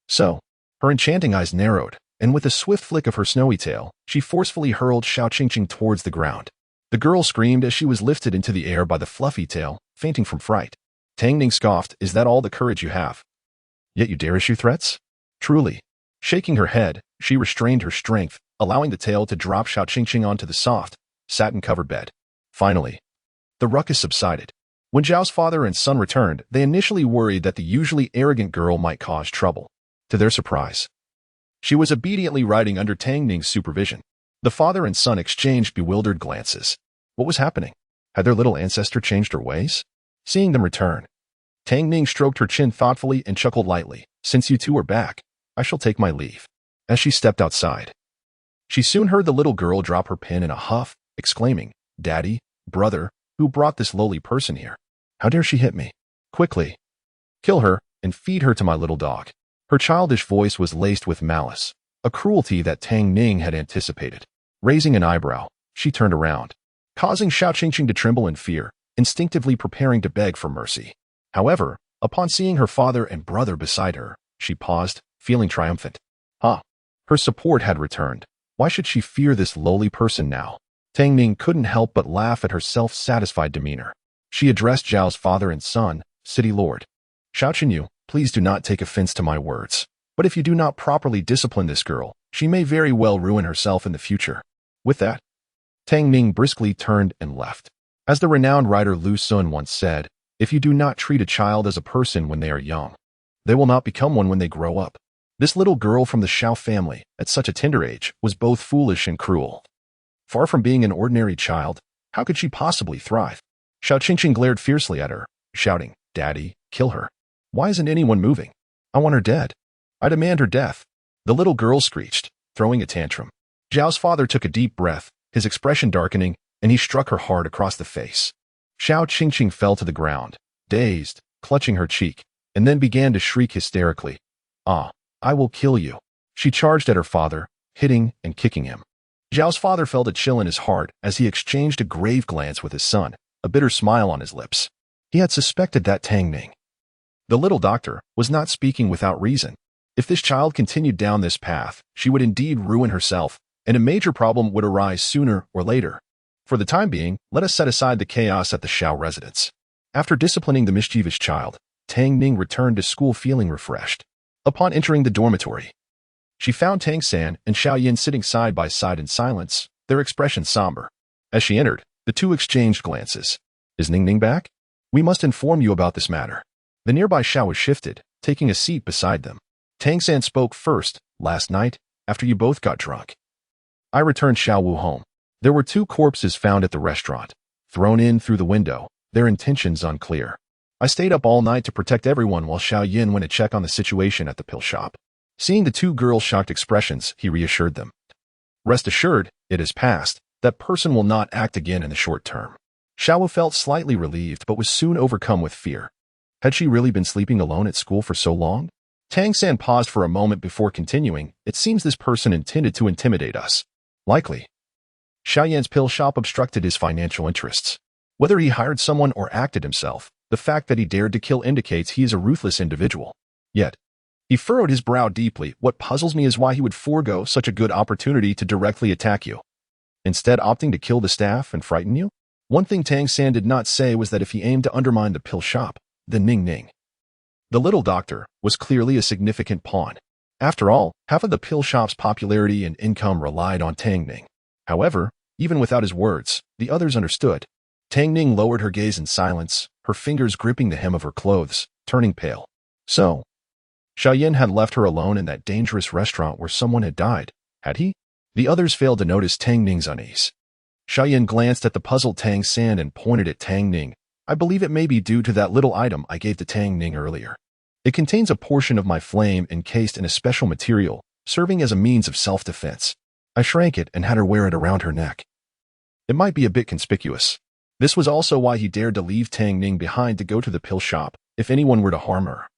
So, her enchanting eyes narrowed, and with a swift flick of her snowy tail, she forcefully hurled Xiaoqing towards the ground. The girl screamed as she was lifted into the air by the fluffy tail, fainting from fright. Tang Ning scoffed, "Is that all the courage you have? Yet you dare issue threats? Truly." Shaking her head, she restrained her strength, allowing the tail to drop Xiaoqing onto the soft, satin-covered bed. Finally, the ruckus subsided. When Zhao's father and son returned, they initially worried that the usually arrogant girl might cause trouble. To their surprise, she was obediently riding under Tang Ning's supervision. The father and son exchanged bewildered glances. What was happening? Had their little ancestor changed her ways? Seeing them return, Tang Ning stroked her chin thoughtfully and chuckled lightly. "Since you two are back, I shall take my leave." As she stepped outside, she soon heard the little girl drop her pen in a huff, exclaiming, "Daddy, brother, who brought this lowly person here? How dare she hit me? Quickly, kill her and feed her to my little dog." Her childish voice was laced with malice, a cruelty that Tang Ning had anticipated. Raising an eyebrow, she turned around, causing Xiaoqing to tremble in fear, instinctively preparing to beg for mercy. However, upon seeing her father and brother beside her, she paused, feeling triumphant. Her support had returned. Why should she fear this lowly person now? Tang Ning couldn't help but laugh at her self-satisfied demeanor. She addressed Zhao's father and son, "City Lord. Xianyu, please do not take offense to my words, but if you do not properly discipline this girl, She may very well ruin herself in the future. With that, Tang Ning briskly turned and left. As the renowned writer Lu Sun once said, if you do not treat a child as a person when they are young, they will not become one when they grow up. This little girl from the Xiao family, at such a tender age, was both foolish and cruel. Far from being an ordinary child, how could she possibly thrive? Xiao Qingqing glared fiercely at her, shouting, "Daddy, kill her. Why isn't anyone moving? I want her dead. I demand her death." The little girl screeched, throwing a tantrum. Zhao's father took a deep breath, his expression darkening, and he struck her hard across the face. Xiao Qingqing fell to the ground, dazed, clutching her cheek, and then began to shriek hysterically. "Ah, I will kill you." She charged at her father, hitting and kicking him. Zhao's father felt a chill in his heart as he exchanged a grave glance with his son, a bitter smile on his lips. He had suspected that Tang Ning, the little doctor, was not speaking without reason. If this child continued down this path, she would indeed ruin herself, and a major problem would arise sooner or later. For the time being, let us set aside the chaos at the Xiao residence. After disciplining the mischievous child, Tang Ning returned to school feeling refreshed. Upon entering the dormitory, she found Tang San and Xiao Yan sitting side by side in silence, their expressions somber. As she entered, the two exchanged glances. "Is Ning Ning back? We must inform you about this matter." The nearby Xiao was shifted, taking a seat beside them. Tang San spoke first. "Last night, after you both got drunk, I returned Xiao Wu home. There were 2 corpses found at the restaurant, thrown in through the window, their intentions unclear. I stayed up all night to protect everyone while Xiao Yan went to check on the situation at the pill shop." Seeing the 2 girls' shocked expressions, he reassured them. "Rest assured, it is past. That person will not act again in the short term." Xiao Wu felt slightly relieved but was soon overcome with fear. Had she really been sleeping alone at school for so long? Tang San paused for a moment before continuing. "It seems this person intended to intimidate us. Likely, Xiao Yan's pill shop obstructed his financial interests. Whether he hired someone or acted himself, the fact that he dared to kill indicates he is a ruthless individual. Yet, he furrowed his brow deeply. What puzzles me is why he would forego such a good opportunity to directly attack you, instead opting to kill the staff and frighten you. One thing Tang San did not say was that if he aimed to undermine the pill shop, then Ning Ning, the little doctor, was clearly a significant pawn. After all, half of the pill shop's popularity and income relied on Tang Ning. However, even without his words, the others understood. Tang Ning lowered her gaze in silence, her fingers gripping the hem of her clothes, turning pale. So, Xiao Yan had left her alone in that dangerous restaurant where someone had died, had he? The others failed to notice Tang Ning's unease. Xiao Yan glanced at the puzzled Tang San and pointed at Tang Ning. "I believe it may be due to that little item I gave to Tang Ning earlier. It contains a portion of my flame encased in a special material, serving as a means of self-defense. I shrank it and had her wear it around her neck. It might be a bit conspicuous." This was also why he dared to leave Tang Ning behind to go to the pill shop. If anyone were to harm her,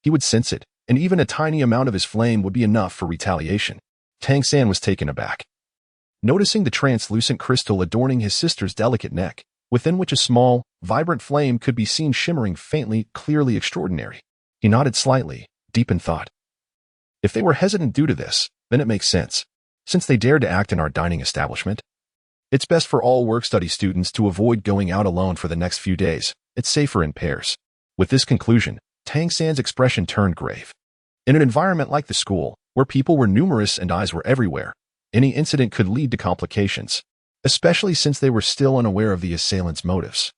he would sense it, and even a tiny amount of his flame would be enough for retaliation. Tang San was taken aback, noticing the translucent crystal adorning his sister's delicate neck, within which a small, vibrant flame could be seen shimmering faintly, clearly extraordinary. He nodded slightly, deep in thought. If they were hesitant due to this, then it makes sense. Since they dared to act in our dining establishment, it's best for all work-study students to avoid going out alone for the next few days. It's safer in pairs. With this conclusion, Tang San's expression turned grave. In an environment like the school, where people were numerous and eyes were everywhere, any incident could lead to complications, especially since they were still unaware of the assailant's motives.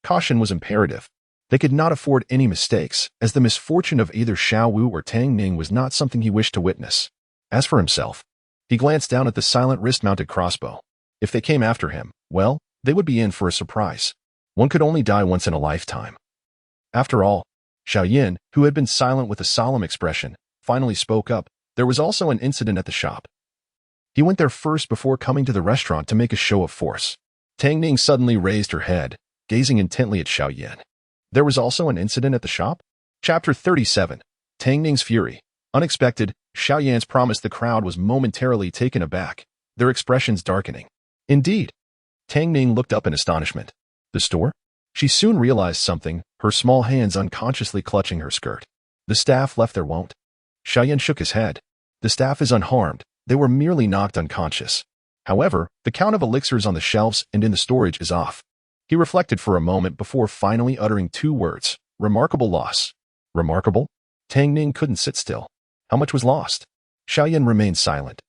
Caution was imperative. They could not afford any mistakes, as the misfortune of either Xiao Wu or Tang Ning was not something he wished to witness. As for himself, he glanced down at the silent wrist-mounted crossbow. If they came after him, well, they would be in for a surprise. One could only die once in a lifetime. After all, Xiao Yan, who had been silent with a solemn expression, finally spoke up. There was also an incident at the shop. He went there first before coming to the restaurant to make a show of force. Tang Ning suddenly raised her head, gazing intently at Xiao Yan. There was also an incident at the shop? Chapter 37. Tang Ning's Fury. Unexpected, Xiao Yan's promise. The crowd was momentarily taken aback, their expressions darkening. Indeed. Tang Ning looked up in astonishment. The store? She soon realized something, her small hands unconsciously clutching her skirt. The staff left their won't. Xiao Yan shook his head. The staff is unharmed. They were merely knocked unconscious. However, the count of elixirs on the shelves and in the storage is off. He reflected for a moment before finally uttering 2 words. Remarkable loss. Remarkable? Tang Ning couldn't sit still. How much was lost? Xiao Yan remained silent,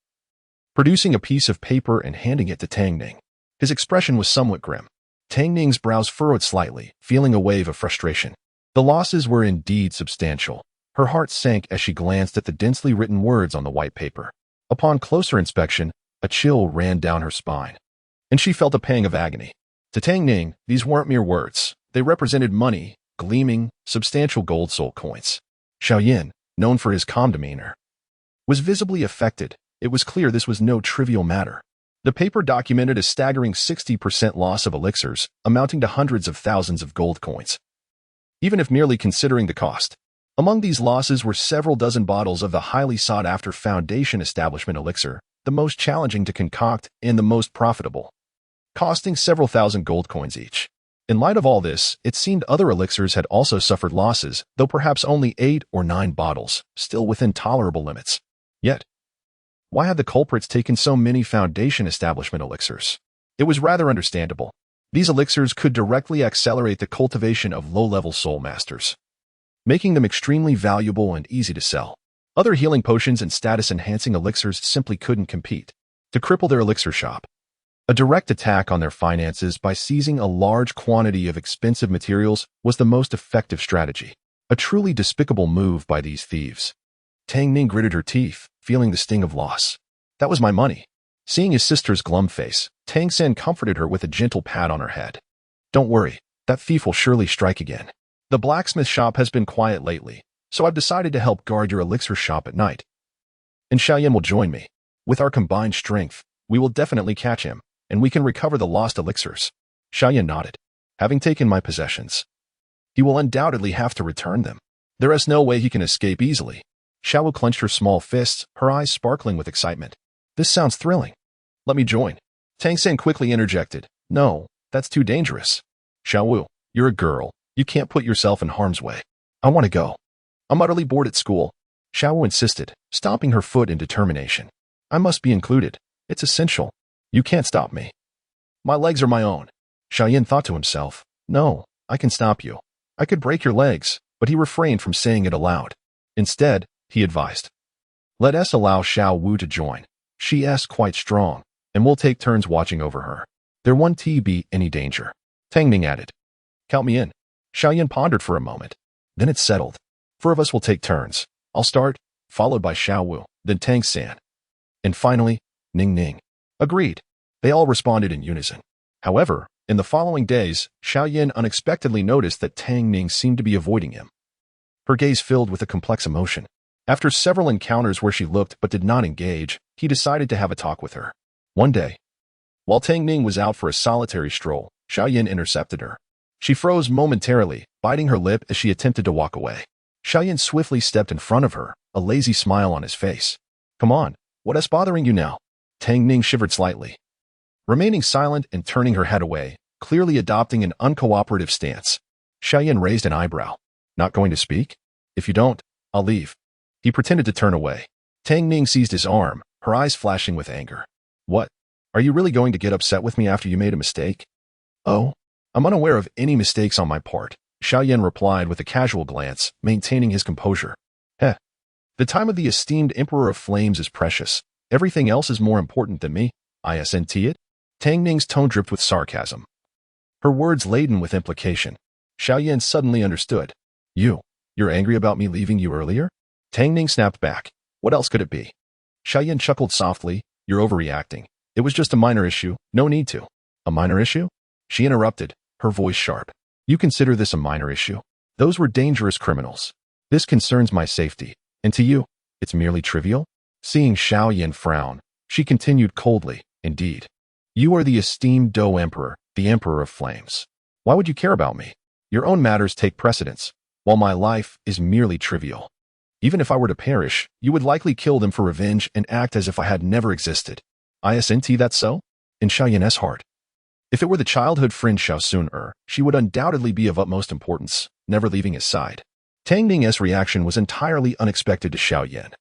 producing a piece of paper and handing it to Tang Ning. His expression was somewhat grim. Tang Ning's brows furrowed slightly, feeling a wave of frustration. The losses were indeed substantial. Her heart sank as she glanced at the densely written words on the white paper. Upon closer inspection, a chill ran down her spine, and she felt a pang of agony. To Tang Ning, these weren't mere words. They represented money, gleaming, substantial gold soul coins. Xiao Yan, known for his calm demeanor, was visibly affected. It was clear this was no trivial matter. The paper documented a staggering 60% loss of elixirs, amounting to hundreds of thousands of gold coins, even if merely considering the cost. Among these losses were several dozen bottles of the highly sought-after Foundation Establishment elixir, the most challenging to concoct and the most profitable, costing several thousand gold coins each. In light of all this, it seemed other elixirs had also suffered losses, though perhaps only 8 or 9 bottles, still within tolerable limits. Yet, why had the culprits taken so many Foundation Establishment elixirs? It was rather understandable. These elixirs could directly accelerate the cultivation of low-level soul masters, making them extremely valuable and easy to sell. Other healing potions and status-enhancing elixirs simply couldn't compete. To cripple their elixir shop, a direct attack on their finances by seizing a large quantity of expensive materials was the most effective strategy. A truly despicable move by these thieves. Tang Ning gritted her teeth, feeling the sting of loss. That was my money. Seeing his sister's glum face, Tang San comforted her with a gentle pat on her head. Don't worry, that thief will surely strike again. The blacksmith shop has been quiet lately, so I've decided to help guard your elixir shop at night. And Xiao Yan will join me. With our combined strength, we will definitely catch him, and we can recover the lost elixirs. Xiao Yan nodded. Having taken my possessions, he will undoubtedly have to return them. There is no way he can escape easily. Xiao clenched her small fists, her eyes sparkling with excitement. This sounds thrilling. Let me join. Tang San quickly interjected. No, that's too dangerous. Xiao, you're a girl. You can't put yourself in harm's way. I want to go. I'm utterly bored at school. Xiao insisted, stomping her foot in determination. I must be included. It's essential. You can't stop me. My legs are my own. Xiao Yan thought to himself. No, I can stop you. I could break your legs, but he refrained from saying it aloud. Instead, he advised. Let us allow Xiao Wu to join. She is quite strong, and we'll take turns watching over her. There won't be any danger. Tang Ning added. Count me in. Xiao Yan pondered for a moment. Then it settled. 4 of us will take turns. I'll start, followed by Xiao Wu, then Tang San, and finally, Ning. Agreed. They all responded in unison. However, in the following days, Xiao Yan unexpectedly noticed that Tang Ning seemed to be avoiding him. Her gaze filled with a complex emotion. After several encounters where she looked but did not engage, he decided to have a talk with her. One day, while Tang Ning was out for a solitary stroll, Xiao Yan intercepted her. She froze momentarily, biting her lip as she attempted to walk away. Xiao Yan swiftly stepped in front of her, a lazy smile on his face. Come on, what is bothering you now? Tang Ning shivered slightly, remaining silent and turning her head away, clearly adopting an uncooperative stance. Xiao Yan raised an eyebrow. Not going to speak? If you don't, I'll leave. He pretended to turn away. Tang Ning seized his arm, her eyes flashing with anger. What? Are you really going to get upset with me after you made a mistake? Oh, I'm unaware of any mistakes on my part, Xiao Yan replied with a casual glance, maintaining his composure. Heh. The time of the esteemed Emperor of Flames is precious. Everything else is more important than me. Isn't it? Tang Ning's tone dripped with sarcasm, her words laden with implication. Xiao Yan suddenly understood. You're angry about me leaving you earlier? Tang Ning snapped back. What else could it be? Xiao Yan chuckled softly. You're overreacting. It was just a minor issue. No need to. A minor issue? She interrupted, her voice sharp. You consider this a minor issue? Those were dangerous criminals. This concerns my safety. And to you, it's merely trivial? Seeing Xiao Yan frown, she continued coldly. Indeed. You are the esteemed Dou Emperor, the Emperor of Flames. Why would you care about me? Your own matters take precedence, while my life is merely trivial. Even if I were to perish, you would likely kill them for revenge and act as if I had never existed. Isn't that so? In Xiao Yan's heart. If it were the childhood friend Xiao Sun, she would undoubtedly be of utmost importance, never leaving his side. Tang Ning's reaction was entirely unexpected to Xiao Yan,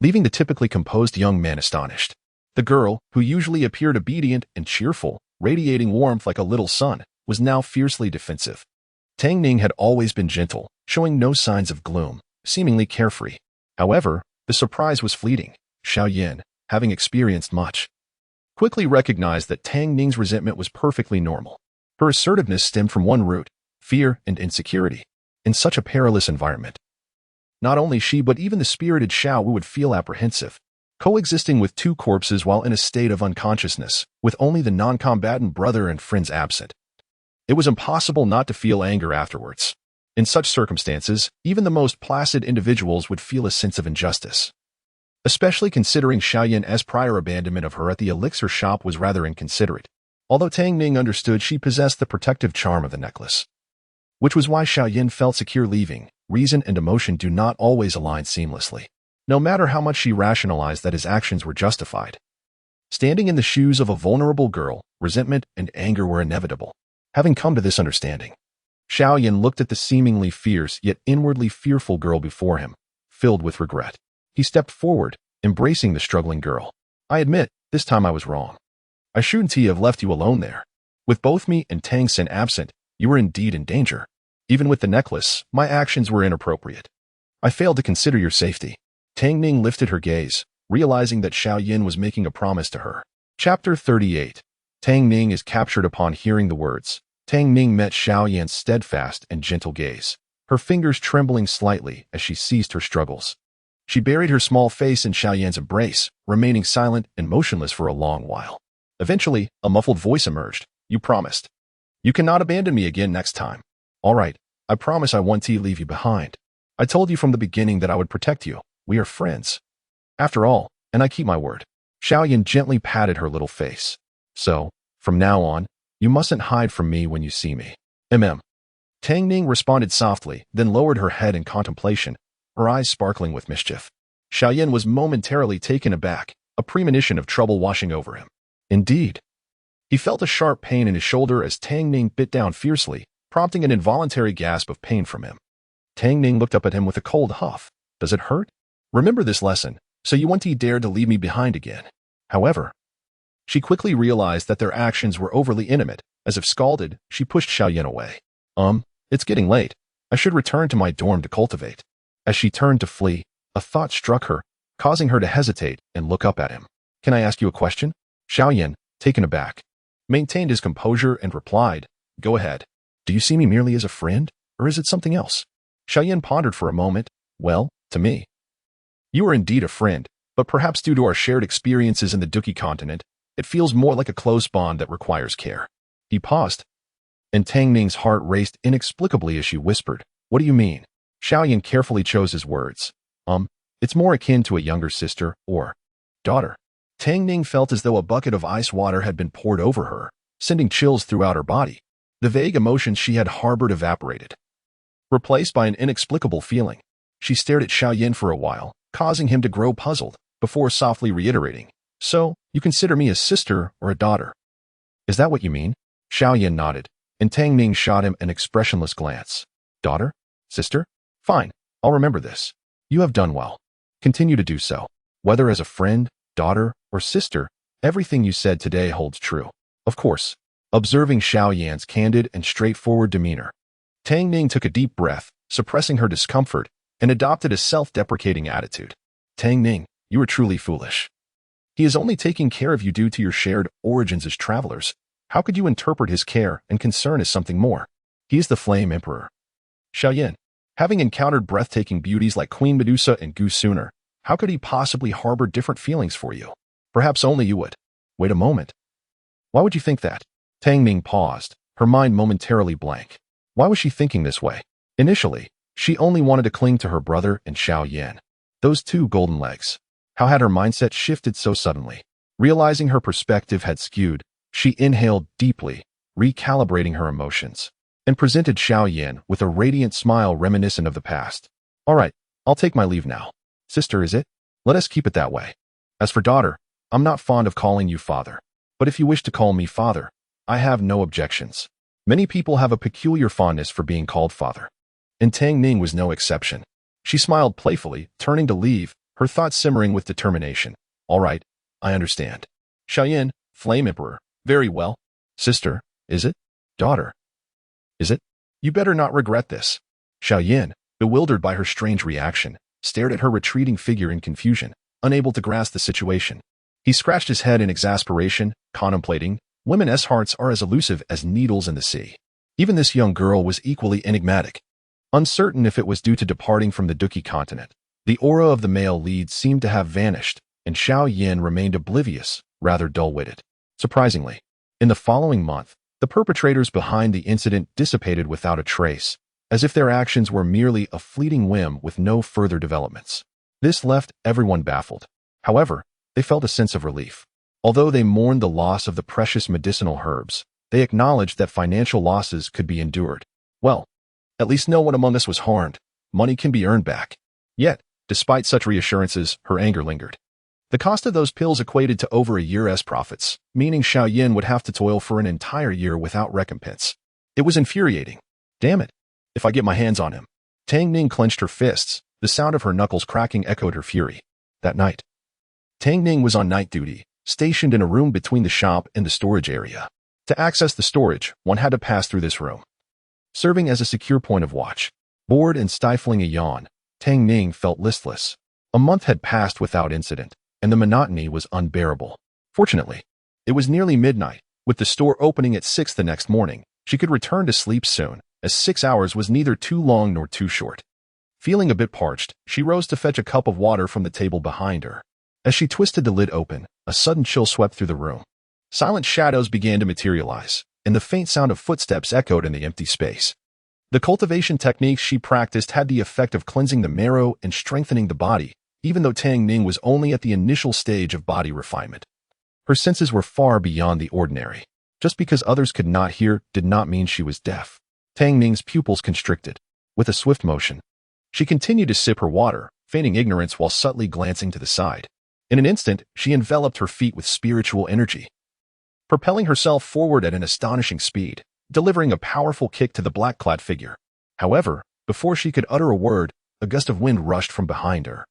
leaving the typically composed young man astonished. The girl, who usually appeared obedient and cheerful, radiating warmth like a little sun, was now fiercely defensive. Tang Ning had always been gentle, showing no signs of gloom, seemingly carefree. However, the surprise was fleeting. Xiao Yan, having experienced much, quickly recognized that Tang Ning's resentment was perfectly normal. Her assertiveness stemmed from one root: fear and insecurity. In such a perilous environment, not only she but even the spirited Xiao would feel apprehensive, coexisting with two corpses while in a state of unconsciousness, with only the non-combatant brother and friends absent. It was impossible not to feel anger afterwards. In such circumstances, even the most placid individuals would feel a sense of injustice, especially considering Xiao Yan's prior abandonment of her at the elixir shop was rather inconsiderate, although Tang Ning understood she possessed the protective charm of the necklace, which was why Xiao Yan felt secure leaving. Reason and emotion do not always align seamlessly, no matter how much she rationalized that his actions were justified. Standing in the shoes of a vulnerable girl, resentment and anger were inevitable. Having come to this understanding, Xiao Yan looked at the seemingly fierce yet inwardly fearful girl before him, filled with regret. He stepped forward, embracing the struggling girl. I admit, this time I was wrong. I shouldn't have left you alone there. With both me and Tang San absent, you were indeed in danger. Even with the necklace, my actions were inappropriate. I failed to consider your safety. Tang Ning lifted her gaze, realizing that Xiao Yan was making a promise to her. Chapter 38. Tang Ning is captured. Upon hearing the words, Tang Ning met Xiao Yan's steadfast and gentle gaze, her fingers trembling slightly as she ceased her struggles. She buried her small face in Xiao Yan's embrace, remaining silent and motionless for a long while. Eventually, a muffled voice emerged. You promised. You cannot abandon me again next time. All right, I promise I won't leave you behind. I told you from the beginning that I would protect you. We are friends. After all, and I keep my word. Xiao Yan gently patted her little face. So, from now on, you mustn't hide from me when you see me. Tang Ning responded softly, then lowered her head in contemplation, her eyes sparkling with mischief. Xiao Yan was momentarily taken aback, a premonition of trouble washing over him. Indeed. He felt a sharp pain in his shoulder as Tang Ning bit down fiercely, prompting an involuntary gasp of pain from him. Tang Ning looked up at him with a cold huff. Does it hurt? Remember this lesson, so you won't dare to leave me behind again. However, she quickly realized that their actions were overly intimate. As if scalded, she pushed Xiao Yan away. It's getting late. I should return to my dorm to cultivate. As she turned to flee, a thought struck her, causing her to hesitate and look up at him. Can I ask you a question? Xiao Yan, taken aback, maintained his composure and replied, Go ahead. Do you see me merely as a friend, or is it something else? Xiao Yan pondered for a moment. Well, to me, you are indeed a friend, but perhaps due to our shared experiences in the Duki continent, it feels more like a close bond that requires care. He paused, and Tang Ning's heart raced inexplicably as she whispered, What do you mean? Xiao Yan carefully chose his words. It's more akin to a younger sister or daughter. Tang Ning felt as though a bucket of ice water had been poured over her, sending chills throughout her body. The vague emotions she had harbored evaporated, replaced by an inexplicable feeling. She stared at Xiao Yan for a while, causing him to grow puzzled, before softly reiterating, So, you consider me a sister or a daughter? Is that what you mean? Xiao Yan nodded, and Tang Ning shot him an expressionless glance. Daughter? Sister? Fine, I'll remember this. You have done well. Continue to do so. Whether as a friend, daughter, or sister, everything you said today holds true. Of course. Observing Xiao Yan's candid and straightforward demeanor, Tang Ning took a deep breath, suppressing her discomfort, and adopted a self-deprecating attitude. Tang Ning, you are truly foolish. He is only taking care of you due to your shared origins as travelers. How could you interpret his care and concern as something more? He is the Flame Emperor. Xiao Yan, having encountered breathtaking beauties like Queen Medusa and Gu sooner, how could he possibly harbor different feelings for you? Perhaps only you would. Wait a moment. Why would you think that? Tang Ning paused, her mind momentarily blank. Why was she thinking this way? Initially, she only wanted to cling to her brother and Xiao Yan. Those two golden legs. How had her mindset shifted so suddenly? Realizing her perspective had skewed, she inhaled deeply, recalibrating her emotions, and presented Xiao Yan with a radiant smile reminiscent of the past. All right, I'll take my leave now. Sister, is it? Let us keep it that way. As for daughter, I'm not fond of calling you father, but if you wish to call me father, I have no objections. Many people have a peculiar fondness for being called father, and Tang Ning was no exception. She smiled playfully, turning to leave, her thoughts simmering with determination. All right, I understand. Xiao Yan, Flame Emperor. Very well. Sister, is it? Daughter, is it? You better not regret this. Xiao Yan, bewildered by her strange reaction, stared at her retreating figure in confusion, unable to grasp the situation. He scratched his head in exasperation, contemplating, women's hearts are as elusive as needles in the sea. Even this young girl was equally enigmatic. Uncertain if it was due to departing from the Duki continent, the aura of the male lead seemed to have vanished, and Xiao Yan remained oblivious, rather dull-witted. Surprisingly, in the following month, the perpetrators behind the incident dissipated without a trace, as if their actions were merely a fleeting whim with no further developments. This left everyone baffled. However, they felt a sense of relief. Although they mourned the loss of the precious medicinal herbs, they acknowledged that financial losses could be endured. Well, at least no one among us was harmed. Money can be earned back. Yet, despite such reassurances, her anger lingered. The cost of those pills equated to over a year's profits, meaning Xiao Yan would have to toil for an entire year without recompense. It was infuriating. Damn it. If I get my hands on him. Tang Ning clenched her fists. The sound of her knuckles cracking echoed her fury. That night, Tang Ning was on night duty, stationed in a room between the shop and the storage area. To access the storage, one had to pass through this room, serving as a secure point of watch. Bored and stifling a yawn, Tang Ning felt listless. A month had passed without incident, and the monotony was unbearable. Fortunately, it was nearly midnight. With the store opening at 6 the next morning, she could return to sleep soon, as 6 hours was neither too long nor too short. Feeling a bit parched, she rose to fetch a cup of water from the table behind her. As she twisted the lid open, a sudden chill swept through the room. Silent shadows began to materialize, and the faint sound of footsteps echoed in the empty space. The cultivation techniques she practiced had the effect of cleansing the marrow and strengthening the body, even though Tang Ning was only at the initial stage of body refinement. Her senses were far beyond the ordinary. Just because others could not hear did not mean she was deaf. Tang Ning's pupils constricted. With a swift motion, she continued to sip her water, feigning ignorance while subtly glancing to the side. In an instant, she enveloped her feet with spiritual energy, propelling herself forward at an astonishing speed, delivering a powerful kick to the black-clad figure. However, before she could utter a word, a gust of wind rushed from behind her,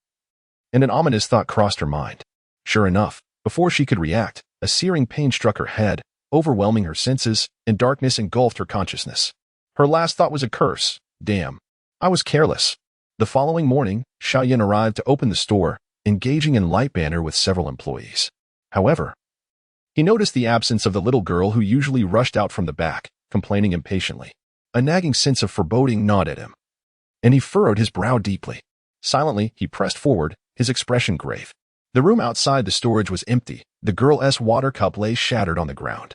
and an ominous thought crossed her mind. Sure enough, before she could react, a searing pain struck her head, overwhelming her senses, and darkness engulfed her consciousness. Her last thought was a curse. Damn, I was careless. The following morning, Xiao Yan arrived to open the store, engaging in light banter with several employees. However, he noticed the absence of the little girl who usually rushed out from the back, complaining impatiently. A nagging sense of foreboding gnawed at him, and he furrowed his brow deeply. Silently, he pressed forward, his expression grave. The room outside the storage was empty. The girl's water cup lay shattered on the ground,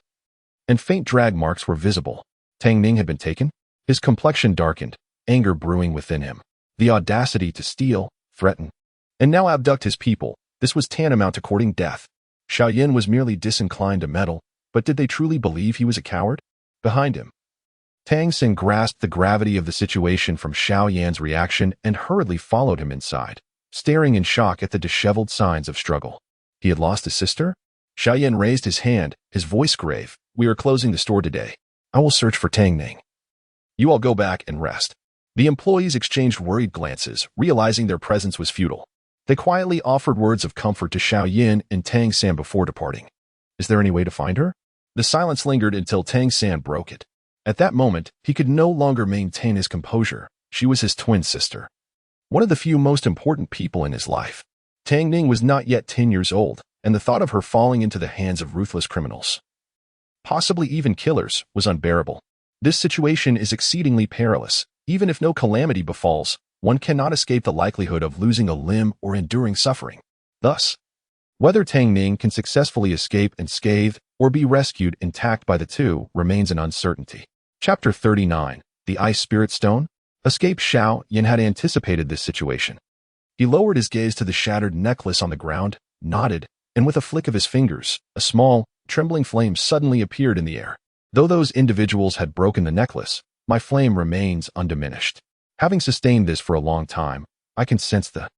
and faint drag marks were visible. Tang Ning had been taken? His complexion darkened, anger brewing within him. The audacity to steal, threaten, and now abduct his people. This was tantamount to courting death. Xiao Yan was merely disinclined to meddle, but did they truly believe he was a coward? Behind him, Tang San grasped the gravity of the situation from Xiao Yan's reaction and hurriedly followed him inside, staring in shock at the disheveled signs of struggle. He had lost his sister? Xiao Yan raised his hand, his voice grave. We are closing the store today. I will search for Tang Ning. You all go back and rest. The employees exchanged worried glances, realizing their presence was futile. They quietly offered words of comfort to Xiao Yan and Tang San before departing. Is there any way to find her? The silence lingered until Tang San broke it. At that moment, he could no longer maintain his composure. She was his twin sister, one of the few most important people in his life. Tang Ning was not yet 10 years old, and the thought of her falling into the hands of ruthless criminals, possibly even killers, was unbearable. This situation is exceedingly perilous. Even if no calamity befalls, one cannot escape the likelihood of losing a limb or enduring suffering. Thus, whether Tang Ning can successfully escape unscathed or be rescued intact by the two remains an uncertainty. Chapter 39. The Ice Spirit Stone. Escape. Xiao Yan had anticipated this situation. He lowered his gaze to the shattered necklace on the ground, nodded, and with a flick of his fingers, a small, trembling flame suddenly appeared in the air. Though those individuals had broken the necklace, my flame remains undiminished. Having sustained this for a long time, I can sense the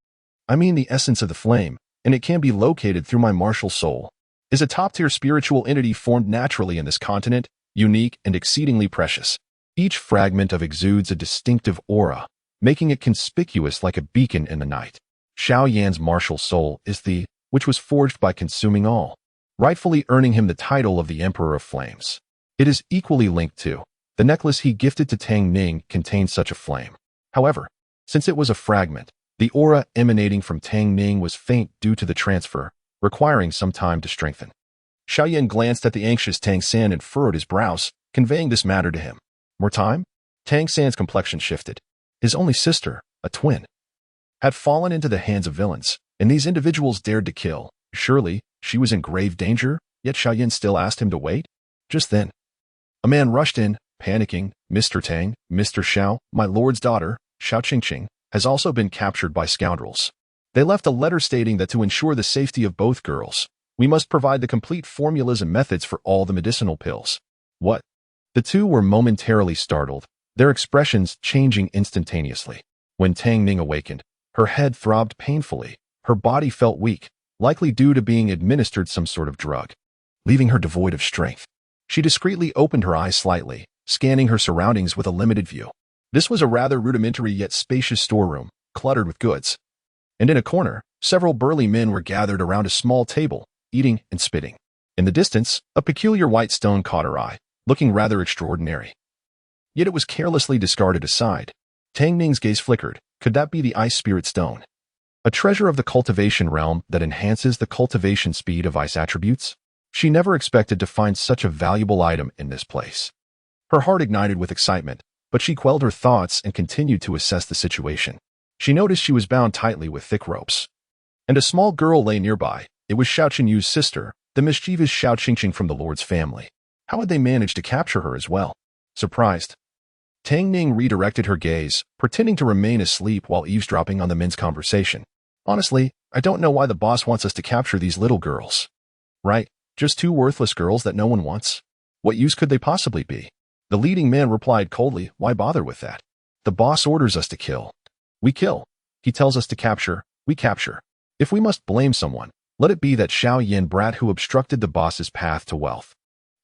essence of the flame, and it can be located through my martial soul. Is a top-tier spiritual entity formed naturally in this continent, unique and exceedingly precious. Each fragment of exudes a distinctive aura, making it conspicuous like a beacon in the night. Xiao Yan's martial soul is the which was forged by consuming all, rightfully earning him the title of the Emperor of Flames. It is equally linked to the necklace he gifted to Tang Ning contained such a flame. However, since it was a fragment, the aura emanating from Tang Ning was faint due to the transfer, requiring some time to strengthen. Xiao Yan glanced at the anxious Tang San and furrowed his brows, conveying this matter to him. More time? Tang San's complexion shifted. His only sister, a twin, had fallen into the hands of villains, and these individuals dared to kill. Surely, she was in grave danger, yet Xiao Yan still asked him to wait? Just then, a man rushed in, panicking. Mr. Tang, Mr. Xiao, my lord's daughter, Xiao Qingqing, has also been captured by scoundrels. They left a letter stating that to ensure the safety of both girls, we must provide the complete formulas and methods for all the medicinal pills. What? The two were momentarily startled, their expressions changing instantaneously. When Tang Ning awakened, her head throbbed painfully, her body felt weak, likely due to being administered some sort of drug, leaving her devoid of strength. She discreetly opened her eyes slightly, scanning her surroundings with a limited view. This was a rather rudimentary yet spacious storeroom, cluttered with goods. And in a corner, several burly men were gathered around a small table, eating and spitting. In the distance, a peculiar white stone caught her eye, looking rather extraordinary. Yet it was carelessly discarded aside. Tang Ning's gaze flickered. Could that be the ice spirit stone? A treasure of the cultivation realm that enhances the cultivation speed of ice attributes? She never expected to find such a valuable item in this place. Her heart ignited with excitement, but she quelled her thoughts and continued to assess the situation. She noticed she was bound tightly with thick ropes. And a small girl lay nearby. It was Xiao Yanyu's sister, the mischievous Xiao Qingqing from the Lord's family. How had they managed to capture her as well? Surprised, Tang Ning redirected her gaze, pretending to remain asleep while eavesdropping on the men's conversation. Honestly, I don't know why the boss wants us to capture these little girls. Right, just two worthless girls that no one wants. What use could they possibly be? The leading man replied coldly, why bother with that? The boss orders us to kill. We kill. He tells us to capture. We capture. If we must blame someone, let it be that Xiao Yan brat who obstructed the boss's path to wealth.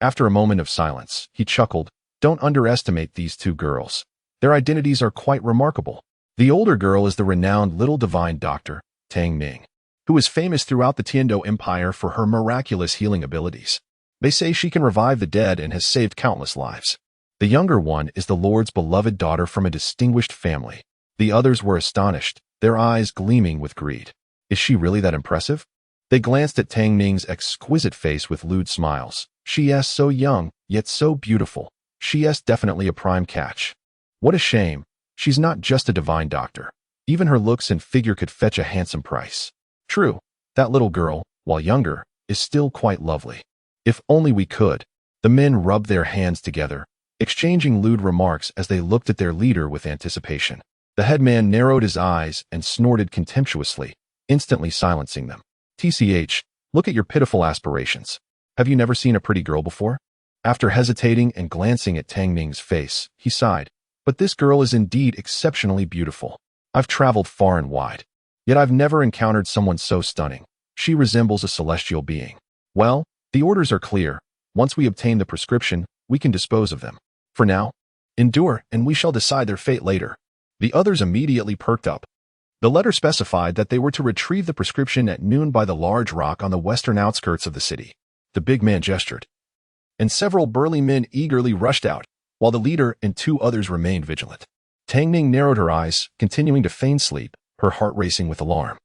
After a moment of silence, he chuckled, don't underestimate these two girls. Their identities are quite remarkable. The older girl is the renowned little divine doctor, Tang Ning, who is famous throughout the Tiando Empire for her miraculous healing abilities. They say she can revive the dead and has saved countless lives. The younger one is the Lord's beloved daughter from a distinguished family. The others were astonished, their eyes gleaming with greed. Is she really that impressive? They glanced at Tang Ning's exquisite face with lewd smiles. She is so young, yet so beautiful. She is definitely a prime catch. What a shame. She's not just a divine doctor. Even her looks and figure could fetch a handsome price. True, that little girl, while younger, is still quite lovely. If only we could. The men rubbed their hands together, exchanging lewd remarks as they looked at their leader with anticipation. The headman narrowed his eyes and snorted contemptuously, instantly silencing them. TCH, look at your pitiful aspirations. Have you never seen a pretty girl before? After hesitating and glancing at Tang Ning's face, he sighed. But this girl is indeed exceptionally beautiful. I've traveled far and wide, yet I've never encountered someone so stunning. She resembles a celestial being. Well, the orders are clear. Once we obtain the prescription, we can dispose of them. For now, endure, and we shall decide their fate later. The others immediately perked up. The letter specified that they were to retrieve the prescription at noon by the large rock on the western outskirts of the city. The big man gestured, and several burly men eagerly rushed out, while the leader and two others remained vigilant. Tang Ning narrowed her eyes, continuing to feign sleep, her heart racing with alarm.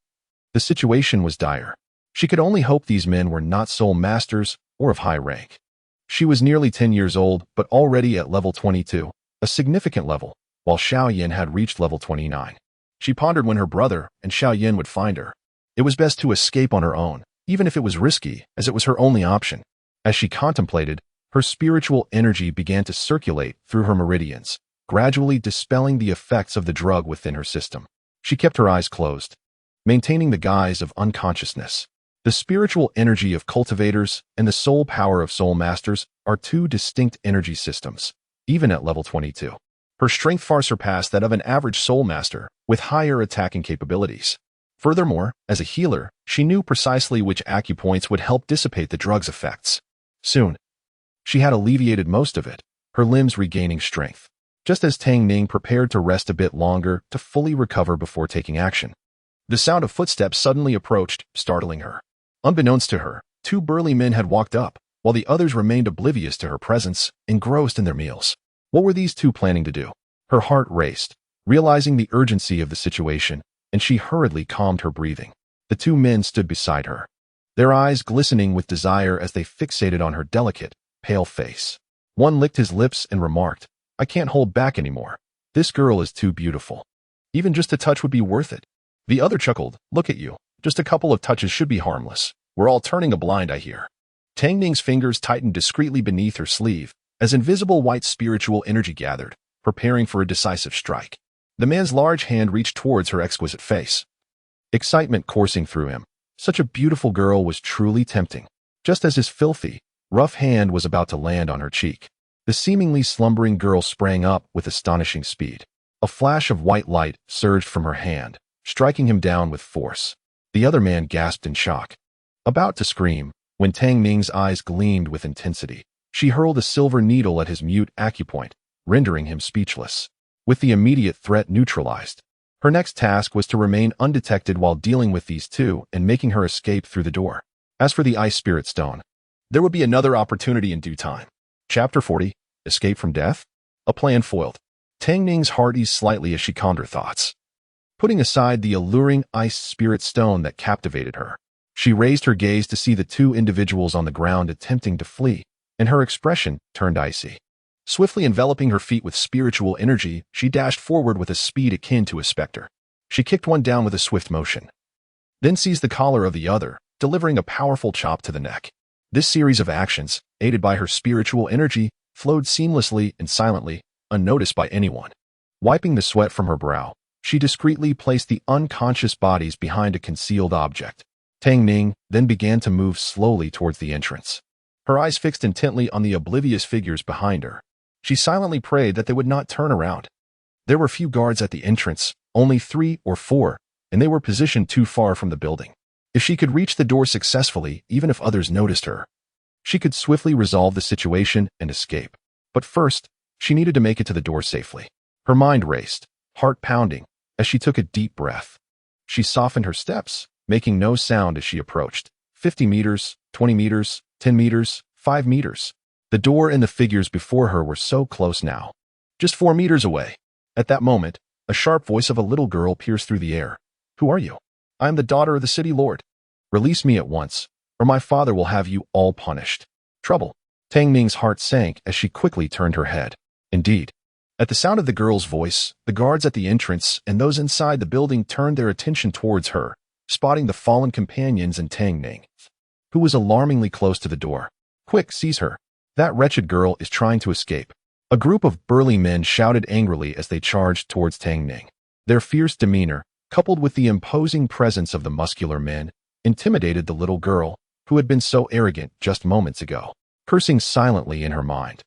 The situation was dire. She could only hope these men were not soul masters or of high rank. She was nearly 10 years old, but already at level 22, a significant level, while Xiao Yan had reached level 29. She pondered when her brother and Xiao Yan would find her. It was best to escape on her own, even if it was risky, as it was her only option. As she contemplated, her spiritual energy began to circulate through her meridians, gradually dispelling the effects of the drug within her system. She kept her eyes closed, maintaining the guise of unconsciousness. The spiritual energy of cultivators and the soul power of soul masters are two distinct energy systems, even at level 22. Her strength far surpassed that of an average soul master, with higher attacking capabilities. Furthermore, as a healer, she knew precisely which acupoints would help dissipate the drug's effects. Soon, she had alleviated most of it, her limbs regaining strength, just as Tang Ning prepared to rest a bit longer to fully recover before taking action. The sound of footsteps suddenly approached, startling her. Unbeknownst to her, two burly men had walked up, while the others remained oblivious to her presence, engrossed in their meals. What were these two planning to do? Her heart raced, realizing the urgency of the situation, and she hurriedly calmed her breathing. The two men stood beside her. their eyes glistening with desire as they fixated on her delicate, pale face. One licked his lips and remarked, "I can't hold back anymore. This girl is too beautiful. Even just a touch would be worth it." The other chuckled, "Look at you. Just a couple of touches should be harmless. We're all turning a blind eye here." Tang Ning's fingers tightened discreetly beneath her sleeve as invisible white spiritual energy gathered, preparing for a decisive strike. The man's large hand reached towards her exquisite face. Excitement coursing through him. Such a beautiful girl was truly tempting. Just as his filthy, rough hand was about to land on her cheek, the seemingly slumbering girl sprang up with astonishing speed. A flash of white light surged from her hand, striking him down with force. The other man gasped in shock. About to scream, when Tang Ning's eyes gleamed with intensity, she hurled a silver needle at his mute acupoint, rendering him speechless. With the immediate threat neutralized, her next task was to remain undetected while dealing with these two and making her escape through the door. As for the Ice Spirit Stone, there would be another opportunity in due time. Chapter 40, Escape from Death? A plan foiled. Tang Ning's heart eased slightly as she calmed her thoughts. Putting aside the alluring Ice Spirit Stone that captivated her, she raised her gaze to see the two individuals on the ground attempting to flee, and her expression turned icy. Swiftly enveloping her feet with spiritual energy, she dashed forward with a speed akin to a specter. She kicked one down with a swift motion, then seized the collar of the other, delivering a powerful chop to the neck. This series of actions, aided by her spiritual energy, flowed seamlessly and silently, unnoticed by anyone. Wiping the sweat from her brow, she discreetly placed the unconscious bodies behind a concealed object. Tang Ning then began to move slowly towards the entrance, her eyes fixed intently on the oblivious figures behind her. She silently prayed that they would not turn around. There were few guards at the entrance, only 3 or 4, and they were positioned too far from the building. If she could reach the door successfully, even if others noticed her, she could swiftly resolve the situation and escape. But first, she needed to make it to the door safely. Her mind raced, heart pounding, as she took a deep breath. She softened her steps, making no sound as she approached. 50 meters, 20 meters, 10 meters, 5 meters. The door and the figures before her were so close now. Just 4 meters away. At that moment, a sharp voice of a little girl pierced through the air. "Who are you?" "I am the daughter of the city lord. Release me at once, or my father will have you all punished." "Trouble." Tang Ning's heart sank as she quickly turned her head. Indeed, at the sound of the girl's voice, the guards at the entrance and those inside the building turned their attention towards her, spotting the fallen companions and Tang Ning, who was alarmingly close to the door. "Quick, seize her. That wretched girl is trying to escape." A group of burly men shouted angrily as they charged towards Tang Ning. Their fierce demeanor, coupled with the imposing presence of the muscular men, intimidated the little girl, who had been so arrogant just moments ago. Cursing silently in her mind,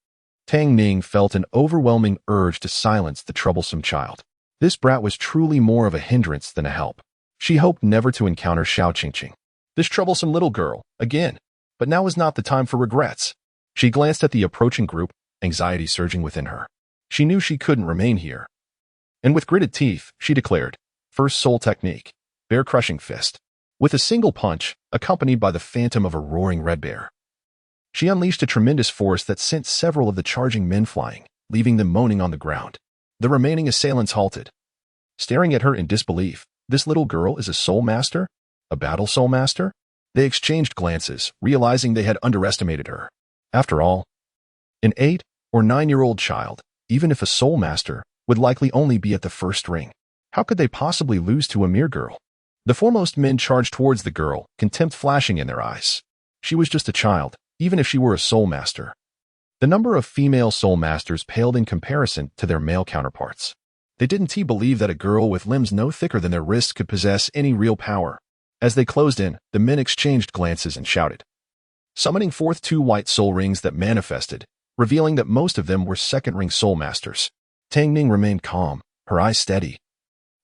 Tang Ning felt an overwhelming urge to silence the troublesome child. This brat was truly more of a hindrance than a help. She hoped never to encounter Xiao Qingqing, this troublesome little girl, again. But now was not the time for regrets. She glanced at the approaching group, anxiety surging within her. She knew she couldn't remain here. And with gritted teeth, she declared, "First soul technique, bear-crushing fist." With a single punch, accompanied by the phantom of a roaring red bear, she unleashed a tremendous force that sent several of the charging men flying, leaving them moaning on the ground. The remaining assailants halted, staring at her in disbelief. This little girl is a soul master? A battle soul master? They exchanged glances, realizing they had underestimated her. After all, an 8 or 9-year-old child, even if a soul master, would likely only be at the first ring. How could they possibly lose to a mere girl? The foremost men charged towards the girl, contempt flashing in their eyes. She was just a child, even if she were a soul master. The number of female soul masters paled in comparison to their male counterparts. They didn't believe that a girl with limbs no thicker than their wrists could possess any real power. As they closed in, the men exchanged glances and shouted, summoning forth 2 white soul rings that manifested, revealing that most of them were second-ring soul masters. Tang Ning remained calm, her eyes steady.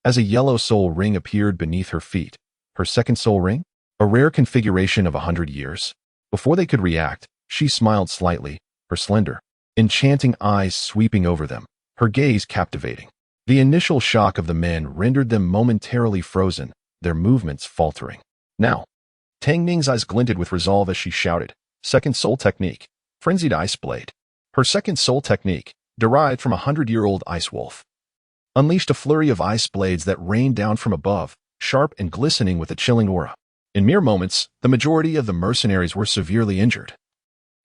As a yellow soul ring appeared beneath her feet, her second soul ring, a rare configuration of 100 years. Before they could react, she smiled slightly, her slender, enchanting eyes sweeping over them, her gaze captivating. The initial shock of the men rendered them momentarily frozen, their movements faltering. Now, Tang Ning's eyes glinted with resolve as she shouted, "Second soul technique, frenzied ice blade." Her second soul technique, derived from a 100-year-old ice wolf, unleashed a flurry of ice blades that rained down from above, sharp and glistening with a chilling aura. In mere moments, the majority of the mercenaries were severely injured,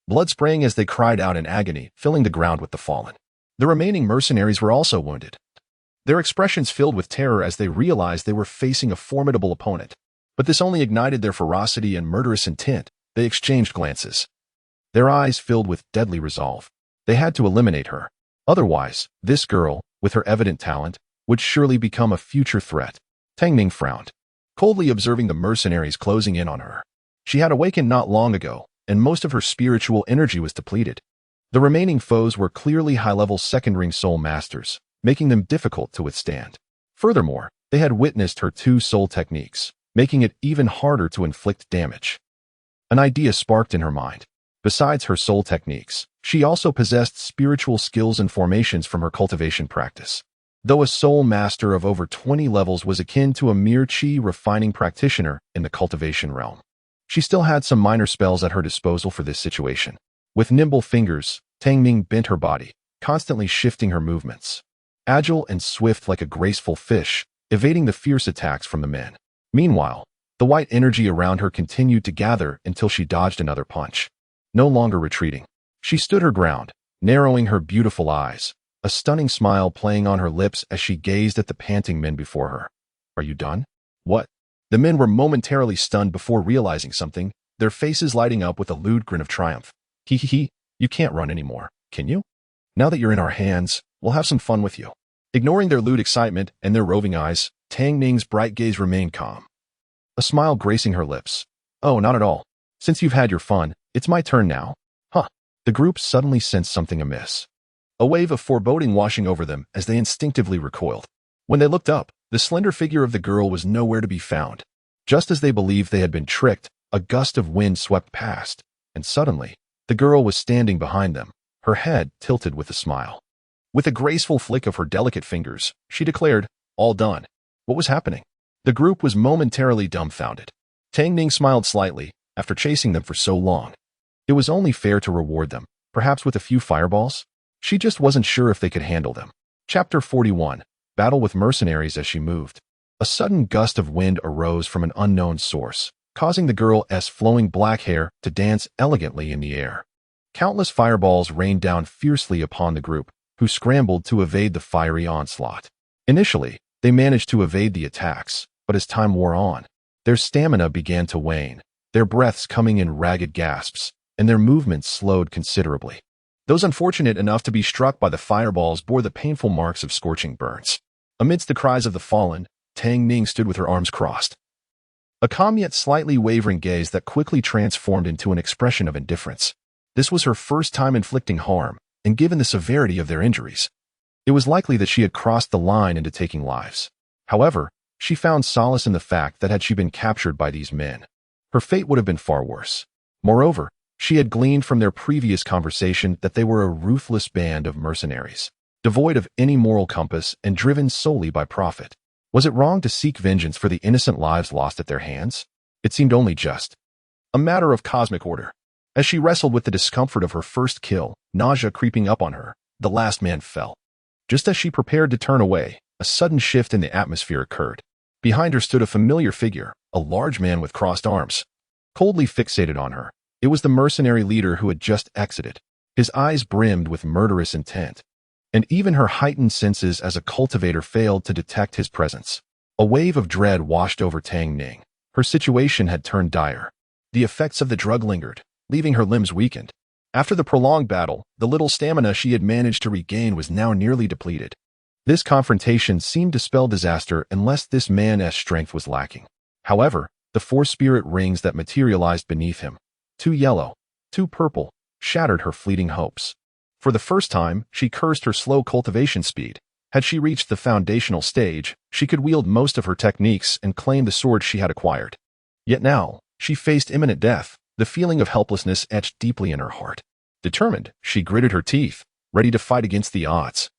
blood spraying as they cried out in agony, filling the ground with the fallen. The remaining mercenaries were also wounded, their expressions filled with terror as they realized they were facing a formidable opponent. But this only ignited their ferocity and murderous intent. They exchanged glances, their eyes filled with deadly resolve. They had to eliminate her. Otherwise, this girl, with her evident talent, would surely become a future threat. Tang Ning frowned, coldly observing the mercenaries closing in on her. She had awakened not long ago, and most of her spiritual energy was depleted. The remaining foes were clearly high-level second-ring soul masters, making them difficult to withstand. Furthermore, they had witnessed her two soul techniques, making it even harder to inflict damage. An idea sparked in her mind. Besides her soul techniques, she also possessed spiritual skills and formations from her cultivation practice. Though a soul master of over 20 levels was akin to a mere chi refining practitioner in the cultivation realm, she still had some minor spells at her disposal for this situation. With nimble fingers, Tang Ning bent her body, constantly shifting her movements. Agile and swift like a graceful fish, evading the fierce attacks from the men. Meanwhile, the white energy around her continued to gather until she dodged another punch. No longer retreating, she stood her ground, narrowing her beautiful eyes, a stunning smile playing on her lips as she gazed at the panting men before her. "Are you done?" "What?" The men were momentarily stunned before realizing something, their faces lighting up with a lewd grin of triumph. "Hee, you can't run anymore, can you? Now that you're in our hands, we'll have some fun with you." Ignoring their lewd excitement and their roving eyes, Tang Ning's bright gaze remained calm, a smile gracing her lips. "Oh, not at all. Since you've had your fun, it's my turn now." "Huh." The group suddenly sensed something amiss, a wave of foreboding washing over them as they instinctively recoiled. When they looked up, the slender figure of the girl was nowhere to be found. Just as they believed they had been tricked, a gust of wind swept past, and suddenly, the girl was standing behind them, her head tilted with a smile. With a graceful flick of her delicate fingers, she declared, "All done." What was happening? The group was momentarily dumbfounded. Tang Ning smiled slightly. After chasing them for so long, it was only fair to reward them, perhaps with a few fireballs. She just wasn't sure if they could handle them. Chapter 41. Battle with mercenaries. As she moved, a sudden gust of wind arose from an unknown source, causing the girl's flowing black hair to dance elegantly in the air. Countless fireballs rained down fiercely upon the group, who scrambled to evade the fiery onslaught. Initially, they managed to evade the attacks, but as time wore on, their stamina began to wane, their breaths coming in ragged gasps, and their movements slowed considerably. Those unfortunate enough to be struck by the fireballs bore the painful marks of scorching burns. Amidst the cries of the fallen, Tang Ning stood with her arms crossed, a calm yet slightly wavering gaze that quickly transformed into an expression of indifference. This was her first time inflicting harm, and given the severity of their injuries, it was likely that she had crossed the line into taking lives. However, she found solace in the fact that had she been captured by these men, her fate would have been far worse. Moreover, she had gleaned from their previous conversation that they were a ruthless band of mercenaries, devoid of any moral compass and driven solely by profit. Was it wrong to seek vengeance for the innocent lives lost at their hands? It seemed only just. A matter of cosmic order. As she wrestled with the discomfort of her first kill, nausea creeping up on her, the last man fell. Just as she prepared to turn away, a sudden shift in the atmosphere occurred. Behind her stood a familiar figure, a large man with crossed arms, coldly fixated on her. It was the mercenary leader who had just exited. His eyes brimmed with murderous intent, and even her heightened senses as a cultivator failed to detect his presence. A wave of dread washed over Tang Ning. Her situation had turned dire. The effects of the drug lingered, leaving her limbs weakened. After the prolonged battle, the little stamina she had managed to regain was now nearly depleted. This confrontation seemed to spell disaster unless this man's strength was lacking. However, the four spirit rings that materialized beneath him, two yellow, two purple, shattered her fleeting hopes. For the first time, she cursed her slow cultivation speed. Had she reached the foundational stage, she could wield most of her techniques and claim the sword she had acquired. Yet now, she faced imminent death, the feeling of helplessness etched deeply in her heart. Determined, she gritted her teeth, ready to fight against the odds.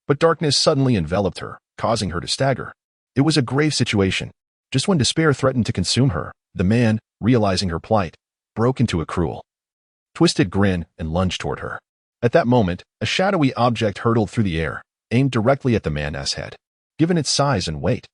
But darkness suddenly enveloped her, causing her to stagger. It was a grave situation. Just when despair threatened to consume her, the man, realizing her plight, broke into a cruel, twisted grin and lunged toward her. At that moment, a shadowy object hurtled through the air, aimed directly at the man's head. Given its size and weight,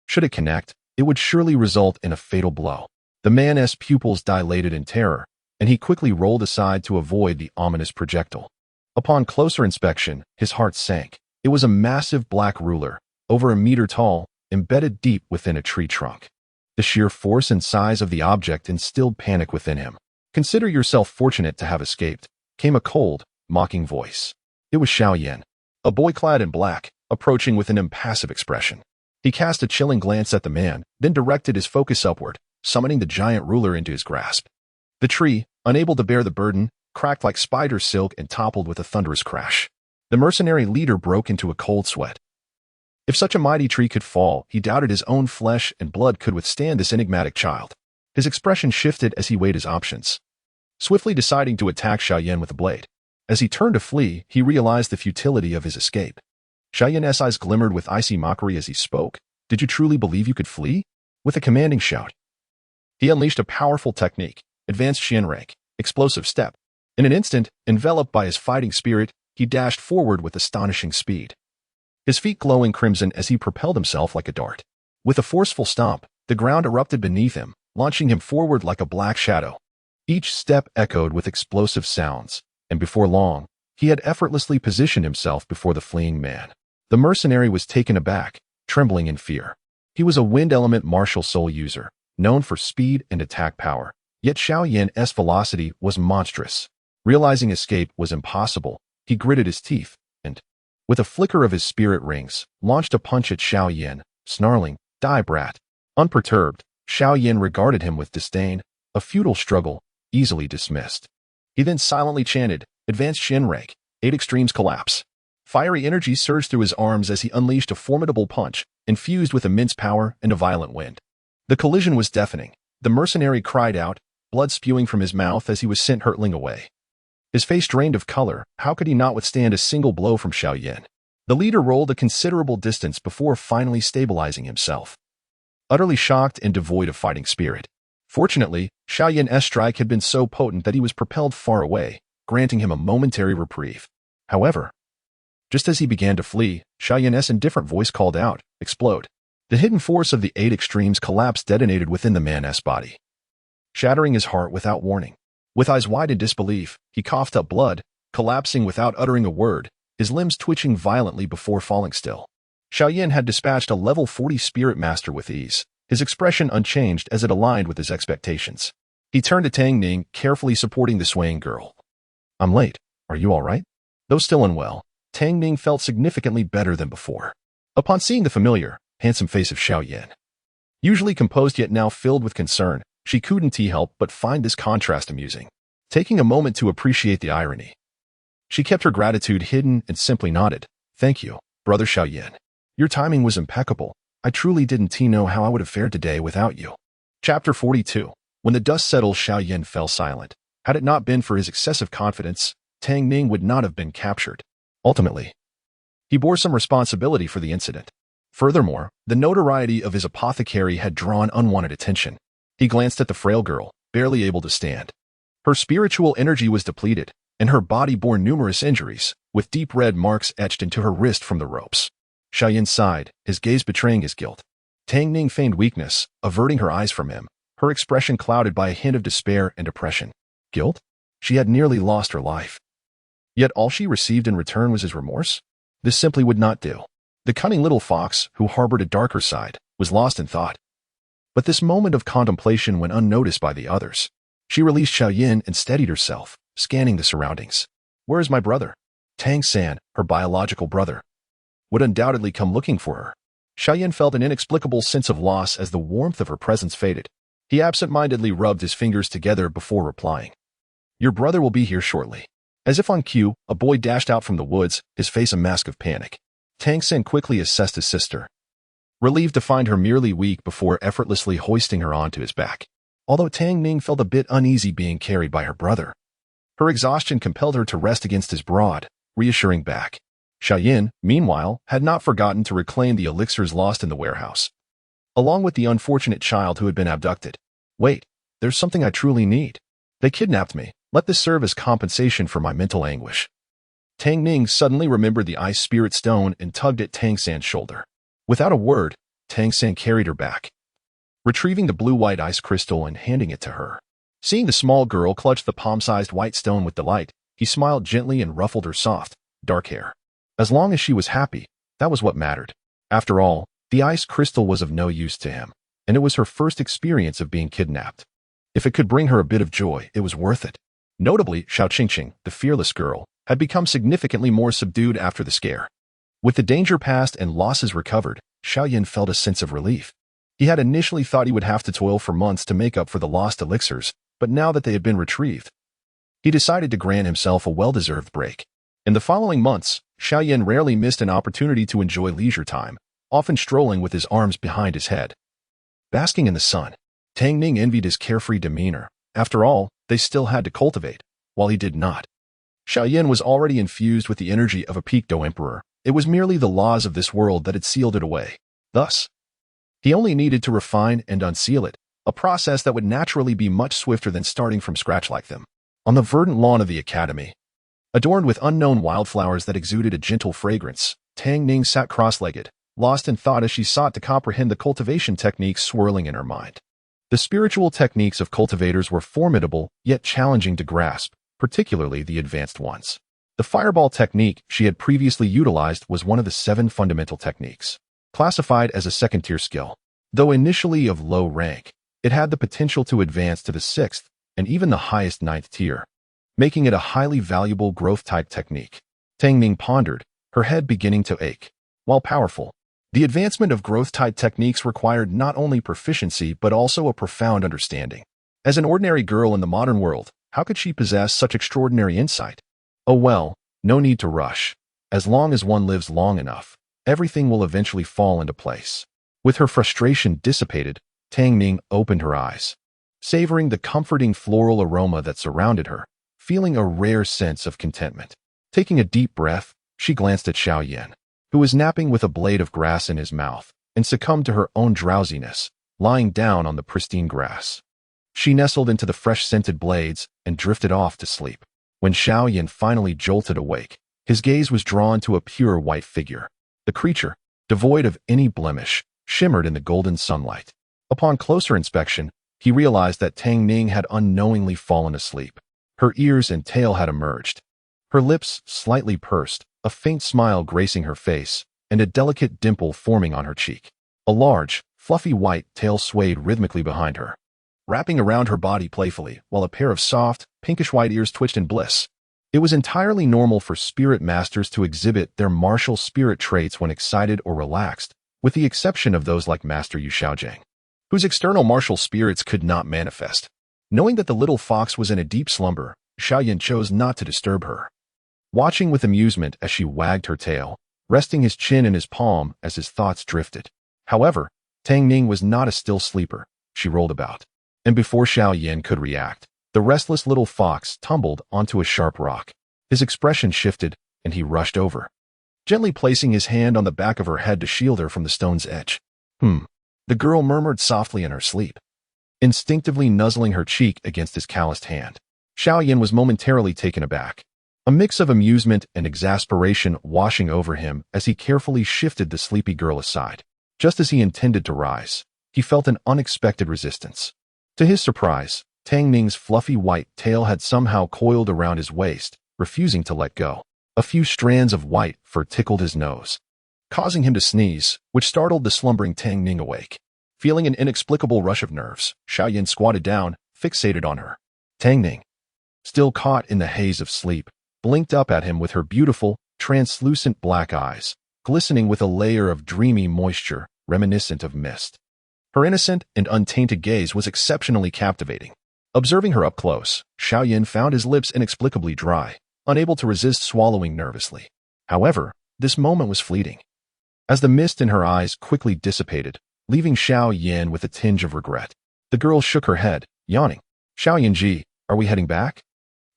should it connect, it would surely result in a fatal blow. The man's pupils dilated in terror, and he quickly rolled aside to avoid the ominous projectile. Upon closer inspection, his heart sank. It was a massive black ruler, over a meter tall, embedded deep within a tree trunk. The sheer force and size of the object instilled panic within him. "Consider yourself fortunate to have escaped," came a cold, mocking voice. It was Xiao Yan, a boy clad in black, approaching with an impassive expression. He cast a chilling glance at the man, then directed his focus upward, summoning the giant ruler into his grasp. The tree, unable to bear the burden, cracked like spider silk and toppled with a thunderous crash. The mercenary leader broke into a cold sweat. If such a mighty tree could fall, he doubted his own flesh and blood could withstand this enigmatic child. His expression shifted as he weighed his options, swiftly deciding to attack Xiao Yan with a blade. As he turned to flee, he realized the futility of his escape. Xiao Yan's eyes glimmered with icy mockery as he spoke. "Did you truly believe you could flee?" With a commanding shout, he unleashed a powerful technique, advanced Shin rank, explosive step. In an instant, enveloped by his fighting spirit, he dashed forward with astonishing speed, his feet glowing crimson as he propelled himself like a dart. With a forceful stomp, the ground erupted beneath him, launching him forward like a black shadow. Each step echoed with explosive sounds, and before long, he had effortlessly positioned himself before the fleeing man. The mercenary was taken aback, trembling in fear. He was a wind element martial soul user, known for speed and attack power, yet Xiao Yan's velocity was monstrous. Realizing escape was impossible, he gritted his teeth, and, with a flicker of his spirit rings, launched a punch at Xiao Yan, snarling, "Die, brat." Unperturbed, Xiao Yan regarded him with disdain, a futile struggle, easily dismissed. He then silently chanted, "Advanced Shin rank, 8 extremes collapse." Fiery energy surged through his arms as he unleashed a formidable punch, infused with immense power and a violent wind. The collision was deafening. The mercenary cried out, blood spewing from his mouth as he was sent hurtling away. His face drained of color. How could he not withstand a single blow from Xiao Yan? The leader rolled a considerable distance before finally stabilizing himself, utterly shocked and devoid of fighting spirit. Fortunately, Xiao Yan's strike had been so potent that he was propelled far away, granting him a momentary reprieve. However, just as he began to flee, Xiao Yan's indifferent voice called out, "Explode." The hidden force of the 8 extremes collapse detonated within the man's body, shattering his heart without warning. With eyes wide in disbelief, he coughed up blood, collapsing without uttering a word, his limbs twitching violently before falling still. Xiao Yan had dispatched a level 40 spirit master with ease, his expression unchanged as it aligned with his expectations. He turned to Tang Ning, carefully supporting the swaying girl. "I'm late. Are you all right?" Though still unwell, Tang Ning felt significantly better than before. Upon seeing the familiar, handsome face of Xiao Yan, usually composed yet now filled with concern, she couldn't help but find this contrast amusing. Taking a moment to appreciate the irony, she kept her gratitude hidden and simply nodded. "Thank you, Brother Xiao Yan. Your timing was impeccable. I truly didn't know how I would have fared today without you." Chapter 42. When the dust settled, Xiao Yan fell silent. Had it not been for his excessive confidence, Tang Ning would not have been captured. Ultimately, he bore some responsibility for the incident. Furthermore, the notoriety of his apothecary had drawn unwanted attention. He glanced at the frail girl, barely able to stand. Her spiritual energy was depleted, and her body bore numerous injuries, with deep red marks etched into her wrist from the ropes. Xiao Yan sighed, his gaze betraying his guilt. Tang Ning feigned weakness, averting her eyes from him, her expression clouded by a hint of despair and depression. Guilt? She had nearly lost her life. Yet all she received in return was his remorse? This simply would not do. The cunning little fox, who harbored a darker side, was lost in thought. But this moment of contemplation went unnoticed by the others. She released Xiao Yan and steadied herself, scanning the surroundings. Where is my brother? Tang San, her biological brother, would undoubtedly come looking for her. Xiao Yan felt an inexplicable sense of loss as the warmth of her presence faded. He absent-mindedly rubbed his fingers together before replying. "Your brother will be here shortly." As if on cue, a boy dashed out from the woods, his face a mask of panic. Tang San quickly assessed his sister, relieved to find her merely weak before effortlessly hoisting her onto his back. Although Tang Ning felt a bit uneasy being carried by her brother, her exhaustion compelled her to rest against his broad, reassuring back. Xiao Yan, meanwhile, had not forgotten to reclaim the elixirs lost in the warehouse, along with the unfortunate child who had been abducted. "Wait, there's something I truly need. They kidnapped me. Let this serve as compensation for my mental anguish." Tang Ning suddenly remembered the ice spirit stone and tugged at Tang San's shoulder. Without a word, Tang San carried her back, retrieving the blue-white ice crystal and handing it to her. Seeing the small girl clutch the palm-sized white stone with delight, he smiled gently and ruffled her soft, dark hair. As long as she was happy, that was what mattered. After all, the ice crystal was of no use to him, and it was her first experience of being kidnapped. If it could bring her a bit of joy, it was worth it. Notably, Xiao Qingqing, the fearless girl, had become significantly more subdued after the scare. With the danger past and losses recovered, Xiao Yan felt a sense of relief. He had initially thought he would have to toil for months to make up for the lost elixirs, but now that they had been retrieved, he decided to grant himself a well-deserved break. In the following months, Xiao Yan rarely missed an opportunity to enjoy leisure time, often strolling with his arms behind his head. Basking in the sun, Tang Ning envied his carefree demeanor. After all, they still had to cultivate, while he did not. Xiao Yan was already infused with the energy of a Picto emperor. It was merely the laws of this world that had sealed it away. Thus, he only needed to refine and unseal it, a process that would naturally be much swifter than starting from scratch like them. On the verdant lawn of the academy, adorned with unknown wildflowers that exuded a gentle fragrance, Tang Ning sat cross-legged, lost in thought as she sought to comprehend the cultivation techniques swirling in her mind. The spiritual techniques of cultivators were formidable, yet challenging to grasp, particularly the advanced ones. The fireball technique she had previously utilized was one of the 7 fundamental techniques, classified as a second-tier skill. Though initially of low rank, it had the potential to advance to the 6th and even the highest 9th tier, making it a highly valuable growth-type technique. Tang Ning pondered, her head beginning to ache. While powerful, the advancement of growth-type techniques required not only proficiency but also a profound understanding. As an ordinary girl in the modern world, how could she possess such extraordinary insight? Oh well, no need to rush. As long as one lives long enough, everything will eventually fall into place. With her frustration dissipated, Tang Ning opened her eyes, savoring the comforting floral aroma that surrounded her, feeling a rare sense of contentment. Taking a deep breath, she glanced at Xiao Yan, who was napping with a blade of grass in his mouth, and succumbed to her own drowsiness, lying down on the pristine grass. She nestled into the fresh-scented blades and drifted off to sleep. When Xiao Yan finally jolted awake, his gaze was drawn to a pure white figure. The creature, devoid of any blemish, shimmered in the golden sunlight. Upon closer inspection, he realized that Tang Ning had unknowingly fallen asleep. Her ears and tail had emerged, her lips slightly pursed, a faint smile gracing her face, and a delicate dimple forming on her cheek. A large, fluffy white tail swayed rhythmically behind her, wrapping around her body playfully, while a pair of soft, pinkish-white ears twitched in bliss. It was entirely normal for spirit masters to exhibit their martial spirit traits when excited or relaxed, with the exception of those like Master Yu Xiaojing, whose external martial spirits could not manifest. Knowing that the little fox was in a deep slumber, Xiao Yan chose not to disturb her, watching with amusement as she wagged her tail, resting his chin in his palm as his thoughts drifted. However, Tang Ning was not a still sleeper. She rolled about, and before Xiao Yan could react, the restless little fox tumbled onto a sharp rock. His expression shifted, and he rushed over, gently placing his hand on the back of her head to shield her from the stone's edge. The girl murmured softly in her sleep, instinctively nuzzling her cheek against his calloused hand. Xiao Yan was momentarily taken aback, a mix of amusement and exasperation washing over him as he carefully shifted the sleepy girl aside. Just as he intended to rise, he felt an unexpected resistance. To his surprise, Tang Ning's fluffy white tail had somehow coiled around his waist, refusing to let go. A few strands of white fur tickled his nose, causing him to sneeze, which startled the slumbering Tang Ning awake. Feeling an inexplicable rush of nerves, Xiao Yan squatted down, fixated on her. Tang Ning, still caught in the haze of sleep, blinked up at him with her beautiful, translucent black eyes, glistening with a layer of dreamy moisture reminiscent of mist. Her innocent and untainted gaze was exceptionally captivating. Observing her up close, Xiao Yan found his lips inexplicably dry, unable to resist swallowing nervously. However, this moment was fleeting, as the mist in her eyes quickly dissipated, leaving Xiao Yan with a tinge of regret. The girl shook her head, yawning. Xiao Yanji, are we heading back?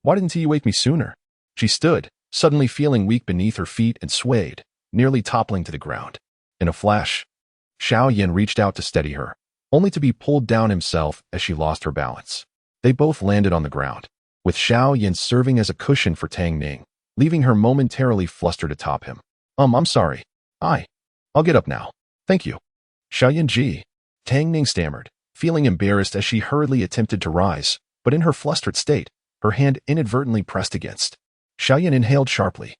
Why didn't you wake me sooner? She stood, suddenly feeling weak beneath her feet and swayed, nearly toppling to the ground. In a flash, Xiao Yan reached out to steady her, only to be pulled down himself as she lost her balance. They both landed on the ground, with Xiao Yan serving as a cushion for Tang Ning, leaving her momentarily flustered atop him. I'm sorry. I'll get up now. Thank you. Xiao Yanji, Tang Ning stammered, feeling embarrassed as she hurriedly attempted to rise, but in her flustered state, her hand inadvertently pressed against. Xiao Yan inhaled sharply,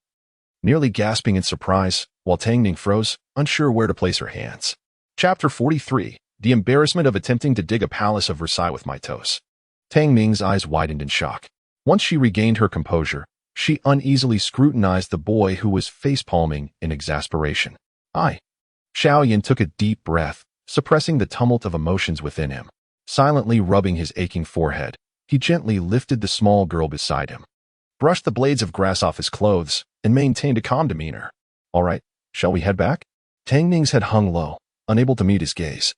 nearly gasping in surprise, while Tang Ning froze, unsure where to place her hands. Chapter 43. The Embarrassment of Attempting to Dig a Palace of Versailles with My Toes. Tang Ning's eyes widened in shock. Once she regained her composure, she uneasily scrutinized the boy who was face-palming in exasperation. Xiao Yan took a deep breath, suppressing the tumult of emotions within him. Silently rubbing his aching forehead, he gently lifted the small girl beside him, brushed the blades of grass off his clothes, and maintained a calm demeanor. All right, shall we head back? Tang Ning's head hung low, unable to meet his gaze.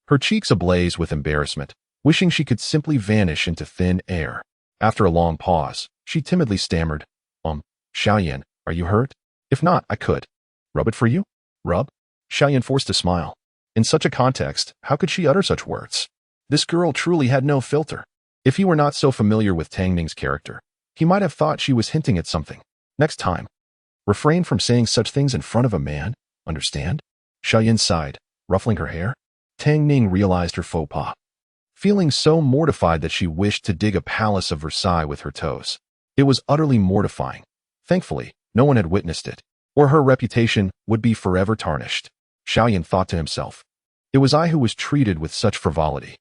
Her cheeks ablaze with embarrassment, wishing she could simply vanish into thin air. After a long pause, she timidly stammered, Xiao Yan, are you hurt? If not, I could rub it for you? Rub? Xiao Yan forced a smile. In such a context, how could she utter such words? This girl truly had no filter. If he were not so familiar with Tang Ning's character, he might have thought she was hinting at something. Next time, refrain from saying such things in front of a man, understand? Xiao Yan sighed, ruffling her hair. Tang Ning realized her faux pas, feeling so mortified that she wished to dig a palace of Versailles with her toes. It was utterly mortifying. Thankfully, no one had witnessed it, or her reputation would be forever tarnished. Xiao Yan thought to himself, it was I who was treated with such frivolity.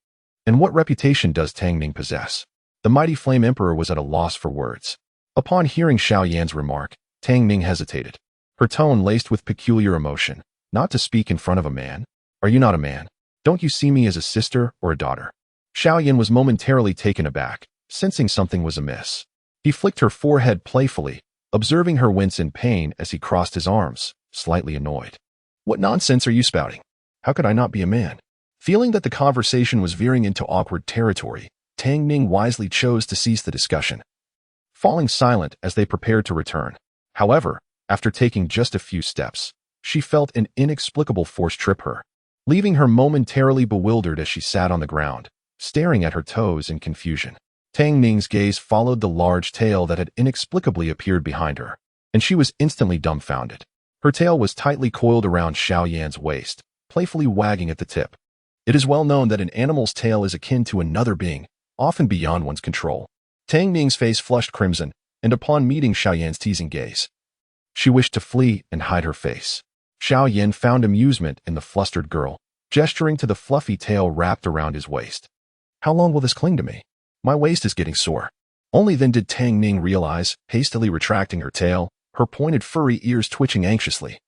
And what reputation does Tang Ning possess? The mighty Flame Emperor was at a loss for words. Upon hearing Xiao Yan's remark, Tang Ning hesitated, her tone laced with peculiar emotion. Not to speak in front of a man? Are you not a man? Don't you see me as a sister or a daughter? Xiao Yan was momentarily taken aback, sensing something was amiss. He flicked her forehead playfully, observing her wince in pain as he crossed his arms, slightly annoyed. What nonsense are you spouting? How could I not be a man? Feeling that the conversation was veering into awkward territory, Tang Ning wisely chose to cease the discussion, falling silent as they prepared to return. However, after taking just a few steps, she felt an inexplicable force trip her, leaving her momentarily bewildered as she sat on the ground, staring at her toes in confusion. Tang Ning's gaze followed the large tail that had inexplicably appeared behind her, and she was instantly dumbfounded. Her tail was tightly coiled around Xiao Yan's waist, playfully wagging at the tip. It is well known that an animal's tail is akin to another being, often beyond one's control. Tang Ning's face flushed crimson, and upon meeting Xiao Yan's teasing gaze, she wished to flee and hide her face. Xiao Yan found amusement in the flustered girl, gesturing to the fluffy tail wrapped around his waist. How long will this cling to me? My waist is getting sore. Only then did Tang Ning realize, hastily retracting her tail, her pointed furry ears twitching anxiously,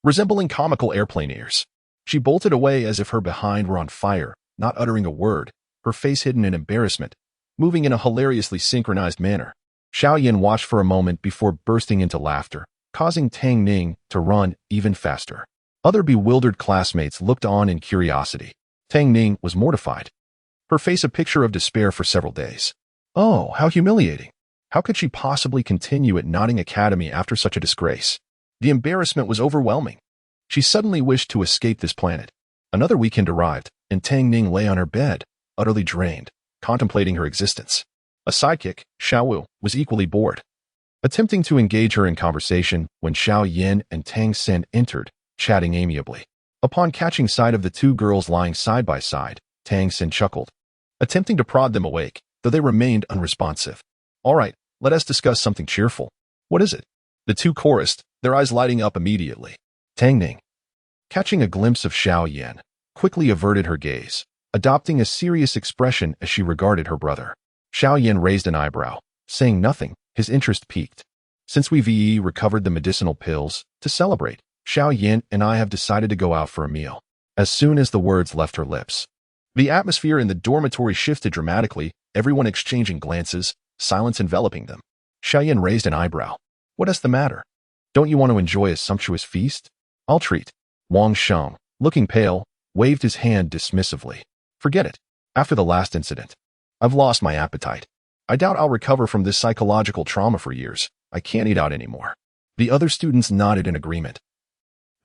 resembling comical airplane ears. She bolted away as if her behind were on fire, not uttering a word, her face hidden in embarrassment, moving in a hilariously synchronized manner. Xiao Yan watched for a moment before bursting into laughter, causing Tang Ning to run even faster. Other bewildered classmates looked on in curiosity. Tang Ning was mortified, her face a picture of despair for several days. Oh, how humiliating. How could she possibly continue at Notting Academy after such a disgrace? The embarrassment was overwhelming. She suddenly wished to escape this planet. Another weekend arrived, and Tang Ning lay on her bed, utterly drained, contemplating her existence. A sidekick, Xiaoyu, was equally bored, attempting to engage her in conversation when Xiao Yan and Tang San entered, chatting amiably. Upon catching sight of the two girls lying side by side, Tang San chuckled, attempting to prod them awake, though they remained unresponsive. All right, let us discuss something cheerful. What is it? The two chorused, their eyes lighting up immediately. Tang Ning, catching a glimpse of Xiao Yan, quickly averted her gaze, adopting a serious expression as she regarded her brother. Xiao Yan raised an eyebrow, saying nothing, his interest piqued. Since we've recovered the medicinal pills, to celebrate, Xiao Yan and I have decided to go out for a meal. As soon as the words left her lips, the atmosphere in the dormitory shifted dramatically, everyone exchanging glances, silence enveloping them. Xiao Yan raised an eyebrow. What is the matter? Don't you want to enjoy a sumptuous feast? I'll treat. Wang Sheng, looking pale, waved his hand dismissively. Forget it. After the last incident, I've lost my appetite. I doubt I'll recover from this psychological trauma for years. I can't eat out anymore. The other students nodded in agreement,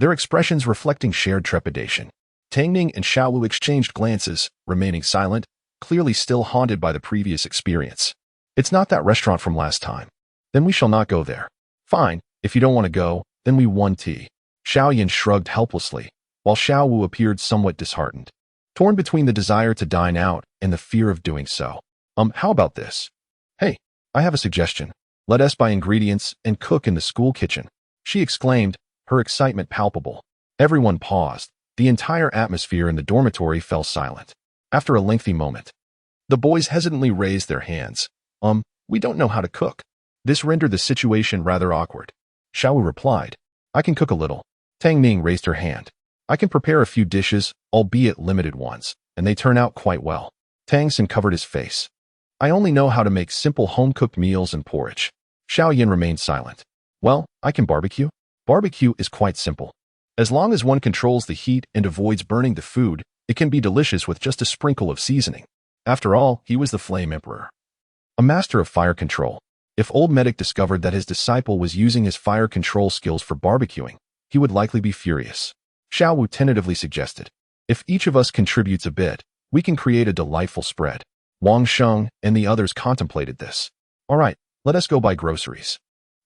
their expressions reflecting shared trepidation. Tang Ning and Xiaoyu exchanged glances, remaining silent, clearly still haunted by the previous experience. It's not that restaurant from last time. Then we shall not go there. Fine, if you don't want to go, then we want tea. Xiao Yan shrugged helplessly, while Xiaoyu appeared somewhat disheartened. torn between the desire to dine out and the fear of doing so. How about this? Hey, I have a suggestion. Let us buy ingredients and cook in the school kitchen, she exclaimed, her excitement palpable. Everyone paused. The entire atmosphere in the dormitory fell silent. After a lengthy moment, the boys hesitantly raised their hands. We don't know how to cook. This rendered the situation rather awkward. Xiao replied, I can cook a little. Tang Ning raised her hand. I can prepare a few dishes, albeit limited ones, and they turn out quite well. Tang San covered his face. I only know how to make simple home-cooked meals and porridge. Xiao Yan remained silent. Well, I can barbecue. Barbecue is quite simple. As long as one controls the heat and avoids burning the food, it can be delicious with just a sprinkle of seasoning. After all, he was the Flame Emperor, a master of fire control. If old Medic discovered that his disciple was using his fire control skills for barbecuing, he would likely be furious. Xiao Wu tentatively suggested, if each of us contributes a bit, we can create a delightful spread. Wang Sheng and the others contemplated this. All right, let us go buy groceries.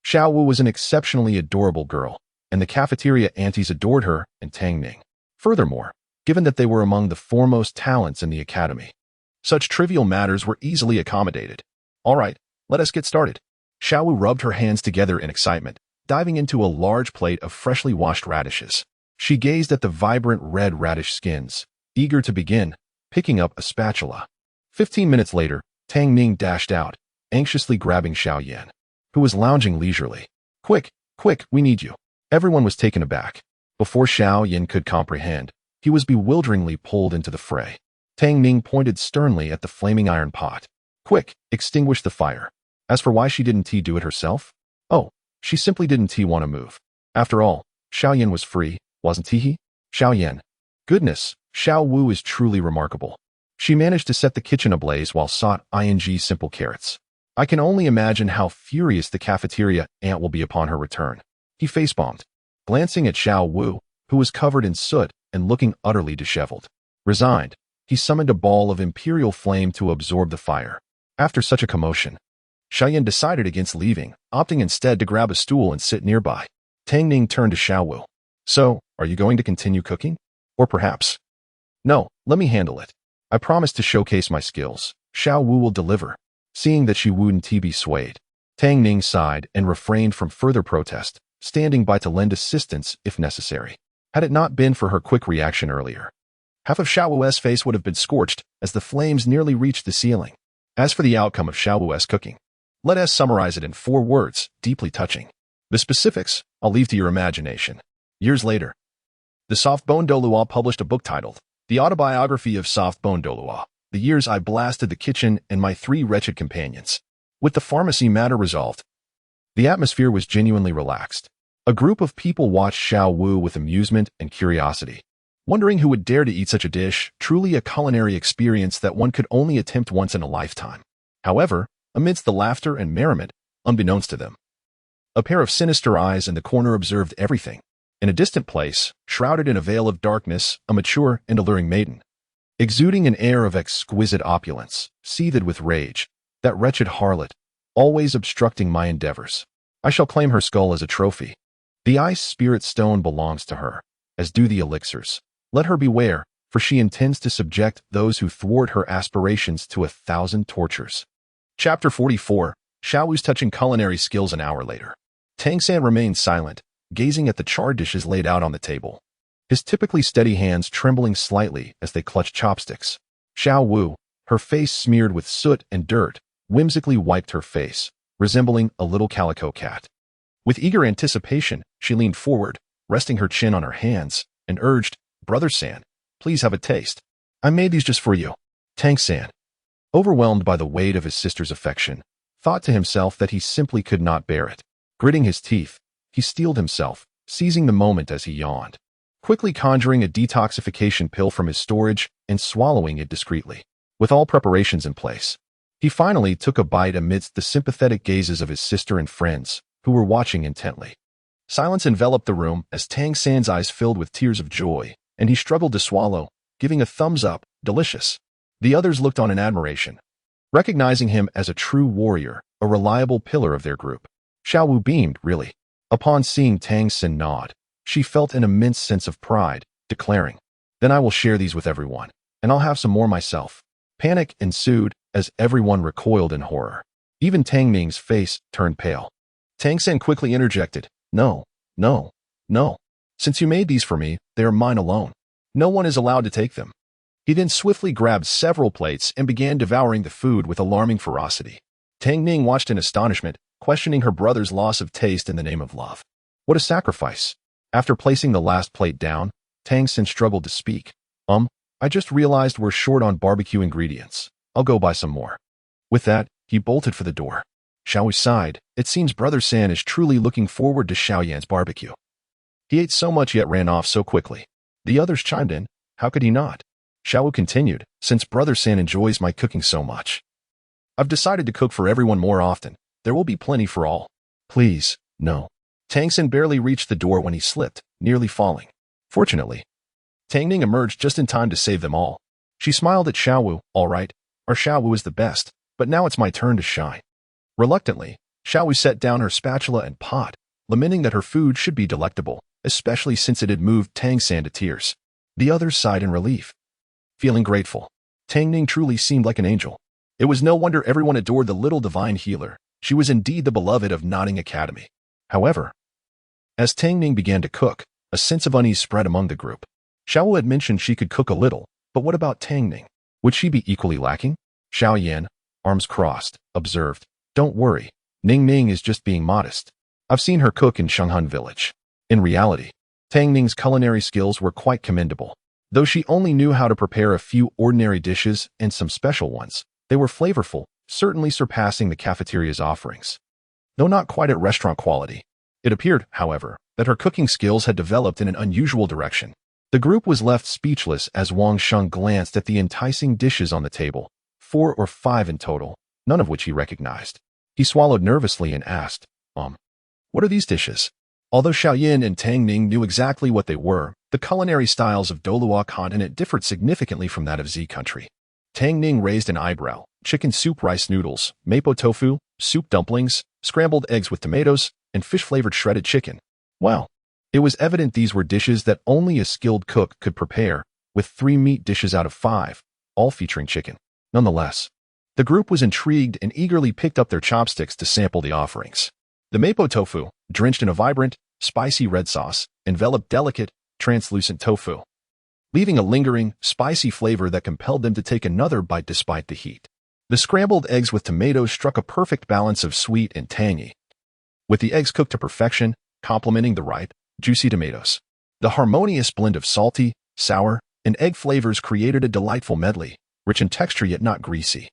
Xiao Wu was an exceptionally adorable girl, and the cafeteria aunties adored her and Tang Ning. Furthermore, given that they were among the foremost talents in the academy, such trivial matters were easily accommodated. All right, let us get started. Xiao Wu rubbed her hands together in excitement, diving into a large plate of freshly washed radishes. She gazed at the vibrant red radish skins, eager to begin, picking up a spatula. 15 minutes later, Tang Ning dashed out, anxiously grabbing Xiao Yan, who was lounging leisurely. Quick, quick, we need you. Everyone was taken aback. Before Xiao Yan could comprehend, he was bewilderingly pulled into the fray. Tang Ning pointed sternly at the flaming iron pot. Quick, extinguish the fire. As for why she didn't do it herself? Oh, she simply didn't want to move. After all, Xiao Yan was free, wasn't he? Xiao Yan. Goodness, Xiao Wu is truly remarkable. She managed to set the kitchen ablaze while sought simple carrots. I can only imagine how furious the cafeteria aunt will be upon her return. He facepalmed, glancing at Xiao Wu, who was covered in soot and looking utterly disheveled. Resigned, he summoned a ball of imperial flame to absorb the fire. After such a commotion, Xiao Yan decided against leaving, opting instead to grab a stool and sit nearby. Tang Ning turned to Xiao Wu. So, are you going to continue cooking? Or perhaps? No, let me handle it. I promise to showcase my skills. Xiao Wu will deliver. Seeing that she wouldn't be swayed, Tang Ning sighed and refrained from further protest, standing by to lend assistance if necessary. Had it not been for her quick reaction earlier, half of Xiao Wu's face would have been scorched as the flames nearly reached the ceiling. As for the outcome of Xiao Wu's cooking, let us summarize it in 4 words, deeply touching. The specifics, I'll leave to your imagination. Years later, the Soft-Bone Douluo published a book titled, The Autobiography of Soft-Bone Douluo, The Years I Blasted the Kitchen and My 3 Wretched Companions. With the pharmacy matter resolved, the atmosphere was genuinely relaxed. A group of people watched Xiao Wu with amusement and curiosity, wondering who would dare to eat such a dish, truly a culinary experience that one could only attempt once in a lifetime. However, amidst the laughter and merriment, unbeknownst to them, a pair of sinister eyes in the corner observed everything. In a distant place, shrouded in a veil of darkness, a mature and alluring maiden, exuding an air of exquisite opulence, seethed with rage. That wretched harlot, always obstructing my endeavors. I shall claim her skull as a trophy. The ice spirit stone belongs to her, as do the elixirs. Let her beware, for she intends to subject those who thwart her aspirations to 1,000 tortures. Chapter 44, Xiao Wu's touching culinary skills. An hour later, Tang San remained silent, gazing at the charred dishes laid out on the table, his typically steady hands trembling slightly as they clutched chopsticks. Xiao Wu, her face smeared with soot and dirt, whimsically wiped her face, resembling a little calico cat. With eager anticipation, she leaned forward, resting her chin on her hands, and urged, Brother San, please have a taste. I made these just for you. Tang San, overwhelmed by the weight of his sister's affection, thought to himself that he simply could not bear it. Gritting his teeth, he steeled himself, seizing the moment as he yawned, quickly conjuring a detoxification pill from his storage and swallowing it discreetly. With all preparations in place, he finally took a bite amidst the sympathetic gazes of his sister and friends, who were watching intently. Silence enveloped the room as Tang San's eyes filled with tears of joy, and he struggled to swallow, giving a thumbs up, delicious. The others looked on in admiration, recognizing him as a true warrior, a reliable pillar of their group. Xiao Wu beamed, really. Upon seeing Tang San nod, she felt an immense sense of pride, declaring, Then I will share these with everyone. and I'll have some more myself. Panic ensued as everyone recoiled in horror. Even Tang Ning's face turned pale. Tang San quickly interjected, "No, no, no. Since you made these for me, they are mine alone. No one is allowed to take them." He then swiftly grabbed several plates and began devouring the food with alarming ferocity. Tang Ning watched in astonishment, questioning her brother's loss of taste in the name of love. What a sacrifice. After placing the last plate down, Tang San struggled to speak. I just realized we're short on barbecue ingredients. I'll go buy some more." With that, he bolted for the door. Xiao sighed. It seems Brother San is truly looking forward to Xiao Yan's barbecue. He ate so much yet ran off so quickly. The others chimed in. How could he not? Xiao continued, since Brother San enjoys my cooking so much. I've decided to cook for everyone more often. There will be plenty for all. Please, no. Tang San barely reached the door when he slipped, nearly falling. Fortunately, Tang Ning emerged just in time to save them all. She smiled at Xiao. All right, our Xiao is the best, but now it's my turn to shine. Reluctantly, Xiao set down her spatula and pot, lamenting that her food should be delectable, especially since it had moved Tang San to tears. The others sighed in relief. Feeling grateful, Tang Ning truly seemed like an angel. It was no wonder everyone adored the little divine healer. She was indeed the beloved of Nodding Academy. However, as Tang Ning began to cook, a sense of unease spread among the group. Xiao had mentioned she could cook a little, but what about Tang Ning? Would she be equally lacking? Xiao Yan, arms crossed, observed, "Don't worry, Ning Ning is just being modest. I've seen her cook in Shenghun village." In reality, Tang Ning's culinary skills were quite commendable. Though she only knew how to prepare a few ordinary dishes and some special ones, they were flavorful, certainly surpassing the cafeteria's offerings. Though not quite at restaurant quality, it appeared, however, that her cooking skills had developed in an unusual direction. The group was left speechless as Wang Sheng glanced at the enticing dishes on the table, 4 or 5 in total, none of which he recognized. He swallowed nervously and asked, what are these dishes? Although Xiao Yan and Tang Ning knew exactly what they were, the culinary styles of Douluo continent differed significantly from that of Z country. Tang Ning raised an eyebrow. Chicken soup rice noodles, mapo tofu, soup dumplings, scrambled eggs with tomatoes, and fish-flavored shredded chicken. Wow. It was evident these were dishes that only a skilled cook could prepare, with 3 meat dishes out of 5, all featuring chicken. Nonetheless, the group was intrigued and eagerly picked up their chopsticks to sample the offerings. The mapo tofu, drenched in a vibrant, spicy red sauce, enveloped delicate, translucent tofu, leaving a lingering, spicy flavor that compelled them to take another bite despite the heat. The scrambled eggs with tomatoes struck a perfect balance of sweet and tangy, with the eggs cooked to perfection, complementing the ripe, juicy tomatoes. The harmonious blend of salty, sour, and egg flavors created a delightful medley, rich in texture yet not greasy.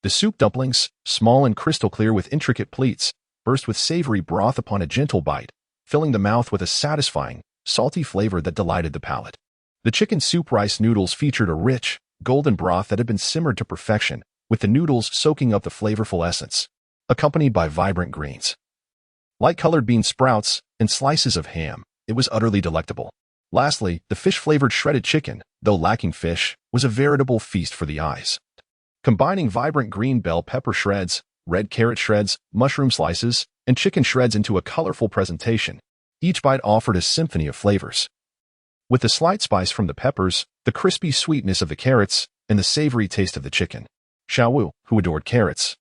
The soup dumplings, small and crystal clear with intricate pleats, burst with savory broth upon a gentle bite, filling the mouth with a satisfying, salty flavor that delighted the palate. The chicken soup rice noodles featured a rich, golden broth that had been simmered to perfection, with the noodles soaking up the flavorful essence, accompanied by vibrant greens, light-colored bean sprouts, and slices of ham. It was utterly delectable. Lastly, the fish-flavored shredded chicken, though lacking fish, was a veritable feast for the eyes. Combining vibrant green bell pepper shreds, red carrot shreds, mushroom slices, and chicken shreds into a colorful presentation, each bite offered a symphony of flavors. With the slight spice from the peppers, the crispy sweetness of the carrots, and the savory taste of the chicken, Xiao, who adored carrots,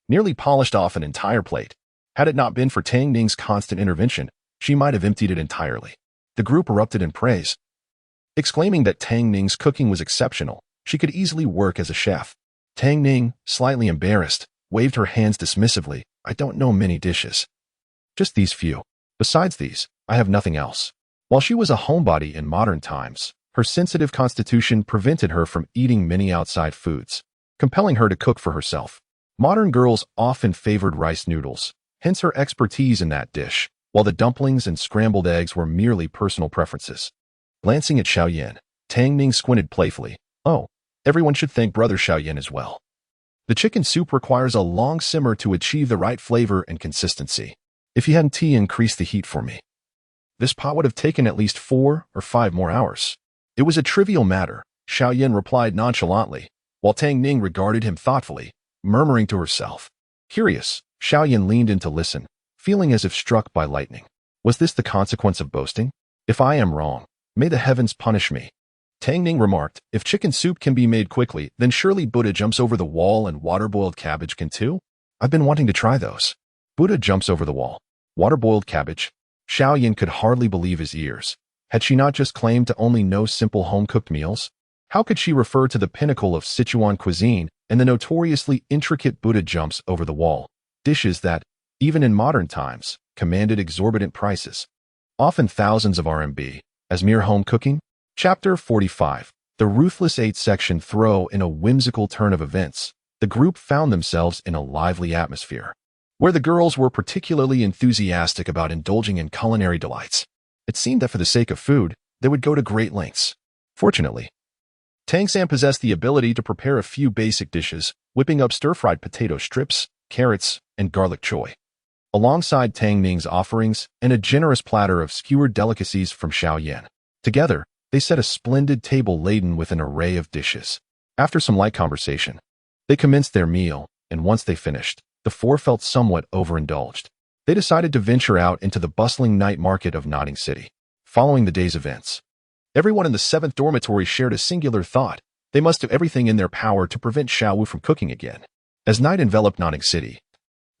nearly polished off an entire plate. Had it not been for Tang Ning's constant intervention, she might have emptied it entirely. The group erupted in praise, exclaiming that Tang Ning's cooking was exceptional. She could easily work as a chef. Tang Ning, slightly embarrassed, waved her hands dismissively. I don't know many dishes. Just these few. Besides these, I have nothing else. While she was a homebody in modern times, her sensitive constitution prevented her from eating many outside foods, compelling her to cook for herself. Modern girls often favored rice noodles, hence her expertise in that dish, while the dumplings and scrambled eggs were merely personal preferences. Glancing at Xiao Yan, Tang Ning squinted playfully. Oh, everyone should thank Brother Xiao Yan as well. The chicken soup requires a long simmer to achieve the right flavor and consistency. If you hadn't increased the heat for me, this pot would have taken at least 4 or 5 more hours. It was a trivial matter, Xiao Yan replied nonchalantly, while Tang Ning regarded him thoughtfully, murmuring to herself. Curious, Xiao Yan leaned in to listen, feeling as if struck by lightning. Was this the consequence of boasting? If I am wrong, may the heavens punish me. Tang Ning remarked, if chicken soup can be made quickly, then surely Buddha jumps over the wall and water-boiled cabbage can too? I've been wanting to try those. Buddha jumps over the wall. Water-boiled cabbage. Xiao Yan could hardly believe his ears. Had she not just claimed to only know simple home-cooked meals? How could she refer to the pinnacle of Sichuan cuisine and the notoriously intricate Buddha jumps over the wall? Dishes that, even in modern times, commanded exorbitant prices. Often thousands of RMB, as mere home cooking? Chapter 45. The Ruthless Eight section throw in a whimsical turn of events. The group found themselves in a lively atmosphere, where the girls were particularly enthusiastic about indulging in culinary delights. It seemed that for the sake of food, they would go to great lengths. Fortunately, Tang San possessed the ability to prepare a few basic dishes, whipping up stir-fried potato strips, carrots, and garlic choy, alongside Tang Ning's offerings and a generous platter of skewered delicacies from Xiao Yan. Together, they set a splendid table laden with an array of dishes. After some light conversation, they commenced their meal, and once they finished, the four felt somewhat overindulged. They decided to venture out into the bustling night market of Notting City. Following the day's events, everyone in the 7th dormitory shared a singular thought. They must do everything in their power to prevent Xiaowu from cooking again. As night enveloped Notting City,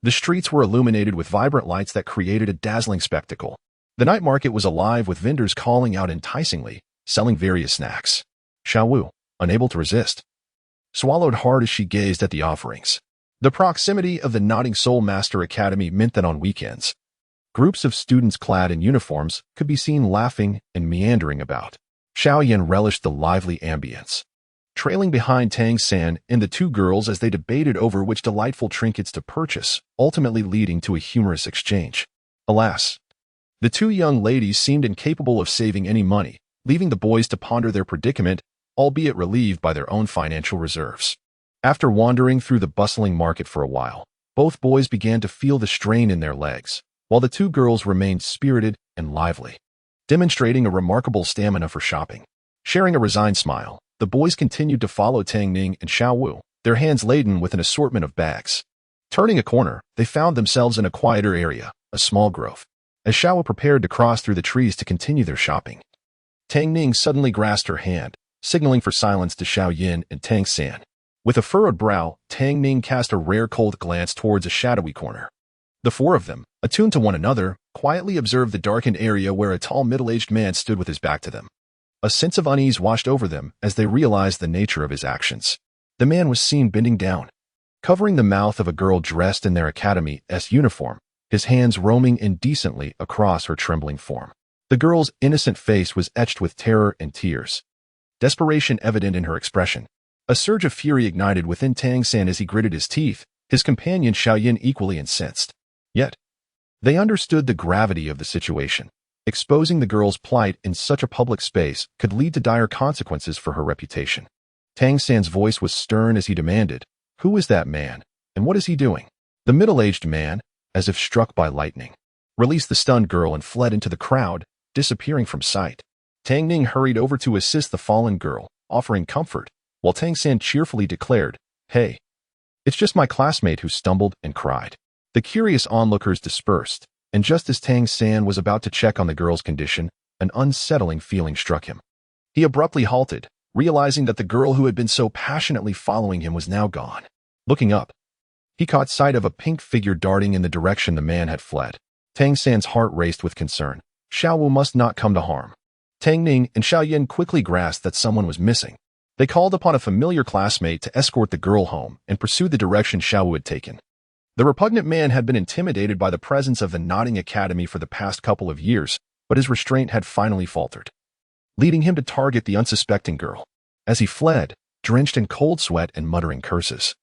the streets were illuminated with vibrant lights that created a dazzling spectacle. The night market was alive with vendors calling out enticingly, selling various snacks. Xiaowu, unable to resist, swallowed hard as she gazed at the offerings. The proximity of the Notting Soul Master Academy meant that on weekends, groups of students clad in uniforms could be seen laughing and meandering about. Xiao Yan relished the lively ambience, trailing behind Tang San and the two girls as they debated over which delightful trinkets to purchase, ultimately leading to a humorous exchange. Alas, the two young ladies seemed incapable of saving any money, leaving the boys to ponder their predicament, albeit relieved by their own financial reserves. After wandering through the bustling market for a while, both boys began to feel the strain in their legs, while the two girls remained spirited and lively, demonstrating a remarkable stamina for shopping. Sharing a resigned smile, the boys continued to follow Tang Ning and Xiaowu, their hands laden with an assortment of bags. Turning a corner, they found themselves in a quieter area, a small grove. As Xiaowu prepared to cross through the trees to continue their shopping, Tang Ning suddenly grasped her hand, signaling for silence to Xiao Yan and Tang San. With a furrowed brow, Tang Ning cast a rare cold glance towards a shadowy corner. The four of them, attuned to one another, quietly observed the darkened area where a tall middle-aged man stood with his back to them. A sense of unease washed over them as they realized the nature of his actions. The man was seen bending down, covering the mouth of a girl dressed in their academy's uniform, his hands roaming indecently across her trembling form. The girl's innocent face was etched with terror and tears, desperation evident in her expression. A surge of fury ignited within Tang San as he gritted his teeth, his companion Xiao Yan equally incensed. Yet, they understood the gravity of the situation. Exposing the girl's plight in such a public space could lead to dire consequences for her reputation. Tang San's voice was stern as he demanded, "Who is that man, and what is he doing?" The middle-aged man, as if struck by lightning, released the stunned girl and fled into the crowd, disappearing from sight. Tang Ning hurried over to assist the fallen girl, offering comfort, while Tang San cheerfully declared, "Hey, it's just my classmate who stumbled and cried." The curious onlookers dispersed, and just as Tang San was about to check on the girl's condition, an unsettling feeling struck him. He abruptly halted, realizing that the girl who had been so passionately following him was now gone. Looking up, he caught sight of a pink figure darting in the direction the man had fled. Tang San's heart raced with concern. Xiaowu must not come to harm. Tang Ning and Xiao Yan quickly grasped that someone was missing. They called upon a familiar classmate to escort the girl home and pursue the direction Xiaowu had taken. The repugnant man had been intimidated by the presence of the Notting Academy for the past couple of years, but his restraint had finally faltered, leading him to target the unsuspecting girl. As he fled, drenched in cold sweat and muttering curses,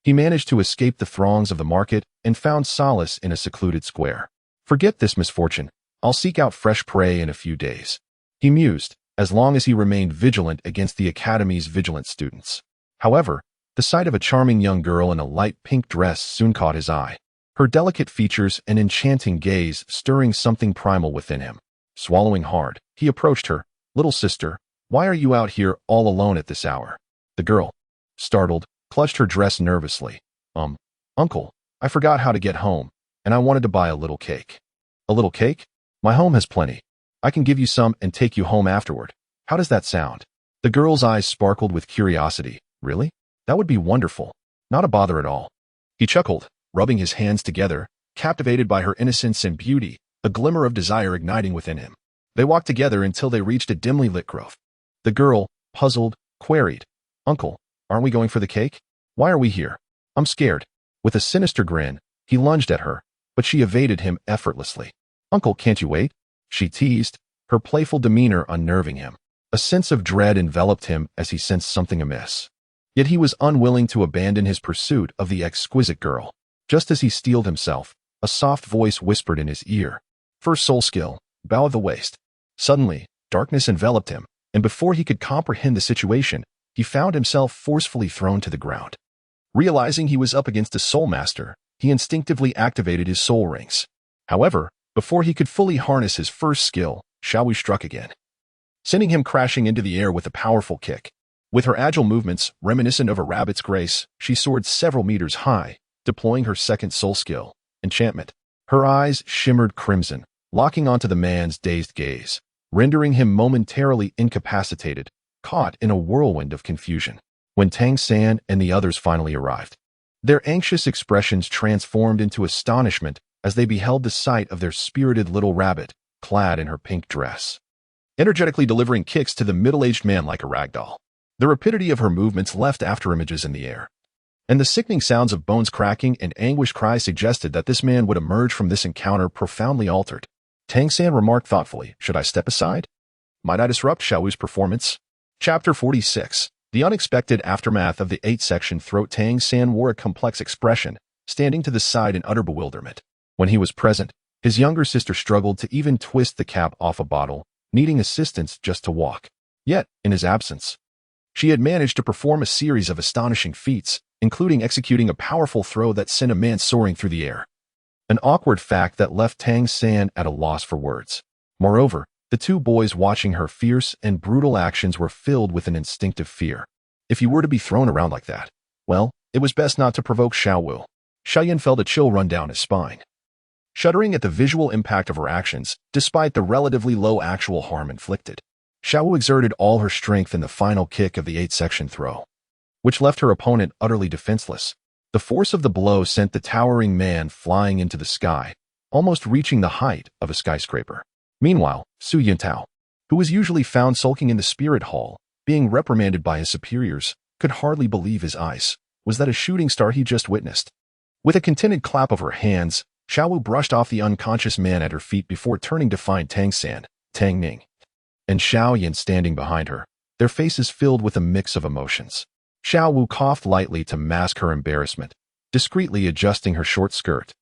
he managed to escape the throngs of the market and found solace in a secluded square. "Forget this misfortune. I'll seek out fresh prey in a few days," he mused, as long as he remained vigilant against the Academy's vigilant students. However, the sight of a charming young girl in a light pink dress soon caught his eye, her delicate features and enchanting gaze stirring something primal within him. Swallowing hard, he approached her. "Little sister, why are you out here all alone at this hour?" The girl, startled, clutched her dress nervously. Uncle, I forgot how to get home, and I wanted to buy a little cake." "A little cake? My home has plenty. I can give you some and take you home afterward. How does that sound?" The girl's eyes sparkled with curiosity. Really? That would be wonderful. Not a bother at all. He chuckled, rubbing his hands together, captivated by her innocence and beauty, a glimmer of desire igniting within him. They walked together until they reached a dimly lit grove. The girl, puzzled, queried, "Uncle, aren't we going for the cake? Why are we here? I'm scared." With a sinister grin, he lunged at her, but she evaded him effortlessly. "Uncle, can't you wait?" she teased, her playful demeanor unnerving him. A sense of dread enveloped him as he sensed something amiss. Yet he was unwilling to abandon his pursuit of the exquisite girl. Just as he steeled himself, a soft voice whispered in his ear, "First soul skill, bow of the waist." Suddenly, darkness enveloped him, and before he could comprehend the situation, he found himself forcefully thrown to the ground. Realizing he was up against a soul master, he instinctively activated his soul rings. However, before he could fully harness his first skill, Xiaoyu struck again, sending him crashing into the air with a powerful kick. With her agile movements, reminiscent of a rabbit's grace, she soared several meters high, deploying her second soul skill, enchantment. Her eyes shimmered crimson, locking onto the man's dazed gaze, rendering him momentarily incapacitated, caught in a whirlwind of confusion. When Tang San and the others finally arrived, their anxious expressions transformed into astonishment as they beheld the sight of their spirited little rabbit, clad in her pink dress, energetically delivering kicks to the middle-aged man like a ragdoll. The rapidity of her movements left afterimages in the air, and the sickening sounds of bones cracking and anguished cries suggested that this man would emerge from this encounter profoundly altered. Tang San remarked thoughtfully, "Should I step aside? Might I disrupt Xiaoyu's performance?" Chapter 46. The unexpected aftermath of the 8-section throat. Tang San wore a complex expression, standing to the side in utter bewilderment. When he was present, his younger sister struggled to even twist the cap off a bottle, needing assistance just to walk. Yet, in his absence, she had managed to perform a series of astonishing feats, including executing a powerful throw that sent a man soaring through the air. An awkward fact that left Tang San at a loss for words. Moreover, the two boys watching her fierce and brutal actions were filled with an instinctive fear. If you were to be thrown around like that, well, it was best not to provoke Xiao Yan felt a chill run down his spine, shuddering at the visual impact of her actions, despite the relatively low actual harm inflicted. Xiao exerted all her strength in the final kick of the 8-section throw, which left her opponent utterly defenseless. The force of the blow sent the towering man flying into the sky, almost reaching the height of a skyscraper. Meanwhile, Su Yintao, who was usually found sulking in the spirit hall, being reprimanded by his superiors, could hardly believe his eyes. Was that a shooting star he just witnessed? With a contented clap of her hands, Xiao brushed off the unconscious man at her feet before turning to find Tang San, Tang Ning, and Xiao Yan standing behind her, their faces filled with a mix of emotions. Xiao coughed lightly to mask her embarrassment, discreetly adjusting her short skirt,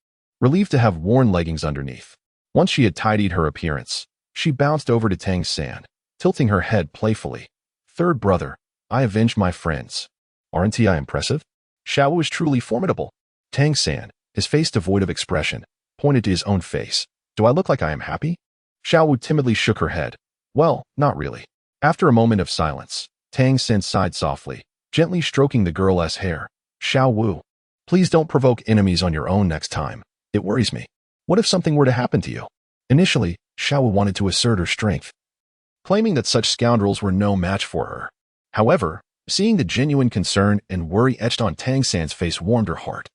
relieved to have worn leggings underneath. Once she had tidied her appearance, she bounced over to Tang San, tilting her head playfully. "Third brother, I avenged my friends. Aren't I impressive?" Xiao is truly formidable. Tang San, his face devoid of expression, pointed to his own face. "Do I look like I am happy?" Xiao timidly shook her head. "Well, not really." After a moment of silence, Tang San sighed softly, gently stroking the girl's hair. "Xiao, please don't provoke enemies on your own next time. It worries me. What if something were to happen to you?" Initially, Xiao wanted to assert her strength, claiming that such scoundrels were no match for her. However, seeing the genuine concern and worry etched on Tang San's face warmed her heart.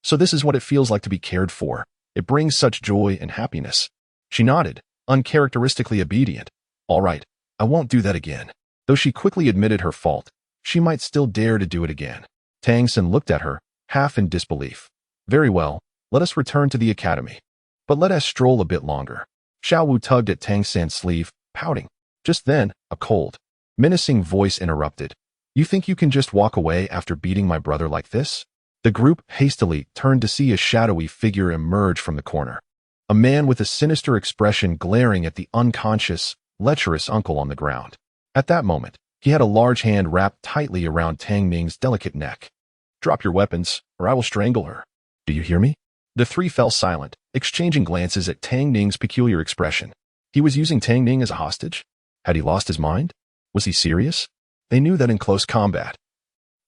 "So this is what it feels like to be cared for. It brings such joy and happiness." She nodded, uncharacteristically obedient. "All right, I won't do that again." Though she quickly admitted her fault, she might still dare to do it again. Tang San looked at her, half in disbelief. "Very well, let us return to the academy. But let us stroll a bit longer." Xiao tugged at Tang San's sleeve, pouting. Just then, a cold, menacing voice interrupted. "You think you can just walk away after beating my brother like this?" The group hastily turned to see a shadowy figure emerge from the corner. A man with a sinister expression glaring at the unconscious, lecherous uncle on the ground. At that moment, he had a large hand wrapped tightly around Tang Ning's delicate neck. "Drop your weapons, or I will strangle her. Do you hear me?" The three fell silent, exchanging glances at Tang Ning's peculiar expression. He was using Tang Ning as a hostage? Had he lost his mind? Was he serious? They knew that in close combat,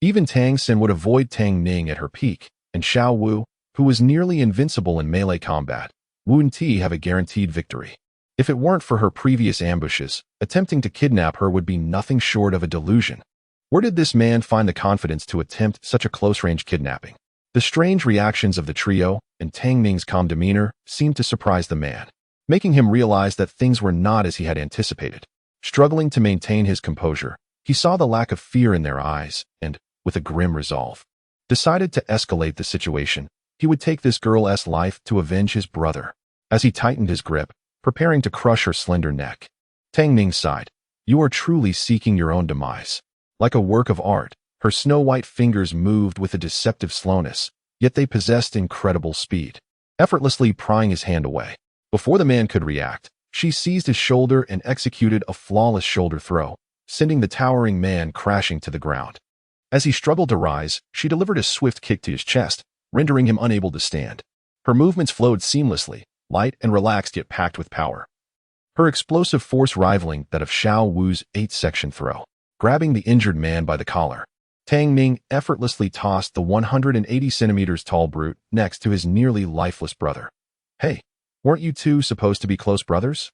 even Tang San would avoid Tang Ning at her peak, and Xiao, who was nearly invincible in melee combat, wouldn't he have a guaranteed victory. If it weren't for her previous ambushes, attempting to kidnap her would be nothing short of a delusion. Where did this man find the confidence to attempt such a close-range kidnapping? The strange reactions of the trio and Tang Ning's calm demeanor seemed to surprise the man, making him realize that things were not as he had anticipated. Struggling to maintain his composure, he saw the lack of fear in their eyes and, with a grim resolve, decided to escalate the situation. He would take this girl's life to avenge his brother. As he tightened his grip, preparing to crush her slender neck, Tang Ning sighed. You are truly seeking your own demise. Like a work of art, her snow-white fingers moved with a deceptive slowness, yet they possessed incredible speed, effortlessly prying his hand away. Before the man could react, she seized his shoulder and executed a flawless shoulder throw, sending the towering man crashing to the ground. As he struggled to rise, she delivered a swift kick to his chest, rendering him unable to stand. Her movements flowed seamlessly, light and relaxed yet packed with power. Her explosive force rivaling that of Xiao Wu's 8-section throw. Grabbing the injured man by the collar, Tang Ning effortlessly tossed the 180 centimeters tall brute next to his nearly lifeless brother. Hey, weren't you two supposed to be close brothers?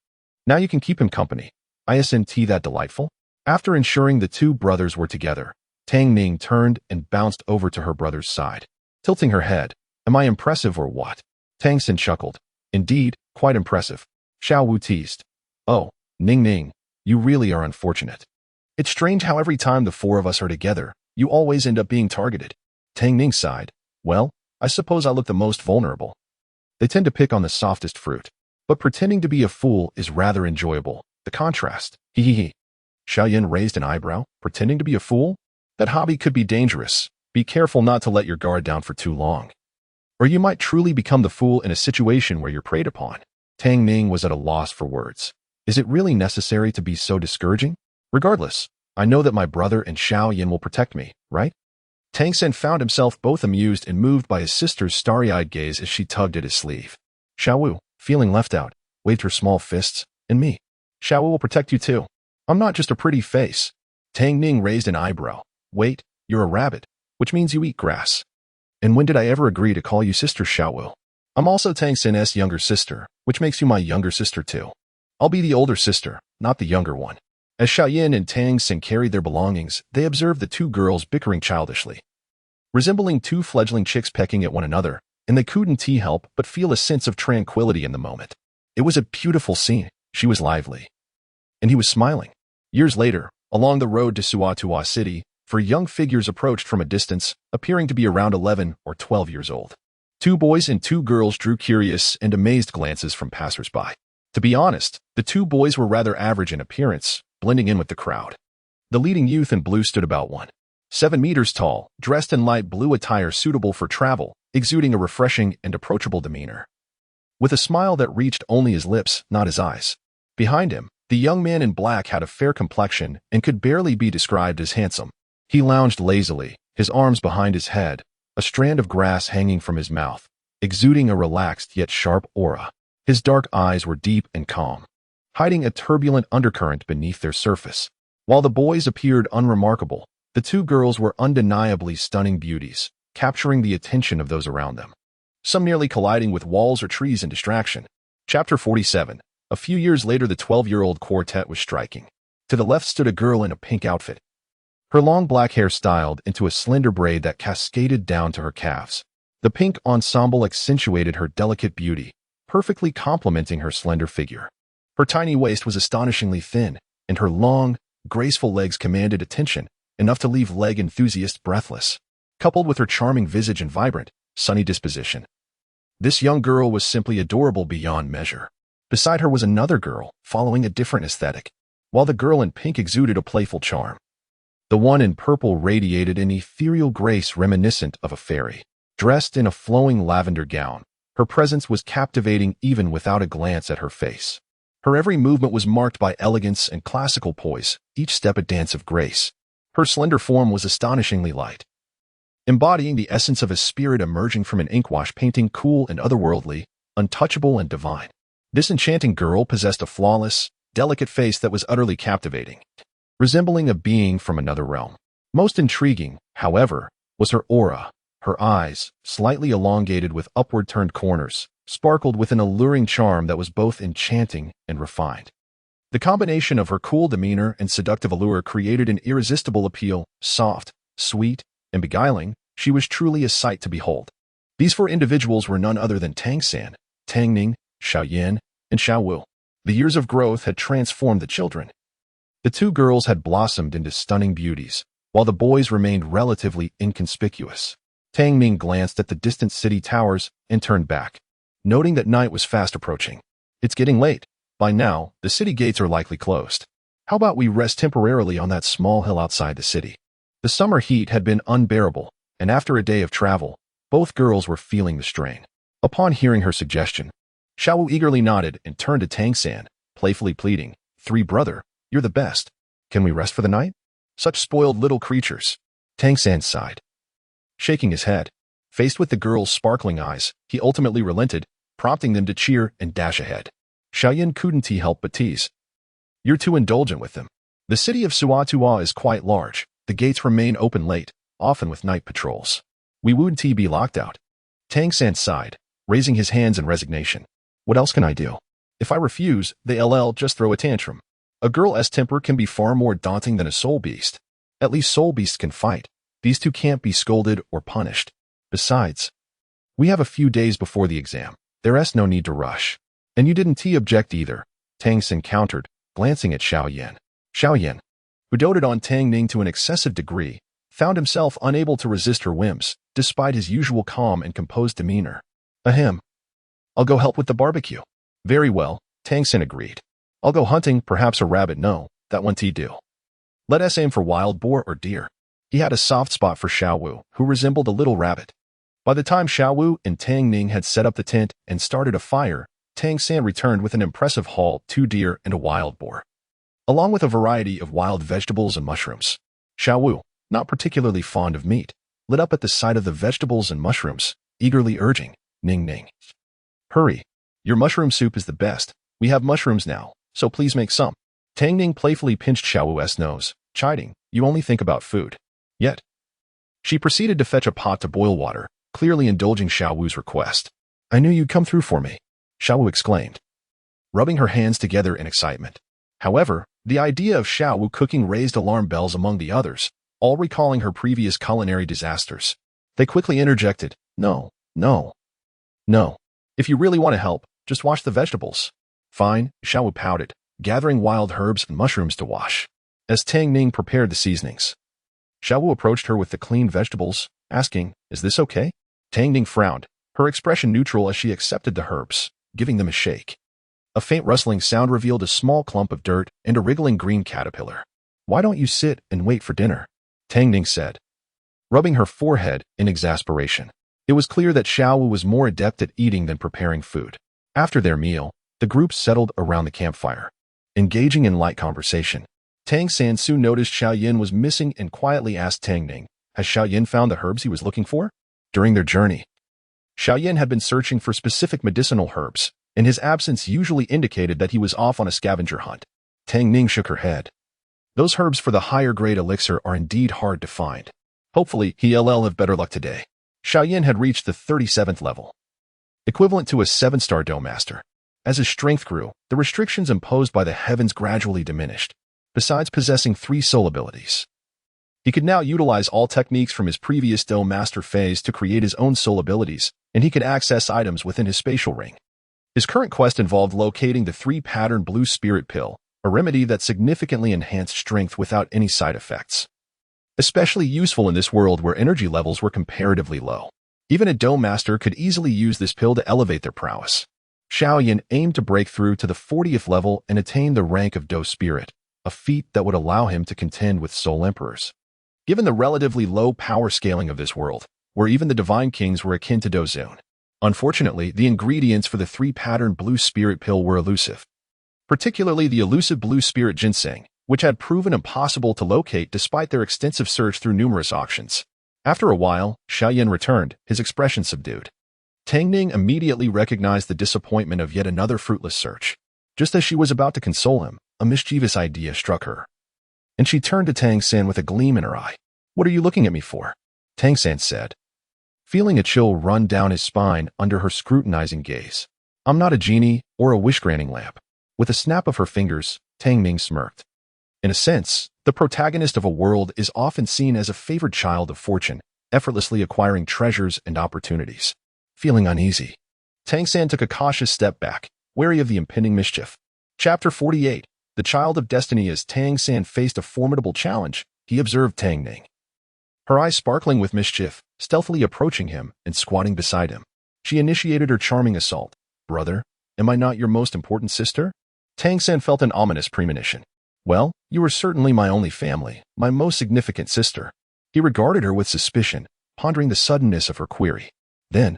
Now you can keep him company. Isn't that delightful? After ensuring the two brothers were together, Tang Ning turned and bounced over to her brother's side, tilting her head. Am I impressive or what? Tang San chuckled. Indeed, quite impressive. Xiao Wu teased. Oh, Ning, you really are unfortunate. It's strange how every time the four of us are together, you always end up being targeted. Tang Ning sighed. Well, I suppose I look the most vulnerable. They tend to pick on the softest fruit. But pretending to be a fool is rather enjoyable. The contrast. Hee. Xiao Yan raised an eyebrow. Pretending to be a fool? That hobby could be dangerous. Be careful not to let your guard down for too long. Or you might truly become the fool in a situation where you're preyed upon. Tang Ning was at a loss for words. Is it really necessary to be so discouraging? Regardless, I know that my brother and Xiao Yan will protect me, right? Tang San found himself both amused and moved by his sister's starry-eyed gaze as she tugged at his sleeve. Xiao Wu, feeling left out, waved her small fists. And me. Xiao Wu will protect you too. I'm not just a pretty face. Tang Ning raised an eyebrow. Wait, you're a rabbit, which means you eat grass. And when did I ever agree to call you Sister Xiao Wu? I'm also Tang San's younger sister, which makes you my younger sister too. I'll be the older sister, not the younger one. As Xiao Yan and Tang San carried their belongings, they observed the two girls bickering childishly, resembling two fledgling chicks pecking at one another, and they couldn't help but feel a sense of tranquility in the moment. It was a beautiful scene. She was lively. And he was smiling. Years later, along the road to Suatua City, four young figures approached from a distance, appearing to be around 11 or 12 years old. Two boys and two girls drew curious and amazed glances from passers-by. To be honest, the two boys were rather average in appearance, blending in with the crowd. The leading youth in blue stood about 1.7 meters tall, dressed in light blue attire suitable for travel, exuding a refreshing and approachable demeanor. With a smile that reached only his lips, not his eyes. Behind him, the young man in black had a fair complexion and could barely be described as handsome. He lounged lazily, his arms behind his head, a strand of grass hanging from his mouth, exuding a relaxed yet sharp aura. His dark eyes were deep and calm, hiding a turbulent undercurrent beneath their surface. While the boys appeared unremarkable, the two girls were undeniably stunning beauties, capturing the attention of those around them. Some nearly colliding with walls or trees in distraction. Chapter 47. A few years later, the 12-year-old quartet was striking. To the left stood a girl in a pink outfit. Her long black hair styled into a slender braid that cascaded down to her calves. The pink ensemble accentuated her delicate beauty, perfectly complementing her slender figure. Her tiny waist was astonishingly thin, and her long, graceful legs commanded attention, enough to leave leg enthusiasts breathless. Coupled with her charming visage and vibrant, sunny disposition, this young girl was simply adorable beyond measure. Beside her was another girl, following a different aesthetic, while the girl in pink exuded a playful charm. The one in purple radiated an ethereal grace reminiscent of a fairy. Dressed in a flowing lavender gown, her presence was captivating even without a glance at her face. Her every movement was marked by elegance and classical poise, each step a dance of grace. Her slender form was astonishingly light, embodying the essence of a spirit emerging from an inkwash painting, cool and otherworldly, untouchable and divine. This enchanting girl possessed a flawless, delicate face that was utterly captivating, resembling a being from another realm. Most intriguing, however, was her aura. Her eyes, slightly elongated with upward-turned corners, sparkled with an alluring charm that was both enchanting and refined. The combination of her cool demeanor and seductive allure created an irresistible appeal. Soft, sweet, and beguiling, she was truly a sight to behold. These four individuals were none other than Tang San, Tang Ning, Xiao Yan, and Xiao Yu. The years of growth had transformed the children. The two girls had blossomed into stunning beauties, while the boys remained relatively inconspicuous. Tang Ning glanced at the distant city towers and turned back, noting that night was fast approaching. It's getting late. By now, the city gates are likely closed. How about we rest temporarily on that small hill outside the city? The summer heat had been unbearable, and after a day of travel, both girls were feeling the strain. Upon hearing her suggestion, Xiao Yu eagerly nodded and turned to Tang San, playfully pleading, "Three brother, you're the best. Can we rest for the night?" Such spoiled little creatures. Tang San sighed, shaking his head. Faced with the girls' sparkling eyes, he ultimately relented, prompting them to cheer and dash ahead. Xiao Yan couldn't help but tease. "You're too indulgent with them. The city of Suatua is quite large. The gates remain open late, often with night patrols. We wouldn't be locked out." Tang San sighed, raising his hands in resignation. "What else can I do? If I refuse, they'll just throw a tantrum. A girl's temper can be far more daunting than a soul beast. At least soul beasts can fight. These two can't be scolded or punished. Besides, we have a few days before the exam. There's no need to rush. And you didn't object either," Tang San countered, glancing at Xiao Yan. Xiao Yan, who doted on Tang Ning to an excessive degree, found himself unable to resist her whims, despite his usual calm and composed demeanor. "Ahem. I'll go help with the barbecue." "Very well," Tang San agreed. "I'll go hunting, perhaps a rabbit. No, that won't do. Let us aim for wild boar or deer." He had a soft spot for Xiao Yu, who resembled a little rabbit. By the time Xiao Yu and Tang Ning had set up the tent and started a fire, Tang San returned with an impressive haul: 2 deer and a wild boar, along with a variety of wild vegetables and mushrooms. Xiao Yu, not particularly fond of meat, lit up at the sight of the vegetables and mushrooms, eagerly urging, Ning, "Hurry. Your mushroom soup is the best. We have mushrooms now, so please make some." Tang Ning playfully pinched Xiao Yu's nose, chiding, "You only think about food." Yet, she proceeded to fetch a pot to boil water, clearly indulging Xiao Yu's request. "I knew you'd come through for me," Xiao Yu exclaimed, rubbing her hands together in excitement. However, the idea of Xiao Yu cooking raised alarm bells among the others, all recalling her previous culinary disasters. They quickly interjected, No. If you really want to help, just wash the vegetables." "Fine," Xiao Yu pouted, gathering wild herbs and mushrooms to wash. As Tang Ning prepared the seasonings, Xiao Yu approached her with the clean vegetables, asking, "Is this okay?" Tang Ning frowned, her expression neutral as she accepted the herbs, giving them a shake. A faint rustling sound revealed a small clump of dirt and a wriggling green caterpillar. "Why don't you sit and wait for dinner?" Tang Ning said, rubbing her forehead in exasperation. It was clear that Xiao Yu was more adept at eating than preparing food. After their meal, the group settled around the campfire, engaging in light conversation. Tang San soon noticed Xiao Yan was missing and quietly asked Tang Ning, "Has Xiao Yan found the herbs he was looking for?" During their journey, Xiao Yan had been searching for specific medicinal herbs, and his absence usually indicated that he was off on a scavenger hunt. Tang Ning shook her head. "Those herbs for the higher grade elixir are indeed hard to find. Hopefully, he'll have better luck today." Xiao Yan had reached the 37th level, equivalent to a 7-star Dome Master. As his strength grew, the restrictions imposed by the heavens gradually diminished. Besides possessing 3 soul abilities, he could now utilize all techniques from his previous Dome Master phase to create his own soul abilities, and he could access items within his spatial ring. His current quest involved locating the 3-pattern blue spirit pill, a remedy that significantly enhanced strength without any side effects. Especially useful in this world where energy levels were comparatively low. Even a Dome Master could easily use this pill to elevate their prowess. Xiao Yan aimed to break through to the 40th level and attain the rank of Do Spirit, a feat that would allow him to contend with Soul Emperors. Given the relatively low power scaling of this world, where even the Divine Kings were akin to Do Zone, unfortunately, the ingredients for the 3-pattern blue spirit pill were elusive. Particularly the elusive blue spirit ginseng, which had proven impossible to locate despite their extensive search through numerous auctions. After a while, Xiao Yan returned, his expression subdued. Tang Ning immediately recognized the disappointment of yet another fruitless search. Just as she was about to console him, a mischievous idea struck her, and she turned to Tang San with a gleam in her eye. "What are you looking at me for?" Tang San said, feeling a chill run down his spine under her scrutinizing gaze. I'm not a genie or a wish-granting lamp. With a snap of her fingers, Tang Ning smirked. In a sense, the protagonist of a world is often seen as a favored child of fortune, effortlessly acquiring treasures and opportunities. Feeling uneasy, Tang San took a cautious step back, wary of the impending mischief. Chapter 48. The Child of Destiny. As Tang San faced a formidable challenge, he observed Tang Ning, her eyes sparkling with mischief, stealthily approaching him and squatting beside him. She initiated her charming assault. Brother, am I not your most important sister? Tang San felt an ominous premonition. Well, you are certainly my only family, my most significant sister. He regarded her with suspicion, pondering the suddenness of her query. Then,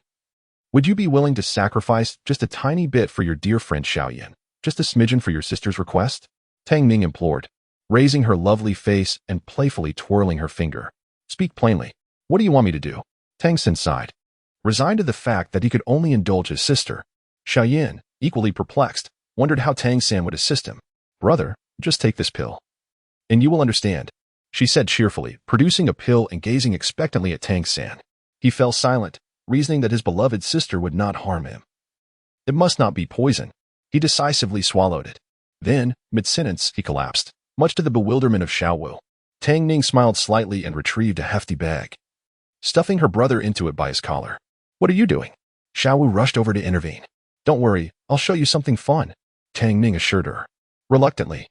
would you be willing to sacrifice just a tiny bit for your dear friend Xiao Yan? Just a smidgen for your sister's request? Tang Ning implored, raising her lovely face and playfully twirling her finger. Speak plainly. What do you want me to do? Tang San sighed, resigned to the fact that he could only indulge his sister. Xiao Yan, equally perplexed, wondered how Tang San would assist him. Brother, just take this pill, and you will understand, she said cheerfully, producing a pill and gazing expectantly at Tang San. He fell silent, reasoning that his beloved sister would not harm him. It must not be poison. He decisively swallowed it. Then, mid-sentence, he collapsed, much to the bewilderment of Xiaowu. Tang Ning smiled slightly and retrieved a hefty bag, stuffing her brother into it by his collar. What are you doing? Xiaowu rushed over to intervene. Don't worry, I'll show you something fun, Tang Ning assured her. Reluctantly,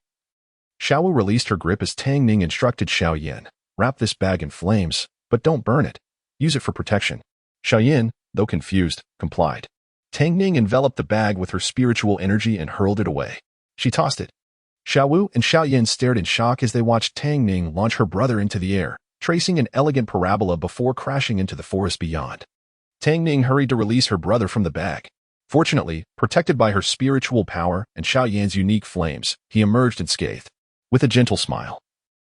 Xiaowu released her grip as Tang Ning instructed Xiao Yan, wrap this bag in flames, but don't burn it. Use it for protection. Xiao Yan, though confused, complied. Tang Ning enveloped the bag with her spiritual energy and hurled it away. She tossed it. Xiaowu and Xiao Yan stared in shock as they watched Tang Ning launch her brother into the air, tracing an elegant parabola before crashing into the forest beyond. Tang Ning hurried to release her brother from the bag. Fortunately, protected by her spiritual power and Xiao Yan's unique flames, he emerged unscathed. With a gentle smile,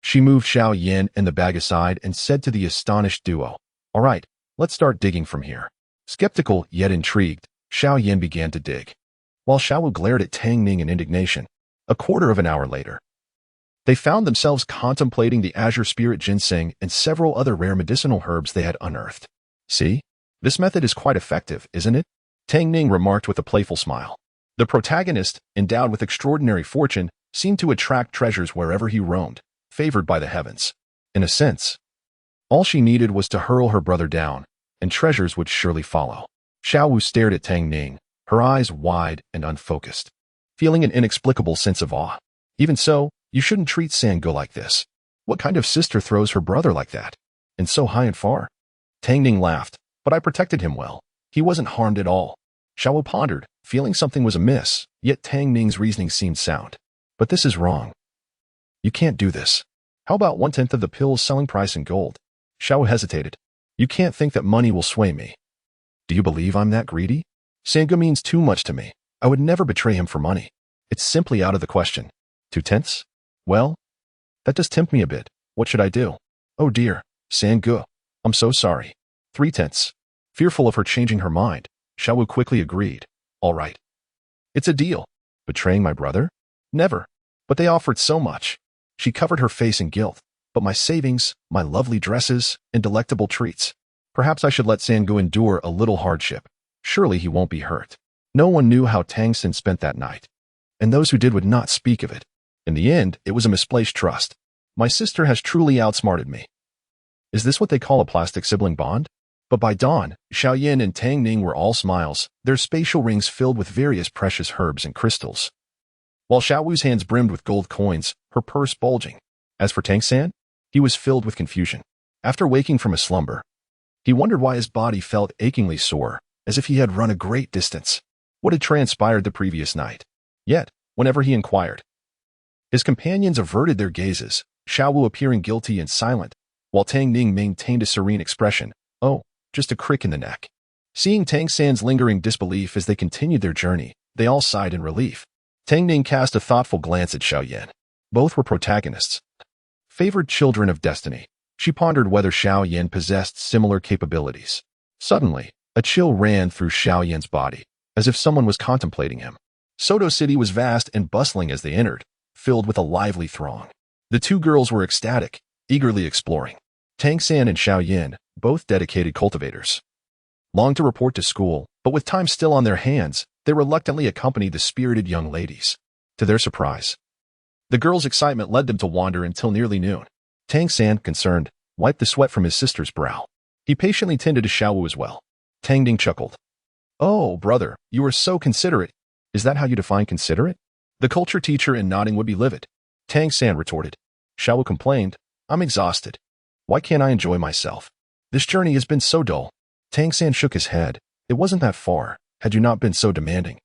she moved Xiao Yan and the bag aside and said to the astonished duo, All right, let's start digging from here. Skeptical yet intrigued, Xiao Yan began to dig, while Xiaowu glared at Tang Ning in indignation. A quarter of an hour later, they found themselves contemplating the azure spirit ginseng and several other rare medicinal herbs they had unearthed. See? This method is quite effective, isn't it? Tang Ning remarked with a playful smile. The protagonist, endowed with extraordinary fortune, seemed to attract treasures wherever he roamed, favored by the heavens. In a sense, all she needed was to hurl her brother down, and treasures would surely follow. Xiaowu stared at Tang Ning, her eyes wide and unfocused, feeling an inexplicable sense of awe. Even so, you shouldn't treat Sango like this. What kind of sister throws her brother like that? And so high and far? Tang Ning laughed, but I protected him well. He wasn't harmed at all. Xiaowu pondered, feeling something was amiss, yet Tang Ning's reasoning seemed sound. But this is wrong. You can't do this. How about 1/10 of the pill's selling price in gold? Xiaowu hesitated. You can't think that money will sway me. Do you believe I'm that greedy? Sango means too much to me. I would never betray him for money. It's simply out of the question. 2/10? Well, that does tempt me a bit. What should I do? Oh dear, Sango. I'm so sorry. 3/10. Fearful of her changing her mind, Xiaowu quickly agreed. All right. It's a deal. Betraying my brother? Never. But they offered so much. She covered her face in guilt. But my savings, my lovely dresses, and delectable treats. Perhaps I should let Sango endure a little hardship. Surely he won't be hurt. No one knew how Tang San spent that night. And those who did would not speak of it. In the end, it was a misplaced trust. My sister has truly outsmarted me. Is this what they call a plastic sibling bond? But by dawn, Xiao Yan and Tang Ning were all smiles, their spatial rings filled with various precious herbs and crystals, while Xiaowu's hands brimmed with gold coins, her purse bulging. As for Tang San, he was filled with confusion. After waking from a slumber, he wondered why his body felt achingly sore, as if he had run a great distance. What had transpired the previous night? Yet, whenever he inquired, his companions averted their gazes, Xiaowu appearing guilty and silent, while Tang Ning maintained a serene expression. Oh, just a crick in the neck. Seeing Tang San's lingering disbelief as they continued their journey, they all sighed in relief. Tang Ning cast a thoughtful glance at Xiao Yan. Both were protagonists, favored children of destiny. She pondered whether Xiao Yan possessed similar capabilities. Suddenly, a chill ran through Xiao Yan's body, as if someone was contemplating him. Soto City was vast and bustling as they entered, filled with a lively throng. The two girls were ecstatic, eagerly exploring. Tang San and Xiao Yan, both dedicated cultivators, longed to report to school, but with time still on their hands, they reluctantly accompanied the spirited young ladies. To their surprise, the girls' excitement led them to wander until nearly noon. Tang San, concerned, wiped the sweat from his sister's brow. He patiently tended to Xiao as well. Tang Ning chuckled. "Oh, brother, you are so considerate. Is that how you define considerate?" The culture teacher in nodding would be livid. Tang San retorted. Xiao complained, "I'm exhausted. Why can't I enjoy myself? This journey has been so dull." Tang San shook his head. "It wasn't that far, had you not been so demanding.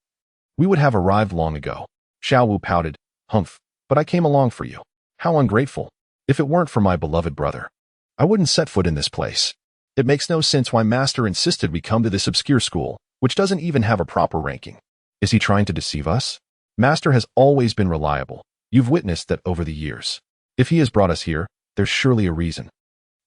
We would have arrived long ago." Xiao pouted. "Humph, but I came along for you. How ungrateful. If it weren't for my beloved brother, I wouldn't set foot in this place. It makes no sense why Master insisted we come to this obscure school, which doesn't even have a proper ranking. Is he trying to deceive us? Master has always been reliable. You've witnessed that over the years. If he has brought us here, there's surely a reason."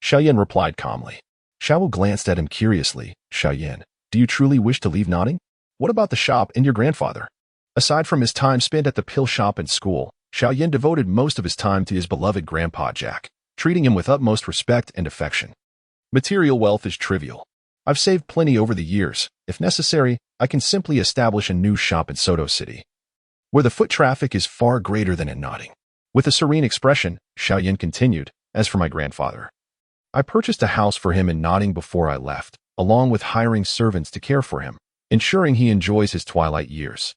Xiao Yan replied calmly. Xiao glanced at him curiously. "Xiao Yan, do you truly wish to leave nodding? What about the shop and your grandfather?" Aside from his time spent at the pill shop and school, Xiao Yan devoted most of his time to his beloved grandpa Jack, treating him with utmost respect and affection. "Material wealth is trivial. I've saved plenty over the years. If necessary, I can simply establish a new shop in Soto City, where the foot traffic is far greater than in nodding." With a serene expression, Xiao Yan continued, "As for my grandfather, I purchased a house for him in nodding before I left, along with hiring servants to care for him, ensuring he enjoys his twilight years.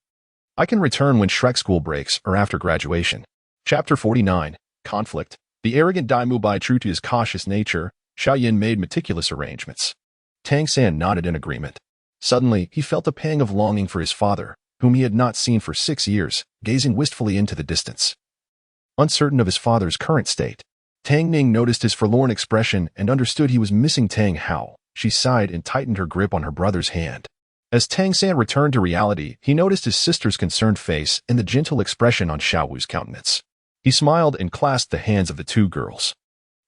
I can return when Shrek school breaks or after graduation." Chapter 49, Conflict. The arrogant Daimubai, true to his cautious nature, Xiao Yan made meticulous arrangements. Tang San nodded in agreement. Suddenly, he felt a pang of longing for his father, whom he had not seen for 6 years, gazing wistfully into the distance. Uncertain of his father's current state, Tang Ning noticed his forlorn expression and understood he was missing Tang Hao. She sighed and tightened her grip on her brother's hand. As Tang San returned to reality, he noticed his sister's concerned face and the gentle expression on Xiaowu's countenance. He smiled and clasped the hands of the two girls.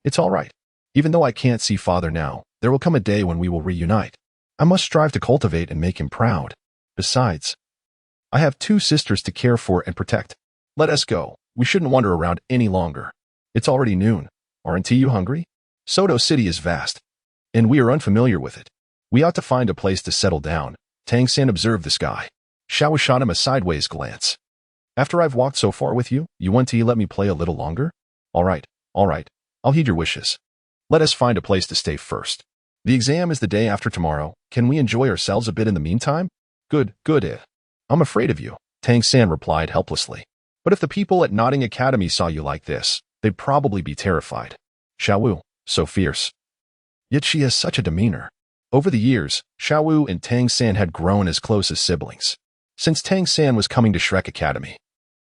"It's all right. Even though I can't see father now, there will come a day when we will reunite. I must strive to cultivate and make him proud. Besides, I have 2 sisters to care for and protect. Let us go. We shouldn't wander around any longer. It's already noon. Aren't you hungry? Soto City is vast, and we are unfamiliar with it. We ought to find a place to settle down." Tang San observed the sky. Xiao shot him a sideways glance. "After I've walked so far with you, you want to let me play a little longer? All right. I'll heed your wishes. Let us find a place to stay first. The exam is the day after tomorrow. Can we enjoy ourselves a bit in the meantime?" Good. I'm afraid of you," Tang San replied helplessly. "But if the people at Nodding Academy saw you like this, they'd probably be terrified. Xiao, so fierce. Yet she has such a demeanor." Over the years, Xiao and Tang San had grown as close as siblings. Since Tang San was coming to Shrek Academy,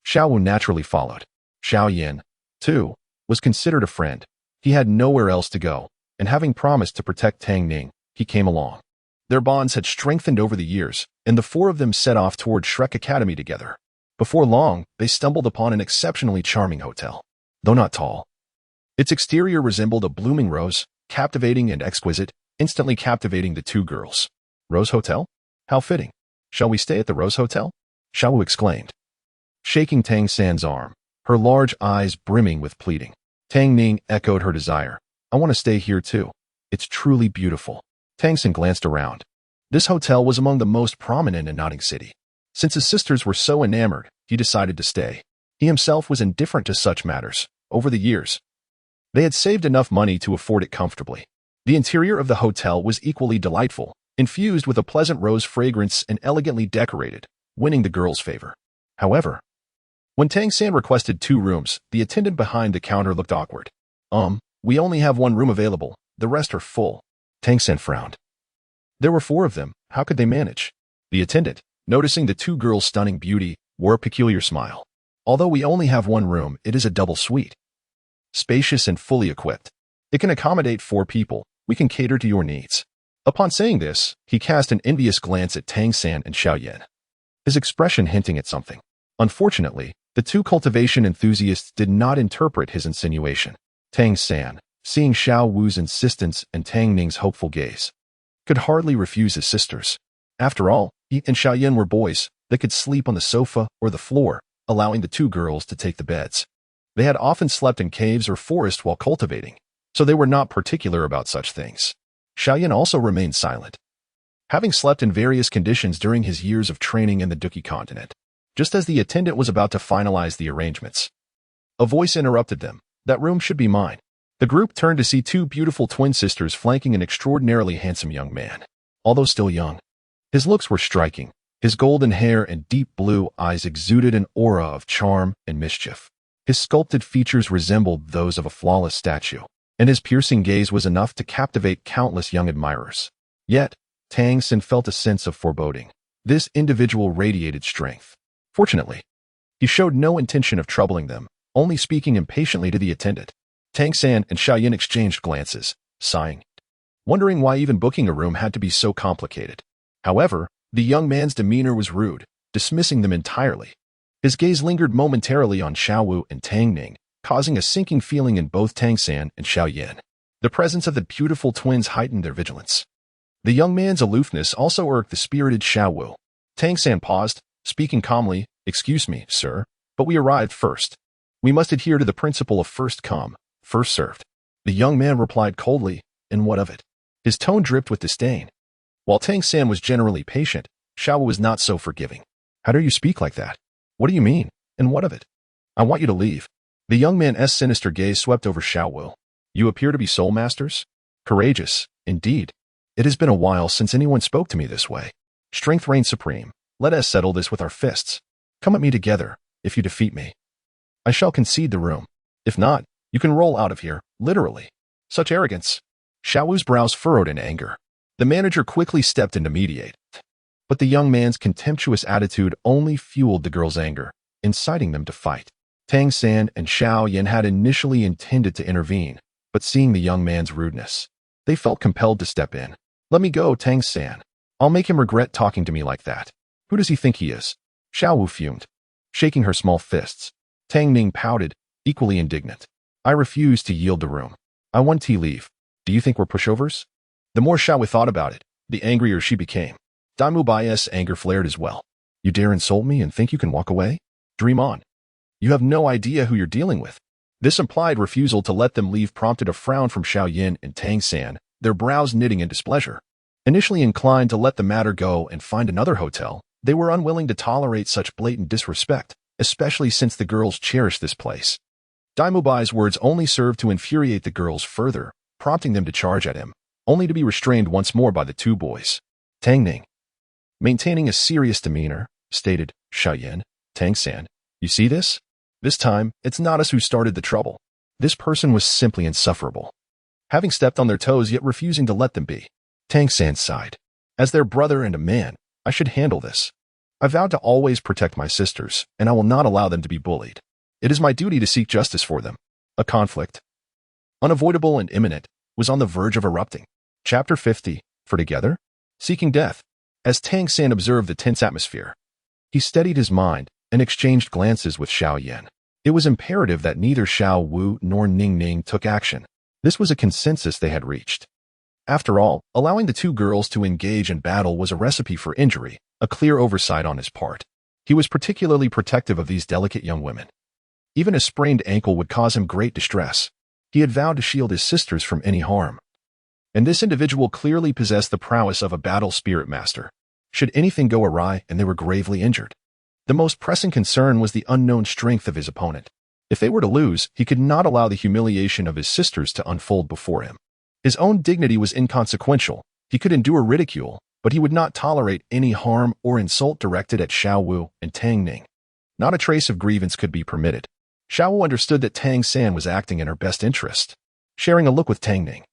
Xiao naturally followed. Xiao Yan, too, was considered a friend. He had nowhere else to go, and having promised to protect Tang Ning, he came along. Their bonds had strengthened over the years, and the 4 of them set off toward Shrek Academy together. Before long, they stumbled upon an exceptionally charming hotel. Though not tall, its exterior resembled a blooming rose, captivating and exquisite, instantly captivating the 2 girls. "Rose Hotel? How fitting. Shall we stay at the Rose Hotel?" Xiao exclaimed, shaking Tang San's arm, her large eyes brimming with pleading. Tang Ning echoed her desire. "I want to stay here too. It's truly beautiful." Tang San glanced around. This hotel was among the most prominent in Nodding City. Since his sisters were so enamored, he decided to stay. He himself was indifferent to such matters. Over the years, they had saved enough money to afford it comfortably. The interior of the hotel was equally delightful, infused with a pleasant rose fragrance and elegantly decorated, winning the girls' favor. However, when Tang San requested 2 rooms, the attendant behind the counter looked awkward. We only have 1 room available. The rest are full." Tang San frowned. There were 4 of them. How could they manage? The attendant, noticing the 2 girls' stunning beauty, wore a peculiar smile. "Although we only have 1 room, it is a double suite. Spacious and fully equipped. It can accommodate 4 people. We can cater to your needs." Upon saying this, he cast an envious glance at Tang San and Xiao Yan, his expression hinting at something. Unfortunately, the 2 cultivation enthusiasts did not interpret his insinuation. Tang San, seeing Xiao Wu's insistence and Tang Ning's hopeful gaze, could hardly refuse his sisters. After all, he and Xiao Yan were boys. They could sleep on the sofa or the floor, allowing the 2 girls to take the beds. They had often slept in caves or forest while cultivating, so they were not particular about such things. Xiao Yan also remained silent. having slept in various conditions during his years of training in the Duki continent. Just as the attendant was about to finalize the arrangements, a voice interrupted them. That room should be mine. The group turned to see two beautiful twin sisters flanking an extraordinarily handsome young man. Although still young, his looks were striking. His golden hair and deep blue eyes exuded an aura of charm and mischief. His sculpted features resembled those of a flawless statue, and his piercing gaze was enough to captivate countless young admirers. Yet, Tang San felt a sense of foreboding. This individual radiated strength. Fortunately, he showed no intention of troubling them, only speaking impatiently to the attendant. Tang San and Xiao Yan exchanged glances, sighing, wondering why even booking a room had to be so complicated. However, the young man's demeanor was rude, dismissing them entirely. His gaze lingered momentarily on Xiaowu and Tang Ning, causing a sinking feeling in both Tang San and Xiao Yan. The presence of the beautiful twins heightened their vigilance. The young man's aloofness also irked the spirited Xiaowu. Tang San paused, speaking calmly, "Excuse me, sir, but we arrived first. We must adhere to the principle of first come, first served." The young man replied coldly, "And what of it?" His tone dripped with disdain. While Tang San was generally patient, Xiaowu was not so forgiving. "How dare you speak like that? What do you mean? And what of it? I want you to leave." The young man's sinister gaze swept over Xiaowu. "You appear to be soul masters? Courageous, indeed. It has been a while since anyone spoke to me this way. Strength reigns supreme. Let us settle this with our fists. Come at me together, if you defeat me. I shall concede the room. If not, you can roll out of here, literally." Such arrogance. Xiaowu's brows furrowed in anger. The manager quickly stepped in to mediate. But the young man's contemptuous attitude only fueled the girls' anger, inciting them to fight. Tang San and Xiao Yan had initially intended to intervene, but seeing the young man's rudeness, they felt compelled to step in. "Let me go, Tang San. I'll make him regret talking to me like that. Who does he think he is?" Xiaowu fumed, shaking her small fists. Tang Ning pouted, equally indignant. "I refuse to yield the room. I want tea leave. Do you think we're pushovers?" The more Xiaowu thought about it, the angrier she became. Daimu Bai's anger flared as well. "You dare insult me and think you can walk away? Dream on. You have no idea who you're dealing with." This implied refusal to let them leave prompted a frown from Xiao Yan and Tang San, their brows knitting in displeasure. Initially inclined to let the matter go and find another hotel, they were unwilling to tolerate such blatant disrespect, especially since the girls cherished this place. Daimu Bai's words only served to infuriate the girls further, prompting them to charge at him, only to be restrained once more by the two boys. Tang Ning, maintaining a serious demeanor, stated, "Xiao Yan, Tang San, you see this? This time, it's not us who started the trouble. This person was simply insufferable, having stepped on their toes yet refusing to let them be." Tang San sighed. "As their brother and a man, I should handle this. I vowed to always protect my sisters, and I will not allow them to be bullied. It is my duty to seek justice for them." A conflict, unavoidable and imminent, was on the verge of erupting. Chapter 50, For Together? Seeking Death. As Tang San observed the tense atmosphere, he steadied his mind and exchanged glances with Xiao Yan. It was imperative that neither Xiao Wu nor Ning Ning took action. This was a consensus they had reached. After all, allowing the two girls to engage in battle was a recipe for injury, a clear oversight on his part. He was particularly protective of these delicate young women. Even a sprained ankle would cause him great distress. He had vowed to shield his sisters from any harm. And this individual clearly possessed the prowess of a battle spirit master. Should anything go awry and they were gravely injured, the most pressing concern was the unknown strength of his opponent. If they were to lose, he could not allow the humiliation of his sisters to unfold before him. His own dignity was inconsequential. He could endure ridicule, but he would not tolerate any harm or insult directed at Xiao Wu and Tang Ning. Not a trace of grievance could be permitted. Xiao Wu understood that Tang San was acting in her best interest. Sharing a look with Tang Ning,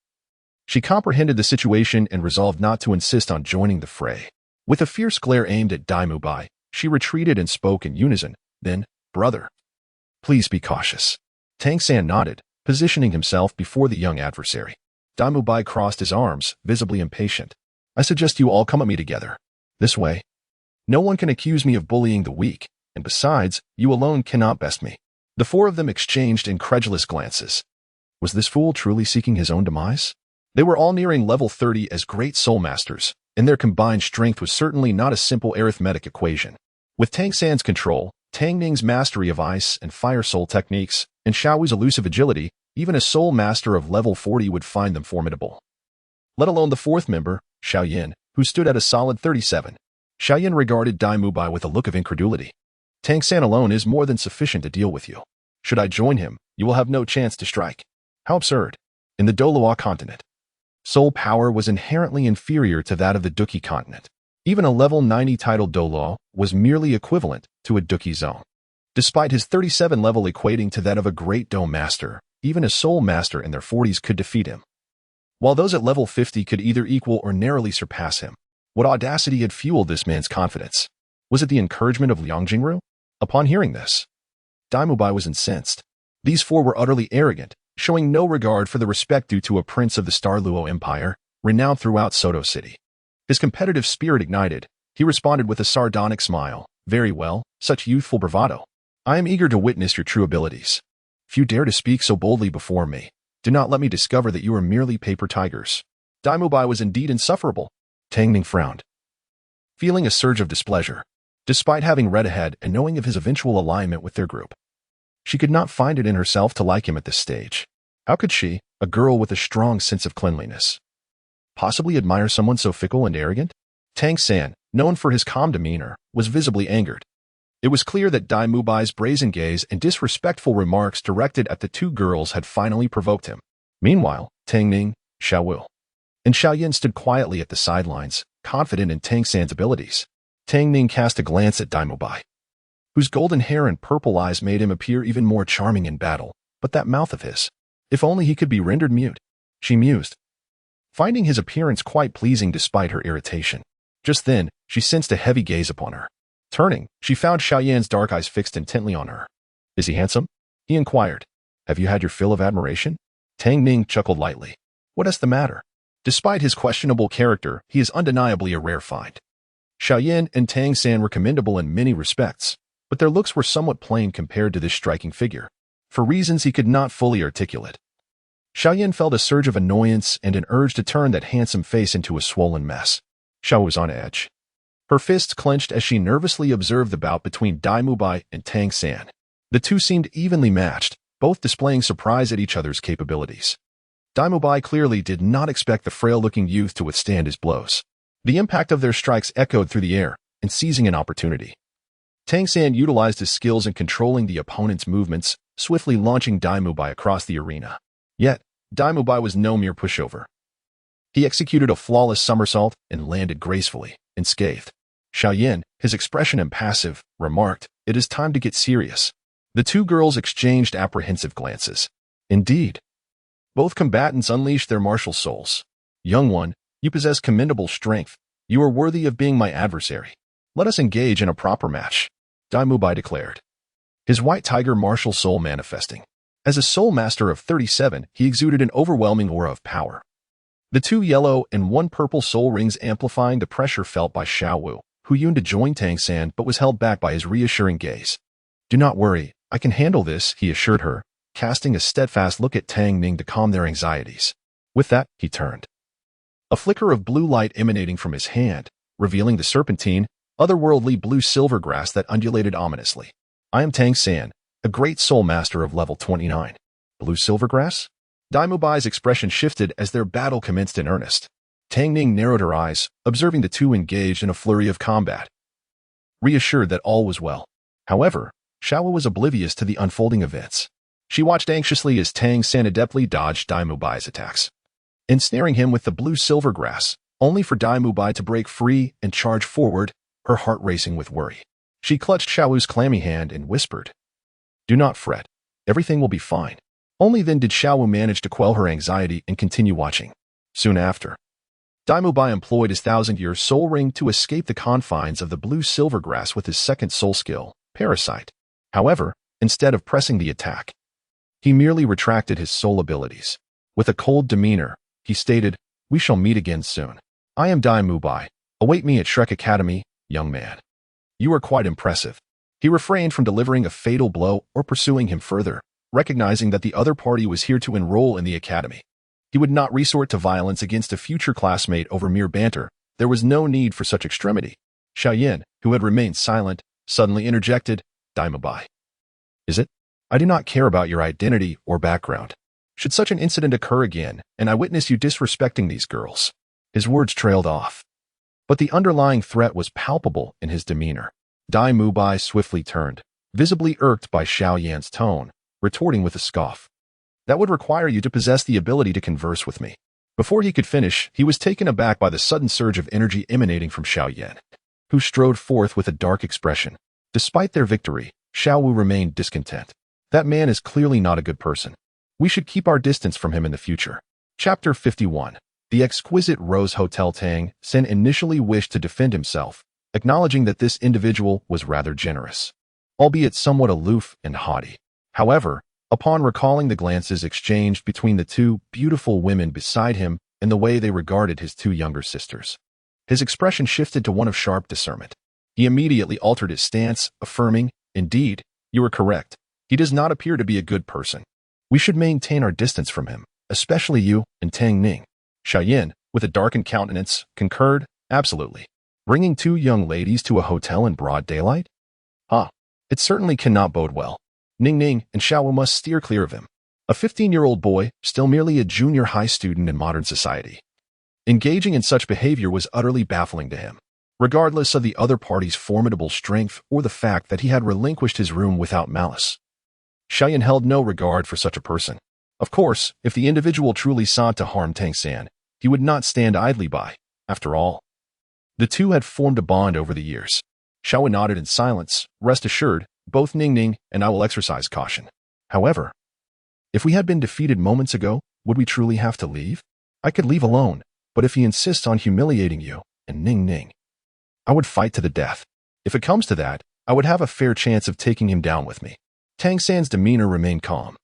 she comprehended the situation and resolved not to insist on joining the fray. With a fierce glare aimed at Daimu Bai, she retreated and spoke in unison. Then, "Brother, please be cautious." Tang San nodded, positioning himself before the young adversary. Daimu Bai crossed his arms, visibly impatient. "I suggest you all come at me together. This way. No one can accuse me of bullying the weak, and besides, you alone cannot best me." The four of them exchanged incredulous glances. Was this fool truly seeking his own demise? They were all nearing level 30 as great soul masters, and their combined strength was certainly not a simple arithmetic equation. With Tang San's control, Tang Ning's mastery of ice and fire soul techniques, and Xiaowu's elusive agility, even a soul master of level 40 would find them formidable. Let alone the fourth member, Xiao Yan, who stood at a solid 37. Xiao Yan regarded Dai Mubai with a look of incredulity. Tang San alone is more than sufficient to deal with you. Should I join him, you will have no chance to strike. How absurd. In the Douluo continent, soul power was inherently inferior to that of the Duki continent. Even a level 90 titled Douluo was merely equivalent to a Duki zone. Despite his 37 level equating to that of a great Dome master, even a soul master in their 40s could defeat him. While those at level 50 could either equal or narrowly surpass him. What audacity had fueled this man's confidence? Was it the encouragement of Liang Jingru? Upon hearing this, Dai Mubai was incensed. These four were utterly arrogant, showing no regard for the respect due to a prince of the Star Luo Empire, renowned throughout Soto City. His competitive spirit ignited. He responded with a sardonic smile. Very well, such youthful bravado. I am eager to witness your true abilities. If you dare to speak so boldly before me, do not let me discover that you are merely paper tigers. Dai Mubai was indeed insufferable. Tang Ning frowned, feeling a surge of displeasure. Despite having read ahead and knowing of his eventual alignment with their group, she could not find it in herself to like him at this stage. How could she, a girl with a strong sense of cleanliness, possibly admire someone so fickle and arrogant? Tang San, known for his calm demeanor, was visibly angered. It was clear that Dai Mubai's brazen gaze and disrespectful remarks directed at the two girls had finally provoked him. Meanwhile, Tang Ning, Xiao and Xiao Yan stood quietly at the sidelines, confident in Tang San's abilities. Tang Ning cast a glance at Dai Mubai, whose golden hair and purple eyes made him appear even more charming in battle. But that mouth of his, if only he could be rendered mute, she mused, finding his appearance quite pleasing despite her irritation. Just then, she sensed a heavy gaze upon her. Turning, she found Xiao Yan's dark eyes fixed intently on her. Is he handsome? He inquired. Have you had your fill of admiration? Tang Ning chuckled lightly. What is the matter? Despite his questionable character, he is undeniably a rare find. Xiao Yan and Tang San were commendable in many respects, but their looks were somewhat plain compared to this striking figure, for reasons he could not fully articulate. Xiao Yan felt a surge of annoyance and an urge to turn that handsome face into a swollen mess. Xiao was on edge. Her fists clenched as she nervously observed the bout between Dai Mubai and Tang San. The two seemed evenly matched, both displaying surprise at each other's capabilities. Dai Mubai clearly did not expect the frail-looking youth to withstand his blows. The impact of their strikes echoed through the air, and seizing an opportunity, Tang San utilized his skills in controlling the opponent's movements, swiftly launching Dai Mubai across the arena. Yet, Dai Mubai was no mere pushover. He executed a flawless somersault and landed gracefully, unscathed. Xiao Yan, his expression impassive, remarked, "It is time to get serious." The two girls exchanged apprehensive glances. Indeed, both combatants unleashed their martial souls. Young one, you possess commendable strength. You are worthy of being my adversary. Let us engage in a proper match, Dai Mubai declared, his white tiger martial soul manifesting. As a soul master of 37, he exuded an overwhelming aura of power. The two yellow and one purple soul rings amplifying the pressure felt by Xiao, who yearned to join Tang San but was held back by his reassuring gaze. Do not worry, I can handle this, he assured her, casting a steadfast look at Tang Ning to calm their anxieties. With that, he turned. A flicker of blue light emanating from his hand, revealing the serpentine, otherworldly blue-silver grass that undulated ominously. I am Tang San, a great soul master of level 29. Blue-silver grass? Dai Mubai's expression shifted as their battle commenced in earnest. Tang Ning narrowed her eyes, observing the two engaged in a flurry of combat, reassured that all was well. However, Xiao was oblivious to the unfolding events. She watched anxiously as Tang San adeptly dodged Dai Mubai's attacks, ensnaring him with the blue-silver grass, only for Dai Mubai to break free and charge forward, her heart racing with worry. She clutched Xiao's clammy hand and whispered, "Do not fret. Everything will be fine." Only then did Xiao manage to quell her anxiety and continue watching. Soon after, Dai Mubai employed his 1,000-year soul ring to escape the confines of the blue-silver grass with his second soul skill, Parasite. However, instead of pressing the attack, he merely retracted his soul abilities. With a cold demeanor, he stated, "We shall meet again soon. I am Dai Mubai. Await me at Shrek Academy, young man." You are quite impressive. He refrained from delivering a fatal blow or pursuing him further, recognizing that the other party was here to enroll in the academy. He would not resort to violence against a future classmate over mere banter. There was no need for such extremity. Xiao Yan, who had remained silent, suddenly interjected, "Dai Mubai. Is it? I do not care about your identity or background. Should such an incident occur again, and I witness you disrespecting these girls." His words trailed off. But the underlying threat was palpable in his demeanor. Dai Mubai swiftly turned, visibly irked by Xiao Yan's tone, retorting with a scoff. That would require you to possess the ability to converse with me. Before he could finish, he was taken aback by the sudden surge of energy emanating from Xiao Yan, who strode forth with a dark expression. Despite their victory, Xiaowu remained discontent. That man is clearly not a good person. We should keep our distance from him in the future. Chapter 51. The exquisite Rose Hotel. Tang San initially wished to defend himself, acknowledging that this individual was rather generous, albeit somewhat aloof and haughty. However, upon recalling the glances exchanged between the two beautiful women beside him and the way they regarded his two younger sisters, his expression shifted to one of sharp discernment. He immediately altered his stance, affirming, "Indeed, you are correct. He does not appear to be a good person. We should maintain our distance from him, especially you and Tang Ning." Xiao Yan, with a darkened countenance, concurred, "Absolutely. Bringing two young ladies to a hotel in broad daylight? It certainly cannot bode well. Ning and Xiao must steer clear of him. A 15-year-old boy, still merely a junior high student in modern society. Engaging in such behavior was utterly baffling to him, regardless of the other party's formidable strength or the fact that he had relinquished his room without malice. Xiao Yan held no regard for such a person. Of course, if the individual truly sought to harm Tang San, he would not stand idly by. After all, the two had formed a bond over the years. Xiao nodded in silence. "Rest assured, both Ning and I will exercise caution. However, if we had been defeated moments ago, would we truly have to leave? I could leave alone, but if he insists on humiliating you and Ning, I would fight to the death. If it comes to that, I would have a fair chance of taking him down with me." Tang San's demeanor remained calm,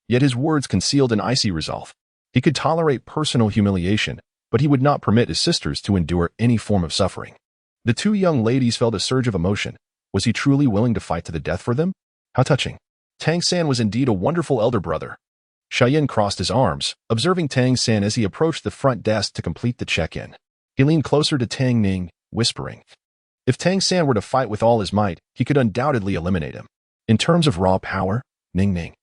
yet his words concealed an icy resolve. He could tolerate personal humiliation, but he would not permit his sisters to endure any form of suffering. The two young ladies felt a surge of emotion. Was he truly willing to fight to the death for them? How touching. Tang San was indeed a wonderful elder brother. Xiao Yan crossed his arms, observing Tang San as he approached the front desk to complete the check-in. He leaned closer to Tang Ning, whispering, "If Tang San were to fight with all his might, he could undoubtedly eliminate him. In terms of raw power, Ning,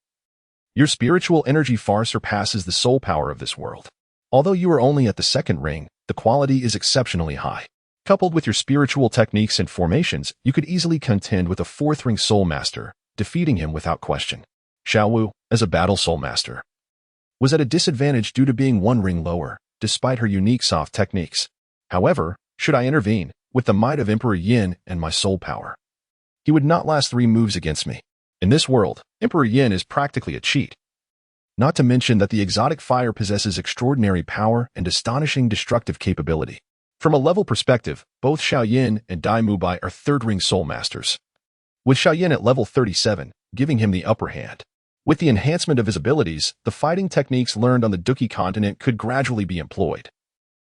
your spiritual energy far surpasses the soul power of this world. Although you are only at the second ring, the quality is exceptionally high. Coupled with your spiritual techniques and formations, you could easily contend with a fourth-ring soul master, defeating him without question." Xiaowu, as a battle soul master, was at a disadvantage due to being one ring lower, despite her unique soft techniques. However, should I intervene, with the might of Emperor Yin and my soul power, he would not last 3 moves against me. In this world, Emperor Yin is practically a cheat. Not to mention that the exotic fire possesses extraordinary power and astonishing destructive capability. From a level perspective, both Xiao Yan and Dai Mubai are third-ring soul masters, with Xiao Yan at level 37, giving him the upper hand. With the enhancement of his abilities, the fighting techniques learned on the Duki continent could gradually be employed,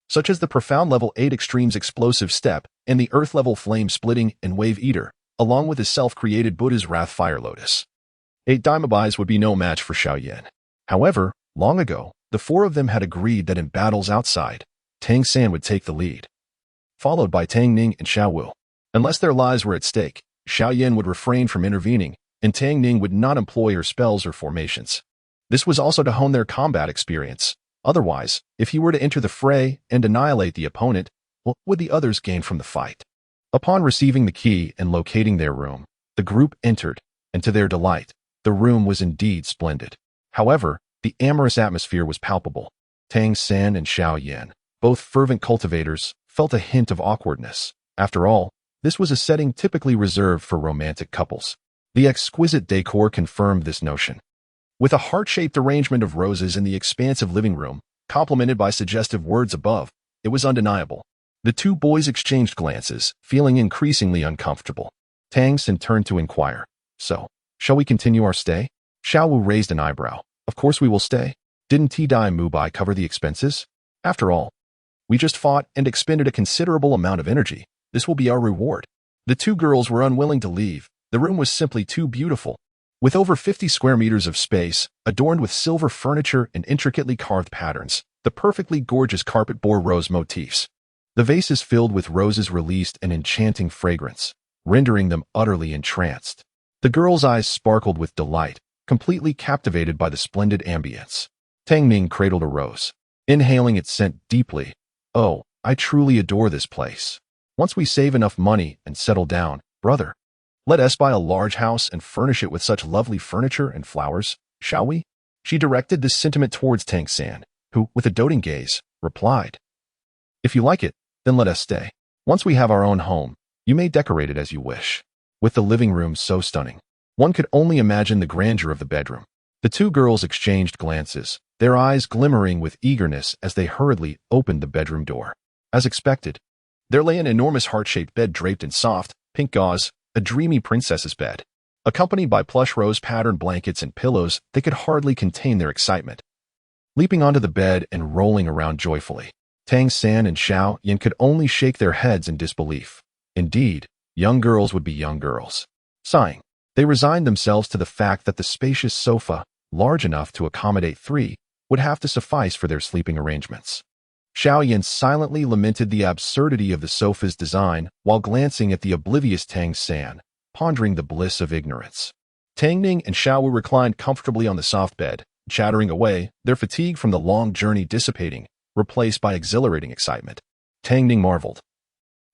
such as the profound level 8 extremes explosive step and the earth level flame splitting and wave eater, along with his self-created Buddha's Wrath Fire Lotus. 8 Dai Mubais would be no match for Xiao Yan. However, long ago, the 4 of them had agreed that in battles outside, Tang San would take the lead, followed by Tang Ning and Xiaowu. Unless their lives were at stake, Xiao Yan would refrain from intervening, and Tang Ning would not employ her spells or formations. This was also to hone their combat experience. Otherwise, if he were to enter the fray and annihilate the opponent, what would the others gain from the fight? Upon receiving the key and locating their room, the group entered, and to their delight, the room was indeed splendid. However, the amorous atmosphere was palpable. Tang San and Xiao Yan, both fervent cultivators, felt a hint of awkwardness. After all, this was a setting typically reserved for romantic couples. The exquisite decor confirmed this notion. With a heart-shaped arrangement of roses in the expansive living room, complemented by suggestive words above, it was undeniable. The two boys exchanged glances, feeling increasingly uncomfortable. Tang San turned to inquire, "So, shall we continue our stay?" Xiaowu raised an eyebrow. "Of course we will stay. Didn't Dai Mubai cover the expenses? After all, we just fought and expended a considerable amount of energy. This will be our reward." The two girls were unwilling to leave. The room was simply too beautiful. With over 50 square meters of space, adorned with silver furniture and intricately carved patterns, the perfectly gorgeous carpet bore rose motifs. The vases filled with roses released an enchanting fragrance, rendering them utterly entranced. The girls' eyes sparkled with delight, completely captivated by the splendid ambience. Tang Ning cradled a rose, inhaling its scent deeply. "Oh, I truly adore this place. Once we save enough money and settle down, brother, let us buy a large house and furnish it with such lovely furniture and flowers, shall we? She directed this sentiment towards Tang San, who, with a doting gaze, replied, If you like it, then let us stay. Once we have our own home, you may decorate it as you wish. With the living room so stunning, one could only imagine the grandeur of the bedroom. The two girls exchanged glances, their eyes glimmering with eagerness as they hurriedly opened the bedroom door. As expected, there lay an enormous heart-shaped bed draped in soft, pink gauze, a dreamy princess's bed. Accompanied by plush rose-patterned blankets and pillows, they could hardly contain their excitement. Leaping onto the bed and rolling around joyfully, Tang San and Xiao Yan could only shake their heads in disbelief. Indeed, young girls would be young girls. Sighing, they resigned themselves to the fact that the spacious sofa, large enough to accommodate three, would have to suffice for their sleeping arrangements. Xiao Yan silently lamented the absurdity of the sofa's design while glancing at the oblivious Tang San, pondering the bliss of ignorance. Tang Ning and Xiao reclined comfortably on the soft bed, chattering away, their fatigue from the long journey dissipating, replaced by exhilarating excitement. Tang Ning marveled.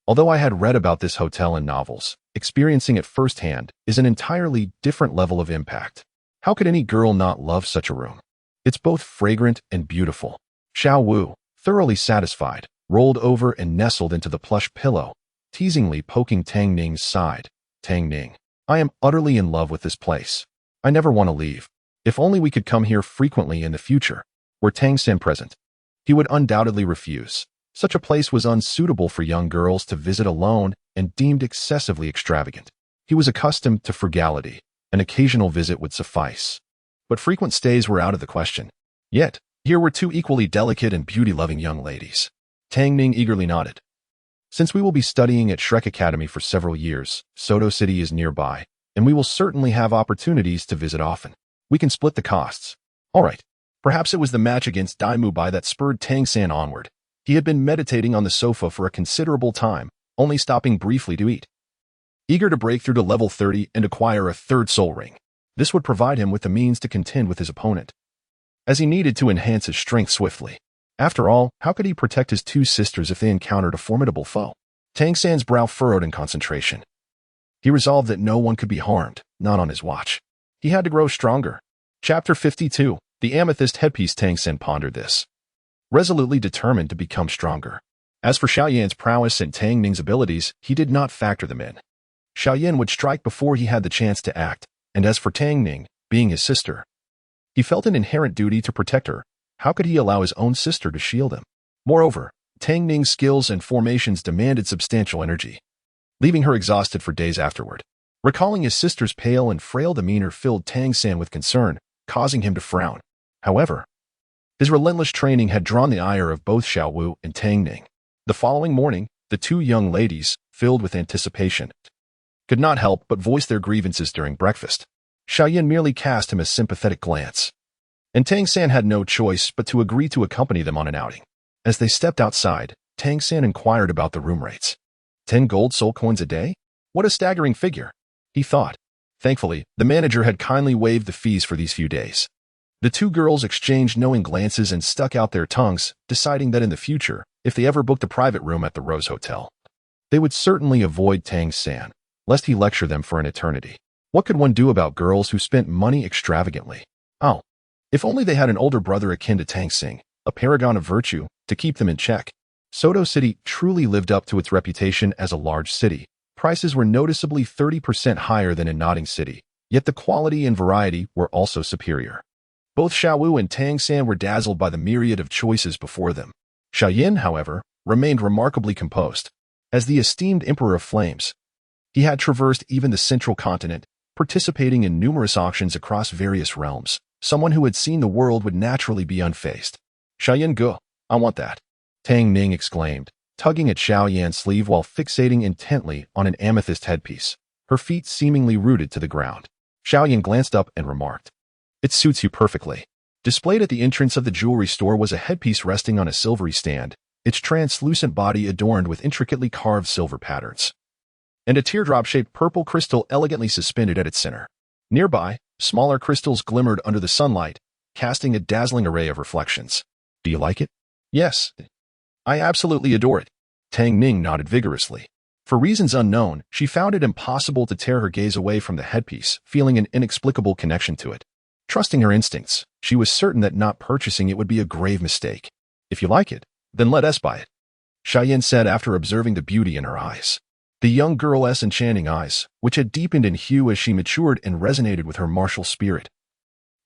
Although I had read about this hotel in novels, experiencing it firsthand is an entirely different level of impact. How could any girl not love such a room? It's both fragrant and beautiful. Xiao Wu, thoroughly satisfied, rolled over and nestled into the plush pillow, teasingly poking Tang Ning's side. Tang Ning, I am utterly in love with this place. I never want to leave. If only we could come here frequently in the future. Were Tang San present, he would undoubtedly refuse. Such a place was unsuitable for young girls to visit alone and deemed excessively extravagant. He was accustomed to frugality. An occasional visit would suffice. But frequent stays were out of the question. Yet, here were two equally delicate and beauty-loving young ladies. Tang Ning eagerly nodded. Since we will be studying at Shrek Academy for several years, Soto City is nearby, and we will certainly have opportunities to visit often. We can split the costs. All right. Perhaps it was the match against Daimu Bai that spurred Tang San onward. He had been meditating on the sofa for a considerable time, only stopping briefly to eat. Eager to break through to level 30 and acquire a third soul ring, this would provide him with the means to contend with his opponent, as he needed to enhance his strength swiftly. After all, how could he protect his two sisters if they encountered a formidable foe? Tang San's brow furrowed in concentration. He resolved that no one could be harmed, not on his watch. He had to grow stronger. Chapter 52. The Amethyst Headpiece. Tang San pondered this, resolutely determined to become stronger. As for Xiao Yan's prowess and Tang Ning's abilities, he did not factor them in. Xiao Yan would strike before he had the chance to act, and as for Tang Ning, being his sister, he felt an inherent duty to protect her. How could he allow his own sister to shield him? Moreover, Tang Ning's skills and formations demanded substantial energy, leaving her exhausted for days afterward. Recalling his sister's pale and frail demeanor filled Tang San with concern, causing him to frown. However, his relentless training had drawn the ire of both Xiao Wu and Tang Ning. The following morning, the two young ladies, filled with anticipation, could not help but voice their grievances during breakfast. Xiao Yan merely cast him a sympathetic glance, and Tang San had no choice but to agree to accompany them on an outing. As they stepped outside, Tang San inquired about the room rates. 10 gold soul coins a day? What a staggering figure, he thought. Thankfully, the manager had kindly waived the fees for these few days. The two girls exchanged knowing glances and stuck out their tongues, deciding that in the future, if they ever booked a private room at the Rose Hotel, they would certainly avoid Tang San, lest he lecture them for an eternity. What could one do about girls who spent money extravagantly? Oh, if only they had an older brother akin to Tang Sing, a paragon of virtue, to keep them in check. Soto City truly lived up to its reputation as a large city. Prices were noticeably 30% higher than in Notting City, yet the quality and variety were also superior. Both Xiao Wu and Tang San were dazzled by the myriad of choices before them. Xiao Yan, however, remained remarkably composed. As the esteemed Emperor of Flames, he had traversed even the central continent, participating in numerous auctions across various realms. Someone who had seen the world would naturally be unfazed. Xiao Yan go, I want that, Tang Ning exclaimed, tugging at Xiao Yan's sleeve while fixating intently on an amethyst headpiece, her feet seemingly rooted to the ground. Xiao Yan glanced up and remarked, "It suits you perfectly." Displayed at the entrance of the jewelry store was a headpiece resting on a silvery stand, its translucent body adorned with intricately carved silver patterns, and a teardrop-shaped purple crystal elegantly suspended at its center. Nearby, smaller crystals glimmered under the sunlight, casting a dazzling array of reflections. Do you like it? Yes. I absolutely adore it. Tang Ning nodded vigorously. For reasons unknown, she found it impossible to tear her gaze away from the headpiece, feeling an inexplicable connection to it. Trusting her instincts, she was certain that not purchasing it would be a grave mistake. If you like it, then let us buy it, Xiao Yan said after observing the beauty in her eyes. The young girl's enchanting eyes, which had deepened in hue as she matured and resonated with her martial spirit,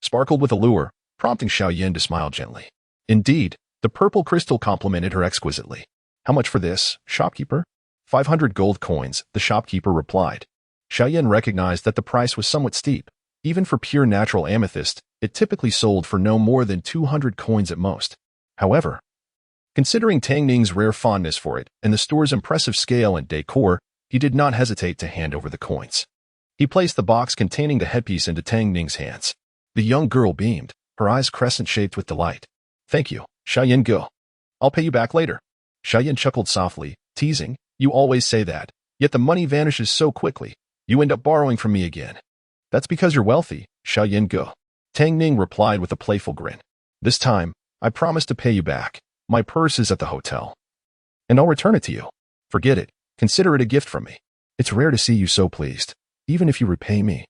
sparkled with allure, prompting Xiao Yan to smile gently. Indeed, the purple crystal complemented her exquisitely. How much for this, shopkeeper? 500 gold coins, the shopkeeper replied. Xiao Yan recognized that the price was somewhat steep. Even for pure natural amethyst, it typically sold for no more than 200 coins at most. However, considering Tang Ning's rare fondness for it and the store's impressive scale and decor, he did not hesitate to hand over the coins. He placed the box containing the headpiece into Tang Ning's hands. The young girl beamed, her eyes crescent-shaped with delight. Thank you, Xiao Yan go. I'll pay you back later. Xiao Yan chuckled softly, teasing, you always say that, yet the money vanishes so quickly. You end up borrowing from me again. That's because you're wealthy, Xiao Yan go. Tang Ning replied with a playful grin. This time, I promise to pay you back. My purse is at the hotel. And I'll return it to you. Forget it. Consider it a gift from me. It's rare to see you so pleased, even if you repay me.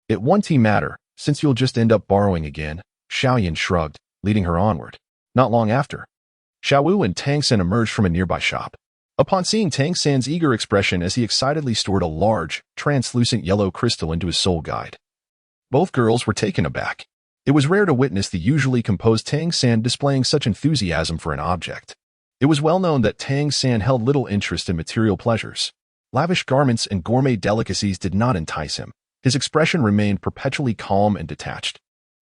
It won't matter, since you'll just end up borrowing again, Xiao Yan shrugged, leading her onward. Not long after, Xiao and Tang San emerged from a nearby shop. Upon seeing Tang San's eager expression as he excitedly stored a large, translucent yellow crystal into his soul guide, both girls were taken aback. It was rare to witness the usually composed Tang San displaying such enthusiasm for an object. It was well known that Tang San held little interest in material pleasures. Lavish garments and gourmet delicacies did not entice him. His expression remained perpetually calm and detached.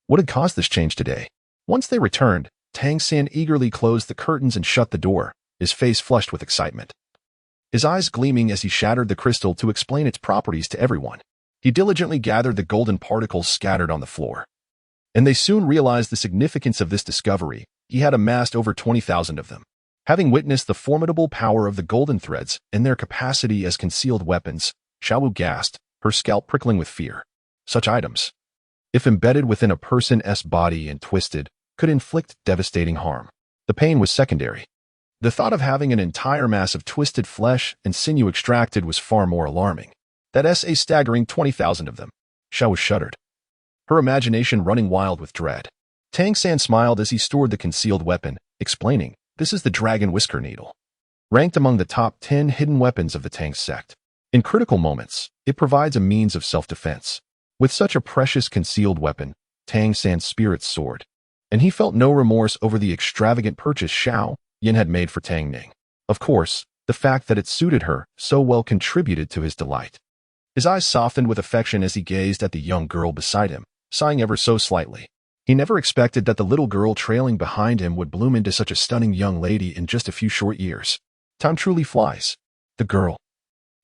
What had caused this change today? Once they returned, Tang San eagerly closed the curtains and shut the door, his face flushed with excitement. His eyes gleaming as he shattered the crystal to explain its properties to everyone. He diligently gathered the golden particles scattered on the floor. And they soon realized the significance of this discovery. He had amassed over 20,000 of them. Having witnessed the formidable power of the golden threads and their capacity as concealed weapons, Xiao gasped, her scalp prickling with fear. Such items, if embedded within a person's body and twisted, could inflict devastating harm. The pain was secondary. The thought of having an entire mass of twisted flesh and sinew extracted was far more alarming. That's a staggering 20,000 of them. Xiao shuddered, her imagination running wild with dread. Tang San smiled as he stored the concealed weapon, explaining, this is the dragon whisker needle, ranked among the top 10 hidden weapons of the Tang sect. In critical moments, it provides a means of self-defense. With such a precious concealed weapon, Tang San's spirits soared, and he felt no remorse over the extravagant purchase Xiao Yan had made for Tang Ning. Of course, the fact that it suited her so well contributed to his delight. His eyes softened with affection as he gazed at the young girl beside him, sighing ever so slightly. He never expected that the little girl trailing behind him would bloom into such a stunning young lady in just a few short years. Time truly flies. The girl,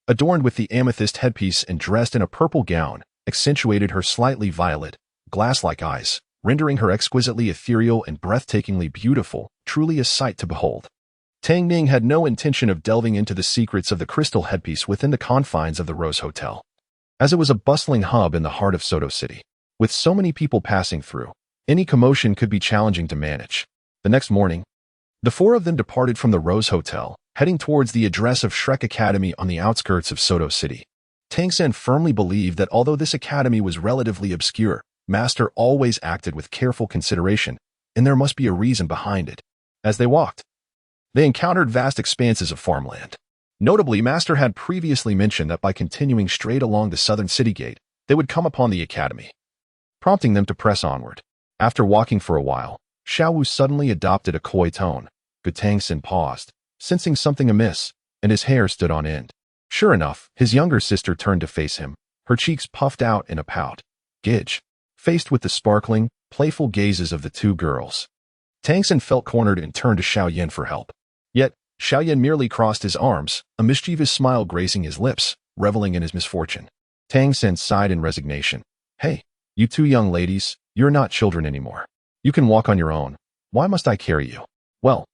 adorned with the amethyst headpiece and dressed in a purple gown, accentuated her slightly violet, glass-like eyes, rendering her exquisitely ethereal and breathtakingly beautiful, truly a sight to behold. Tang Ning had no intention of delving into the secrets of the crystal headpiece within the confines of the Rose Hotel, as it was a bustling hub in the heart of Soto City. With so many people passing through, any commotion could be challenging to manage. The next morning, the four of them departed from the Rose Hotel, heading towards the address of Shrek Academy on the outskirts of Soto City. Tang San firmly believed that although this academy was relatively obscure, Master always acted with careful consideration, and there must be a reason behind it. As they walked, they encountered vast expanses of farmland. Notably, Master had previously mentioned that by continuing straight along the southern city gate, they would come upon the academy, prompting them to press onward. After walking for a while, Xiao suddenly adopted a coy tone. Tang San paused, sensing something amiss, and his hair stood on end. Sure enough, his younger sister turned to face him, her cheeks puffed out in a pout. Gidge, faced with the sparkling, playful gazes of the two girls, Tang San felt cornered and turned to Xiao Yan for help. Yet, Xiao Yan merely crossed his arms, a mischievous smile gracing his lips, reveling in his misfortune. Tang San sighed in resignation. Hey, you two young ladies, you're not children anymore. You can walk on your own. Why must I carry you? Well,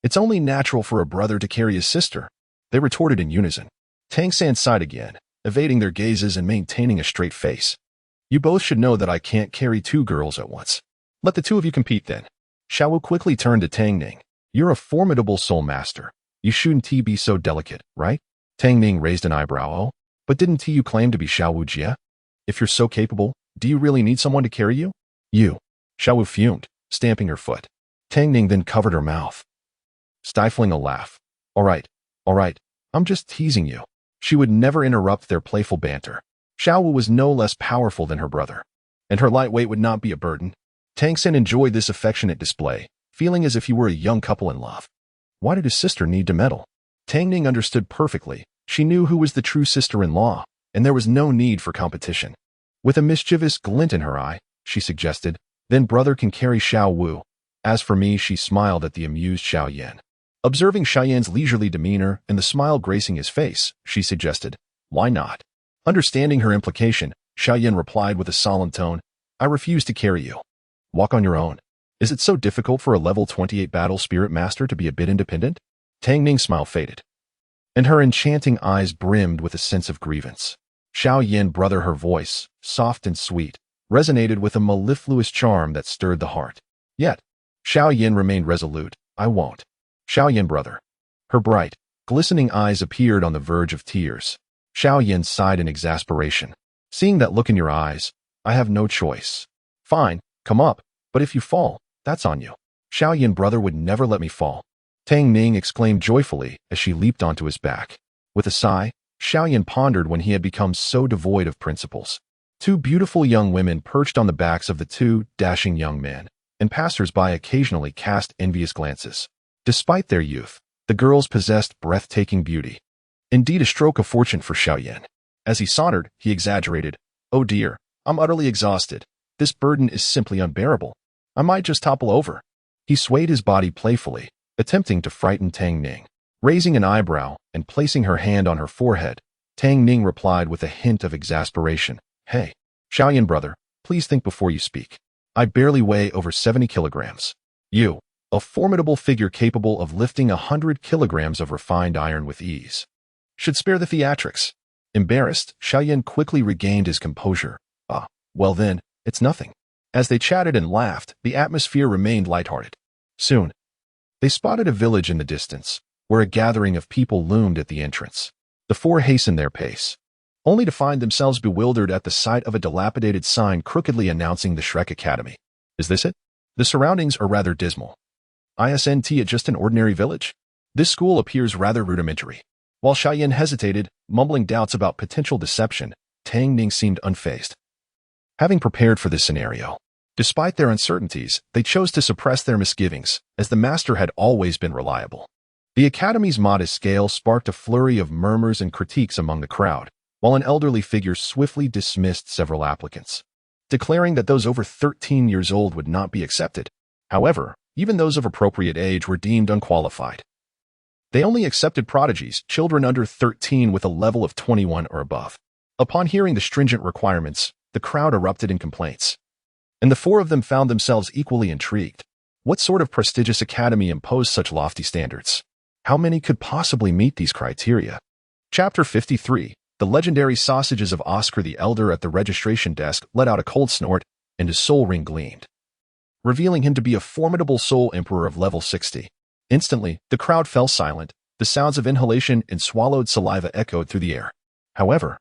it's only natural for a brother to carry his sister, they retorted in unison. Tang San sighed again, evading their gazes and maintaining a straight face. You both should know that I can't carry two girls at once. Let the two of you compete then. Xiao quickly turned to Tang Ning. You're a formidable soul master. You shouldn't be so delicate, right? Tang Ning raised an eyebrow. Oh, but didn't you claim to be Xiao Wu Jie? If you're so capable, do you really need someone to carry you? You. Xiao Wu fumed, stamping her foot. Tang Ning then covered her mouth, stifling a laugh. All right, I'm just teasing you. She would never interrupt their playful banter. Xiao Wu was no less powerful than her brother, and her lightweight would not be a burden. Tang San enjoyed this affectionate display, feeling as if he were a young couple in love. Why did his sister need to meddle? Tang Ning understood perfectly. She knew who was the true sister-in-law, and there was no need for competition. With a mischievous glint in her eye, she suggested, then brother can carry Xiao Wu. As for me, she smiled at the amused Xiao Yan. Observing Xiao Yan's leisurely demeanor and the smile gracing his face, she suggested, why not? Understanding her implication, Xiao Yan replied with a solemn tone, I refuse to carry you. Walk on your own. Is it so difficult for a level 28 battle spirit master to be a bit independent? Tang Ning's smile faded, and her enchanting eyes brimmed with a sense of grievance. Xiao Yan, brother, her voice, soft and sweet, resonated with a mellifluous charm that stirred the heart. Yet, Xiao Yan remained resolute. I won't. Xiao Yan, brother. Her bright, glistening eyes appeared on the verge of tears. Xiao Yan sighed in exasperation. Seeing that look in your eyes, I have no choice. Fine, come up, but if you fall, that's on you. Xiao Yan, brother, would never let me fall. Tang Ning exclaimed joyfully as she leaped onto his back. With a sigh, Xiao Yan pondered when he had become so devoid of principles. Two beautiful young women perched on the backs of the two dashing young men, and passers-by occasionally cast envious glances. Despite their youth, the girls possessed breathtaking beauty. Indeed, a stroke of fortune for Xiao Yan. As he sauntered, he exaggerated. Oh dear, I'm utterly exhausted. This burden is simply unbearable. I might just topple over. He swayed his body playfully, attempting to frighten Tang Ning. Raising an eyebrow and placing her hand on her forehead, Tang Ning replied with a hint of exasperation. Hey, Xiao Yan, brother, please think before you speak. I barely weigh over 70 kilograms. You, a formidable figure capable of lifting 100 kilograms of refined iron with ease, should spare the theatrics. Embarrassed, Xiao Yan quickly regained his composure. Well then, it's nothing. As they chatted and laughed, the atmosphere remained lighthearted. Soon, they spotted a village in the distance, where a gathering of people loomed at the entrance. The four hastened their pace, only to find themselves bewildered at the sight of a dilapidated sign crookedly announcing the Shrek Academy. Is this it? The surroundings are rather dismal. Isn't it just an ordinary village? This school appears rather rudimentary. While Xiao Yan hesitated, mumbling doubts about potential deception, Tang Ning seemed unfazed. Having prepared for this scenario, despite their uncertainties, they chose to suppress their misgivings, as the master had always been reliable. The academy's modest scale sparked a flurry of murmurs and critiques among the crowd, while an elderly figure swiftly dismissed several applicants, declaring that those over 13 years old would not be accepted. However, even those of appropriate age were deemed unqualified. They only accepted prodigies, children under 13 with a level of 21 or above. Upon hearing the stringent requirements, the crowd erupted in complaints, and the four of them found themselves equally intrigued. What sort of prestigious academy imposed such lofty standards? How many could possibly meet these criteria? Chapter 53. The legendary sausages of Oscar the Elder. At the registration desk let out a cold snort, and his soul ring gleamed, revealing him to be a formidable soul emperor of level 60. Instantly, the crowd fell silent. The sounds of inhalation and swallowed saliva echoed through the air. However,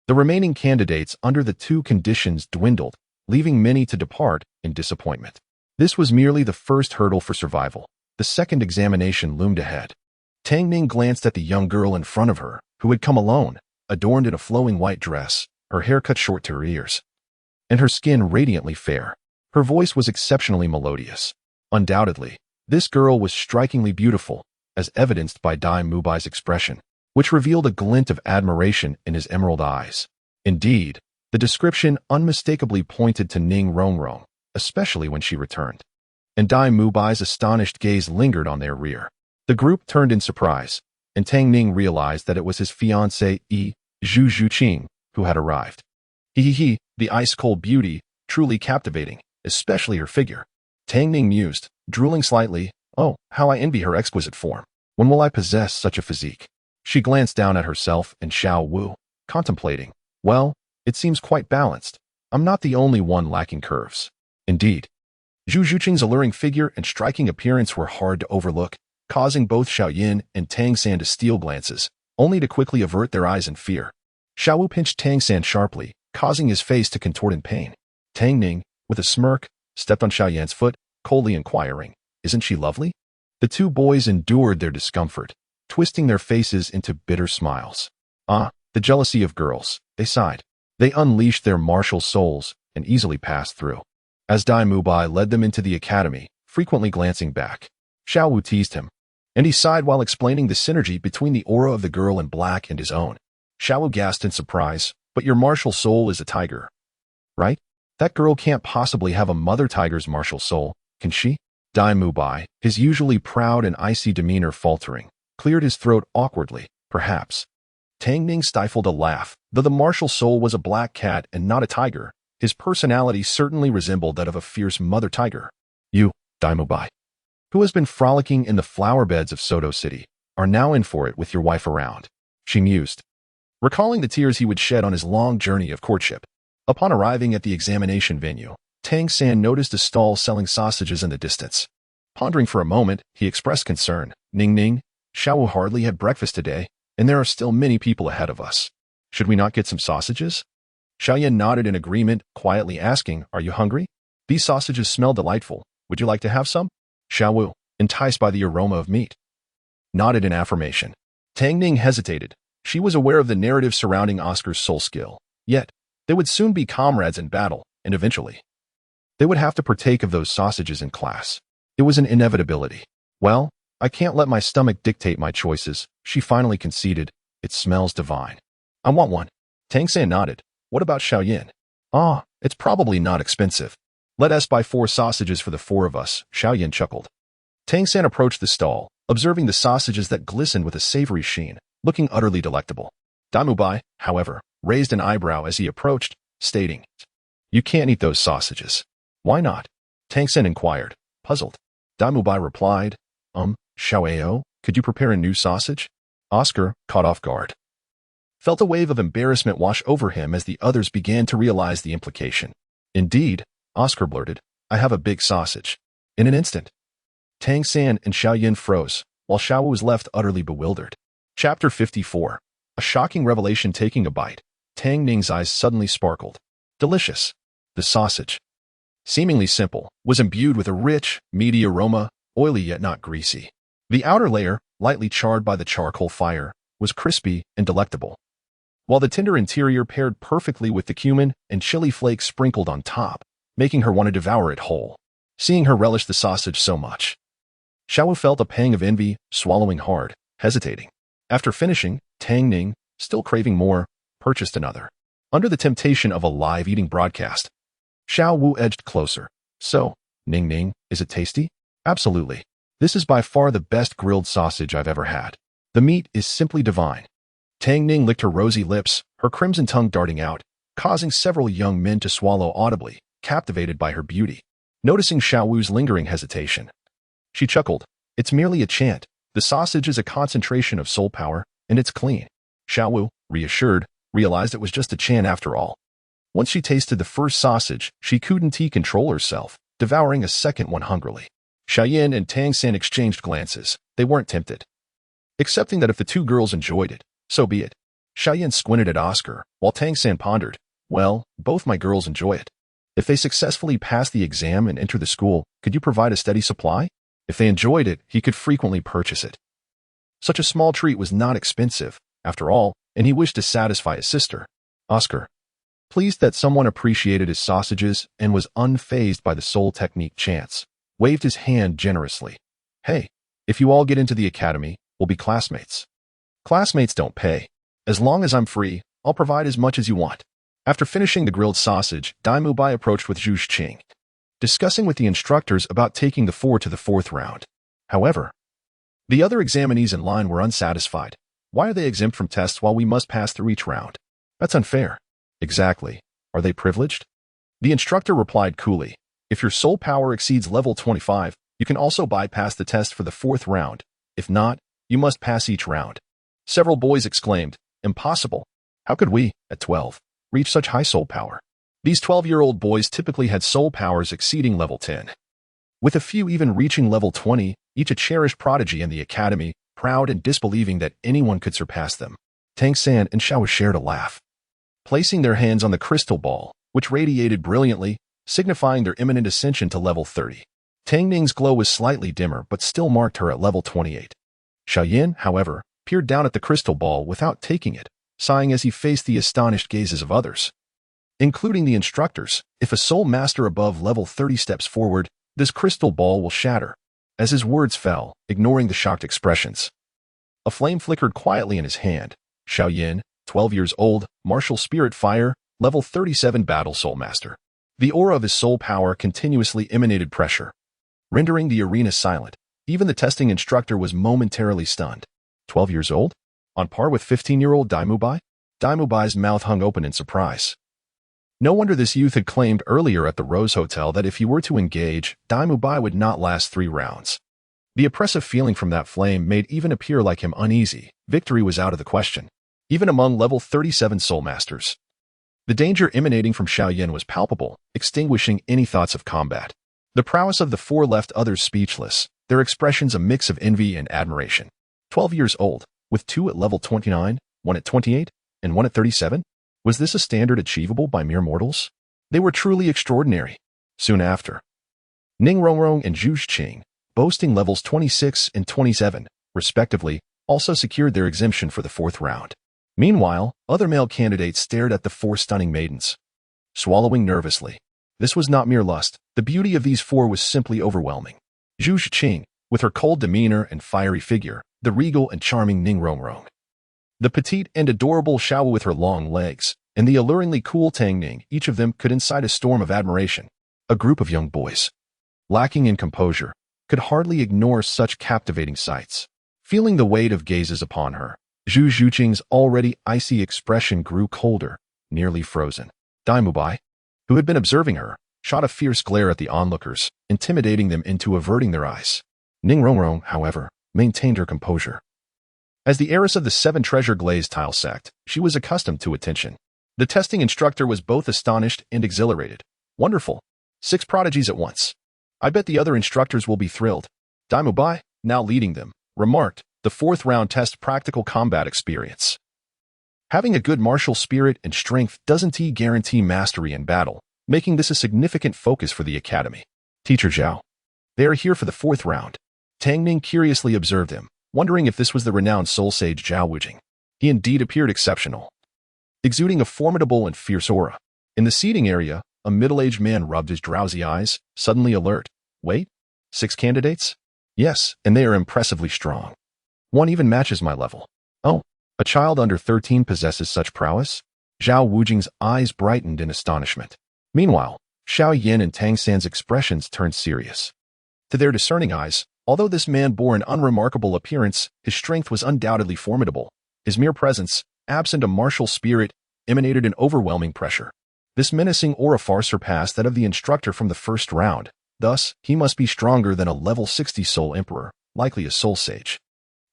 the remaining candidates under the two conditions dwindled, leaving many to depart in disappointment. This was merely the first hurdle for survival. The second examination loomed ahead. Tang Ning glanced at the young girl in front of her, who had come alone, adorned in a flowing white dress, her hair cut short to her ears, and her skin radiantly fair. Her voice was exceptionally melodious. Undoubtedly, this girl was strikingly beautiful, as evidenced by Dai Mubai's expression, which revealed a glint of admiration in his emerald eyes. Indeed, the description unmistakably pointed to Ning Rongrong, especially when she returned, and Dai Mubai's astonished gaze lingered on their rear. The group turned in surprise, and Tang Ning realized that it was his fiancée, Zhu Zhuqing, who had arrived. The ice-cold beauty, truly captivating, especially her figure. Tang Ning mused, drooling slightly. Oh, how I envy her exquisite form. When will I possess such a physique? She glanced down at herself and Xiao Wu, contemplating. Well, it seems quite balanced. I'm not the only one lacking curves. Indeed, Zhu Zhuqing's alluring figure and striking appearance were hard to overlook, causing both Xiao Yan and Tang San to steal glances, only to quickly avert their eyes in fear. Xiao pinched Tang San sharply, causing his face to contort in pain. Tang Ning, with a smirk, stepped on Xiao Yan's foot, coldly inquiring, "Isn't she lovely?" The two boys endured their discomfort, twisting their faces into bitter smiles. Ah, the jealousy of girls, they sighed. They unleashed their martial souls and easily passed through. As Dai Mubai led them into the academy, frequently glancing back, Xiao Wu teased him, and he sighed while explaining the synergy between the aura of the girl in black and his own. Xiao Wu gasped in surprise, "But your martial soul is a tiger, right? That girl can't possibly have a mother tiger's martial soul, can she?" Dai Mubai, his usually proud and icy demeanor faltering, cleared his throat awkwardly, "Perhaps." Tang Ning stifled a laugh. Though the martial soul was a black cat and not a tiger, his personality certainly resembled that of a fierce mother tiger. "You, Dai Mubai, who has been frolicking in the flower beds of Soto City, are now in for it with your wife around," she mused, recalling the tears he would shed on his long journey of courtship. Upon arriving at the examination venue, Tang San noticed a stall selling sausages in the distance. Pondering for a moment, he expressed concern. Ning, Xiao hardly had breakfast today, and there are still many people ahead of us. Should we not get some sausages?" Xiao Yan nodded in agreement, quietly asking, "Are you hungry? These sausages smell delightful. Would you like to have some?" Xiao Wu, enticed by the aroma of meat, nodded in affirmation. Tang Ning hesitated. She was aware of the narrative surrounding Oscar's soul skill. Yet, they would soon be comrades in battle, and eventually, they would have to partake of those sausages in class. It was an inevitability. "Well, I can't let my stomach dictate my choices," she finally conceded. "It smells divine. I want one." Tang San nodded. "What about Xiao Yan?" "Ah, it's probably not expensive. Let us buy 4 sausages for the 4 of us," Xiao Yan chuckled. Tang San approached the stall, observing the sausages that glistened with a savory sheen, looking utterly delectable. Dai Mubai, however, raised an eyebrow as he approached, stating, "You can't eat those sausages." "Why not?" Tang San inquired, puzzled. Dai Mubai replied, Xiao Ao, could you prepare a new sausage?" Oscar, caught off guard, felt a wave of embarrassment wash over him as the others began to realize the implication. "Indeed," Oscar blurted, "I have a big sausage." In an instant, Tang San and Xiao Yan froze, while Xiao was left utterly bewildered. Chapter 54. A shocking revelation. Taking a bite, Tang Ning's eyes suddenly sparkled. Delicious. The sausage, seemingly simple, was imbued with a rich, meaty aroma, oily yet not greasy. The outer layer, lightly charred by the charcoal fire, was crispy and delectable, while the tender interior paired perfectly with the cumin and chili flakes sprinkled on top, making her want to devour it whole. Seeing her relish the sausage so much, Xiao felt a pang of envy, swallowing hard, hesitating. After finishing, Tang Ning, still craving more, purchased another. Under the temptation of a live eating broadcast, Xiao Wu edged closer. "So, Ning, is it tasty?" "Absolutely. This is by far the best grilled sausage I've ever had. The meat is simply divine." Tang Ning licked her rosy lips, her crimson tongue darting out, causing several young men to swallow audibly, captivated by her beauty. Noticing Xiao Wu's lingering hesitation, she chuckled. "It's merely a chant. The sausage is a concentration of soul power, and it's clean." Xiao Wu, reassured, realized it was just a chant after all. Once she tasted the first sausage, she couldn't control herself, devouring a second one hungrily. Xiao Yan and Tang San exchanged glances. They weren't tempted, accepting that if the two girls enjoyed it, so be it. Xiao Yan squinted at Oscar, while Tang San pondered, "Well, both my girls enjoy it. If they successfully pass the exam and enter the school, could you provide a steady supply?" If they enjoyed it, he could frequently purchase it. Such a small treat was not expensive, after all, and he wished to satisfy his sister. Oscar, pleased that someone appreciated his sausages and was unfazed by the soul technique chants, waved his hand generously. "Hey, if you all get into the academy, we'll be classmates." "Classmates don't pay. As long as I'm free, I'll provide as much as you want." After finishing the grilled sausage, Dai Mubai approached with Zhu Zhuqing, discussing with the instructors about taking the 4 to the 4th round. However, the other examinees in line were unsatisfied. "Why are they exempt from tests while we must pass through each round? That's unfair." "Exactly. Are they privileged?" The instructor replied coolly. "If your soul power exceeds level 25, you can also bypass the test for the 4th round. If not, you must pass each round." Several boys exclaimed, "Impossible. How could we, at 12, reach such high soul power?" These 12-year-old boys typically had soul powers exceeding level 10. with a few even reaching level 20, each a cherished prodigy in the academy, proud and disbelieving that anyone could surpass them. Tang San and Xiao shared a laugh, placing their hands on the crystal ball, which radiated brilliantly, signifying their imminent ascension to level 30. Tang Ning's glow was slightly dimmer but still marked her at level 28. Xiao Yan, however, peered down at the crystal ball without taking it, sighing as he faced the astonished gazes of others, including the instructors. If a soul master above level 30 steps forward, this crystal ball will shatter. As his words fell, ignoring the shocked expressions, a flame flickered quietly in his hand. Xiao Yan, 12 years old, martial spirit fire, level 37 battle soul master. The aura of his soul power continuously emanated pressure, rendering the arena silent. Even the testing instructor was momentarily stunned. 12 years old? On par with 15-year-old Daimubai? Daimubai's mouth hung open in surprise. No wonder this youth had claimed earlier at the Rose Hotel that if he were to engage, Daimubai would not last 3 rounds. The oppressive feeling from that flame made even appear like him uneasy. Victory was out of the question, even among level 37 soul masters. The danger emanating from Xiao Yan was palpable, extinguishing any thoughts of combat. The prowess of the 4 left others speechless, their expressions a mix of envy and admiration. 12 years old, with 2 at level 29, 1 at 28, and 1 at 37? Was this a standard achievable by mere mortals? They were truly extraordinary. Soon after, Ning Rongrong and Zhu Qing, boasting levels 26 and 27, respectively, also secured their exemption for the 4th round. Meanwhile, other male candidates stared at the 4 stunning maidens, swallowing nervously. This was not mere lust. The beauty of these 4 was simply overwhelming. Zhu Qing, with her cold demeanor and fiery figure, the regal and charming Ning Rongrong, the petite and adorable Xiao with her long legs, and the alluringly cool Tang Ning, each of them could incite a storm of admiration. A group of young boys, lacking in composure, could hardly ignore such captivating sights. Feeling the weight of gazes upon her, Zhu Qing's already icy expression grew colder, nearly frozen. Daimubai, who had been observing her, shot a fierce glare at the onlookers, intimidating them into averting their eyes. Ning Rongrong, however, maintained her composure. As the heiress of the 7 treasure-glazed tile sect, she was accustomed to attention. The testing instructor was both astonished and exhilarated. Wonderful. 6 prodigies at once. I bet the other instructors will be thrilled. Daimubai, now leading them, remarked, the 4th round test practical combat experience. Having a good martial spirit and strength doesn't guarantee mastery in battle, making this a significant focus for the academy. Teacher Zhao. They are here for the 4th round. Tang Ning curiously observed him, wondering if this was the renowned soul sage Zhao Wujing. He indeed appeared exceptional, exuding a formidable and fierce aura. In the seating area, a middle-aged man rubbed his drowsy eyes, suddenly alert. Wait, 6 candidates? Yes, and they are impressively strong. One even matches my level. Oh, a child under 13 possesses such prowess? Zhao Wujing's eyes brightened in astonishment. Meanwhile, Xiao Yan and Tang San's expressions turned serious. To their discerning eyes, although this man bore an unremarkable appearance, his strength was undoubtedly formidable. His mere presence, absent a martial spirit, emanated an overwhelming pressure. This menacing aura far surpassed that of the instructor from the 1st round. Thus, he must be stronger than a level 60 soul emperor, likely a soul sage.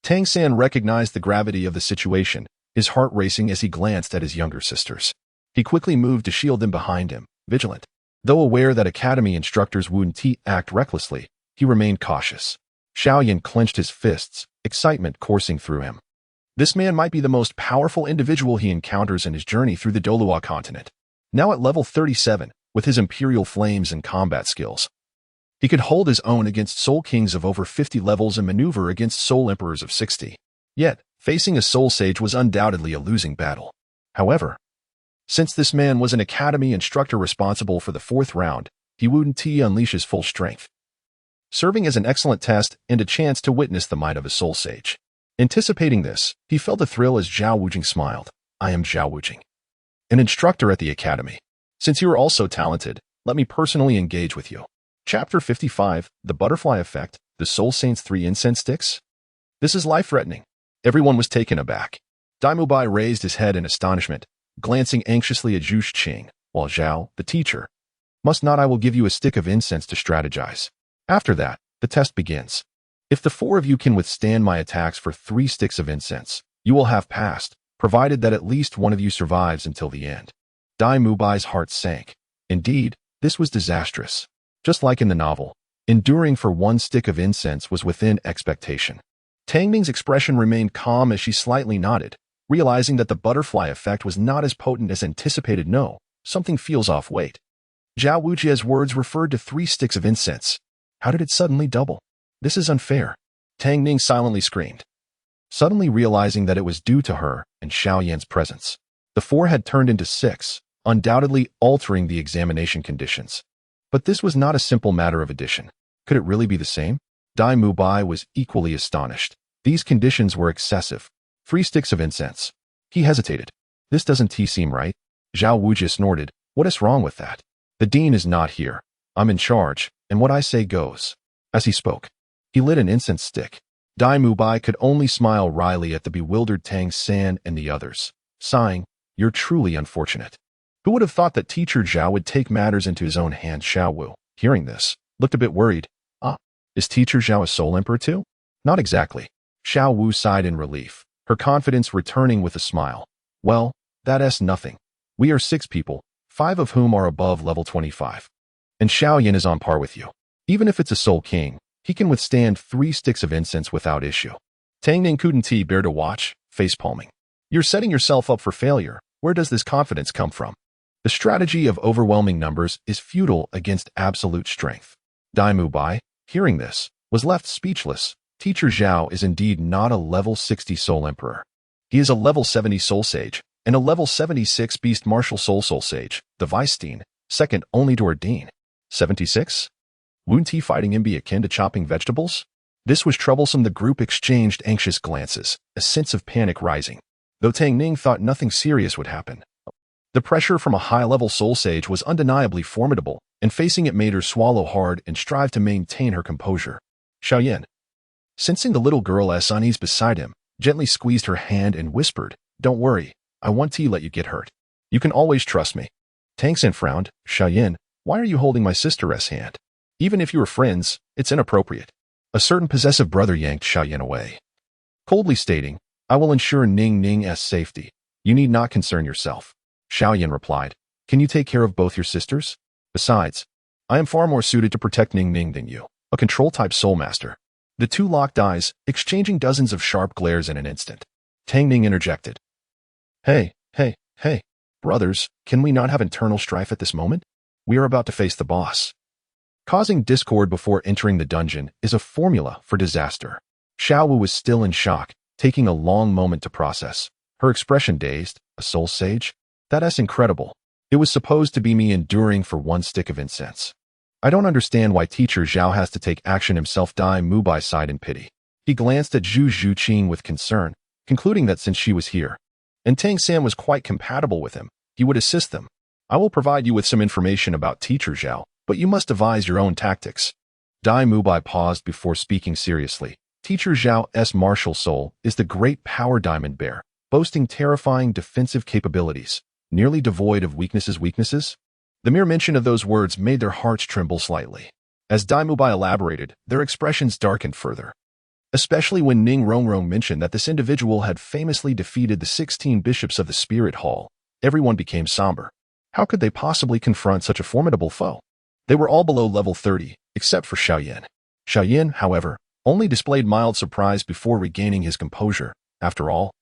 Tang San recognized the gravity of the situation, his heart racing as he glanced at his younger sisters. He quickly moved to shield them behind him, vigilant. Though aware that academy instructors wouldn't act recklessly, he remained cautious. Xiao Yan clenched his fists, excitement coursing through him. This man might be the most powerful individual he encounters in his journey through the Douluo continent. Now at level 37, with his imperial flames and combat skills, he could hold his own against soul kings of over 50 levels and maneuver against soul emperors of 60. Yet, facing a soul sage was undoubtedly a losing battle. However, since this man was an academy instructor responsible for the 4th round, he wouldn't unleash his full strength, serving as an excellent test and a chance to witness the might of a soul sage. Anticipating this, he felt a thrill as Zhao Wujing smiled. I am Zhao Wujing, an instructor at the academy. Since you are also talented, let me personally engage with you. Chapter 55, The Butterfly Effect, The Soul Saint's 3 Incense Sticks? This is life-threatening. Everyone was taken aback. Daimubai raised his head in astonishment, glancing anxiously at Zhu Qing, while Zhao, the teacher, must not I will give you a stick of incense to strategize. After that, the test begins. If the 4 of you can withstand my attacks for 3 sticks of incense, you will have passed, provided that at least one of you survives until the end. Daimubai's heart sank. Indeed, this was disastrous. Just like in the novel, Enduring for one stick of incense was within expectation. Tang Ning's expression remained calm as she slightly nodded, realizing that the butterfly effect was not as potent as anticipated. No, something feels off. Wait. Zhao Wujia's words referred to 3 sticks of incense. How did it suddenly double? This is unfair. Tang Ning silently screamed, suddenly realizing that it was due to her and Xiao Yan's presence. The 4 had turned into 6, undoubtedly altering the examination conditions. But this was not a simple matter of addition. Could it really be the same? Dai Mubai was equally astonished. These conditions were excessive. 3 sticks of incense. He hesitated. This doesn't seem right. Zhao Wujia snorted. What is wrong with that? The dean is not here. I'm in charge, and what I say goes. As he spoke, he lit an incense stick. Dai Mubai could only smile wryly at the bewildered Tang San and the others, sighing, "You're truly unfortunate." Who would have thought that Teacher Zhao would take matters into his own hands? Xiao Wu, hearing this, looked a bit worried. Is Teacher Zhao a soul emperor too? Not exactly. Xiao Wu sighed in relief, her confidence returning with a smile. Well, that's nothing. We are 6 people, 5 of whom are above level 25. And Xiao Yan is on par with you. Even if it's a soul king, he can withstand 3 sticks of incense without issue. Tang Ning couldn't bear to watch, face palming. You're setting yourself up for failure. Where does this confidence come from? The strategy of overwhelming numbers is futile against absolute strength. Dai Mubai, hearing this, was left speechless. Teacher Zhao is indeed not a level 60 soul emperor. He is a level 70 soul sage, and a level 76 beast martial soul sage, the Vice-Dean, second only to our dean. 76? Wouldn't he fighting him be akin to chopping vegetables? This was troublesome. The group exchanged anxious glances, a sense of panic rising, though Tang Ning thought nothing serious would happen. The pressure from a high-level soul sage was undeniably formidable, and facing it made her swallow hard and strive to maintain her composure. Xiao Yan, sensing the little girl's unease beside him, gently squeezed her hand and whispered, "Don't worry, I won't let you get hurt. You can always trust me." Tang San frowned. "Xiao Yan, why are you holding my sister's hand? Even if you were friends, it's inappropriate." A certain possessive brother yanked Xiao Yan away, coldly stating, "I will ensure Ning's safety. You need not concern yourself." Xiao Yan replied, "Can you take care of both your sisters? Besides, I am far more suited to protect Ning than you, a control-type soul master." The 2 locked eyes, exchanging dozens of sharp glares in an instant. Tang Ning interjected, Hey, brothers, can we not have internal strife at this moment? We are about to face the boss. Causing discord before entering the dungeon is a formula for disaster. Xiao Wu was still in shock, taking a long moment to process. Her expression dazed. A soul sage? That's incredible. It was supposed to be me enduring for 1 stick of incense. I don't understand why Teacher Zhao has to take action himself. Dai Mubai sighed in pity. He glanced at Zhu Zhuqing with concern, concluding that since she was here, and Tang San was quite compatible with him, he would assist them. I will provide you with some information about Teacher Zhao, but you must devise your own tactics. Dai Mubai paused before speaking seriously. Teacher Zhao's martial soul is the great power diamond bear, boasting terrifying defensive capabilities, nearly devoid of weaknesses. The mere mention of those words made their hearts tremble slightly. As Dai Mubai elaborated, their expressions darkened further, especially when Ning Rongrong mentioned that this individual had famously defeated the 16 bishops of the Spirit Hall. Everyone became somber. How could they possibly confront such a formidable foe? They were all below level 30, except for Xiao Yan. Xiao Yan, however, only displayed mild surprise before regaining his composure. After all,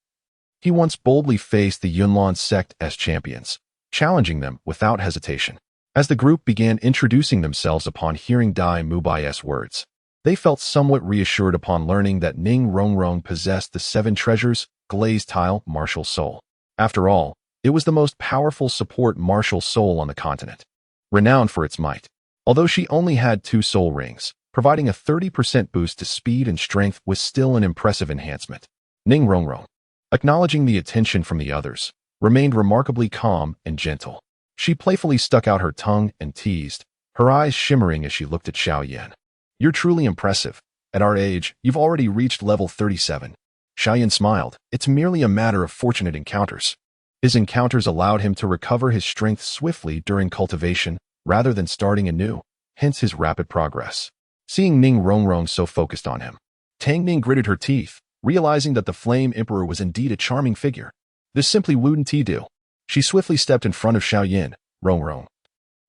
he once boldly faced the Yunlan sect as champions, challenging them without hesitation. As the group began introducing themselves upon hearing Dai Mubai's words, they felt somewhat reassured upon learning that Ning Rongrong possessed the 7 treasures, glazed tile, martial soul. After all, it was the most powerful support martial soul on the continent, renowned for its might. Although she only had 2 soul rings, providing a 30% boost to speed and strength was still an impressive enhancement. Ning Rongrong, acknowledging the attention from the others, remained remarkably calm and gentle. She playfully stuck out her tongue and teased, her eyes shimmering as she looked at Xiao Yan. You're truly impressive. At our age, you've already reached level 37. Xiao Yan smiled. It's merely a matter of fortunate encounters. His encounters allowed him to recover his strength swiftly during cultivation, rather than starting anew, hence his rapid progress. Seeing Ning Rongrong so focused on him, Tang Ning gritted her teeth, realizing that the Flame Emperor was indeed a charming figure. This simply wouldn't do. She swiftly stepped in front of Xiao Yan. Rongrong,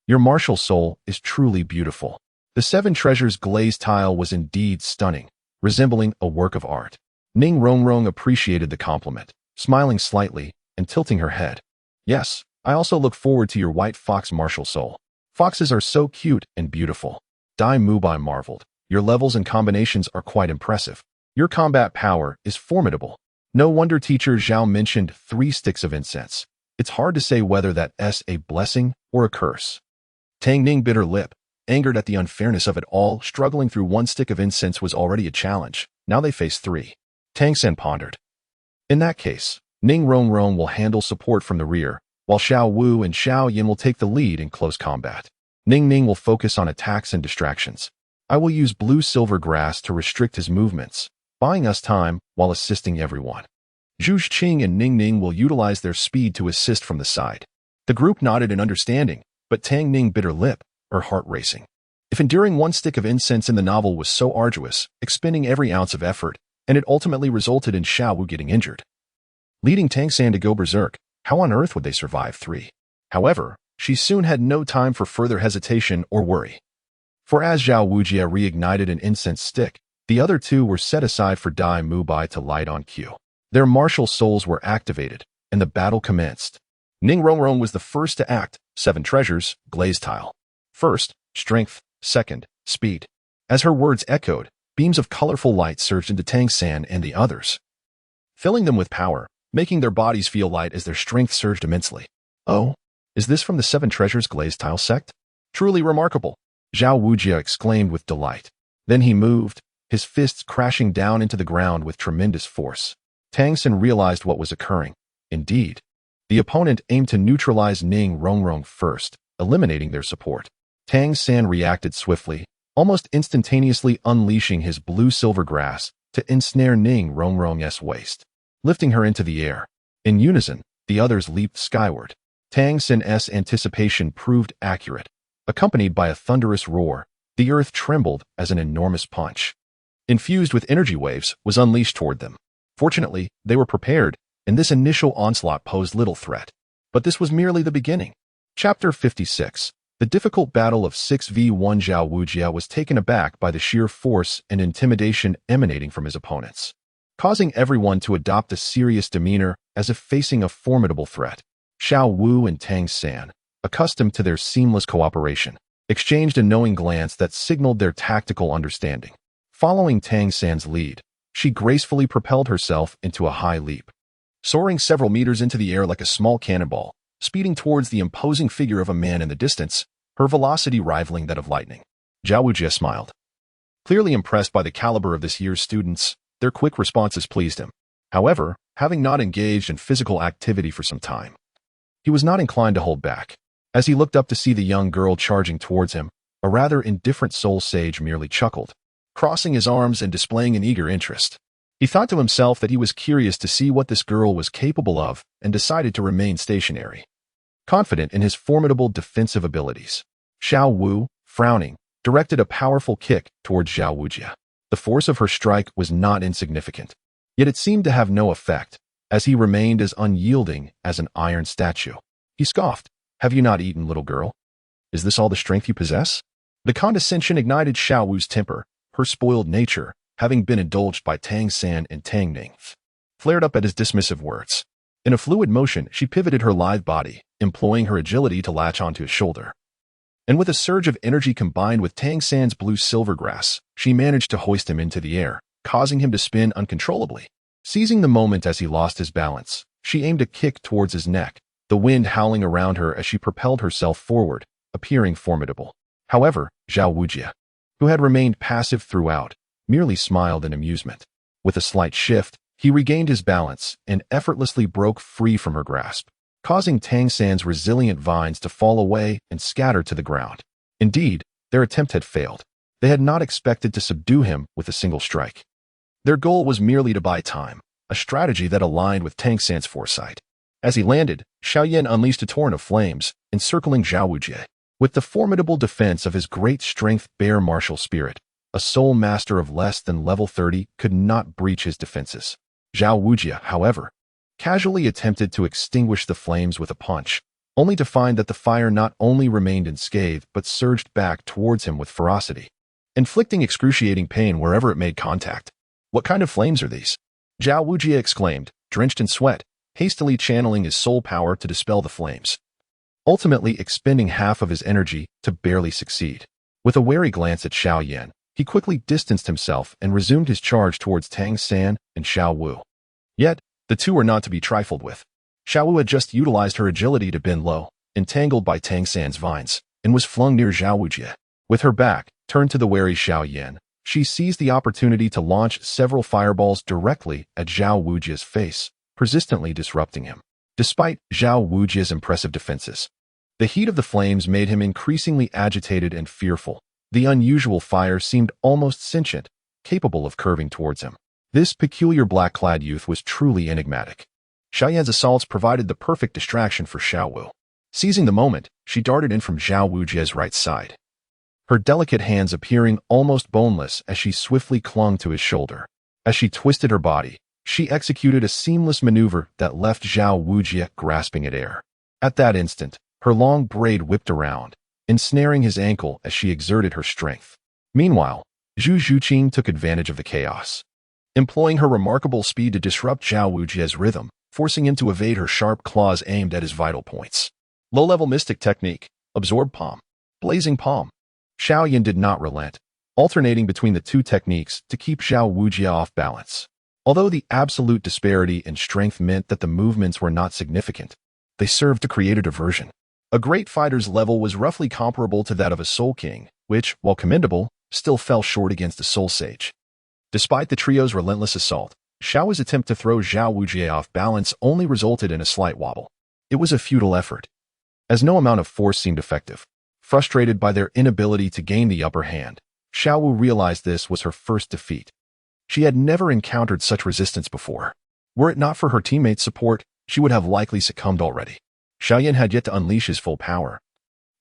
your martial soul is truly beautiful. The The seven treasures glazed tile was indeed stunning, resembling a work of art. Ning Rongrong appreciated the compliment, smiling slightly and tilting her head. Yes, I also look forward to your white fox martial soul. Foxes are so cute and beautiful. Dai Mubai marveled. Your levels and combinations are quite impressive. Your combat power is formidable. No wonder teacher Zhao mentioned 3 sticks of incense. It's hard to say whether that's a blessing or a curse. Tang Ning bit her lip, angered at the unfairness of it all. Struggling through 1 stick of incense was already a challenge. Now they face 3. Tang San pondered. In that case, Ning Rongrong will handle support from the rear, while Xiao Wu and Xiao Yan will take the lead in close combat. Ning Ning will focus on attacks and distractions. I will use blue-silver grass to restrict his movements, buying us time while assisting everyone. Zhu Qing and Ning Ning will utilize their speed to assist from the side. The group nodded in understanding, but Tang Ning bit her lip, her heart racing. If enduring 1 stick of incense in the novel was so arduous, expending every ounce of effort, and it ultimately resulted in Xiao Wu getting injured, leading Tang San to go berserk, how on earth would they survive 3? However, she soon had no time for further hesitation or worry. For as Zhao Wujia reignited an incense stick, the other 2 were set aside for Dai Mubai to light on cue. Their martial souls were activated, and the battle commenced. Ning Rongrong was the first to act. 7 treasures, glazed tile. First, strength. Second, speed. As her words echoed, beams of colorful light surged into Tang San and the others, filling them with power, making their bodies feel light as their strength surged immensely. Oh, is this from the 7 treasures glazed tile sect? Truly remarkable, Zhao Wujia exclaimed with delight. Then he moved, his fists crashing down into the ground with tremendous force. Tang San realized what was occurring. Indeed, the opponent aimed to neutralize Ning Rongrong first, eliminating their support. Tang San reacted swiftly, almost instantaneously unleashing his blue-silver grass to ensnare Ning Rongrong's waist, lifting her into the air. In unison, the others leaped skyward. Tang San's anticipation proved accurate. Accompanied by a thunderous roar, the earth trembled as an enormous punch, infused with energy waves, was unleashed toward them. Fortunately, they were prepared, and this initial onslaught posed little threat. But this was merely the beginning. Chapter 56. The difficult battle of 6v1. Zhao Wujia was taken aback by the sheer force and intimidation emanating from his opponents, causing everyone to adopt a serious demeanor as if facing a formidable threat. Xiao Wu and Tang San, accustomed to their seamless cooperation, exchanged a knowing glance that signaled their tactical understanding. Following Tang San's lead, she gracefully propelled herself into a high leap, soaring several meters into the air like a small cannonball, speeding towards the imposing figure of a man in the distance, her velocity rivaling that of lightning. Zhao Wujia smiled. Clearly impressed by the caliber of this year's students, their quick responses pleased him. However, having not engaged in physical activity for some time, he was not inclined to hold back. As he looked up to see the young girl charging towards him, a rather indifferent soul sage merely chuckled, crossing his arms and displaying an eager interest. He thought to himself that he was curious to see what this girl was capable of and decided to remain stationary, confident in his formidable defensive abilities. Xiao Wu, frowning, directed a powerful kick towards Zhao Wujia. The force of her strike was not insignificant, yet it seemed to have no effect, as he remained as unyielding as an iron statue. He scoffed. Have you not eaten, little girl? Is this all the strength you possess? The condescension ignited Xiao Wu's temper. Her spoiled nature, having been indulged by Tang San and Tang Ning, flared up at his dismissive words. In a fluid motion, she pivoted her lithe body, employing her agility to latch onto his shoulder. And with a surge of energy combined with Tang San's blue-silver grass, she managed to hoist him into the air, causing him to spin uncontrollably. Seizing the moment as he lost his balance, she aimed a kick towards his neck, the wind howling around her as she propelled herself forward, appearing formidable. However, Zhao Wujia, who had remained passive throughout, merely smiled in amusement. With a slight shift, he regained his balance and effortlessly broke free from her grasp, causing Tang San's resilient vines to fall away and scatter to the ground. Indeed, their attempt had failed. They had not expected to subdue him with a single strike. Their goal was merely to buy time, a strategy that aligned with Tang San's foresight. As he landed, Xiao Yan unleashed a torrent of flames, encircling Zhao Wujia. With the formidable defense of his great strength bare martial spirit, a soul master of less than level 30 could not breach his defenses. Zhao Wujia, however, casually attempted to extinguish the flames with a punch, only to find that the fire not only remained unscathed but surged back towards him with ferocity, inflicting excruciating pain wherever it made contact. "What kind of flames are these?" Zhao Wujie exclaimed, drenched in sweat, hastily channeling his soul power to dispel the flames, ultimately expending half of his energy to barely succeed. With a wary glance at Xiao Yan, he quickly distanced himself and resumed his charge towards Tang San and Xiao Wu. Yet, the two were not to be trifled with. Xiao Wu had just utilized her agility to bend low, entangled by Tang San's vines, and was flung near Zhao Wujie. With her back turned to the wary Xiao Yan, she seized the opportunity to launch several fireballs directly at Zhao Wujie's face, persistently disrupting him. Despite Zhao Wujie's impressive defenses, the heat of the flames made him increasingly agitated and fearful. The unusual fire seemed almost sentient, capable of curving towards him. This peculiar black-clad youth was truly enigmatic. Xiao Yan's assaults provided the perfect distraction for Xiao Wu. Seizing the moment, she darted in from Zhao Wujie's right side, her delicate hands appearing almost boneless as she swiftly clung to his shoulder. As she twisted her body, she executed a seamless maneuver that left Zhao Wujie grasping at air. At that instant, her long braid whipped around, ensnaring his ankle as she exerted her strength. Meanwhile, Zhu Zhuqing took advantage of the chaos, employing her remarkable speed to disrupt Zhao Wujie's rhythm, forcing him to evade her sharp claws aimed at his vital points. Low-level mystic technique, absorb palm, blazing palm. Xiao Yan did not relent, alternating between the two techniques to keep Zhao Wujie off balance. Although the absolute disparity in strength meant that the movements were not significant, they served to create a diversion. A great fighter's level was roughly comparable to that of a Soul King, which, while commendable, still fell short against a Soul Sage. Despite the trio's relentless assault, Xiao's attempt to throw Zhao Wujie off balance only resulted in a slight wobble. It was a futile effort, as no amount of force seemed effective. Frustrated by their inability to gain the upper hand, Xiao Wu realized this was her first defeat. She had never encountered such resistance before. Were it not for her teammates' support, she would have likely succumbed already. Xiao Yan had yet to unleash his full power,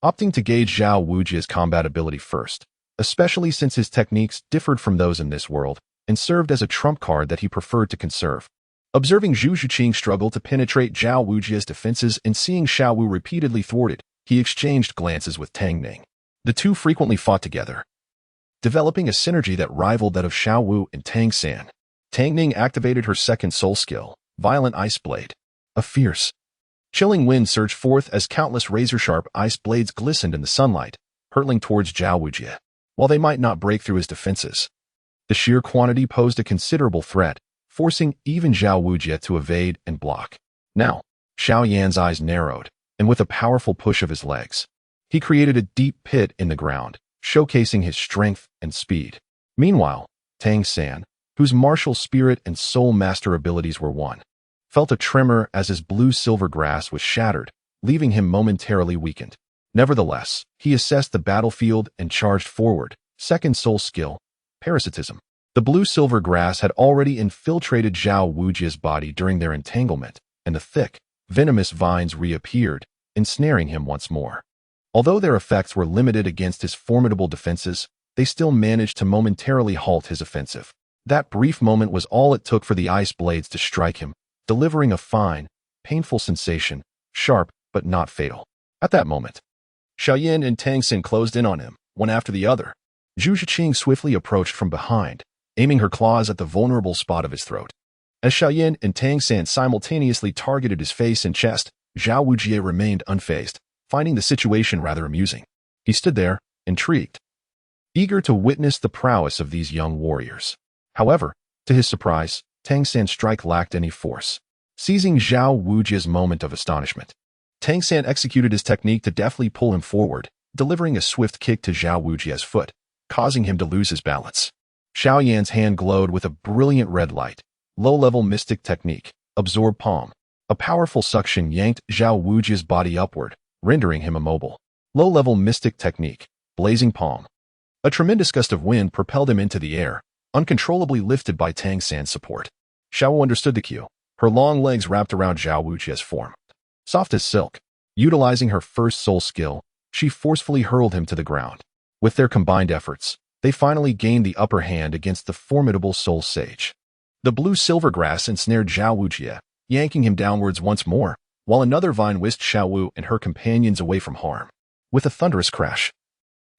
opting to gauge Zhao Wujie's combat ability first, especially since his techniques differed from those in this world and served as a trump card that he preferred to conserve. Observing Zhu Zhuqing struggle to penetrate Zhao Wujie's defenses and seeing Xiao Wu repeatedly thwarted, he exchanged glances with Tang Ning. The two frequently fought together, developing a synergy that rivaled that of Xiao Wu and Tang San. Tang Ning activated her second soul skill, Violent Ice Blade. A fierce, chilling wind surged forth as countless razor-sharp ice blades glistened in the sunlight, hurtling towards Zhao Wujie. While they might not break through his defenses, the sheer quantity posed a considerable threat, forcing even Zhao Wujie to evade and block. Now, Xiao Yan's eyes narrowed, and with a powerful push of his legs, he created a deep pit in the ground, showcasing his strength and speed. Meanwhile, Tang San, whose martial spirit and soul master abilities were one, felt a tremor as his blue-silver grass was shattered, leaving him momentarily weakened. Nevertheless, he assessed the battlefield and charged forward. Second soul skill, Parasitism. The blue-silver grass had already infiltrated Zhao Wujie's body during their entanglement, and the thick, venomous vines reappeared, ensnaring him once more. Although their effects were limited against his formidable defenses, they still managed to momentarily halt his offensive. That brief moment was all it took for the ice blades to strike him, delivering a fine, painful sensation, sharp but not fatal. At that moment, Xiao Yan and Tang San closed in on him, one after the other. Zhu Zhuqing swiftly approached from behind, aiming her claws at the vulnerable spot of his throat. As Xiao Yan and Tang San simultaneously targeted his face and chest, Zhao Wujie remained unfazed, finding the situation rather amusing. He stood there, intrigued, eager to witness the prowess of these young warriors. However, to his surprise, Tang San's strike lacked any force. Seizing Zhao Wujie's moment of astonishment, Tang San executed his technique to deftly pull him forward, delivering a swift kick to Zhao Wujie's foot, causing him to lose his balance. Xiao Yan's hand glowed with a brilliant red light. Low-level mystic technique, Absorb Palm. A powerful suction yanked Zhao Wujie's body upward, rendering him immobile. Low-level mystic technique, Blazing Palm. A tremendous gust of wind propelled him into the air, uncontrollably lifted by Tang San's support. Xiao understood the cue. Her long legs wrapped around Zhao Wujie's form, soft as silk. Utilizing her first soul skill, she forcefully hurled him to the ground. With their combined efforts, they finally gained the upper hand against the formidable Soul Sage. The blue-silver grass ensnared Zhao Wujie, yanking him downwards once more, while another vine whisked Xiaowu and her companions away from harm. With a thunderous crash,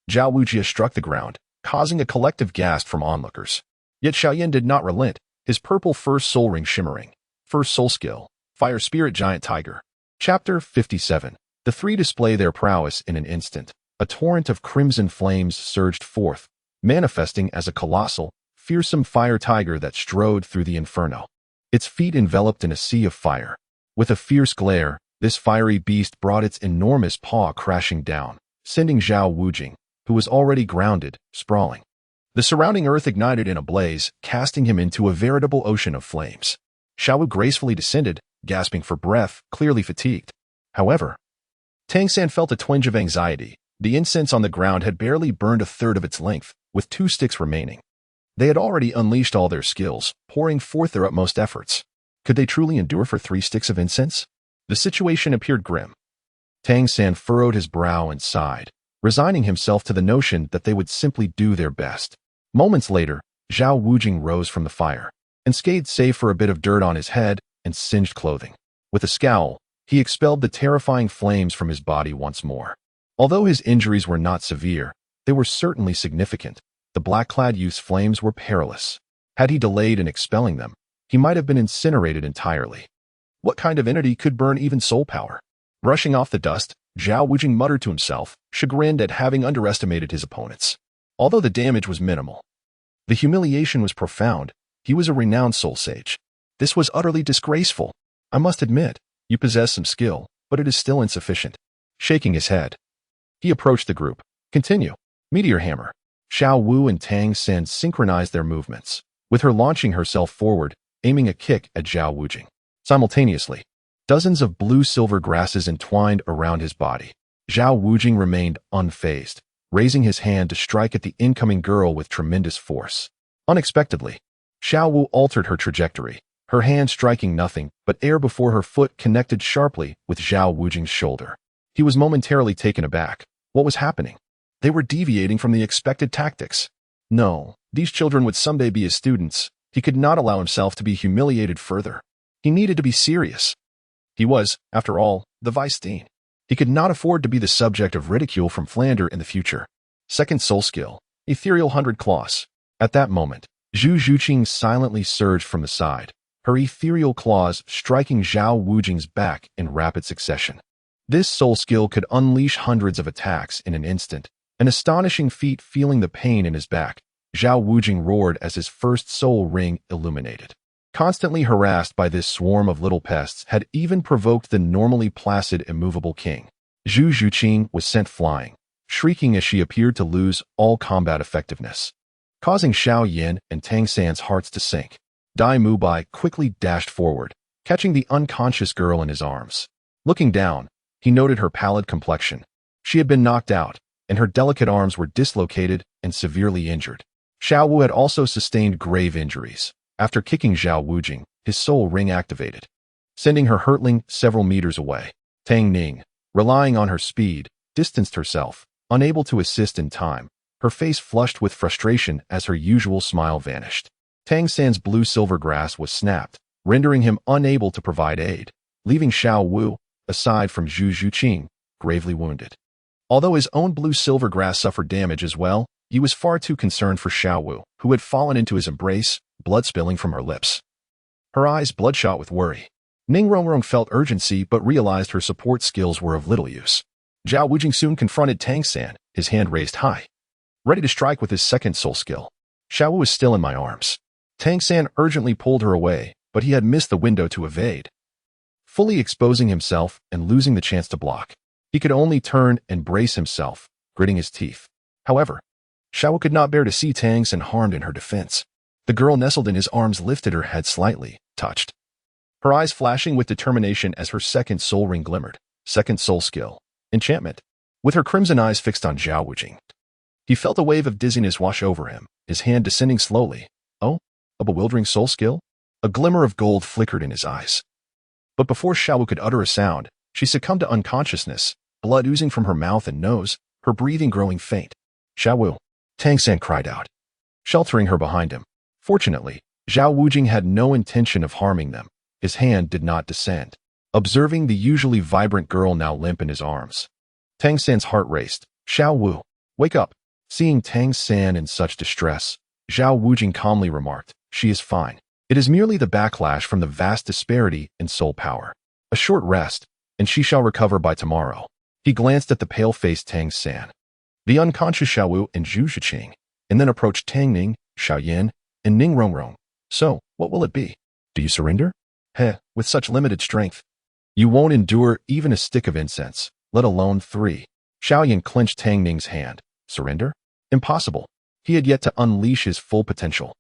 Zhao Wujie struck the ground, causing a collective gasp from onlookers. Yet Xiao Yan did not relent, his purple first soul ring shimmering. First soul skill, Fire Spirit Giant Tiger. Chapter 57. The three display their prowess in an instant. A torrent of crimson flames surged forth, manifesting as a colossal, fearsome fire tiger that strode through the inferno. Its feet enveloped in a sea of fire. With a fierce glare, this fiery beast brought its enormous paw crashing down, sending Zhao Wujing, who was already grounded, sprawling. The surrounding earth ignited in a blaze, casting him into a veritable ocean of flames. Xiaowu gracefully descended, gasping for breath, clearly fatigued. However, Tang San felt a twinge of anxiety. The incense on the ground had barely burned a third of its length, with 2 sticks remaining. They had already unleashed all their skills, pouring forth their utmost efforts. Could they truly endure for 3 sticks of incense? The situation appeared grim. Tang San furrowed his brow and sighed, resigning himself to the notion that they would simply do their best. Moments later, Zhao Wujing rose from the fire, unscathed save for a bit of dirt on his head and singed clothing. With a scowl, he expelled the terrifying flames from his body once more. Although his injuries were not severe, they were certainly significant. The black-clad youth's flames were perilous. Had he delayed in expelling them, he might have been incinerated entirely. What kind of entity could burn even soul power? Brushing off the dust, Zhao Wujing muttered to himself, chagrined at having underestimated his opponents. Although the damage was minimal, the humiliation was profound. He was a renowned soul sage. This was utterly disgraceful. I must admit, you possess some skill, but it is still insufficient. Shaking his head, he approached the group. Continue. Meteor Hammer. Xiao Wu and Tang San synchronized their movements, with her launching herself forward, aiming a kick at Zhao Wujing. Simultaneously, dozens of blue-silver grasses entwined around his body. Zhao Wujing remained unfazed, raising his hand to strike at the incoming girl with tremendous force. Unexpectedly, Xiao Wu altered her trajectory, her hand striking nothing but air before her foot connected sharply with Zhao Wujing's shoulder. He was momentarily taken aback. What was happening? They were deviating from the expected tactics. No, these children would someday be his students. He could not allow himself to be humiliated further. He needed to be serious. He was, after all, the Vice Dean. He could not afford to be the subject of ridicule from Flander in the future. Second soul skill, Ethereal 100 Claws. At that moment, Zhu Zhuqing silently surged from the side, her ethereal claws striking Zhao Wujing's back in rapid succession. This soul skill could unleash hundreds of attacks in an instant, an astonishing feat. Feeling the pain in his back, Zhao Wujing roared as his first soul ring illuminated. Constantly harassed by this swarm of little pests had even provoked the normally placid, immovable king. Zhu Zhuqing was sent flying, shrieking as she appeared to lose all combat effectiveness, causing Xiao Yan and Tang San's hearts to sink. Dai Mubai quickly dashed forward, catching the unconscious girl in his arms. Looking down, he noted her pallid complexion. She had been knocked out, and her delicate arms were dislocated and severely injured. Xiao Wu had also sustained grave injuries. After kicking Zhao Wujing, his soul ring activated, sending her hurtling several meters away. Tang Ning, relying on her speed, distanced herself, unable to assist in time, her face flushed with frustration as her usual smile vanished. Tang San's blue-silver grass was snapped, rendering him unable to provide aid, leaving Xiao Wu, aside from Zhu Zhuqing, gravely wounded. Although his own blue-silver grass suffered damage as well, he was far too concerned for Xiao Wu, who had fallen into his embrace, blood spilling from her lips. Her eyes bloodshot with worry. Ning Rongrong felt urgency but realized her support skills were of little use. Zhao Wujing soon confronted Tang San, his hand raised high, ready to strike with his second soul skill. Xiao Wu is still in my arms. Tang San urgently pulled her away, but he had missed the window to evade, fully exposing himself and losing the chance to block. He could only turn and brace himself, gritting his teeth. However, Xiao Wu could not bear to see Tang San harmed in her defense. The girl nestled in his arms lifted her head slightly, touched, her eyes flashing with determination as her second soul ring glimmered. Second soul skill, Enchantment. With her crimson eyes fixed on Zhao Wujing, he felt a wave of dizziness wash over him, his hand descending slowly. Oh, a bewildering soul skill? A glimmer of gold flickered in his eyes. But before Xiao Wu could utter a sound, she succumbed to unconsciousness, blood oozing from her mouth and nose, her breathing growing faint. Xiao Wu, Tang San cried out, sheltering her behind him. Fortunately, Zhao Wujing had no intention of harming them. His hand did not descend. observing the usually vibrant girl now limp in his arms. Tang San's heart raced. Xiao Wu, wake up. Seeing Tang San in such distress, Zhao Wujing calmly remarked, she is fine. It is merely the backlash from the vast disparity in soul power. A short rest, and she shall recover by tomorrow. He glanced at the pale-faced Tang San, the unconscious Xiao Wu and Zhu Shiqing, and then approached Tang Ning, Xiao Yan, and Ning Rongrong. So, what will it be? Do you surrender? Heh, with such limited strength. You won't endure even a stick of incense, let alone 3. Xiao Yan clenched Tang Ning's hand. Surrender? Impossible. He had yet to unleash his full potential.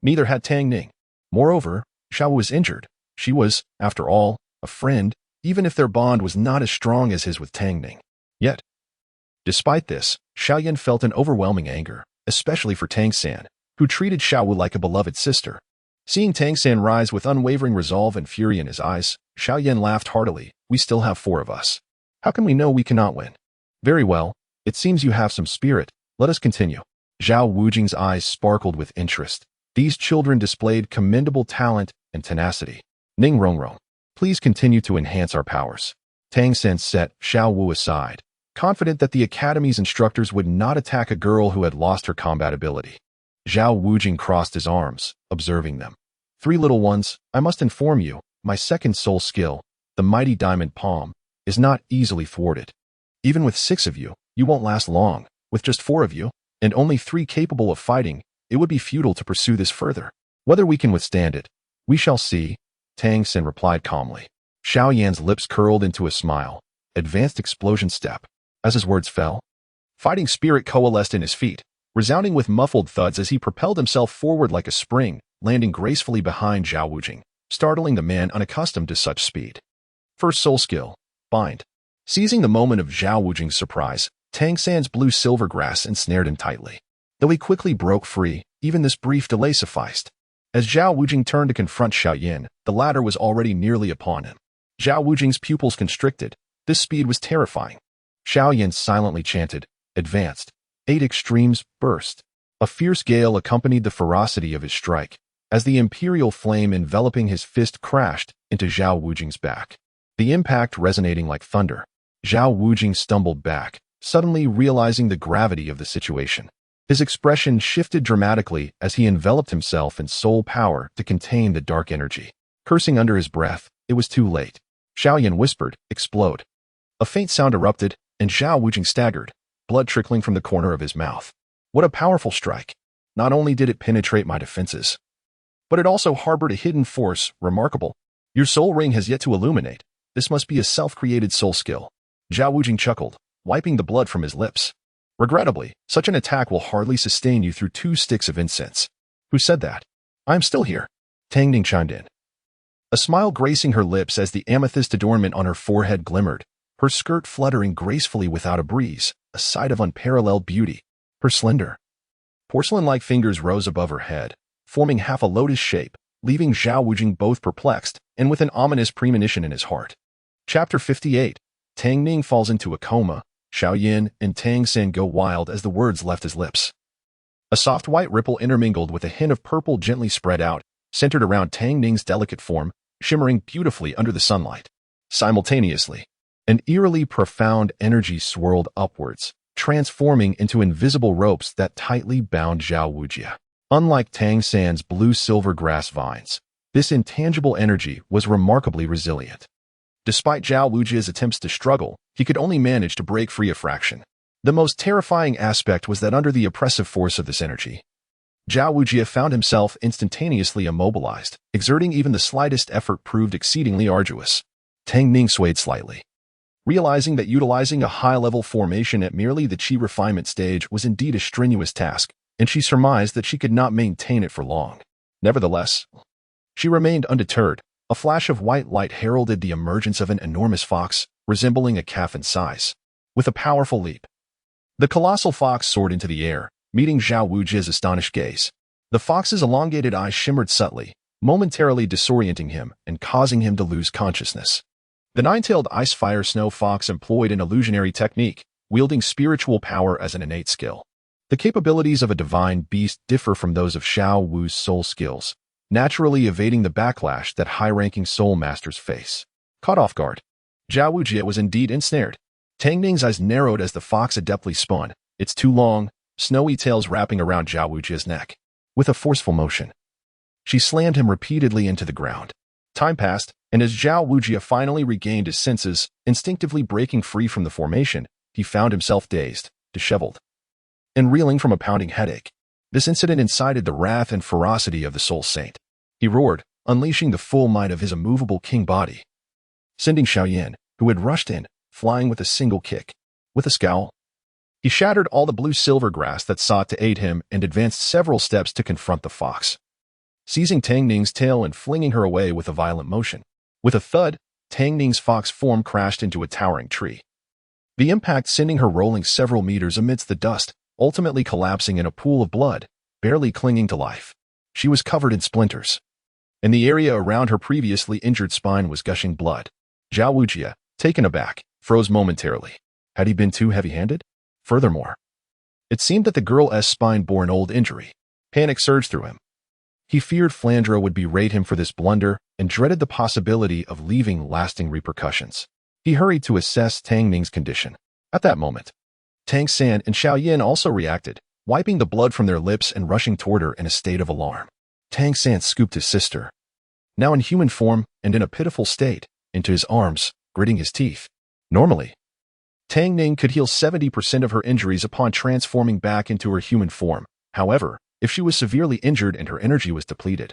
Neither had Tang Ning. Moreover, Xiao was injured. She was, after all, a friend, even if their bond was not as strong as his with Tang Ning. Yet, despite this, Xiao Yan felt an overwhelming anger, especially for Tang San, who treated Xiao Wu like a beloved sister. Seeing Tang San rise with unwavering resolve and fury in his eyes, Xiao Yan laughed heartily. We still have 4 of us. How can we know we cannot win? Very well. It seems you have some spirit. Let us continue. Zhao Wujing's eyes sparkled with interest. These children displayed commendable talent and tenacity. Ning Rongrong, please continue to enhance our powers. Tang San set Xiao Wu aside, confident that the academy's instructors would not attack a girl who had lost her combat ability. Zhao Wujing crossed his arms, observing them. 3 little ones, I must inform you, my second soul skill, the mighty diamond palm, is not easily thwarted. Even with 6 of you, you won't last long. With just 4 of you, and only 3 capable of fighting, it would be futile to pursue this further. Whether we can withstand it, we shall see, Tang San replied calmly. Xiao Yan's lips curled into a smile. Advanced explosion step. As his words fell, fighting spirit coalesced in his feet, resounding with muffled thuds as he propelled himself forward like a spring, landing gracefully behind Zhao Wujing, startling the man unaccustomed to such speed. First soul skill, bind. Seizing the moment of Zhao Wujing's surprise, Tang San's blue-silver grass ensnared him tightly. Though he quickly broke free, even this brief delay sufficed. As Zhao Wujing turned to confront Xiao Yan, the latter was already nearly upon him. Zhao Wujing's pupils constricted. This speed was terrifying. Xiao Yan silently chanted, advanced. 8 extremes burst. A fierce gale accompanied the ferocity of his strike, as the imperial flame enveloping his fist crashed into Zhao Wujing's back. The impact resonating like thunder. Zhao Wujing stumbled back, suddenly realizing the gravity of the situation. His expression shifted dramatically as he enveloped himself in soul power to contain the dark energy. Cursing under his breath, it was too late. Xiao Yan whispered, explode. A faint sound erupted, and Zhao Wujing staggered, blood trickling from the corner of his mouth. What a powerful strike. Not only did it penetrate my defenses, but it also harbored a hidden force, remarkable. Your soul ring has yet to illuminate. This must be a self-created soul skill. Zhao Wujing chuckled, wiping the blood from his lips. Regrettably, such an attack will hardly sustain you through 2 sticks of incense. Who said that? I am still here. Tang Ning chimed in. A smile gracing her lips as the amethyst adornment on her forehead glimmered, her skirt fluttering gracefully without a breeze, a sight of unparalleled beauty. Her slender, porcelain-like fingers rose above her head, forming half a lotus shape, leaving Zhao Wujing both perplexed and with an ominous premonition in his heart. Chapter 58. Tang Ning falls into a coma. Xiao Yan and Tang San go wild as the words left his lips. A soft white ripple intermingled with a hint of purple gently spread out, centered around Tang Ning's delicate form, shimmering beautifully under the sunlight. Simultaneously, an eerily profound energy swirled upwards, transforming into invisible ropes that tightly bound Zhao Wujia. Unlike Tang San's blue-silver grass vines, this intangible energy was remarkably resilient. Despite Zhao Wujia's attempts to struggle, he could only manage to break free a fraction. The most terrifying aspect was that under the oppressive force of this energy, Zhao Wujia found himself instantaneously immobilized. Exerting even the slightest effort proved exceedingly arduous. Tang Ning swayed slightly, realizing that utilizing a high-level formation at merely the chi refinement stage was indeed a strenuous task, and she surmised that she could not maintain it for long. Nevertheless, she remained undeterred. A flash of white light heralded the emergence of an enormous fox, resembling a calf in size. With a powerful leap, the colossal fox soared into the air, meeting Zhao Wujia's astonished gaze. The fox's elongated eyes shimmered subtly, momentarily disorienting him and causing him to lose consciousness. The 9-tailed ice-fire snow fox employed an illusionary technique, wielding spiritual power as an innate skill. The capabilities of a divine beast differ from those of Xiao Wu's soul skills, naturally evading the backlash that high-ranking soul masters face. Caught off guard, Zhao Wujie was indeed ensnared. Tang Ning's eyes narrowed as the fox adeptly spun, its two long, snowy tails wrapping around Zhao Wujie's neck. With a forceful motion, she slammed him repeatedly into the ground. Time passed, and as Zhao Wujie finally regained his senses, instinctively breaking free from the formation, he found himself dazed, disheveled, and reeling from a pounding headache. This incident incited the wrath and ferocity of the Soul Saint. He roared, unleashing the full might of his immovable king body, sending Xiao Yan, who had rushed in, flying with a single kick. With a scowl, he shattered all the blue-silver grass that sought to aid him and advanced several steps to confront the fox, seizing Tang Ning's tail and flinging her away with a violent motion. With a thud, Tang Ning's fox form crashed into a towering tree, the impact sending her rolling several meters amidst the dust, ultimately collapsing in a pool of blood, barely clinging to life. She was covered in splinters, and the area around her previously injured spine was gushing blood. Zhao Wujie, taken aback, froze momentarily. Had he been too heavy-handed? Furthermore, it seemed that the girl's spine bore an old injury. Panic surged through him. He feared Flandra would berate him for this blunder and dreaded the possibility of leaving lasting repercussions. He hurried to assess Tang Ning's condition. At that moment, Tang San and Xiao Yan also reacted, wiping the blood from their lips and rushing toward her in a state of alarm. Tang San scooped his sister, now in human form and in a pitiful state, into his arms, gritting his teeth. Normally, Tang Ning could heal 70% of her injuries upon transforming back into her human form. However, if she was severely injured and her energy was depleted,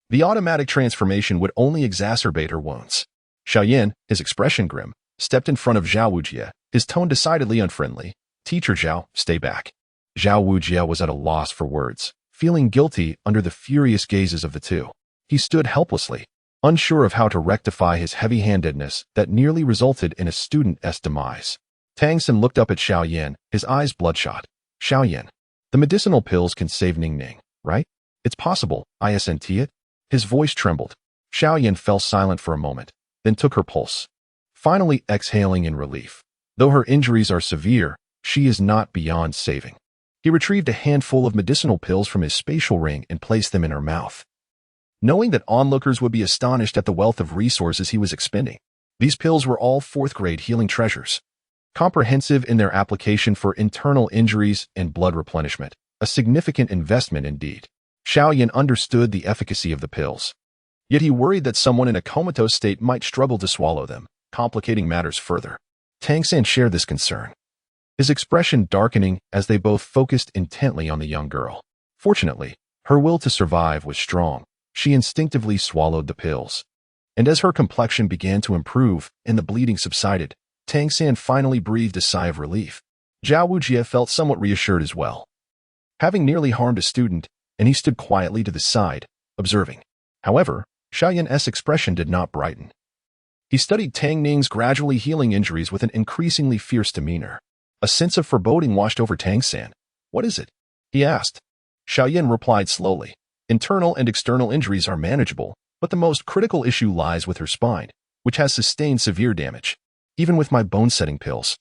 the automatic transformation would only exacerbate her wounds. Xiao Yan, his expression grim, stepped in front of Zhao Wujie, his tone decidedly unfriendly. "Teacher Zhao, stay back." Zhao Wujie was at a loss for words, feeling guilty under the furious gazes of the two. He stood helplessly, unsure of how to rectify his heavy-handedness that nearly resulted in a student's demise. Tang San looked up at Xiao Yan, his eyes bloodshot. "Xiao Yan, the medicinal pills can save Ning, right? It's possible, isn't it?" His voice trembled. Xiao Yan fell silent for a moment, then took her pulse, finally exhaling in relief. Though her injuries are severe, she is not beyond saving. He retrieved a handful of medicinal pills from his spatial ring and placed them in her mouth, knowing that onlookers would be astonished at the wealth of resources he was expending. These pills were all fourth-grade healing treasures, comprehensive in their application for internal injuries and blood replenishment, a significant investment indeed. Xiao Yan understood the efficacy of the pills, yet he worried that someone in a comatose state might struggle to swallow them, complicating matters further. Tang San shared this concern, his expression darkening as they both focused intently on the young girl. Fortunately, her will to survive was strong. She instinctively swallowed the pills, and as her complexion began to improve and the bleeding subsided, Tang San finally breathed a sigh of relief. Zhao Wujie felt somewhat reassured as well, having nearly harmed a student, and he stood quietly to the side, observing. However, Xiao Yan's expression did not brighten. He studied Tang Ning's gradually healing injuries with an increasingly fierce demeanor. A sense of foreboding washed over Tang San. "What is it?" he asked. Xiao Yan replied slowly. "Internal and external injuries are manageable, but the most critical issue lies with her spine, which has sustained severe damage. Even with my bone-setting pills,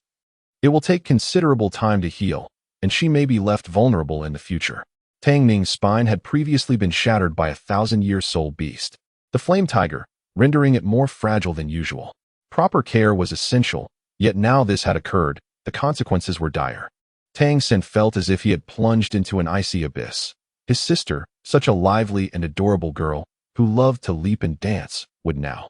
it will take considerable time to heal, and she may be left vulnerable in the future." Tang Ning's spine had previously been shattered by a 1,000-year soul beast, the flame tiger, rendering it more fragile than usual. Proper care was essential, yet now this had occurred, the consequences were dire. Tang San felt as if he had plunged into an icy abyss. His sister, such a lively and adorable girl, who loved to leap and dance, would now.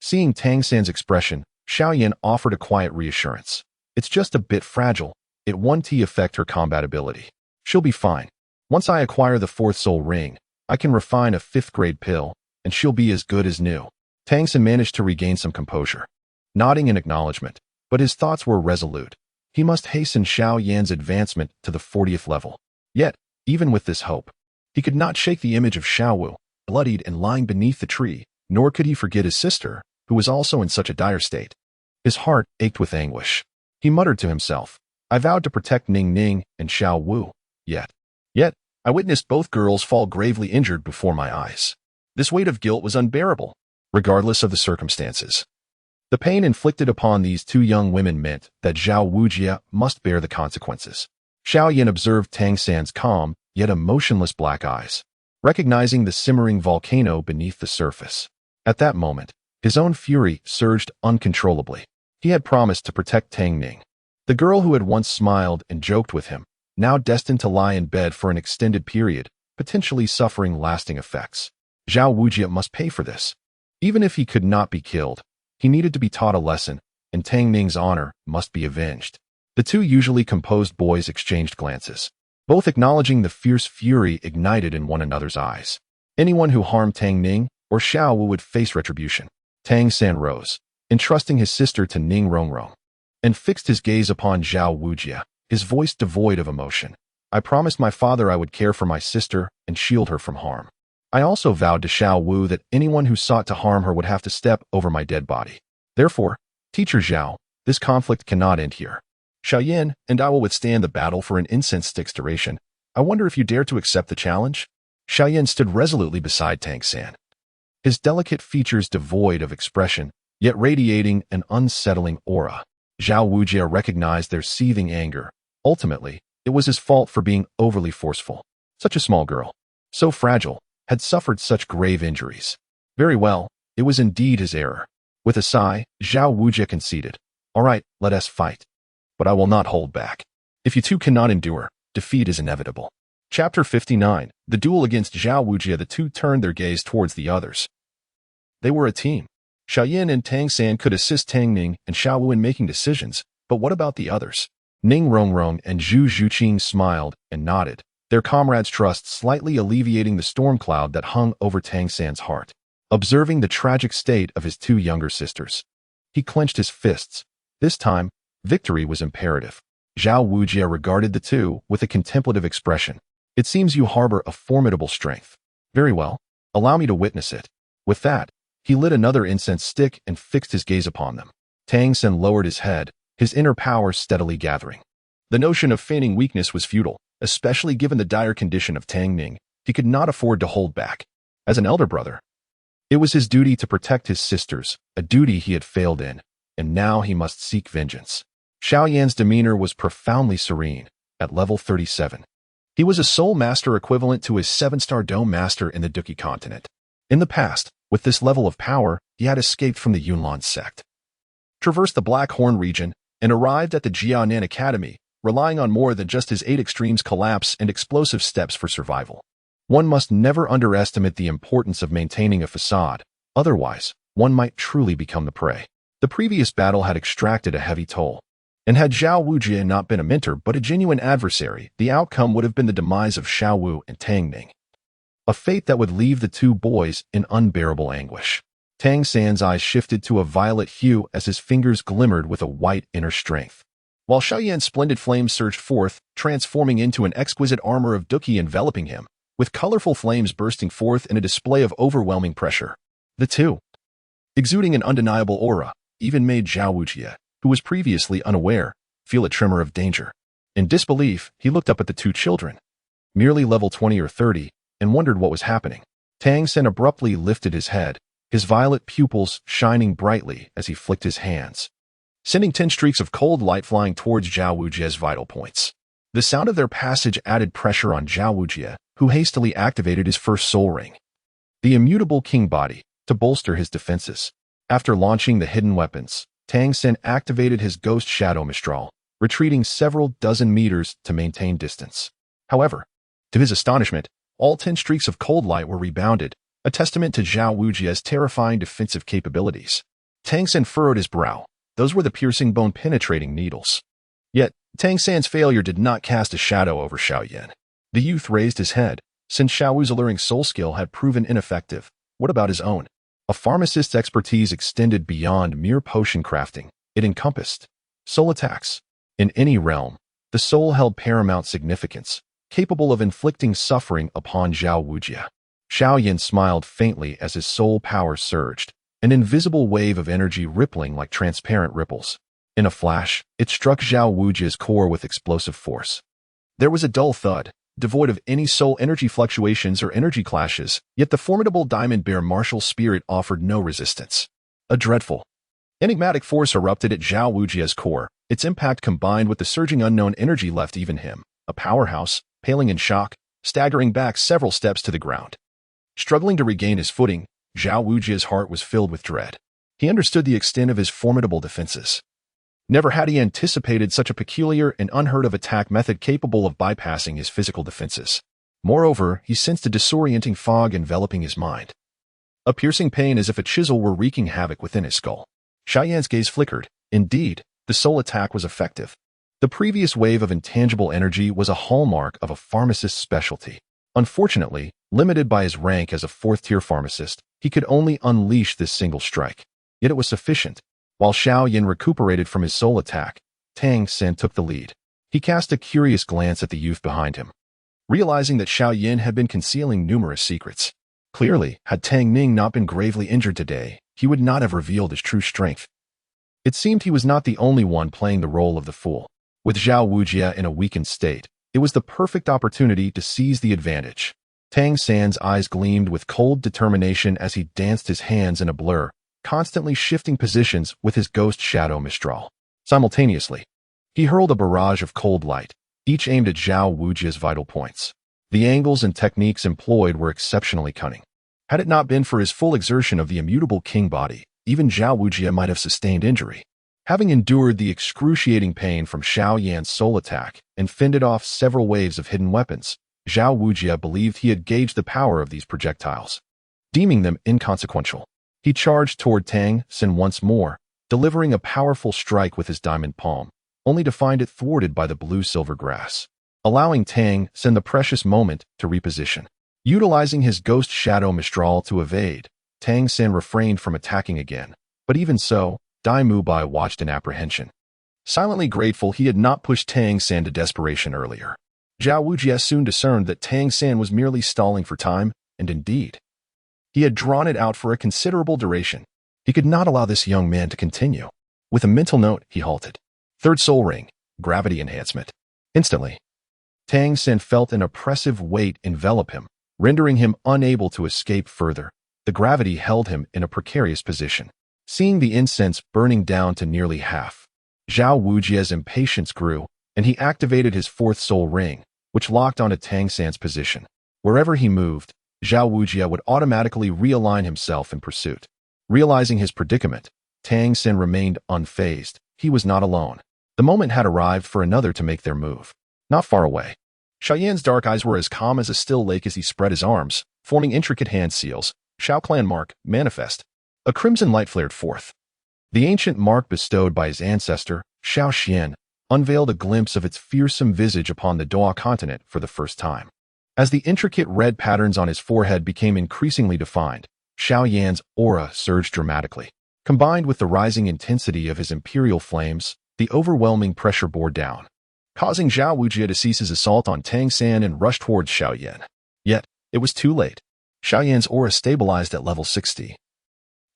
Seeing Tang San's expression, Xiao Yan offered a quiet reassurance. "It's just a bit fragile. It won't affect her combat ability. She'll be fine. Once I acquire the 4th soul ring, I can refine a 5th-grade pill, and she'll be as good as new." Tang San managed to regain some composure, nodding in acknowledgement, but his thoughts were resolute. He must hasten Xiao Yan's advancement to the 40th level. Yet, even with this hope, he could not shake the image of Xiaowu, bloodied and lying beneath the tree, nor could he forget his sister, who was also in such a dire state. His heart ached with anguish. He muttered to himself, "I vowed to protect Ning and Xiaowu, yet I witnessed both girls fall gravely injured before my eyes." This weight of guilt was unbearable, regardless of the circumstances. The pain inflicted upon these two young women meant that Zhao Wujie must bear the consequences. Xiao Yan observed Tang San's calm, yet emotionless black eyes, recognizing the simmering volcano beneath the surface. At that moment, His own fury surged uncontrollably. He had promised to protect Tang Ning, the girl who had once smiled and joked with him, now destined to lie in bed for an extended period, potentially suffering lasting effects. Xiao Wujie must pay for this. Even if he could not be killed, he needed to be taught a lesson, and Tang Ning's honor must be avenged. The two usually composed boys exchanged glances, both acknowledging the fierce fury ignited in one another's eyes. Anyone who harmed Tang Ning or Xiao Wu would face retribution. Tang San rose, entrusting his sister to Ning Rongrong, and fixed his gaze upon Xiao Wujie, his voice devoid of emotion. I promised my father I would care for my sister and shield her from harm. I also vowed to Xiao Wu that anyone who sought to harm her would have to step over my dead body. Therefore, Teacher Xiao, this conflict cannot end here. Xiao Yan and I will withstand the battle for an incense stick's duration. I wonder if you dare to accept the challenge? Xiao Yan stood resolutely beside Tang San, his delicate features devoid of expression, yet radiating an unsettling aura. Xiao Wujie recognized their seething anger. Ultimately, it was his fault for being overly forceful. Such a small girl, so fragile, had suffered such grave injuries. Very well, it was indeed his error. With a sigh, Xiao Wujie conceded. All right, let us fight. But I will not hold back. If you two cannot endure, defeat is inevitable. Chapter 59, The Duel Against Xiao Wujie. The two turned their gaze towards the others. They were a team. Xiao Yan and Tang San could assist Tang Ning and Xiao Wu in making decisions, but what about the others? Ning Rongrong and Zhu Zhuqing smiled and nodded, their comrades' trust slightly alleviating the storm cloud that hung over Tang San's heart. Observing the tragic state of his two younger sisters, he clenched his fists. This time, victory was imperative. Xiao Wujie regarded the two with a contemplative expression. It seems you harbor a formidable strength. Very well, allow me to witness it. With that, he lit another incense stick and fixed his gaze upon them. Tang San lowered his head, his inner power steadily gathering. The notion of feigning weakness was futile, especially given the dire condition of Tang Ning. He could not afford to hold back. As an elder brother, it was his duty to protect his sisters, a duty he had failed in, and now he must seek vengeance. Xiao Yan's demeanor was profoundly serene, at level 37. He was a soul master equivalent to his 7-star dome master in the Duki continent. In the past, with this level of power, he had escaped from the Yunlan sect, traversed the Black Horn region, and arrived at the Jianan Academy, relying on more than just his 8 extremes collapse and explosive steps for survival. One must never underestimate the importance of maintaining a facade, otherwise, one might truly become the prey. The previous battle had extracted a heavy toll, and had Xiao Wujie not been a mentor but a genuine adversary, the outcome would have been the demise of Xiao Wu and Tang Ning, a fate that would leave the two boys in unbearable anguish. Tang San's eyes shifted to a violet hue as his fingers glimmered with a white inner strength, while Xiao Yan's splendid flames surged forth, transforming into an exquisite armor of Duki enveloping him, with colorful flames bursting forth in a display of overwhelming pressure. The two, exuding an undeniable aura, even made Xiao Wujie, who was previously unaware, feel a tremor of danger. In disbelief, he looked up at the two children, merely level 20 or 30, and wondered what was happening. Tang San abruptly lifted his head, his violet pupils shining brightly as he flicked his hands, sending 10 streaks of cold light flying towards Xiao Wujie's vital points. The sound of their passage added pressure on Xiao Wujie, who hastily activated his first soul ring, the immutable king body, to bolster his defenses. After launching the hidden weapons, Tang San activated his ghost shadow mistral, retreating several dozen meters to maintain distance. However, to his astonishment, all 10 streaks of cold light were rebounded, a testament to Xiao Wujie's terrifying defensive capabilities. Tang San furrowed his brow. Those were the piercing bone-penetrating needles. Yet, Tang San's failure did not cast a shadow over Xiao Yan. The youth raised his head. Since Xiao Wu's alluring soul skill had proven ineffective, what about his own? A pharmacist's expertise extended beyond mere potion crafting. It encompassed soul attacks. In any realm, the soul held paramount significance, capable of inflicting suffering upon Xiao Wujie. Xiao Yan smiled faintly as his soul power surged, an invisible wave of energy rippling like transparent ripples. In a flash, it struck Xiao Wujie's core with explosive force. There was a dull thud, devoid of any soul energy fluctuations or energy clashes, yet the formidable diamond bear martial spirit offered no resistance. A dreadful, enigmatic force erupted at Xiao Wujie's core. Its impact combined with the surging unknown energy left even him, a powerhouse, paling in shock, staggering back several steps to the ground. Struggling to regain his footing, Xiao Wujie's heart was filled with dread. He understood the extent of his formidable defenses. Never had he anticipated such a peculiar and unheard-of attack method capable of bypassing his physical defenses. Moreover, he sensed a disorienting fog enveloping his mind. A piercing pain as if a chisel were wreaking havoc within his skull. Xiao Yan's gaze flickered. Indeed, the soul attack was effective. The previous wave of intangible energy was a hallmark of a pharmacist's specialty. Unfortunately, limited by his rank as a fourth-tier pharmacist, he could only unleash this single strike. Yet it was sufficient. While Xiao Yan recuperated from his soul attack, Tang San took the lead. He cast a curious glance at the youth behind him, realizing that Xiao Yan had been concealing numerous secrets. Clearly, had Tang Ning not been gravely injured today, he would not have revealed his true strength. It seemed he was not the only one playing the role of the fool. With Zhao Wujie in a weakened state, it was the perfect opportunity to seize the advantage. Tang San's eyes gleamed with cold determination as he danced his hands in a blur, constantly shifting positions with his ghost shadow Mistral. Simultaneously, he hurled a barrage of cold light, each aimed at Zhao Wujie's vital points. The angles and techniques employed were exceptionally cunning. Had it not been for his full exertion of the immutable king body, even Zhao Wujie might have sustained injury. Having endured the excruciating pain from Xiao Yan's soul attack and fended off several waves of hidden weapons, Zhao Wujie believed he had gauged the power of these projectiles. Deeming them inconsequential, he charged toward Tang San once more, delivering a powerful strike with his diamond palm, only to find it thwarted by the blue-silver grass, allowing Tang San the precious moment to reposition. Utilizing his ghost shadow Mistral to evade, Tang San refrained from attacking again, but even so, Dai Mubai watched in apprehension. Silently grateful he had not pushed Tang San to desperation earlier. Zhao Wujie soon discerned that Tang San was merely stalling for time, and indeed, he had drawn it out for a considerable duration. He could not allow this young man to continue. With a mental note, he halted. Third soul ring, gravity enhancement. Instantly, Tang San felt an oppressive weight envelop him, rendering him unable to escape further. The gravity held him in a precarious position. Seeing the incense burning down to nearly half, Zhao Wujie's impatience grew, and he activated his fourth soul ring, which locked onto Tang San's position. Wherever he moved, Zhao Wujie would automatically realign himself in pursuit. Realizing his predicament, Tang San remained unfazed. He was not alone. The moment had arrived for another to make their move. Not far away, Xiao Yan's dark eyes were as calm as a still lake as he spread his arms, forming intricate hand seals. Shao Clan mark, manifest. A crimson light flared forth. The ancient mark bestowed by his ancestor, Xiao Yan, unveiled a glimpse of its fearsome visage upon the Doa continent for the first time. As the intricate red patterns on his forehead became increasingly defined, Xiao Yan's aura surged dramatically. Combined with the rising intensity of his imperial flames, the overwhelming pressure bore down, causing Zhao Wujie to cease his assault on Tang San and rush towards Xiao Yan. Yet, it was too late. Xiao Yan's aura stabilized at level 60.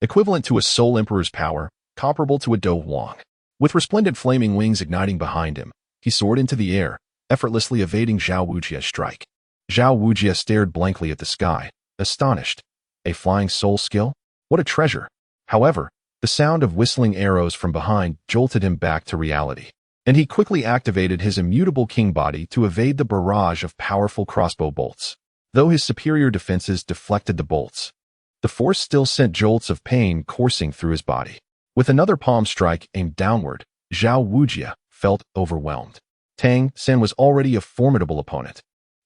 Equivalent to a Soul Emperor's power, comparable to a Do Wang. With resplendent flaming wings igniting behind him, he soared into the air, effortlessly evading Zhao Wujie's strike. Zhao Wujie stared blankly at the sky, astonished. A flying soul skill? What a treasure! However, the sound of whistling arrows from behind jolted him back to reality, and he quickly activated his immutable king body to evade the barrage of powerful crossbow bolts. Though his superior defenses deflected the bolts, the force still sent jolts of pain coursing through his body. With another palm strike aimed downward, Zhao Wujie felt overwhelmed. Tang San was already a formidable opponent,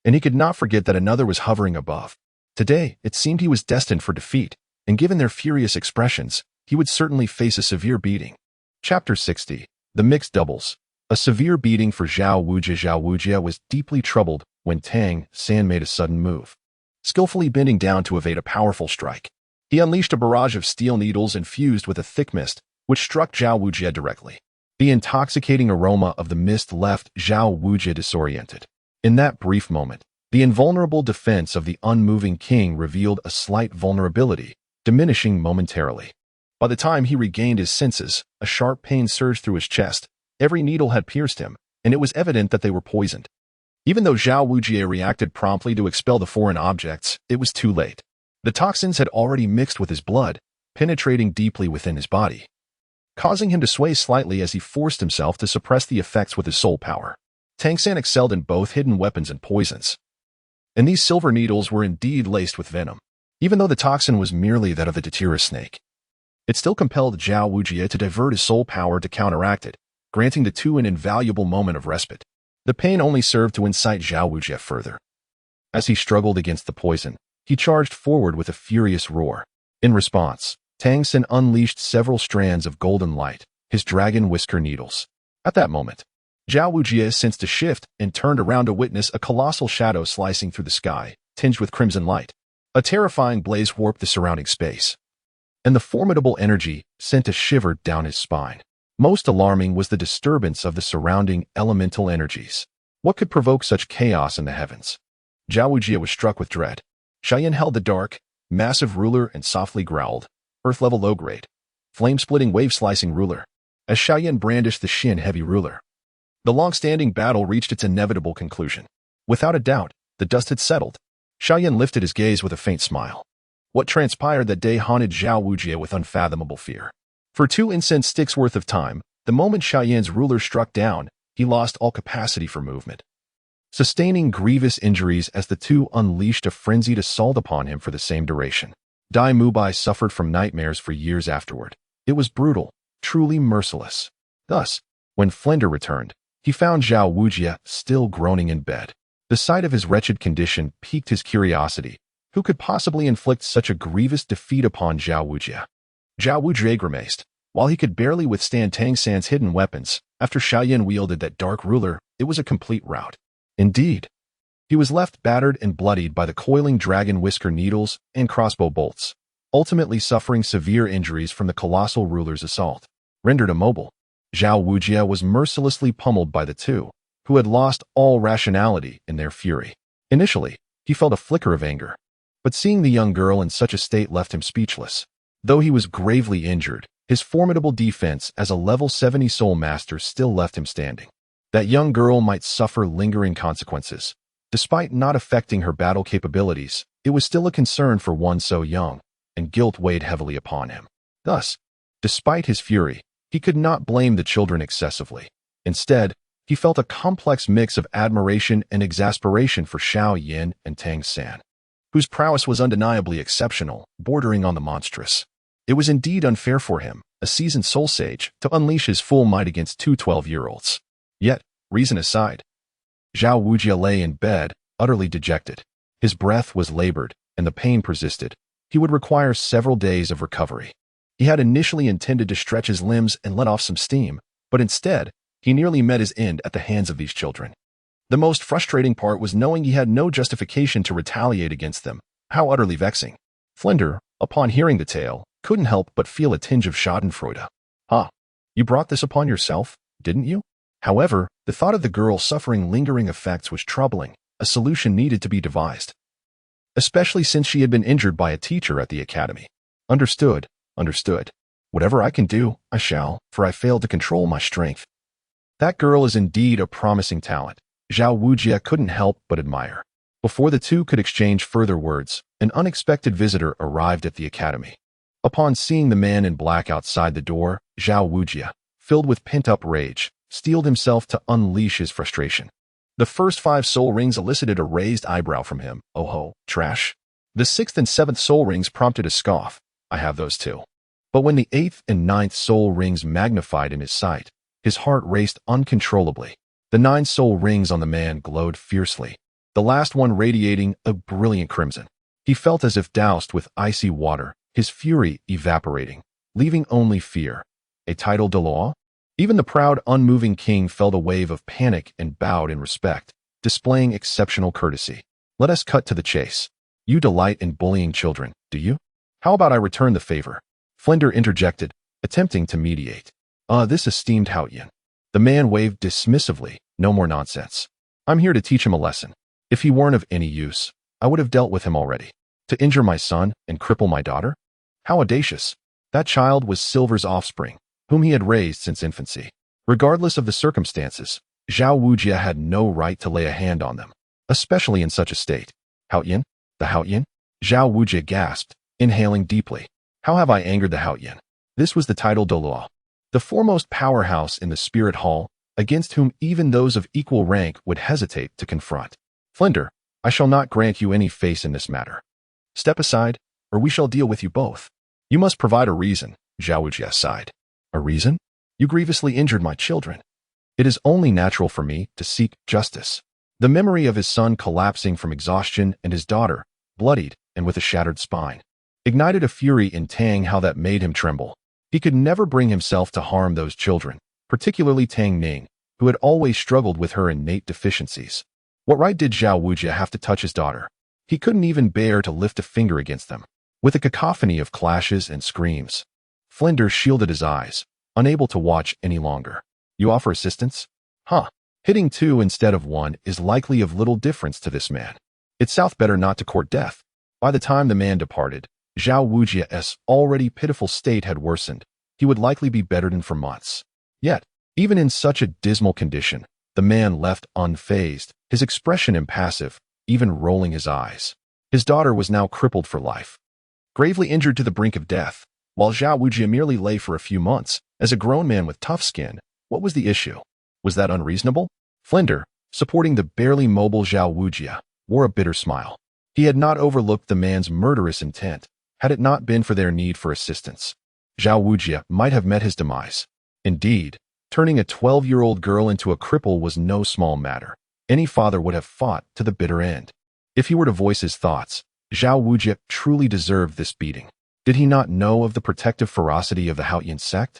and he could not forget that another was hovering above. Today, it seemed he was destined for defeat, and given their furious expressions, he would certainly face a severe beating. Chapter 60. The Mixed Doubles. A severe beating for Zhao Wujie. Zhao Wujie was deeply troubled when Tang San made a sudden move. Skillfully bending down to evade a powerful strike, he unleashed a barrage of steel needles infused with a thick mist, which struck Zhao Wujie directly. The intoxicating aroma of the mist left Zhao Wujie disoriented. In that brief moment, the invulnerable defense of the unmoving king revealed a slight vulnerability, diminishing momentarily. By the time he regained his senses, a sharp pain surged through his chest. Every needle had pierced him, and it was evident that they were poisoned. Even though Zhao Wujie reacted promptly to expel the foreign objects, it was too late. The toxins had already mixed with his blood, penetrating deeply within his body, causing him to sway slightly as he forced himself to suppress the effects with his soul power. Tang San excelled in both hidden weapons and poisons, and these silver needles were indeed laced with venom, even though the toxin was merely that of the Datura snake. It still compelled Zhao Wujie to divert his soul power to counteract it, granting the two an invaluable moment of respite. The pain only served to incite Zhao Wujie further. As he struggled against the poison, he charged forward with a furious roar. In response, Tang San unleashed several strands of golden light, his dragon whisker needles. At that moment, Zhao Wujie sensed a shift and turned around to witness a colossal shadow slicing through the sky, tinged with crimson light. A terrifying blaze warped the surrounding space, and the formidable energy sent a shiver down his spine. Most alarming was the disturbance of the surrounding elemental energies. What could provoke such chaos in the heavens? Zhao Wujie was struck with dread. Xiao Yan held the dark, massive ruler and softly growled, earth-level low-grade, flame-splitting wave-slicing ruler. As Xiao Yan brandished the Shin-heavy ruler, the long-standing battle reached its inevitable conclusion. Without a doubt, the dust had settled. Xiao Yan lifted his gaze with a faint smile. What transpired that day haunted Zhao Wujie with unfathomable fear. For 2 incense sticks worth of time, the moment Xiao Yan's ruler struck down, he lost all capacity for movement, sustaining grievous injuries as the two unleashed a frenzied assault upon him for the same duration. Dai Mubai suffered from nightmares for years afterward. It was brutal, truly merciless. Thus, when Flender returned, he found Zhao Wujie still groaning in bed. The sight of his wretched condition piqued his curiosity. Who could possibly inflict such a grievous defeat upon Zhao Wujie? Zhao Wujie grimaced. While he could barely withstand Tang San's hidden weapons, after Xiao Yan wielded that dark ruler, it was a complete rout. Indeed, he was left battered and bloodied by the coiling dragon whisker needles and crossbow bolts, ultimately suffering severe injuries from the colossal ruler's assault. Rendered immobile, Zhao Wujie was mercilessly pummeled by the two, who had lost all rationality in their fury. Initially, he felt a flicker of anger, but seeing the young girl in such a state left him speechless. Though he was gravely injured, his formidable defense as a level 70 soul master still left him standing. That young girl might suffer lingering consequences. Despite not affecting her battle capabilities, it was still a concern for one so young, and guilt weighed heavily upon him. Thus, despite his fury, he could not blame the children excessively. Instead, he felt a complex mix of admiration and exasperation for Xiao Yan and Tang San, whose prowess was undeniably exceptional, bordering on the monstrous. It was indeed unfair for him, a seasoned soul sage, to unleash his full might against 2 12-year-olds. Yet, reason aside, Zhao Wujie lay in bed, utterly dejected. His breath was labored, and the pain persisted. He would require several days of recovery. He had initially intended to stretch his limbs and let off some steam, but instead, he nearly met his end at the hands of these children. The most frustrating part was knowing he had no justification to retaliate against them. How utterly vexing. Flender, upon hearing the tale, couldn't help but feel a tinge of schadenfreude. You brought this upon yourself, didn't you? However, the thought of the girl suffering lingering effects was troubling. A solution needed to be devised, especially since she had been injured by a teacher at the academy. Understood. Whatever I can do, I shall, for I failed to control my strength. That girl is indeed a promising talent. Zhao Wujie couldn't help but admire. Before the two could exchange further words, an unexpected visitor arrived at the academy. Upon seeing the man in black outside the door, Zhao Wujie, filled with pent-up rage, steeled himself to unleash his frustration. The first 5 soul rings elicited a raised eyebrow from him. Oh ho, trash. The 6th and 7th soul rings prompted a scoff. I have those too. But when the 8th and 9th soul rings magnified in his sight, his heart raced uncontrollably. The 9 soul rings on the man glowed fiercely, the last one radiating a brilliant crimson. He felt as if doused with icy water, his fury evaporating, leaving only fear. A title de law? Even the proud, unmoving king felt a wave of panic and bowed in respect, displaying exceptional courtesy. Let us cut to the chase. You delight in bullying children, do you? How about I return the favor? Flender interjected, attempting to mediate. This esteemed Xiao Yan. The man waved dismissively. No more nonsense. I'm here to teach him a lesson. If he weren't of any use, I would have dealt with him already. To injure my son and cripple my daughter? How audacious. That child was Silver's offspring, whom he had raised since infancy. Regardless of the circumstances, Zhao Wujie had no right to lay a hand on them, especially in such a state. Xiao Yan? The Xiao Yan? Zhao Wujie gasped, inhaling deeply. How have I angered the Xiao Yan? This was the title de law, the foremost powerhouse in the spirit hall, against whom even those of equal rank would hesitate to confront. Flender, I shall not grant you any face in this matter. Step aside, or we shall deal with you both. You must provide a reason, Xiao Wujie sighed. A reason? You grievously injured my children. It is only natural for me to seek justice. The memory of his son collapsing from exhaustion and his daughter, bloodied and with a shattered spine, ignited a fury in Tang how that made him tremble. He could never bring himself to harm those children, particularly Tang Ning, who had always struggled with her innate deficiencies. What right did Xiao Wujie have to touch his daughter? He couldn't even bear to lift a finger against them. With a cacophony of clashes and screams, Flinders shielded his eyes, unable to watch any longer. You offer assistance? Huh. Hitting 2 instead of 1 is likely of little difference to this man. It south better not to court death. By the time the man departed, Xiao Wujie's already pitiful state had worsened. He would likely be bedridden for months. Yet, even in such a dismal condition, the man left unfazed, his expression impassive, even rolling his eyes. His daughter was now crippled for life, gravely injured to the brink of death, while Xiao Wujie merely lay for a few months. As a grown man with tough skin, what was the issue? Was that unreasonable? Flinder, supporting the barely mobile Xiao Wujie, wore a bitter smile. He had not overlooked the man's murderous intent, had it not been for their need for assistance. Xiao Wujie might have met his demise. Indeed, turning a 12-year-old girl into a cripple was no small matter. Any father would have fought to the bitter end. If he were to voice his thoughts, Xiao Wujie truly deserved this beating. Did he not know of the protective ferocity of the Xiao sect?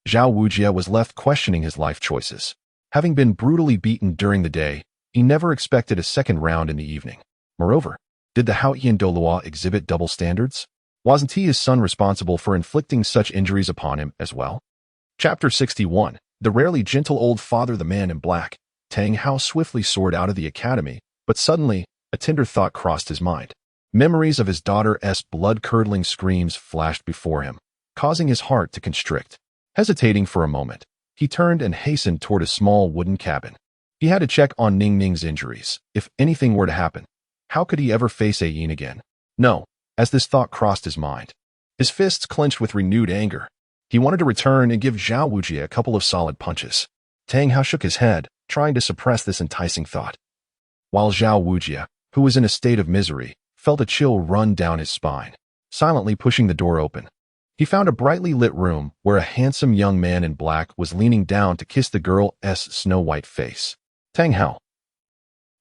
Xiao Wujie was left questioning his life choices. Having been brutally beaten during the day, he never expected a second round in the evening. Moreover, did the Xiao Douluo exhibit double standards? Wasn't he his son responsible for inflicting such injuries upon him as well? Chapter 61. The rarely gentle old father, the man in black. Tang Hao swiftly soared out of the academy, but suddenly, a tender thought crossed his mind. Memories of his daughter's blood-curdling screams flashed before him, causing his heart to constrict. Hesitating for a moment, he turned and hastened toward a small wooden cabin. He had to check on Ning Ning's injuries. If anything were to happen, how could he ever face Yin again? No, as this thought crossed his mind, his fists clenched with renewed anger. He wanted to return and give Xiao Wujie a couple of solid punches. Tang Hao shook his head, trying to suppress this enticing thought. While Xiao Wujie, who was in a state of misery, felt a chill run down his spine, silently pushing the door open. He found a brightly lit room where a handsome young man in black was leaning down to kiss the girl's snow-white face. Tang Hao.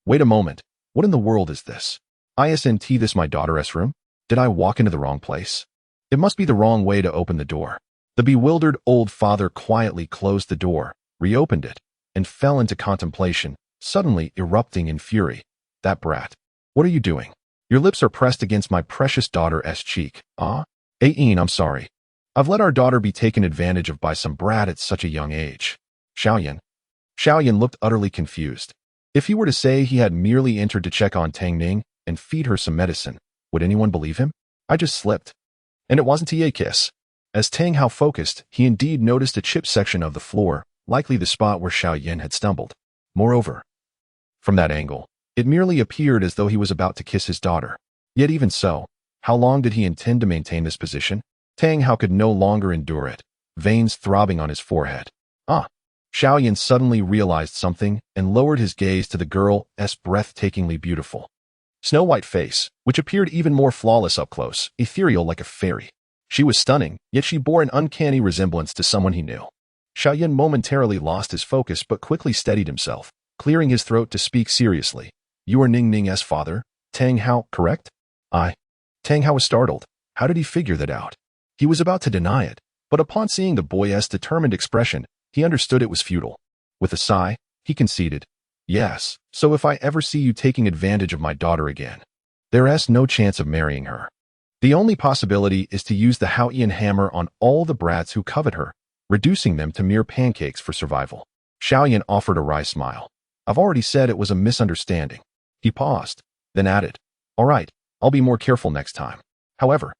Wait a moment. What in the world is this? Isn't this my daughter's room? Did I walk into the wrong place? It must be the wrong way to open the door. The bewildered old father quietly closed the door, reopened it, and fell into contemplation, suddenly erupting in fury. That brat. What are you doing? Your lips are pressed against my precious daughter's cheek. Ah? I'm sorry. I've let our daughter be taken advantage of by some brat at such a young age. Xiao Yan. Xiao Yan looked utterly confused. If he were to say he had merely entered to check on Tang Ning and feed her some medicine, would anyone believe him? I just slipped. And it wasn't a kiss. As Tang Hao focused, he indeed noticed a chipped section of the floor, likely the spot where Xiao Yan had stumbled. Moreover, from that angle, it merely appeared as though he was about to kiss his daughter. Yet even so, how long did he intend to maintain this position? Tang Hao could no longer endure it, veins throbbing on his forehead. Ah! Xiao Yan suddenly realized something and lowered his gaze to the girl's breathtakingly beautiful snow-white face, which appeared even more flawless up close, ethereal like a fairy. She was stunning, yet she bore an uncanny resemblance to someone he knew. Xiao Yan momentarily lost his focus but quickly steadied himself, clearing his throat to speak seriously. You are Ning Ning's father, Tang Hao, correct? Tang Hao was startled. How did he figure that out? He was about to deny it, but upon seeing the boy's determined expression, he understood it was futile. With a sigh, he conceded, yes, so if I ever see you taking advantage of my daughter again, there's no chance of marrying her. The only possibility is to use the Xiao hammer on all the brats who covet her, reducing them to mere pancakes for survival. Xiao Yan offered a wry smile. I've already said it was a misunderstanding. He paused, then added, all right, I'll be more careful next time. However,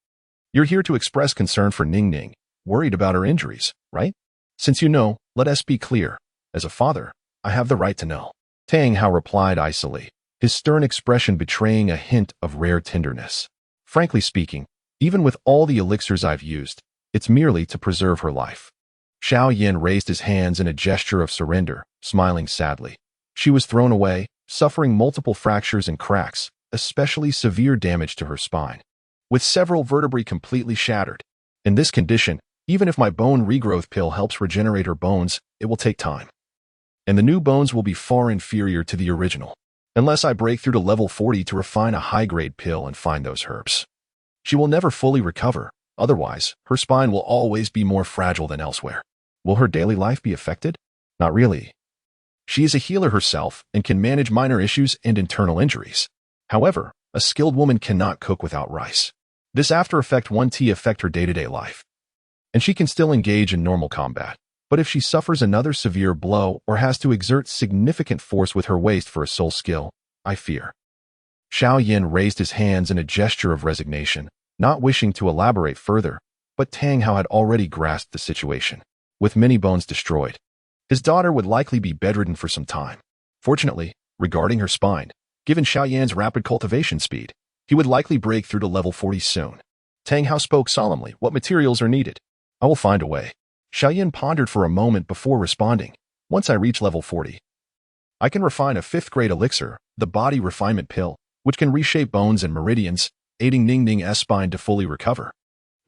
you're here to express concern for Ning Ning, worried about her injuries, right? Since you know, let us be clear. As a father, I have the right to know. Tang Hao replied icily, his stern expression betraying a hint of rare tenderness. Frankly speaking, even with all the elixirs I've used, it's merely to preserve her life. Xiao Yan raised his hands in a gesture of surrender, smiling sadly. She was thrown away, suffering multiple fractures and cracks, especially severe damage to her spine, with several vertebrae completely shattered. In this condition, Even if my bone regrowth pill helps regenerate her bones, it will take time. And the new bones will be far inferior to the original, unless I break through to level 40 to refine a high-grade pill and find those herbs. She will never fully recover, otherwise, her spine will always be more fragile than elsewhere. Will her daily life be affected? Not really. She is a healer herself and can manage minor issues and internal injuries. However, a skilled woman cannot cook without rice. This after effect won't affect her day-to-day life. And she can still engage in normal combat. But if she suffers another severe blow or has to exert significant force with her waist for a soul skill, I fear. Xiao Yan raised his hands in a gesture of resignation, not wishing to elaborate further, but Tang Hao had already grasped the situation. With many bones destroyed, his daughter would likely be bedridden for some time. Fortunately, regarding her spine, given Xiao Yan's rapid cultivation speed, he would likely break through to level 40 soon. Tang Hao spoke solemnly. What materials are needed? I will find a way. Xiao Yan pondered for a moment before responding. Once I reach level 40, I can refine a 5th-grade elixir, the body refinement pill, which can reshape bones and meridians, aiding Ning Ning's spine to fully recover.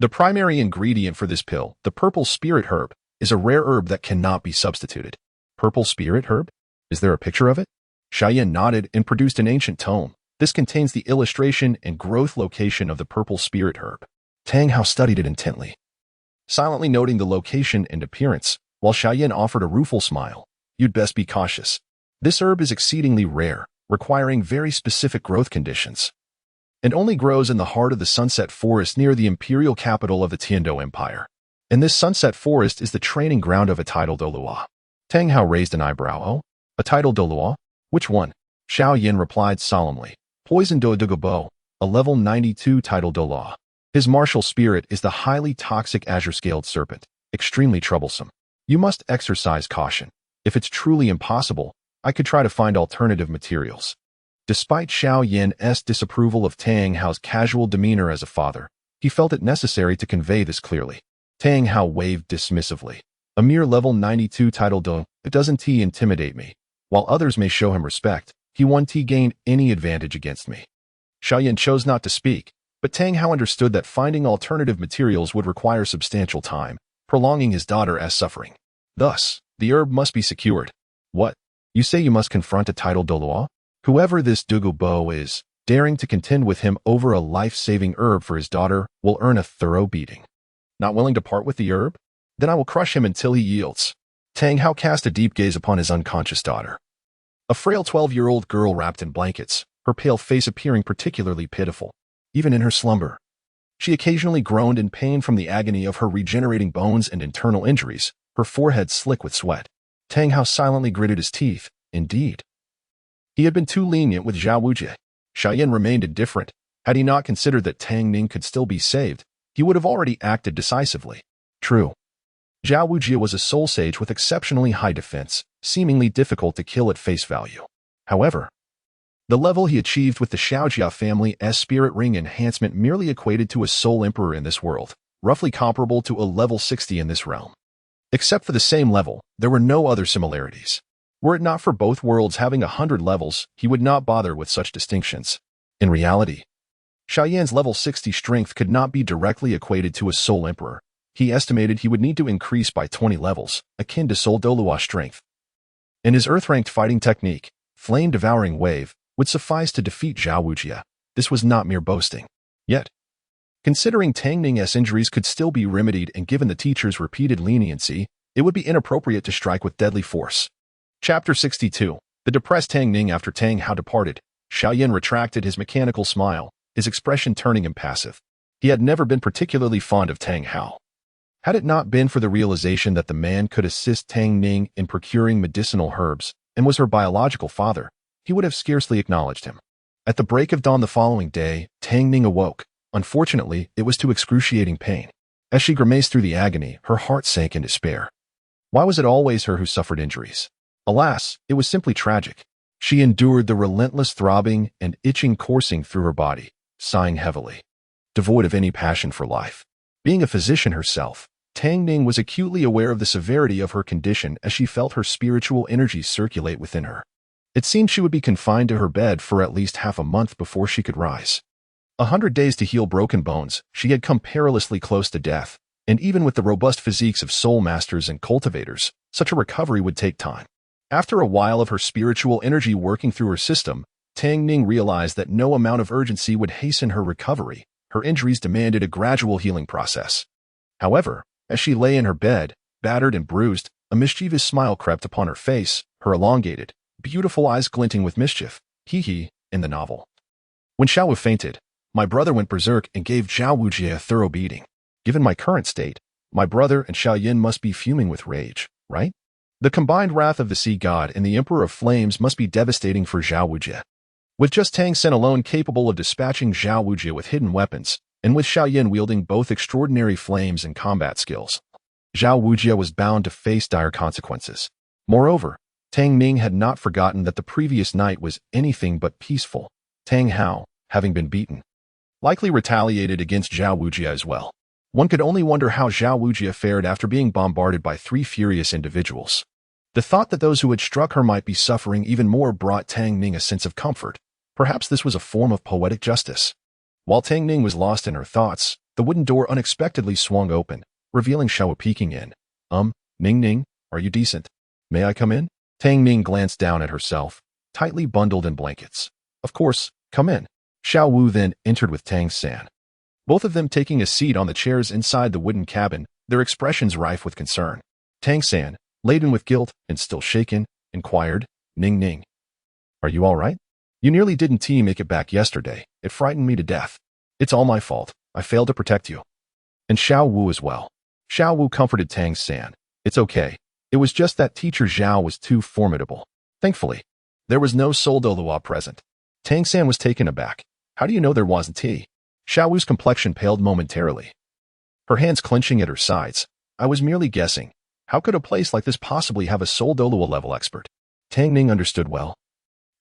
The primary ingredient for this pill, the purple spirit herb, is a rare herb that cannot be substituted. Purple spirit herb? Is there a picture of it? Xiao Yan nodded and produced an ancient tome. This contains the illustration and growth location of the purple spirit herb. Tang Hao studied it intently, silently noting the location and appearance, while Xiao Yan offered a rueful smile. You'd best be cautious. This herb is exceedingly rare, requiring very specific growth conditions, and only grows in the heart of the Sunset Forest near the imperial capital of the Tiando Empire. And this Sunset Forest is the training ground of a title Douluo. Tang Hao raised an eyebrow. Oh, a title Douluo? Which one? Xiao Yan replied solemnly. Poison Douluo, a level 92 title Douluo. His martial spirit is the highly toxic azure-scaled serpent, extremely troublesome. You must exercise caution. If it's truly impossible, I could try to find alternative materials. Despite Xiao Yan's disapproval of Tang Hao's casual demeanor as a father, he felt it necessary to convey this clearly. Tang Hao waved dismissively. A mere level 92 title Douluo, it doesn't intimidate me. While others may show him respect, he won't gain any advantage against me. Xiao Yan chose not to speak, but Tang Hao understood that finding alternative materials would require substantial time, prolonging his daughter's suffering. Thus, the herb must be secured. What? You say you must confront a title Douluo? Whoever this Douluo is, daring to contend with him over a life-saving herb for his daughter, will earn a thorough beating. Not willing to part with the herb? Then I will crush him until he yields. Tang Hao cast a deep gaze upon his unconscious daughter. A frail 12-year-old girl wrapped in blankets, her pale face appearing particularly pitiful. Even in her slumber, she occasionally groaned in pain from the agony of her regenerating bones and internal injuries, her forehead slick with sweat. Tang Hao silently gritted his teeth. Indeed, he had been too lenient with Xiao Wujie. Xiao Yan remained indifferent. Had he not considered that Tang Ning could still be saved, he would have already acted decisively. True, Xiao Wujie was a soul sage with exceptionally high defense, seemingly difficult to kill at face value. However, the level he achieved with the Xiaojia family's spirit ring enhancement merely equated to a soul emperor in this world, roughly comparable to a level 60 in this realm. Except for the same level, there were no other similarities. Were it not for both worlds having 100 levels, he would not bother with such distinctions. In reality, Xiao Yan's level 60 strength could not be directly equated to a soul emperor. He estimated he would need to increase by 20 levels, akin to soul Douluo strength. And his earth-ranked fighting technique, Flame-Devouring Wave, would suffice to defeat Xiao Wujie. This was not mere boasting. Yet, considering Tang Ning's injuries could still be remedied and given the teacher's repeated leniency, it would be inappropriate to strike with deadly force. Chapter 62. The depressed Tang Ning. After Tang Hao departed, Xiao Yan retracted his mechanical smile, his expression turning impassive. He had never been particularly fond of Tang Hao. Had it not been for the realization that the man could assist Tang Ning in procuring medicinal herbs and was her biological father, he would have scarcely acknowledged him. At the break of dawn the following day, Tang Ning awoke. Unfortunately, it was to excruciating pain. As she grimaced through the agony, her heart sank in despair. Why was it always her who suffered injuries? Alas, it was simply tragic. She endured the relentless throbbing and itching coursing through her body, sighing heavily, devoid of any passion for life. Being a physician herself, Tang Ning was acutely aware of the severity of her condition as she felt her spiritual energy circulate within her. It seemed she would be confined to her bed for at least half a month before she could rise. 100 days to heal broken bones, she had come perilously close to death, and even with the robust physiques of soul masters and cultivators, such a recovery would take time. After a while of her spiritual energy working through her system, Tang Ning realized that no amount of urgency would hasten her recovery. Her injuries demanded a gradual healing process. However, as she lay in her bed, battered and bruised, a mischievous smile crept upon her face, her elongated, beautiful eyes glinting with mischief. Hee in the novel. When Xiao fainted, my brother went berserk and gave Zhao Wujie a thorough beating. Given my current state, my brother and Xiao Yan must be fuming with rage, right? The combined wrath of the sea god and the Emperor of Flames must be devastating for Zhao Wujie. With just Tang San alone capable of dispatching Zhao Wujie with hidden weapons, and with Xiao Yan wielding both extraordinary flames and combat skills, Zhao Wujie was bound to face dire consequences. Moreover, Tang Ning had not forgotten that the previous night was anything but peaceful. Tang Hao, having been beaten, likely retaliated against Zhao Wujie as well. One could only wonder how Zhao Wujie fared after being bombarded by 3 furious individuals. The thought that those who had struck her might be suffering even more brought Tang Ning a sense of comfort. Perhaps this was a form of poetic justice. While Tang Ning was lost in her thoughts, the wooden door unexpectedly swung open, revealing Xiao peeking in. Ning, are you decent? May I come in? Tang Ning glanced down at herself, tightly bundled in blankets. Of course, come in. Xiao Wu then entered with Tang San. Both of them taking a seat on the chairs inside the wooden cabin, their expressions rife with concern. Tang San, laden with guilt and still shaken, inquired, Ning, are you all right? You nearly didn't make it back yesterday. It frightened me to death. It's all my fault. I failed to protect you. And Xiao Wu as well. Xiao Wu comforted Tang San. It's okay. It was just that teacher Zhao was too formidable. Thankfully, there was no Soul Douluo present. Tang San was taken aback. How do you know there wasn't tea? Xiao Wu's complexion paled momentarily, her hands clenching at her sides. I was merely guessing. How could a place like this possibly have a Soul Douluo level expert? Tang Ning understood well.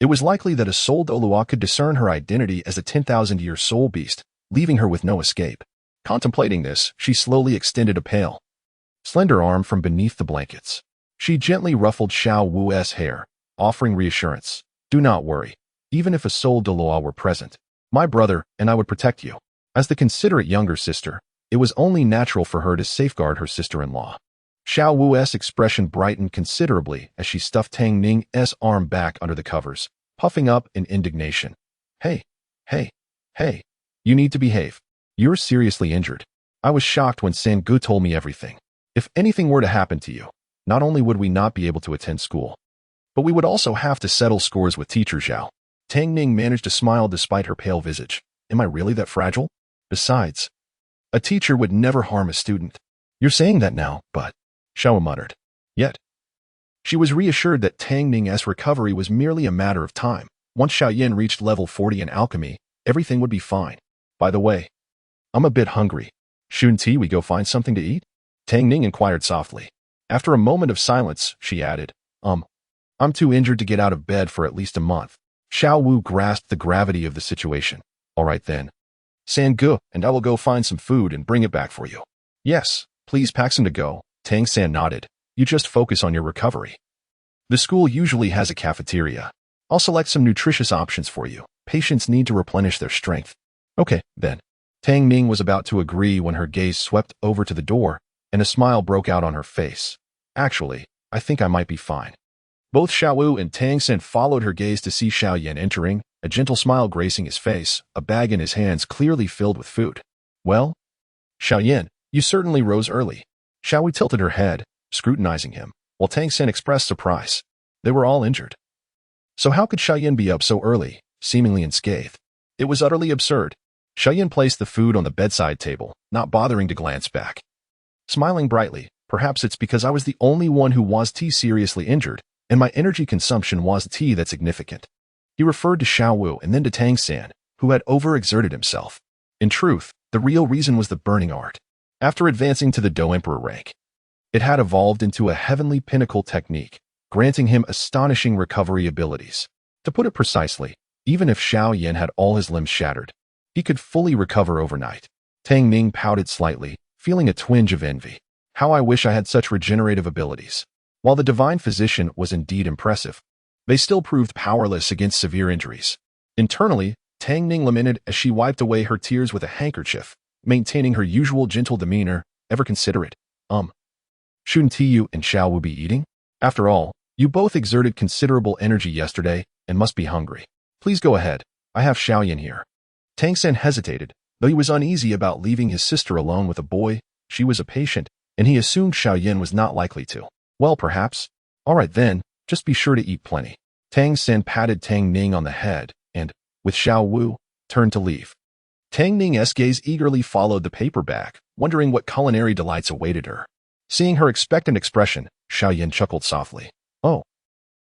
It was likely that a Soul Douluo could discern her identity as a 10,000-year soul beast, leaving her with no escape. Contemplating this, she slowly extended a pale, slender arm from beneath the blankets. She gently ruffled Xiao Wu's hair, offering reassurance. Do not worry. Even if a Soul Douluo were present, my brother and I would protect you. As the considerate younger sister, it was only natural for her to safeguard her sister-in-law. Xiao Wu's expression brightened considerably as she stuffed Tang Ning's arm back under the covers, puffing up in indignation. Hey, you need to behave. You're seriously injured. I was shocked when Sangu told me everything. If anything were to happen to you, not only would we not be able to attend school, but we would also have to settle scores with teacher Zhao. Tang Ning managed to smile despite her pale visage. Am I really that fragile? Besides, a teacher would never harm a student. You're saying that now, but... Xiao muttered. Yet, she was reassured that Tang Ning's recovery was merely a matter of time. Once Xiao Yan reached level 40 in alchemy, everything would be fine. By the way, I'm a bit hungry. Shouldn't we go find something to eat? Tang Ning inquired softly. After a moment of silence, she added, I'm too injured to get out of bed for at least a month. Xiao Wu grasped the gravity of the situation. All right then. Sangu, and I will go find some food and bring it back for you. Yes, please pack some to go. Tang San nodded. You just focus on your recovery. The school usually has a cafeteria. I'll select some nutritious options for you. Patients need to replenish their strength. Okay, then. Tang Ning was about to agree when her gaze swept over to the door, and a smile broke out on her face. Actually, I think I might be fine. Both Xiao Wu and Tang San followed her gaze to see Xiao Yan entering, a gentle smile gracing his face, a bag in his hands clearly filled with food. Well, Xiao Yan, you certainly rose early. Xiao Wu tilted her head, scrutinizing him, while Tang San expressed surprise. They were all injured. So how could Xiao Yan be up so early, seemingly unscathed? It was utterly absurd. Xiao Yan placed the food on the bedside table, not bothering to glance back. Smiling brightly, perhaps it's because I was the only one who was seriously injured, and my energy consumption was that significant. He referred to Xiao Wu and then to Tang San, who had overexerted himself. In truth, the real reason was the burning art. After advancing to the Do Emperor rank, it had evolved into a heavenly pinnacle technique, granting him astonishing recovery abilities. To put it precisely, even if Xiao Yan had all his limbs shattered, he could fully recover overnight. Tang Ning pouted slightly, feeling a twinge of envy. How I wish I had such regenerative abilities. While the divine physician was indeed impressive, they still proved powerless against severe injuries. Internally, Tang Ning lamented as she wiped away her tears with a handkerchief, maintaining her usual gentle demeanor. ever consider it? Shouldn't you and Xiao Wu be eating? After all, you both exerted considerable energy yesterday and must be hungry. Please go ahead. I have Xiao Yan here. Tang San hesitated, though he was uneasy about leaving his sister alone with a boy. She was a patient, and he assumed Xiao Yan was not likely to. Well, perhaps. All right then, just be sure to eat plenty. Tang San patted Tang Ning on the head and, with Xiao Wu, turned to leave. Tang Ning's gaze eagerly followed the paper bag, wondering what culinary delights awaited her. Seeing her expectant expression, Xiao Yan chuckled softly. Oh,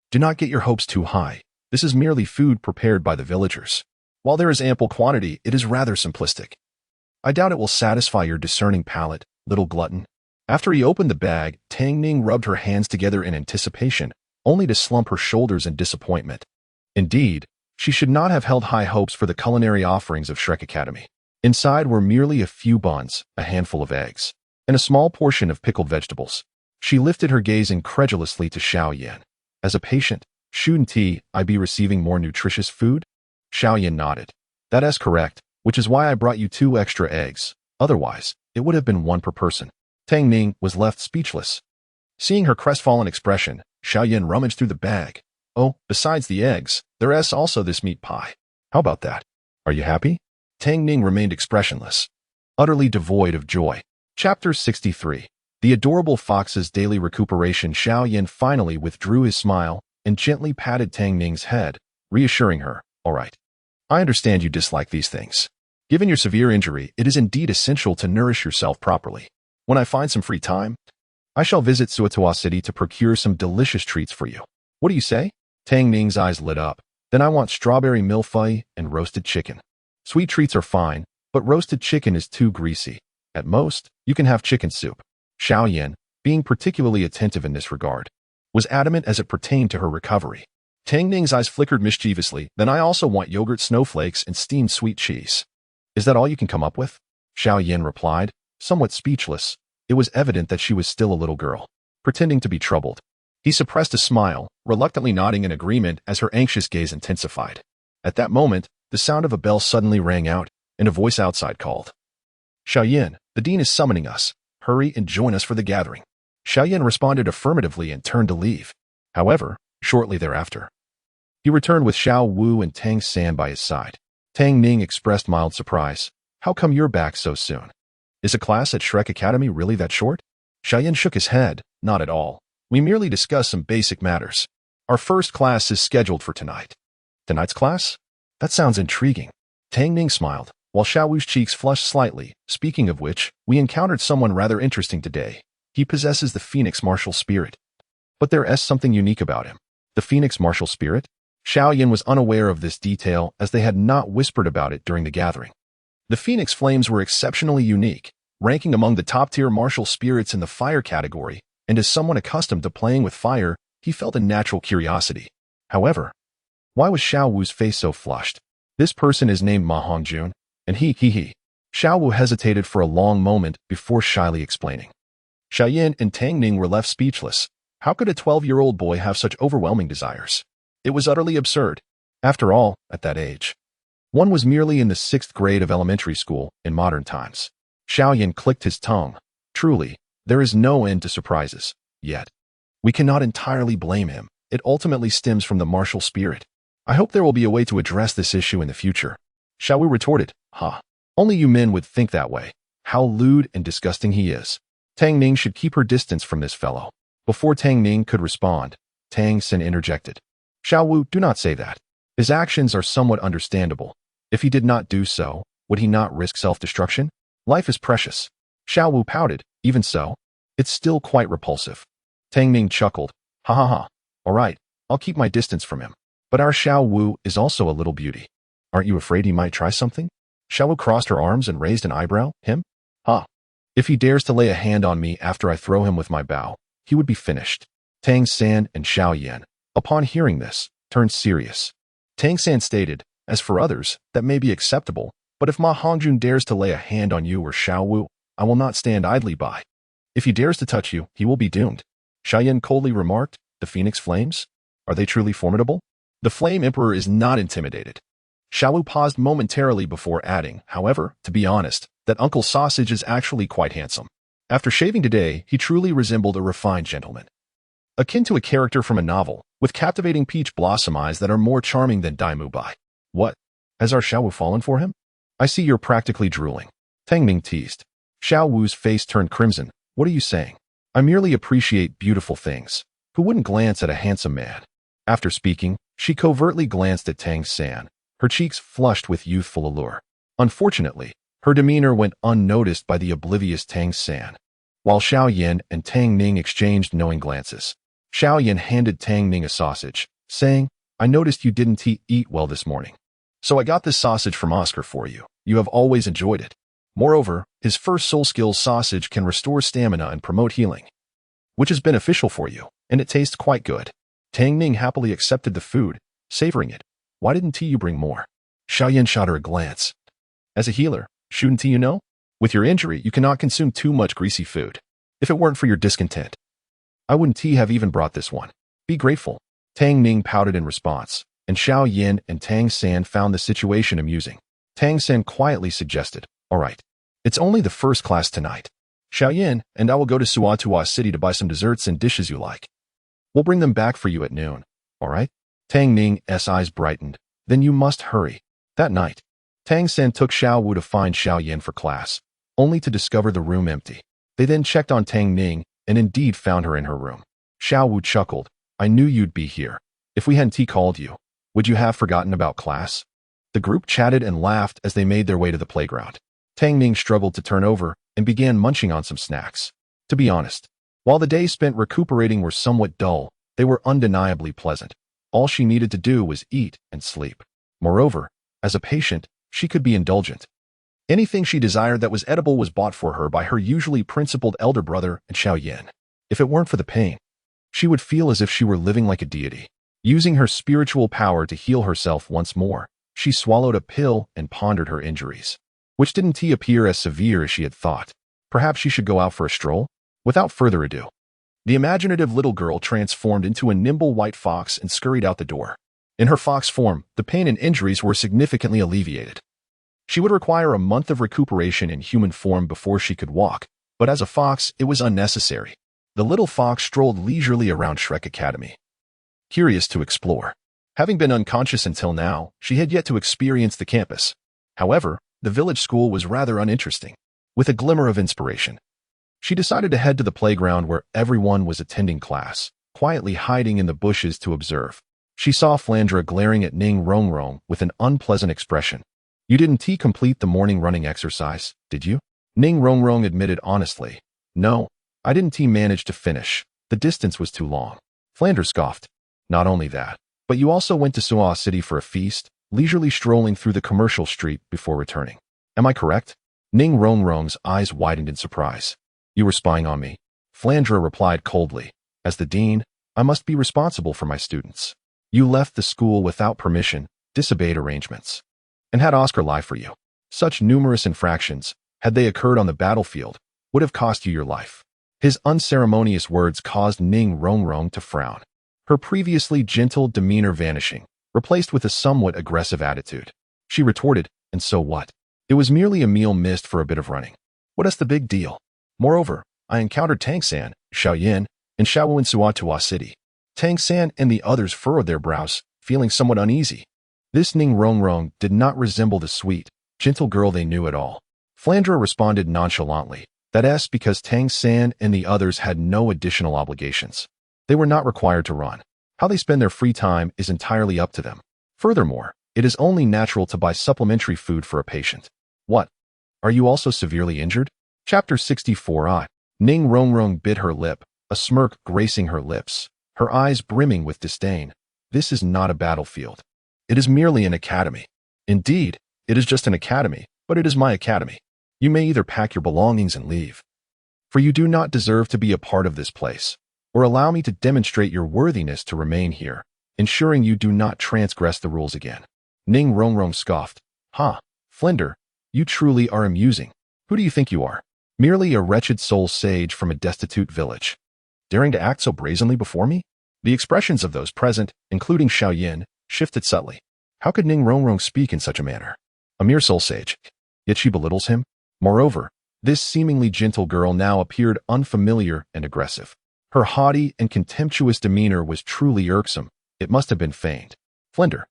do not get your hopes too high. This is merely food prepared by the villagers. While there is ample quantity, it is rather simplistic. I doubt it will satisfy your discerning palate, little glutton. After he opened the bag, Tang Ning rubbed her hands together in anticipation, only to slump her shoulders in disappointment. Indeed, she should not have held high hopes for the culinary offerings of Shrek Academy. Inside were merely a few buns, a handful of eggs, and a small portion of pickled vegetables. She lifted her gaze incredulously to Xiao Yan. As a patient, shouldn't I be receiving more nutritious food? Xiao Yan nodded. That is correct, which is why I brought you 2 extra eggs. Otherwise, it would have been 1 per person. Tang Ning was left speechless. Seeing her crestfallen expression, Xiao Yan rummaged through the bag. Oh, besides the eggs, there is also this meat pie. How about that? Are you happy? Tang Ning remained expressionless, utterly devoid of joy. Chapter 63. The adorable fox's daily recuperation. Xiao Yan finally withdrew his smile and gently patted Tang Ning's head, reassuring her, all right. I understand you dislike these things. Given your severe injury, it is indeed essential to nourish yourself properly. When I find some free time, I shall visit Suotua City to procure some delicious treats for you. What do you say? Tang Ning's eyes lit up. Then I want strawberry millefeuille and roasted chicken. Sweet treats are fine, but roasted chicken is too greasy. At most, you can have chicken soup. Xiao Yan, being particularly attentive in this regard, was adamant as it pertained to her recovery. Tang Ning's eyes flickered mischievously. Then I also want yogurt snowflakes and steamed sweet cheese. Is that all you can come up with? Xiao Yan replied, somewhat speechless. It was evident that she was still a little girl, pretending to be troubled. He suppressed a smile, reluctantly nodding in agreement as her anxious gaze intensified. At that moment, the sound of a bell suddenly rang out, and a voice outside called. Xiao Yan, the dean is summoning us. Hurry and join us for the gathering. Xiao Yan responded affirmatively and turned to leave. However, shortly thereafter, he returned with Xiao Wu and Tang San by his side. Tang Ning expressed mild surprise. How come you're back so soon? Is a class at Shrek Academy really that short? Xiao Yan shook his head. Not at all. We merely discussed some basic matters. Our first class is scheduled for tonight. Tonight's class? That sounds intriguing. Tang Ning smiled, while Xiao Wu's cheeks flushed slightly. Speaking of which, we encountered someone rather interesting today. He possesses the Phoenix martial spirit. But there is something unique about him. The Phoenix martial spirit? Xiao Yan was unaware of this detail as they had not whispered about it during the gathering. The Phoenix flames were exceptionally unique, ranking among the top-tier martial spirits in the fire category, and as someone accustomed to playing with fire, he felt a natural curiosity. However, why was Xiao Wu's face so flushed? This person is named Ma Hongjun, and he. Xiao Wu hesitated for a long moment before shyly explaining. Xiao Yan and Tang Ning were left speechless. How could a 12-year-old boy have such overwhelming desires? It was utterly absurd. After all, at that age, one was merely in the 6th grade of elementary school in modern times. Xiao Yan clicked his tongue. Truly, there is no end to surprises. Yet, we cannot entirely blame him. It ultimately stems from the martial spirit. I hope there will be a way to address this issue in the future. Xiao Wu retorted, only you men would think that way. How lewd and disgusting he is. Tang Ning should keep her distance from this fellow. Before Tang Ning could respond, Tang San interjected. Xiao Wu, do not say that. His actions are somewhat understandable. If he did not do so, would he not risk self-destruction? Life is precious. Xiao Wu pouted. Even so, it's still quite repulsive. Tang Ning chuckled. All right, I'll keep my distance from him. But our Xiao Wu is also a little beauty. Aren't you afraid he might try something? Xiao Wu crossed her arms and raised an eyebrow. Him? If he dares to lay a hand on me after I throw him with my bow, he would be finished. Tang San and Xiao Yan, upon hearing this, turned serious. Tang San stated, as for others, that may be acceptable, but if Ma Hongjun dares to lay a hand on you or Xiao Wu, I will not stand idly by. If he dares to touch you, he will be doomed. Xiao Yan coldly remarked, the Phoenix Flames? Are they truly formidable? The Flame Emperor is not intimidated. Xiao Wu paused momentarily before adding, however, to be honest, that Uncle Sausage is actually quite handsome. After shaving today, he truly resembled a refined gentleman, akin to a character from a novel, with captivating peach blossom eyes that are more charming than Daimu Bai. What? Has our Xiao Wu fallen for him? I see you're practically drooling. Tang Ning teased. Xiao Wu's face turned crimson. What are you saying? I merely appreciate beautiful things. Who wouldn't glance at a handsome man? After speaking, she covertly glanced at Tang San, her cheeks flushed with youthful allure. Unfortunately, her demeanor went unnoticed by the oblivious Tang San. While Xiao Yan and Tang Ning exchanged knowing glances, Xiao Yan handed Tang Ning a sausage, saying, I noticed you didn't eat well this morning. So I got this sausage from Oscar for you. You have always enjoyed it. Moreover, his first soul skills sausage can restore stamina and promote healing, which is beneficial for you, and it tastes quite good. Tang Ning happily accepted the food, savoring it. Why didn't you bring more? Xiao Yan shot her a glance. As a healer, shouldn't you know? With your injury, you cannot consume too much greasy food. If it weren't for your discontent, I wouldn't have even brought this one. Be grateful. Tang Ning pouted in response, and Xiao Yan and Tang San found the situation amusing. Tang San quietly suggested, all right, it's only the first class tonight. Xiao Yan and I will go to Suatua City to buy some desserts and dishes you like. We'll bring them back for you at noon, all right? Tang Ning's eyes brightened. Then you must hurry. That night, Tang San took Xiao Wu to find Xiao Yan for class, only to discover the room empty. They then checked on Tang Ning and indeed found her in her room. Xiao Wu chuckled. I knew you'd be here. If we hadn't called you, would you have forgotten about class? The group chatted and laughed as they made their way to the playground. Tang Ning struggled to turn over and began munching on some snacks. To be honest, while the days spent recuperating were somewhat dull, they were undeniably pleasant. All she needed to do was eat and sleep. Moreover, as a patient, she could be indulgent. Anything she desired that was edible was bought for her by her usually principled elder brother and Xiao Yan. If it weren't for the pain, she would feel as if she were living like a deity. Using her spiritual power to heal herself once more, she swallowed a pill and pondered her injuries, which didn't appear as severe as she had thought. Perhaps she should go out for a stroll? Without further ado, the imaginative little girl transformed into a nimble white fox and scurried out the door. In her fox form, the pain and injuries were significantly alleviated. She would require a month of recuperation in human form before she could walk, but as a fox, it was unnecessary. The little fox strolled leisurely around Shrek Academy, curious to explore. Having been unconscious until now, she had yet to experience the campus. However, the village school was rather uninteresting. With a glimmer of inspiration, she decided to head to the playground where everyone was attending class, quietly hiding in the bushes to observe. She saw Flandra glaring at Ning Rongrong with an unpleasant expression. You didn't complete the morning running exercise, did you? Ning Rongrong admitted honestly. No, I didn't manage to finish. The distance was too long. Flandra scoffed. Not only that, but you also went to Suwa City for a feast, leisurely strolling through the commercial street before returning. Am I correct? Ning Rongrong's eyes widened in surprise. You were spying on me. Flandra replied coldly. As the dean, I must be responsible for my students. You left the school without permission, disobeyed arrangements, and had Oscar lie for you. Such numerous infractions, had they occurred on the battlefield, would have cost you your life. His unceremonious words caused Ning Rongrong to frown, her previously gentle demeanor vanishing, replaced with a somewhat aggressive attitude. She retorted, and so what? It was merely a meal missed for a bit of running. What is the big deal? Moreover, I encountered Tang San, Xiao Yan, and Xiao Wu in Suatua City. Tang San and the others furrowed their brows, feeling somewhat uneasy. This Ning Rongrong did not resemble the sweet, gentle girl they knew at all. Flandra responded nonchalantly. That's because Tang San and the others had no additional obligations. They were not required to run. How they spend their free time is entirely up to them. Furthermore, it is only natural to buy supplementary food for a patient. What? Are you also severely injured? Chapter 64. Ning Rongrong bit her lip, a smirk gracing her lips, her eyes brimming with disdain. This is not a battlefield. It is merely an academy. Indeed, it is just an academy, but it is my academy. You may either pack your belongings and leave, for you do not deserve to be a part of this place, or allow me to demonstrate your worthiness to remain here, ensuring you do not transgress the rules again. Ning Rongrong scoffed. Ha, Flinder, you truly are amusing. Who do you think you are? Merely a wretched soul sage from a destitute village, daring to act so brazenly before me? The expressions of those present, including Xiao Yan, shifted subtly. How could Ning Rongrong speak in such a manner? A mere soul sage. Yet she belittles him? Moreover, This seemingly gentle girl now appeared unfamiliar and aggressive. Her haughty and contemptuous demeanor was truly irksome. It must have been feigned. Flinder,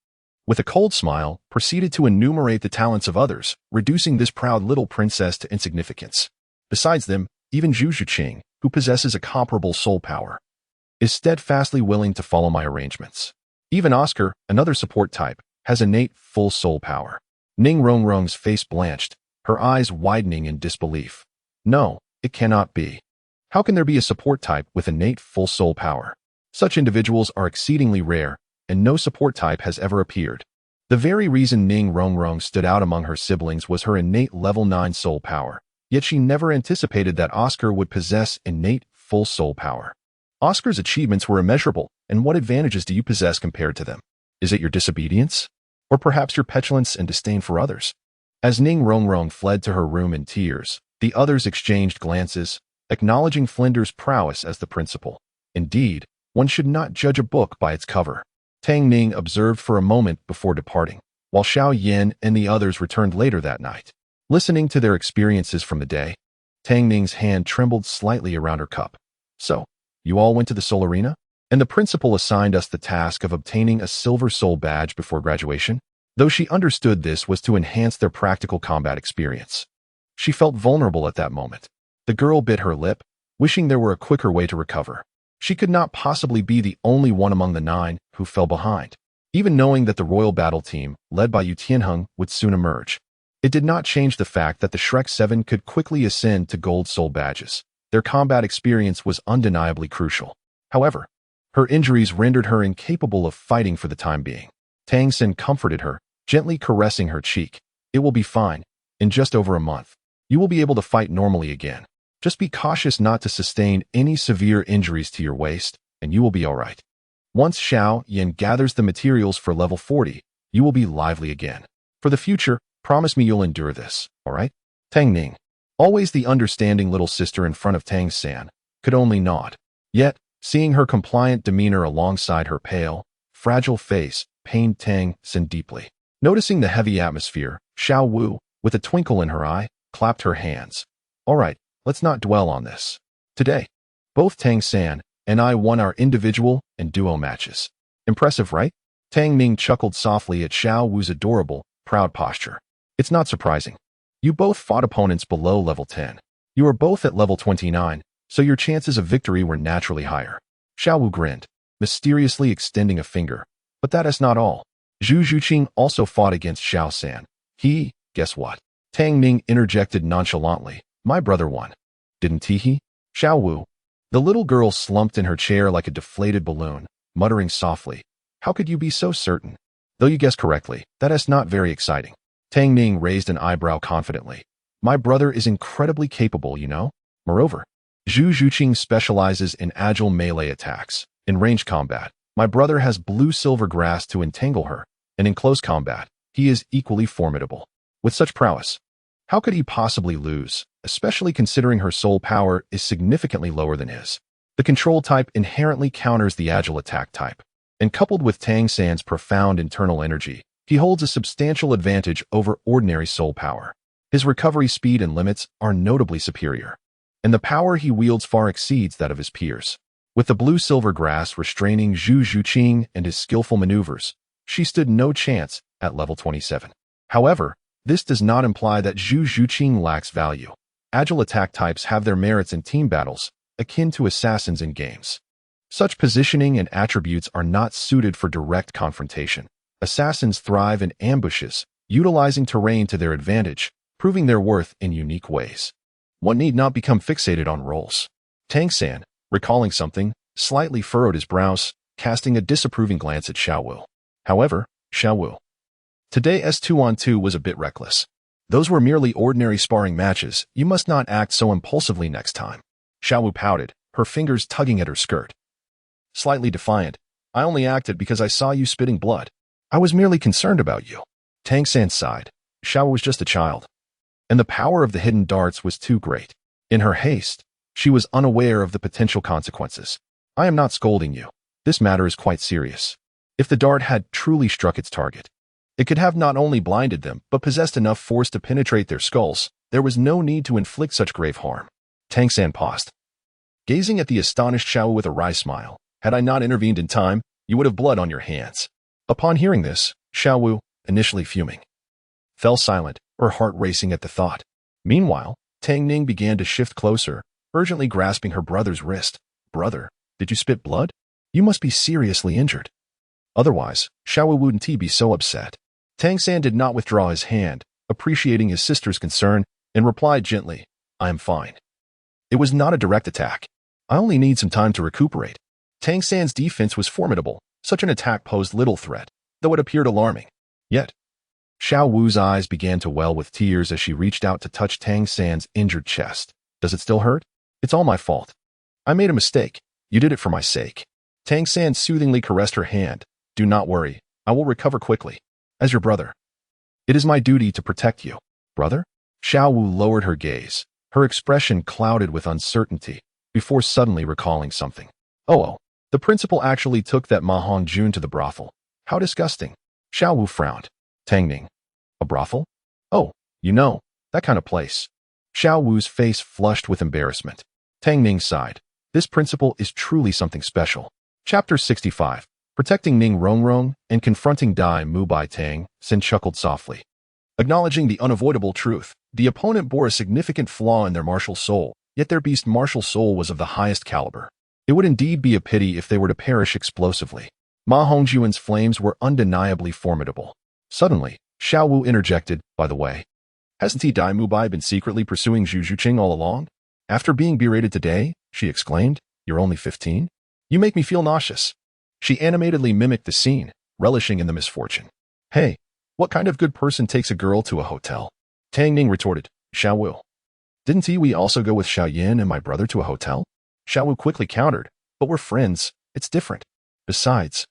with a cold smile, proceeded to enumerate the talents of others, reducing this proud little princess to insignificance. Besides them, even Zhu Zhuqing, who possesses a comparable soul power, is steadfastly willing to follow my arrangements. Even Oscar, another support type, has innate full soul power. Ning Rongrong's face blanched, her eyes widening in disbelief. No, it cannot be. How can there be a support type with innate full soul power? Such individuals are exceedingly rare, and no support type has ever appeared. The very reason Ning Rongrong stood out among her siblings was her innate level 9 soul power, yet she never anticipated that Oscar would possess innate full soul power. Oscar's achievements were immeasurable, and what advantages do you possess compared to them? Is it your disobedience? Or perhaps your petulance and disdain for others? As Ning Rongrong fled to her room in tears, the others exchanged glances, acknowledging Flinder's prowess as the principal. Indeed, one should not judge a book by its cover. Tang Ning observed for a moment before departing, while Xiao Yan and the others returned later that night. Listening to their experiences from the day, Tang Ning's hand trembled slightly around her cup. So, you all went to the Soul Arena? And the principal assigned us the task of obtaining a Silver Soul badge before graduation? Though she understood this was to enhance their practical combat experience. She felt vulnerable at that moment. The girl bit her lip, wishing there were a quicker way to recover. She could not possibly be the only one among the 9 who fell behind, even knowing that the royal battle team, led by Yu Tianheng, would soon emerge. It did not change the fact that the Shrek 7 could quickly ascend to Gold Soul badges. Their combat experience was undeniably crucial. However, her injuries rendered her incapable of fighting for the time being. Tang San comforted her, gently caressing her cheek. It will be fine. In just over a month, you will be able to fight normally again. Just be cautious not to sustain any severe injuries to your waist, and you will be all right. Once Xiao Yan gathers the materials for level 40, you will be lively again. For the future, promise me you'll endure this, all right? Tang Ning, always the understanding little sister in front of Tang San, could only nod. Yet, seeing her compliant demeanor alongside her pale, fragile face pained Tang San deeply. Noticing the heavy atmosphere, Xiao Wu, with a twinkle in her eye, clapped her hands. All right, let's not dwell on this. Today, both Tang San and I won our individual and duo matches. Impressive, right? Tang Ning chuckled softly at Xiao Wu's adorable, proud posture. It's not surprising. You both fought opponents below level 10. You are both at level 29, so your chances of victory were naturally higher. Xiao Wu grinned, mysteriously extending a finger. But that is not all. Zhu Zhuqing also fought against Xiao San. Guess what? Tang Ning interjected nonchalantly. My brother won. Didn't he? Xiao Wu. The little girl slumped in her chair like a deflated balloon, muttering softly. How could you be so certain? Though you guessed correctly, that is not very exciting. Tang Ning raised an eyebrow confidently. My brother is incredibly capable, you know? Moreover, Zhu Zhuqing specializes in agile melee attacks. In range combat, my brother has blue-silver grass to entangle her, and in close combat, he is equally formidable. With such prowess, how could he possibly lose, especially considering her soul power is significantly lower than his? The control type inherently counters the agile attack type, and coupled with Tang San's profound internal energy, he holds a substantial advantage over ordinary soul power. His recovery speed and limits are notably superior, and the power he wields far exceeds that of his peers. With the blue-silver grass restraining Zhu Zhuqing and his skillful maneuvers, she stood no chance at level 27. However, this does not imply that Zhu Zhuqing lacks value. Agile attack types have their merits in team battles, akin to assassins in games. Such positioning and attributes are not suited for direct confrontation. Assassins thrive in ambushes, utilizing terrain to their advantage, proving their worth in unique ways. One need not become fixated on roles. Tang San, recalling something, slightly furrowed his brows, casting a disapproving glance at Xiao Wu. However, Xiao Wu, today's 2-on-2 was a bit reckless. Those were merely ordinary sparring matches. You must not act so impulsively next time. Xiao Wu pouted, her fingers tugging at her skirt. Slightly defiant, I only acted because I saw you spitting blood. I was merely concerned about you. Tang San sighed. Xiao Wu was just a child, and the power of the hidden darts was too great. In her haste, she was unaware of the potential consequences. I am not scolding you. This matter is quite serious. If the dart had truly struck its target, it could have not only blinded them, but possessed enough force to penetrate their skulls. There was no need to inflict such grave harm. Tang San paused, gazing at the astonished Xiao with a wry smile. Had I not intervened in time, you would have blood on your hands. Upon hearing this, Xiao, initially fuming, fell silent, her heart racing at the thought. Meanwhile, Tang Ning began to shift closer, urgently grasping her brother's wrist. Brother, did you spit blood? You must be seriously injured. Otherwise, Xiao wouldn't be so upset. Tang San did not withdraw his hand, appreciating his sister's concern, and replied gently, I am fine. It was not a direct attack. I only need some time to recuperate. Tang San's defense was formidable. Such an attack posed little threat, though it appeared alarming. Yet, Xiao Wu's eyes began to well with tears as she reached out to touch Tang San's injured chest. Does it still hurt? It's all my fault. I made a mistake. You did it for my sake. Tang San soothingly caressed her hand. Do not worry. I will recover quickly. As your brother, it is my duty to protect you. Brother? Xiao Wu lowered her gaze, her expression clouded with uncertainty, before suddenly recalling something. Oh, the principal actually took that Ma Hongjun to the brothel. How disgusting. Xiao Wu frowned. Tang Ning. A brothel? Oh, you know, that kind of place. Xiao Wu's face flushed with embarrassment. Tang Ning sighed. This principal is truly something special. Chapter 65. Protecting Ning Rongrong and confronting Dai Mu Bai. Tang San chuckled softly. Acknowledging the unavoidable truth, the opponent bore a significant flaw in their martial soul, yet their beast martial soul was of the highest caliber. It would indeed be a pity if they were to perish explosively. Ma Hongjuan's flames were undeniably formidable. Suddenly, Xiao Wu interjected, by the way. Hasn't Dai Mu Bai been secretly pursuing Zhu Zhuqing all along? After being berated today, she exclaimed, you're only 15? You make me feel nauseous. She animatedly mimicked the scene, relishing in the misfortune. Hey, what kind of good person takes a girl to a hotel? Tang Ning retorted, Xiao Wu. Didn't we also go with Xiao Yan and my brother to a hotel? Xiao Wu quickly countered, but we're friends, it's different. Besides,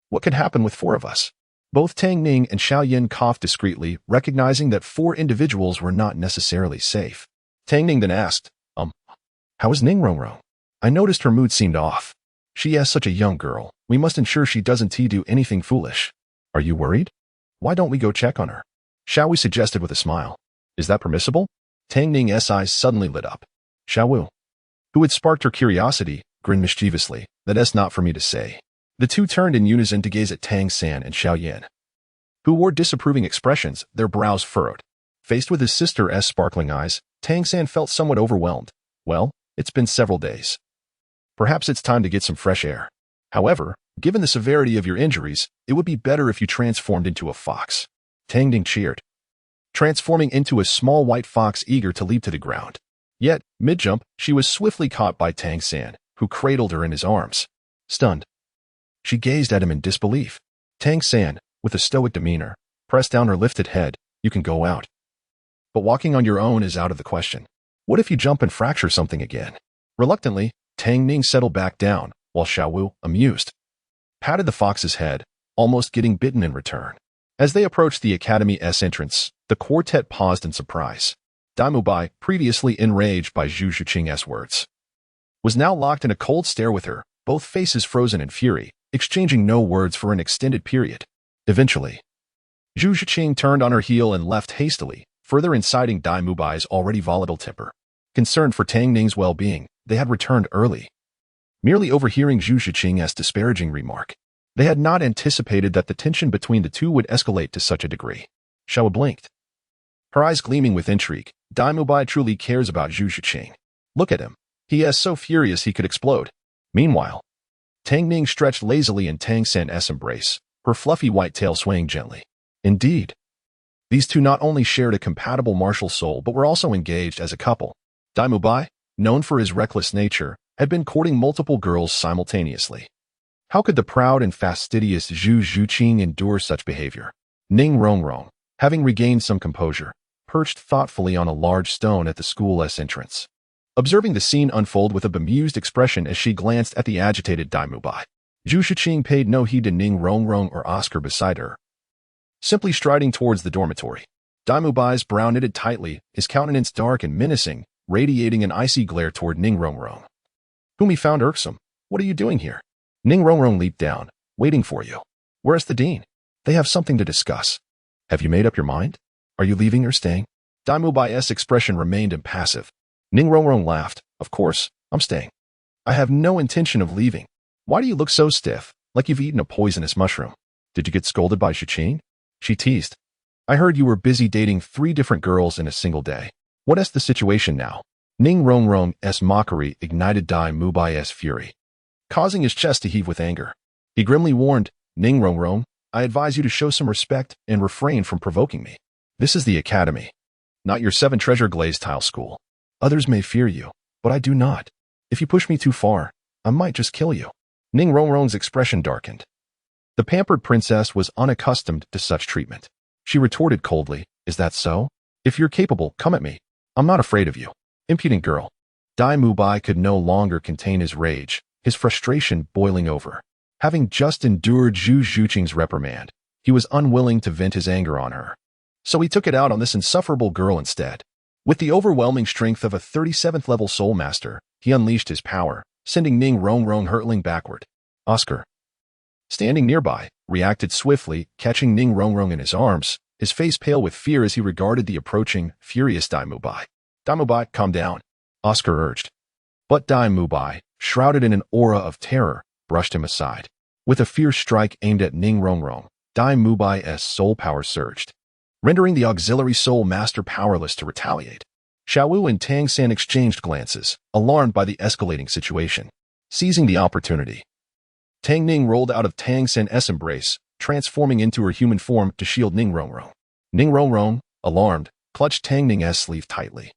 what could happen with 4 of us? Both Tang Ning and Xiao Yan coughed discreetly, recognizing that 4 individuals were not necessarily safe. Tang Ning then asked, how is Ning Rongrong? I noticed her mood seemed off. She is such a young girl. We must ensure she doesn't do anything foolish. Are you worried? Why don't we go check on her? Xiao Wu suggested with a smile. Is that permissible? Tang Ning's eyes suddenly lit up. Xiao Wu, who had sparked her curiosity, grinned mischievously. That's not for me to say. The two turned in unison to gaze at Tang San and Xiao Yan, who wore disapproving expressions, their brows furrowed. Faced with his sister's sparkling eyes, Tang San felt somewhat overwhelmed. Well, it's been several days. Perhaps it's time to get some fresh air. However, given the severity of your injuries, it would be better if you transformed into a fox. Tang Ning cheered, transforming into a small white fox eager to leap to the ground. Yet, mid-jump, she was swiftly caught by Tang San, who cradled her in his arms. Stunned, she gazed at him in disbelief. Tang San, with a stoic demeanor, pressed down her lifted head. You can go out. But walking on your own is out of the question. What if you jump and fracture something again? Reluctantly, Tang Ning settled back down, while Xiao Wu, amused, patted the fox's head, almost getting bitten in return. As they approached the academy's entrance, the quartet paused in surprise. Dai Mu Bai, previously enraged by Zhu Zhuqing's words, was now locked in a cold stare with her, both faces frozen in fury, exchanging no words for an extended period. Eventually, Zhu Zhuqing turned on her heel and left hastily, further inciting Dai Mu Bai's already volatile temper. Concerned for Tang Ning's well-being, they had returned early. Merely overhearing Zhu Zhuqing's disparaging remark, they had not anticipated that the tension between the two would escalate to such a degree. Xiao blinked, her eyes gleaming with intrigue. Dai Mu Bai truly cares about Zhu Zhuqing. Look at him. He is so furious he could explode. Meanwhile, Tang Ning stretched lazily in Tang San's embrace, her fluffy white tail swaying gently. Indeed, these two not only shared a compatible martial soul but were also engaged as a couple. Dai Mu Bai, known for his reckless nature, had been courting multiple girls simultaneously. How could the proud and fastidious Zhu Zhuqing endure such behavior? Ning Rongrong, having regained some composure, perched thoughtfully on a large stone at the school's entrance, observing the scene unfold with a bemused expression as she glanced at the agitated Dai Mu Bai. Zhu Zhuqing paid no heed to Ning Rongrong or Oscar beside her, simply striding towards the dormitory. Dai Mu Bai's brow knitted tightly, his countenance dark and menacing, radiating an icy glare toward Ning Rongrong, whom he found irksome. What are you doing here? Ning Rongrong leaped down, waiting for you. Where's the dean? They have something to discuss. Have you made up your mind? Are you leaving or staying? Dai Mubai's expression remained impassive. Ning Rongrong laughed. Of course, I'm staying. I have no intention of leaving. Why do you look so stiff, like you've eaten a poisonous mushroom? Did you get scolded by Xuqin? She teased. I heard you were busy dating 3 different girls in a single day. What is the situation now? Ning Rongrong's mockery ignited Dai Mubai's fury, causing his chest to heave with anger. He grimly warned, Ning Rongrong, I advise you to show some respect and refrain from provoking me. This is the academy, not your 7 treasure glazed tile school. Others may fear you, but I do not. If you push me too far, I might just kill you. Ning Rongrong's expression darkened. The pampered princess was unaccustomed to such treatment. She retorted coldly, is that so? If you're capable, come at me. I'm not afraid of you. Impudent girl. Dai Mubai could no longer contain his rage, his frustration boiling over. Having just endured Zhu Zhuqing's reprimand, he was unwilling to vent his anger on her. So he took it out on this insufferable girl instead. With the overwhelming strength of a 37th level soul master, he unleashed his power, sending Ning Rongrong hurtling backward. Oscar, standing nearby, reacted swiftly, catching Ning Rongrong in his arms, his face pale with fear as he regarded the approaching, furious Dai Mubai. Dai Mubai, calm down, Oscar urged. But Dai Mubai, shrouded in an aura of terror, brushed him aside. With a fierce strike aimed at Ning Rongrong, Dai Mubai's soul power surged, rendering the auxiliary soul master powerless to retaliate. Xiaoyu and Tang San exchanged glances, alarmed by the escalating situation. Seizing the opportunity, Tang Ning rolled out of Tang San's embrace, transforming into her human form to shield Ning Rongrong. Ning Rongrong, alarmed, clutched Tang Ning's sleeve tightly,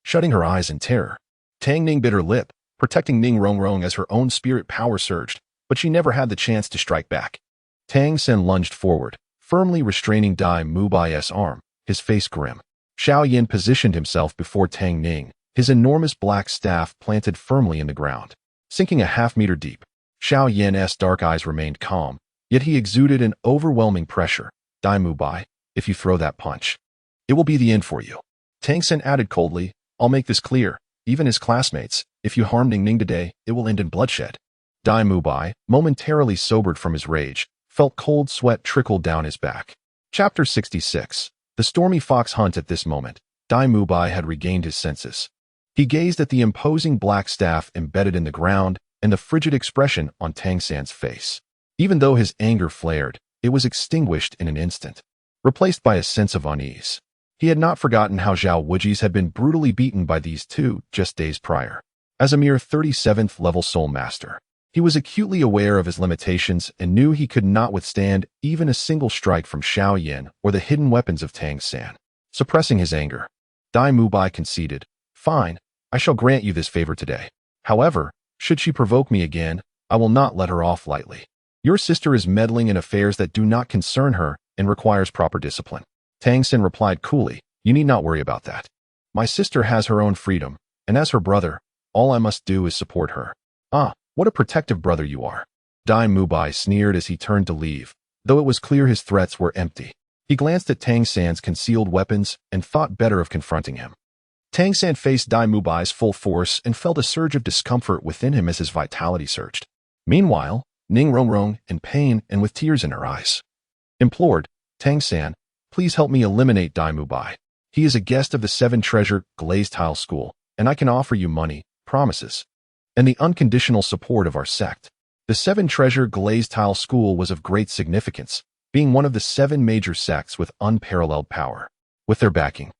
shutting her eyes in terror. Tang Ning bit her lip, protecting Ning Rongrong as her own spirit power surged, but she never had the chance to strike back. Tang San lunged forward, firmly restraining Dai Mubai's arm, his face grim. Xiao Yan positioned himself before Tang Ning, his enormous black staff planted firmly in the ground. Sinking a half-meter deep, Xiao Yan's dark eyes remained calm, yet he exuded an overwhelming pressure. Dai Mubai, if you throw that punch, it will be the end for you. Tang San added coldly, I'll make this clear, even his classmates, if you harm Ning Ning today, it will end in bloodshed. Dai Mubai, momentarily sobered from his rage, felt cold sweat trickle down his back. Chapter 66. The stormy fox hunt. At this moment, Dai Mubai had regained his senses. He gazed at the imposing black staff embedded in the ground and the frigid expression on Tang San's face. Even though his anger flared, it was extinguished in an instant, replaced by a sense of unease. He had not forgotten how Zhao Wujis had been brutally beaten by these two just days prior. As a mere 37th level soul master, he was acutely aware of his limitations and knew he could not withstand even a single strike from Xiao Yan or the hidden weapons of Tang San. Suppressing his anger, Dai Mubai conceded, Fine, I shall grant you this favor today. However, should she provoke me again, I will not let her off lightly. Your sister is meddling in affairs that do not concern her and requires proper discipline. Tang San replied coolly, You need not worry about that. My sister has her own freedom, and as her brother, all I must do is support her. Ah, what a protective brother you are. Dai Mubai sneered as he turned to leave, though it was clear his threats were empty. He glanced at Tang San's concealed weapons and thought better of confronting him. Tang San faced Dai Mubai's full force and felt a surge of discomfort within him as his vitality surged. Meanwhile, Ning Rongrong, in pain and with tears in her eyes, implored, Tang San, please help me eliminate Dai Mubai. He is a guest of the 7 Treasure Glazed Tile School, and I can offer you money, promises, and the unconditional support of our sect. The 7 Treasure Glazed Tile School was of great significance, being one of the 7 major sects with unparalleled power. With their backing,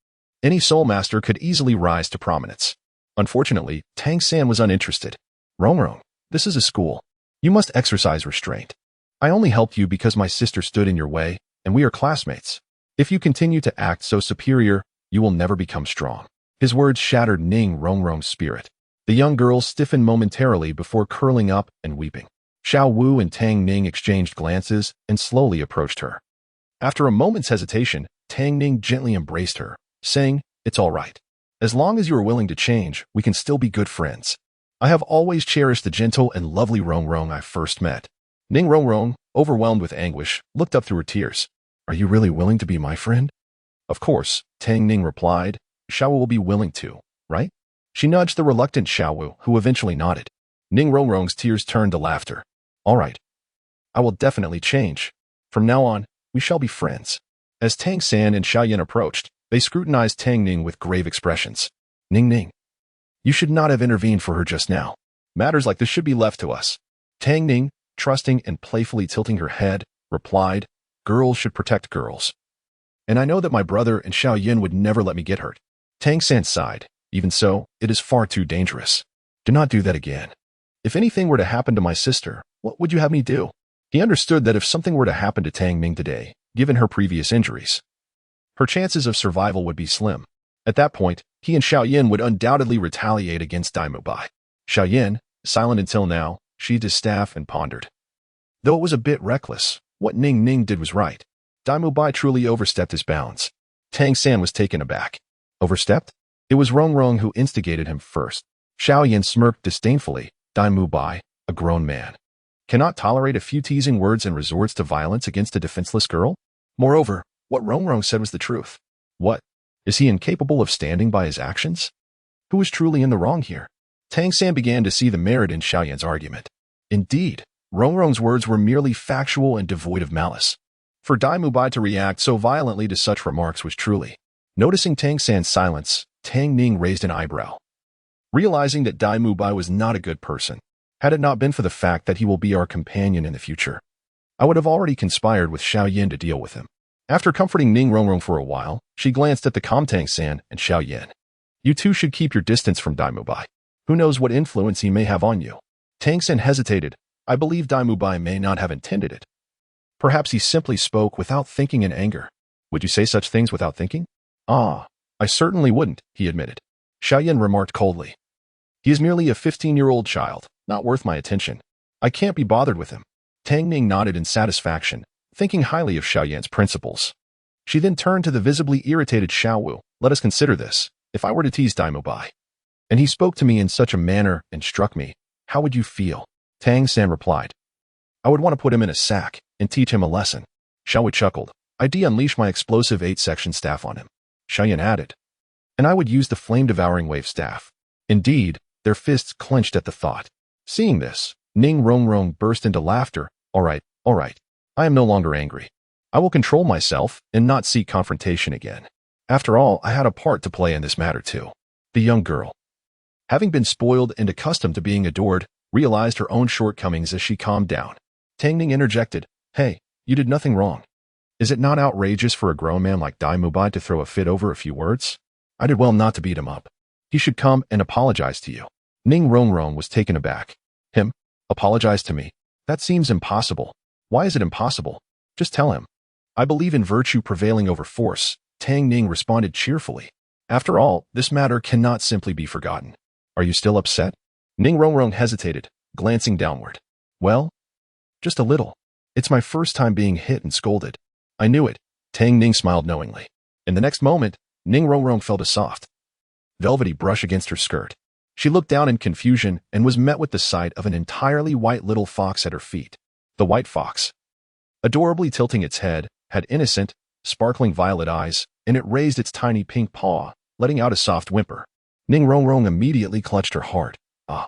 any soul master could easily rise to prominence. Unfortunately, Tang San was uninterested. Rongrong, this is a school. You must exercise restraint. I only helped you because my sister stood in your way, and we are classmates. If you continue to act so superior, you will never become strong. His words shattered Ning Rongrong's spirit. The young girl stiffened momentarily before curling up and weeping. Xiao Wu and Tang Ning exchanged glances and slowly approached her. After a moment's hesitation, Tang Ning gently embraced her, saying, It's all right. As long as you are willing to change, we can still be good friends. I have always cherished the gentle and lovely Rongrong I first met. Ning Rongrong, overwhelmed with anguish, looked up through her tears. Are you really willing to be my friend? Of course, Tang Ning replied. Xiao will be willing to, right? She nudged the reluctant Xiao, who eventually nodded. Ning Rongrong's tears turned to laughter. All right. I will definitely change. From now on, we shall be friends. As Tang San and Xiao Yan approached, They scrutinized Tang Ning with grave expressions. Ning Ning, you should not have intervened for her just now. Matters like this should be left to us. Tang Ning, trusting and playfully tilting her head, replied, girls should protect girls. And I know that my brother and Xiao Yan would never let me get hurt. Tang San sighed. Even so, it is far too dangerous. Do not do that again. If anything were to happen to my sister, what would you have me do? He understood that if something were to happen to Tang Ning today, given her previous injuries, her chances of survival would be slim. At that point, he and Xiao Yan would undoubtedly retaliate against Douluo Dalu. Xiao Yan, silent until now, sheathed his staff and pondered. Though it was a bit reckless, what Ning Ning did was right. Douluo Dalu truly overstepped his bounds. Tang San was taken aback. Overstepped? It was Rong Rong who instigated him first. Xiao Yan smirked disdainfully. Douluo Dalu, a grown man, cannot tolerate a few teasing words and resorts to violence against a defenseless girl? Moreover, what Rong Rong said was the truth. What? Is he incapable of standing by his actions? Who is truly in the wrong here? Tang San began to see the merit in Xiao Yan's argument. Indeed, Rong Rong's words were merely factual and devoid of malice. For Douluo Dalu to react so violently to such remarks was truly. Noticing Tang San's silence, Tang Ning raised an eyebrow. Realizing that Douluo Dalu was not a good person, had it not been for the fact that he will be our companion in the future, I would have already conspired with Xiao Yan to deal with him. After comforting Ning Rongrong for a while, she glanced at the calm Tang San and Xiao Yan. You two should keep your distance from Douluo Dalu. Who knows what influence he may have on you? Tang San hesitated. I believe Douluo Dalu may not have intended it. Perhaps he simply spoke without thinking in anger. Would you say such things without thinking? Ah, I certainly wouldn't, he admitted. Xiao Yan remarked coldly. He is merely a 15-year-old child, not worth my attention. I can't be bothered with him. Tang Ning nodded in satisfaction, thinking highly of Xiao Yan's principles. She then turned to the visibly irritated Xiaowu. Let us consider this. If I were to tease Douluo Dalu, and he spoke to me in such a manner and struck me, how would you feel? Tang San replied. I would want to put him in a sack and teach him a lesson. Xiaowu chuckled. I'd unleash my explosive 8-section staff on him. Xiao Yan added. And I would use the flame-devouring wave staff. Indeed, their fists clenched at the thought. Seeing this, Ning Rongrong burst into laughter. All right. I am no longer angry. I will control myself and not seek confrontation again. After all, I had a part to play in this matter too. The young girl, having been spoiled and accustomed to being adored, realized her own shortcomings as she calmed down. Tang Ning interjected. Hey, you did nothing wrong. Is it not outrageous for a grown man like Douluo Dalu to throw a fit over a few words? I did well not to beat him up. He should come and apologize to you. Ning Rongrong was taken aback. Him? Apologize to me? That seems impossible. Why is it impossible? Just tell him. I believe in virtue prevailing over force, Tang Ning responded cheerfully. After all, this matter cannot simply be forgotten. Are you still upset? Ning Rongrong hesitated, glancing downward. Well, just a little. It's my first time being hit and scolded. I knew it. Tang Ning smiled knowingly. In the next moment, Ning Rongrong felt a soft, velvety brush against her skirt. She looked down in confusion and was met with the sight of an entirely white little fox at her feet. The white fox, adorably tilting its head, had innocent, sparkling violet eyes, and it raised its tiny pink paw, letting out a soft whimper. Ning Rongrong immediately clutched her heart. Ah,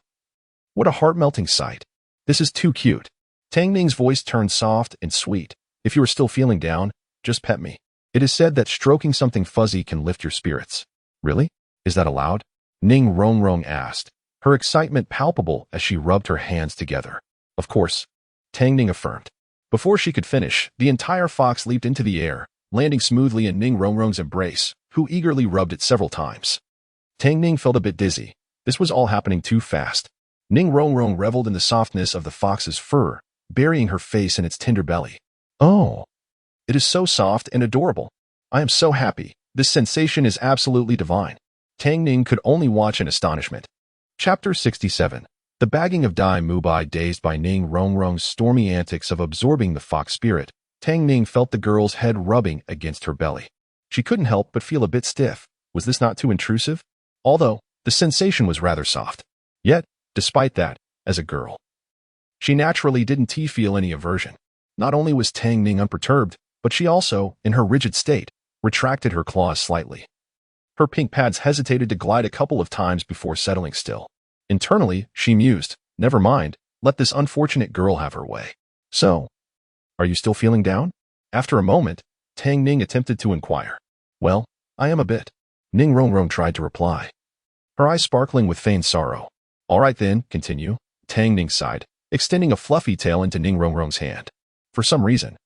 what a heart-melting sight. This is too cute. Tang Ning's voice turned soft and sweet. If you are still feeling down, just pet me. It is said that stroking something fuzzy can lift your spirits. Really? Is that allowed? Ning Rongrong asked, her excitement palpable as she rubbed her hands together. Of course, Tang Ning affirmed. Before she could finish, the entire fox leaped into the air, landing smoothly in Ning Rongrong's embrace, who eagerly rubbed it several times. Tang Ning felt a bit dizzy. This was all happening too fast. Ning Rongrong reveled in the softness of the fox's fur, burying her face in its tender belly. Oh, it is so soft and adorable. I am so happy. This sensation is absolutely divine. Tang Ning could only watch in astonishment. Chapter 67. The bagging of Douluo Dalu. Dazed by Ning Rongrong's stormy antics of absorbing the fox spirit, Tang Ning felt the girl's head rubbing against her belly. She couldn't help but feel a bit stiff. Was this not too intrusive? Although, the sensation was rather soft. Yet, despite that, as a girl, she naturally didn't feel any aversion. Not only was Tang Ning unperturbed, but she also, in her rigid state, retracted her claws slightly. Her pink pads hesitated to glide a couple of times before settling still. Internally, she mused, never mind, let this unfortunate girl have her way. So, are you still feeling down? After a moment, Tang Ning attempted to inquire. Well, I am a bit. Ning Rongrong tried to reply, her eyes sparkling with feigned sorrow. All right then, continue. Tang Ning sighed, extending a fluffy tail into Ning Rongrong's hand. For some reason,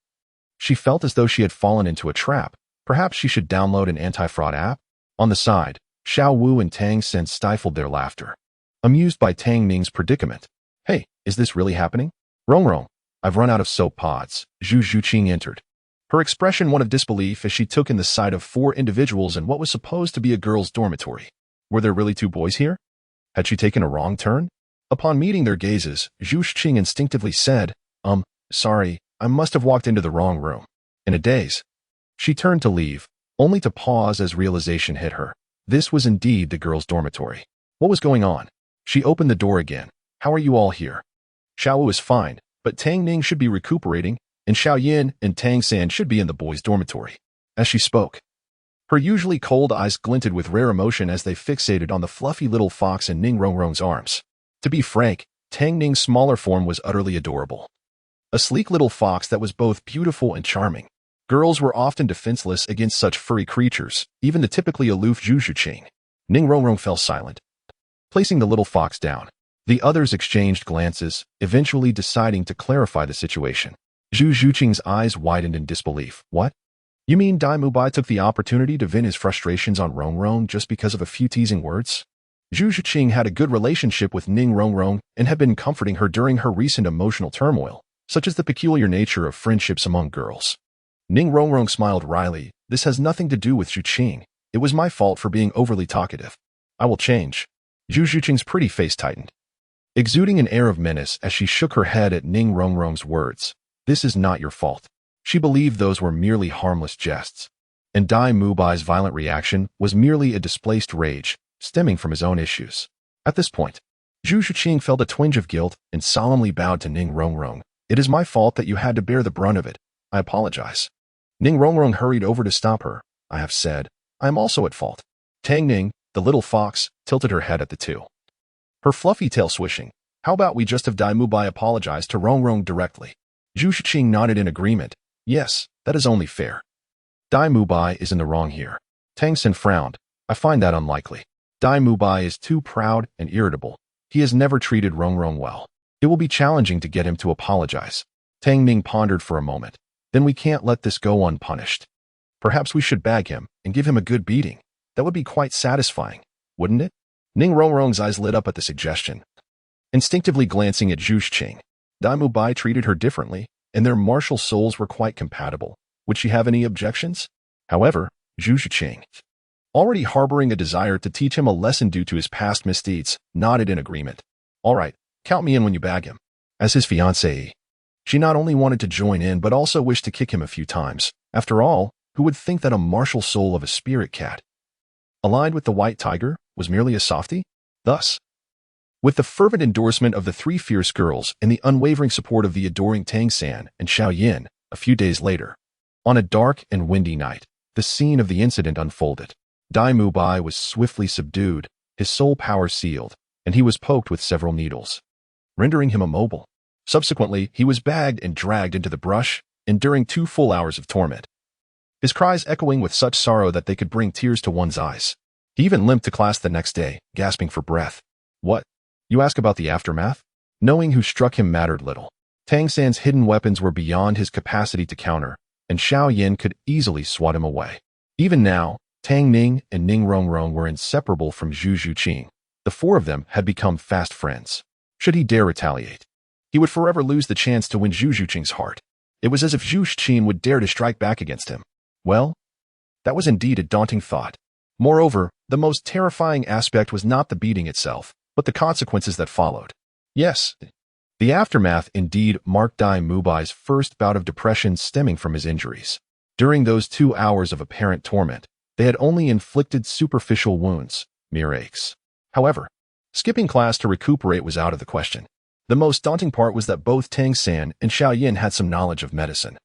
she felt as though she had fallen into a trap. Perhaps she should download an anti-fraud app? On the side, Xiao Wu and Tang San stifled their laughter, amused by Tang Ning's predicament. Hey, is this really happening? Rongrong, I've run out of soap pods. Zhu Zhuqing entered, her expression one of disbelief as she took in the sight of 4 individuals in what was supposed to be a girls' dormitory. Were there really 2 boys here? Had she taken a wrong turn? Upon meeting their gazes, Zhu Zhuqing instinctively said, sorry, I must have walked into the wrong room. In a daze, she turned to leave, only to pause as realization hit her. This was indeed the girls' dormitory. What was going on? She opened the door again. How are you all here? Xiao Wu is fine, but Tang Ning should be recuperating, and Xiao Yan and Tang San should be in the boys' dormitory. As she spoke, her usually cold eyes glinted with rare emotion as they fixated on the fluffy little fox in Ning Rongrong's arms. To be frank, Tang Ning's smaller form was utterly adorable. A sleek little fox that was both beautiful and charming. Girls were often defenseless against such furry creatures, even the typically aloof Zhu Zhuqing. Ning Rongrong fell silent, placing the little fox down. The others exchanged glances, eventually deciding to clarify the situation. Zhu Zhuqing's eyes widened in disbelief. What? You mean Dai Mubai took the opportunity to vent his frustrations on Rongrong just because of a few teasing words? Zhu Zhuqing had a good relationship with Ning Rongrong and had been comforting her during her recent emotional turmoil, such as the peculiar nature of friendships among girls. Ning Rongrong smiled wryly. This has nothing to do with Zhuqing. It was my fault for being overly talkative. I will change. Zhu Zhuqing's pretty face tightened, exuding an air of menace as she shook her head at Ning Rongrong's words. This is not your fault. She believed those were merely harmless jests, and Dai Mubai's violent reaction was merely a displaced rage stemming from his own issues. At this point, Zhu Zhuqing felt a twinge of guilt and solemnly bowed to Ning Rongrong. It is my fault that you had to bear the brunt of it. I apologize. Ning Rongrong hurried over to stop her. I have said, I am also at fault. Tang Ning, the little fox, tilted her head at the two, her fluffy tail swishing. How about we just have Dai Mubai apologize to Rongrong directly? Zhu Zhuqing nodded in agreement. Yes, that is only fair. Dai Mubai is in the wrong here. Tang San frowned. I find that unlikely. Dai Mubai is too proud and irritable. He has never treated Rongrong well. It will be challenging to get him to apologize. Tang Ning pondered for a moment. Then we can't let this go unpunished. Perhaps we should bag him and give him a good beating. That would be quite satisfying, wouldn't it? Ning Rongrong's eyes lit up at the suggestion, instinctively glancing at Zhu Zhuqing. Dai Mubai treated her differently, and their martial souls were quite compatible. Would she have any objections? However, Zhu Zhuqing, already harboring a desire to teach him a lesson due to his past misdeeds, nodded in agreement. All right, count me in when you bag him. As his fiancée, she not only wanted to join in but also wished to kick him a few times. After all, who would think that a martial soul of a spirit cat, aligned with the white tiger, was merely a softie? Thus, with the fervent endorsement of the 3 fierce girls and the unwavering support of the adoring Tang San and Xiao Yan, a few days later, on a dark and windy night, the scene of the incident unfolded. Dai Mubai was swiftly subdued, his soul power sealed, and he was poked with several needles, rendering him immobile. Subsequently, he was bagged and dragged into the brush, enduring 2 full hours of torment, his cries echoing with such sorrow that they could bring tears to one's eyes. He even limped to class the next day, gasping for breath. What? You ask about the aftermath? Knowing who struck him mattered little. Tang San's hidden weapons were beyond his capacity to counter, and Xiao Yan could easily swat him away. Even now, Tang Ning and Ning Rongrong were inseparable from Zhu Zhuqing. The 4 of them had become fast friends. Should he dare retaliate, he would forever lose the chance to win Zhu Zhuqing's heart. It was as if Zhu Zhuqing would dare to strike back against him. Well, that was indeed a daunting thought. Moreover, the most terrifying aspect was not the beating itself, but the consequences that followed. Yes, the aftermath indeed marked Dai Mubai's first bout of depression stemming from his injuries. During those 2 hours of apparent torment, they had only inflicted superficial wounds, mere aches. However, skipping class to recuperate was out of the question. The most daunting part was that both Tang San and Xiao Yan had some knowledge of medicine,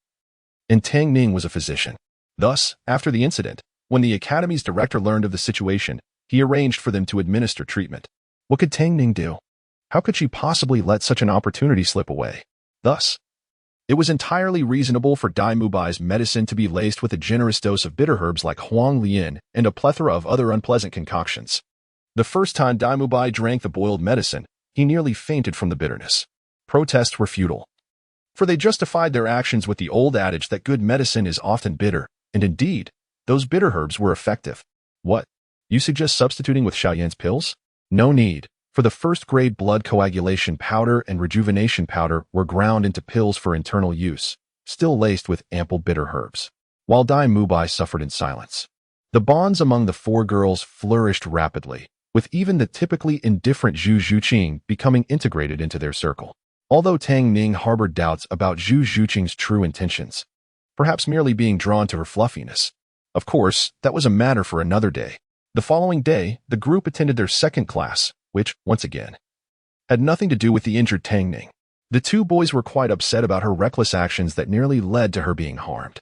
and Tang Ning was a physician. Thus, after the incident, when the academy's director learned of the situation, he arranged for them to administer treatment. What could Tang Ning do? How could she possibly let such an opportunity slip away? Thus, It was entirely reasonable for Dai Mubai's medicine to be laced with a generous dose of bitter herbs like huang lian and a plethora of other unpleasant concoctions. The first time Dai Mubai drank the boiled medicine, he nearly fainted from the bitterness. Protests were futile, for they justified their actions with the old adage that good medicine is often bitter, and indeed, those bitter herbs were effective. What? You suggest substituting with Xiao Yan's pills? No need, for the first-grade blood coagulation powder and rejuvenation powder were ground into pills for internal use, still laced with ample bitter herbs. While Dai Mubai suffered in silence. The bonds among the four girls flourished rapidly, with even the typically indifferent Zhu Zhuqing becoming integrated into their circle. Although Tang Ning harbored doubts about Zhu Zhuqing's true intentions, perhaps merely being drawn to her fluffiness. Of course, that was a matter for another day. The following day, the group attended their second class, which, once again, had nothing to do with the injured Tang Ning. The two boys were quite upset about her reckless actions that nearly led to her being harmed,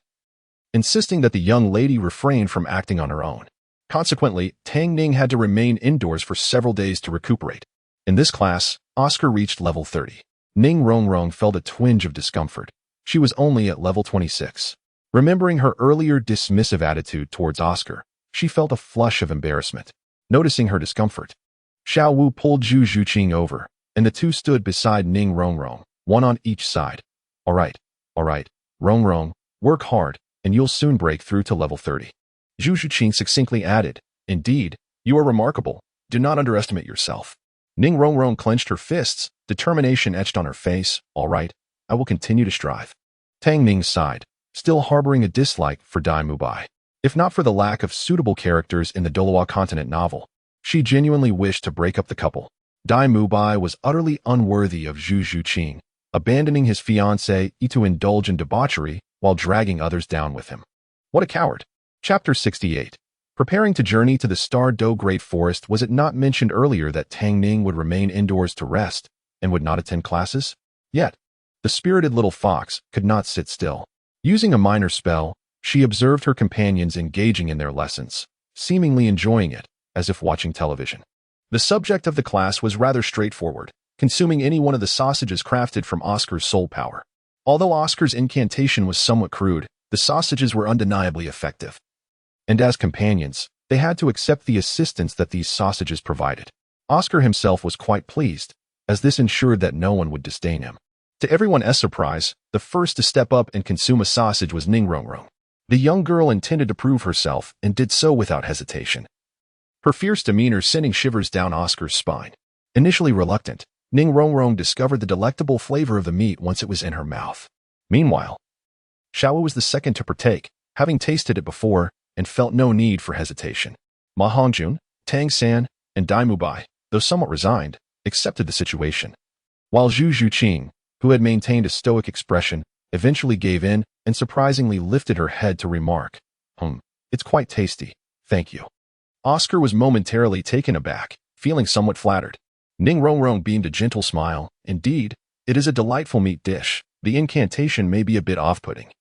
insisting that the young lady refrain from acting on her own. Consequently, Tang Ning had to remain indoors for several days to recuperate. In this class, Oscar reached level 30. Ning Rongrong felt a twinge of discomfort. She was only at level 26. Remembering her earlier dismissive attitude towards Oscar, she felt a flush of embarrassment. Noticing her discomfort, Xiao Wu pulled Zhu Zhuqing over, and the two stood beside Ning Rongrong, one on each side. All right, Rongrong, work hard, and you'll soon break through to level 30. Zhu Zhuqing succinctly added, Indeed, you are remarkable. Do not underestimate yourself. Ning Rongrong clenched her fists, determination etched on her face. All right, I will continue to strive. Tang Ning sighed, still harboring a dislike for Dai Mubai. If not for the lack of suitable characters in the Douluo continent novel, she genuinely wished to break up the couple. Dai Mubai was utterly unworthy of Zhu Zhuqing, abandoning his fiancée to indulge in debauchery while dragging others down with him. What a coward. Chapter 68. Preparing to journey to the Star Do Great Forest, was it not mentioned earlier that Tang Ning would remain indoors to rest and would not attend classes? Yet, the spirited little fox could not sit still. Using a minor spell, she observed her companions engaging in their lessons, seemingly enjoying it, as if watching television. The subject of the class was rather straightforward, consuming any one of the sausages crafted from Oscar's soul power. Although Oscar's incantation was somewhat crude, the sausages were undeniably effective. And as companions, they had to accept the assistance that these sausages provided. Oscar himself was quite pleased, as this ensured that no one would disdain him. To everyone's surprise, the first to step up and consume a sausage was Ning Rongrong. The young girl intended to prove herself and did so without hesitation, her fierce demeanor sending shivers down Oscar's spine. Initially reluctant, Ning Rongrong discovered the delectable flavor of the meat once it was in her mouth. Meanwhile, Xiao was the second to partake, having tasted it before and felt no need for hesitation. Ma Hongjun, Tang San, and Dai Mubai, though somewhat resigned, accepted the situation. While Zhu Zhuqing, who had maintained a stoic expression, eventually gave in and surprisingly lifted her head to remark, It's quite tasty, thank you. Oscar was momentarily taken aback, feeling somewhat flattered. Ning Rongrong beamed a gentle smile. Indeed, it is a delightful meat dish. The incantation may be a bit off-putting,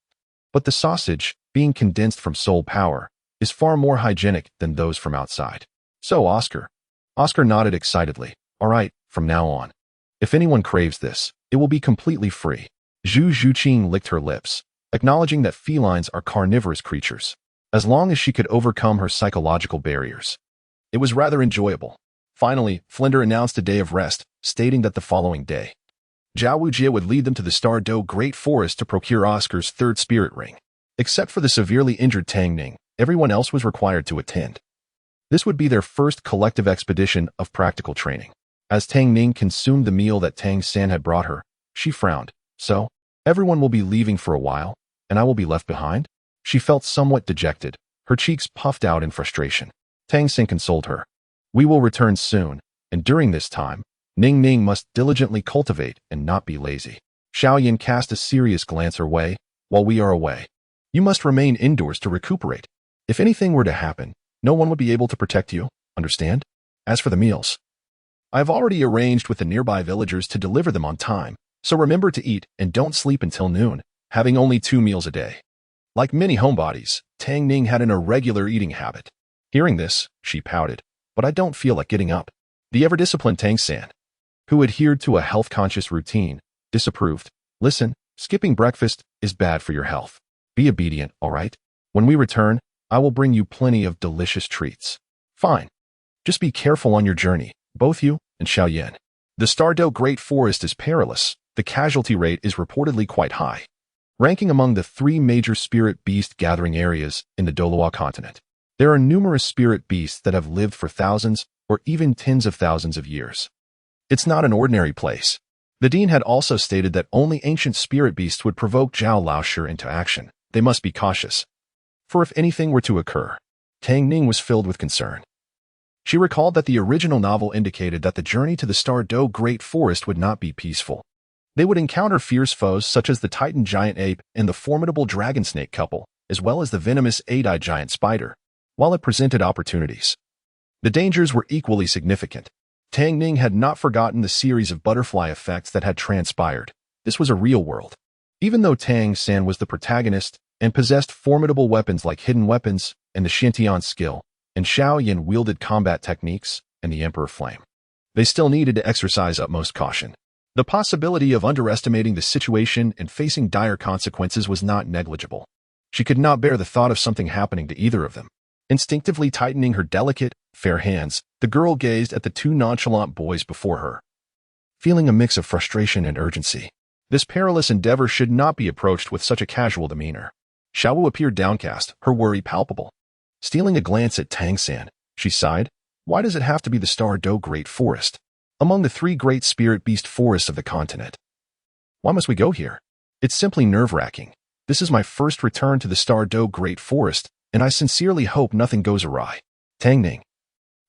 but the sausage, being condensed from soul power, is far more hygienic than those from outside. So Oscar nodded excitedly. All right, from now on, if anyone craves this, it will be completely free. Zhu Zhuqing licked her lips, acknowledging that felines are carnivorous creatures, as long as she could overcome her psychological barriers. It was rather enjoyable. Finally, Flinder announced a day of rest, stating that the following day, Zhao Wujie would lead them to the Star Do Great Forest to procure Oscar's third spirit ring. Except for the severely injured Tang Ning, everyone else was required to attend. This would be their first collective expedition of practical training. As Tang Ning consumed the meal that Tang San had brought her, she frowned. So, everyone will be leaving for a while, and I will be left behind? She felt somewhat dejected, her cheeks puffed out in frustration. Tang San consoled her. We will return soon, and during this time, Ning must diligently cultivate and not be lazy. Xiao Yan cast a serious glance her way. While we are away, you must remain indoors to recuperate. If anything were to happen, no one would be able to protect you, understand? As for the meals, I have already arranged with the nearby villagers to deliver them on time, so remember to eat and don't sleep until noon, having only 2 meals a day. Like many homebodies, Tang Ning had an irregular eating habit. Hearing this, she pouted, but I don't feel like getting up. The ever-disciplined Tang San, who adhered to a health-conscious routine, disapproved. Listen, Skipping breakfast is bad for your health. Be obedient, all right? When we return, I will bring you plenty of delicious treats. Fine. Just be careful on your journey, both you and Xiao Yan. The Stardew Great Forest is perilous. The casualty rate is reportedly quite high, ranking among the 3 major spirit beast gathering areas in the Douluo continent. There are numerous spirit beasts that have lived for thousands or even tens of thousands of years. It's not an ordinary place. The dean had also stated that only ancient spirit beasts would provoke Zhao Laoshi into action. They must be cautious, for if anything were to occur. Tang Ning was filled with concern. She recalled that the original novel indicated that the journey to the Stardew Great Forest would not be peaceful. They would encounter fierce foes such as the Titan giant ape and the formidable dragon snake couple, as well as the venomous 8-eyed giant spider. While it presented opportunities, the dangers were equally significant. Tang Ning had not forgotten the series of butterfly effects that had transpired. This was a real world. Even though Tang San was the protagonist and possessed formidable weapons like hidden weapons and the Shantian skill, and Xiao Yan wielded combat techniques and the Emperor Flame, they still needed to exercise utmost caution. The possibility of underestimating the situation and facing dire consequences was not negligible. She could not bear the thought of something happening to either of them. Instinctively tightening her delicate, fair hands, the girl gazed at the 2 nonchalant boys before her, feeling a mix of frustration and urgency. This perilous endeavor should not be approached with such a casual demeanor. Xiao appeared downcast, her worry palpable. Stealing a glance at Tang San, she sighed. Why does it have to be the Stardew Great Forest, among the 3 great spirit beast forests of the continent? Why must we go here? It's simply nerve-wracking. This is my first return to the Stardew Great Forest, and I sincerely hope nothing goes awry. Tang Ning,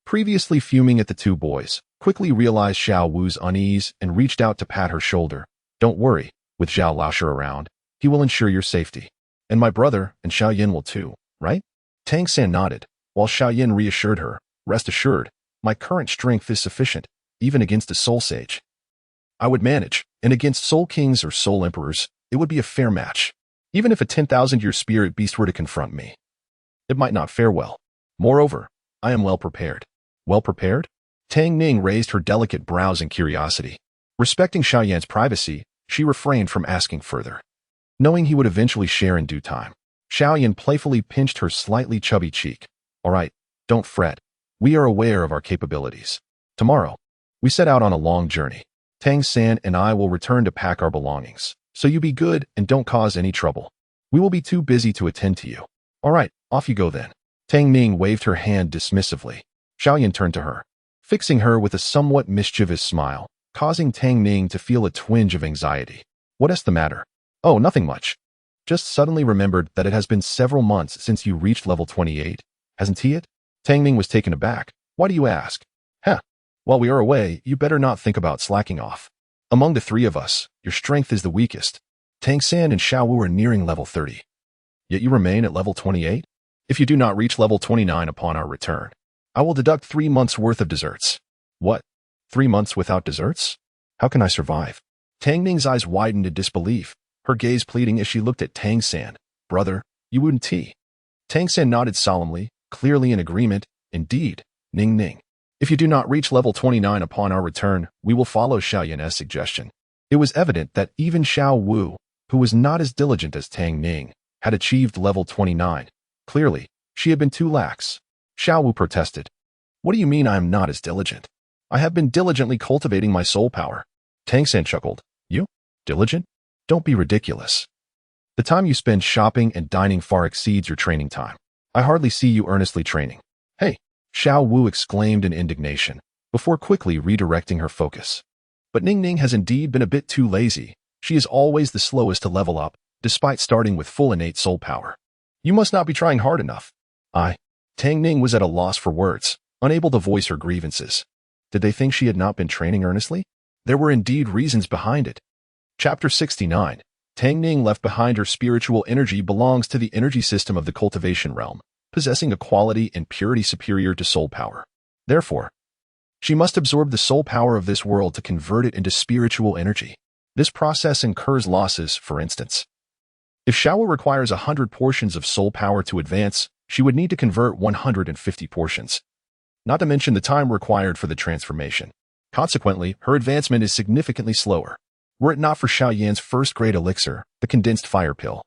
previously fuming at the 2 boys, quickly realized Xiao Wu's unease and reached out to pat her shoulder. Don't worry, with Zhao Laoshi around, he will ensure your safety. And my brother and Xiao Yan will too, right? Tang San nodded, while Xiao Yan reassured her, rest assured, my current strength is sufficient, even against a soul sage. I would manage, and against soul kings or soul emperors, it would be a fair match. Even if a 10,000-year spirit beast were to confront me, it might not fare well. Moreover, I am well prepared. Well prepared? Tang Ning raised her delicate brows in curiosity. Respecting Xiao Yan's privacy, she refrained from asking further, knowing he would eventually share in due time. Xiao Yan playfully pinched her slightly chubby cheek. All right, don't fret. We are aware of our capabilities. Tomorrow, we set out on a long journey. Tang San and I will return to pack our belongings, so you be good and don't cause any trouble. We will be too busy to attend to you. All right, off you go then. Tang Ning waved her hand dismissively. Xiao Yan turned to her, fixing her with a somewhat mischievous smile, causing Tang Ning to feel a twinge of anxiety. What is the matter? Oh, nothing much. Just suddenly remembered that it has been several months since you reached level 28, hasn't he it? Tang Ning was taken aback. Why do you ask? Huh. While we are away, you better not think about slacking off. Among the 3 of us, your strength is the weakest. Tang San and Xiao Wu are nearing level 30. Yet you remain at level 28? If you do not reach level 29 upon our return, I will deduct 3 months' worth of desserts. What? 3 months without desserts? How can I survive? Tang Ning's eyes widened in disbelief, her gaze pleading as she looked at Tang San. Brother, you wouldn't tea. Tang San nodded solemnly, clearly in agreement. Indeed, Ning Ning. If you do not reach level 29 upon our return, we will follow Xiao Yan's suggestion. It was evident that even Xiao Wu, who was not as diligent as Tang Ning, had achieved level 29. Clearly, she had been too lax. Xiao Wu protested. What do you mean I am not as diligent? I have been diligently cultivating my soul power. Tang San chuckled. You? Diligent? Don't be ridiculous. The time you spend shopping and dining far exceeds your training time. I hardly see you earnestly training. Hey, Xiao Wu exclaimed in indignation, before quickly redirecting her focus. But Ning Ning has indeed been a bit too lazy. She is always the slowest to level up, despite starting with full innate soul power. You must not be trying hard enough. Tang Ning was at a loss for words, unable to voice her grievances. Did they think she had not been training earnestly? There were indeed reasons behind it. Chapter 69. Tang Ning left behind her spiritual energy belongs to the energy system of the cultivation realm, possessing a quality and purity superior to soul power. Therefore, she must absorb the soul power of this world to convert it into spiritual energy. This process incurs losses, for instance. If Xiao requires 100 portions of soul power to advance, she would need to convert 150 portions, not to mention the time required for the transformation. Consequently, her advancement is significantly slower. were it not for Xiao Yan's first-grade elixir, the condensed fire pill,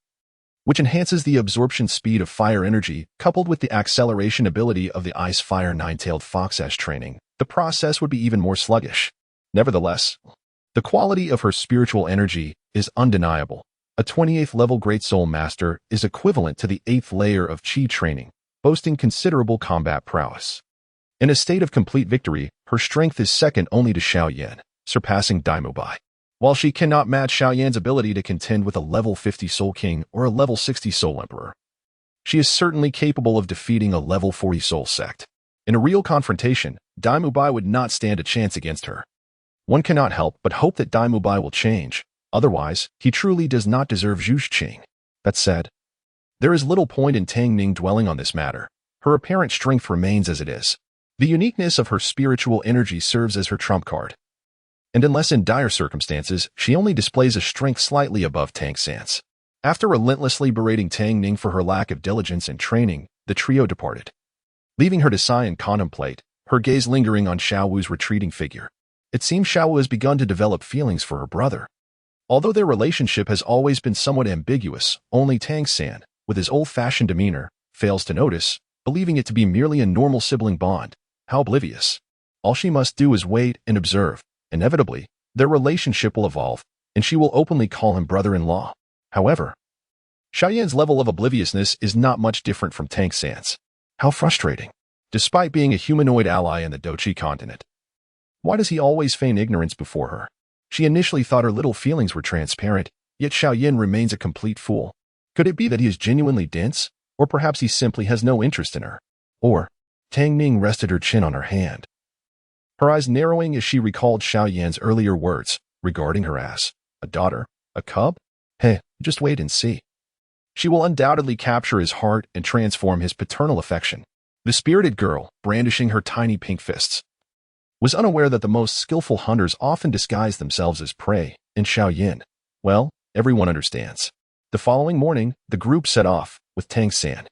which enhances the absorption speed of fire energy, coupled with the acceleration ability of the ice-fire nine-tailed fox-ash training, the process would be even more sluggish. Nevertheless, the quality of her spiritual energy is undeniable. A 28th level Great Soul Master is equivalent to the 8th layer of Qi training, boasting considerable combat prowess. In a state of complete victory, her strength is second only to Xiao Yan, surpassing Daimu Bai. While she cannot match Xiao Yan's ability to contend with a level 50 Soul King or a level 60 Soul Emperor, she is certainly capable of defeating a level 40 Soul Sect. In a real confrontation, Daimu Bai would not stand a chance against her. One cannot help but hope that Daimu Bai will change. Otherwise, he truly does not deserve Zhu Qing. That said, there is little point in Tang Ning dwelling on this matter. Her apparent strength remains as it is. The uniqueness of her spiritual energy serves as her trump card. And unless in dire circumstances, she only displays a strength slightly above Tang San's. After relentlessly berating Tang Ning for her lack of diligence and training, the trio departed, leaving her to sigh and contemplate, her gaze lingering on Xiao Wu's retreating figure. It seems Xiao Wu has begun to develop feelings for her brother. Although their relationship has always been somewhat ambiguous, only Tang San, with his old-fashioned demeanor, fails to notice, believing it to be merely a normal sibling bond. How oblivious. All she must do is wait and observe. Inevitably, their relationship will evolve, and she will openly call him brother-in-law. However, Xiao Yan's level of obliviousness is not much different from Tang San's. How frustrating. Despite being a humanoid ally in the Dochi continent, why does he always feign ignorance before her? She initially thought her little feelings were transparent, yet Xiao Yan remains a complete fool. Could it be that he is genuinely dense? Or perhaps he simply has no interest in her? Or, Tang Ning rested her chin on her hand, her eyes narrowing as she recalled Xiao Yan's earlier words regarding her as a daughter, a cub? Hey, just wait and see. She will undoubtedly capture his heart and transform his paternal affection. The spirited girl, brandishing her tiny pink fists, was unaware that the most skillful hunters often disguise themselves as prey, and Xiao Yan, well, everyone understands. The following morning, the group set off, with Tang San,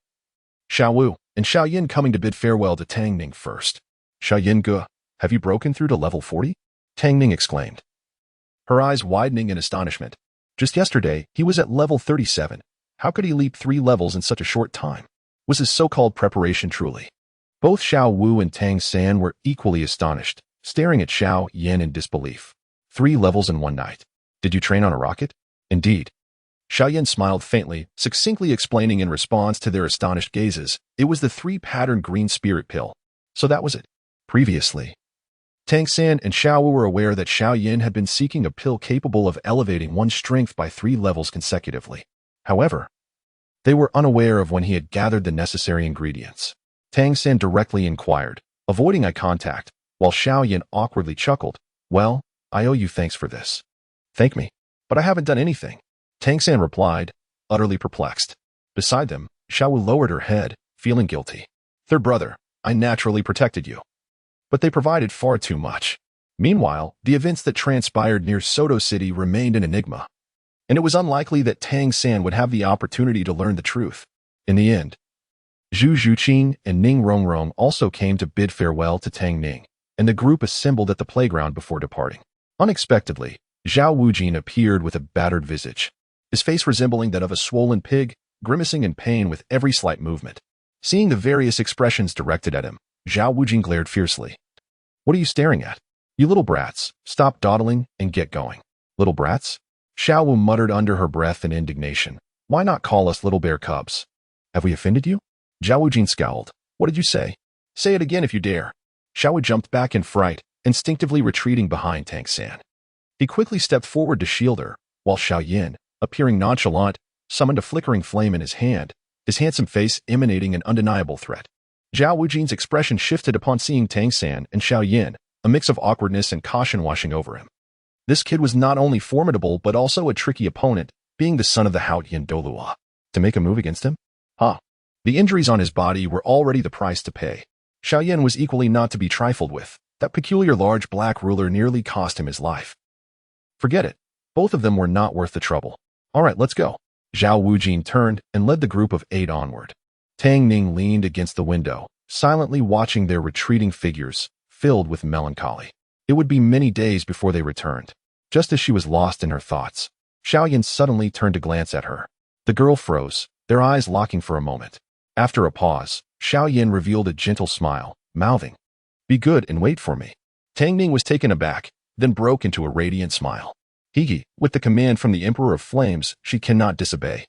Xiao Wu, and Xiao Yan coming to bid farewell to Tang Ning first. Xiao Yan Ge, have you broken through to level 40? Tang Ning exclaimed, her eyes widening in astonishment. Just yesterday, he was at level 37. How could he leap 3 levels in such a short time? Was his so-called preparation truly? Both Xiao Wu and Tang San were equally astonished, staring at Xiao Yan in disbelief. 3 levels in one night. Did you train on a rocket? Indeed. Xiao Yan smiled faintly, succinctly explaining in response to their astonished gazes, it was the 3-pattern green spirit pill. So that was it. Previously, Tang San and Xiao Wu were aware that Xiao Yan had been seeking a pill capable of elevating one's strength by 3 levels consecutively. However, they were unaware of when he had gathered the necessary ingredients. Tang San directly inquired, avoiding eye contact, while Xiao Yan awkwardly chuckled, well, I owe you thanks for this. Thank me, but I haven't done anything. Tang San replied, utterly perplexed. Beside them, Xiao Wu lowered her head, feeling guilty. Third brother, I naturally protected you. But they provided far too much. Meanwhile, the events that transpired near Soto City remained an enigma, and it was unlikely that Tang San would have the opportunity to learn the truth. In the end, Zhu Zhuqing and Ning Rongrong also came to bid farewell to Tang Ning, and the group assembled at the playground before departing. Unexpectedly, Zhao Wujin appeared with a battered visage, his face resembling that of a swollen pig, grimacing in pain with every slight movement. Seeing the various expressions directed at him, Zhao Wujin glared fiercely. What are you staring at? You little brats, stop dawdling and get going. Little brats? Xiao Wu muttered under her breath in indignation. Why not call us little bear cubs? Have we offended you? Zhao Wujin scowled. What did you say? Say it again if you dare. Xiao Wu jumped back in fright, instinctively retreating behind Tang San. He quickly stepped forward to shield her, while Xiao Yan, appearing nonchalant, summoned a flickering flame in his hand, his handsome face emanating an undeniable threat. Zhao Wujin's expression shifted upon seeing Tang San and Xiao Yan, a mix of awkwardness and caution washing over him. This kid was not only formidable but also a tricky opponent, being the son of the Haotian Douluo. To make a move against him? The injuries on his body were already the price to pay. Xiao Yan was equally not to be trifled with. That peculiar large black ruler nearly cost him his life. Forget it. Both of them were not worth the trouble. All right, let's go. Zhao Wujin turned and led the group of 8 onward. Tang Ning leaned against the window, silently watching their retreating figures, filled with melancholy. It would be many days before they returned. Just as she was lost in her thoughts, Xiao Yan suddenly turned to glance at her. The girl froze, their eyes locking for a moment. After a pause, Xiao Yan revealed a gentle smile, mouthing, "Be good and wait for me." Tang Ning was taken aback, then broke into a radiant smile. "Higi, with the command from the Emperor of Flames, she cannot disobey.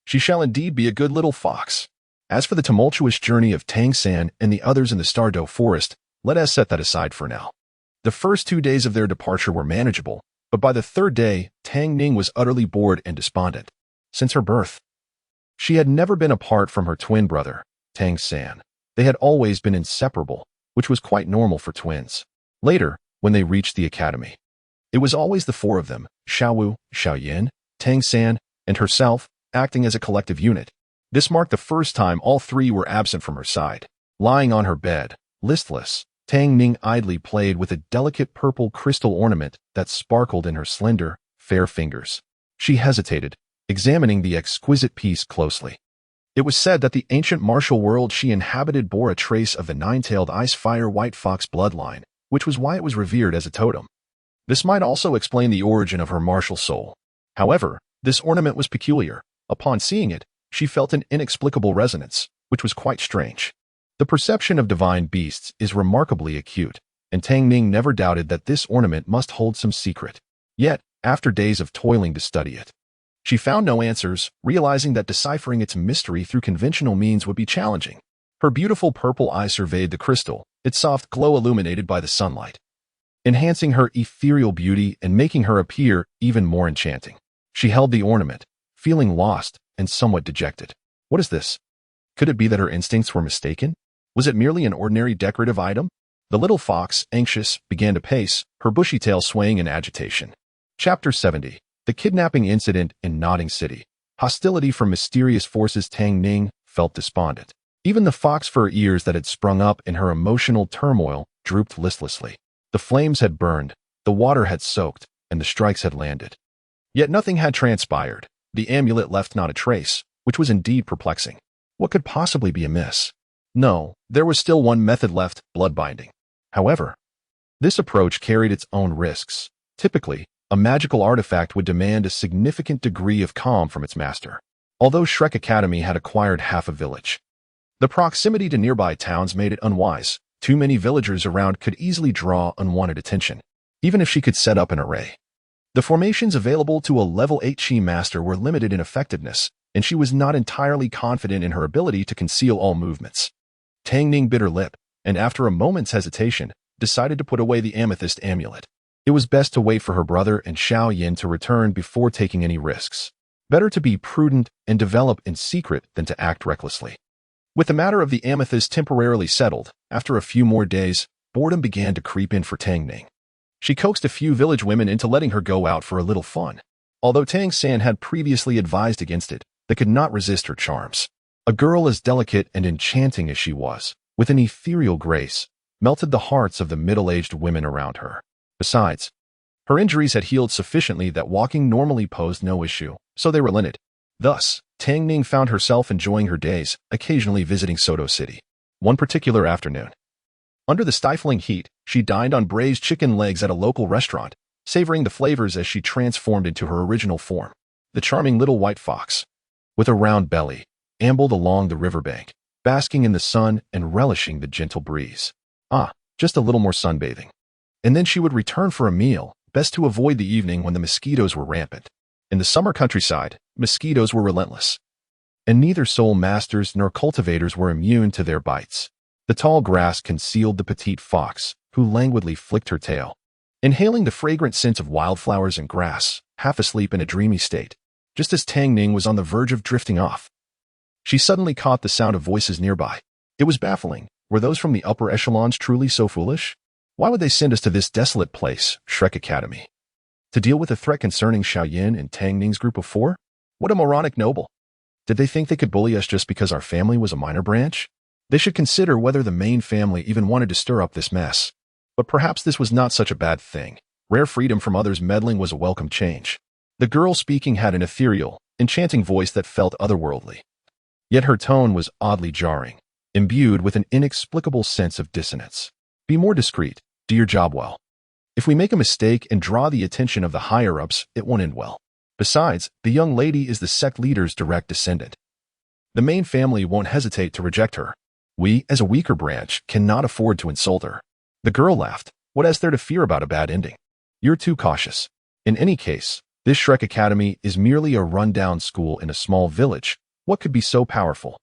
She shall indeed be a good little fox. As for the tumultuous journey of Tang San and the others in the Stardow Forest, let us set that aside for now." The first 2 days of their departure were manageable, but by the third day, Tang Ning was utterly bored and despondent. Since her birth, she had never been apart from her twin brother, Tang San. They had always been inseparable, which was quite normal for twins. Later, when they reached the academy, it was always the four of them, Xiaowu, Xiao Yan, Tang San, and herself, acting as a collective unit. This marked the first time all three were absent from her side. Lying on her bed, listless, Tang Ning idly played with a delicate purple crystal ornament that sparkled in her slender, fair fingers. She hesitated, examining the exquisite piece closely. It was said that the ancient martial world she inhabited bore a trace of the nine-tailed ice-fire white fox bloodline, which was why it was revered as a totem. This might also explain the origin of her martial soul. However, this ornament was peculiar. Upon seeing it, she felt an inexplicable resonance, which was quite strange. The perception of divine beasts is remarkably acute, and Tang Ning never doubted that this ornament must hold some secret. Yet, after days of toiling to study it, she found no answers, realizing that deciphering its mystery through conventional means would be challenging. Her beautiful purple eye surveyed the crystal, its soft glow illuminated by the sunlight, enhancing her ethereal beauty and making her appear even more enchanting. She held the ornament, feeling lost and somewhat dejected. What is this? Could it be that her instincts were mistaken? Was it merely an ordinary decorative item? The little fox, anxious, began to pace, her bushy tail swaying in agitation. Chapter 70. The Kidnapping Incident in Nodding City. Hostility from mysterious forces. Tang Ning felt despondent. Even the fox fur ears that had sprung up in her emotional turmoil drooped listlessly. The flames had burned, the water had soaked, and the strikes had landed. Yet nothing had transpired. The amulet left not a trace, which was indeed perplexing. What could possibly be amiss? No, there was still one method left, blood binding. However, this approach carried its own risks. Typically, a magical artifact would demand a significant degree of calm from its master. Although Shrek Academy had acquired half a village, the proximity to nearby towns made it unwise. Too many villagers around could easily draw unwanted attention, even if she could set up an array. The formations available to a level 8 Chi master were limited in effectiveness, and she was not entirely confident in her ability to conceal all movements. Tang Ning bit her lip, and after a moment's hesitation, decided to put away the amethyst amulet. It was best to wait for her brother and Xiao Yan to return before taking any risks. Better to be prudent and develop in secret than to act recklessly. With the matter of the amethyst temporarily settled, after a few more days, boredom began to creep in for Tang Ning. She coaxed a few village women into letting her go out for a little fun. Although Tang San had previously advised against it, they could not resist her charms. A girl as delicate and enchanting as she was, with an ethereal grace, melted the hearts of the middle-aged women around her. Besides, her injuries had healed sufficiently that walking normally posed no issue, so they relented. Thus, Tang Ning found herself enjoying her days, occasionally visiting Soto City. One particular afternoon, under the stifling heat, she dined on braised chicken legs at a local restaurant, savoring the flavors as she transformed into her original form. The charming little white fox, with a round belly, ambled along the riverbank, basking in the sun and relishing the gentle breeze. Just a little more sunbathing. And then she would return for a meal, best to avoid the evening when the mosquitoes were rampant. In the summer countryside, mosquitoes were relentless, and neither soul masters nor cultivators were immune to their bites. The tall grass concealed the petite fox, who languidly flicked her tail, inhaling the fragrant scent of wildflowers and grass, half asleep in a dreamy state. Just as Tang Ning was on the verge of drifting off, she suddenly caught the sound of voices nearby. It was baffling. Were those from the upper echelons truly so foolish? Why would they send us to this desolate place, Shrek Academy? To deal with a threat concerning Xiao Yan and Tang Ning's group of four? What a moronic noble. Did they think they could bully us just because our family was a minor branch? They should consider whether the main family even wanted to stir up this mess. But perhaps this was not such a bad thing. Rare freedom from others' meddling was a welcome change. The girl speaking had an ethereal, enchanting voice that felt otherworldly. Yet her tone was oddly jarring, imbued with an inexplicable sense of dissonance. Be more discreet. Do your job well. If we make a mistake and draw the attention of the higher-ups, it won't end well. Besides, the young lady is the sect leader's direct descendant. The main family won't hesitate to reject her. We, as a weaker branch, cannot afford to insult her. The girl laughed. What is there to fear about a bad ending? You're too cautious. In any case, this Shrek Academy is merely a rundown school in a small village. What could be so powerful?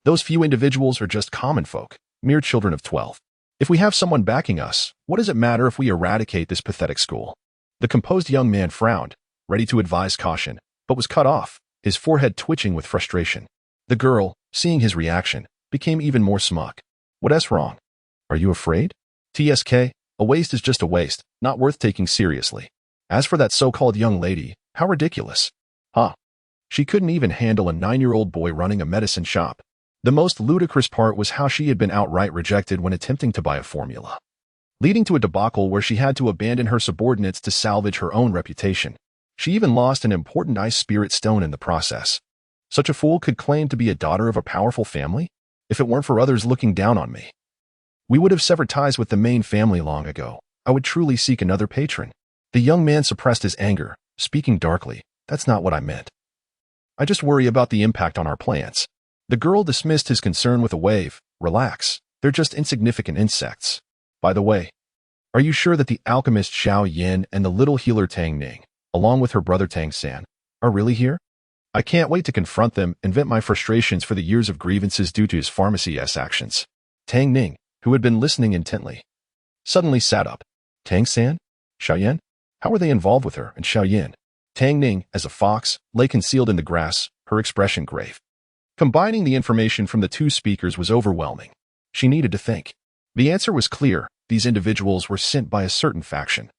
Those few individuals are just common folk, mere children of 12. If we have someone backing us, what does it matter if we eradicate this pathetic school? The composed young man frowned, ready to advise caution, but was cut off, his forehead twitching with frustration. The girl, seeing his reaction, became even more smug. What's wrong? Are you afraid? TSK, a waste is just a waste, not worth taking seriously. As for that so-called young lady, how ridiculous. Huh? She couldn't even handle a 9-year-old boy running a medicine shop. The most ludicrous part was how she had been outright rejected when attempting to buy a formula, leading to a debacle where she had to abandon her subordinates to salvage her own reputation. She even lost an important ice spirit stone in the process. Such a fool could claim to be a daughter of a powerful family? If it weren't for others looking down on me, we would have severed ties with the main family long ago. I would truly seek another patron. The young man suppressed his anger, speaking darkly. That's not what I meant. I just worry about the impact on our plans. The girl dismissed his concern with a wave. Relax. They're just insignificant insects. By the way, are you sure that the alchemist Xiao Yan and the little healer Tang Ning, along with her brother Tang San, are really here? I can't wait to confront them and vent my frustrations for the years of grievances due to his pharmacy's actions. Tang Ning, who had been listening intently, suddenly sat up. Tang San? Xiao Yan? How were they involved with her and Xiao Yan? Tang Ning, as a fox, lay concealed in the grass, her expression grave. Combining the information from the two speakers was overwhelming. She needed to think. The answer was clear. These individuals were sent by a certain faction.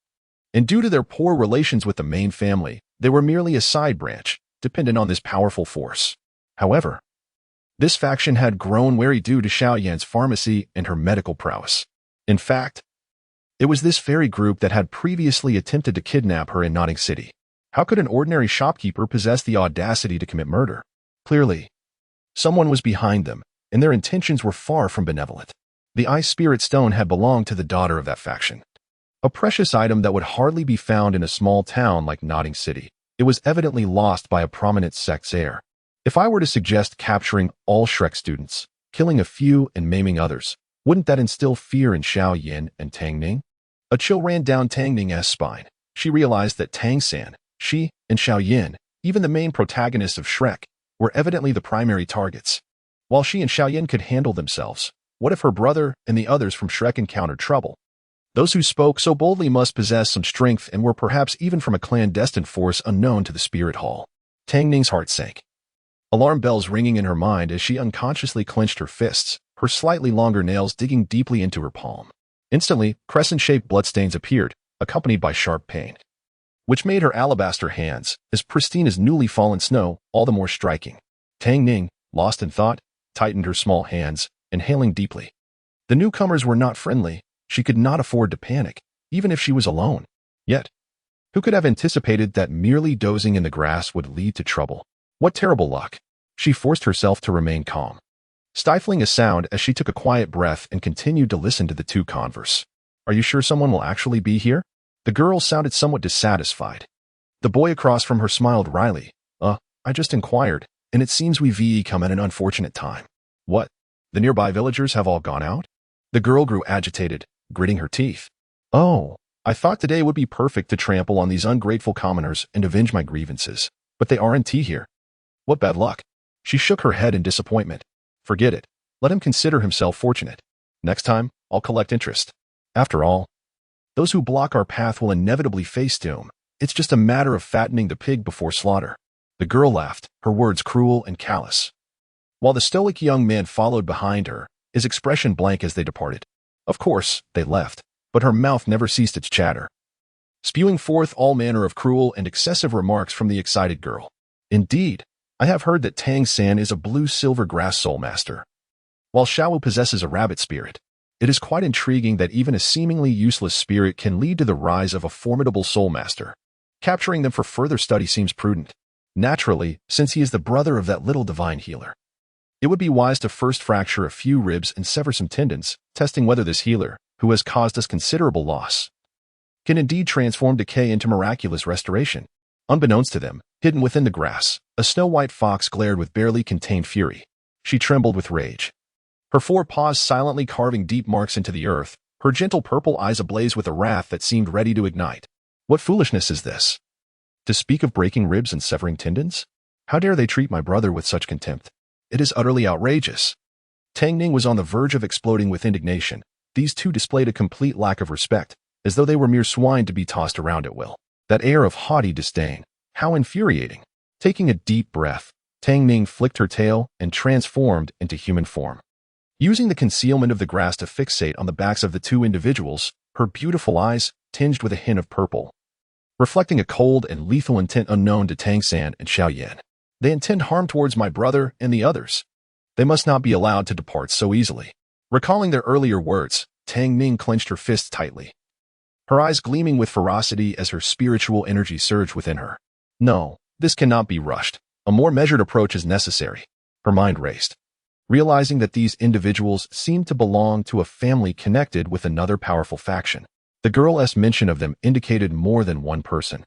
And due to their poor relations with the main family, they were merely a side branch, dependent on this powerful force. However, this faction had grown wary due to Xiao Yan's pharmacy and her medical prowess. In fact, it was this very group that had previously attempted to kidnap her in Notting City. How could an ordinary shopkeeper possess the audacity to commit murder? Clearly, someone was behind them, and their intentions were far from benevolent. The Ice Spirit Stone had belonged to the daughter of that faction. A precious item that would hardly be found in a small town like Notting City. It was evidently lost by a prominent sect's heir. If I were to suggest capturing all Shrek students, killing a few and maiming others, wouldn't that instill fear in Xiao Yan and Tang Ning? A chill ran down Tang Ning's spine. She realized that Tang San, she, and Xiao Yan, even the main protagonists of Shrek, were evidently the primary targets. While she and Xiao Yan could handle themselves, what if her brother and the others from Shrek encountered trouble? Those who spoke so boldly must possess some strength and were perhaps even from a clandestine force unknown to the Spirit Hall. Tang Ning's heart sank. Alarm bells ringing in her mind as she unconsciously clenched her fists, her slightly longer nails digging deeply into her palm. Instantly, crescent-shaped bloodstains appeared, accompanied by sharp pain, which made her alabaster hands, as pristine as newly fallen snow, all the more striking. Tang Ning, lost in thought, tightened her small hands, inhaling deeply. The newcomers were not friendly. She could not afford to panic, even if she was alone. Yet, who could have anticipated that merely dozing in the grass would lead to trouble? What terrible luck! She forced herself to remain calm, stifling a sound as she took a quiet breath and continued to listen to the two converse. Are you sure someone will actually be here? The girl sounded somewhat dissatisfied. The boy across from her smiled wryly. I just inquired, and it seems we've come at an unfortunate time. What? The nearby villagers have all gone out? The girl grew agitated, gritting her teeth. Oh, I thought today would be perfect to trample on these ungrateful commoners and avenge my grievances, but they aren't here. What bad luck. She shook her head in disappointment. Forget it. Let him consider himself fortunate. Next time, I'll collect interest. After all, those who block our path will inevitably face doom. It's just a matter of fattening the pig before slaughter. The girl laughed, her words cruel and callous, while the stoic young man followed behind her, his expression blank as they departed. Of course, they left, but her mouth never ceased its chatter, spewing forth all manner of cruel and excessive remarks from the excited girl. Indeed, I have heard that Tang San is a blue-silver grass soul master, while Xiao possesses a rabbit spirit. It is quite intriguing that even a seemingly useless spirit can lead to the rise of a formidable soul master. Capturing them for further study seems prudent. Naturally, since he is the brother of that little divine healer, it would be wise to first fracture a few ribs and sever some tendons, testing whether this healer, who has caused us considerable loss, can indeed transform decay into miraculous restoration. Unbeknownst to them, hidden within the grass, a snow-white fox glared with barely contained fury. She trembled with rage. Her forepaws silently carving deep marks into the earth, her gentle purple eyes ablaze with a wrath that seemed ready to ignite. What foolishness is this? To speak of breaking ribs and severing tendons? How dare they treat my brother with such contempt? It is utterly outrageous. Tang Ning was on the verge of exploding with indignation. These two displayed a complete lack of respect, as though they were mere swine to be tossed around at will. That air of haughty disdain. How infuriating. Taking a deep breath, Tang Ning flicked her tail and transformed into human form. Using the concealment of the grass to fixate on the backs of the two individuals, her beautiful eyes, tinged with a hint of purple, reflecting a cold and lethal intent unknown to Tang San and Xiao Yan. They intend harm towards my brother and the others. They must not be allowed to depart so easily. Recalling their earlier words, Tang Ning clenched her fists tightly, her eyes gleaming with ferocity as her spiritual energy surged within her. No, this cannot be rushed. A more measured approach is necessary. Her mind raced, realizing that these individuals seemed to belong to a family connected with another powerful faction. The girl's mention of them indicated more than one person,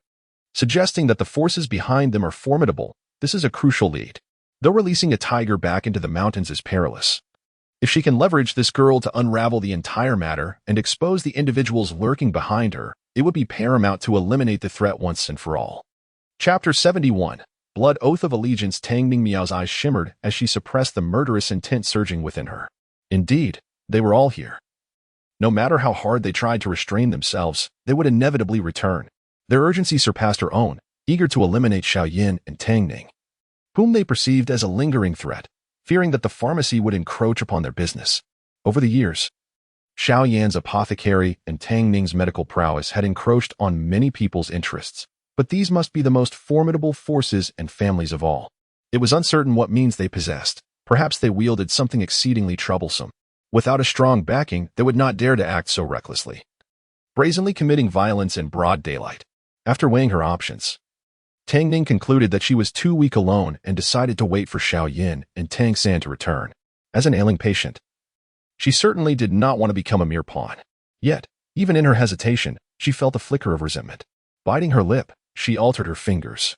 suggesting that the forces behind them are formidable. This is a crucial lead. Though releasing a tiger back into the mountains is perilous, if she can leverage this girl to unravel the entire matter and expose the individuals lurking behind her, it would be paramount to eliminate the threat once and for all. Chapter 71. Blood Oath of Allegiance. Tang Ning Miao's eyes shimmered as she suppressed the murderous intent surging within her. Indeed, they were all here. No matter how hard they tried to restrain themselves, they would inevitably return. Their urgency surpassed her own, eager to eliminate Xiao Yan and Tang Ning, whom they perceived as a lingering threat, fearing that the pharmacy would encroach upon their business. Over the years, Xiao Yan's apothecary and Tang Ning's medical prowess had encroached on many people's interests, but these must be the most formidable forces and families of all. It was uncertain what means they possessed. Perhaps they wielded something exceedingly troublesome. Without a strong backing, they would not dare to act so recklessly, brazenly committing violence in broad daylight. After weighing her options, Tang Ning concluded that she was too weak alone and decided to wait for Xiao Yan and Tang San to return. As an ailing patient, she certainly did not want to become a mere pawn. Yet, even in her hesitation, she felt a flicker of resentment. Biting her lip, she altered her fingers,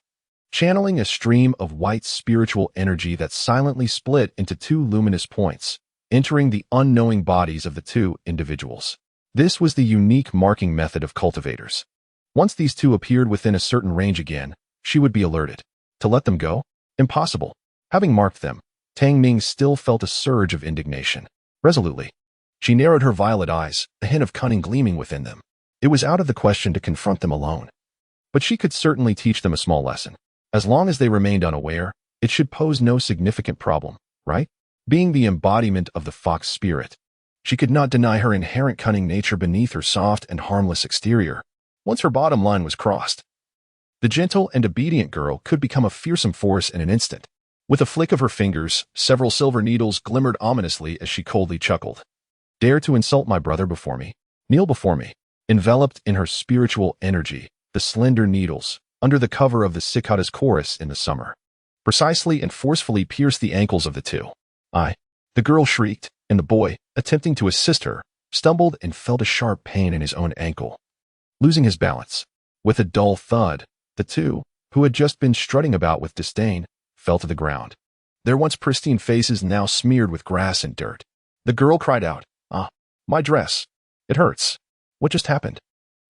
channeling a stream of white spiritual energy that silently split into two luminous points, entering the unknowing bodies of the two individuals. This was the unique marking method of cultivators. Once these two appeared within a certain range again, she would be alerted. To let them go? Impossible. Having marked them, Tang Ning still felt a surge of indignation. Resolutely, she narrowed her violet eyes, a hint of cunning gleaming within them. It was out of the question to confront them alone. But she could certainly teach them a small lesson. As long as they remained unaware, it should pose no significant problem, right? Being the embodiment of the fox spirit, she could not deny her inherent cunning nature beneath her soft and harmless exterior. Once her bottom line was crossed, the gentle and obedient girl could become a fearsome force in an instant. With a flick of her fingers, several silver needles glimmered ominously as she coldly chuckled. Dare to insult my brother before me? Kneel before me. Enveloped in her spiritual energy, the slender needles, under the cover of the cicada's chorus in the summer, precisely and forcefully pierced the ankles of the two. The girl shrieked, and the boy, attempting to assist her, stumbled and felt a sharp pain in his own ankle. Losing his balance, with a dull thud, the two, who had just been strutting about with disdain, fell to the ground, their once pristine faces now smeared with grass and dirt. The girl cried out, my dress. It hurts. What just happened?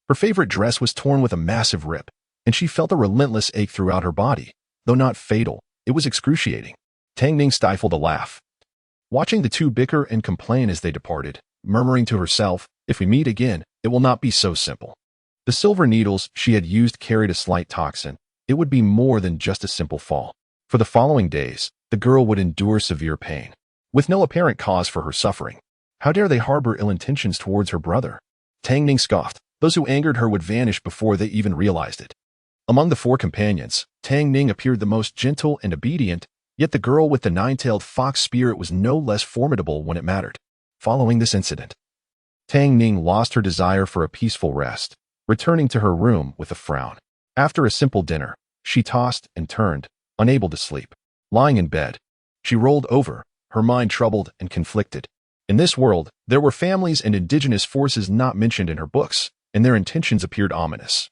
Her favorite dress was torn with a massive rip, and she felt a relentless ache throughout her body. Though not fatal, it was excruciating. Tang Ning stifled a laugh, watching the two bicker and complain as they departed, murmuring to herself, if we meet again, it will not be so simple. The silver needles she had used carried a slight toxin. It would be more than just a simple fall. For the following days, the girl would endure severe pain, with no apparent cause for her suffering. How dare they harbor ill intentions towards her brother? Tang Ning scoffed. Those who angered her would vanish before they even realized it. Among the four companions, Tang Ning appeared the most gentle and obedient, yet the girl with the nine-tailed fox spirit was no less formidable when it mattered. Following this incident, Tang Ning lost her desire for a peaceful rest, returning to her room with a frown. After a simple dinner, she tossed and turned, unable to sleep. Lying in bed, she rolled over, her mind troubled and conflicted. In this world, there were families and indigenous forces not mentioned in her books, and their intentions appeared ominous,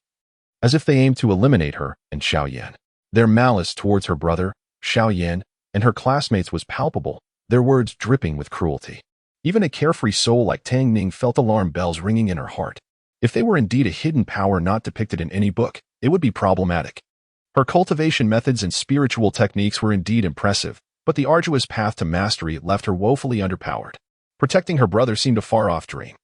as if they aimed to eliminate her and Xiao Yan. Their malice towards her brother, Xiao Yan, and her classmates was palpable, their words dripping with cruelty. Even a carefree soul like Tang Ning felt alarm bells ringing in her heart. If they were indeed a hidden power not depicted in any book, it would be problematic. Her cultivation methods and spiritual techniques were indeed impressive, but the arduous path to mastery left her woefully underpowered. Protecting her brother seemed a far-off dream.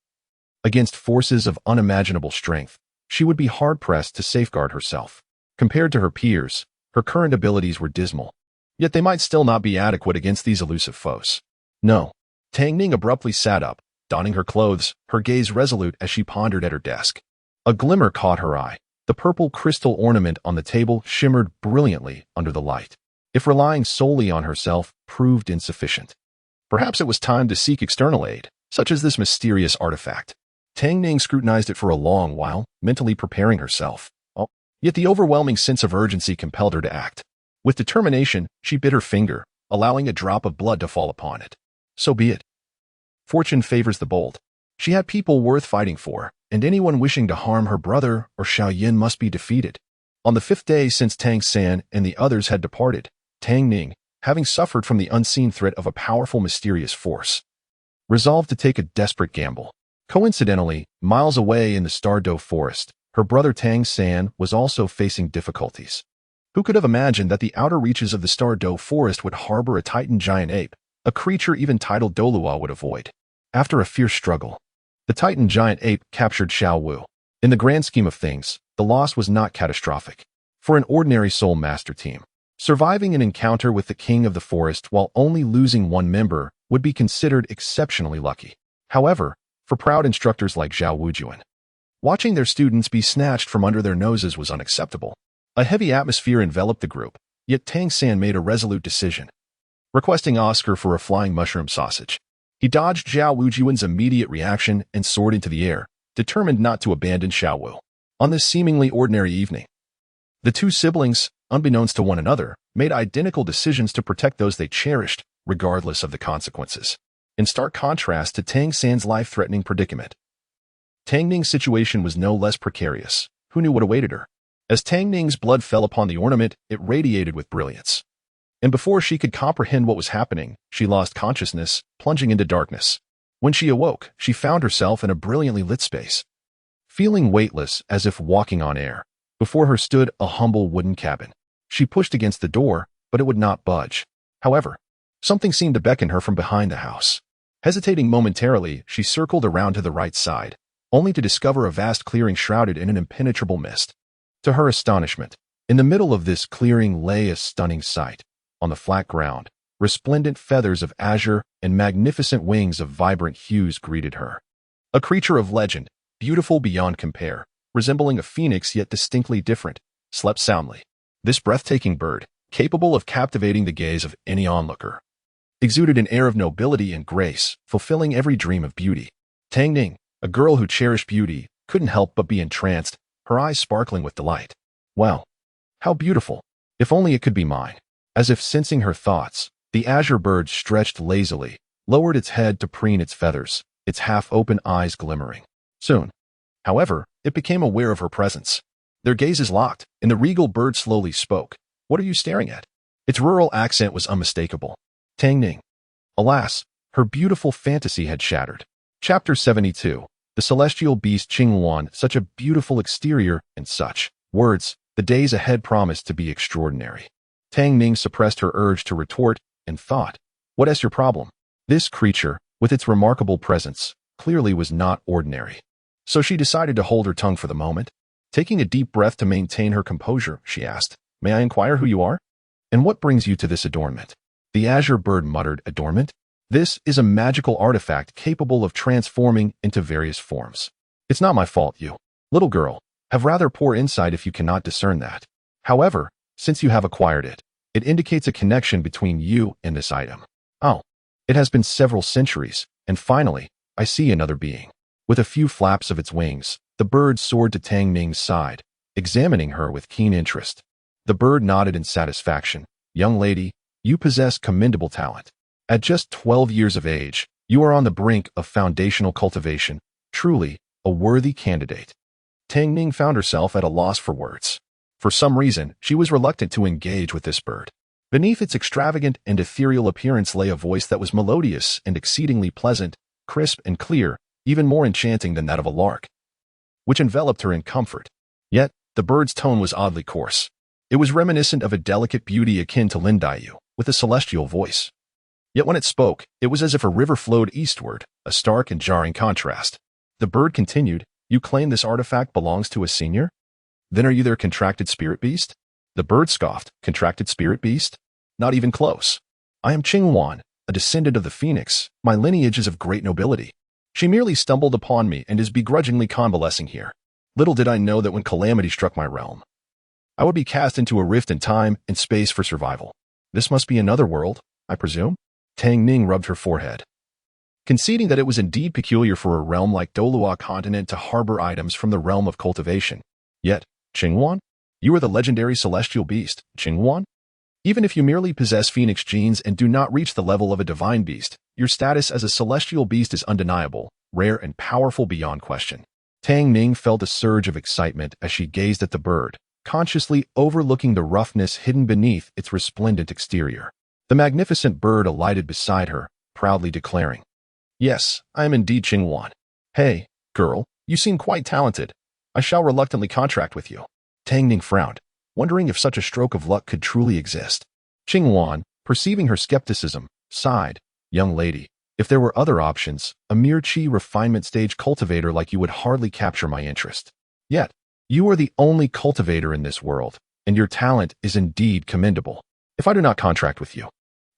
Against forces of unimaginable strength, she would be hard-pressed to safeguard herself. Compared to her peers, her current abilities were dismal. Yet they might still not be adequate against these elusive foes. No. Tang Ning abruptly sat up, donning her clothes, her gaze resolute as she pondered at her desk. A glimmer caught her eye. The purple crystal ornament on the table shimmered brilliantly under the light. If relying solely on herself proved insufficient, perhaps it was time to seek external aid, such as this mysterious artifact. Tang Ning scrutinized it for a long while, mentally preparing herself. Yet the overwhelming sense of urgency compelled her to act. With determination, she bit her finger, allowing a drop of blood to fall upon it. So be it. Fortune favors the bold. She had people worth fighting for, and anyone wishing to harm her brother or Xiao Yan must be defeated. On the 5th day since Tang San and the others had departed, Tang Ning, having suffered from the unseen threat of a powerful mysterious force, resolved to take a desperate gamble. Coincidentally, miles away in the Douluo forest, her brother Tang San was also facing difficulties. Who could have imagined that the outer reaches of the Douluo forest would harbor a titan giant ape, a creature even titled Douluo would avoid? After a fierce struggle, the titan giant ape captured Xiaoyu. In the grand scheme of things, the loss was not catastrophic. For an ordinary soul master team, surviving an encounter with the king of the forest while only losing one member would be considered exceptionally lucky. However, for proud instructors like Zhao Wujuan, watching their students be snatched from under their noses was unacceptable. A heavy atmosphere enveloped the group, yet Tang San made a resolute decision, requesting Oscar for a flying mushroom sausage. He dodged Zhao Wujuan's immediate reaction and soared into the air, determined not to abandon Xiaowu. On this seemingly ordinary evening, the two siblings, unbeknownst to one another, made identical decisions to protect those they cherished, regardless of the consequences. In stark contrast to Tang San's life-threatening predicament, Tang Ning's situation was no less precarious. Who knew what awaited her? As Tang Ning's blood fell upon the ornament, it radiated with brilliance. And before she could comprehend what was happening, she lost consciousness, plunging into darkness. When she awoke, she found herself in a brilliantly lit space. Feeling weightless as if walking on air, before her stood a humble wooden cabin. She pushed against the door, but it would not budge. However, something seemed to beckon her from behind the house. Hesitating momentarily, she circled around to the right side, only to discover a vast clearing shrouded in an impenetrable mist. To her astonishment, in the middle of this clearing lay a stunning sight. On the flat ground, resplendent feathers of azure and magnificent wings of vibrant hues greeted her. A creature of legend, beautiful beyond compare, resembling a phoenix yet distinctly different, slept soundly. This breathtaking bird, capable of captivating the gaze of any onlooker, exuded an air of nobility and grace, fulfilling every dream of beauty. Tang Ning, a girl who cherished beauty, couldn't help but be entranced, her eyes sparkling with delight. Wow! How beautiful! If only it could be mine. As if sensing her thoughts, the azure bird stretched lazily, lowered its head to preen its feathers, its half-open eyes glimmering. Soon, however, it became aware of her presence. Their gazes locked, and the regal bird slowly spoke. "What are you staring at?" Its rural accent was unmistakable. Tang Ning. Alas, her beautiful fantasy had shattered. Chapter 72. The celestial beast Qingluan, such a beautiful exterior and such words, the days ahead promised to be extraordinary. Tang Ning suppressed her urge to retort and thought, what is your problem? This creature, with its remarkable presence, clearly was not ordinary. So she decided to hold her tongue for the moment. Taking a deep breath to maintain her composure, she asked, "May I inquire who you are? And what brings you to this adornment?" The azure bird muttered, "Adornment? This is a magical artifact capable of transforming into various forms. It's not my fault you, little girl, have rather poor insight if you cannot discern that. However, since you have acquired it, it indicates a connection between you and this item. Oh, it has been several centuries, and finally, I see another being." With a few flaps of its wings, the bird soared to Tang Ning's side, examining her with keen interest. The bird nodded in satisfaction. "Young lady, you possess commendable talent. At just 12 years of age, you are on the brink of foundational cultivation, truly a worthy candidate. Tang Ning found herself at a loss for words. For some reason, she was reluctant to engage with this bird. Beneath its extravagant and ethereal appearance lay a voice that was melodious and exceedingly pleasant, crisp and clear, even more enchanting than that of a lark, which enveloped her in comfort. Yet, the bird's tone was oddly coarse. It was reminiscent of a delicate beauty akin to Lindayu, with a celestial voice. Yet when it spoke, it was as if a river flowed eastward, a stark and jarring contrast. The bird continued, "You claim this artifact belongs to a senior? Then are you their contracted spirit beast?" The bird scoffed, "Contracted spirit beast? Not even close. I am Qingwan, a descendant of the phoenix. My lineage is of great nobility. She merely stumbled upon me and is begrudgingly convalescing here. Little did I know that when calamity struck my realm, I would be cast into a rift in time and space for survival. This must be another world, I presume?" Tang Ning rubbed her forehead, conceding that it was indeed peculiar for a realm like Douluo continent to harbor items from the realm of cultivation. Yet, Qingwan? You are the legendary celestial beast, Qingwan? Even if you merely possess phoenix genes and do not reach the level of a divine beast, your status as a celestial beast is undeniable, rare and powerful beyond question. Tang Ning felt a surge of excitement as she gazed at the bird, consciously overlooking the roughness hidden beneath its resplendent exterior. The magnificent bird alighted beside her, proudly declaring, "Yes, I am indeed Qingwan. Hey, girl, you seem quite talented. I shall reluctantly contract with you." Tang Ning frowned, wondering if such a stroke of luck could truly exist. Qingwan, perceiving her skepticism, sighed, "Young lady, if there were other options, a mere qi refinement stage cultivator like you would hardly capture my interest. Yet, you are the only cultivator in this world, and your talent is indeed commendable. If I do not contract with you,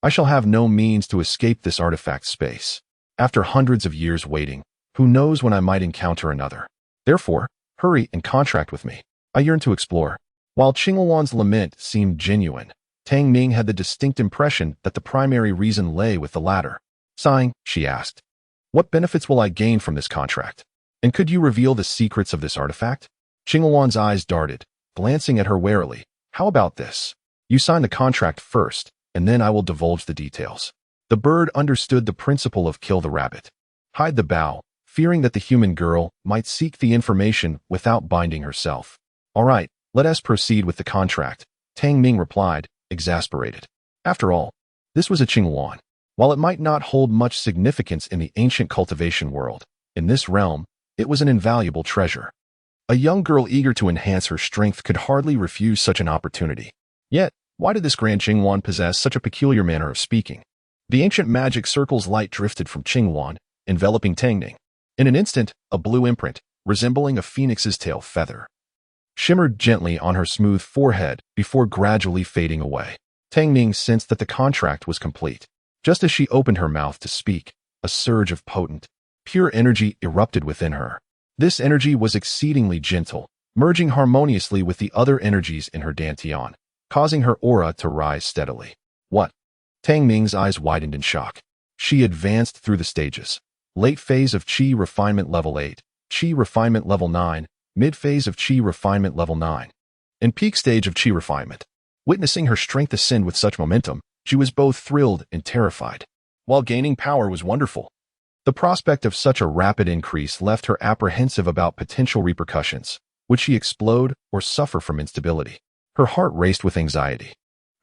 I shall have no means to escape this artifact space. After hundreds of years waiting, who knows when I might encounter another. Therefore, hurry and contract with me. I yearn to explore." While Qingwan's lament seemed genuine, Tang Ning had the distinct impression that the primary reason lay with the latter. Sighing, she asked, "What benefits will I gain from this contract? And could you reveal the secrets of this artifact?" Qingwan's eyes darted, glancing at her warily. "How about this? You sign the contract first, and then I will divulge the details." The bird understood the principle of kill the rabbit, hide the bough, fearing that the human girl might seek the information without binding herself. "All right, let us proceed with the contract," Tang Ning replied, exasperated. After all, this was a Qingwan. While it might not hold much significance in the ancient cultivation world, in this realm, it was an invaluable treasure. A young girl eager to enhance her strength could hardly refuse such an opportunity. Yet, why did this grand Qingwan possess such a peculiar manner of speaking? The ancient magic circle's light drifted from Qingwan, enveloping Tang Ning. In an instant, a blue imprint, resembling a phoenix's tail feather, shimmered gently on her smooth forehead before gradually fading away. Tang Ning sensed that the contract was complete. Just as she opened her mouth to speak, a surge of potent, pure energy erupted within her. This energy was exceedingly gentle, merging harmoniously with the other energies in her dantian, causing her aura to rise steadily. "What?" Tang Ning's eyes widened in shock. She advanced through the stages. Late phase of Qi refinement level 8, Qi refinement level 9, mid phase of Qi refinement level 9, and peak stage of Qi refinement. Witnessing her strength ascend with such momentum, she was both thrilled and terrified. While gaining power was wonderful, the prospect of such a rapid increase left her apprehensive about potential repercussions. Would she explode or suffer from instability? Her heart raced with anxiety,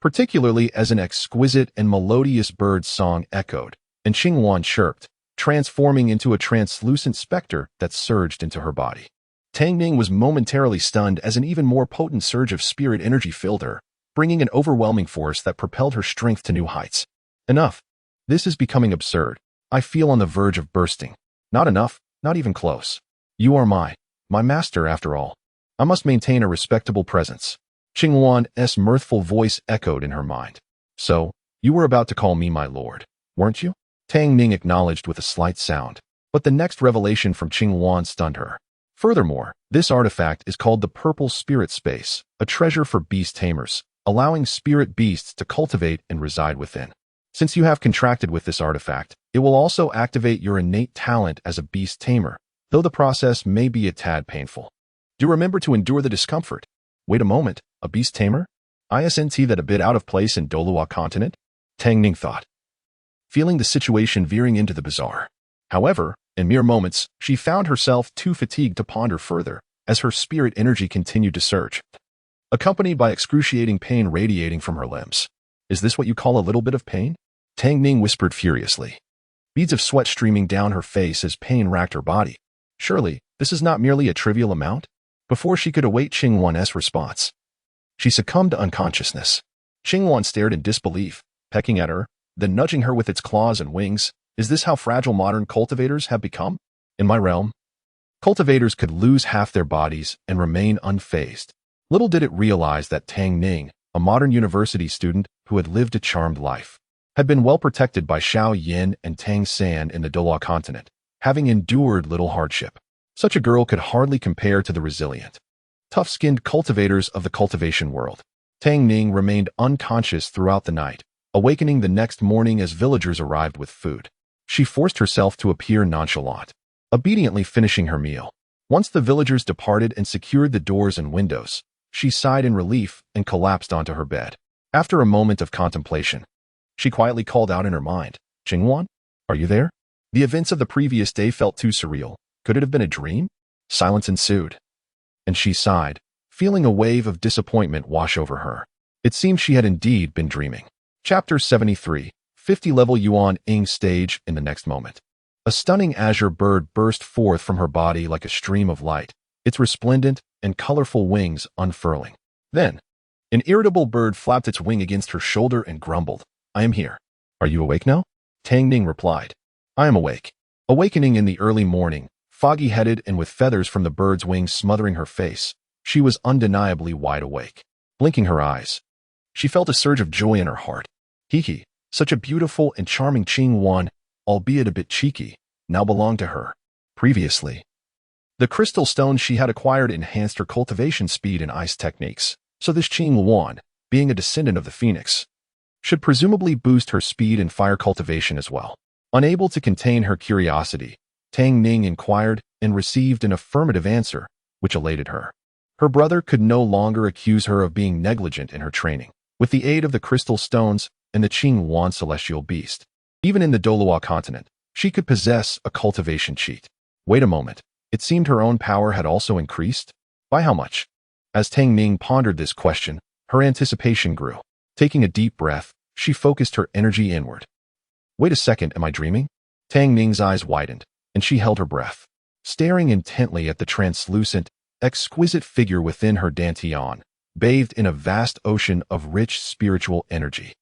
particularly as an exquisite and melodious bird song echoed, and Qingwan chirped, transforming into a translucent specter that surged into her body. Tang Ning was momentarily stunned as an even more potent surge of spirit energy filled her, bringing an overwhelming force that propelled her strength to new heights. "Enough. This is becoming absurd. I feel on the verge of bursting. Not enough, not even close. You are my master after all. I must maintain a respectable presence." Qingwan's mirthful voice echoed in her mind. "So, you were about to call me my lord, weren't you?" Tang Ning acknowledged with a slight sound, but the next revelation from Qingwan stunned her. Furthermore, this artifact is called the Purple Spirit Space, a treasure for beast tamers, allowing spirit beasts to cultivate and reside within. Since you have contracted with this artifact, it will also activate your innate talent as a beast tamer, though the process may be a tad painful. Do remember to endure the discomfort. Wait a moment, a beast tamer? Isn't that a bit out of place in Douluo continent? Tang Ning thought, feeling the situation veering into the bizarre. However, in mere moments, she found herself too fatigued to ponder further, as her spirit energy continued to surge, accompanied by excruciating pain radiating from her limbs. Is this what you call a little bit of pain? Tang Ning whispered furiously, beads of sweat streaming down her face as pain racked her body. Surely, this is not merely a trivial amount? Before she could await Qingwan's response, she succumbed to unconsciousness. Qingwan stared in disbelief, pecking at her, then nudging her with its claws and wings. Is this how fragile modern cultivators have become? In my realm, cultivators could lose half their bodies and remain unfazed. Little did it realize that Tang Ning, a modern university student who had lived a charmed life, had been well protected by Xiao Yan and Tang San in the Douluo continent, having endured little hardship. Such a girl could hardly compare to the resilient, tough-skinned cultivators of the cultivation world. Tang Ning remained unconscious throughout the night, awakening the next morning as villagers arrived with food. She forced herself to appear nonchalant, obediently finishing her meal. Once the villagers departed and secured the doors and windows, she sighed in relief and collapsed onto her bed. After a moment of contemplation, she quietly called out in her mind, "Qingwan, are you there?" The events of the previous day felt too surreal. Could it have been a dream? Silence ensued, and she sighed, feeling a wave of disappointment wash over her. It seemed she had indeed been dreaming. Chapter 73, 50-level Yuan Ing stage. In the next moment, a stunning azure bird burst forth from her body like a stream of light, its resplendent and colorful wings unfurling. Then, an irritable bird flapped its wing against her shoulder and grumbled, "I am here." "Are you awake now?" Tang Ning replied. "I am awake." Awakening in the early morning, foggy-headed and with feathers from the bird's wings smothering her face, she was undeniably wide awake. Blinking her eyes, she felt a surge of joy in her heart. Hee, such a beautiful and charming Qingwan, albeit a bit cheeky, now belonged to her. Previously, the crystal stones she had acquired enhanced her cultivation speed and ice techniques, so this Qingwan, being a descendant of the phoenix, should presumably boost her speed and fire cultivation as well. Unable to contain her curiosity, Tang Ning inquired and received an affirmative answer, which elated her. Her brother could no longer accuse her of being negligent in her training. With the aid of the crystal stones and the Qingwan celestial beast, even in the Douluo continent, she could possess a cultivation cheat. Wait a moment, it seemed her own power had also increased? By how much? As Tang Ning pondered this question, her anticipation grew. Taking a deep breath, she focused her energy inward. Wait a second, am I dreaming? Tang Ning's eyes widened, and she held her breath, staring intently at the translucent, exquisite figure within her dantian, bathed in a vast ocean of rich spiritual energy.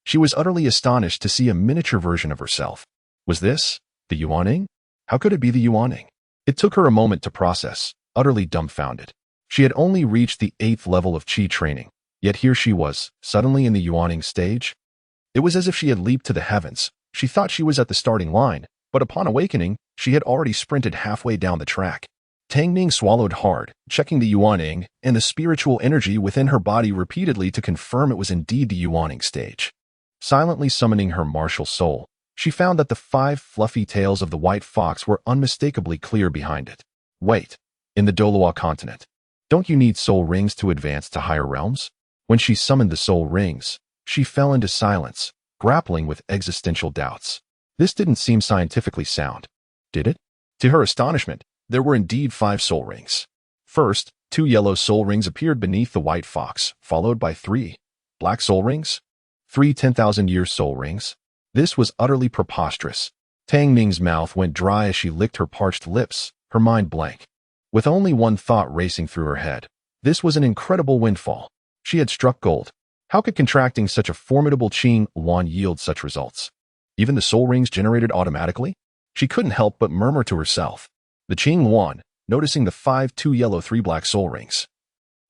She was utterly astonished to see a miniature version of herself. Was this the Yuaning? How could it be the Yuaning? It took her a moment to process, utterly dumbfounded. She had only reached the 8th level of Qi training, yet here she was, suddenly in the Yuaning stage. It was as if she had leaped to the heavens. She thought she was at the starting line, but upon awakening, she had already sprinted halfway down the track. Tang Ning swallowed hard, checking the Yuaning and the spiritual energy within her body repeatedly to confirm it was indeed the Yuaning stage. Silently summoning her martial soul, she found that the 5 fluffy tails of the white fox were unmistakably clear behind it. Wait, in the Douluo continent, don't you need soul rings to advance to higher realms? When she summoned the soul rings, she fell into silence, grappling with existential doubts. This didn't seem scientifically sound, did it? To her astonishment, there were indeed 5 soul rings. First, 2 yellow soul rings appeared beneath the white fox, followed by 3 black soul rings, 3 10,000-year soul rings. This was utterly preposterous. Tang Ning's mouth went dry as she licked her parched lips, her mind blank. With only one thought racing through her head, this was an incredible windfall. She had struck gold. How could contracting such a formidable Qingwan yield such results? Even the soul rings generated automatically? She couldn't help but murmur to herself. The Qingwan, noticing the 5 2 yellow 3 black soul rings,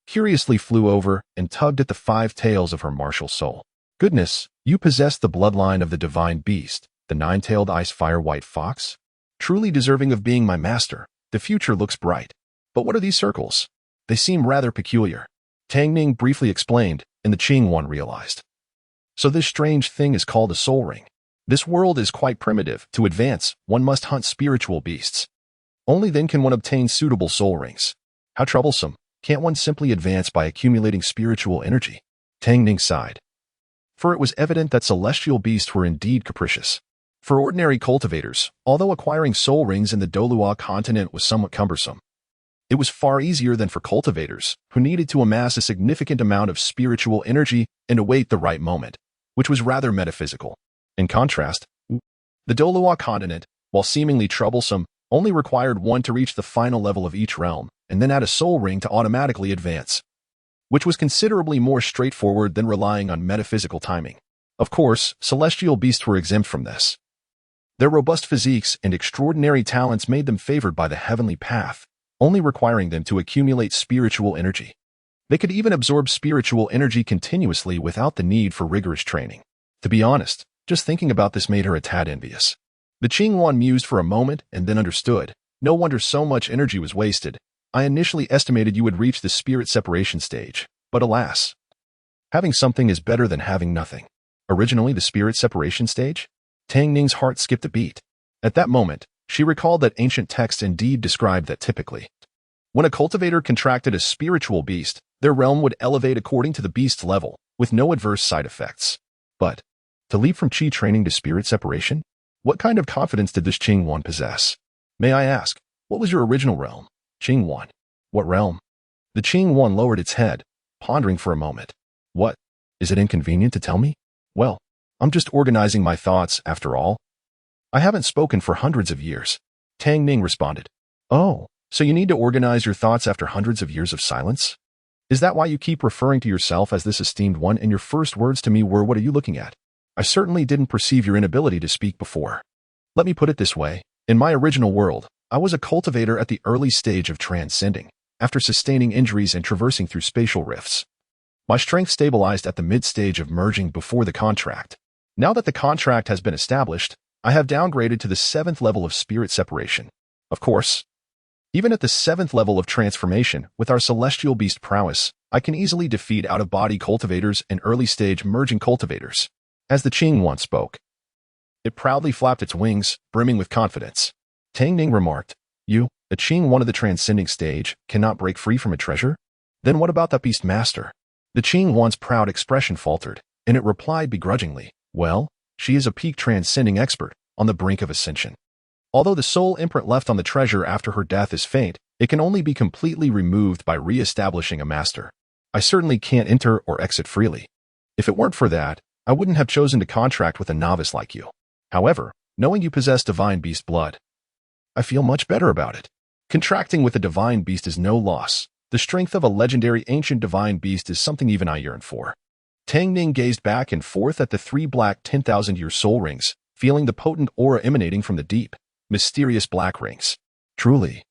curiously flew over and tugged at the 5 tails of her martial soul. Goodness, you possess the bloodline of the divine beast, the 9-tailed ice-fire white fox? Truly deserving of being my master, the future looks bright. But what are these circles? They seem rather peculiar. Tang Ning briefly explained, and the Qingwan realized. So this strange thing is called a soul ring. This world is quite primitive. To advance, one must hunt spiritual beasts. Only then can one obtain suitable soul rings. How troublesome. Can't one simply advance by accumulating spiritual energy? Tang Ning sighed. For it was evident that celestial beasts were indeed capricious. For ordinary cultivators, although acquiring soul rings in the Douluo continent was somewhat cumbersome, It was far easier than for cultivators, who needed to amass a significant amount of spiritual energy and await the right moment, which was rather metaphysical. In contrast, the Douluo continent, while seemingly troublesome, only required one to reach the final level of each realm, and then add a soul ring to automatically advance, which was considerably more straightforward than relying on metaphysical timing. Of course, celestial beasts were exempt from this. Their robust physiques and extraordinary talents made them favored by the heavenly path, only requiring them to accumulate spiritual energy. They could even absorb spiritual energy continuously without the need for rigorous training. To be honest, just thinking about this made her a tad envious. The Qingyuan mused for a moment and then understood. No wonder so much energy was wasted. I initially estimated you would reach the spirit separation stage, but alas. Having something is better than having nothing. Originally the spirit separation stage? Tang Ning's heart skipped a beat. At that moment, she recalled that ancient texts indeed described that typically, when a cultivator contracted a spiritual beast, their realm would elevate according to the beast's level, with no adverse side effects. But, to leap from Qi training to spirit separation? What kind of confidence did this Qingyuan possess? May I ask, what was your original realm? Qingyuan. What realm? The Qingyuan lowered its head, pondering for a moment. What? Is it inconvenient to tell me? Well, I'm just organizing my thoughts, after all. I haven't spoken for hundreds of years. Tang Ning responded. Oh, so you need to organize your thoughts after hundreds of years of silence? Is that why you keep referring to yourself as this esteemed one and your first words to me were, what are you looking at? I certainly didn't perceive your inability to speak before. Let me put it this way. In my original world, I was a cultivator at the early stage of transcending, after sustaining injuries and traversing through spatial rifts. My strength stabilized at the mid-stage of merging before the contract. Now that the contract has been established, I have downgraded to the 7th level of spirit separation. Of course, even at the 7th level of transformation, with our celestial beast prowess, I can easily defeat out-of-body cultivators and early-stage merging cultivators. As the Qingyuan spoke, it proudly flapped its wings, brimming with confidence. Tang Ning remarked, You, a Qingyuan of the transcending stage, cannot break free from a treasure? Then what about that beast master? The Qingyuan's proud expression faltered, and it replied begrudgingly, Well, she is a peak transcending expert, on the brink of ascension. Although the soul imprint left on the treasure after her death is faint, it can only be completely removed by re-establishing a master. I certainly can't enter or exit freely. If it weren't for that, I wouldn't have chosen to contract with a novice like you. However, knowing you possess divine beast blood, I feel much better about it. Contracting with a divine beast is no loss. The strength of a legendary ancient divine beast is something even I yearn for. Tang Ning gazed back and forth at the 3 black 10,000-year soul rings, feeling the potent aura emanating from the deep, mysterious black rings. Truly,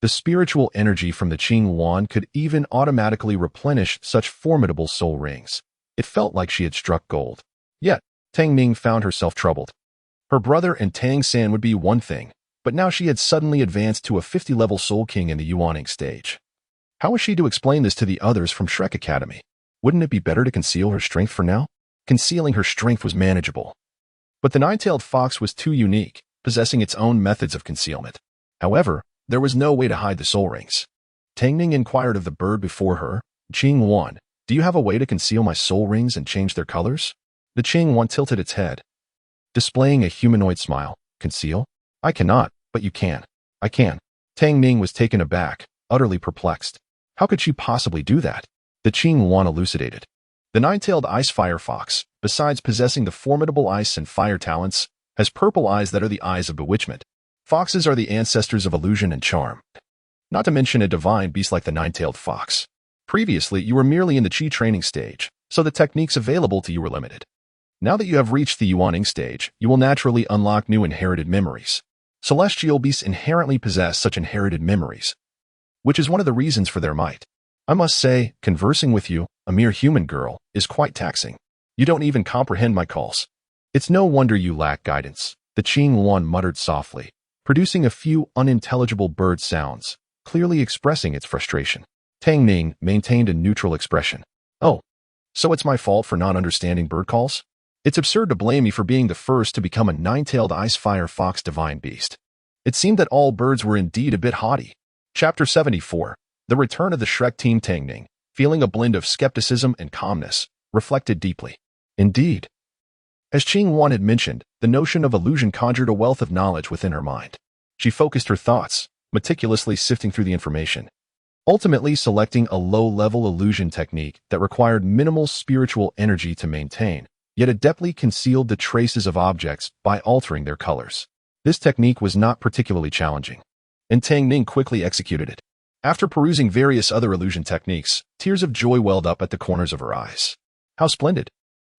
the spiritual energy from the Qingyuan could even automatically replenish such formidable soul rings. It felt like she had struck gold. Yet, Tang Ning found herself troubled. Her brother and Tang San would be one thing, but now she had suddenly advanced to a 50-level Soul King in the Yuaning stage. How was she to explain this to the others from Shrek Academy? Wouldn't it be better to conceal her strength for now? Concealing her strength was manageable. But the nine-tailed fox was too unique, possessing its own methods of concealment. However, there was no way to hide the soul rings. Tang Ning inquired of the bird before her, Qingyuan, do you have a way to conceal my soul rings and change their colors? The Qingyuan tilted its head, displaying a humanoid smile. Conceal? I cannot, but you can. I can. Tang Ning was taken aback, utterly perplexed. How could she possibly do that? The Qingyuan elucidated. The nine-tailed ice fire fox, besides possessing the formidable ice and fire talents, has purple eyes that are the eyes of bewitchment. Foxes are the ancestors of illusion and charm. Not to mention a divine beast like the nine-tailed fox. Previously, you were merely in the Qi training stage, so the techniques available to you were limited. Now that you have reached the Yuaning stage, you will naturally unlock new inherited memories. Celestial beasts inherently possess such inherited memories, which is one of the reasons for their might. I must say, conversing with you, a mere human girl, is quite taxing. You don't even comprehend my calls. It's no wonder you lack guidance, the Qingyuan muttered softly, producing a few unintelligible bird sounds, clearly expressing its frustration. Tang Ning maintained a neutral expression. Oh, so it's my fault for not understanding bird calls? It's absurd to blame me for being the first to become a nine-tailed ice-fire fox divine beast. It seemed that all birds were indeed a bit haughty. Chapter 74. The return of the Shrek team. Tang Ning, feeling a blend of skepticism and calmness, reflected deeply. Indeed. As Qingyuan had mentioned, the notion of illusion conjured a wealth of knowledge within her mind. She focused her thoughts, meticulously sifting through the information, ultimately selecting a low-level illusion technique that required minimal spiritual energy to maintain, yet adeptly concealed the traces of objects by altering their colors. This technique was not particularly challenging, and Tang Ning quickly executed it. After perusing various other illusion techniques, tears of joy welled up at the corners of her eyes. How splendid!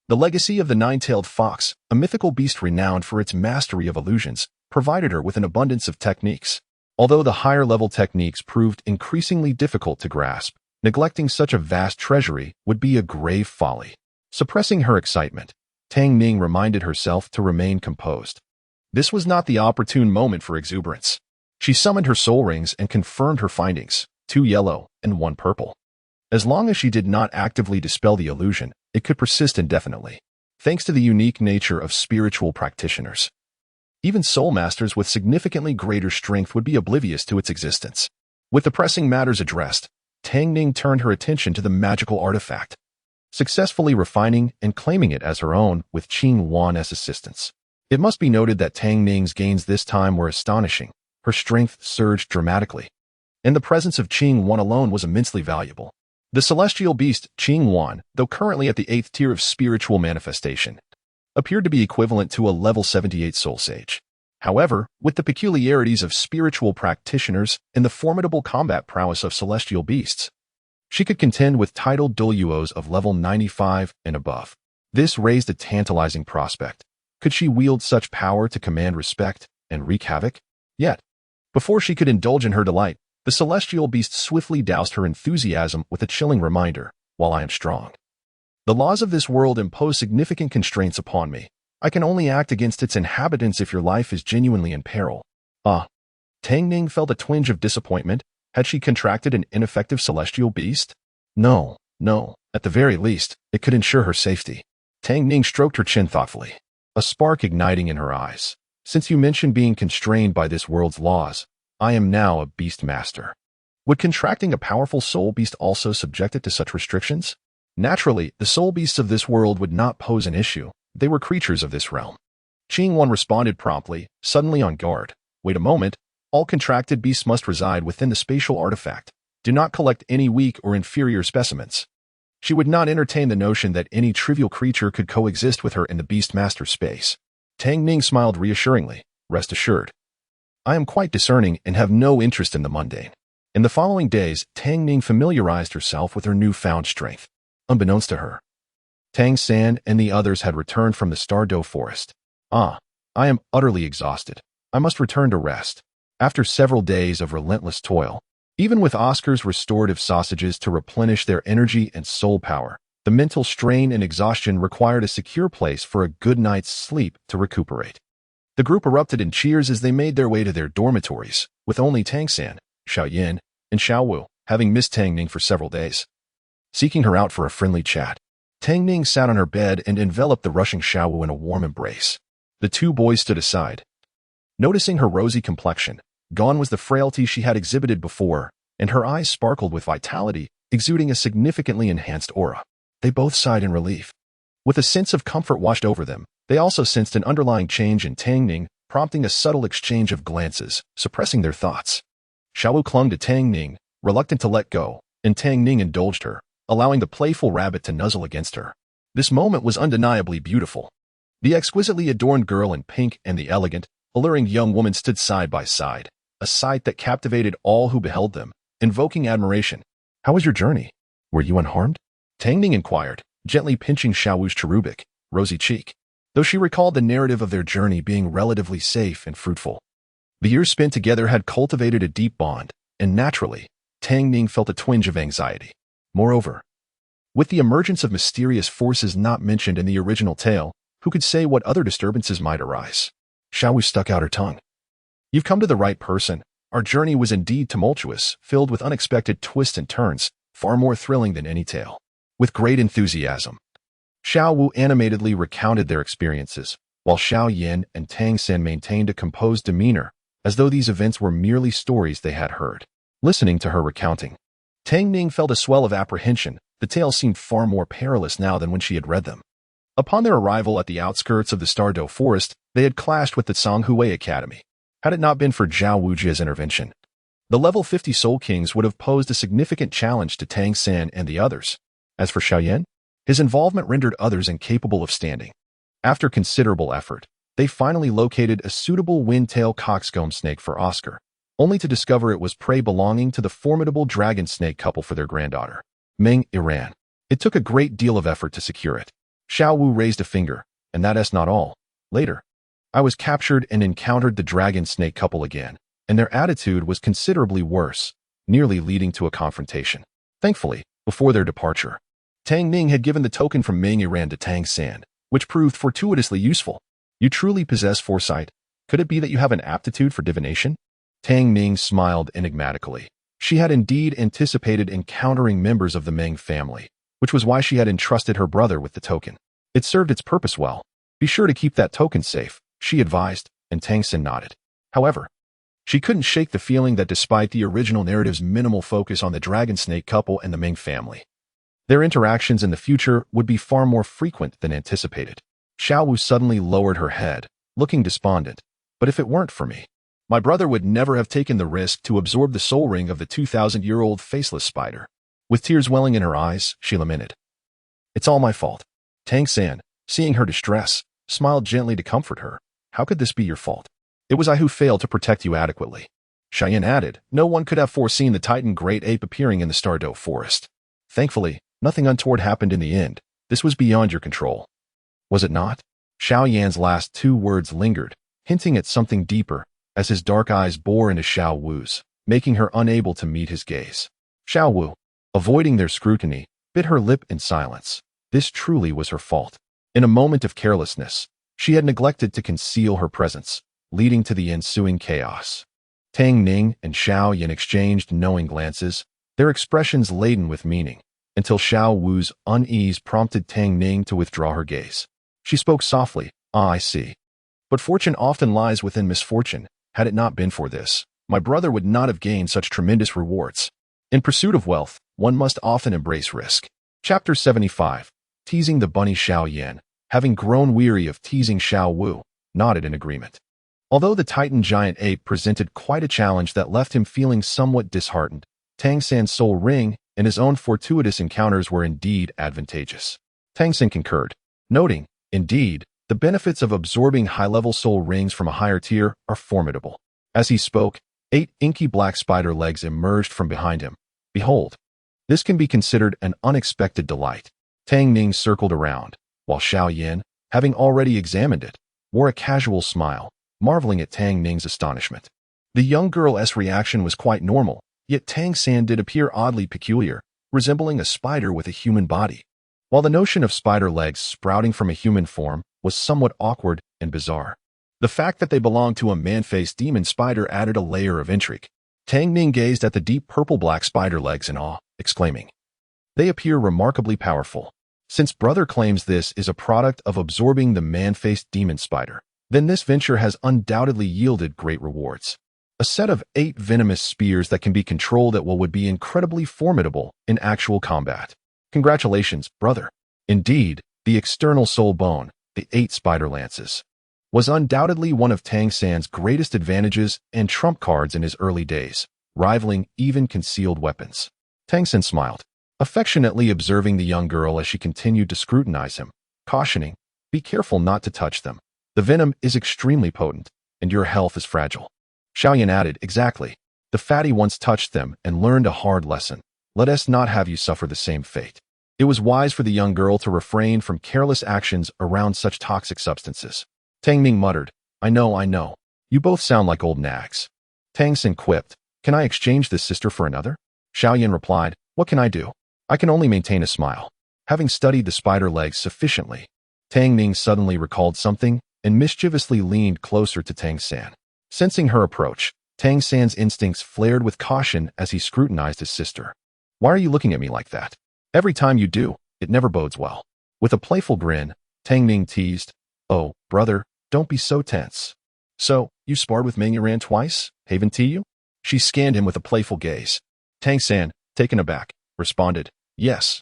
The legacy of the nine-tailed fox, a mythical beast renowned for its mastery of illusions, provided her with an abundance of techniques. Although the higher-level techniques proved increasingly difficult to grasp, neglecting such a vast treasury would be a grave folly. Suppressing her excitement, Tang Ning reminded herself to remain composed. This was not the opportune moment for exuberance. She summoned her soul rings and confirmed her findings, 2 yellow and 1 purple. As long as she did not actively dispel the illusion, it could persist indefinitely, thanks to the unique nature of spiritual practitioners. Even soul masters with significantly greater strength would be oblivious to its existence. With the pressing matters addressed, Tang Ning turned her attention to the magical artifact, successfully refining and claiming it as her own with Qing Yuan as assistance. It must be noted that Tang Ning's gains this time were astonishing. Her strength surged dramatically, and the presence of Qing Yuan alone was immensely valuable. The celestial beast Qing Yuan, though currently at the 8th tier of spiritual manifestation, appeared to be equivalent to a level 78 soul sage. However, with the peculiarities of spiritual practitioners and the formidable combat prowess of celestial beasts, she could contend with titled Douluos of level 95 and above. This raised a tantalizing prospect. Could she wield such power to command respect and wreak havoc? Yet, before she could indulge in her delight, the celestial beast swiftly doused her enthusiasm with a chilling reminder, "While I am strong, the laws of this world impose significant constraints upon me. I can only act against its inhabitants if your life is genuinely in peril." Tang Ning felt a twinge of disappointment. Had she contracted an ineffective celestial beast? No. At the very least, it could ensure her safety. Tang Ning stroked her chin thoughtfully, a spark igniting in her eyes. "Since you mentioned being constrained by this world's laws, I am now a beast master. Would contracting a powerful soul beast also subject it to such restrictions?" Naturally, the soul beasts of this world would not pose an issue. They were creatures of this realm. Qing Yuan responded promptly, suddenly on guard. "Wait a moment. All contracted beasts must reside within the spatial artifact. Do not collect any weak or inferior specimens." She would not entertain the notion that any trivial creature could coexist with her in the beast master space. Tang Ning smiled reassuringly. "Rest assured, I am quite discerning and have no interest in the mundane." In the following days, Tang Ning familiarized herself with her newfound strength. Unbeknownst to her, Tang San and the others had returned from the Douluo forest. "I am utterly exhausted. I must return to rest." After several days of relentless toil, even with Oscar's restorative sausages to replenish their energy and soul power, the mental strain and exhaustion required a secure place for a good night's sleep to recuperate. The group erupted in cheers as they made their way to their dormitories, with only Tang San, Xiao Yan, and Xiaowu having missed Tang Ning for several days. Seeking her out for a friendly chat, Tang Ning sat on her bed and enveloped the rushing Xiaowu in a warm embrace. The two boys stood aside. Noticing her rosy complexion, gone was the frailty she had exhibited before, and her eyes sparkled with vitality, exuding a significantly enhanced aura. They both sighed in relief. With a sense of comfort washed over them, they also sensed an underlying change in Tang Ning, prompting a subtle exchange of glances, suppressing their thoughts. Xiaowu clung to Tang Ning, reluctant to let go, and Tang Ning indulged her, allowing the playful rabbit to nuzzle against her. This moment was undeniably beautiful. The exquisitely adorned girl in pink and the elegant, alluring young woman stood side by side, a sight that captivated all who beheld them, invoking admiration. "How was your journey? Were you unharmed?" Tang Ning inquired, gently pinching Xiaowu's cherubic, rosy cheek, though she recalled the narrative of their journey being relatively safe and fruitful. The years spent together had cultivated a deep bond, and naturally, Tang Ning felt a twinge of anxiety. Moreover, with the emergence of mysterious forces not mentioned in the original tale, who could say what other disturbances might arise? Xiaowu stuck out her tongue. "You've come to the right person. Our journey was indeed tumultuous, filled with unexpected twists and turns, far more thrilling than any tale." With great enthusiasm, Xiaowu animatedly recounted their experiences, while Xiao Yan and Tang San maintained a composed demeanor, as though these events were merely stories they had heard. Listening to her recounting, Tang Ning felt a swell of apprehension. The tales seemed far more perilous now than when she had read them. Upon their arrival at the outskirts of the Douluo forest, they had clashed with the Songhui Academy. Had it not been for Zhao Wujia's intervention, The level 50 Soul Kings would have posed a significant challenge to Tang San and the others. As for Xiao Yan, his involvement rendered others incapable of standing. After considerable effort, they finally located a suitable wind-tail coxcomb snake for Oscar, only to discover it was prey belonging to the formidable dragon snake couple for their granddaughter, Ming Iran. It took a great deal of effort to secure it. Xiao Wu raised a finger, and that's not all. Later, I was captured and encountered the dragon snake couple again, and their attitude was considerably worse, nearly leading to a confrontation. Thankfully, before their departure, Tang Ning had given the token from Ming Iran to Tang San, which proved fortuitously useful. You truly possess foresight. Could it be that you have an aptitude for divination? Tang Ning smiled enigmatically. She had indeed anticipated encountering members of the Ming family, which was why she had entrusted her brother with the token. It served its purpose well. Be sure to keep that token safe, she advised, and Tang San nodded. However, she couldn't shake the feeling that despite the original narrative's minimal focus on the dragon snake couple and the Ming family, their interactions in the future would be far more frequent than anticipated. Xiao Wu suddenly lowered her head, looking despondent. But if it weren't for me, my brother would never have taken the risk to absorb the soul ring of the 2,000-year-old faceless spider. With tears welling in her eyes, she lamented. It's all my fault. Tang San, seeing her distress, smiled gently to comfort her. How could this be your fault? It was I who failed to protect you adequately. Xiao Yan added, no one could have foreseen the Titan Great Ape appearing in the Stardow Forest. Thankfully, nothing untoward happened in the end. This was beyond your control. Was it not? Xiao Yan's last two words lingered, hinting at something deeper, as his dark eyes bore into Xiao Wu's, making her unable to meet his gaze. Xiao Wu, avoiding their scrutiny, bit her lip in silence. This truly was her fault. In a moment of carelessness, she had neglected to conceal her presence, leading to the ensuing chaos. Tang Ning and Xiao Yan exchanged knowing glances, their expressions laden with meaning, until Xiao Wu's unease prompted Tang Ning to withdraw her gaze. She spoke softly, I see. But fortune often lies within misfortune. Had it not been for this, my brother would not have gained such tremendous rewards. In pursuit of wealth, one must often embrace risk. Chapter 75. Teasing the bunny. Xiao Yan, having grown weary of teasing Xiao Wu, nodded in agreement. Although the Titan giant ape presented quite a challenge that left him feeling somewhat disheartened, Tang San's soul ring and his own fortuitous encounters were indeed advantageous. Tang San concurred, noting, indeed, the benefits of absorbing high-level soul rings from a higher tier are formidable. As he spoke, 8 inky black spider legs emerged from behind him. Behold, this can be considered an unexpected delight. Tang Ning circled around, while Xiao Yan, having already examined it, wore a casual smile, marveling at Tang Ning's astonishment. The young girl's reaction was quite normal, yet Tang San did appear oddly peculiar, resembling a spider with a human body. While the notion of spider legs sprouting from a human form was somewhat awkward and bizarre, the fact that they belonged to a man-faced demon spider added a layer of intrigue. Tang Ning gazed at the deep purple-black spider legs in awe, exclaiming, they appear remarkably powerful. Since brother claims this is a product of absorbing the man-faced demon spider, then this venture has undoubtedly yielded great rewards. A set of 8 venomous spears that can be controlled at will would be incredibly formidable in actual combat. Congratulations, brother. Indeed, the external soul bone, the 8 spider lances, was undoubtedly one of Tang San's greatest advantages and trump cards in his early days, rivaling even concealed weapons. Tang San smiled, affectionately observing the young girl as she continued to scrutinize him, cautioning, be careful not to touch them. The venom is extremely potent, and your health is fragile. Xiao Yan added, exactly. The fatty once touched them and learned a hard lesson. Let us not have you suffer the same fate. It was wise for the young girl to refrain from careless actions around such toxic substances. Tang Ning muttered, I know. You both sound like old nags. Tang San quipped, can I exchange this sister for another? Xiao Yan replied, what can I do? I can only maintain a smile. Having studied the spider legs sufficiently, Tang Ning suddenly recalled something and mischievously leaned closer to Tang San. Sensing her approach, Tang San's instincts flared with caution as he scrutinized his sister. Why are you looking at me like that? Every time you do, it never bodes well. With a playful grin, Tang Ning teased, oh, brother, don't be so tense. So, you sparred with Ming Iran twice, haven't you? She scanned him with a playful gaze. Tang San, taken aback, responded, yes.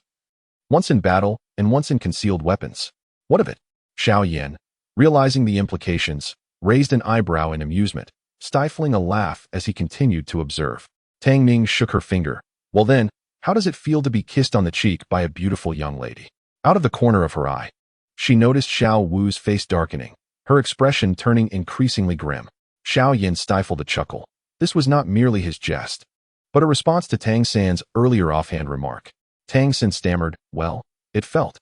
Once in battle, and once in concealed weapons. What of it? Xiao Yan, realizing the implications, raised an eyebrow in amusement, stifling a laugh as he continued to observe. Tang Ning shook her finger. Well then, how does it feel to be kissed on the cheek by a beautiful young lady? Out of the corner of her eye, she noticed Xiao Wu's face darkening, her expression turning increasingly grim. Xiao Yan stifled a chuckle. This was not merely his jest, but a response to Tang San's earlier offhand remark. Tang San stammered, well, it felt.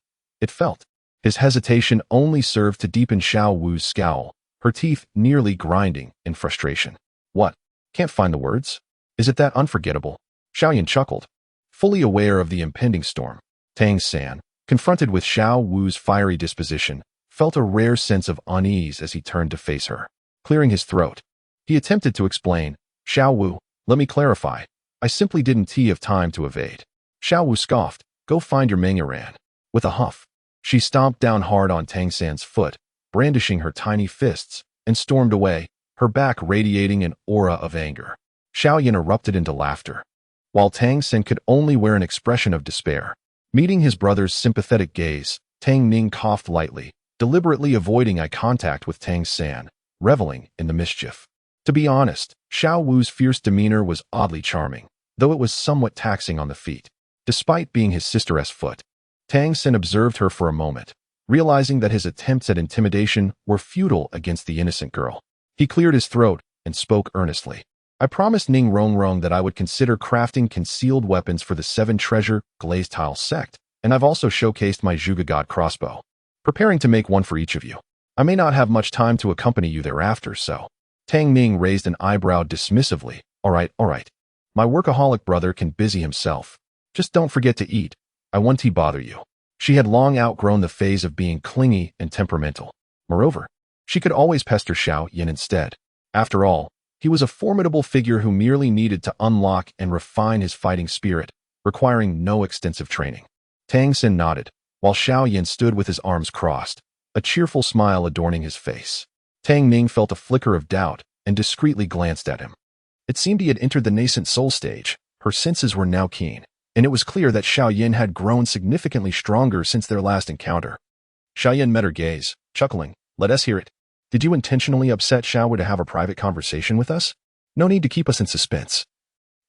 His hesitation only served to deepen Xiao Wu's scowl, her teeth nearly grinding in frustration. What? Can't find the words? Is it that unforgettable? Xiao Yan chuckled, fully aware of the impending storm. Tang San, confronted with Xiao Wu's fiery disposition, felt a rare sense of unease as he turned to face her. Clearing his throat, he attempted to explain, Xiao Wu, let me clarify. I simply didn't have time to evade. Xiao Wu scoffed, go find your Mengyaran. With a huff, she stomped down hard on Tang San's foot, brandishing her tiny fists, and stormed away, her back radiating an aura of anger. Xiao Yan erupted into laughter, while Tang San could only wear an expression of despair. Meeting his brother's sympathetic gaze, Tang Ning coughed lightly, deliberately avoiding eye contact with Tang San, reveling in the mischief. To be honest, Xiao Wu's fierce demeanor was oddly charming, though it was somewhat taxing on the feet. Despite being his sister's foot, Tang San observed her for a moment, realizing that his attempts at intimidation were futile against the innocent girl. He cleared his throat and spoke earnestly. I promised Ning Rongrong that I would consider crafting concealed weapons for the 7 treasure glazed tile sect, and I've also showcased my Zhuge God crossbow, preparing to make one for each of you. I may not have much time to accompany you thereafter, so. Tang Ning raised an eyebrow dismissively. All right. My workaholic brother can busy himself. Just don't forget to eat. I won't bother you. She had long outgrown the phase of being clingy and temperamental. Moreover, she could always pester Xiao Yan instead. After all, he was a formidable figure who merely needed to unlock and refine his fighting spirit, requiring no extensive training. Tang San nodded, while Xiao Yan stood with his arms crossed, a cheerful smile adorning his face. Tang Ning felt a flicker of doubt and discreetly glanced at him. It seemed he had entered the nascent soul stage. Her senses were now keen, and it was clear that Xiao Yan had grown significantly stronger since their last encounter. Xiao Yan met her gaze, chuckling. Let us hear it. Did you intentionally upset Xiao Wu to have a private conversation with us? No need to keep us in suspense.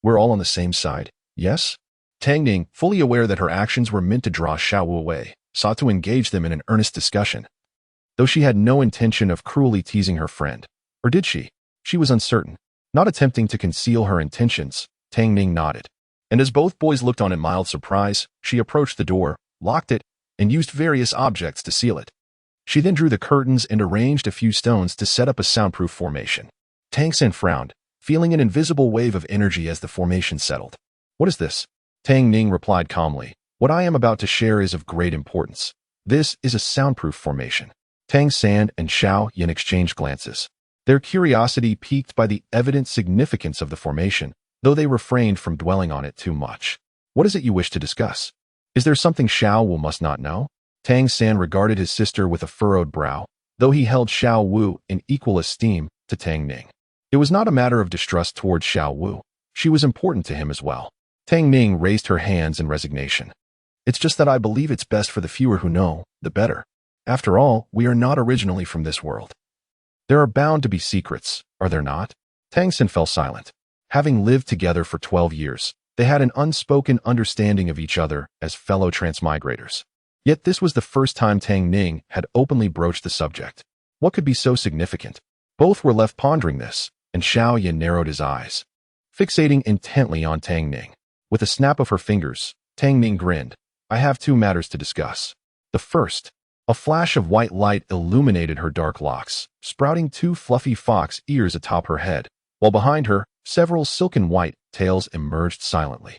We're all on the same side, yes? Tang Ning, fully aware that her actions were meant to draw Xiao Wu away, sought to engage them in an earnest discussion. Though she had no intention of cruelly teasing her friend. Or did she? She was uncertain. Not attempting to conceal her intentions, Tang Ning nodded. And as both boys looked on in mild surprise, she approached the door, locked it, and used various objects to seal it. She then drew the curtains and arranged a few stones to set up a soundproof formation. Tang San frowned, feeling an invisible wave of energy as the formation settled. What is this? Tang Ning replied calmly. What I am about to share is of great importance. This is a soundproof formation. Tang San and Xiao Yan exchanged glances, their curiosity piqued by the evident significance of the formation, though they refrained from dwelling on it too much. What is it you wish to discuss? Is there something Xiao Wu must not know? Tang San regarded his sister with a furrowed brow, though he held Xiao Wu in equal esteem to Tang Ning. It was not a matter of distrust towards Xiao Wu. She was important to him as well. Tang Ning raised her hands in resignation. It's just that I believe it's best for the fewer who know, the better. After all, we are not originally from this world. There are bound to be secrets, are there not? Tang San fell silent. Having lived together for 12 years, they had an unspoken understanding of each other as fellow transmigrators. Yet this was the first time Tang Ning had openly broached the subject. What could be so significant? Both were left pondering this, and Xiao Yan narrowed his eyes, fixating intently on Tang Ning. With a snap of her fingers, Tang Ning grinned. I have 2 matters to discuss. The first, a flash of white light illuminated her dark locks, sprouting 2 fluffy fox ears atop her head, while behind her, several silken white tails emerged silently.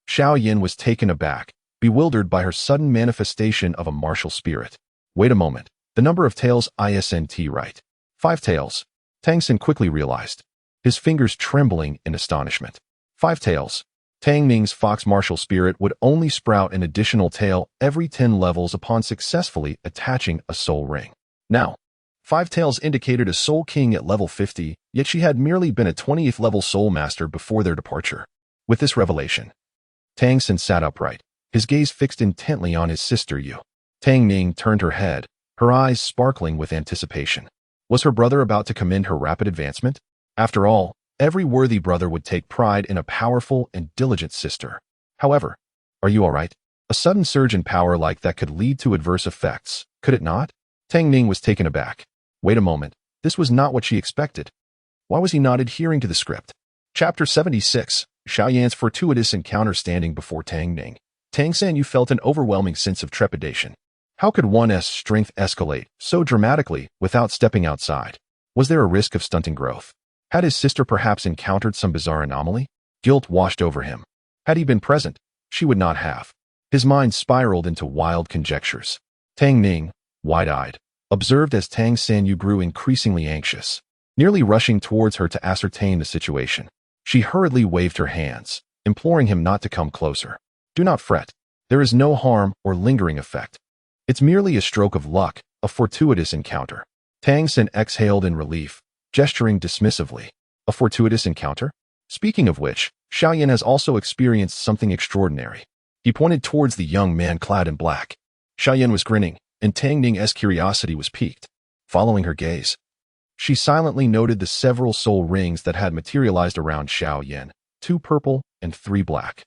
Xiao Yan was taken aback, bewildered by her sudden manifestation of a martial spirit. Wait a moment, the number of tails isn't right. 5 tails. Tang San quickly realized, his fingers trembling in astonishment. 5 tails. Tang Ning's fox martial spirit would only sprout an additional tail every 10 levels upon successfully attaching a soul ring. Now, 5 tails indicated a soul king at level 50, yet she had merely been a 20th level soul master before their departure. With this revelation, Tang San sat upright, his gaze fixed intently on his sister Yu. Tang Ning turned her head, her eyes sparkling with anticipation. Was her brother about to commend her rapid advancement? After all, Every worthy brother would take pride in a powerful and diligent sister. However, are you all right? A sudden surge in power like that could lead to adverse effects, could it not? Tang Ning was taken aback. Wait a moment, this was not what she expected. Why was he not adhering to the script? Chapter 76, Xiao Yan's fortuitous encounter. Standing before Tang Ning, Tang San, you felt an overwhelming sense of trepidation. How could one's strength escalate so dramatically without stepping outside? Was there a risk of stunting growth? Had his sister perhaps encountered some bizarre anomaly? Guilt washed over him. Had he been present, she would not have. His mind spiraled into wild conjectures. Tang Ning, wide-eyed, observed as Tang Xianyu grew increasingly anxious, nearly rushing towards her to ascertain the situation. She hurriedly waved her hands, imploring him not to come closer. Do not fret. There is no harm or lingering effect. It's merely a stroke of luck, a fortuitous encounter. Tang San exhaled in relief, gesturing dismissively. A fortuitous encounter? Speaking of which, Xiao Yan has also experienced something extraordinary. He pointed towards the young man clad in black. Xiao Yan was grinning, and Tang Ning's curiosity was piqued. Following her gaze, she silently noted the several soul rings that had materialized around Xiao Yan, 2 purple and 3 black.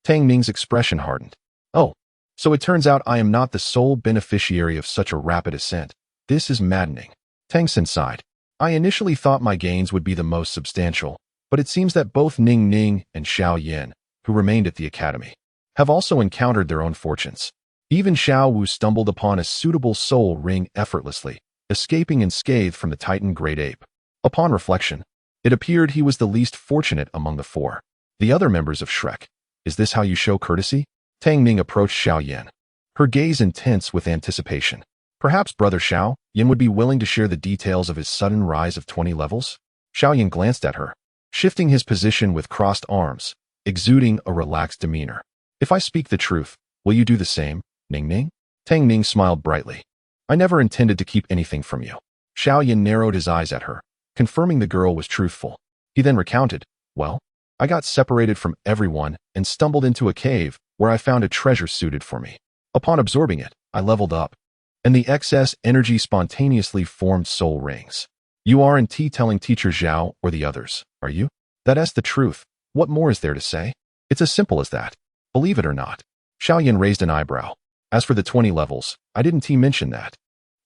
Tang Ning's expression hardened. Oh, so it turns out I am not the sole beneficiary of such a rapid ascent. This is maddening. Tang San sighed. I initially thought my gains would be the most substantial, but it seems that both Ning and Xiao Yan, who remained at the academy, have also encountered their own fortunes. Even Xiao Wu stumbled upon a suitable soul ring effortlessly, escaping unscathed from the Titan Great Ape. Upon reflection, it appeared he was the least fortunate among the 4. The other members of Shrek. Is this how you show courtesy? Tang Ning approached Xiao Yan, her gaze intense with anticipation. Perhaps Brother Xiao Yan would be willing to share the details of his sudden rise of 20 levels? Xiao Yan glanced at her, shifting his position with crossed arms, exuding a relaxed demeanor. If I speak the truth, will you do the same, Ning? Tang Ning smiled brightly. I never intended to keep anything from you. Xiao Yan narrowed his eyes at her, confirming the girl was truthful. He then recounted, well, I got separated from everyone and stumbled into a cave where I found a treasure suited for me. Upon absorbing it, I leveled up, and the excess energy spontaneously formed soul rings. You aren't telling Teacher Zhao or the others, are you? That's the truth. What more is there to say? It's as simple as that. Believe it or not. Xiao Yan raised an eyebrow. As for the 20 levels, I didn't mention that.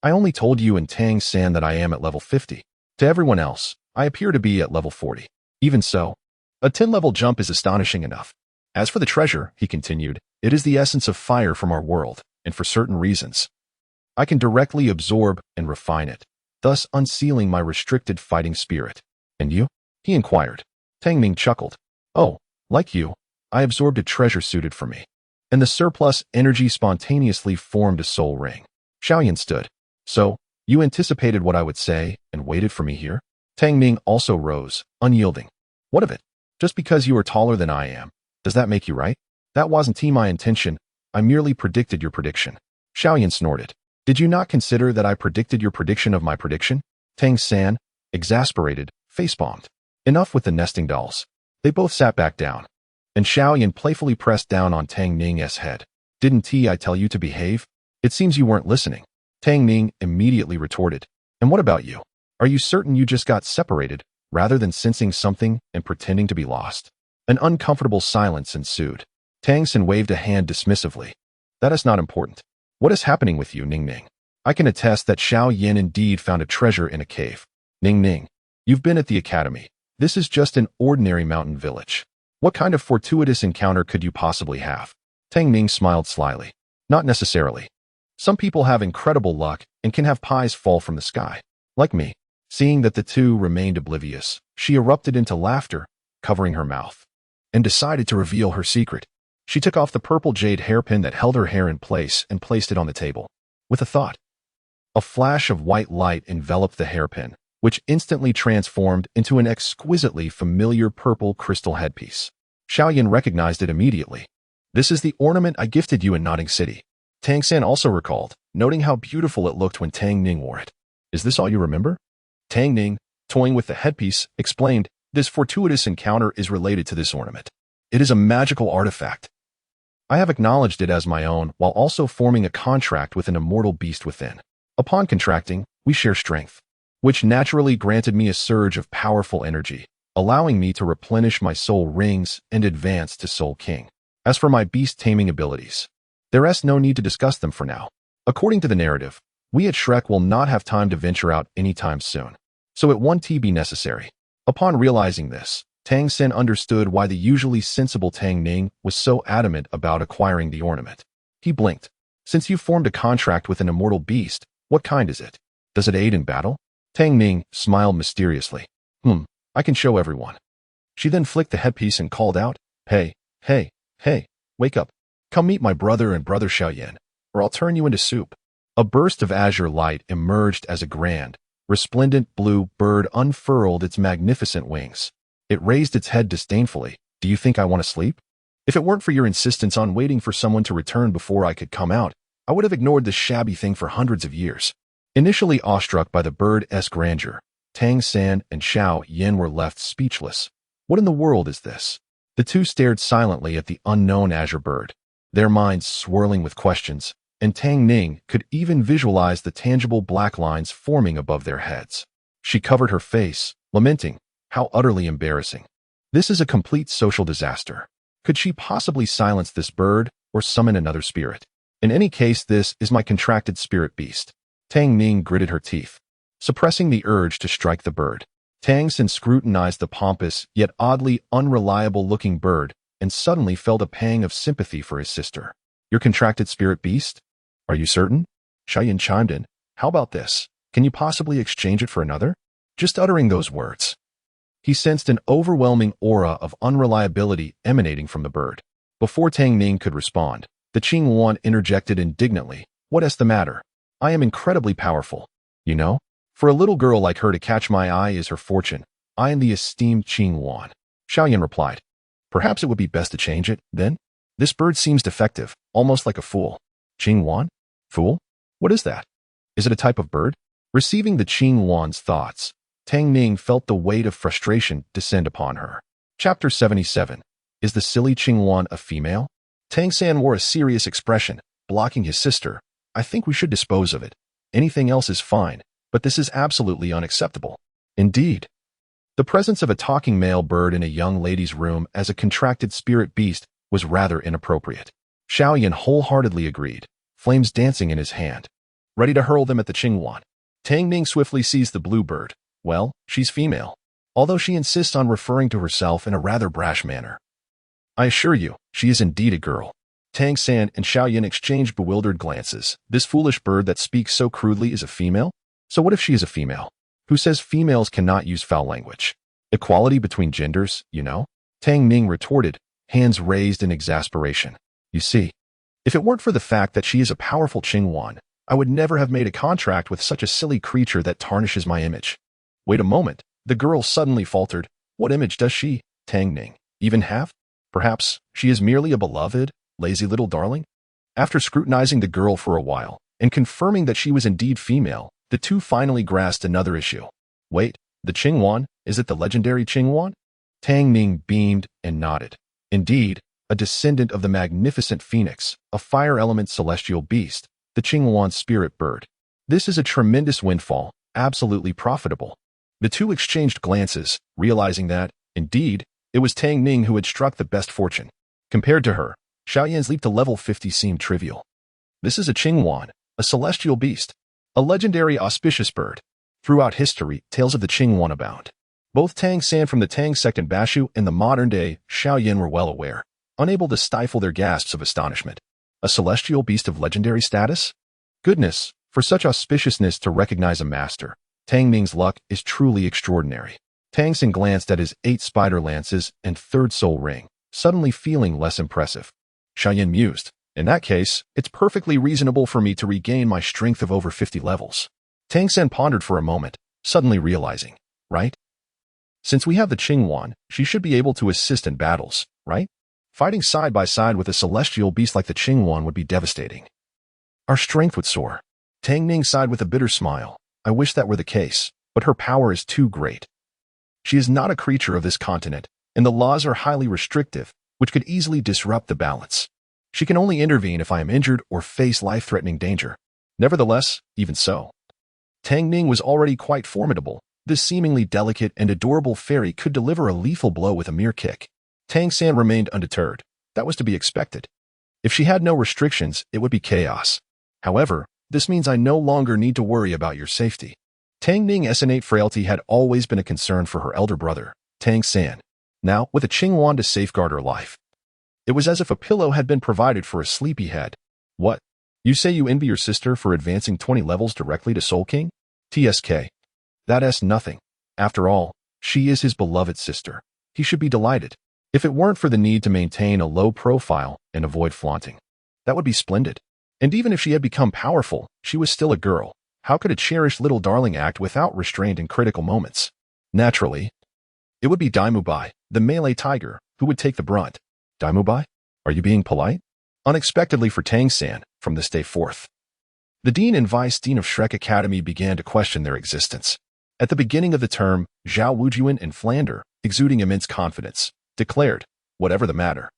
I only told you and Tang San that I am at level 50. To everyone else, I appear to be at level 40. Even so, a 10-level jump is astonishing enough. As for the treasure, he continued, it is the essence of fire from our world, and for certain reasons, I can directly absorb and refine it, thus unsealing my restricted fighting spirit. And you? He inquired. Tang Ning chuckled. Oh, like you, I absorbed a treasure suited for me, and the surplus energy spontaneously formed a soul ring. Xiao Yan stood. So, you anticipated what I would say and waited for me here? Tang Ning also rose, unyielding. What of it? Just because you are taller than I am, does that make you right? That wasn't my intention. I merely predicted your prediction. Xiao Yan snorted. Did you not consider that I predicted your prediction of my prediction? Tang San, exasperated, facepalmed. Enough with the nesting dolls. They both sat back down, and Xiao Yan playfully pressed down on Tang Ning's head. Didn't I tell you to behave? It seems you weren't listening. Tang Ning immediately retorted. And what about you? Are you certain you just got separated, rather than sensing something and pretending to be lost? An uncomfortable silence ensued. Tang San waved a hand dismissively. That is not important. What is happening with you, Ning? I can attest that Xiao Yan indeed found a treasure in a cave. Ning, you've been at the academy. This is just an ordinary mountain village. What kind of fortuitous encounter could you possibly have? Tang Ning smiled slyly. Not necessarily. Some people have incredible luck and can have pies fall from the sky. Like me. Seeing that the two remained oblivious, she erupted into laughter, covering her mouth, and decided to reveal her secret. She took off the purple jade hairpin that held her hair in place and placed it on the table. With a thought. A flash of white light enveloped the hairpin, which instantly transformed into an exquisitely familiar purple crystal headpiece. Xiao Yan recognized it immediately. This is the ornament I gifted you in Notting City. Tang San also recalled, noting how beautiful it looked when Tang Ning wore it. Is this all you remember? Tang Ning, toying with the headpiece, explained, this fortuitous encounter is related to this ornament. It is a magical artifact. I have acknowledged it as my own while also forming a contract with an immortal beast within. Upon contracting, we share strength, which naturally granted me a surge of powerful energy, allowing me to replenish my soul rings and advance to Soul King. As for my beast-taming abilities, there's no need to discuss them for now. According to the narrative, we at Shrek will not have time to venture out anytime soon, so it won't be necessary. Upon realizing this, Tang San understood why the usually sensible Tang Ning was so adamant about acquiring the ornament. He blinked. Since you formed a contract with an immortal beast, what kind is it? Does it aid in battle? Tang Ning smiled mysteriously. I can show everyone. She then flicked the headpiece and called out, Hey, wake up. Come meet my brother and brother Xiao Yan, or I'll turn you into soup. A burst of azure light emerged as a grand, resplendent blue bird unfurled its magnificent wings. It raised its head disdainfully. Do you think I want to sleep? If it weren't for your insistence on waiting for someone to return before I could come out, I would have ignored this shabby thing for hundreds of years. Initially awestruck by the bird's grandeur, Tang San and Xiao Yan were left speechless. What in the world is this? The two stared silently at the unknown azure bird, their minds swirling with questions, and Tang Ning could even visualize the tangible black lines forming above their heads. She covered her face, lamenting, how utterly embarrassing. This is a complete social disaster. Could she possibly silence this bird or summon another spirit? In any case, this is my contracted spirit beast. Tang Ning gritted her teeth, suppressing the urge to strike the bird. Tang San scrutinized the pompous yet oddly unreliable-looking bird and suddenly felt a pang of sympathy for his sister. Your contracted spirit beast? Are you certain? Xiao Yan chimed in. How about this? Can you possibly exchange it for another? Just uttering those words, he sensed an overwhelming aura of unreliability emanating from the bird. Before Tang Ning could respond, the Qing Wan interjected indignantly. What's the matter? I am incredibly powerful. You know? For a little girl like her to catch my eye is her fortune. I am the esteemed Qing Wan. Xiao Yan replied. Perhaps it would be best to change it, then? This bird seems defective, almost like a fool. Qing Wan? Fool? What is that? Is it a type of bird? Receiving the Qing Wan's thoughts, Tang Ning felt the weight of frustration descend upon her. Chapter 77. Is the silly Qing Wan a female? Tang San wore a serious expression, blocking his sister. I think we should dispose of it. Anything else is fine, but this is absolutely unacceptable. Indeed. The presence of a talking male bird in a young lady's room as a contracted spirit beast was rather inappropriate. Xiao Yan wholeheartedly agreed, flames dancing in his hand, ready to hurl them at the Qing Wan. Tang Ning swiftly seized the blue bird. Well, she's female, although she insists on referring to herself in a rather brash manner. I assure you, she is indeed a girl. Tang San and Xiao Yan exchanged bewildered glances. This foolish bird that speaks so crudely is a female? So what if she is a female? Who says females cannot use foul language? Equality between genders, you know? Tang Ning retorted, hands raised in exasperation. You see, if it weren't for the fact that she is a powerful Qing Wan, I would never have made a contract with such a silly creature that tarnishes my image. Wait a moment, the girl suddenly faltered. What image does she, Tang Ning, even have? Perhaps she is merely a beloved, lazy little darling? After scrutinizing the girl for a while and confirming that she was indeed female, the two finally grasped another issue. Wait, the Qing Wan? Is it the legendary Qing Wan? Tang Ning beamed and nodded. Indeed, a descendant of the magnificent phoenix, a fire element celestial beast, the Qing Wan spirit bird. This is a tremendous windfall, absolutely profitable. The two exchanged glances, realizing that, indeed, it was Tang Ning who had struck the best fortune. Compared to her, Xiao Yan's leap to level 50 seemed trivial. This is a Qing Wan, a celestial beast, a legendary auspicious bird. Throughout history, tales of the Qing Wan abound. Both Tang San from the Tang Second Bashu and the modern-day Xiao Yan were well aware, unable to stifle their gasps of astonishment. A celestial beast of legendary status? Goodness, for such auspiciousness to recognize a master, Tang Ning's luck is truly extraordinary. Tang San glanced at his 8 spider lances and 3rd soul ring, suddenly feeling less impressive. Xiao Yan mused. In that case, it's perfectly reasonable for me to regain my strength of over 50 levels. Tang San pondered for a moment, suddenly realizing, right? Since we have the Qing Wan, she should be able to assist in battles, right? Fighting side by side with a celestial beast like the Qing Wan would be devastating. Our strength would soar. Tang Ning sighed with a bitter smile. I wish that were the case, but her power is too great. She is not a creature of this continent, and the laws are highly restrictive, which could easily disrupt the balance. She can only intervene if I am injured or face life-threatening danger. Nevertheless, even so, Tang Ning was already quite formidable, This seemingly delicate and adorable fairy could deliver a lethal blow with a mere kick. Tang San remained undeterred. That was to be expected. If she had no restrictions, it would be chaos. However, this means I no longer need to worry about your safety. Tang Ning's innate frailty had always been a concern for her elder brother, Tang San. Now, with a Qingyuan to safeguard her life. It was as if a pillow had been provided for a sleepyhead. What? You say you envy your sister for advancing 20 levels directly to Soul King? TSK. That's nothing. After all, she is his beloved sister. He should be delighted. If it weren't for the need to maintain a low profile and avoid flaunting. That would be splendid. And even if she had become powerful, she was still a girl. How could a cherished little darling act without restraint in critical moments? Naturally, it would be Daimubai, the melee tiger, who would take the brunt. Daimubai? Are you being polite? Unexpectedly for Tang San, from this day forth. The dean and vice dean of Shrek Academy began to question their existence. At the beginning of the term, Zhao Wujuan and Flander, exuding immense confidence, declared, whatever the matter.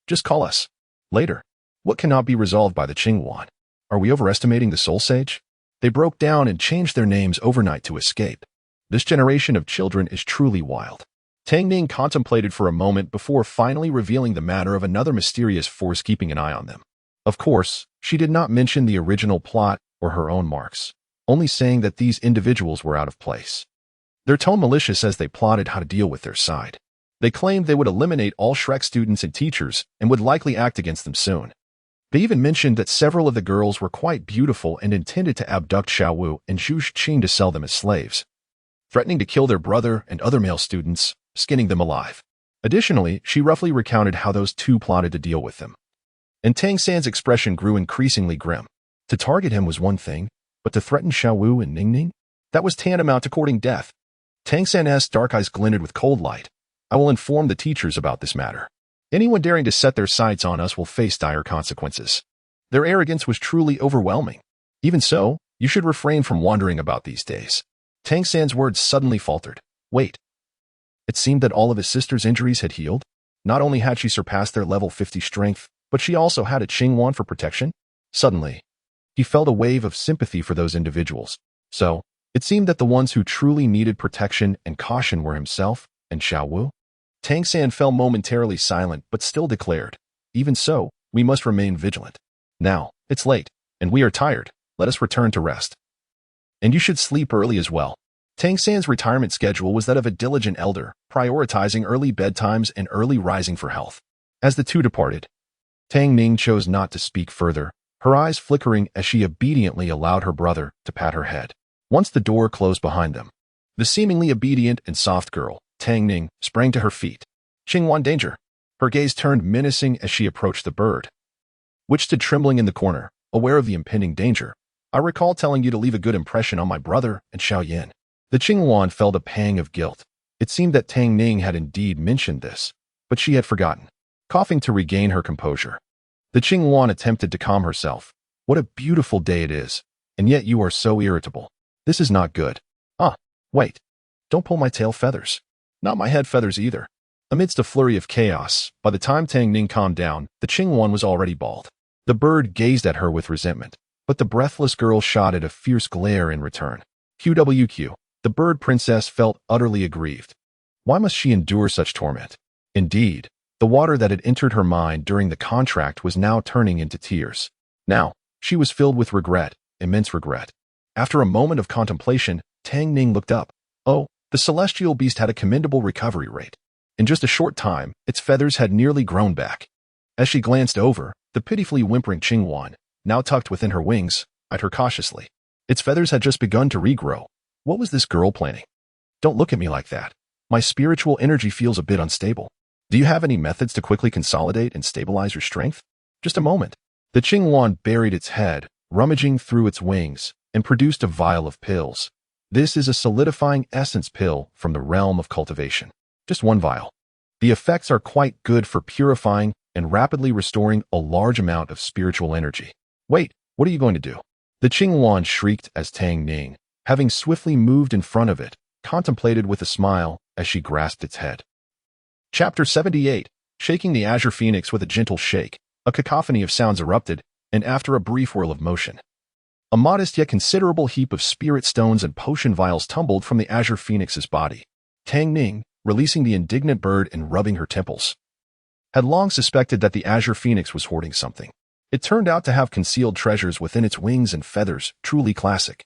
Just call us. Later. What cannot be resolved by the Qingyuan? Are we overestimating the Soul Sage? They broke down and changed their names overnight to escape. This generation of children is truly wild. Tang Ning contemplated for a moment before finally revealing the matter of another mysterious force keeping an eye on them. Of course, she did not mention the original plot or her own marks, only saying that these individuals were out of place. Their tone malicious as they plotted how to deal with their side. They claimed they would eliminate all Shrek students and teachers and would likely act against them soon. They even mentioned that several of the girls were quite beautiful and intended to abduct Xiaowu and Zhu Qin to sell them as slaves, threatening to kill their brother and other male students, skinning them alive. Additionally, she roughly recounted how those two plotted to deal with them. And Tang San's expression grew increasingly grim. To target him was one thing, but to threaten Xiaowu and Ning? That was tantamount to courting death. Tang San's dark eyes glinted with cold light. I will inform the teachers about this matter. Anyone daring to set their sights on us will face dire consequences. Their arrogance was truly overwhelming. Even so, you should refrain from wandering about these days. Tang San's words suddenly faltered. Wait. It seemed that all of his sister's injuries had healed. Not only had she surpassed their level 50 strength, but she also had a Qingyuan for protection. Suddenly, he felt a wave of sympathy for those individuals. So, it seemed that the ones who truly needed protection and caution were himself and Xiaowu. Tang San fell momentarily silent but still declared, even so, we must remain vigilant. Now, it's late, and we are tired. Let us return to rest. And you should sleep early as well. Tang San's retirement schedule was that of a diligent elder, prioritizing early bedtimes and early rising for health. As the two departed, Tang Ning chose not to speak further, her eyes flickering as she obediently allowed her brother to pat her head. Once the door closed behind them, the seemingly obedient and soft girl, Tang Ning, sprang to her feet. Qingyuan danger. Her gaze turned menacing as she approached the bird, which stood trembling in the corner, aware of the impending danger. I recall telling you to leave a good impression on my brother and Xiao Yan. The Qingyuan felt a pang of guilt. It seemed that Tang Ning had indeed mentioned this, but she had forgotten. Coughing to regain her composure, the Qingyuan attempted to calm herself. What a beautiful day it is, and yet you are so irritable. This is not good. Ah, wait. Don't pull my tail feathers. Not my head feathers either. Amidst a flurry of chaos, by the time Tang Ning calmed down, the Qingyuan was already bald. The bird gazed at her with resentment, but the breathless girl shot at a fierce glare in return. QWQ. The bird princess felt utterly aggrieved. Why must she endure such torment? Indeed, the water that had entered her mind during the contract was now turning into tears. Now, she was filled with regret, immense regret. After a moment of contemplation, Tang Ning looked up. Oh, the celestial beast had a commendable recovery rate. In just a short time, its feathers had nearly grown back. As she glanced over, the pitifully whimpering Qingyuan, now tucked within her wings, eyed her cautiously. Its feathers had just begun to regrow. What was this girl planning? Don't look at me like that. My spiritual energy feels a bit unstable. Do you have any methods to quickly consolidate and stabilize your strength? Just a moment. The Qingyuan buried its head, rummaging through its wings, and produced a vial of pills. This is a solidifying essence pill from the realm of cultivation. Just one vial. The effects are quite good for purifying and rapidly restoring a large amount of spiritual energy. Wait, what are you going to do? The Qingyuan shrieked as Tang Ning, having swiftly moved in front of it, contemplated with a smile as she grasped its head. Chapter 78. Shaking the azure phoenix with a gentle shake, a cacophony of sounds erupted, and after a brief whirl of motion, A modest yet considerable heap of spirit stones and potion vials tumbled from the azure phoenix's body. Tang Ning, releasing the indignant bird and rubbing her temples, had long suspected that the azure phoenix was hoarding something. It turned out to have concealed treasures within its wings and feathers, truly classic.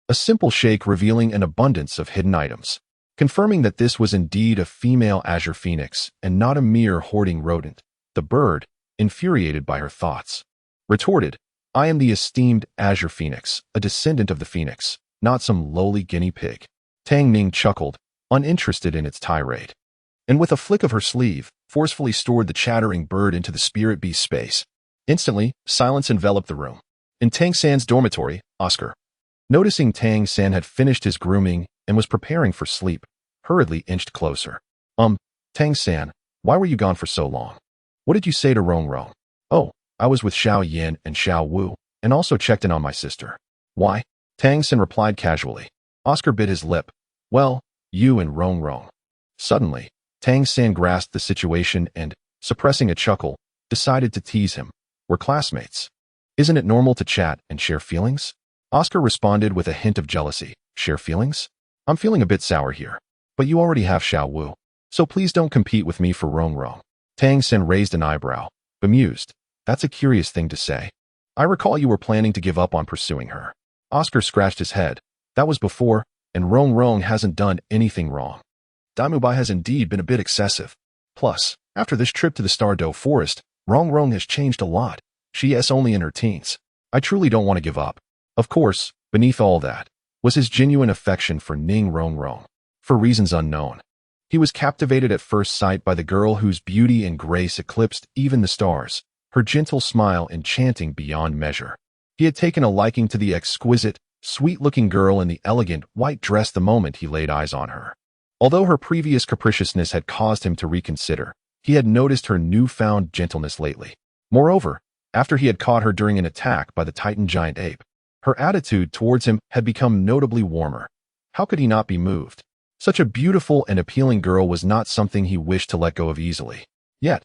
A simple shake revealing an abundance of hidden items, confirming that this was indeed a female azure phoenix and not a mere hoarding rodent. The bird, infuriated by her thoughts, retorted, "I am the esteemed azure phoenix, a descendant of the phoenix, not some lowly guinea pig." Tang Ning chuckled, uninterested in its tirade, and with a flick of her sleeve, forcefully stored the chattering bird into the spirit beast space. Instantly, silence enveloped the room. In Tang San's dormitory, Oscar, noticing Tang San had finished his grooming and was preparing for sleep, hurriedly inched closer. Tang San, why were you gone for so long? What did you say to Rong Rong?" "Oh, I was with Xiao Yan and Xiao Wu, and also checked in on my sister." "Why?" Tang San replied casually. Oscar bit his lip. "Well, you and Rong Rong." Suddenly, Tang San grasped the situation and, suppressing a chuckle, decided to tease him. "We're classmates. Isn't it normal to chat and share feelings?" Oscar responded with a hint of jealousy. "Share feelings? I'm feeling a bit sour here. But you already have Xiao Wu, so please don't compete with me for Rong Rong." Tang San raised an eyebrow, bemused. "That's a curious thing to say. I recall you were planning to give up on pursuing her." Oscar scratched his head. "That was before, and Rong Rong hasn't done anything wrong. Daimubai has indeed been a bit excessive. Plus, after this trip to the Stardow Forest, Rong Rong has changed a lot. She is only in her teens. I truly don't want to give up." Of course, beneath all that, was his genuine affection for Ning Rong Rong. For reasons unknown, he was captivated at first sight by the girl whose beauty and grace eclipsed even the stars, her gentle smile enchanting beyond measure. He had taken a liking to the exquisite, sweet-looking girl in the elegant white dress the moment he laid eyes on her. Although her previous capriciousness had caused him to reconsider, he had noticed her newfound gentleness lately. Moreover, after he had caught her during an attack by the Titan giant ape, her attitude towards him had become notably warmer. How could he not be moved? Such a beautiful and appealing girl was not something he wished to let go of easily. Yet,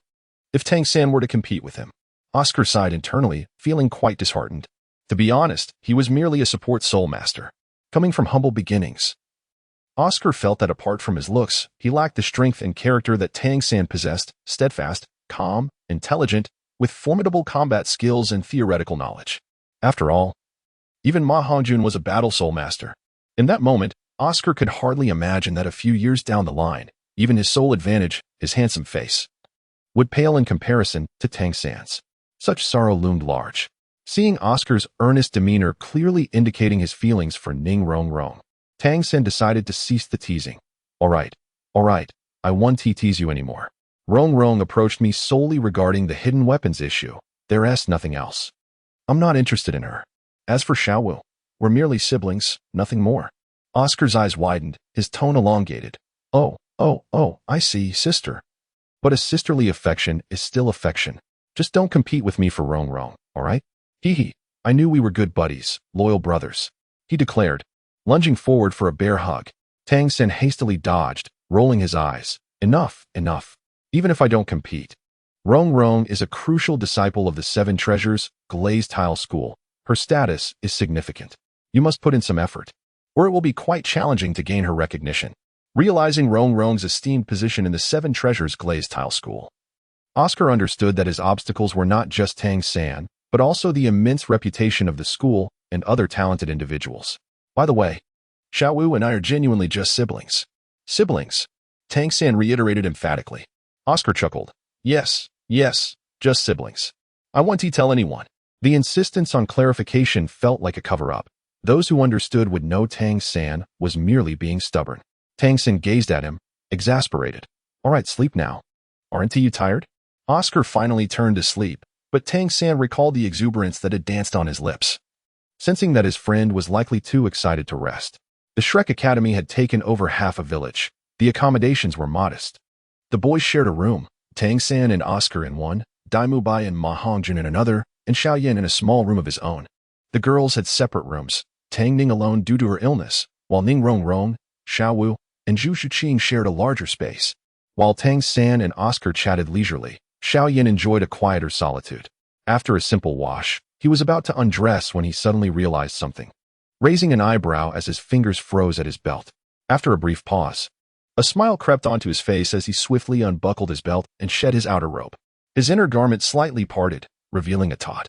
if Tang San were to compete with him, Oscar sighed internally, feeling quite disheartened. To be honest, he was merely a support soul master, coming from humble beginnings. Oscar felt that apart from his looks, he lacked the strength and character that Tang San possessed, steadfast, calm, intelligent, with formidable combat skills and theoretical knowledge. After all, even Ma Hongjun was a battle soul master. In that moment, Oscar could hardly imagine that a few years down the line, even his sole advantage, his handsome face, would pale in comparison to Tang San's. Such sorrow loomed large. Seeing Oscar's earnest demeanor clearly indicating his feelings for Ning Rong Rong, Tang San decided to cease the teasing. All right, I won't tease you anymore. Rong Rong approached me solely regarding the hidden weapons issue. There's nothing else. I'm not interested in her. As for Xiao Wu, we're merely siblings, nothing more." Oscar's eyes widened, his tone elongated. Oh, I see, sister. But a sisterly affection is still affection. Just don't compete with me for Rong Rong, all right? Hee. I knew we were good buddies, loyal brothers, he declared, lunging forward for a bear hug. Tang San hastily dodged, rolling his eyes. Enough. Even if I don't compete. Rong Rong is a crucial disciple of the Seven Treasures Glazed Tile School. Her status is significant. You must put in some effort, or it will be quite challenging to gain her recognition. Realizing Rong Rong's esteemed position in the Seven Treasures Glazed Tile School, Oscar understood that his obstacles were not just Tang San, but also the immense reputation of the school and other talented individuals. By the way, Xiao Wu and I are genuinely just siblings. Siblings? Tang San reiterated emphatically. Oscar chuckled. Yes, just siblings. I won't tell anyone. The insistence on clarification felt like a cover-up. Those who understood would know Tang San was merely being stubborn. Tang San gazed at him, exasperated. All right, sleep now. Aren't you tired? Oscar finally turned to sleep, but Tang San recalled the exuberance that had danced on his lips. Sensing that his friend was likely too excited to rest, the Shrek Academy had taken over half a village. The accommodations were modest. The boys shared a room, Tang San and Oscar in one, Daimubai and Ma Hongjun in another, and Xiao Yan in a small room of his own. The girls had separate rooms, Tang Ning alone due to her illness, while Ning Rong Rong, Xiao Wu, and Zhu Shuqing shared a larger space. While Tang San and Oscar chatted leisurely, Xiao Yan enjoyed a quieter solitude. After a simple wash, He was about to undress when he suddenly realized something, raising an eyebrow as his fingers froze at his belt. After a brief pause, a smile crept onto his face as he swiftly unbuckled his belt and shed his outer robe. His inner garment slightly parted, revealing a taut,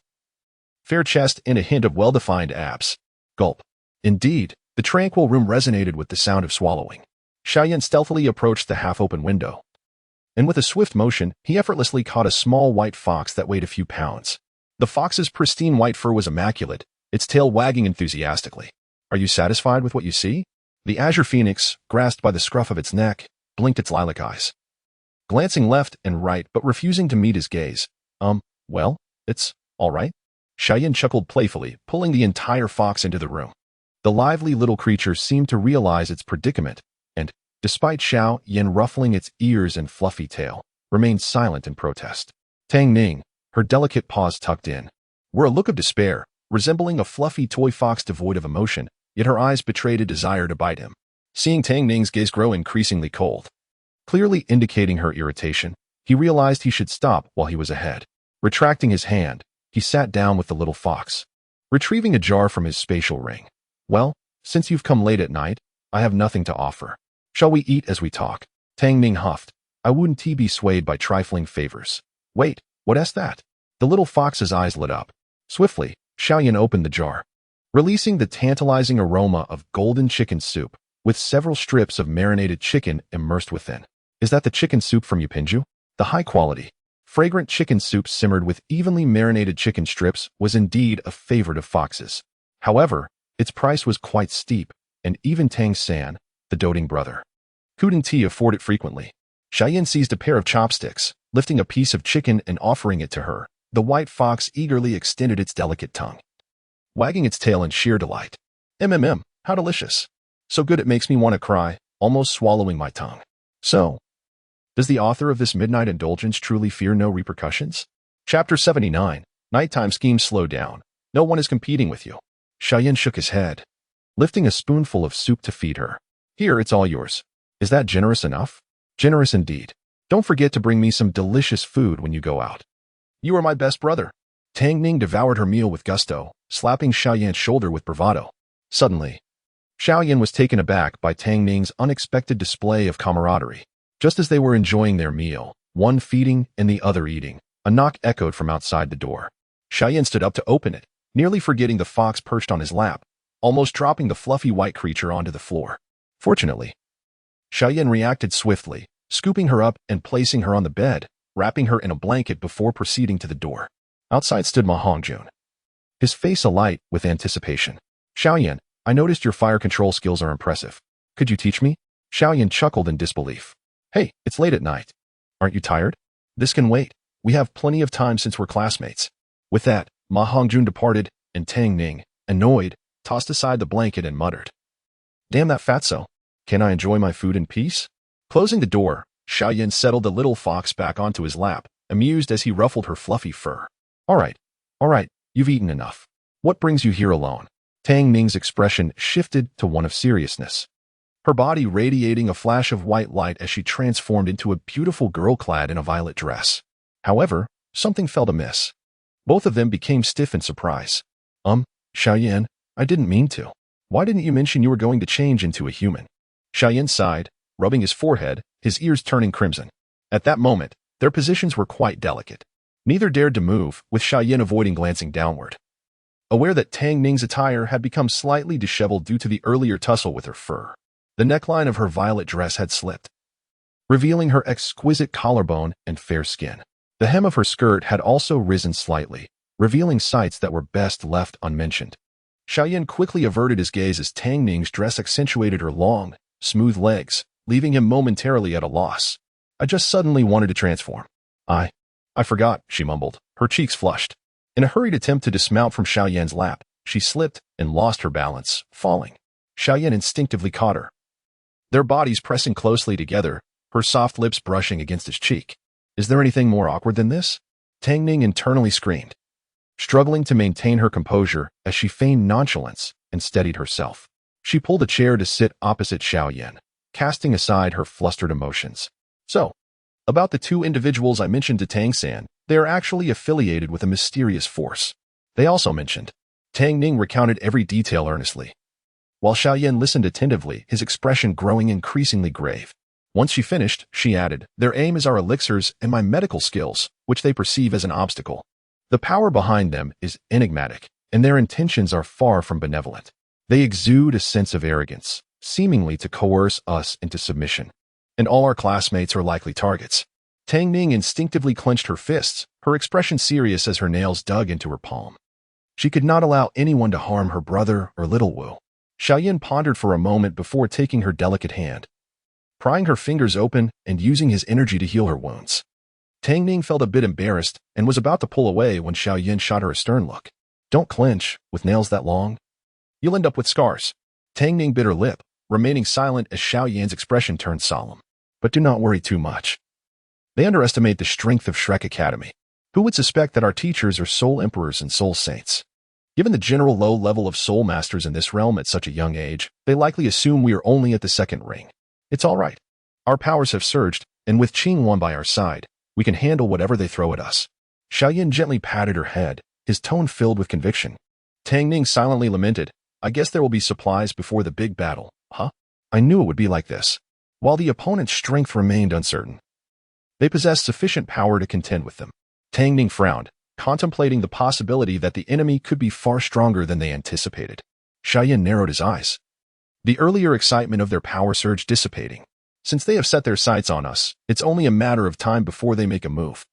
fair chest and a hint of well-defined abs. Gulp. Indeed, the tranquil room resonated with the sound of swallowing. Xiao Yan stealthily approached the half-open window, and with a swift motion, he effortlessly caught a small white fox that weighed a few pounds. The fox's pristine white fur was immaculate, its tail wagging enthusiastically. Are you satisfied with what you see? The azure phoenix, grasped by the scruff of its neck, blinked its lilac eyes, glancing left and right but refusing to meet his gaze. Well, it's all right. Xiao Yan chuckled playfully, pulling the entire fox into the room. The lively little creature seemed to realize its predicament, and, despite Xiao Yan ruffling its ears and fluffy tail, remained silent in protest. Tang Ning, her delicate paws tucked in, wore a look of despair, resembling a fluffy toy fox devoid of emotion, yet her eyes betrayed a desire to bite him. Seeing Tang Ning's gaze grow increasingly cold, clearly indicating her irritation, he realized he should stop while he was ahead. Retracting his hand, he sat down with the little fox, retrieving a jar from his spatial ring. Well, since you've come late at night, I have nothing to offer. Shall we eat as we talk? Tang Ning huffed. I wouldn't be swayed by trifling favors. Wait, what's that? The little fox's eyes lit up. Swiftly, Xiao Yan opened the jar, releasing the tantalizing aroma of golden chicken soup, with several strips of marinated chicken immersed within. Is that the chicken soup from Yupinju? The high-quality, fragrant chicken soup simmered with evenly marinated chicken strips was indeed a favorite of Fox's. However, its price was quite steep, and even Tang San, the doting brother, couldn't afford it frequently. Xiao Yan seized a pair of chopsticks, lifting a piece of chicken and offering it to her. The white fox eagerly extended its delicate tongue, wagging its tail in sheer delight. How delicious. So good it makes me want to cry, almost swallowing my tongue. So, does the author of this midnight indulgence truly fear no repercussions? Chapter 79. Nighttime schemes slow down. No one is competing with you. Xiao Yan shook his head, lifting a spoonful of soup to feed her. Here, it's all yours. Is that generous enough? Generous indeed. Don't forget to bring me some delicious food when you go out. You are my best brother. Tang Ning devoured her meal with gusto, slapping Xiao Yan's shoulder with bravado. Suddenly, Xiao Yan was taken aback by Tang Ning's unexpected display of camaraderie. Just as they were enjoying their meal, one feeding and the other eating, a knock echoed from outside the door. Xiao Yan stood up to open it, nearly forgetting the fox perched on his lap, almost dropping the fluffy white creature onto the floor. Fortunately, Xiao Yan reacted swiftly, scooping her up and placing her on the bed, wrapping her in a blanket before proceeding to the door. Outside stood Ma Hongjun, his face alight with anticipation. Xiao Yan, I noticed your fire control skills are impressive. Could you teach me? Xiao Yan chuckled in disbelief. Hey, it's late at night. Aren't you tired? This can wait. We have plenty of time since we're classmates. With that, Ma Hongjun departed, and Tang Ning, annoyed, tossed aside the blanket and muttered, Damn that fatso. Can I enjoy my food in peace? Closing the door, Xiao Yan settled the little fox back onto his lap, amused as he ruffled her fluffy fur. All right, you've eaten enough. What brings you here alone? Tang Ning's expression shifted to one of seriousness, her body radiating a flash of white light as she transformed into a beautiful girl clad in a violet dress. However, something felt amiss. Both of them became stiff in surprise. Xiao Yan, I didn't mean to. Why didn't you mention you were going to change into a human? Xiao Yan sighed, rubbing his forehead, his ears turning crimson. At that moment, their positions were quite delicate. Neither dared to move, with Xiao Yan avoiding glancing downward, aware that Tang Ning's attire had become slightly disheveled due to the earlier tussle with her fur. The neckline of her violet dress had slipped, revealing her exquisite collarbone and fair skin. The hem of her skirt had also risen slightly, revealing sights that were best left unmentioned. Xiao Yan quickly averted his gaze as Tang Ning's dress accentuated her long, smooth legs, leaving him momentarily at a loss. I just suddenly wanted to transform. I forgot, she mumbled, her cheeks flushed. In a hurried attempt to dismount from Xiao Yan's lap, she slipped and lost her balance, falling. Xiao Yan instinctively caught her, their bodies pressing closely together, her soft lips brushing against his cheek. Is there anything more awkward than this? Tang Ning internally screamed, struggling to maintain her composure as she feigned nonchalance and steadied herself. She pulled a chair to sit opposite Xiao Yan, casting aside her flustered emotions. So, about the two individuals I mentioned to Tang San, they are actually affiliated with a mysterious force. They also mentioned. Tang Ning recounted every detail earnestly, while Xiao Yan listened attentively, his expression growing increasingly grave. Once she finished, she added, "Their aim is our elixirs and my medical skills, which they perceive as an obstacle. The power behind them is enigmatic, and their intentions are far from benevolent. They exude a sense of arrogance, seemingly to coerce us into submission. And all our classmates are likely targets." Tang Ning instinctively clenched her fists, her expression serious as her nails dug into her palm. She could not allow anyone to harm her brother or little Wu. Xiao Yan pondered for a moment before taking her delicate hand, prying her fingers open and using his energy to heal her wounds. Tang Ning felt a bit embarrassed and was about to pull away when Xiao Yan shot her a stern look. "Don't clench, with nails that long. You'll end up with scars." Tang Ning bit her lip, remaining silent as Xiao Yan's expression turned solemn. "But do not worry too much. They underestimate the strength of Shrek Academy. Who would suspect that our teachers are soul emperors and soul saints? Given the general low level of soul masters in this realm at such a young age, they likely assume we are only at the second ring. It's all right. Our powers have surged, and with Qingwan by our side, we can handle whatever they throw at us." Xiao Yan gently patted her head, his tone filled with conviction. Tang Ning silently lamented, "I guess there will be supplies before the big battle, huh? I knew it would be like this." While the opponent's strength remained uncertain, they possessed sufficient power to contend with them. Tang Ning frowned, contemplating the possibility that the enemy could be far stronger than they anticipated. Xiao Yan narrowed his eyes, the earlier excitement of their power surge dissipating. "Since they have set their sights on us, it's only a matter of time before they make a move.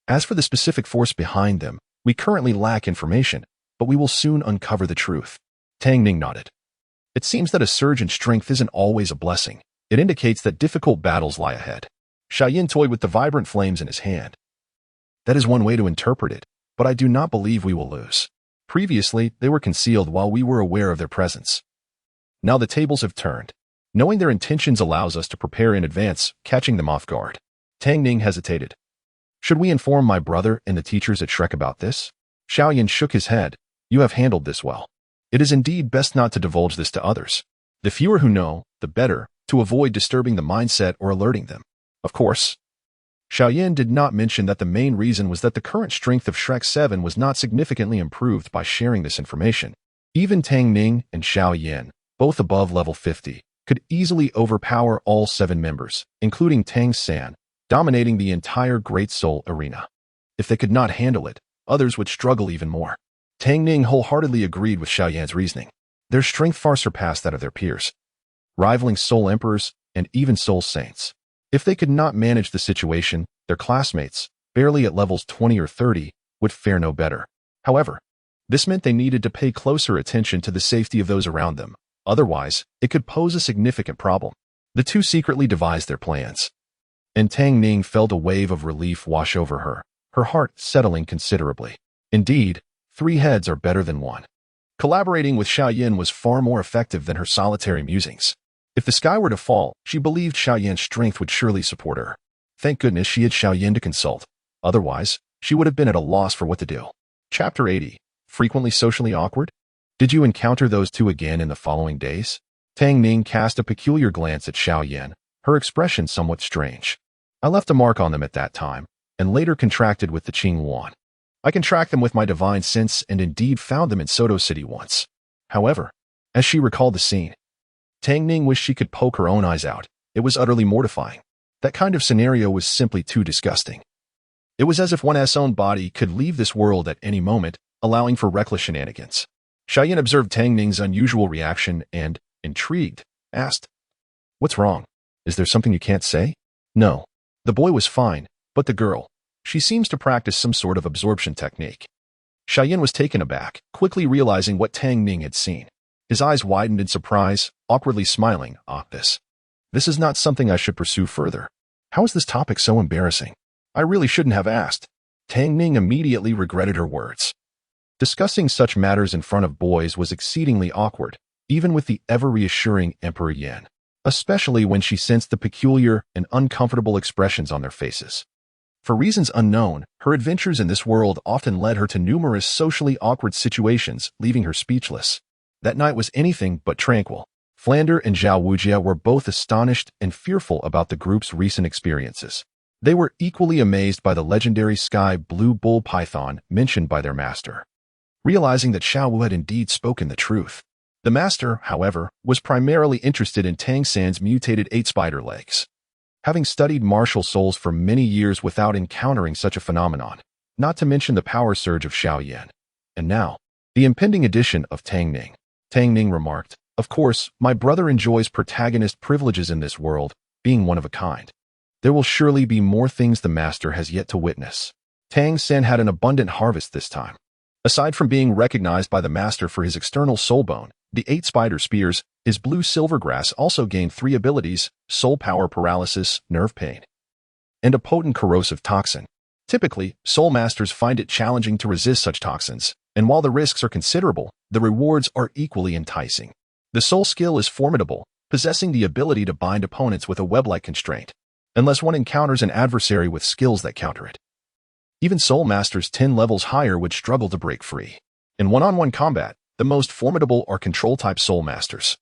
As for the specific force behind them, we currently lack information, but we will soon uncover the truth." Tang Ning nodded. It seems that a surge in strength isn't always a blessing. It indicates that difficult battles lie ahead. Xiao Yan toyed with the vibrant flames in his hand. "That is one way to interpret it, but I do not believe we will lose. Previously, they were concealed while we were aware of their presence. Now the tables have turned. Knowing their intentions allows us to prepare in advance, catching them off guard." Tang Ning hesitated. "Should we inform my brother and the teachers at Shrek about this?" Xiao Yan shook his head. "You have handled this well. It is indeed best not to divulge this to others. The fewer who know, the better, to avoid disturbing the mindset or alerting them. Of course." Xiao Yan did not mention that the main reason was that the current strength of Shrek 7 was not significantly improved by sharing this information. Even Tang Ning and Xiao Yan, both above level 50, could easily overpower all 7 members, including Tang San, dominating the entire Great Soul arena. If they could not handle it, others would struggle even more. Tang Ning wholeheartedly agreed with Xiao Yan's reasoning. Their strength far surpassed that of their peers, rivaling Soul Emperors and even Soul Saints. If they could not manage the situation, their classmates, barely at levels 20 or 30, would fare no better. However, this meant they needed to pay closer attention to the safety of those around them. Otherwise, it could pose a significant problem. The two secretly devised their plans, and Tang Ning felt a wave of relief wash over her, her heart settling considerably. Indeed, 3 heads are better than 1. Collaborating with Xiao Yan was far more effective than her solitary musings. If the sky were to fall, she believed Xiao Yan's strength would surely support her. Thank goodness she had Xiao Yan to consult. Otherwise, she would have been at a loss for what to do. Chapter 80. Frequently socially awkward? Did you encounter those two again in the following days? Tang Ning cast a peculiar glance at Xiao Yan, her expression somewhat strange. "I left a mark on them at that time, and later contracted with the Qingwan. I can track them with my divine sense and indeed found them in Soto City once." However, as she recalled the scene, Tang Ning wished she could poke her own eyes out. It was utterly mortifying. That kind of scenario was simply too disgusting. It was as if one's own body could leave this world at any moment, allowing for reckless shenanigans. Xiao Yan observed Tang Ning's unusual reaction and, intrigued, asked, "What's wrong? Is there something you can't say?" "No. The boy was fine, but the girl, she seems to practice some sort of absorption technique." Xiao Yan was taken aback, quickly realizing what Tang Ning had seen. His eyes widened in surprise, awkwardly smiling. This is not something I should pursue further. How is this topic so embarrassing? I really shouldn't have asked." Tang Ning immediately regretted her words. Discussing such matters in front of boys was exceedingly awkward, even with the ever-reassuring Emperor Yan, especially when she sensed the peculiar and uncomfortable expressions on their faces. For reasons unknown, her adventures in this world often led her to numerous socially awkward situations, leaving her speechless. That night was anything but tranquil. Flander and Zhao Wujia were both astonished and fearful about the group's recent experiences. They were equally amazed by the legendary sky blue bull python mentioned by their master. realizing that Xiao Wu had indeed spoken the truth. The master, however, was primarily interested in Tang San's mutated 8-spider legs. Having studied martial souls for many years without encountering such a phenomenon, not to mention the power surge of Xiao Yan. And now, the impending addition of Tang Ning. Tang Ning remarked, "Of course, my brother enjoys protagonist privileges in this world, being one of a kind. There will surely be more things the master has yet to witness." Tang San had an abundant harvest this time. Aside from being recognized by the master for his external soul bone, the 8-spider spears, his blue silver grass also gained 3 abilities: soul power, paralysis, nerve pain, and a potent corrosive toxin. Typically, soul masters find it challenging to resist such toxins, and while the risks are considerable, the rewards are equally enticing. The soul skill is formidable, possessing the ability to bind opponents with a web-like constraint, unless one encounters an adversary with skills that counter it. Even soul masters 10 levels higher would struggle to break free. In one-on-one combat, the most formidable are control-type soul masters,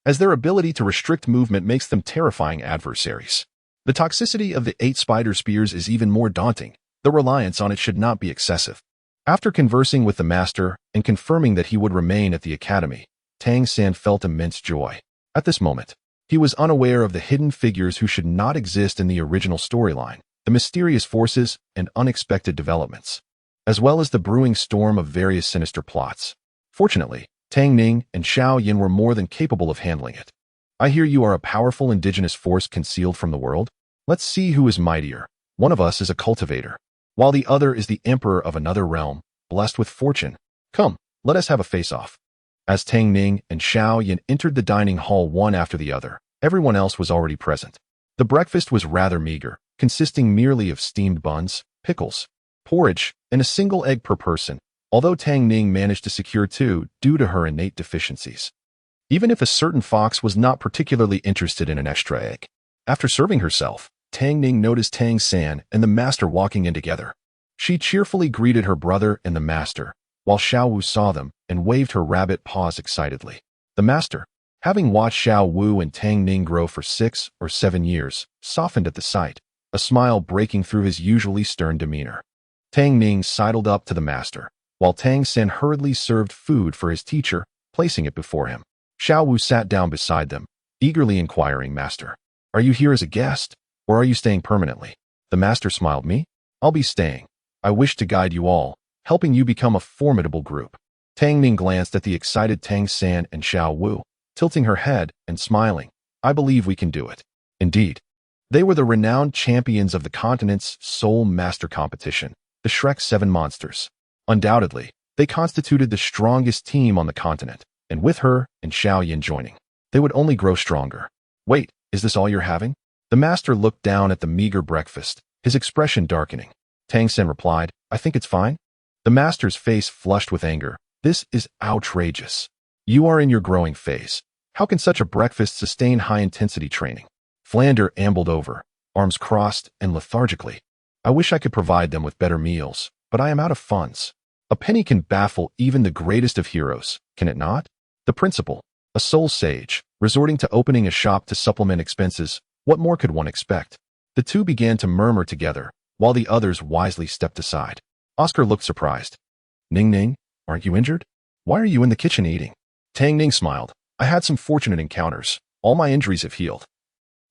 as their ability to restrict movement makes them terrifying adversaries. The toxicity of the 8-spider spears is even more daunting. The reliance on it should not be excessive. After conversing with the master and confirming that he would remain at the academy, Tang San felt immense joy. At this moment, he was unaware of the hidden figures who should not exist in the original storyline, the mysterious forces and unexpected developments, as well as the brewing storm of various sinister plots. Fortunately, Tang Ning and Xiao Yan were more than capable of handling it. "I hear you are a powerful indigenous force concealed from the world. Let's see who is mightier. One of us is a cultivator, while the other is the emperor of another realm, blessed with fortune. Come, let us have a face-off." As Tang Ning and Xiao Yan entered the dining hall one after the other, everyone else was already present. The breakfast was rather meager, consisting merely of steamed buns, pickles, porridge, and a single egg per person, although Tang Ning managed to secure 2 due to her innate deficiencies. Even if a certain fox was not particularly interested in an extra egg. After serving herself, Tang Ning noticed Tang San and the master walking in together. She cheerfully greeted her brother and the master, while Xiao Wu saw them and waved her rabbit paws excitedly. The master, having watched Xiao Wu and Tang Ning grow for 6 or 7 years, softened at the sight, a smile breaking through his usually stern demeanor. Tang Ning sidled up to the master, while Tang San hurriedly served food for his teacher, placing it before him. Xiao Wu sat down beside them, eagerly inquiring, "Master, are you here as a guest, or are you staying permanently?" The master smiled. "Me? I'll be staying. I wish to guide you all, helping you become a formidable group." Tang Ning glanced at the excited Tang San and Xiao Wu, tilting her head and smiling. "I believe we can do it." Indeed, they were the renowned champions of the continent's Soul Master competition, the Shrek 7 monsters. Undoubtedly, they constituted the strongest team on the continent, and with her and Xiao Yan joining, they would only grow stronger. "Wait, is this all you're having?" The master looked down at the meager breakfast, his expression darkening. Tang San replied, "I think it's fine." The master's face flushed with anger. "This is outrageous. You are in your growing phase. How can such a breakfast sustain high-intensity training?" Flander ambled over, arms crossed and lethargically. "I wish I could provide them with better meals, but I am out of funds." A penny can baffle even the greatest of heroes, can it not? The principal, a soul sage, resorting to opening a shop to supplement expenses, what more could one expect? The two began to murmur together, while the others wisely stepped aside. Oscar looked surprised. "Ning Ning, aren't you injured? Why are you in the kitchen eating?" Tang Ning smiled. "I had some fortunate encounters. All my injuries have healed.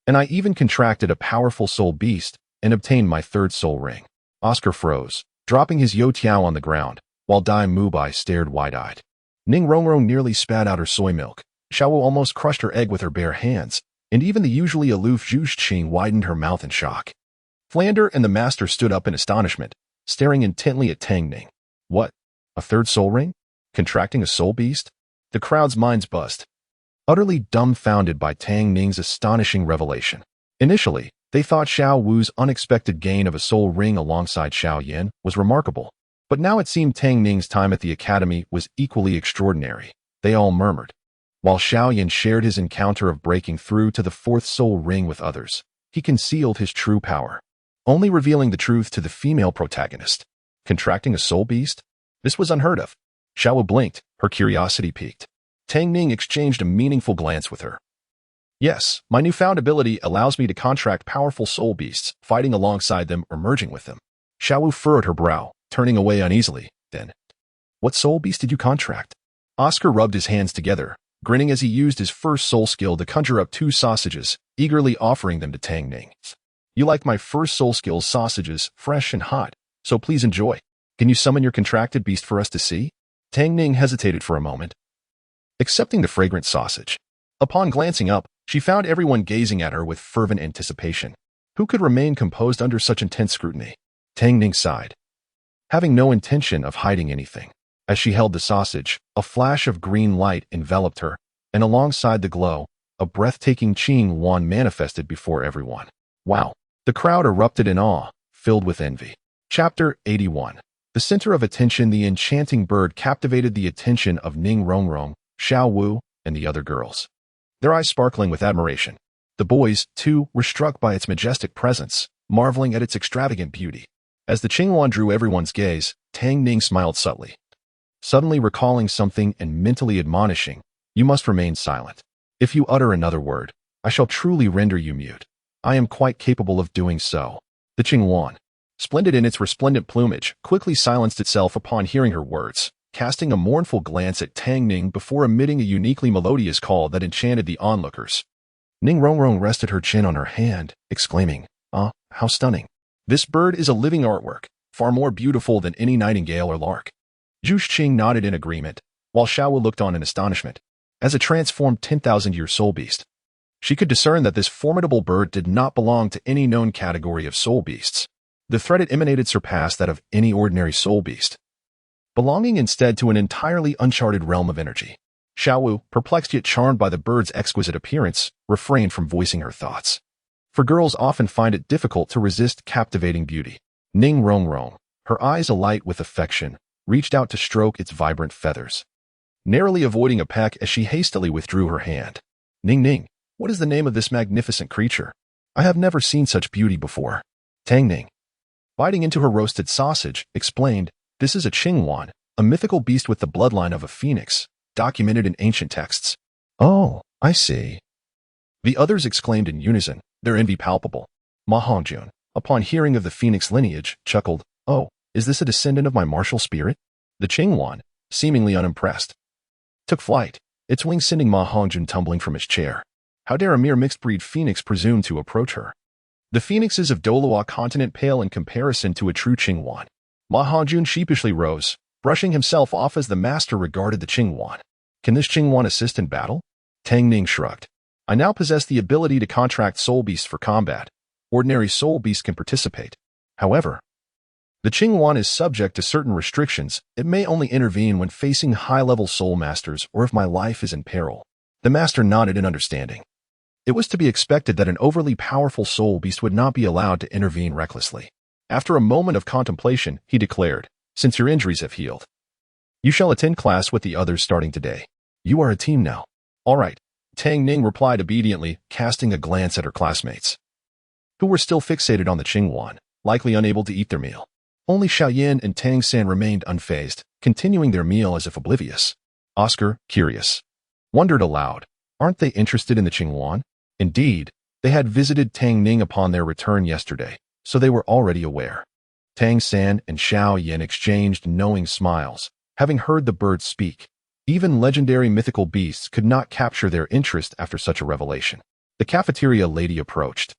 And I even contracted a powerful soul beast and obtained my 3rd soul ring." Oscar froze, dropping his youtiao on the ground, while Dai Mubai stared wide-eyed. Ning Rongrong nearly spat out her soy milk. Xiao Wu almost crushed her egg with her bare hands, and even the usually aloof Zhu Xing widened her mouth in shock. Flander and the master stood up in astonishment, staring intently at Tang Ning. "What? A 3rd soul ring? Contracting a soul beast?" The crowd's minds buzzed, utterly dumbfounded by Tang Ning's astonishing revelation. Initially, they thought Xiao Wu's unexpected gain of a soul ring alongside Xiao Yan was remarkable, but now it seemed Tang Ning's time at the academy was equally extraordinary. They all murmured. While Xiao Yan shared his encounter of breaking through to the 4th soul ring with others, he concealed his true power, only revealing the truth to the female protagonist. Contracting a soul beast? This was unheard of. Xiao Wu blinked, her curiosity piqued. Tang Ning exchanged a meaningful glance with her. "Yes, my newfound ability allows me to contract powerful soul beasts, fighting alongside them or merging with them." Xiao Wu furrowed her brow, turning away uneasily. Then, What soul beast did you contract? Oscar rubbed his hands together, grinning as he used his first soul skill to conjure up 2 sausages, eagerly offering them to Tang Ning. You like my first soul skill's sausages, fresh and hot, so please enjoy. Can you summon your contracted beast for us to see? Tang Ning hesitated for a moment, accepting the fragrant sausage. Upon glancing up, she found everyone gazing at her with fervent anticipation. Who could remain composed under such intense scrutiny? Tang Ning sighed, having no intention of hiding anything. As she held the sausage, a flash of green light enveloped her, and alongside the glow, a breathtaking Qing Yuan manifested before everyone. Wow! The crowd erupted in awe, filled with envy. Chapter 81. The center of attention, the enchanting bird captivated the attention of Ning Rongrong, Xiao Wu, and the other girls, their eyes sparkling with admiration. The boys, too, were struck by its majestic presence, marveling at its extravagant beauty. As the Qingyuan drew everyone's gaze, Tang Ning smiled subtly, suddenly recalling something and mentally admonishing, "You must remain silent. If you utter another word, I shall truly render you mute. I am quite capable of doing so." The Qingyuan, splendid in its resplendent plumage, quickly silenced itself upon hearing her words, casting a mournful glance at Tang Ning before emitting a uniquely melodious call that enchanted the onlookers. Ning Rongrong rested her chin on her hand, exclaiming, "Ah, how stunning. This bird is a living artwork, far more beautiful than any nightingale or lark." Zhu Xing nodded in agreement, while Xiao looked on in astonishment. As a transformed 10,000-year soul beast, she could discern that this formidable bird did not belong to any known category of soul beasts. The threat it emanated surpassed that of any ordinary soul beast, belonging instead to an entirely uncharted realm of energy. Xiao, perplexed yet charmed by the bird's exquisite appearance, refrained from voicing her thoughts. For girls often find it difficult to resist captivating beauty. Ning Rongrong, her eyes alight with affection, reached out to stroke its vibrant feathers, narrowly avoiding a peck as she hastily withdrew her hand. Ning, what is the name of this magnificent creature? I have never seen such beauty before." Tang Ning, biting into her roasted sausage, explained, "This is a Qingyuan, a mythical beast with the bloodline of a phoenix, documented in ancient texts." "Oh, I see." The others exclaimed in unison, their envy palpable. Ma Hongjun, upon hearing of the phoenix lineage, chuckled, "Oh, is this a descendant of my martial spirit?" The Qingyuan, seemingly unimpressed, took flight, its wings sending Ma Hongjun tumbling from his chair. How dare a mere mixed-breed phoenix presume to approach her? The phoenixes of Douluo continent pale in comparison to a true Qingyuan. Ma Hongjun sheepishly rose, brushing himself off as the master regarded the Qingyuan. "Can this Qingyuan assist in battle?" Tang Ning shrugged. "I now possess the ability to contract soul beasts for combat. Ordinary soul beasts can participate. However, the Qingyuan is subject to certain restrictions. It may only intervene when facing high-level soul masters or if my life is in peril." The master nodded in understanding. It was to be expected that an overly powerful soul beast would not be allowed to intervene recklessly. After a moment of contemplation, he declared, "Since your injuries have healed, you shall attend class with the others starting today. You are a team now." "All right," Tang Ning replied obediently, casting a glance at her classmates, who were still fixated on the Qingyuan, likely unable to eat their meal. Only Xiao Yan and Tang San remained unfazed, continuing their meal as if oblivious. Oscar, curious, wondered aloud, aren't they interested in the Qingyuan? Indeed, they had visited Tang Ning upon their return yesterday, so they were already aware. Tang San and Xiao Yan exchanged knowing smiles, having heard the bird speak. Even legendary mythical beasts could not capture their interest after such a revelation. The cafeteria lady approached,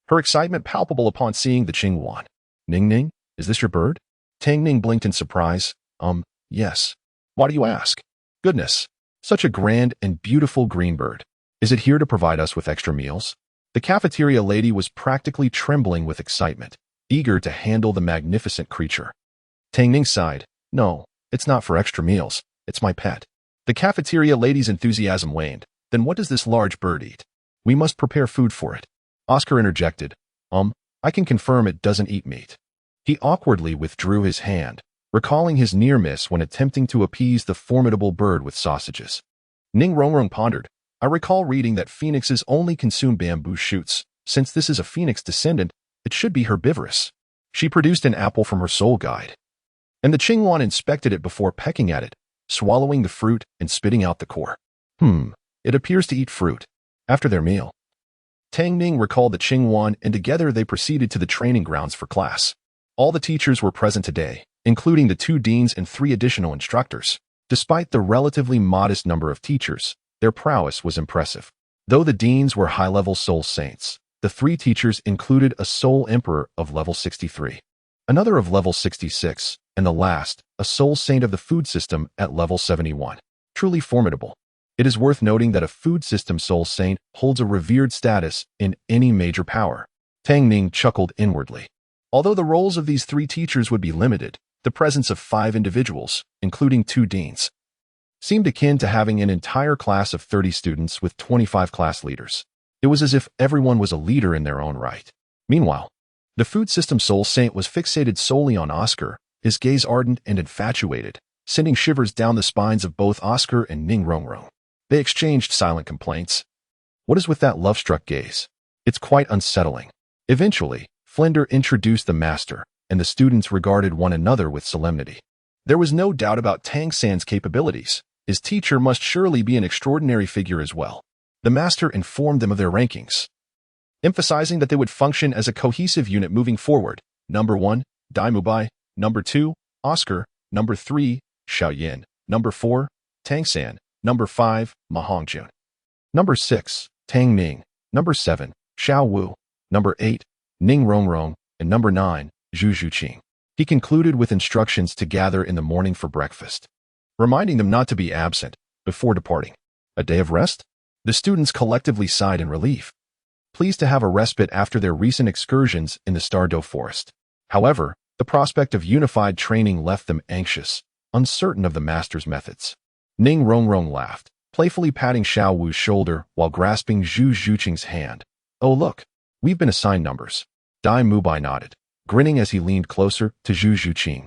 her excitement palpable upon seeing the Qingyuan. Ning, is this your bird?" Tang Ning blinked in surprise. Yes. Why do you ask?" "Goodness, such a grand and beautiful green bird. Is it here to provide us with extra meals?" The cafeteria lady was practically trembling with excitement, eager to handle the magnificent creature. Tang Ning sighed. "No, it's not for extra meals. It's my pet." The cafeteria lady's enthusiasm waned. "Then what does this large bird eat? We must prepare food for it." Oscar interjected. I can confirm it doesn't eat meat." He awkwardly withdrew his hand, recalling his near miss when attempting to appease the formidable bird with sausages. Ning Rongrong pondered. "I recall reading that phoenixes only consume bamboo shoots. Since this is a phoenix descendant, it should be herbivorous." She produced an apple from her soul guide, and the Qingyuan inspected it before pecking at it, swallowing the fruit and spitting out the core. It appears to eat fruit." After their meal, Tang Ning recalled the Qingyuan, and together they proceeded to the training grounds for class. All the teachers were present today, including the 2 deans and 3 additional instructors. Despite the relatively modest number of teachers, their prowess was impressive. Though the deans were high-level soul saints, the 3 teachers included a soul emperor of level 63, another of level 66, and the last, a soul saint of the food system at level 71. Truly formidable. It is worth noting that a food system soul saint holds a revered status in any major power. Tang Ning chuckled inwardly. Although the roles of these 3 teachers would be limited, the presence of 5 individuals, including 2 deans, seemed akin to having an entire class of 30 students with 25 class leaders. It was as if everyone was a leader in their own right. Meanwhile, the food system soul saint was fixated solely on Oscar, his gaze ardent and infatuated, sending shivers down the spines of both Oscar and Ning Rongrong. They exchanged silent complaints. What is with that love-struck gaze? It's quite unsettling. Eventually, Flender introduced the master, and the students regarded one another with solemnity. There was no doubt about Tang San's capabilities. His teacher must surely be an extraordinary figure as well. The master informed them of their rankings, emphasizing that they would function as a cohesive unit moving forward. Number 1, Dai Mubai. Number 2, Oscar. Number 3, Xiao Yan. Number 4, Tang San. Number 5, Ma Hongjun. Number 6, Tang Ning. Number 7, Xiao Wu. Number 8, Ning Rongrong. And number 9, Zhu Zhuqing. He concluded with instructions to gather in the morning for breakfast, reminding them not to be absent before departing. A day of rest? The students collectively sighed in relief, pleased to have a respite after their recent excursions in the Stardow Forest. However, the prospect of unified training left them anxious, uncertain of the master's methods. Ning Rongrong laughed, playfully patting Xiao Wu's shoulder while grasping Zhu Zhuqing's hand. Oh look, we've been assigned numbers. Dai Mubai nodded, grinning as he leaned closer to Zhu Zhuqing.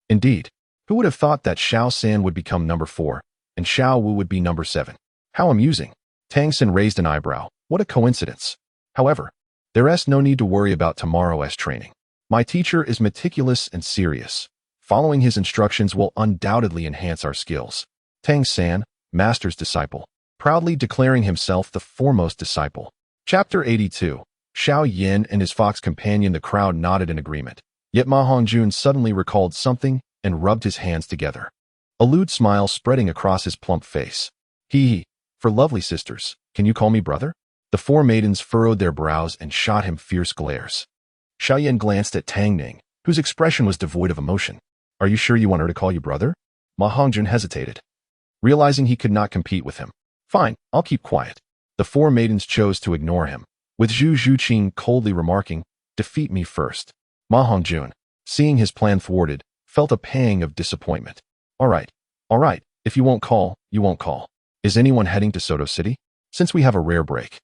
Indeed, who would have thought that Xiao San would become number 4, and Xiao Wu would be number 7? How amusing. Tang San raised an eyebrow. What a coincidence. However, there's no need to worry about tomorrow's training. My teacher is meticulous and serious. Following his instructions will undoubtedly enhance our skills. Tang San, master's disciple, proudly declaring himself the foremost disciple. Chapter 82. Xiao Yan and his fox companion. The crowd nodded in agreement. Yet Ma Hongjun suddenly recalled something and rubbed his hands together, a lewd smile spreading across his plump face. Hee, for lovely sisters, can you call me brother? The 4 maidens furrowed their brows and shot him fierce glares. Xiao Yan glanced at Tang Ning, whose expression was devoid of emotion. Are you sure you want her to call you brother? Ma Hongjun hesitated, realizing he could not compete with him. Fine, I'll keep quiet. The 4 maidens chose to ignore him, with Zhu Zhuqing coldly remarking, defeat me first. Ma Hongjun, seeing his plan thwarted, felt a pang of disappointment. All right, if you won't call, you won't call. Is anyone heading to Soto City? Since we have a rare break,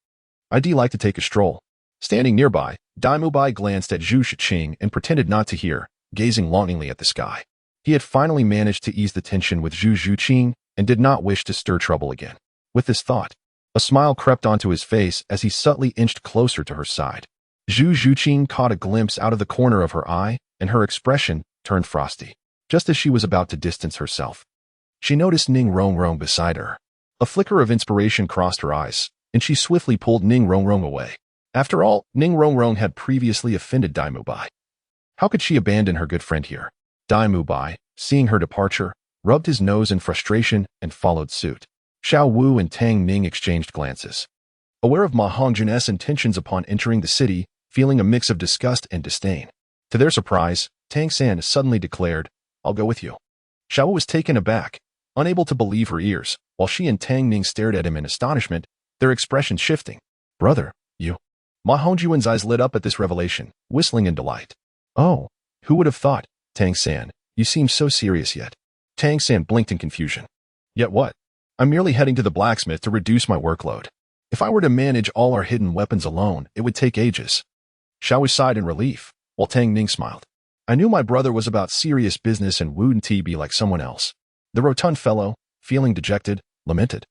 I'd like to take a stroll. Standing nearby, Dai Mubai glanced at Zhu Zhuqing and pretended not to hear, gazing longingly at the sky. He had finally managed to ease the tension with Zhu Zhuqing and did not wish to stir trouble again. With this thought, a smile crept onto his face as he subtly inched closer to her side. Zhu Zhuqing caught a glimpse out of the corner of her eye, and her expression turned frosty. Just as she was about to distance herself, she noticed Ning Rongrong beside her. A flicker of inspiration crossed her eyes, and she swiftly pulled Ning Rongrong away. After all, Ning Rongrong had previously offended Dai Mubai. How could she abandon her good friend here? Dai Mubai, seeing her departure, rubbed his nose in frustration and followed suit. Xiao Wu and Tang Ning exchanged glances, aware of Ma Hongjun's intentions upon entering the city, feeling a mix of disgust and disdain. To their surprise, Tang San suddenly declared, I'll go with you. Xiao Wu was taken aback, unable to believe her ears, while she and Tang Ning stared at him in astonishment, their expressions shifting. Brother, you. Ma Hongjun's eyes lit up at this revelation, whistling in delight. Oh, who would have thought? Tang San, you seem so serious yet. Tang San blinked in confusion. Yet what? I'm merely heading to the blacksmith to reduce my workload. If I were to manage all our hidden weapons alone, it would take ages. Xiao Wu sighed in relief, while Tang Ning smiled. I knew my brother was about serious business and wouldn't be like someone else. The rotund fellow, feeling dejected, lamented.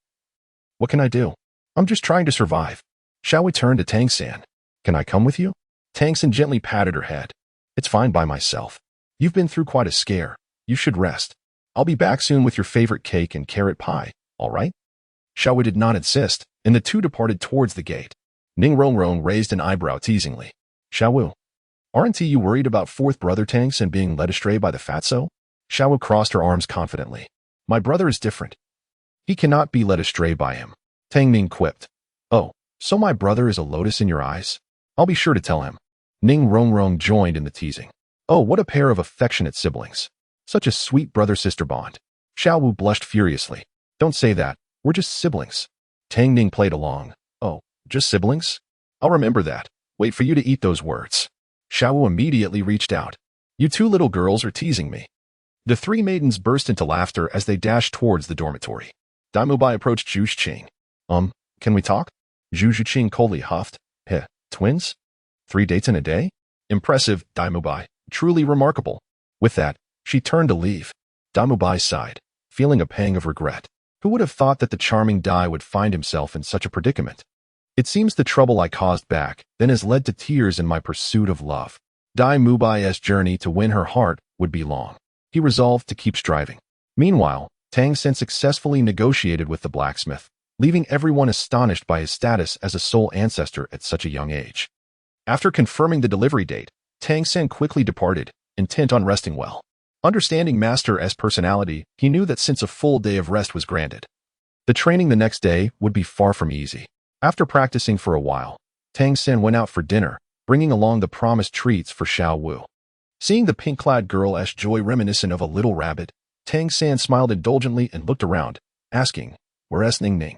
What can I do? I'm just trying to survive. Xiao Wu turned to Tang San. Can I come with you? Tang San gently patted her head. It's fine by myself. You've been through quite a scare. You should rest. I'll be back soon with your favorite cake and carrot pie, all right? Xiao Wu did not insist, and the two departed towards the gate. Ning Rongrong raised an eyebrow teasingly. Xiao Wu, Aren't you worried about fourth brother Tang San being led astray by the fatso? Xiao crossed her arms confidently. My brother is different. He cannot be led astray by him. Tang Ning quipped. Oh, so my brother is a lotus in your eyes? I'll be sure to tell him. Ning Rongrong joined in the teasing. Oh, what a pair of affectionate siblings. Such a sweet brother-sister bond. Xiao Wu blushed furiously. Don't say that. We're just siblings. Tang Ning played along. Oh, just siblings? I'll remember that. Wait for you to eat those words. Xiao Wu immediately reached out. You two little girls are teasing me. The three maidens burst into laughter as they dashed towards the dormitory. Daimu Bai approached Zhu Xing. Can we talk? Zhu Zhuqing coldly huffed. Heh, twins? 3 dates in a day? Impressive, Daimu Bai. Truly remarkable. With that, she turned to leave. Daimu Bai sighed, feeling a pang of regret. Who would have thought that the charming Dai would find himself in such a predicament? It seems the trouble I caused back then has led to tears in my pursuit of love. Dai Mubai's journey to win her heart would be long. He resolved to keep striving. Meanwhile, Tang San successfully negotiated with the blacksmith, leaving everyone astonished by his status as a sole ancestor at such a young age. After confirming the delivery date, Tang San quickly departed, intent on resting well. Understanding Master S' personality, he knew that since a full day of rest was granted, the training the next day would be far from easy. After practicing for a while, Tang San went out for dinner, bringing along the promised treats for Xiao Wu. Seeing the pink-clad girl's joy reminiscent of a little rabbit, Tang San smiled indulgently and looked around, asking, Where's Ning Ning?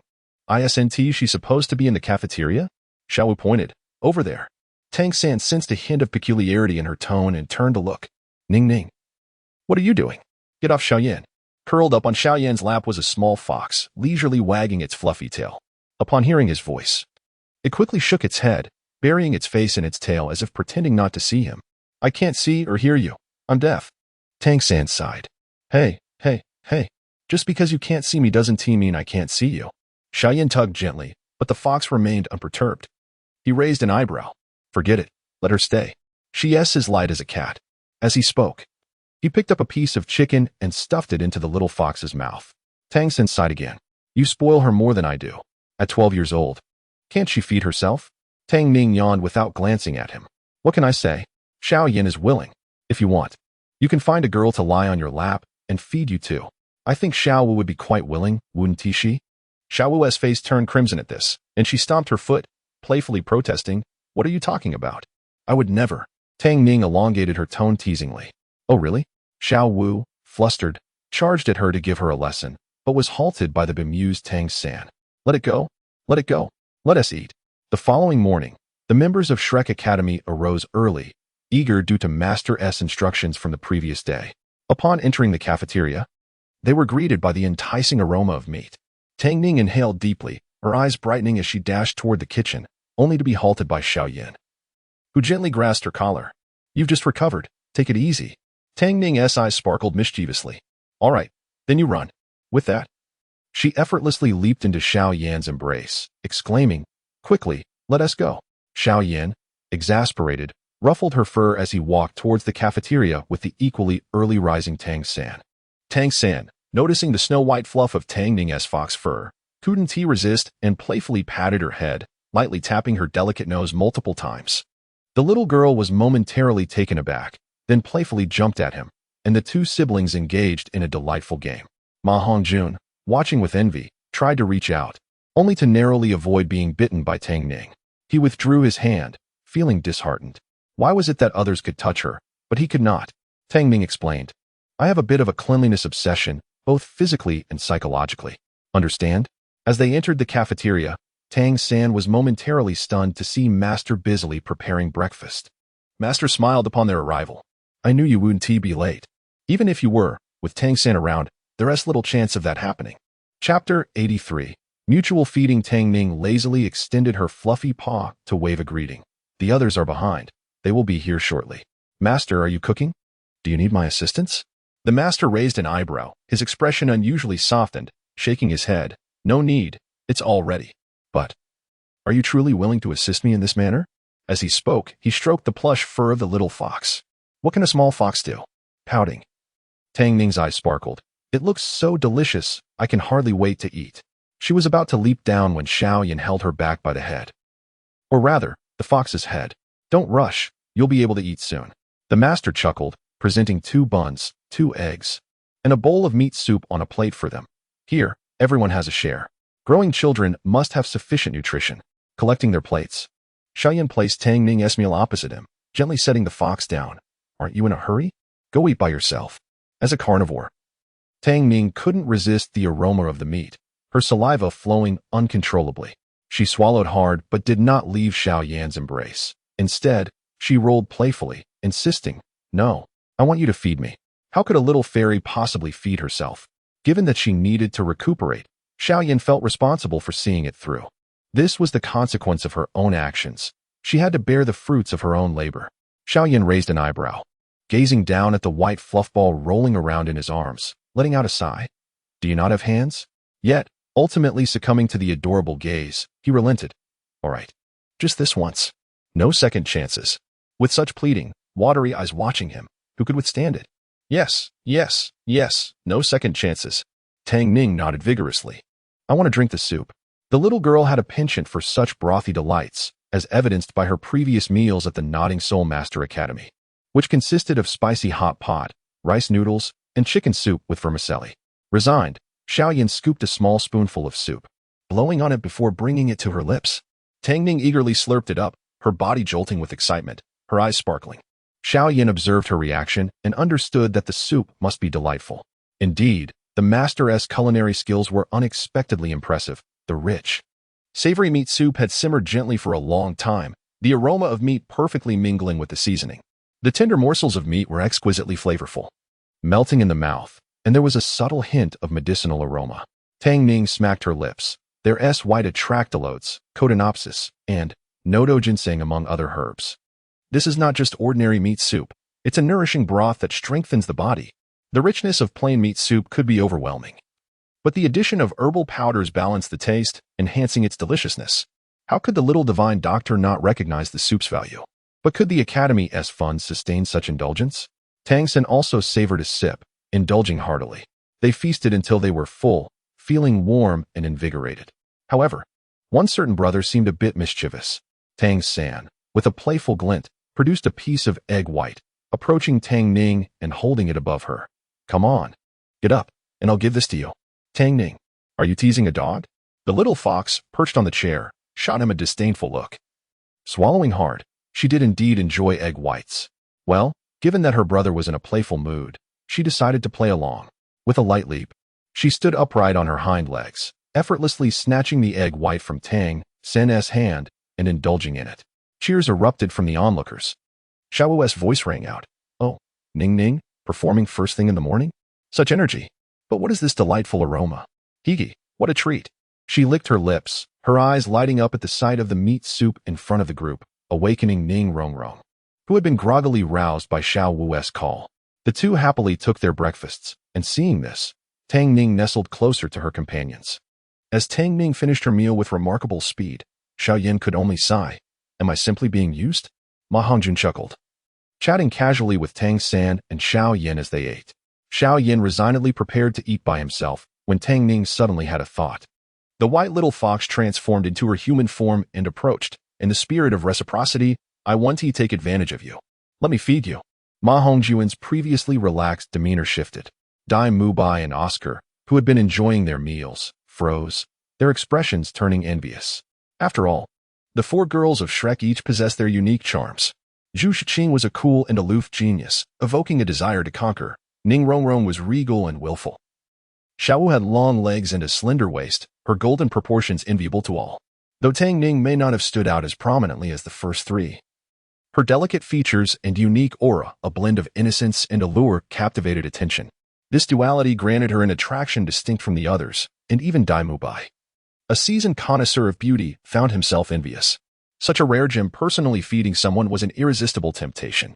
Isn't she supposed to be in the cafeteria? Xiao Wu pointed, Over there. Tang San sensed a hint of peculiarity in her tone and turned to look. Ning Ning. What are you doing? Get off Xiao Yan. Curled up on Xiao Yan's lap was a small fox, leisurely wagging its fluffy tail. Upon hearing his voice, it quickly shook its head, burying its face in its tail as if pretending not to see him. I can't see or hear you. I'm deaf. Tang San sighed. Hey. Just because you can't see me doesn't mean I can't see you. Xiao Yan tugged gently, but the fox remained unperturbed. He raised an eyebrow. Forget it. Let her stay. She's as light as a cat. As he spoke, he picked up a piece of chicken and stuffed it into the little fox's mouth. Tang San sighed again. You spoil her more than I do. At 12 years old. Can't she feed herself? Tang Ning yawned without glancing at him. What can I say? Xiao Yan is willing. If you want, you can find a girl to lie on your lap and feed you too. I think Xiao Wu would be quite willing, wouldn't she? Xiao Wu's face turned crimson at this, and she stomped her foot, playfully protesting, What are you talking about? I would never. Tang Ning elongated her tone teasingly. Oh really? Xiao Wu, flustered, charged at her to give her a lesson, but was halted by the bemused Tang San. Let it go. Let it go. Let us eat. The following morning, the members of Shrek Academy arose early, eager due to Master S' instructions from the previous day. Upon entering the cafeteria, they were greeted by the enticing aroma of meat. Tang Ning inhaled deeply, her eyes brightening as she dashed toward the kitchen, only to be halted by Xiao Yan, who gently grasped her collar. You've just recovered. Take it easy. Tang Ning's eyes sparkled mischievously. All right, then you run. With that, she effortlessly leaped into Xiao Yan's embrace, exclaiming, Quickly, let us go. Xiao Yan, exasperated, ruffled her fur as he walked towards the cafeteria with the equally early-rising Tang San. Tang San, noticing the snow-white fluff of Tang Ning's fox fur, couldn't he resist and playfully patted her head, lightly tapping her delicate nose multiple times. The little girl was momentarily taken aback, then playfully jumped at him, and the two siblings engaged in a delightful game. Ma Hongjun, watching with envy, tried to reach out, only to narrowly avoid being bitten by Tang Ning. He withdrew his hand, feeling disheartened. Why was it that others could touch her, but he could not? Tang Ning explained. I have a bit of a cleanliness obsession, both physically and psychologically. Understand? As they entered the cafeteria, Tang San was momentarily stunned to see Master busily preparing breakfast. Master smiled upon their arrival. I knew you wouldn't be late. Even if you were, with Tang San around, there's little chance of that happening. Chapter 83. Mutual feeding. Tang Ning lazily extended her fluffy paw to wave a greeting. The others are behind. They will be here shortly. Master, are you cooking? Do you need my assistance? The master raised an eyebrow, his expression unusually softened, shaking his head. No need. It's all ready. But, are you truly willing to assist me in this manner? As he spoke, he stroked the plush fur of the little fox. What can a small fox do? Pouting. Tang Ning's eyes sparkled. It looks so delicious, I can hardly wait to eat. She was about to leap down when Xiao Yan held her back by the head. Or rather, the fox's head. Don't rush. You'll be able to eat soon. The master chuckled, presenting 2 buns, 2 eggs, and a bowl of meat soup on a plate for them. Here, everyone has a share. Growing children must have sufficient nutrition. Collecting their plates, Xiao Yan placed Tang Ning's meal opposite him, gently setting the fox down. Aren't you in a hurry? Go eat by yourself. As a carnivore, Tang Ning couldn't resist the aroma of the meat, her saliva flowing uncontrollably. She swallowed hard but did not leave Xiao Yan's embrace. Instead, she rolled playfully, insisting, "No, I want you to feed me." How could a little fairy possibly feed herself? Given that she needed to recuperate, Xiao Yan felt responsible for seeing it through. This was the consequence of her own actions. She had to bear the fruits of her own labor. Xiao Yan raised an eyebrow, gazing down at the white fluff ball rolling around in his arms, letting out a sigh. Do you not have hands? Yet, ultimately succumbing to the adorable gaze, he relented. All right, just this once. No second chances. With such pleading, watery eyes watching him, who could withstand it? Yes, yes, yes, no second chances. Tang Ning nodded vigorously. I want to drink the soup. The little girl had a penchant for such brothy delights, as evidenced by her previous meals at the Nodding Soul Master Academy, which consisted of spicy hot pot, rice noodles, and chicken soup with vermicelli. Resigned, Xiao Yan scooped a small spoonful of soup, blowing on it before bringing it to her lips. Tang Ning eagerly slurped it up, her body jolting with excitement, her eyes sparkling. Xiao Yan observed her reaction and understood that the soup must be delightful. Indeed, the master's culinary skills were unexpectedly impressive. The rich, savory meat soup had simmered gently for a long time, the aroma of meat perfectly mingling with the seasoning. The tender morsels of meat were exquisitely flavorful, melting in the mouth, and there was a subtle hint of medicinal aroma. Tang Ning smacked her lips. Their white atractalodes, cotinopsis, and nodo ginseng among other herbs. This is not just ordinary meat soup. It's a nourishing broth that strengthens the body. The richness of plain meat soup could be overwhelming, but the addition of herbal powders balanced the taste, enhancing its deliciousness. How could the little divine doctor not recognize the soup's value? But could the Academy's funds sustain such indulgence? Tang San also savored a sip, indulging heartily. They feasted until they were full, feeling warm and invigorated. However, one certain brother seemed a bit mischievous. Tang San, with a playful glint, produced a piece of egg white, approaching Tang Ning and holding it above her. Come on, get up, and I'll give this to you. Tang Ning, are you teasing a dog? The little fox, perched on the chair, shot him a disdainful look. Swallowing hard, she did indeed enjoy egg whites. Well, given that her brother was in a playful mood, she decided to play along. With a light leap, she stood upright on her hind legs, effortlessly snatching the egg white from Tang San's hand and indulging in it. Cheers erupted from the onlookers. Xiao's voice rang out. Oh, Ning Ning, performing first thing in the morning? Such energy. But what is this delightful aroma? Higi, what a treat. She licked her lips, her eyes lighting up at the sight of the meat soup in front of the group, awakening Ning Rongrong, who had been groggily roused by Xiao's call. The two happily took their breakfasts, and seeing this, Tang Ning nestled closer to her companions. As Tang Ning finished her meal with remarkable speed, Xiao Yan could only sigh. Am I simply being used? Ma Hongjun chuckled, chatting casually with Tang San and Xiao Yan as they ate. Xiao Yan resignedly prepared to eat by himself when Tang Ning suddenly had a thought. The white little fox transformed into her human form and approached. In the spirit of reciprocity, I want to take advantage of you. Let me feed you. Ma Hongjuan's previously relaxed demeanor shifted. Dai Mubai and Oscar, who had been enjoying their meals, froze, their expressions turning envious. After all, the 4 girls of Shrek each possessed their unique charms. Zhu Shiqing was a cool and aloof genius, evoking a desire to conquer. Ning Rongrong was regal and willful. Xiao had long legs and a slender waist, her golden proportions enviable to all. Though Tang Ning may not have stood out as prominently as the first 3. Her delicate features and unique aura, a blend of innocence and allure, captivated attention. This duality granted her an attraction distinct from the others, and even Dai Mubai, a seasoned connoisseur of beauty, found himself envious. Such a rare gem personally feeding someone was an irresistible temptation.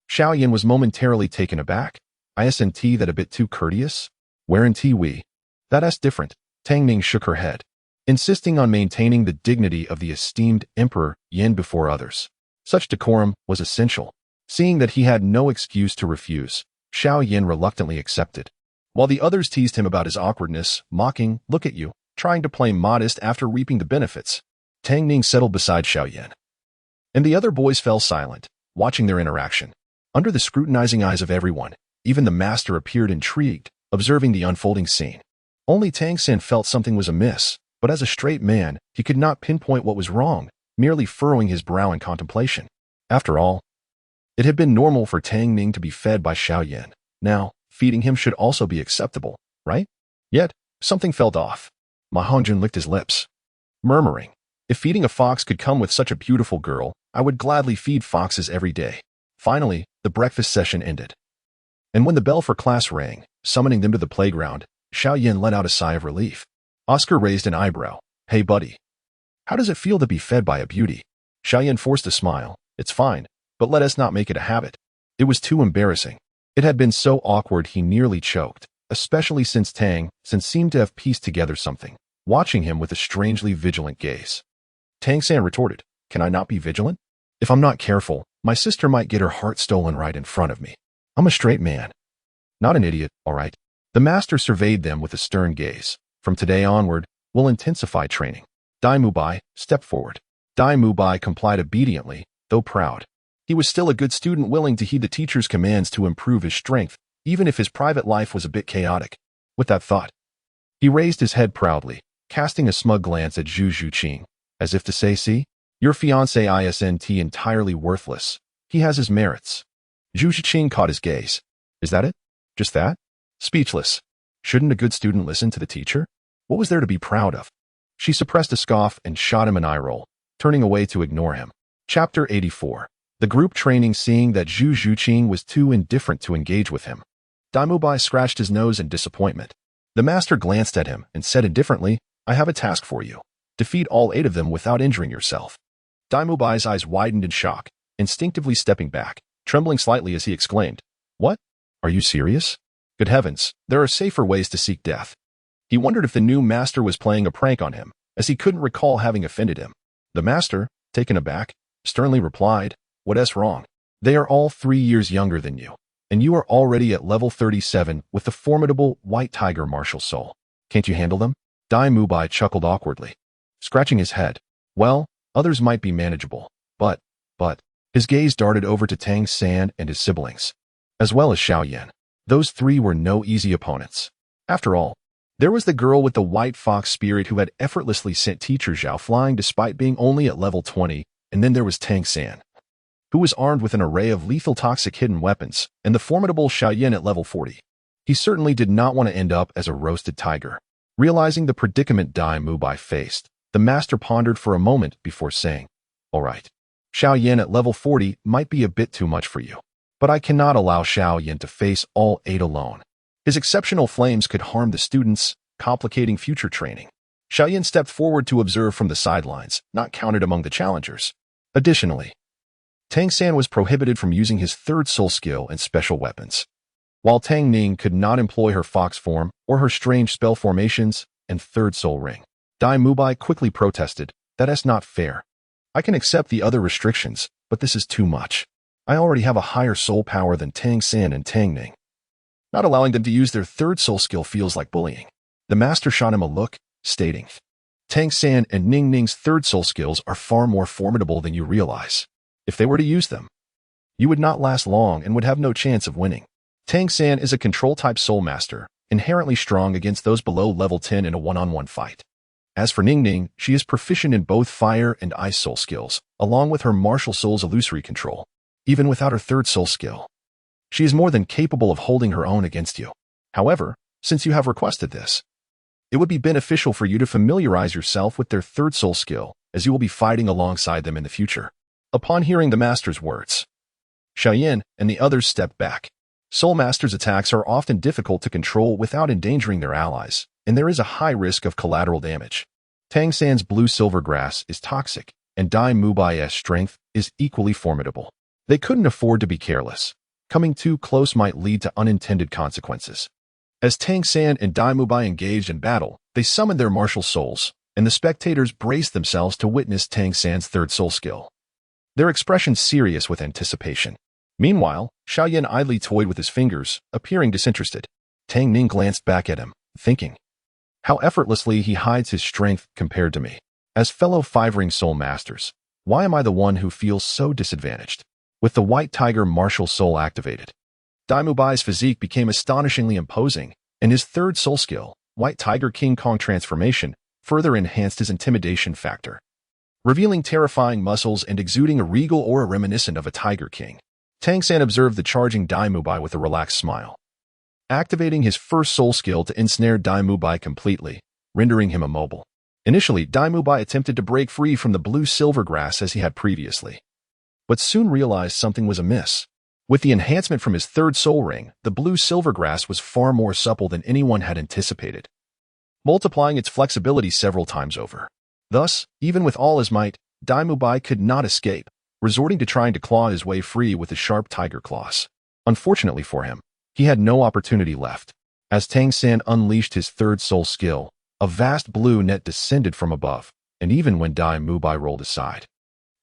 Xiao Yan was momentarily taken aback. Isn't that a bit too courteous? Weren't we? That's different. Tang Ning shook her head, insisting on maintaining the dignity of the esteemed Emperor Yan before others. Such decorum was essential. Seeing that he had no excuse to refuse, Xiao Yan reluctantly accepted. While the others teased him about his awkwardness, mocking, look at you, trying to play modest after reaping the benefits, Tang Ning settled beside Xiao Yan, and the other boys fell silent. watching their interaction. Under the scrutinizing eyes of everyone, even the master appeared intrigued, observing the unfolding scene. Only Tang San felt something was amiss, but as a straight man, he could not pinpoint what was wrong, merely furrowing his brow in contemplation. After all, it had been normal for Tang Ning to be fed by Xiao Yan. Now, feeding him should also be acceptable, right? Yet, something felt off. Ma Hongjun licked his lips, murmuring, "If feeding a fox could come with such a beautiful girl, I would gladly feed foxes every day." Finally, the breakfast session ended. And when the bell for class rang, summoning them to the playground, Xiao Yan let out a sigh of relief. Oscar raised an eyebrow. "Hey, buddy. How does it feel to be fed by a beauty?" Xiao Yan forced a smile. "It's fine, but let us not make it a habit." It was too embarrassing. It had been so awkward he nearly choked, especially since Tang San seemed to have pieced together something, watching him with a strangely vigilant gaze. Tang San retorted, "Can I not be vigilant? If I'm not careful, my sister might get her heart stolen right in front of me. I'm a straight man. Not an idiot, all right." The master surveyed them with a stern gaze. "From today onward, we'll intensify training." Dai Mubai stepped forward. Dai Mubai complied obediently, though proud. He was still a good student willing to heed the teacher's commands to improve his strength, even if his private life was a bit chaotic. With that thought, he raised his head proudly, casting a smug glance at Zhu Zhuqing, as if to say, "See, your fiancé isn't entirely worthless. He has his merits." Zhu Zhuqing caught his gaze. "Is that it? Just that?" Speechless. Shouldn't a good student listen to the teacher? What was there to be proud of? She suppressed a scoff and shot him an eye roll, turning away to ignore him. Chapter 84. The group training. Seeing that Zhu Zhuqing was too indifferent to engage with him, Dai Mubai scratched his nose in disappointment. The master glanced at him and said indifferently, "I have a task for you. Defeat all 8 of them without injuring yourself." Dai Mubai's eyes widened in shock, instinctively stepping back, trembling slightly as he exclaimed, "What? Are you serious? Good heavens, there are safer ways to seek death." He wondered if the new master was playing a prank on him, as he couldn't recall having offended him. The master, taken aback, sternly replied, "What's wrong? They are all 3 years younger than you, and you are already at level 37 with the formidable White Tiger martial soul. Can't you handle them?" Dai Mubai chuckled awkwardly, scratching his head. "Well, others might be manageable, but, his gaze darted over to Tang San and his siblings, as well as Xiao Yan. Those 3 were no easy opponents. After all, there was the girl with the white fox spirit who had effortlessly sent teacher Zhao flying despite being only at level 20, and then there was Tang San, who was armed with an array of lethal toxic hidden weapons, and the formidable Xiao Yan at level 40. He certainly did not want to end up as a roasted tiger. Realizing the predicament Dai Mubai faced, the master pondered for a moment before saying, "All right, Xiao Yan at level 40 might be a bit too much for you, but I cannot allow Xiao Yan to face all 8 alone. His exceptional flames could harm the students, complicating future training." Xiao Yan stepped forward to observe from the sidelines, not counted among the challengers. Additionally, Tang San was prohibited from using his 3rd soul skill and special weapons, while Tang Ning could not employ her fox form or her strange spell formations and 3rd soul ring. Dai Mubai quickly protested, "That's not fair. I can accept the other restrictions, but this is too much. I already have a higher soul power than Tang San and Tang Ning. Not allowing them to use their 3rd soul skill feels like bullying." The master shot him a look, stating, "Tang San and Ning Ning's 3rd soul skills are far more formidable than you realize. If they were to use them, you would not last long and would have no chance of winning. Tang San is a control-type soul master, inherently strong against those below level 10 in a one-on-one fight. As for Ning Ning, she is proficient in both fire and ice soul skills, along with her martial soul's illusory control. Even without her 3rd soul skill, she is more than capable of holding her own against you. However, since you have requested this, it would be beneficial for you to familiarize yourself with their 3rd soul skill, as you will be fighting alongside them in the future." Upon hearing the master's words, Xiao Yan and the others stepped back. Soul masters' attacks are often difficult to control without endangering their allies, and there is a high risk of collateral damage. Tang San's blue-silver grass is toxic, and Dai Mubai's strength is equally formidable. They couldn't afford to be careless. Coming too close might lead to unintended consequences. As Tang San and Dai Mubai engaged in battle, they summoned their martial souls, and the spectators braced themselves to witness Tang San's 3rd soul skill, their expressions serious with anticipation. Meanwhile, Xiao Yan idly toyed with his fingers, appearing disinterested. Tang Ning glanced back at him, thinking, "How effortlessly he hides his strength compared to me. As fellow 5-ring soul masters, why am I the one who feels so disadvantaged?" With the White Tiger martial soul activated, Dai Mubai's physique became astonishingly imposing, and his third soul skill, White Tiger King Kong transformation, further enhanced his intimidation factor, revealing terrifying muscles and exuding a regal aura reminiscent of a Tiger King. Tang San observed the charging Dai Mubai with a relaxed smile, activating his first soul skill to ensnare Dai Mubai completely, rendering him immobile. Initially, Dai Mubai attempted to break free from the blue silver grass as he had previously, but soon realized something was amiss. With the enhancement from his third soul ring, the blue silver grass was far more supple than anyone had anticipated, multiplying its flexibility several times over. Thus, even with all his might, Dai Mubai could not escape, resorting to trying to claw his way free with his sharp tiger claws. Unfortunately for him, he had no opportunity left. As Tang San unleashed his third soul skill, a vast blue net descended from above, and even when Dai Mubai rolled aside,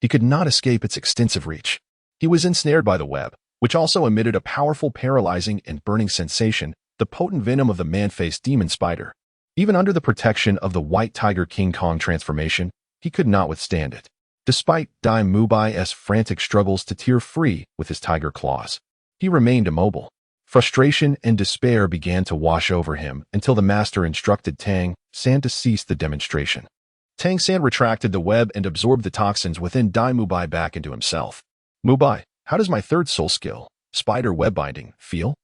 he could not escape its extensive reach. He was ensnared by the web, which also emitted a powerful paralyzing and burning sensation, the potent venom of the man-faced demon spider. Even under the protection of the White Tiger King Kong transformation, he could not withstand it. Despite Dai Mubai's frantic struggles to tear free with his tiger claws, he remained immobile. Frustration and despair began to wash over him until the master instructed Tang San to cease the demonstration. Tang San retracted the web and absorbed the toxins within Dai Mubai back into himself. Mubai, how does my third soul skill, spider web binding, feel?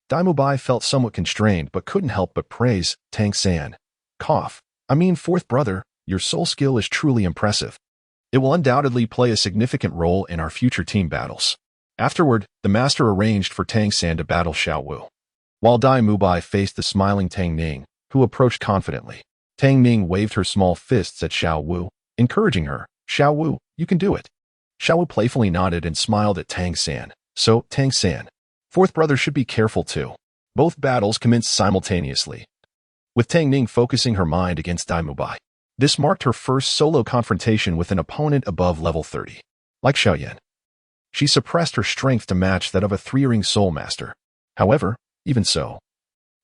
Dai Mubai felt somewhat constrained but couldn't help but praise Tang San. Cough. I mean, fourth brother, your soul skill is truly impressive. It will undoubtedly play a significant role in our future team battles. Afterward, the master arranged for Tang San to battle Xiao Yan, while Dai Mubai faced the smiling Tang Ning, who approached confidently. Tang Ning waved her small fists at Xiao Yan, encouraging her. Xiao Yan, you can do it. Xiao Yan playfully nodded and smiled at Tang San. So, Tang San, fourth brother should be careful too. Both battles commenced simultaneously, with Tang Ning focusing her mind against Dai Mubai. This marked her first solo confrontation with an opponent above level 30. Like Xiao Yan, she suppressed her strength to match that of a three-ring soul master. However, even so,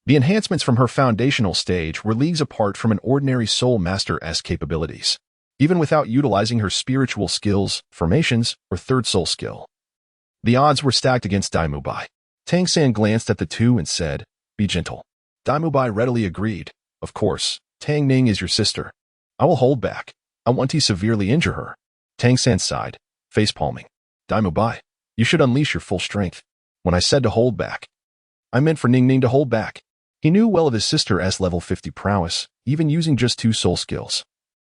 the enhancements from her foundational stage were leagues apart from an ordinary soul master's capabilities, even without utilizing her spiritual skills, formations, or third soul skill. The odds were stacked against Dai Mubai. Tang San glanced at the two and said, "Be gentle." Dai Mubai readily agreed. "Of course, Tang Ning is your sister. I will hold back. I want to severely injure her." Tang San sighed, face-palming. "Dai Mubai, you should unleash your full strength. When I said to hold back, I meant for Ning Ning to hold back." He knew well of his sister's level 50 prowess, even using just 2 soul skills.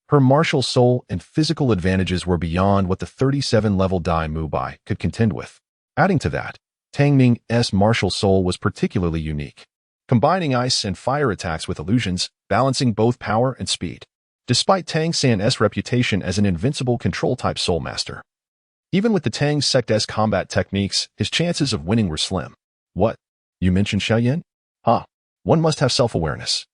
Her martial soul and physical advantages were beyond what the 37-level Dai Mubai could contend with. Adding to that, Tang Ning's martial soul was particularly unique, combining ice and fire attacks with illusions, balancing both power and speed. Despite Tang San's reputation as an invincible control-type soul master, even with the Tang sect's combat techniques, his chances of winning were slim. "What? You mentioned Xiao Yan? One must have self-awareness.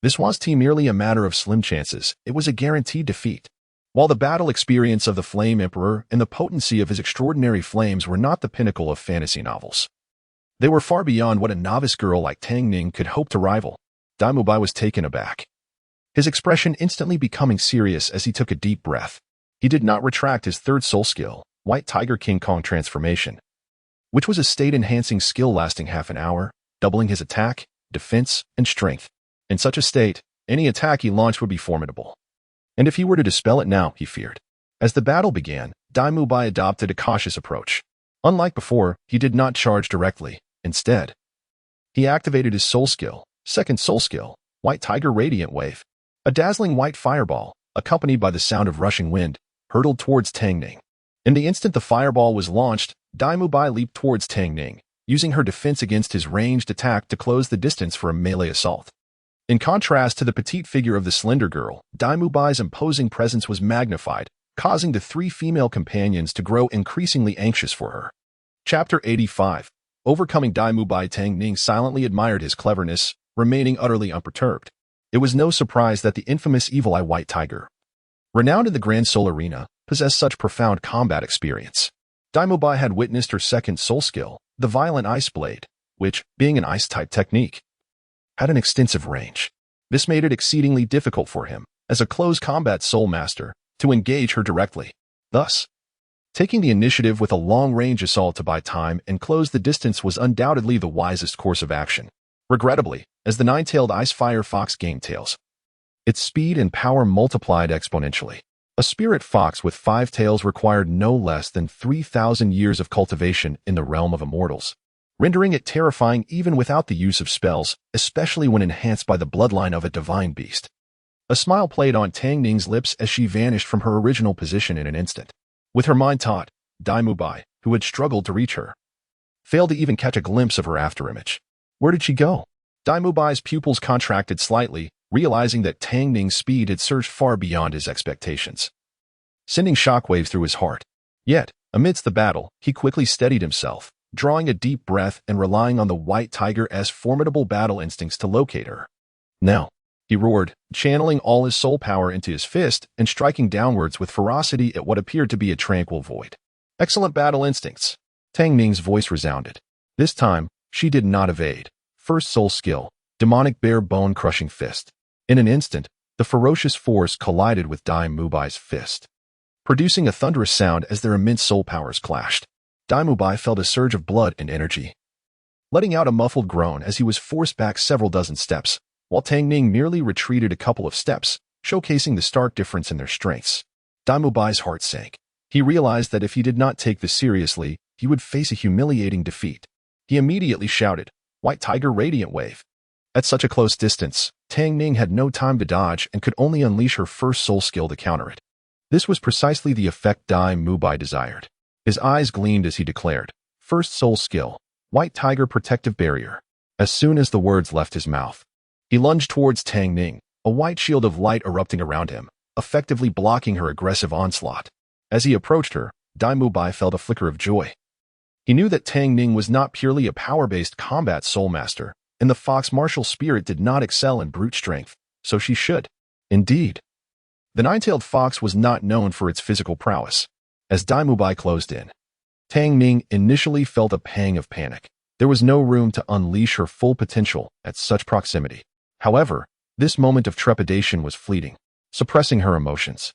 This wasn't merely a matter of slim chances, it was a guaranteed defeat." While the battle experience of the Flame Emperor and the potency of his extraordinary flames were not the pinnacle of fantasy novels, they were far beyond what a novice girl like Tang Ning could hope to rival. Dai Mubai was taken aback, his expression instantly becoming serious as he took a deep breath. He did not retract his third soul skill, White Tiger King Kong transformation, which was a state-enhancing skill lasting half an hour, doubling his attack, defense, and strength. In such a state, any attack he launched would be formidable. And if he were to dispel it now, he feared. As the battle began, Dai Mubai adopted a cautious approach. Unlike before, he did not charge directly. Instead, he activated his soul skill, second soul skill, White Tiger Radiant Wave. A dazzling white fireball, accompanied by the sound of rushing wind, hurtled towards Tang Ning. In the instant the fireball was launched, Dai Mubai leaped towards Tang Ning, using her defense against his ranged attack to close the distance for a melee assault. In contrast to the petite figure of the slender girl, Dai Mubai's imposing presence was magnified, causing the 3 female companions to grow increasingly anxious for her. Chapter 85. Overcoming Dai Mubai. Tang Ning silently admired his cleverness, remaining utterly unperturbed. It was no surprise that the infamous Evil Eye White Tiger, renowned in the Grand Soul Arena, possessed such profound combat experience. Dai Mubai had witnessed her second soul skill, the Violent Ice Blade, which, being an ice-type technique, had an extensive range. This made it exceedingly difficult for him, as a close combat soul master, to engage her directly. Thus, Taking the initiative with a long-range assault to buy time and close the distance was undoubtedly the wisest course of action. Regrettably, as the nine-tailed ice-fire fox gained tails, its speed and power multiplied exponentially. A spirit fox with 5 tails required no less than 3,000 years of cultivation in the realm of immortals, rendering it terrifying even without the use of spells, especially when enhanced by the bloodline of a divine beast. A smile played on Tang Ning's lips as she vanished from her original position in an instant. With her mind taut, Dai Mubai, who had struggled to reach her, failed to even catch a glimpse of her afterimage. Where did she go? Dai Mubai's pupils contracted slightly, realizing that Tang Ning's speed had surged far beyond his expectations, sending shockwaves through his heart. Yet, amidst the battle, he quickly steadied himself, drawing a deep breath and relying on the white tiger's formidable battle instincts to locate her. Now, he roared, channeling all his soul power into his fist and striking downwards with ferocity at what appeared to be a tranquil void. Excellent battle instincts. Tang Ning's voice resounded. This time, she did not evade. First soul skill, demonic bare bone-crushing fist. In an instant, the ferocious force collided with Dai Mubai's fist, producing a thunderous sound as their immense soul powers clashed. Dai Mubai felt a surge of blood and energy, letting out a muffled groan as he was forced back several dozen steps, while Tang Ning merely retreated a couple of steps, showcasing the stark difference in their strengths. Dai Mubai's heart sank. He realized that if he did not take this seriously, he would face a humiliating defeat. He immediately shouted, "White Tiger Radiant Wave!" At such a close distance, Tang Ning had no time to dodge and could only unleash her first soul skill to counter it. This was precisely the effect Dai Mubai desired. His eyes gleamed as he declared, "First soul skill, White Tiger Protective Barrier." As soon as the words left his mouth, he lunged towards Tang Ning, a white shield of light erupting around him, effectively blocking her aggressive onslaught. As he approached her, Dai Mubai felt a flicker of joy. He knew that Tang Ning was not purely a power-based combat soul master, and the fox martial spirit did not excel in brute strength, so she should. Indeed, the nine-tailed fox was not known for its physical prowess. As Dai Mubai closed in, Tang Ning initially felt a pang of panic. There was no room to unleash her full potential at such proximity. However, this moment of trepidation was fleeting, suppressing her emotions.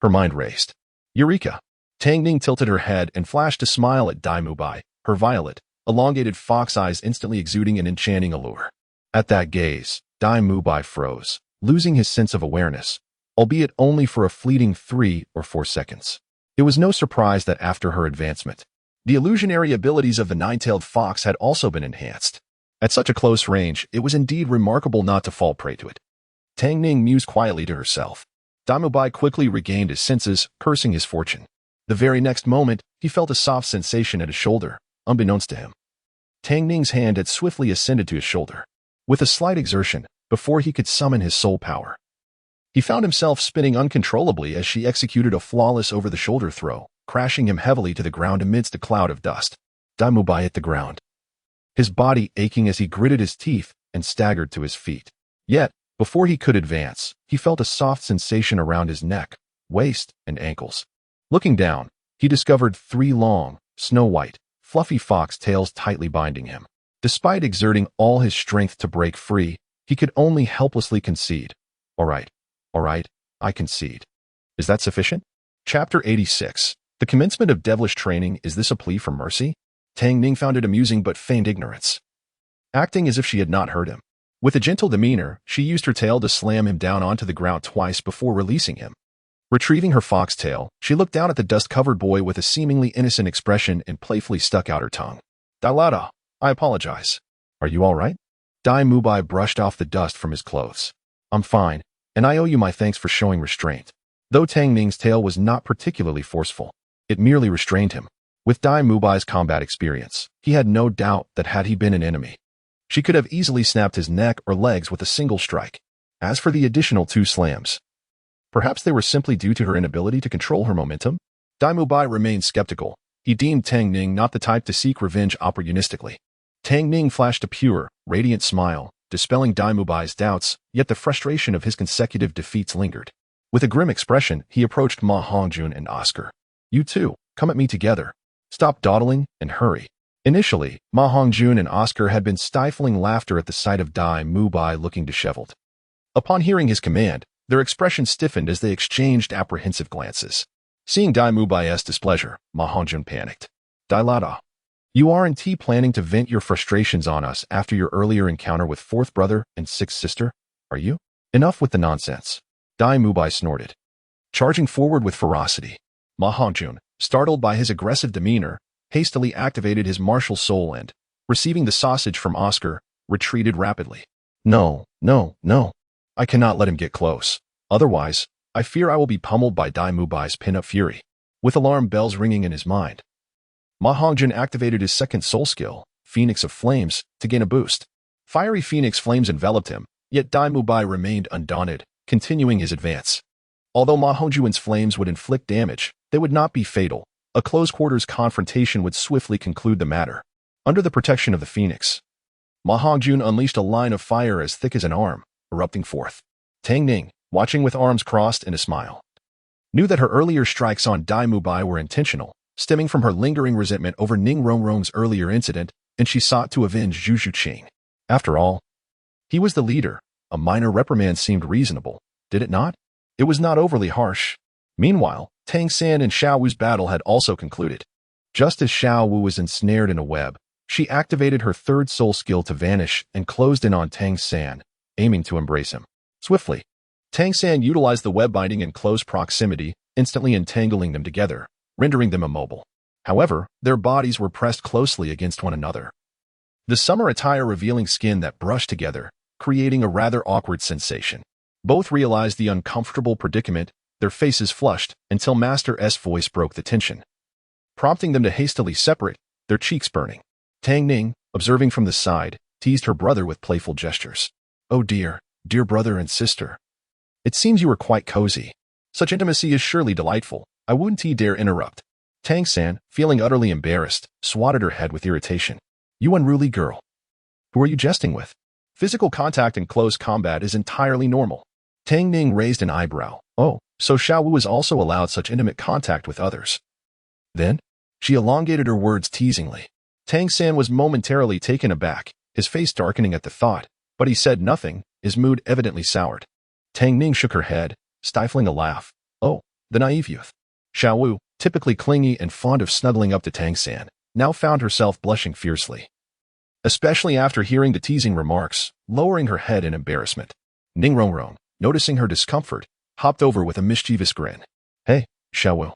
Her mind raced. Eureka! Tang Ning tilted her head and flashed a smile at Dai Mubai, her violet, elongated fox eyes instantly exuding an enchanting allure. At that gaze, Dai Mubai froze, losing his sense of awareness, albeit only for a fleeting 3 or 4 seconds. It was no surprise that after her advancement, the illusionary abilities of the nine-tailed fox had also been enhanced. At such a close range, it was indeed remarkable not to fall prey to it. Tang Ning mused quietly to herself. Dai Mubai quickly regained his senses, cursing his fortune. The very next moment, he felt a soft sensation at his shoulder, unbeknownst to him. Tang Ning's hand had swiftly ascended to his shoulder. With a slight exertion, before he could summon his soul power, he found himself spinning uncontrollably as she executed a flawless over-the-shoulder throw, crashing him heavily to the ground amidst a cloud of dust. Dai Mubai hit the ground, his body aching as he gritted his teeth and staggered to his feet. Yet, before he could advance, he felt a soft sensation around his neck, waist, and ankles. Looking down, he discovered 3 long, snow-white, fluffy fox tails tightly binding him. Despite exerting all his strength to break free, he could only helplessly concede. All right, I concede. Is that sufficient? Chapter 86. The commencement of devilish training. Is this a plea for mercy? Tang Ning found it amusing but feigned ignorance, acting as if she had not heard him. With a gentle demeanor, she used her tail to slam him down onto the ground twice before releasing him. Retrieving her fox tail, she looked down at the dust-covered boy with a seemingly innocent expression and playfully stuck out her tongue. "Dalada, I apologize. Are you all right?" Dai Mubai brushed off the dust from his clothes. "I'm fine, and I owe you my thanks for showing restraint." Though Tang Ning's tail was not particularly forceful, it merely restrained him. With Dai Mubai's combat experience, he had no doubt that had he been an enemy, she could have easily snapped his neck or legs with a single strike. As for the additional 2 slams, perhaps they were simply due to her inability to control her momentum. Dai Mubai remained skeptical. He deemed Tang Ning not the type to seek revenge opportunistically. Tang Ning flashed a pure, radiant smile, dispelling Dai Mubai's doubts, yet the frustration of his consecutive defeats lingered. With a grim expression, he approached Ma Hongjun and Oscar. "You two, come at me together. Stop dawdling and hurry." Initially, Ma Hongjun and Oscar had been stifling laughter at the sight of Dai Mubai looking disheveled. Upon hearing his command, their expressions stiffened as they exchanged apprehensive glances. Seeing Dai Mubai's displeasure, Ma Hongjun panicked. Dai Lada, you aren't planning to vent your frustrations on us after your earlier encounter with fourth brother and sixth sister, are you? Enough with the nonsense. Dai Mubai snorted, charging forward with ferocity. Ma Hongjun, startled by his aggressive demeanor, hastily activated his martial soul and, receiving the sausage from Oscar, retreated rapidly. No, no, no. I cannot let him get close. Otherwise, I fear I will be pummeled by Dai Mubai's pin-up fury. With alarm bells ringing in his mind, Ma Hongjun activated his second soul skill, Phoenix of Flames, to gain a boost. Fiery Phoenix flames enveloped him, yet Dai Mubai remained undaunted, continuing his advance. Although Ma Hongjun's flames would inflict damage, they would not be fatal. A close-quarters confrontation would swiftly conclude the matter. Under the protection of the Phoenix, Ma Hongjun unleashed a line of fire as thick as an arm, erupting forth. Tang Ning, watching with arms crossed and a smile, knew that her earlier strikes on Dai Mubai were intentional, stemming from her lingering resentment over Ning Rongrong's earlier incident, and she sought to avenge Zhu Xuqing. After all, he was the leader. A minor reprimand seemed reasonable, did it not? It was not overly harsh. Meanwhile, Tang San and Xiao Wu's battle had also concluded. Just as Xiao Wu was ensnared in a web, she activated her third soul skill to vanish and closed in on Tang San, aiming to embrace him. Swiftly, Tang San utilized the web binding in close proximity, instantly entangling them together, rendering them immobile. However, their bodies were pressed closely against one another. The summer attire revealing skin that brushed together, creating a rather awkward sensation. Both realized the uncomfortable predicament, their faces flushed, until Master S' voice broke the tension, prompting them to hastily separate, their cheeks burning. Tang Ning, observing from the side, teased her brother with playful gestures. Oh dear, dear brother and sister. It seems you are quite cozy. Such intimacy is surely delightful. I wouldn't dare interrupt. Tang San, feeling utterly embarrassed, swatted her head with irritation. You unruly girl. Who are you jesting with? Physical contact in close combat is entirely normal. Tang Ning raised an eyebrow. Oh, so Xiao Wu is also allowed such intimate contact with others. Then, she elongated her words teasingly. Tang San was momentarily taken aback, his face darkening at the thought, but he said nothing, his mood evidently soured. Tang Ning shook her head, stifling a laugh. Oh, the naive youth. Xiao Wu, typically clingy and fond of snuggling up to Tang San, now found herself blushing fiercely, especially after hearing the teasing remarks, lowering her head in embarrassment. Ning Rongrong, noticing her discomfort, hopped over with a mischievous grin. Hey, Xiao Wu.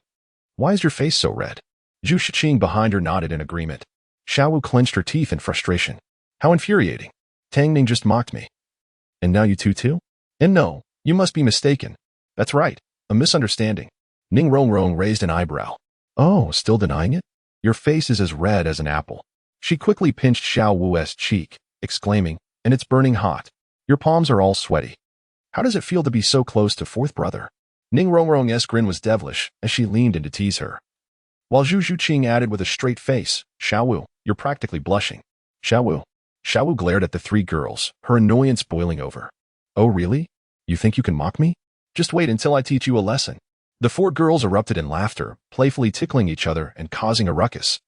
Why is your face so red? Zhu Xuqing behind her nodded in agreement. Xiao Wu clenched her teeth in frustration. How infuriating. Tang Ning just mocked me. And now you two too? And no, you must be mistaken. That's right, a misunderstanding. Ning Rongrong raised an eyebrow. Oh, still denying it? Your face is as red as an apple. She quickly pinched Xiao Wu's cheek, exclaiming, and it's burning hot. Your palms are all sweaty. How does it feel to be so close to fourth brother? Ning Rongrong's grin was devilish as she leaned in to tease her. While Zhu Xuqing added with a straight face, Xiao Wu, you're practically blushing. Xiao Wu. Xiao Wu glared at the three girls, her annoyance boiling over. Oh really? You think you can mock me? Just wait until I teach you a lesson. The four girls erupted in laughter, playfully tickling each other and causing a ruckus.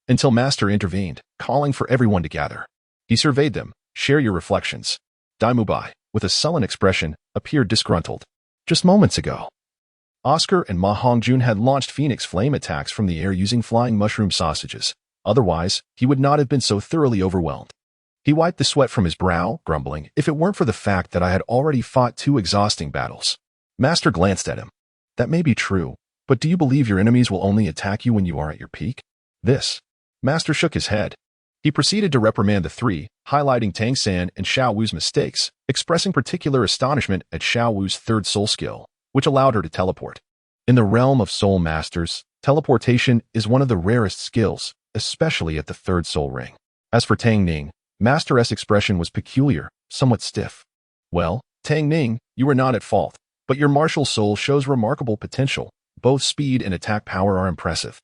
Until Master intervened, calling for everyone to gather. He surveyed them. Share your reflections. Dai Mubai, with a sullen expression, appeared disgruntled. Just moments ago, Oscar and Ma Hongjun had launched Phoenix flame attacks from the air using flying mushroom sausages. Otherwise, he would not have been so thoroughly overwhelmed. He wiped the sweat from his brow, grumbling, if it weren't for the fact that I had already fought 2 exhausting battles. Master glanced at him. That may be true, but do you believe your enemies will only attack you when you are at your peak? This. Master shook his head. He proceeded to reprimand the three, highlighting Tang San and Xiao Wu's mistakes, expressing particular astonishment at Xiao Wu's third soul skill, which allowed her to teleport. In the realm of soul masters, teleportation is one of the rarest skills, especially at the third soul ring. As for Tang Ning, Master S' expression was peculiar, somewhat stiff. Well, Tang Ning, you were not at fault, but your martial soul shows remarkable potential. Both speed and attack power are impressive.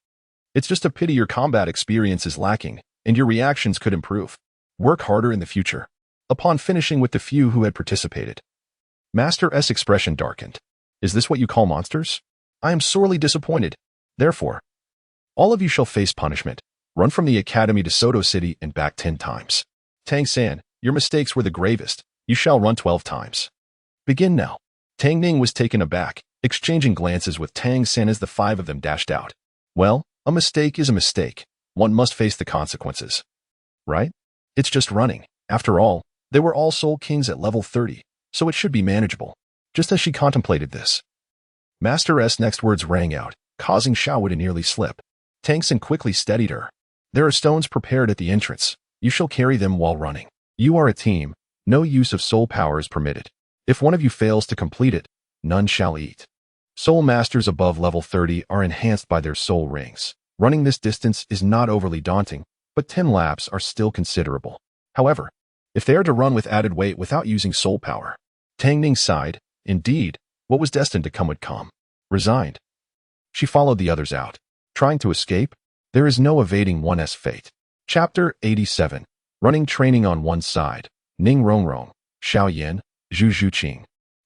It's just a pity your combat experience is lacking, and your reactions could improve. Work harder in the future. Upon finishing with the few who had participated, Master S' expression darkened. Is this what you call monsters? I am sorely disappointed. Therefore, all of you shall face punishment. Run from the academy to Soto City and back 10 times. Tang San, your mistakes were the gravest. You shall run 12 times. Begin now. Tang Ning was taken aback. exchanging glances with Tang San as the five of them dashed out. Well, a mistake is a mistake. One must face the consequences. Right? It's just running. After all, they were all Soul Kings at level 30, so it should be manageable. Just as she contemplated this, Master S' next words rang out, causing Xiao to nearly slip. Tang San quickly steadied her. There are stones prepared at the entrance. You shall carry them while running. You are a team. No use of soul power is permitted. If one of you fails to complete it, none shall eat. Soul Masters above level 30 are enhanced by their soul rings. Running this distance is not overly daunting, but 10 laps are still considerable. However, if they are to run with added weight without using soul power, Tang Ning sighed. Indeed, what was destined to come would come. Resigned. She followed the others out. Trying to escape? There is no evading one's fate. Chapter 87. Running training on one side. Ning Rongrong, Xiao Yan, Zhu Zhuqing,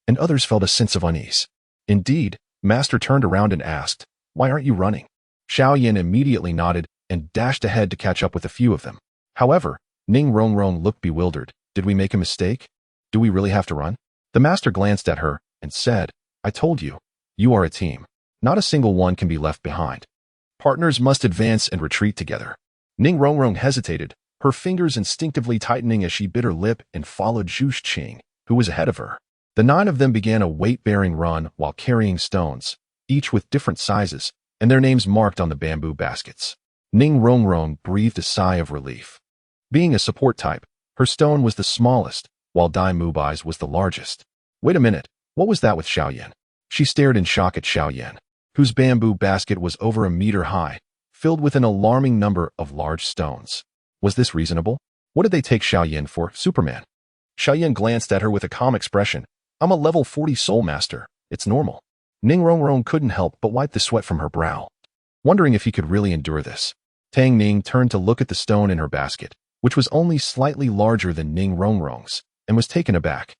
and others felt a sense of unease. Indeed, Master turned around and asked, "Why aren't you running?" Xiao Yan immediately nodded and dashed ahead to catch up with a few of them. However, Ning Rongrong looked bewildered. Did we make a mistake? Do we really have to run? The Master glanced at her and said, I told you, you are a team. Not a single one can be left behind. Partners must advance and retreat together. Ning Rongrong hesitated, her fingers instinctively tightening as she bit her lip and followed Zhu Zhuqing, who was ahead of her. The 9 of them began a weight-bearing run while carrying stones, each with different sizes, and their names marked on the bamboo baskets. Ning Rongrong breathed a sigh of relief. Being a support type, her stone was the smallest, while Dai Mubai's was the largest. Wait a minute, what was that with Xiao Yan? She stared in shock at Xiao Yan, whose bamboo basket was over a meter high, filled with an alarming number of large stones. Was this reasonable? What did they take Xiao Yan for, Superman? Xiao Yan glanced at her with a calm expression. I'm a level 40 Soul Master. It's normal. Ning Rongrong couldn't help but wipe the sweat from her brow, wondering if he could really endure this. Tang Ning turned to look at the stone in her basket, which was only slightly larger than Ning Rongrong's, and was taken aback.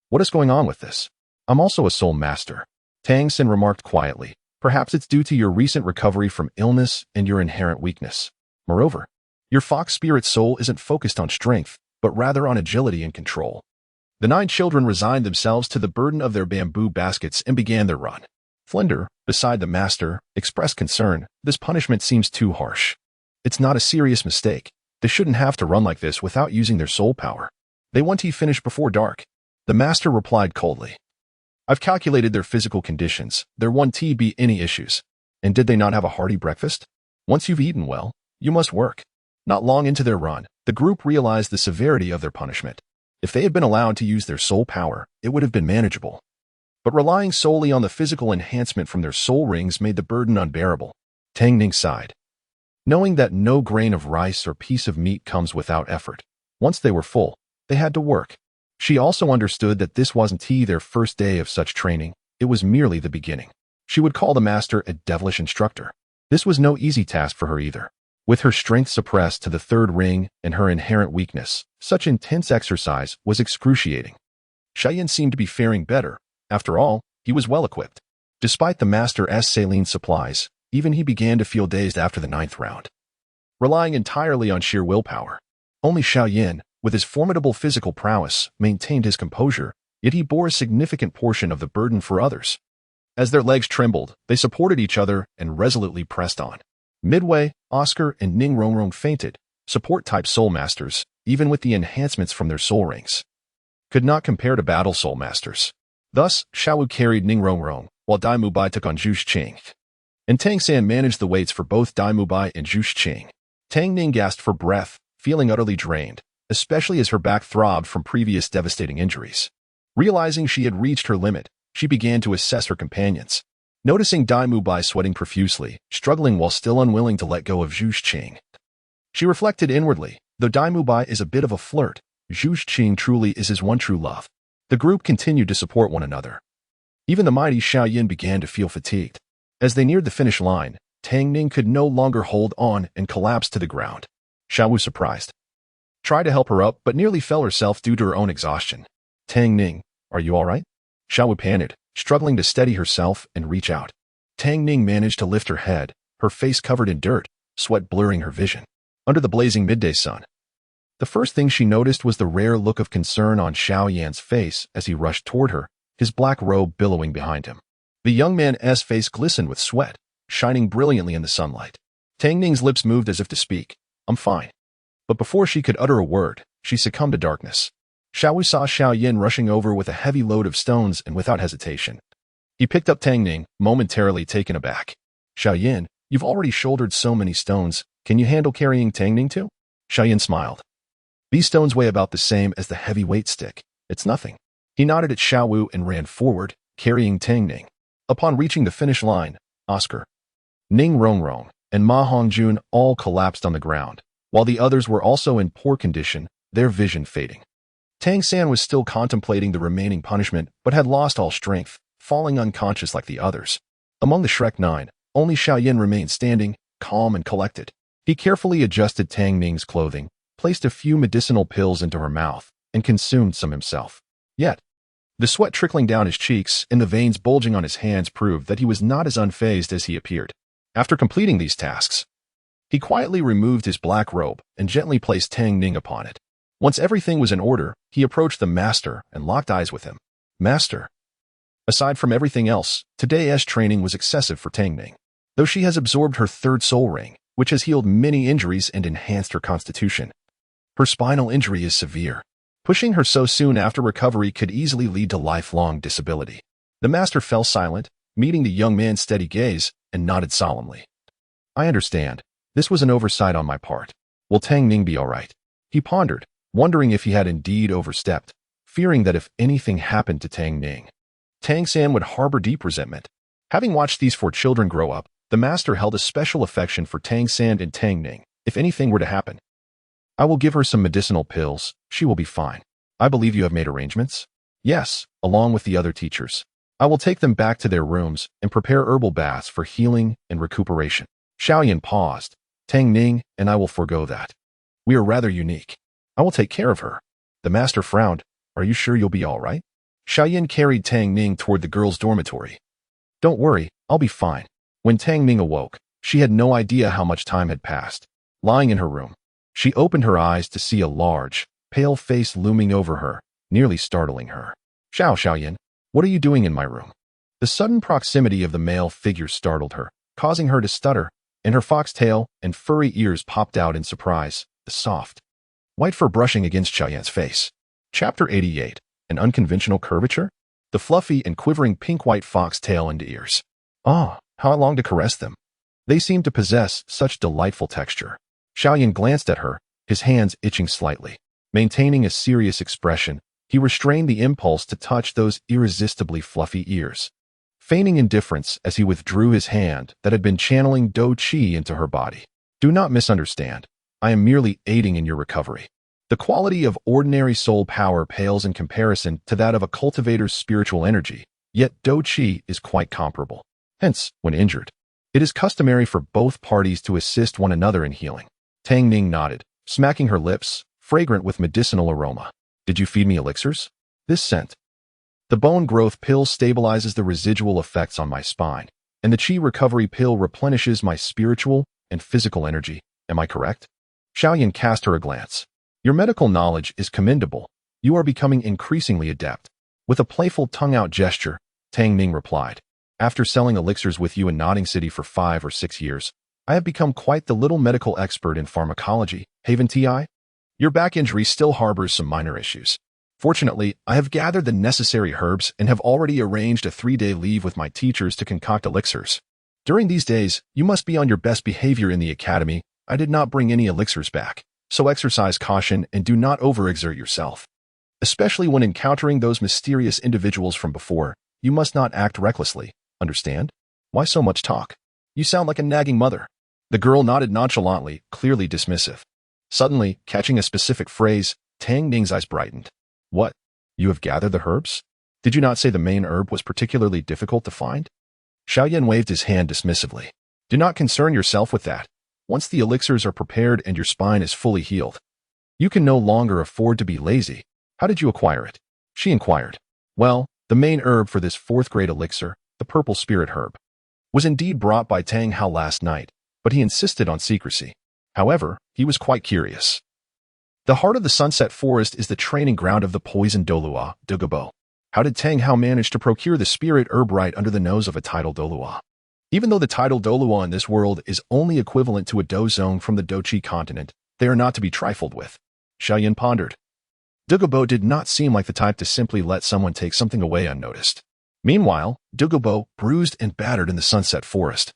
What is going on with this? I'm also a Soul Master. Tang San remarked quietly. Perhaps it's due to your recent recovery from illness and your inherent weakness. Moreover, your fox spirit soul isn't focused on strength, but rather on agility and control. The 9 children resigned themselves to the burden of their bamboo baskets and began their run. Flinder, beside the Master, expressed concern. This punishment seems too harsh. It's not a serious mistake. They shouldn't have to run like this without using their soul power. They want to finish before dark. The Master replied coldly. I've calculated their physical conditions. There won't be any issues. And did they not have a hearty breakfast? Once you've eaten well, you must work. Not long into their run, the group realized the severity of their punishment. If they had been allowed to use their soul power, it would have been manageable. But relying solely on the physical enhancement from their soul rings made the burden unbearable. Tang Ning sighed. Knowing that no grain of rice or piece of meat comes without effort, once they were full, they had to work. She also understood that this wasn't their first day of such training, it was merely the beginning. She would call the Master a devilish instructor. This was no easy task for her either. With her strength suppressed to the 3rd ring and her inherent weakness, such intense exercise was excruciating. Xiao Yan seemed to be faring better. After all, he was well equipped. Despite the Master's saline supplies, even he began to feel dazed after the 9th round. Relying entirely on sheer willpower, only Xiao Yan, with his formidable physical prowess, maintained his composure, yet he bore a significant portion of the burden for others. As their legs trembled, they supported each other and resolutely pressed on. Midway, Oscar and Ning Rongrong fainted. Support-type Soul Masters, even with the enhancements from their soul rings, could not compare to Battle Soul Masters. Thus, Xiao carried Ning Rongrong, while Dai Mubai took on Zhu Zhuqing. And Tang San managed the weights for both Dai Mubai and Zhu Zhuqing. Tang Ning gasped for breath, feeling utterly drained, especially as her back throbbed from previous devastating injuries. Realizing she had reached her limit, she began to assess her companions. Noticing Dai Mubai sweating profusely, struggling while still unwilling to let go of Zhu Zhuqing, she reflected inwardly, though Dai Mubai is a bit of a flirt, Zhu Zhuqing truly is his one true love. The group continued to support one another. Even the mighty Xiao Yan began to feel fatigued. As they neared the finish line, Tang Ning could no longer hold on and collapsed to the ground. Xiao was surprised. Tried to help her up, but nearly fell herself due to her own exhaustion. Tang Ning, are you all right? Xiao panicked, struggling to steady herself and reach out. Tang Ning managed to lift her head, her face covered in dirt, sweat blurring her vision. Under the blazing midday sun, the first thing she noticed was the rare look of concern on Xiao Yan's face as he rushed toward her, his black robe billowing behind him. The young man's face glistened with sweat, shining brilliantly in the sunlight. Tang Ning's lips moved as if to speak. I'm fine. But before she could utter a word, she succumbed to darkness. Xiao saw Xiao Yan rushing over with a heavy load of stones and without hesitation. He picked up Tang Ning, momentarily taken aback. Xiao Yan, you've already shouldered so many stones. Can you handle carrying Tang Ning too? Xiao Yan smiled. These stones weigh about the same as the heavy weight stick. It's nothing. He nodded at Xiao and ran forward, carrying Tang Ning. Upon reaching the finish line, Oscar, Ning Rongrong, and Ma Hongjun all collapsed on the ground, while the others were also in poor condition, their vision fading. Tang San was still contemplating the remaining punishment, but had lost all strength, falling unconscious like the others. Among the Shrek Nine, only Xiao Yan remained standing, calm and collected. He carefully adjusted Tang Ning's clothing, placed a few medicinal pills into her mouth, and consumed some himself. Yet, the sweat trickling down his cheeks and the veins bulging on his hands proved that he was not as unfazed as he appeared. After completing these tasks, he quietly removed his black robe and gently placed Tang Ning upon it. Once everything was in order, he approached the master and locked eyes with him. Master. Aside from everything else, today's training was excessive for Tang Ning. Though she has absorbed her third soul ring, which has healed many injuries and enhanced her constitution, her spinal injury is severe. Pushing her so soon after recovery could easily lead to lifelong disability. The master fell silent, meeting the young man's steady gaze, and nodded solemnly. I understand. This was an oversight on my part. Will Tang Ning be all right? He pondered, wondering if he had indeed overstepped, fearing that if anything happened to Tang Ning, Tang San would harbor deep resentment. Having watched these four children grow up, the master held a special affection for Tang San and Tang Ning. If anything were to happen, I will give her some medicinal pills. She will be fine. I believe you have made arrangements? Yes, along with the other teachers. I will take them back to their rooms and prepare herbal baths for healing and recuperation. Xiao Yan paused. Tang Ning and I will forego that. We are rather unique. I will take care of her. The master frowned. Are you sure you'll be all right? Xiao Yan carried Tang Ning toward the girls' dormitory. Don't worry, I'll be fine. When Tang Ning awoke, she had no idea how much time had passed. Lying in her room, she opened her eyes to see a large, pale face looming over her, nearly startling her. Xiao Yan, what are you doing in my room? The sudden proximity of the male figure startled her, causing her to stutter, and her foxtail and furry ears popped out in surprise, the soft, white fur brushing against Xiao Yan's face. Chapter 88, An Unconventional Curvature? The fluffy and quivering pink-white foxtail and ears. Ah, how I long to caress them. They seemed to possess such delightful texture. Xiao Yan glanced at her, his hands itching slightly. Maintaining a serious expression, he restrained the impulse to touch those irresistibly fluffy ears, feigning indifference as he withdrew his hand that had been channeling Do Qi into her body. Do not misunderstand. I am merely aiding in your recovery. The quality of ordinary soul power pales in comparison to that of a cultivator's spiritual energy, yet Do Qi is quite comparable. Hence, when injured, it is customary for both parties to assist one another in healing. Tang Ning nodded, smacking her lips, fragrant with medicinal aroma. Did you feed me elixirs? This scent. The bone growth pill stabilizes the residual effects on my spine, and the Qi recovery pill replenishes my spiritual and physical energy. Am I correct? Xiao Yan cast her a glance. Your medical knowledge is commendable. You are becoming increasingly adept. With a playful tongue-out gesture, Tang Ning replied. After selling elixirs with you in Nodding City for 5 or 6 years, I have become quite the little medical expert in pharmacology, haven't I? Your back injury still harbors some minor issues. Fortunately, I have gathered the necessary herbs and have already arranged a 3-day leave with my teachers to concoct elixirs. During these days, you must be on your best behavior in the academy. I did not bring any elixirs back, so exercise caution and do not overexert yourself. Especially when encountering those mysterious individuals from before, you must not act recklessly, understand? Why so much talk? You sound like a nagging mother. The girl nodded nonchalantly, clearly dismissive. Suddenly, catching a specific phrase, Tang Ning's eyes brightened. What? You have gathered the herbs? Did you not say the main herb was particularly difficult to find? Xiao Yan waved his hand dismissively. Do not concern yourself with that. Once the elixirs are prepared and your spine is fully healed, you can no longer afford to be lazy. How did you acquire it? She inquired. Well, the main herb for this 4th-grade elixir, the purple spirit herb, was indeed brought by Tang Hao last night, but he insisted on secrecy. However, he was quite curious. The heart of the Sunset Forest is the training ground of the poisoned Douluo Dalu. How did Tang Hao manage to procure the spirit herb right under the nose of a tidal Douluo? Even though the tidal Douluo in this world is only equivalent to a dozong from the Dochi continent, they are not to be trifled with. Xiao Yan pondered. Douluo did not seem like the type to simply let someone take something away unnoticed. Meanwhile, Douluo, bruised and battered in the sunset forest,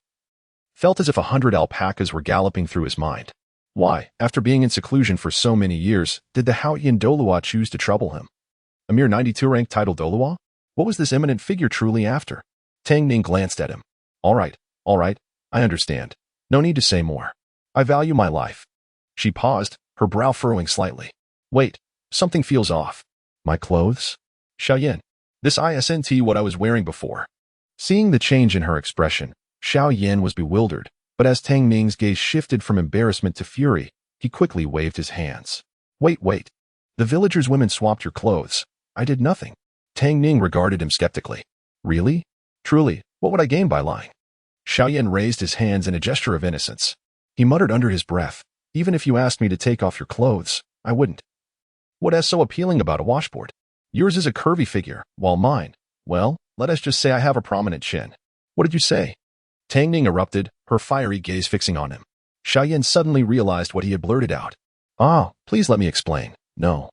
felt as if 100 alpacas were galloping through his mind. Why, after being in seclusion for so many years, did the Haoyan Douluo choose to trouble him? A mere 92-rank title Douluo? What was this eminent figure truly after? Tang Ning glanced at him. All right, I understand. No need to say more. I value my life. She paused, her brow furrowing slightly. Wait, something feels off. My clothes? Xiao Yan. This isn't what I was wearing before. Seeing the change in her expression, Xiao Yan was bewildered, but as Tang Ning's gaze shifted from embarrassment to fury, he quickly waved his hands. Wait. The villagers' women swapped your clothes. I did nothing. Tang Ning regarded him skeptically. Really? Truly, what would I gain by lying? Xiao Yan raised his hands in a gesture of innocence. He muttered under his breath, even if you asked me to take off your clothes, I wouldn't. What is so appealing about a washboard? Yours is a curvy figure, while mine, well, let us just say I have a prominent chin. What did you say? Tang Ning erupted, her fiery gaze fixing on him. Xiao Yan suddenly realized what he had blurted out. Please let me explain. No.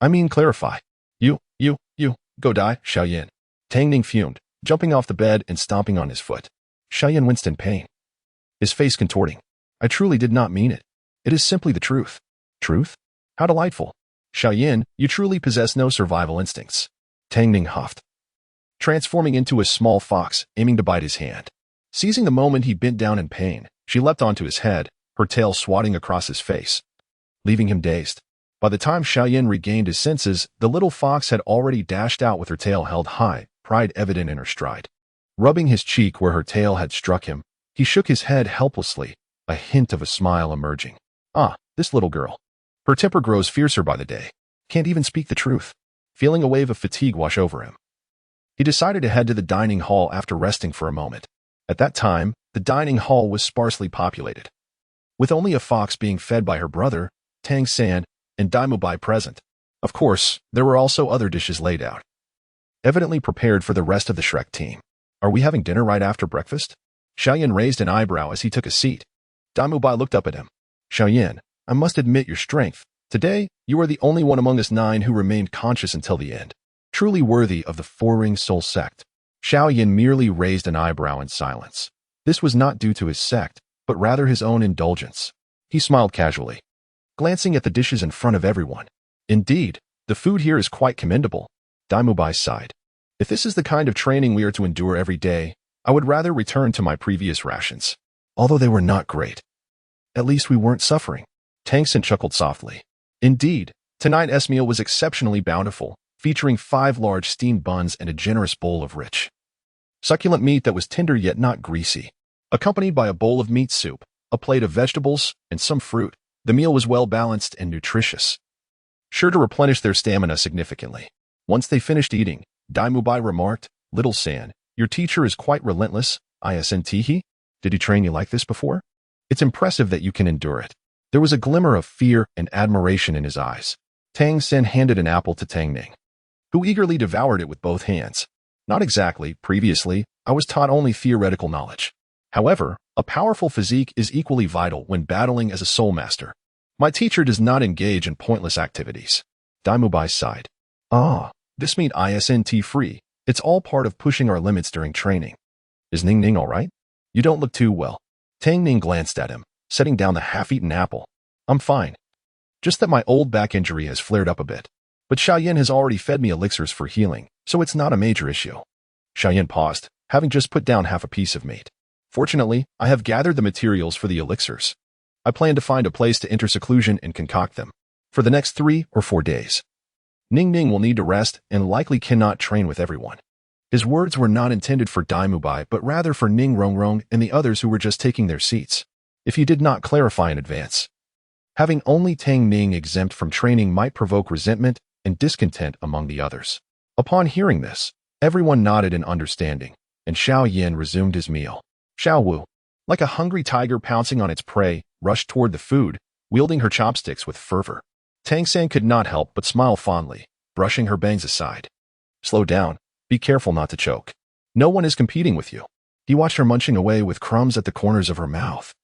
I mean clarify. You, go die, Xiao Yan. Tang Ning fumed, jumping off the bed and stomping on his foot. Xiao Yan winced in pain, his face contorting. I truly did not mean it. It is simply the truth. Truth? How delightful. Xiao Yan, you truly possess no survival instincts. Tang Ning huffed, transforming into a small fox, aiming to bite his hand. Seizing the moment he bent down in pain, she leapt onto his head, her tail swatting across his face, leaving him dazed. By the time Xiao Yan regained his senses, the little fox had already dashed out with her tail held high, pride evident in her stride. Rubbing his cheek where her tail had struck him, he shook his head helplessly, a hint of a smile emerging. This little girl. Her temper grows fiercer by the day. Can't even speak the truth. Feeling a wave of fatigue wash over him, he decided to head to the dining hall after resting for a moment. At that time, the dining hall was sparsely populated, with only a fox being fed by her brother, Tang San, and Daimubai present. Of course, there were also other dishes laid out, evidently prepared for the rest of the Shrek team. Are we having dinner right after breakfast? Xiao Yan raised an eyebrow as he took a seat. Daimubai looked up at him. Xiao Yan, I must admit your strength. Today, you are the only one among us 9 who remained conscious until the end. Truly worthy of the Four-Ring Soul sect. Xiao Yan merely raised an eyebrow in silence. This was not due to his sect, but rather his own indulgence. He smiled casually, glancing at the dishes in front of everyone. Indeed, the food here is quite commendable. Daimubai sighed. If this is the kind of training we are to endure every day, I would rather return to my previous rations. Although they were not great, at least we weren't suffering. Tang San chuckled softly. Indeed, tonight's meal was exceptionally bountiful, featuring 5 large steamed buns and a generous bowl of rich, succulent meat that was tender yet not greasy. Accompanied by a bowl of meat soup, a plate of vegetables, and some fruit, the meal was well balanced and nutritious, sure to replenish their stamina significantly. Once they finished eating, Daimubai remarked, Little San, your teacher is quite relentless, isn't he? Did he train you like this before? It's impressive that you can endure it. There was a glimmer of fear and admiration in his eyes. Tang San handed an apple to Tang Ning, who eagerly devoured it with both hands. Not exactly. Previously, I was taught only theoretical knowledge. However, a powerful physique is equally vital when battling as a soul master. My teacher does not engage in pointless activities. Daimubai sighed. This meat isn't free. It's all part of pushing our limits during training. Is Ning Ning all right? You don't look too well. Tang Ning glanced at him, setting down the half-eaten apple. I'm fine. Just that my old back injury has flared up a bit. But Xiao Yan has already fed me elixirs for healing, so it's not a major issue. Xiao Yan paused, having just put down half a piece of meat. Fortunately, I have gathered the materials for the elixirs. I plan to find a place to enter seclusion and concoct them. For the next 3 or 4 days, Ning Ning will need to rest and likely cannot train with everyone. His words were not intended for Daimubai, but rather for Ning Rongrong and the others who were just taking their seats. If he did not clarify in advance, having only Tang Ning exempt from training might provoke resentment and discontent among the others. Upon hearing this, everyone nodded in understanding, and Xiao Yan resumed his meal. Xiao Wu, like a hungry tiger pouncing on its prey, rushed toward the food, wielding her chopsticks with fervor. Tang San could not help but smile fondly, brushing her bangs aside. Slow down. Be careful not to choke. No one is competing with you. He watched her munching away with crumbs at the corners of her mouth.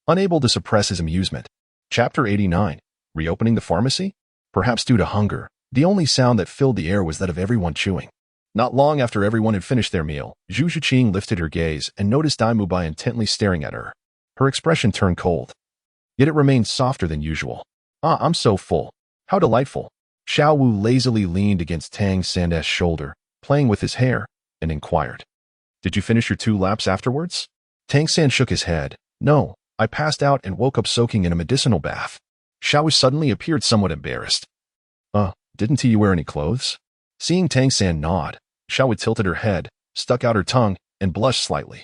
Unable to suppress his amusement. Chapter 89. Reopening the pharmacy? Perhaps due to hunger, the only sound that filled the air was that of everyone chewing. Not long after everyone had finished their meal, Zhu Zhiqing lifted her gaze and noticed Dai Mubai intently staring at her. Her expression turned cold. Yet it remained softer than usual. "Ah, I'm so full. How delightful." Xiao Wu lazily leaned against Tang San's shoulder, playing with his hair, and inquired, "Did you finish your 2 laps afterwards?" Tang San shook his head. "No, I passed out and woke up soaking in a medicinal bath." Xiao Wu suddenly appeared somewhat embarrassed. Didn't he wear any clothes?" Seeing Tang San nod, Xiao Wu tilted her head, stuck out her tongue, and blushed slightly.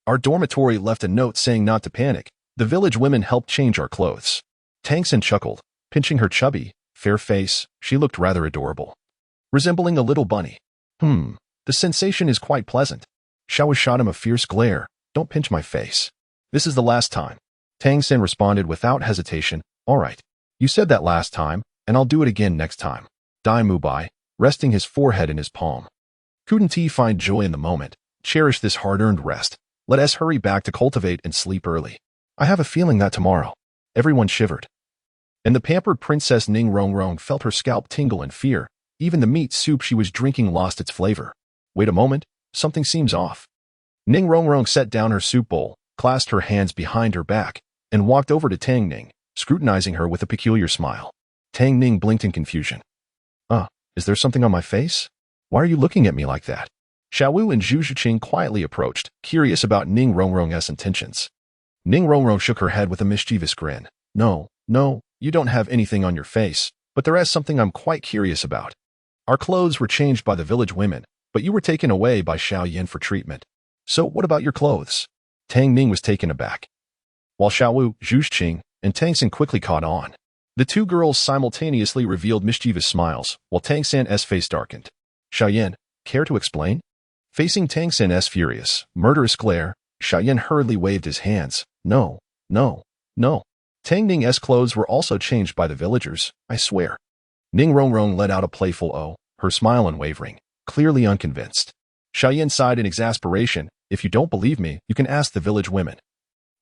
"Our dormitory left a note saying not to panic. The village women helped change our clothes." Tang San chuckled, pinching her chubby, fair face. She looked rather adorable, resembling a little bunny. The sensation is quite pleasant." Xiao Wu shot him a fierce glare. "Don't pinch my face. This is the last time." Tang San responded without hesitation. "All right. You said that last time, and I'll do it again next time." Dai Mubai, resting his forehead in his palm. "Couldn't he find joy in the moment? Cherish this hard-earned rest. Let us hurry back to cultivate and sleep early. I have a feeling that tomorrow." Everyone shivered. And the pampered Princess Ning Rongrong felt her scalp tingle in fear. Even the meat soup she was drinking lost its flavor. Wait a moment, something seems off. Ning Rongrong set down her soup bowl, clasped her hands behind her back, and walked over to Tang Ning, scrutinizing her with a peculiar smile. Tang Ning blinked in confusion. Is there something on my face? Why are you looking at me like that?" Xiao Wu and Zhu Zhiqing quietly approached, curious about Ning Rongrong's intentions. Ning Rongrong shook her head with a mischievous grin. No, you don't have anything on your face, but there is something I'm quite curious about. Our clothes were changed by the village women, but you were taken away by Xiao Yan for treatment. So what about your clothes?" Tang Ning was taken aback, while Xiao Wu, Zhu Zhiqing, and Tang San quickly caught on. The 2 girls simultaneously revealed mischievous smiles, while Tang San's face darkened. "Xiao Yan, care to explain?" Facing Tang San's furious, murderous glare, Xiao Yan hurriedly waved his hands. No. Tang Ning's clothes were also changed by the villagers, I swear." Ning Rongrong let out a playful "oh," her smile unwavering, clearly unconvinced. Xiao Yan sighed in exasperation. "If you don't believe me, you can ask the village women.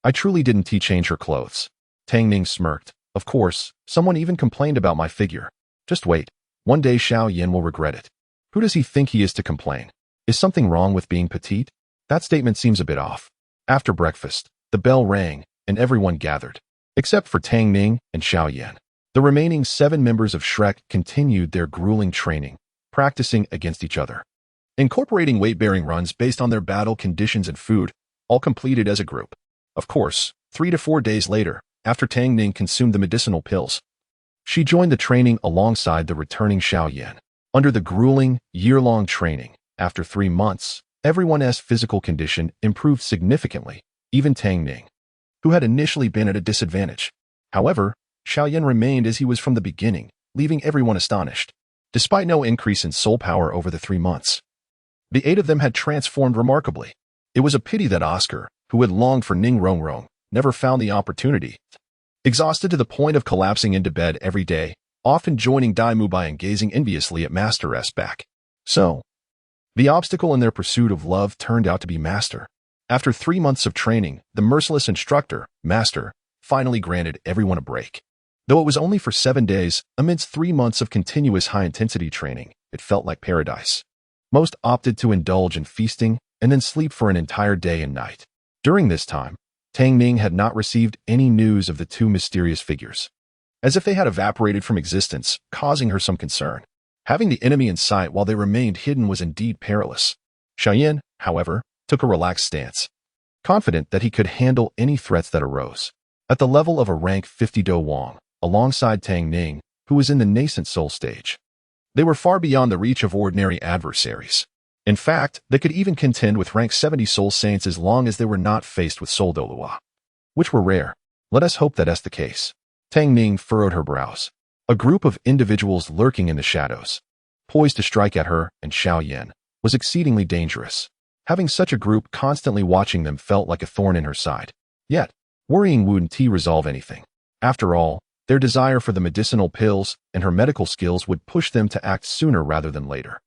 I truly didn't change her clothes." Tang Ning smirked. "Of course, someone even complained about my figure. Just wait. One day Xiao Yan will regret it. Who does he think he is to complain? Is something wrong with being petite? That statement seems a bit off." After breakfast, the bell rang, and everyone gathered. Except for Tang Ning and Xiao Yan. The remaining 7 members of Shrek continued their grueling training, practicing against each other. Incorporating weight-bearing runs based on their battle conditions and food, all completed as a group. Of course, 3 to 4 days later, after Tang Ning consumed the medicinal pills, she joined the training alongside the returning Xiao Yan. Under the grueling, year-long training, after 3 months, everyone's physical condition improved significantly, even Tang Ning, who had initially been at a disadvantage. However, Xiao Yan remained as he was from the beginning, leaving everyone astonished. Despite no increase in soul power over the 3 months, the 8 of them had transformed remarkably. It was a pity that Oscar, who had longed for Ning Rongrong, never found the opportunity. Exhausted to the point of collapsing into bed every day, often joining Dai Mubai and gazing enviously at Master's back. So, the obstacle in their pursuit of love turned out to be Master. After 3 months of training, the merciless instructor, Master, finally granted everyone a break. Though it was only for 7 days, amidst 3 months of continuous high-intensity training, it felt like paradise. Most opted to indulge in feasting and then sleep for an entire day and night. During this time, Tang Ning had not received any news of the 2 mysterious figures, as if they had evaporated from existence, causing her some concern. Having the enemy in sight while they remained hidden was indeed perilous. Xiao Yan, however, took a relaxed stance, confident that he could handle any threats that arose. At the level of a rank 50 Do Wang, alongside Tang Ning, who was in the nascent soul stage, they were far beyond the reach of ordinary adversaries. In fact, they could even contend with rank 70 soul saints as long as they were not faced with soul Douluo, which were rare. Let us hope that's the case. Tang Ning furrowed her brows. A group of individuals lurking in the shadows, poised to strike at her and Xiao Yan, was exceedingly dangerous. Having such a group constantly watching them felt like a thorn in her side. Yet, worrying wouldn't resolve anything. After all, their desire for the medicinal pills and her medical skills would push them to act sooner rather than later.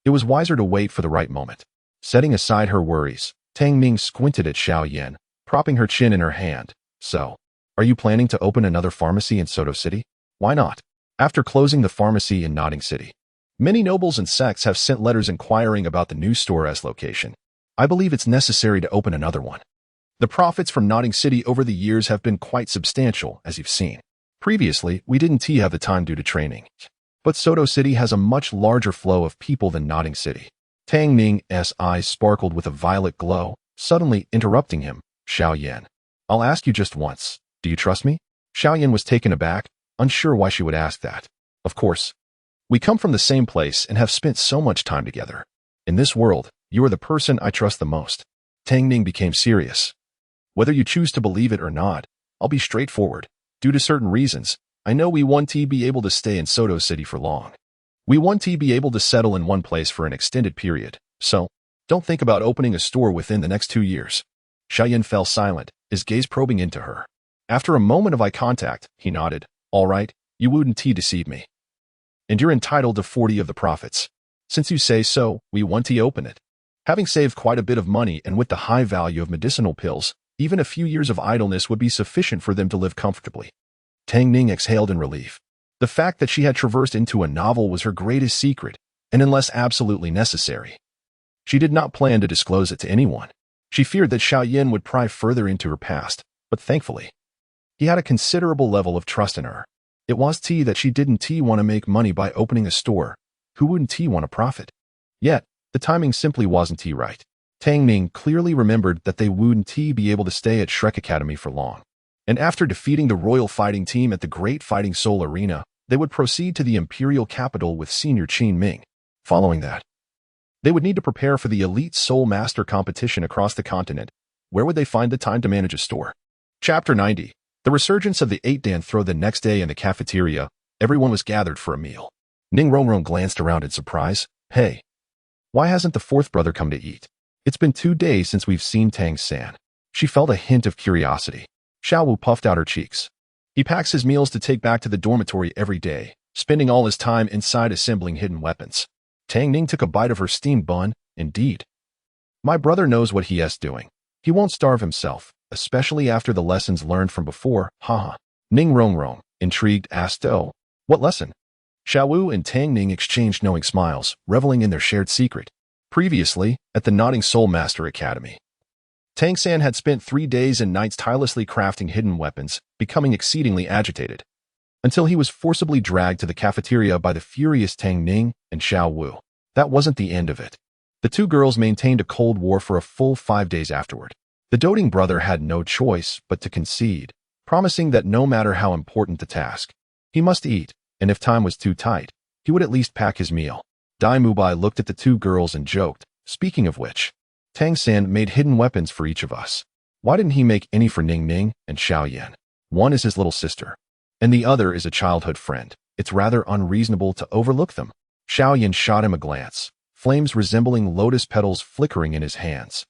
It was wiser to wait for the right moment. Setting aside her worries, Tang Ning squinted at Xiao Yan, propping her chin in her hand. So, are you planning to open another pharmacy in Soto City? Why not? After closing the pharmacy in Notting City, many nobles and sects have sent letters inquiring about the new store's location. I believe it's necessary to open another one. The profits from Notting City over the years have been quite substantial, as you've seen. Previously, we didn't have the time due to training. But Soto City has a much larger flow of people than Notting City. Tang Ning's eyes sparkled with a violet glow, suddenly interrupting him. Xiao Yan, I'll ask you just once. Do you trust me? Xiao Yan was taken aback, unsure why she would ask that. Of course. We come from the same place and have spent so much time together. In this world, you are the person I trust the most. Tang Ning became serious. Whether you choose to believe it or not, I'll be straightforward. Due to certain reasons, I know we won't be able to stay in Soto City for long. We won't be able to settle in one place for an extended period, so don't think about opening a store within the next 2 years. Xiao Yan fell silent, his gaze probing into her. After a moment of eye contact, he nodded. All right, you wouldn't deceive me. And you're entitled to 40 of the profits. Since you say so, we want to open it. Having saved quite a bit of money and with the high value of medicinal pills, even a few years of idleness would be sufficient for them to live comfortably. Tang Ning exhaled in relief. The fact that she had traversed into a novel was her greatest secret, and unless absolutely necessary, she did not plan to disclose it to anyone. She feared that Xiao Yan would pry further into her past, but thankfully, he had a considerable level of trust in her. It was that she didn't want to make money by opening a store. Who wouldn't want to profit? Yet, the timing simply wasn't right. Tang Ning clearly remembered that they wouldn't be able to stay at Shrek Academy for long. And after defeating the royal fighting team at the Great Fighting Soul Arena, they would proceed to the imperial capital with Senior Qin Ming. Following that, they would need to prepare for the elite Soul Master competition across the continent. Where would they find the time to manage a store? Chapter 90. The resurgence of the 8-dan throw. The next day in the cafeteria, everyone was gathered for a meal. Ning Rongrong glanced around in surprise. Hey, why hasn't the fourth brother come to eat? It's been 2 days since we've seen Tang San. She felt a hint of curiosity. Xiao Wu puffed out her cheeks. He packs his meals to take back to the dormitory every day, spending all his time inside assembling hidden weapons. Tang Ning took a bite of her steamed bun. Indeed. My brother knows what he is doing. He won't starve himself, especially after the lessons learned from before. Haha. Ning Rongrong, intrigued, asked, Oh, what lesson? Xiao Wu and Tang Ning exchanged knowing smiles, reveling in their shared secret. Previously, at the Notting Soul Master Academy, Tang San had spent 3 days and nights tirelessly crafting hidden weapons, becoming exceedingly agitated, until he was forcibly dragged to the cafeteria by the furious Tang Ning and Xiao Wu. That wasn't the end of it. The 2 girls maintained a cold war for a full 5 days afterward. The doting brother had no choice but to concede, promising that no matter how important the task, he must eat, and if time was too tight, he would at least pack his meal. Dai Mubai looked at the 2 girls and joked, speaking of which, Tang San made hidden weapons for each of us. Why didn't he make any for Ning Ning and Xiao Yan? One is his little sister, and the other is a childhood friend. It's rather unreasonable to overlook them. Xiao Yan shot him a glance, flames resembling lotus petals flickering in his hands.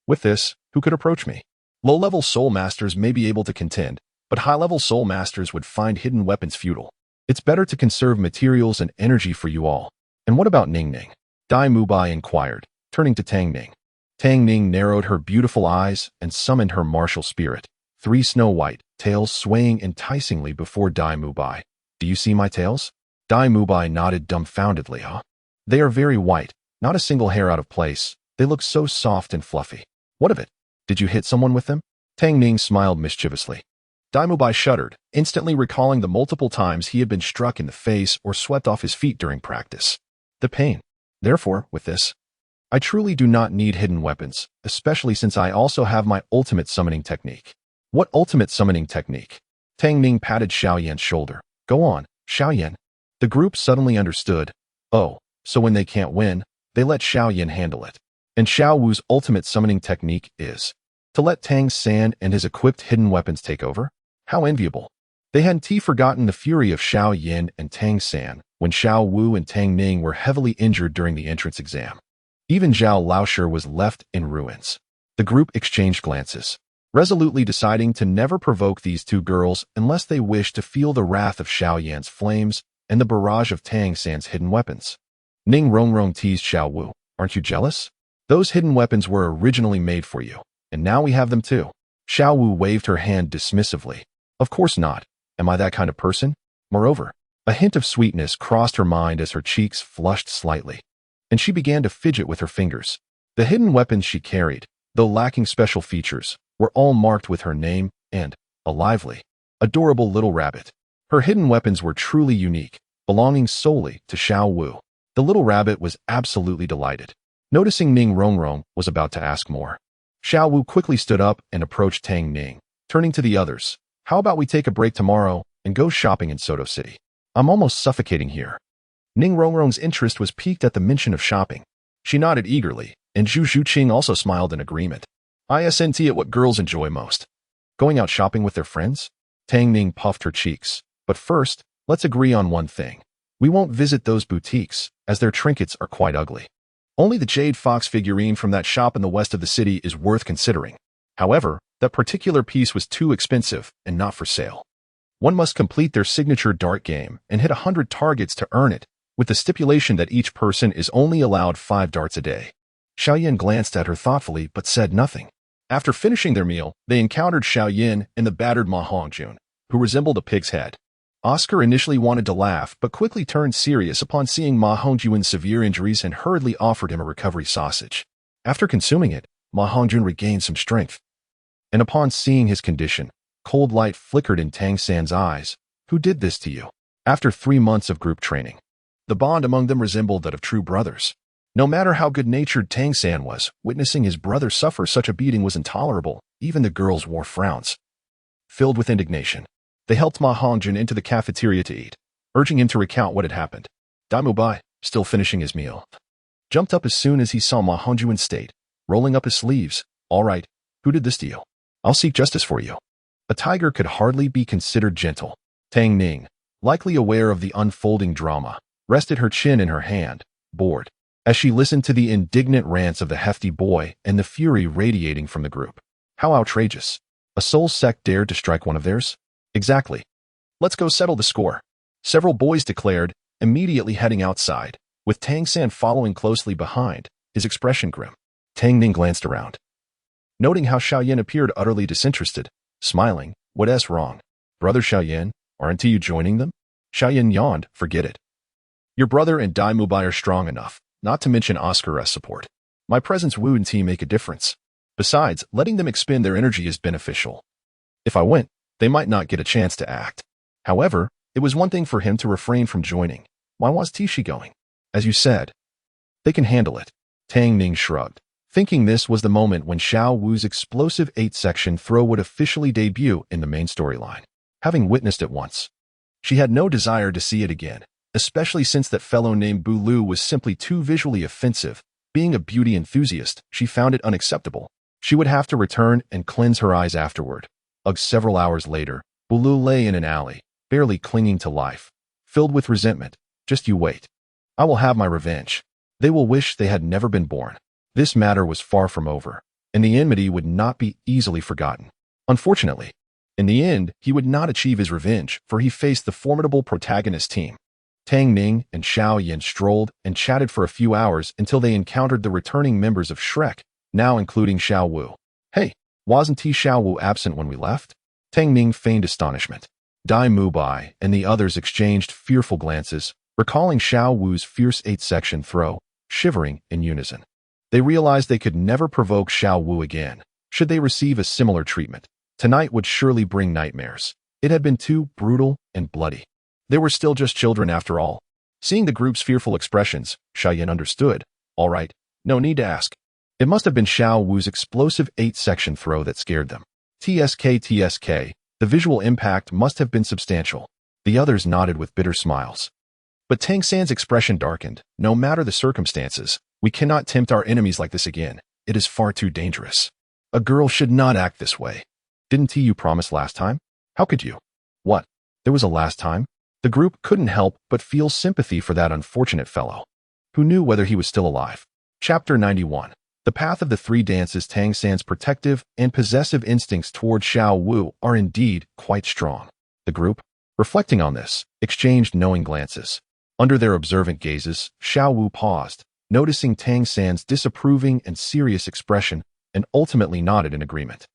With this, who could approach me? Low-level soul masters may be able to contend, but high-level soul masters would find hidden weapons futile. It's better to conserve materials and energy for you all. And what about Ning Ning? Dai Mubai inquired, turning to Tang Ning. Tang Ning narrowed her beautiful eyes and summoned her martial spirit. 3 snow-white tails swaying enticingly before Dai Mubai. Do you see my tails? Dai Mubai nodded dumbfoundedly. Huh? They are very white, not a single hair out of place. They look so soft and fluffy. What of it? Did you hit someone with them? Tang Ning smiled mischievously. Dai Mubai shuddered, instantly recalling the multiple times he had been struck in the face or swept off his feet during practice. The pain. Therefore, with this, I truly do not need hidden weapons, especially since I also have my ultimate summoning technique. What ultimate summoning technique? Tang Ning patted Xiao Yan's shoulder. Go on, Xiao Yan. The group suddenly understood. Oh, so when they can't win, they let Xiao Yan handle it. And Xiao Wu's ultimate summoning technique is to let Tang San and his equipped hidden weapons take over? How enviable. They hadn't forgotten the fury of Xiao Yan and Tang San when Xiao Wu and Tang Ning were heavily injured during the entrance exam. Even Zhao Laoshi was left in ruins. The group exchanged glances, resolutely deciding to never provoke these 2 girls unless they wished to feel the wrath of Xiao Yan's flames and the barrage of Tang San's hidden weapons. Ning Rongrong teased Xiao Wu. Aren't you jealous? Those hidden weapons were originally made for you, and now we have them too. Xiao Wu waved her hand dismissively. Of course not. Am I that kind of person? Moreover, a hint of sweetness crossed her mind as her cheeks flushed slightly, and she began to fidget with her fingers. The hidden weapons she carried, though lacking special features, were all marked with her name and a lively, adorable little rabbit. Her hidden weapons were truly unique, belonging solely to Xiao Wu. The little rabbit was absolutely delighted. Noticing Ning Rongrong was about to ask more, Xiao Wu quickly stood up and approached Tang Ning, turning to the others. How about we take a break tomorrow and go shopping in Soto City? I'm almost suffocating here. Ning Rongrong's interest was piqued at the mention of shopping. She nodded eagerly, and Zhu Zhuqing also smiled in agreement. ISNT at what girls enjoy most. Going out shopping with their friends? Tang Ning puffed her cheeks. But first, let's agree on one thing. We won't visit those boutiques, as their trinkets are quite ugly. Only the Jade Fox figurine from that shop in the west of the city is worth considering. However, that particular piece was too expensive and not for sale. One must complete their signature dart game and hit 100 targets to earn it, with the stipulation that each person is only allowed 5 darts a day. Xiao Yan glanced at her thoughtfully but said nothing. After finishing their meal, they encountered Xiao Yan and the battered Ma Hongjun, who resembled a pig's head. Oscar initially wanted to laugh but quickly turned serious upon seeing Ma Hongjun's severe injuries and hurriedly offered him a recovery sausage. After consuming it, Ma Hongjun regained some strength. And upon seeing his condition, cold light flickered in Tang San's eyes. Who did this to you? After 3 months of group training, the bond among them resembled that of true brothers. No matter how good-natured Tang San was, witnessing his brother suffer such a beating was intolerable. Even the girls wore frowns. Filled with indignation, they helped Ma Hongjun into the cafeteria to eat, urging him to recount what had happened. Dai Bai, still finishing his meal, jumped up as soon as he saw Ma Hongjun's state, rolling up his sleeves. All right, who did this to you? I'll seek justice for you. A tiger could hardly be considered gentle. Tang Ning, likely aware of the unfolding drama, rested her chin in her hand, bored, as she listened to the indignant rants of the hefty boy and the fury radiating from the group. How outrageous. A soul sect dared to strike one of theirs? Exactly. Let's go settle the score. Several boys declared, immediately heading outside, with Tang San following closely behind, his expression grim. Tang Ning glanced around, noting how Xiao Yan appeared utterly disinterested, smiling. What's wrong? Brother Xiao Yan, aren't you joining them? Xiao Yan yawned. Forget it. Your brother and Dai Bai are strong enough, not to mention Oscar as support. My presence wouldn't make a difference. Besides, letting them expend their energy is beneficial. If I went, they might not get a chance to act. However, it was one thing for him to refrain from joining. Why was Tishi going? As you said, they can handle it. Tang Ning shrugged, thinking this was the moment when Xiao Wu's explosive 8-section throw would officially debut in the main storyline. Having witnessed it once, she had no desire to see it again, especially since that fellow named Douluo was simply too visually offensive. Being a beauty enthusiast, she found it unacceptable. She would have to return and cleanse her eyes afterward. Several hours later, Douluo lay in an alley, barely clinging to life, filled with resentment. Just you wait. I will have my revenge. They will wish they had never been born. This matter was far from over, and the enmity would not be easily forgotten. Unfortunately, in the end, he would not achieve his revenge, for he faced the formidable protagonist team. Tang Ning and Xiao Yan strolled and chatted for a few hours until they encountered the returning members of Shrek, now including Xiao Wu. Hey, wasn't Xiao Wu absent when we left? Tang Ning feigned astonishment. Dai Bai and the others exchanged fearful glances, recalling Xiao Wu's fierce 8-section throw, shivering in unison. They realized they could never provoke Xiao Wu again, should they receive a similar treatment. Tonight would surely bring nightmares. It had been too brutal and bloody. They were still just children after all. Seeing the group's fearful expressions, Xiao Yan understood. All right, no need to ask. It must have been Xiao Wu's explosive 8-section throw that scared them. TSK, the visual impact must have been substantial. The others nodded with bitter smiles. But Tang San's expression darkened. No matter the circumstances, we cannot tempt our enemies like this again. It is far too dangerous. A girl should not act this way. Didn't you promise last time? How could you? What? There was a last time? The group couldn't help but feel sympathy for that unfortunate fellow. Who knew whether he was still alive? Chapter 91. The path of the 3 dances. Tang San's protective and possessive instincts toward Xiao Wu are indeed quite strong. The group, reflecting on this, exchanged knowing glances. Under their observant gazes, Xiao Wu paused, noticing Tang San's disapproving and serious expression, and ultimately nodded in agreement.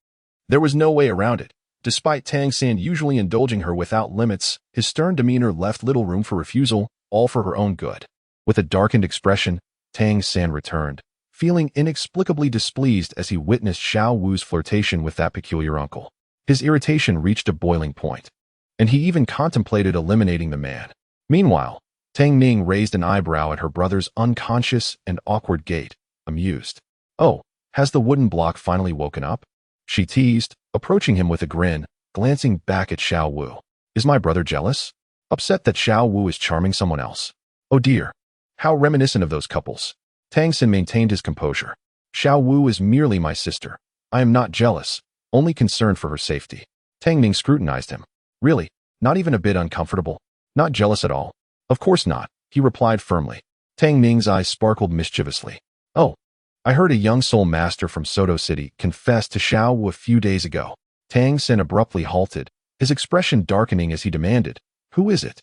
There was no way around it. Despite Tang San usually indulging her without limits, his stern demeanor left little room for refusal, all for her own good. With a darkened expression, Tang San returned, feeling inexplicably displeased as he witnessed Xiao Wu's flirtation with that peculiar uncle. His irritation reached a boiling point, and he even contemplated eliminating the man. Meanwhile, Tang Ning raised an eyebrow at her brother's unconscious and awkward gait, amused. "Oh, has the wooden block finally woken up?" she teased, approaching him with a grin, glancing back at Xiao Wu. "Is my brother jealous? Upset that Xiao Wu is charming someone else? Oh dear. How reminiscent of those couples." Tang San maintained his composure. "Xiao Wu is merely my sister. I am not jealous, only concerned for her safety." Tang Ning scrutinized him. "Really? Not even a bit uncomfortable? Not jealous at all?" "Of course not," he replied firmly. Tang Ning's eyes sparkled mischievously. "Oh, I heard a young soul master from Soto City confess to Xiao Wu a few days ago." Tang San abruptly halted, his expression darkening as he demanded, "Who is it?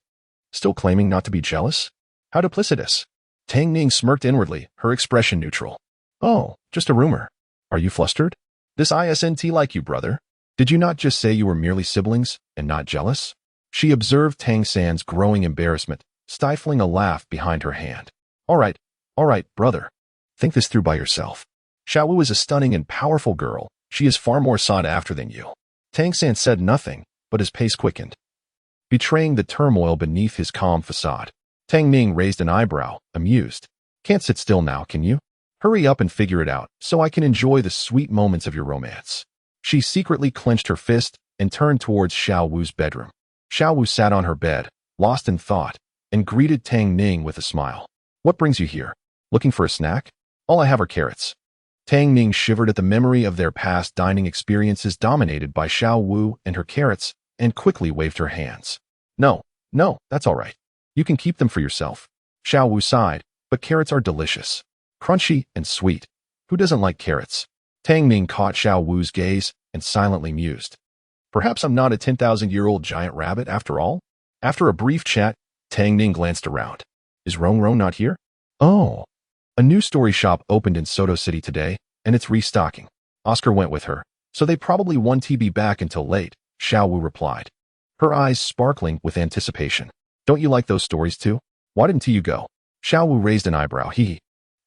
Still claiming not to be jealous? How duplicitous." Tang Ning smirked inwardly, her expression neutral. "Oh, just a rumor. Are you flustered? This isn't like you, brother. Did you not just say you were merely siblings and not jealous?" She observed Tang San's growing embarrassment, stifling a laugh behind her hand. All right, brother. Think this through by yourself. Xiao Wu is a stunning and powerful girl. She is far more sought after than you." Tang San said nothing, but his pace quickened, betraying the turmoil beneath his calm facade. Tang Ning raised an eyebrow, amused. "Can't sit still now, can you? Hurry up and figure it out, so I can enjoy the sweet moments of your romance." She secretly clenched her fist and turned towards Xiao Wu's bedroom. Xiao Wu sat on her bed, lost in thought, and greeted Tang Ning with a smile. "What brings you here? Looking for a snack? All I have are carrots." Tang Ning shivered at the memory of their past dining experiences dominated by Xiao Wu and her carrots, and quickly waved her hands. No, that's all right. You can keep them for yourself." Xiao Wu sighed, "But carrots are delicious. Crunchy and sweet. Who doesn't like carrots?" Tang Ning caught Xiao Wu's gaze and silently mused. "Perhaps I'm not a 10,000-year-old giant rabbit after all?" After a brief chat, Tang Ning glanced around. "Is Rong Rong not here?" "Oh. A new story shop opened in Soto City today, and it's restocking. Oscar went with her, so they probably won't be back until late," Xiao Wu replied, her eyes sparkling with anticipation. "Don't you like those stories too? Why didn't you go?" Xiao Wu raised an eyebrow.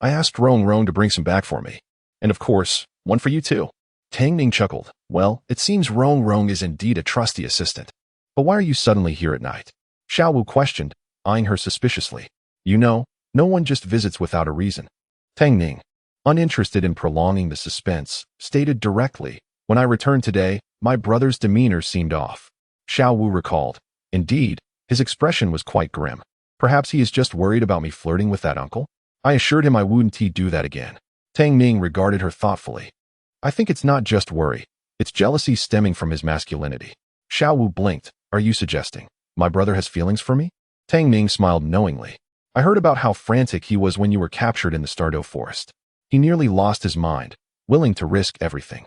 I asked Rong Rong to bring some back for me. And of course, one for you too." Tang Ning chuckled. "Well, it seems Rong Rong is indeed a trusty assistant. But why are you suddenly here at night?" Xiao Wu questioned, eyeing her suspiciously. "You know, no one just visits without a reason." Tang Ning, uninterested in prolonging the suspense, stated directly, "When I returned today, my brother's demeanor seemed off." Xiao Wu recalled. "Indeed, his expression was quite grim. Perhaps he is just worried about me flirting with that uncle?" I assured him I wouldn't do that again. Tang Ning regarded her thoughtfully. "I think it's not just worry. It's jealousy stemming from his masculinity." Xiao Wu blinked. "Are you suggesting my brother has feelings for me?" Tang Ning smiled knowingly. "I heard about how frantic he was when you were captured in the Stardew Forest. He nearly lost his mind, willing to risk everything.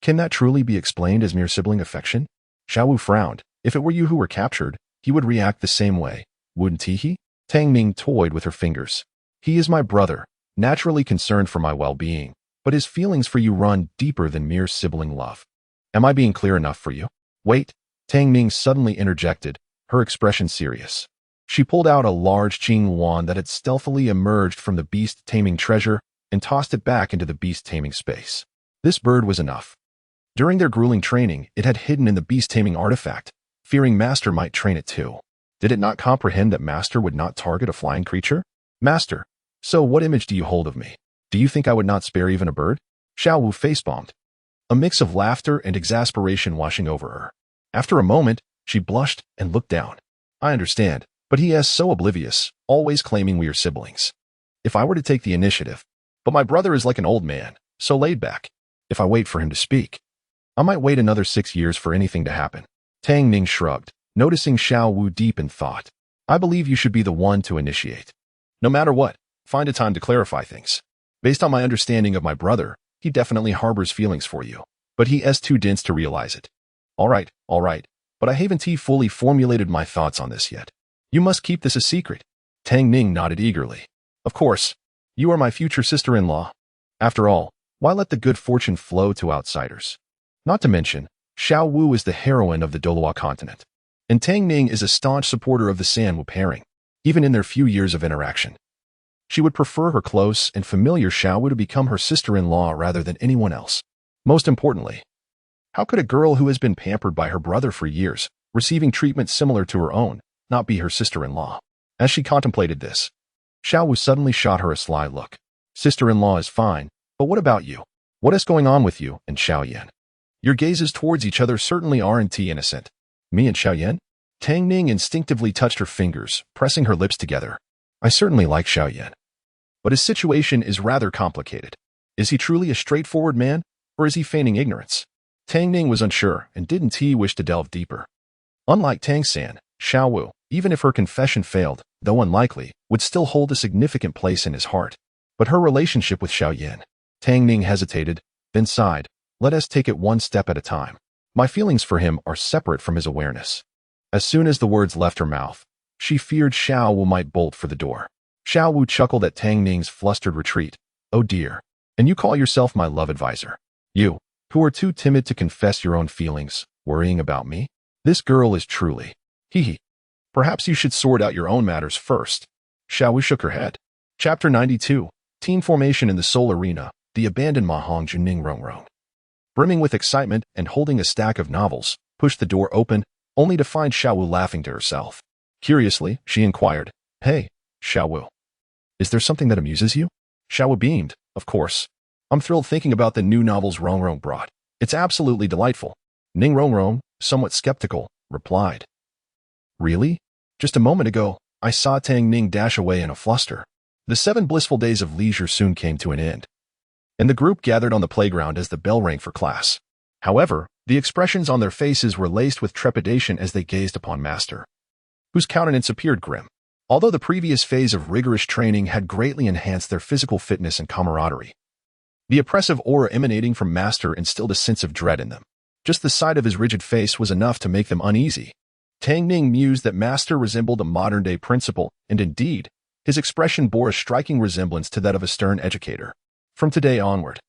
Can that truly be explained as mere sibling affection?" Xiao Wu frowned. "If it were you who were captured, he would react the same way, wouldn't he?" Tang Ning toyed with her fingers. "He is my brother, naturally concerned for my well-being, but his feelings for you run deeper than mere sibling love. Am I being clear enough for you?" "Wait," Tang Ning suddenly interjected, her expression serious. She pulled out a large Qing wand that had stealthily emerged from the beast-taming treasure and tossed it back into the beast-taming space. This bird was enough. During their grueling training, it had hidden in the beast-taming artifact, fearing Master might train it too. Did it not comprehend that Master would not target a flying creature? "Master, so what image do you hold of me? Do you think I would not spare even a bird?" Xiao Wu face-bombed, a mix of laughter and exasperation washing over her. After a moment, she blushed and looked down. "I understand, but he is so oblivious, always claiming we are siblings. If I were to take the initiative, but my brother is like an old man, so laid back. If I wait for him to speak, I might wait another 6 years for anything to happen." Tang Ning shrugged, noticing Xiao Wu deep in thought. "I believe you should be the one to initiate. No matter what, find a time to clarify things. Based on my understanding of my brother, he definitely harbors feelings for you, but he is too dense to realize it." All right, but I haven't fully formulated my thoughts on this yet. You must keep this a secret." Tang Ning nodded eagerly. Of course, you are my future sister-in-law. After all, why let the good fortune flow to outsiders? Not to mention, Xiao Wu is the heroine of the Douluo continent, and Tang Ning is a staunch supporter of the Sanwu pairing, even in their few years of interaction. She would prefer her close and familiar Xiao Wu to become her sister-in-law rather than anyone else. Most importantly, how could a girl who has been pampered by her brother for years, receiving treatment similar to her own, not be her sister-in-law? As she contemplated this, Xiao Wu suddenly shot her a sly look. Sister-in-law is fine, but what about you? What is going on with you and Xiao Yan? Your gazes towards each other certainly aren't innocent. Me and Xiao Yan? Tang Ning instinctively touched her fingers, pressing her lips together. I certainly like Xiao Yan. But his situation is rather complicated. Is he truly a straightforward man, or is he feigning ignorance? Tang Ning was unsure and didn't wish to delve deeper. Unlike Tang San, Xiao Wu, even if her confession failed, though unlikely, would still hold a significant place in his heart. But her relationship with Xiao Yan. Tang Ning hesitated, then sighed. Let us take it one step at a time. My feelings for him are separate from his awareness. As soon as the words left her mouth, she feared Xiao Wu might bolt for the door. Xiao Wu chuckled at Tang Ning's flustered retreat. Oh dear. And you call yourself my love advisor? You, who are too timid to confess your own feelings, worrying about me? This girl is truly. Hee. Perhaps you should sort out your own matters first. Xiao Wu shook her head. Chapter 92. Team formation in the Soul Arena. The abandoned Mahong Juning Rongrong. Brimming with excitement and holding a stack of novels, pushed the door open, only to find Xiao Wu laughing to herself. Curiously, she inquired, Hey, Xiao Wu. Is there something that amuses you? Xiao Wu beamed, Of course. I'm thrilled thinking about the new novels Rongrong brought. It's absolutely delightful. Ning Rongrong, somewhat skeptical, replied. Really? Just a moment ago, I saw Tang Ning dash away in a fluster. The 7 blissful days of leisure soon came to an end, and the group gathered on the playground as the bell rang for class. However, the expressions on their faces were laced with trepidation as they gazed upon Master, whose countenance appeared grim. Although the previous phase of rigorous training had greatly enhanced their physical fitness and camaraderie, the oppressive aura emanating from Master instilled a sense of dread in them. Just the sight of his rigid face was enough to make them uneasy. Tang Ning mused that Master resembled a modern-day principal, and indeed, his expression bore a striking resemblance to that of a stern educator. From today onward,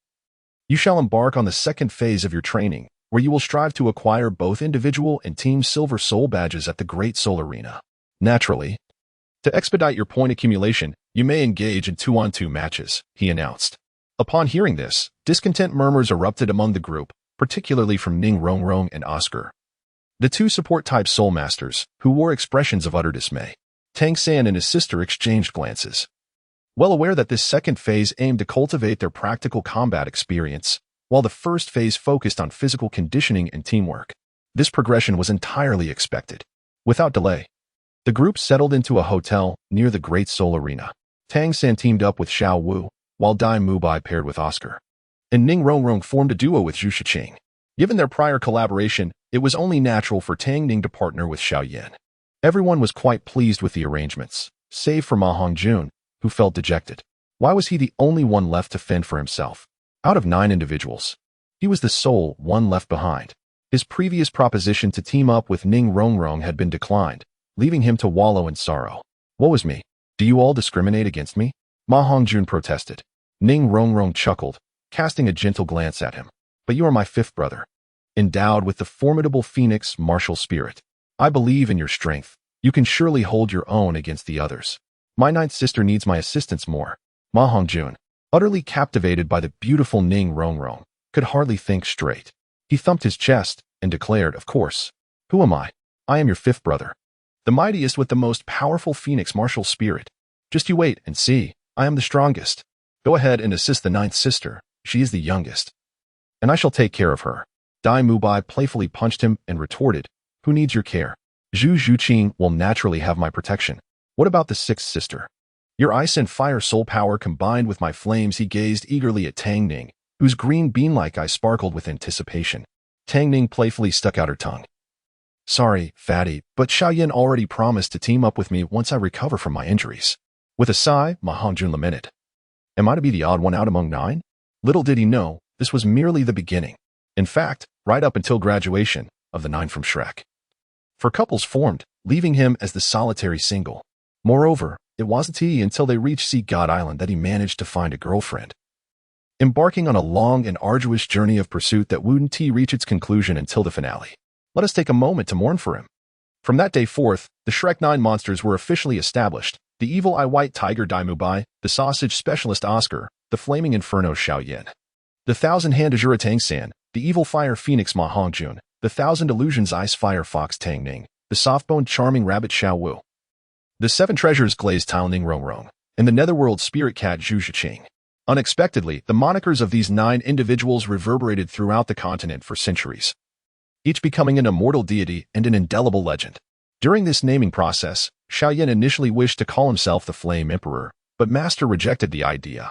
you shall embark on the second phase of your training, where you will strive to acquire both individual and team silver soul badges at the Great Soul Arena. Naturally, to expedite your point accumulation, you may engage in 2-on-2 matches, he announced. Upon hearing this, discontent murmurs erupted among the group, particularly from Ning Rongrong and Oscar, the 2 support-type soul masters, who wore expressions of utter dismay. Tang San and his sister exchanged glances. Well aware that this second phase aimed to cultivate their practical combat experience, while the first phase focused on physical conditioning and teamwork. This progression was entirely expected. Without delay, the group settled into a hotel near the Great Soul Arena. Tang San teamed up with Xiao Wu, while Dai Mubai paired with Oscar, and Ning Rongrong formed a duo with Zhu Shiqing. Given their prior collaboration, it was only natural for Tang Ning to partner with Xiao Yan. Everyone was quite pleased with the arrangements, save for Ma Hongjun, who felt dejected. Why was he the only one left to fend for himself? Out of 9 individuals, he was the sole one left behind. His previous proposition to team up with Ning Rongrong had been declined, leaving him to wallow in sorrow. Woe is me. Do you all discriminate against me? Ma Hongjun protested. Ning Rongrong chuckled, casting a gentle glance at him. But you are my 5th brother, endowed with the formidable phoenix martial spirit. I believe in your strength. You can surely hold your own against the others. My 9th sister needs my assistance more. Ma Hongjun, utterly captivated by the beautiful Ning Rongrong, could hardly think straight. He thumped his chest and declared, Of course. Who am I? I am your 5th brother, the mightiest with the most powerful phoenix martial spirit. Just you wait and see. I am the strongest. Go ahead and assist the 9th sister. She is the youngest, and I shall take care of her. Dai Mubai playfully punched him and retorted, Who needs your care? Zhu Zhuqing will naturally have my protection. What about the 6th sister? Your ice and fire soul power combined with my flames. He gazed eagerly at Tang Ning, whose green bean-like eyes sparkled with anticipation. Tang Ning playfully stuck out her tongue. Sorry, fatty, but Xiao Yan already promised to team up with me once I recover from my injuries. With a sigh, Ma Hongjun lamented. Am I to be the odd one out among 9? Little did he know, this was merely the beginning. In fact, right up until graduation of the 9 from Shrek. For couples formed, leaving him as the solitary single. Moreover, it it wasn't until they reached Sea God Island that he managed to find a girlfriend. Embarking on a long and arduous journey of pursuit that wouldn't reach its conclusion until the finale. Let us take a moment to mourn for him. From that day forth, the Shrek 9 monsters were officially established: the evil eye white tiger Daimubai, the sausage specialist Oscar, the flaming inferno Xiao Yan, the thousand-hand azure Tang San, the evil fire phoenix Ma Hongjun, the thousand illusions ice fire fox Tang Ning, the soft-boned charming rabbit Xiao Wu, the seven treasures glazed Tao Ning Rong Rong, and the netherworld spirit cat Zhu Zhiqing. Unexpectedly, the monikers of these 9 individuals reverberated throughout the continent for centuries, each becoming an immortal deity and an indelible legend. During this naming process, Xiao Yan initially wished to call himself the Flame Emperor, but Master rejected the idea,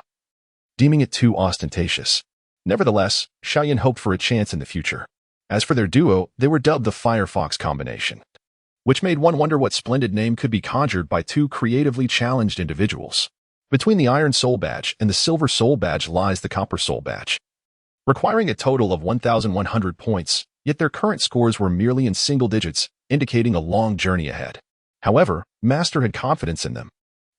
deeming it too ostentatious. Nevertheless, Xiao Yan hoped for a chance in the future. As for their duo, they were dubbed the Firefox combination, which made one wonder what splendid name could be conjured by 2 creatively challenged individuals. Between the Iron Soul Badge and the Silver Soul Badge lies the Copper Soul Badge, requiring a total of 1,100 points, yet their current scores were merely in single digits, indicating a long journey ahead. However, Master had confidence in them.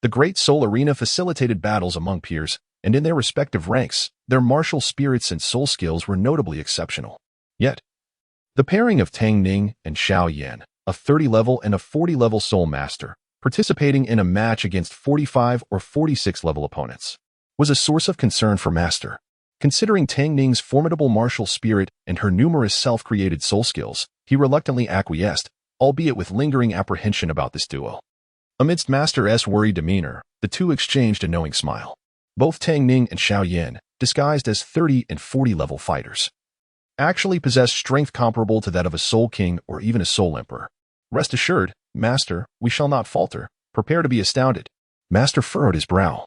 The Great Soul Arena facilitated battles among peers, and in their respective ranks, their martial spirits and soul skills were notably exceptional. Yet, the pairing of Tang Ning and Xiao Yan, a 30-level and a 40-level Soul Master, participating in a match against 45 or 46-level opponents, was a source of concern for Master. Considering Tang Ning's formidable martial spirit and her numerous self-created soul skills, he reluctantly acquiesced, albeit with lingering apprehension about this duo. Amidst Master's worried demeanor, the two exchanged a knowing smile. Both Tang Ning and Xiao Yan, disguised as 30 and 40-level fighters, actually possessed strength comparable to that of a Soul King or even a Soul Emperor. Rest assured, Master, we shall not falter. Prepare to be astounded. Master furrowed his brow,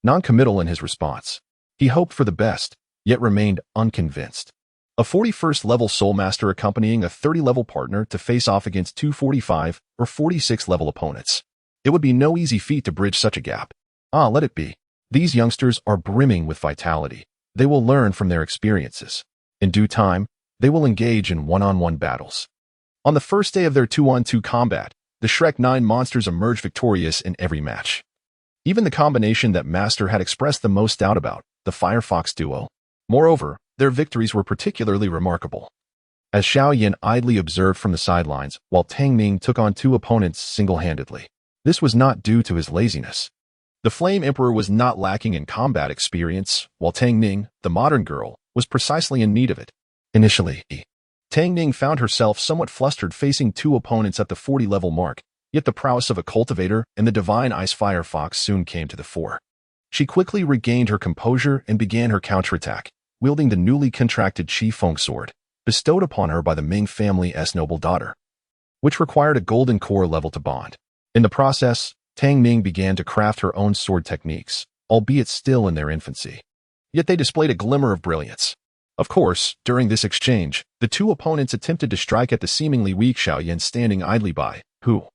non-committal in his response. He hoped for the best, yet remained unconvinced. A 41st-level Soul Master accompanying a 30-level partner to face off against 2 45 or 46-level opponents. It would be no easy feat to bridge such a gap. Let it be. These youngsters are brimming with vitality. They will learn from their experiences. In due time, they will engage in one-on-one battles. On the first day of their 2-on-2 combat, the Shrek 9 monsters emerged victorious in every match. Even the combination that Master had expressed the most doubt about, the Firefox duo. Moreover, their victories were particularly remarkable, as Xiao Yan idly observed from the sidelines while Tang Ning took on 2 opponents single-handedly. This was not due to his laziness. The Flame Emperor was not lacking in combat experience, while Tang Ning, the modern girl, was precisely in need of it. Initially, Tang Ning found herself somewhat flustered facing 2 opponents at the 40-level mark, yet the prowess of a cultivator and the divine Ice Fire Fox soon came to the fore. She quickly regained her composure and began her counterattack, wielding the newly contracted Qi Feng sword, bestowed upon her by the Ming family's noble daughter, which required a golden core level to bond. In the process, Tang Ning began to craft her own sword techniques, albeit still in their infancy. Yet they displayed a glimmer of brilliance. Of course, during this exchange, the 2 opponents attempted to strike at the seemingly weak Xiao Yan standing idly by, who,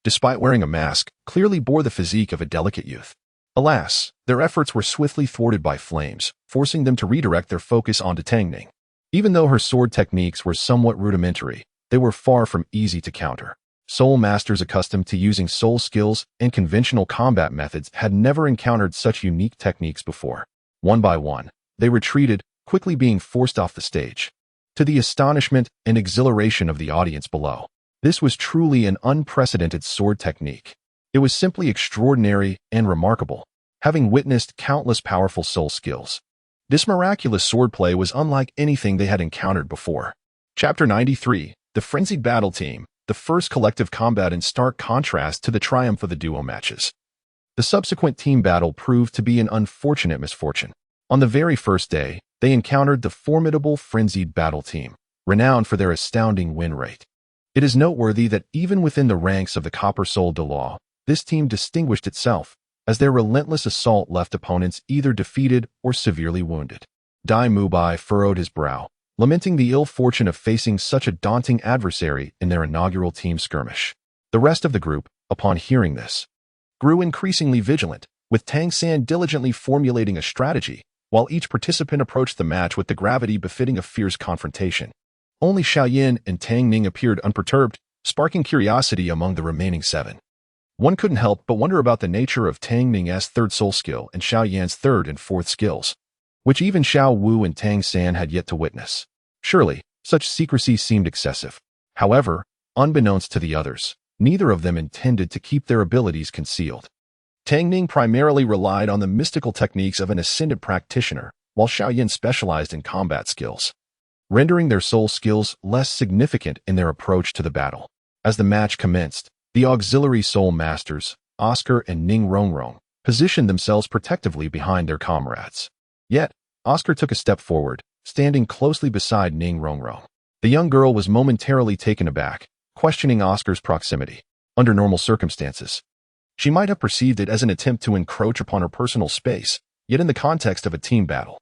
despite wearing a mask, clearly bore the physique of a delicate youth. Alas, their efforts were swiftly thwarted by flames, forcing them to redirect their focus onto Tang Ning. Even though her sword techniques were somewhat rudimentary, they were far from easy to counter. Soul Masters accustomed to using soul skills and conventional combat methods had never encountered such unique techniques before. One by one, they retreated, quickly being forced off the stage, to the astonishment and exhilaration of the audience below. This was truly an unprecedented sword technique. It was simply extraordinary and remarkable, having witnessed countless powerful soul skills. This miraculous swordplay was unlike anything they had encountered before. Chapter 93, The Frenzied Battle Team, the first collective combat in stark contrast to the triumph of the duo matches. The subsequent team battle proved to be an unfortunate misfortune. On the very first day, they encountered the formidable Frenzied Battle Team, renowned for their astounding win rate. It is noteworthy that even within the ranks of the Copper Soul Douluo, this team distinguished itself, as their relentless assault left opponents either defeated or severely wounded. Dai Mubai furrowed his brow, lamenting the ill fortune of facing such a daunting adversary in their inaugural team skirmish. The rest of the group, upon hearing this, grew increasingly vigilant, with Tang San diligently formulating a strategy, while each participant approached the match with the gravity befitting a fierce confrontation. Only Xiao Yan and Tang Ning appeared unperturbed, sparking curiosity among the remaining 7. One couldn't help but wonder about the nature of Tang Ning's third soul skill and Xiao Yan's third and fourth skills, which even Xiao Wu and Tang San had yet to witness. Surely, such secrecy seemed excessive. However, unbeknownst to the others, neither of them intended to keep their abilities concealed. Tang Ning primarily relied on the mystical techniques of an ascendant practitioner, while Xiao Yan specialized in combat skills, rendering their soul skills less significant in their approach to the battle. As the match commenced, the auxiliary soul masters, Oscar and Ning Rongrong, positioned themselves protectively behind their comrades. Yet, Oscar took a step forward, standing closely beside Ning Rongrong. The young girl was momentarily taken aback, questioning Oscar's proximity. Under normal circumstances, she might have perceived it as an attempt to encroach upon her personal space, yet in the context of a team battle,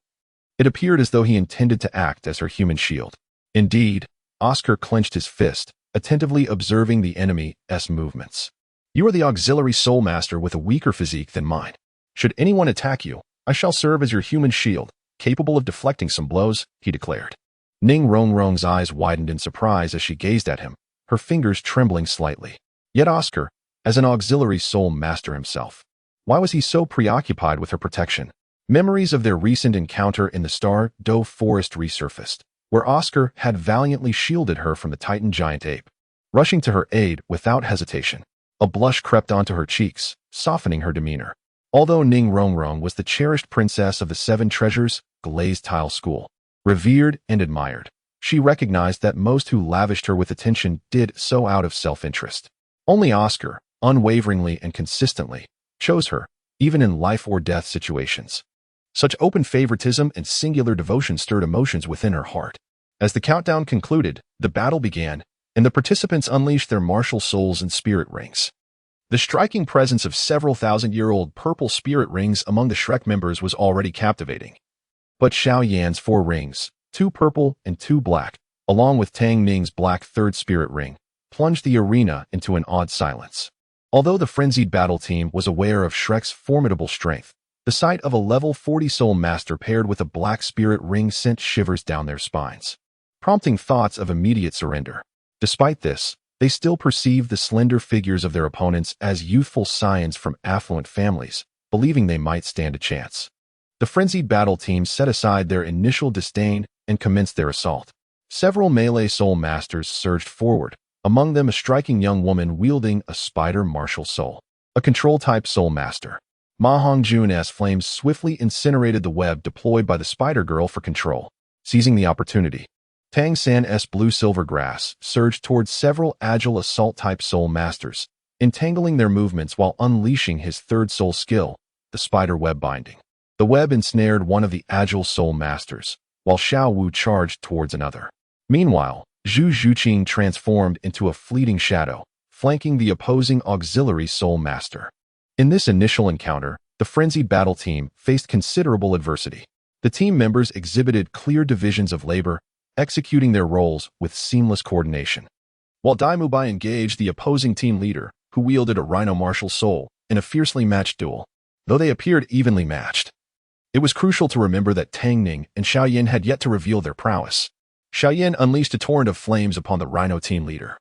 it appeared as though he intended to act as her human shield. Indeed, Oscar clenched his fist, attentively observing the enemy's movements. "You are the auxiliary soul master with a weaker physique than mine. Should anyone attack you, I shall serve as your human shield, capable of deflecting some blows," he declared. Ning Rongrong's eyes widened in surprise as she gazed at him, her fingers trembling slightly. Yet Oscar, as an auxiliary soul master himself, why was he so preoccupied with her protection? Memories of their recent encounter in the Star Do forest resurfaced, where Oscar had valiantly shielded her from the Titan giant ape. Rushing to her aid without hesitation, a blush crept onto her cheeks, softening her demeanor. Although Ning Rongrong was the cherished princess of the Seven Treasures glazed tile school, revered and admired, she recognized that most who lavished her with attention did so out of self-interest. Only Oscar, unwaveringly and consistently, chose her, even in life-or-death situations. Such open favoritism and singular devotion stirred emotions within her heart. As the countdown concluded, the battle began, and the participants unleashed their martial souls and spirit rings. The striking presence of several thousand-year-old purple spirit rings among the Shrek members was already captivating. But Xiao Yan's 4 rings, 2 purple and 2 black, along with Tang Ning's black third spirit ring, plunged the arena into an awed silence. Although the frenzied battle team was aware of Shrek's formidable strength, the sight of a level 40 soul master paired with a black spirit ring sent shivers down their spines, prompting thoughts of immediate surrender. Despite this, they still perceived the slender figures of their opponents as youthful scions from affluent families, believing they might stand a chance. The frenzied battle team set aside their initial disdain and commenced their assault. Several melee soul masters surged forward, among them a striking young woman wielding a spider martial soul, a control-type soul master. Ma Hongjun's flames swiftly incinerated the web deployed by the Spider Girl for control. Seizing the opportunity, Tang San's blue-silver grass surged towards several agile assault-type soul masters, entangling their movements while unleashing his third soul skill, the spider web binding. The web ensnared one of the agile soul masters, while Xiao Wu charged towards another. Meanwhile, Zhu Zhuqing transformed into a fleeting shadow, flanking the opposing auxiliary soul master. In this initial encounter, the frenzied battle team faced considerable adversity. The team members exhibited clear divisions of labor, executing their roles with seamless coordination. While Dai Mubai engaged the opposing team leader, who wielded a rhino martial soul, in a fiercely matched duel, though they appeared evenly matched. It was crucial to remember that Tang Ning and Xiao Yan had yet to reveal their prowess. Xiao Yan unleashed a torrent of flames upon the rhino team leader,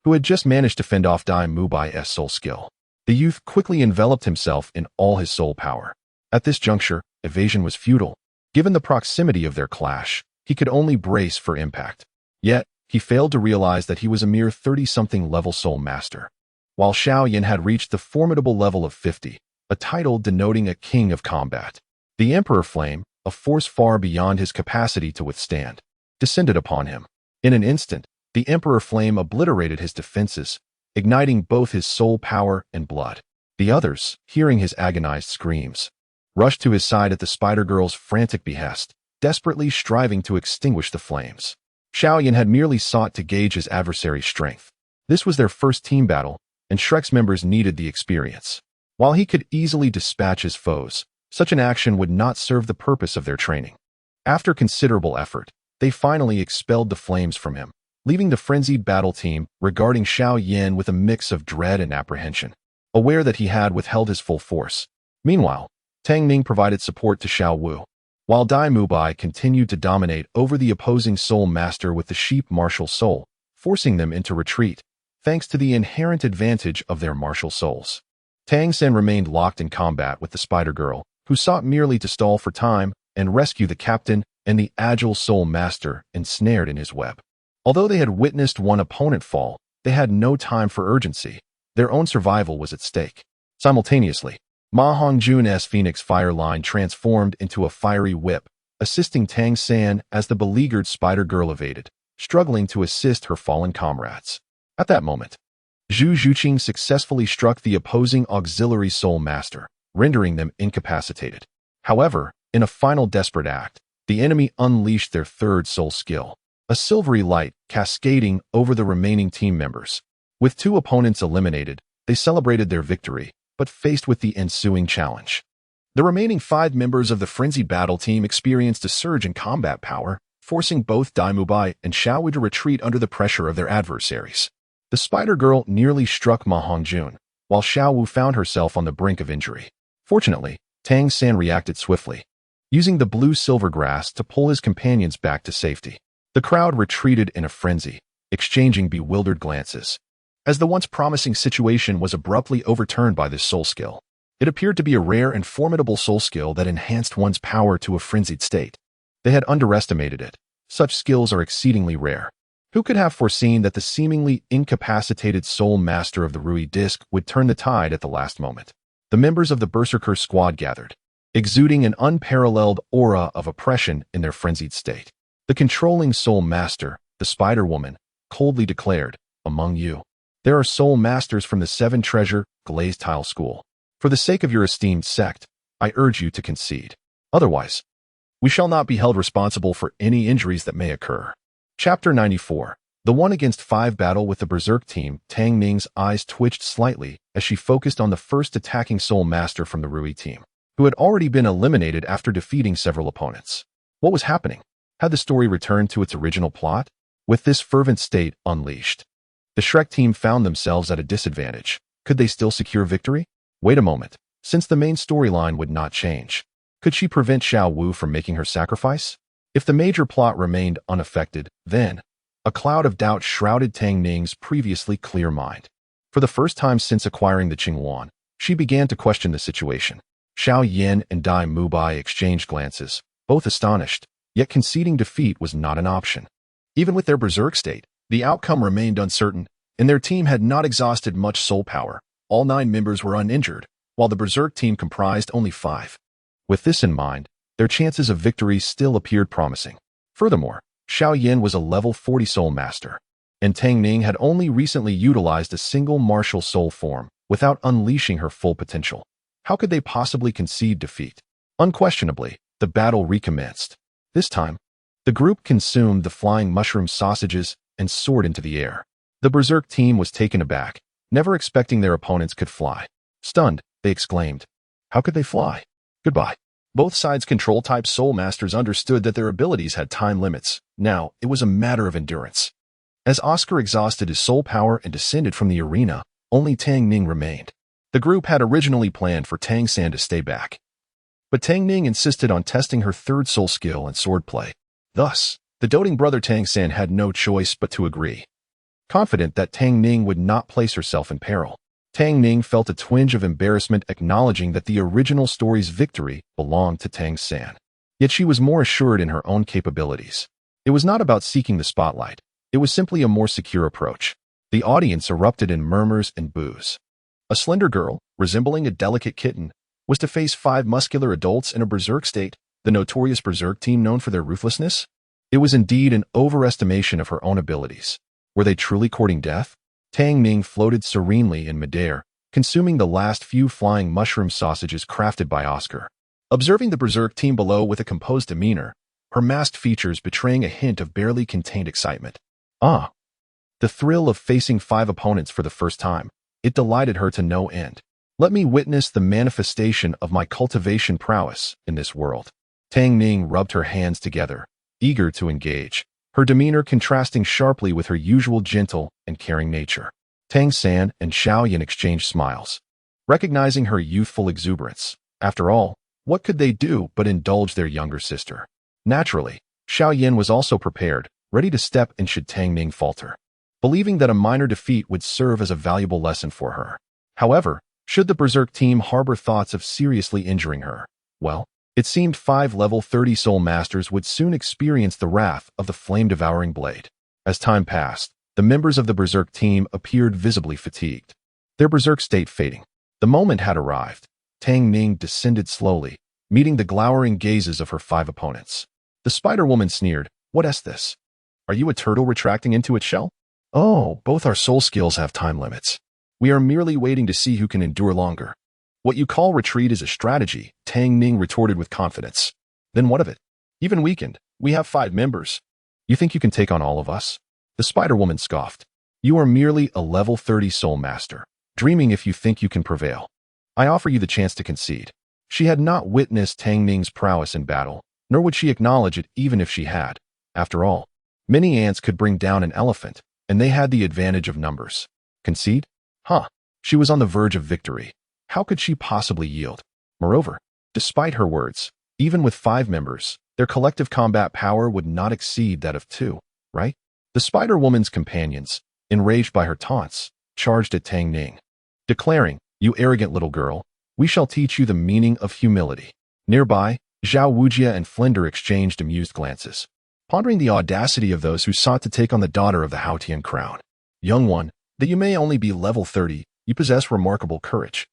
who had just managed to fend off Dai Mubai's soul skill. The youth quickly enveloped himself in all his soul power. At this juncture, evasion was futile. Given the proximity of their clash, he could only brace for impact. Yet, he failed to realize that he was a mere 30-something level soul master, while Xiao Yan had reached the formidable level of 50, a title denoting a king of combat. The Emperor Flame, a force far beyond his capacity to withstand, descended upon him. In an instant, the Emperor Flame obliterated his defenses, igniting both his soul power and blood. The others, hearing his agonized screams, rushed to his side at the Spider Girl's frantic behest, desperately striving to extinguish the flames. Xiao Yan had merely sought to gauge his adversary's strength. This was their first team battle, and Shrek's members needed the experience. While he could easily dispatch his foes, such an action would not serve the purpose of their training. After considerable effort, they finally expelled the flames from him, leaving the frenzied battle team regarding Xiao Yan with a mix of dread and apprehension, aware that he had withheld his full force. Meanwhile, Tang Ning provided support to Xiao Wu, while Dai Mubai continued to dominate over the opposing soul master with the sheep martial soul, forcing them into retreat. thanks to the inherent advantage of their martial souls. Tang San remained locked in combat with the Spider Girl, who sought merely to stall for time and rescue the captain and the agile soul master ensnared in his web. Although they had witnessed one opponent fall, they had no time for urgency. Their own survival was at stake. Simultaneously, Ma Hongjun's Phoenix Fire line transformed into a fiery whip, assisting Tang San as the beleaguered Spider Girl evaded, struggling to assist her fallen comrades. At that moment, Zhu Zhuqing successfully struck the opposing auxiliary soul master, rendering them incapacitated. However, in a final desperate act, the enemy unleashed their third soul skill, a silvery light cascading over the remaining team members. With 2 opponents eliminated, they celebrated their victory, but faced with the ensuing challenge. The remaining 5 members of the frenzied battle team experienced a surge in combat power, forcing both Dai Mubai and Xiaoyu to retreat under the pressure of their adversaries. The Spider Girl nearly struck Ma Hongjun, while Xiaoyu found herself on the brink of injury. Fortunately, Tang San reacted swiftly, using the blue-silver grass to pull his companions back to safety. The crowd retreated in a frenzy, exchanging bewildered glances, as the once promising situation was abruptly overturned by this soul skill. It appeared to be a rare and formidable soul skill that enhanced one's power to a frenzied state. They had underestimated it. Such skills are exceedingly rare. Who could have foreseen that the seemingly incapacitated soul master of the Rui Disc would turn the tide at the last moment? The members of the Berserker squad gathered, exuding an unparalleled aura of oppression in their frenzied state. The controlling soul master, the Spider Woman, coldly declared, "Among you, there are soul masters from the 7 Treasure Glazed Tile School. For the sake of your esteemed sect, I urge you to concede. Otherwise, we shall not be held responsible for any injuries that may occur." Chapter 94. The 1-against-5 battle with the Berserk team. Tang Ning's eyes twitched slightly as she focused on the first attacking soul master from the Rui team, who had already been eliminated after defeating several opponents. What was happening? Had the story returned to its original plot? With this fervent state unleashed, the Shrek team found themselves at a disadvantage. Could they still secure victory? Wait a moment. Since the main storyline would not change, could she prevent Xiao Wu from making her sacrifice? If the major plot remained unaffected, then a cloud of doubt shrouded Tang Ning's previously clear mind. For the first time since acquiring the Qinghuan, she began to question the situation. Xiao Yan and Dai Mubai exchanged glances, both astonished, yet conceding defeat was not an option. Even with their berserk state, the outcome remained uncertain, and their team had not exhausted much soul power. All 9 members were uninjured, while the berserk team comprised only 5. With this in mind, their chances of victory still appeared promising. Furthermore, Xiao Yan was a level 40 soul master, and Tang Ning had only recently utilized a single martial soul form without unleashing her full potential. How could they possibly concede defeat? Unquestionably, the battle recommenced. This time, the group consumed the flying mushroom sausages and soared into the air. The berserk team was taken aback, never expecting their opponents could fly. Stunned, they exclaimed, "How could they fly?" Goodbye. Both sides' control-type soul masters understood that their abilities had time limits. Now, it was a matter of endurance. As Oscar exhausted his soul power and descended from the arena, only Tang Ning remained. The group had originally planned for Tang San to stay back, but Tang Ning insisted on testing her third soul skill in swordplay. Thus, the doting brother Tang San had no choice but to agree. Confident that Tang Ning would not place herself in peril, Tang Ning felt a twinge of embarrassment acknowledging that the original story's victory belonged to Tang San. Yet she was more assured in her own capabilities. It was not about seeking the spotlight. It was simply a more secure approach. The audience erupted in murmurs and boos. A slender girl, resembling a delicate kitten, was to face 5 muscular adults in a berserk state, the notorious berserk team known for their ruthlessness. It was indeed an overestimation of her own abilities. Were they truly courting death? Tang Ning floated serenely in midair, consuming the last few flying mushroom sausages crafted by Oscar. Observing the berserk team below with a composed demeanor, her masked features betraying a hint of barely contained excitement. Ah! The thrill of facing 5 opponents for the first time. It delighted her to no end. Let me witness the manifestation of my cultivation prowess in this world. Tang Ning rubbed her hands together, eager to engage, her demeanor contrasting sharply with her usual gentle and caring nature. Tang San and Xiao Yan exchanged smiles, recognizing her youthful exuberance. After all, what could they do but indulge their younger sister? Naturally, Xiao Yan was also prepared, ready to step in should Tang Ning falter. believing that a minor defeat would serve as a valuable lesson for her. However, should the Berserk team harbor thoughts of seriously injuring her, well, it seemed 5 level 30 soul masters would soon experience the wrath of the flame-devouring blade. As time passed, the members of the Berserk team appeared visibly fatigued, their Berserk state fading. The moment had arrived. Tang Ning descended slowly, meeting the glowering gazes of her 5 opponents. The Spider-Woman sneered, "What is this? Are you a turtle retracting into its shell? Oh, both our soul skills have time limits. We are merely waiting to see who can endure longer." "What you call retreat is a strategy," Tang Ning retorted with confidence. "Then what of it? Even weakened, we have 5 members. You think you can take on all of us?" The Spider-Woman scoffed. "You are merely a level 30 soul master, dreaming if you think you can prevail. I offer you the chance to concede." She had not witnessed Tang Ning's prowess in battle, nor would she acknowledge it even if she had. After all, many ants could bring down an elephant, and they had the advantage of numbers. Concede? Huh. She was on the verge of victory. How could she possibly yield? Moreover, despite her words, even with 5 members, their collective combat power would not exceed that of 2, right? The Spider-Woman's companions, enraged by her taunts, charged at Tang Ning, declaring, "You arrogant little girl, we shall teach you the meaning of humility." Nearby, Zhao Wujia and Flender exchanged amused glances, pondering the audacity of those who sought to take on the daughter of the Haotian crown. "Young one, that you may only be level 30, you possess remarkable courage.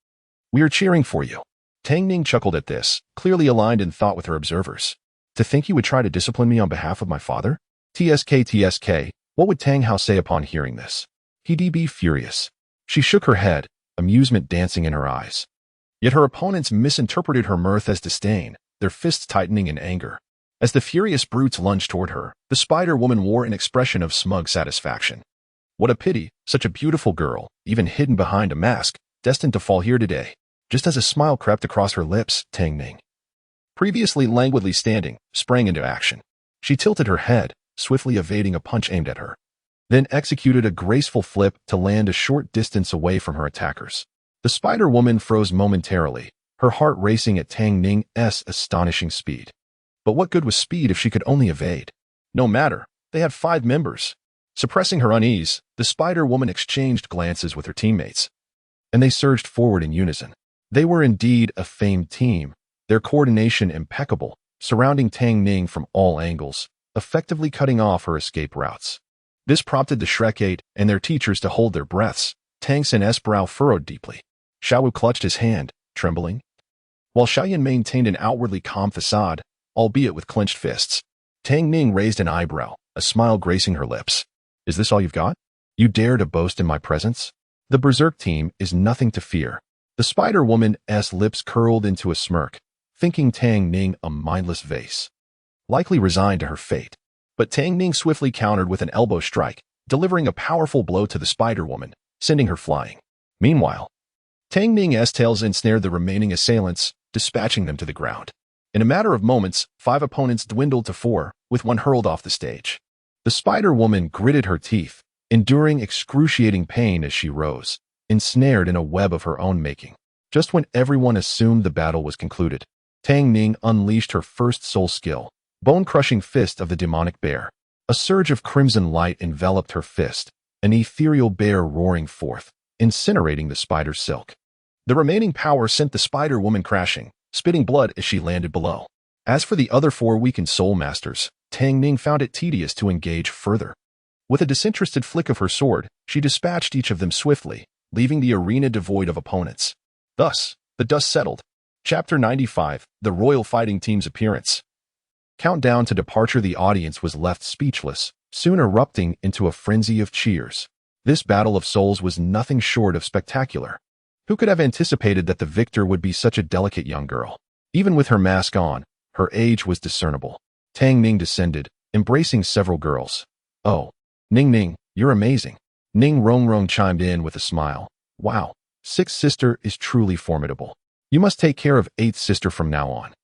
We are cheering for you." Tang Ning chuckled at this, clearly aligned in thought with her observers. "To think you would try to discipline me on behalf of my father? TSK, what would Tang Hao say upon hearing this? He'd be furious." She shook her head, amusement dancing in her eyes. Yet her opponents misinterpreted her mirth as disdain, their fists tightening in anger. As the furious brutes lunged toward her, the Spider-Woman wore an expression of smug satisfaction. "What a pity, such a beautiful girl, even hidden behind a mask, destined to fall here today." Just as a smile crept across her lips, Tang Ning, previously languidly standing, sprang into action. She tilted her head, swiftly evading a punch aimed at her, then executed a graceful flip to land a short distance away from her attackers. The Spider-Woman froze momentarily, her heart racing at Tang Ning's astonishing speed. But what good was speed if she could only evade? No matter, they had 5 members. Suppressing her unease, the Spider-Woman exchanged glances with her teammates, and they surged forward in unison. They were indeed a famed team, their coordination impeccable, surrounding Tang Ning from all angles, effectively cutting off her escape routes. This prompted the Shrek 8 and their teachers to hold their breaths. Tang San's brow furrowed deeply. Xiao clutched his hand, trembling, while Xiao Yan maintained an outwardly calm facade, albeit with clenched fists. Tang Ning raised an eyebrow, a smile gracing her lips. "Is this all you've got? You dare to boast in my presence? The Berserk team is nothing to fear." The Spider-Woman's lips curled into a smirk, thinking Tang Ning a mindless vase, likely resigned to her fate. But Tang Ning swiftly countered with an elbow strike, delivering a powerful blow to the Spider-Woman, sending her flying. Meanwhile, Tang Ning's tails ensnared the remaining assailants, dispatching them to the ground. In a matter of moments, 5 opponents dwindled to 4, with one hurled off the stage. The Spider-Woman gritted her teeth, enduring excruciating pain as she rose, ensnared in a web of her own making. Just when everyone assumed the battle was concluded, Tang Ning unleashed her first soul skill, bone-crushing fist of the demonic bear. A surge of crimson light enveloped her fist, an ethereal bear roaring forth, incinerating the spider's silk. The remaining power sent the Spider-Woman crashing, spitting blood as she landed below. As for the other 4 weakened soul masters, Tang Ning found it tedious to engage further. With a disinterested flick of her sword, she dispatched each of them swiftly, leaving the arena devoid of opponents. Thus, the dust settled. Chapter 95, The Royal Fighting Team's Appearance. Countdown to departure. The audience was left speechless, soon erupting into a frenzy of cheers. This battle of souls was nothing short of spectacular. Who could have anticipated that the victor would be such a delicate young girl? Even with her mask on, her age was discernible. Tang Ning descended, embracing several girls. "Oh, Ning, you're amazing." Ning Rong chimed in with a smile. "Wow, 6th sister is truly formidable. You must take care of 8th sister from now on."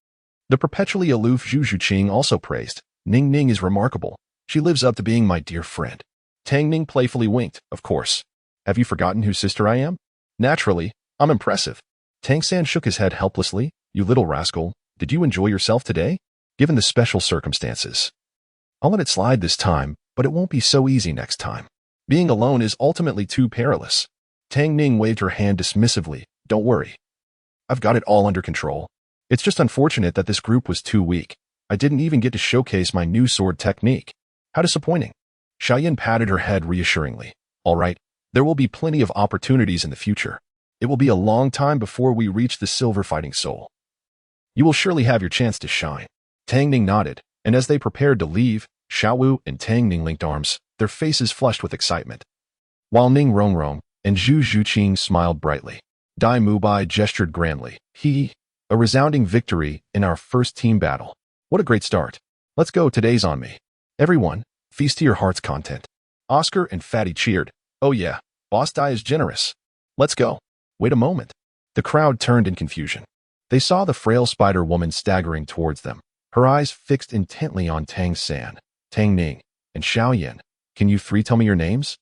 The perpetually aloof Zhu Zhuqing also praised. "Ning is remarkable. She lives up to being my dear friend." Tang Ning playfully winked. "Of course. Have you forgotten whose sister I am?" "Naturally. I'm impressive." Tang San shook his head helplessly. "You little rascal, did you enjoy yourself today? Given the special circumstances. I'll let it slide this time, but it won't be so easy next time." Being alone is ultimately too perilous. Tang Ning waved her hand dismissively. Don't worry. I've got it all under control. It's just unfortunate that this group was too weak. I didn't even get to showcase my new sword technique. How disappointing. Xiao Yan patted her head reassuringly. All right, there will be plenty of opportunities in the future. It will be a long time before we reach the silver fighting soul. You will surely have your chance to shine. Tang Ning nodded, and as they prepared to leave, Xiaowu and Tang Ning linked arms, their faces flushed with excitement. While Ning Rongrong and Zhu Zhuqing smiled brightly, Dai Mubai gestured grandly. A resounding victory in our first team battle. What a great start. Let's go, today's on me. Everyone, feast to your heart's content. Oscar and Fatty cheered. Oh yeah, Boss Dai is generous. Let's go. Wait a moment. The crowd turned in confusion. They saw the frail spider woman staggering towards them, her eyes fixed intently on Tang San, Tang Ning, and Xiao Yan. Can you three tell me your names?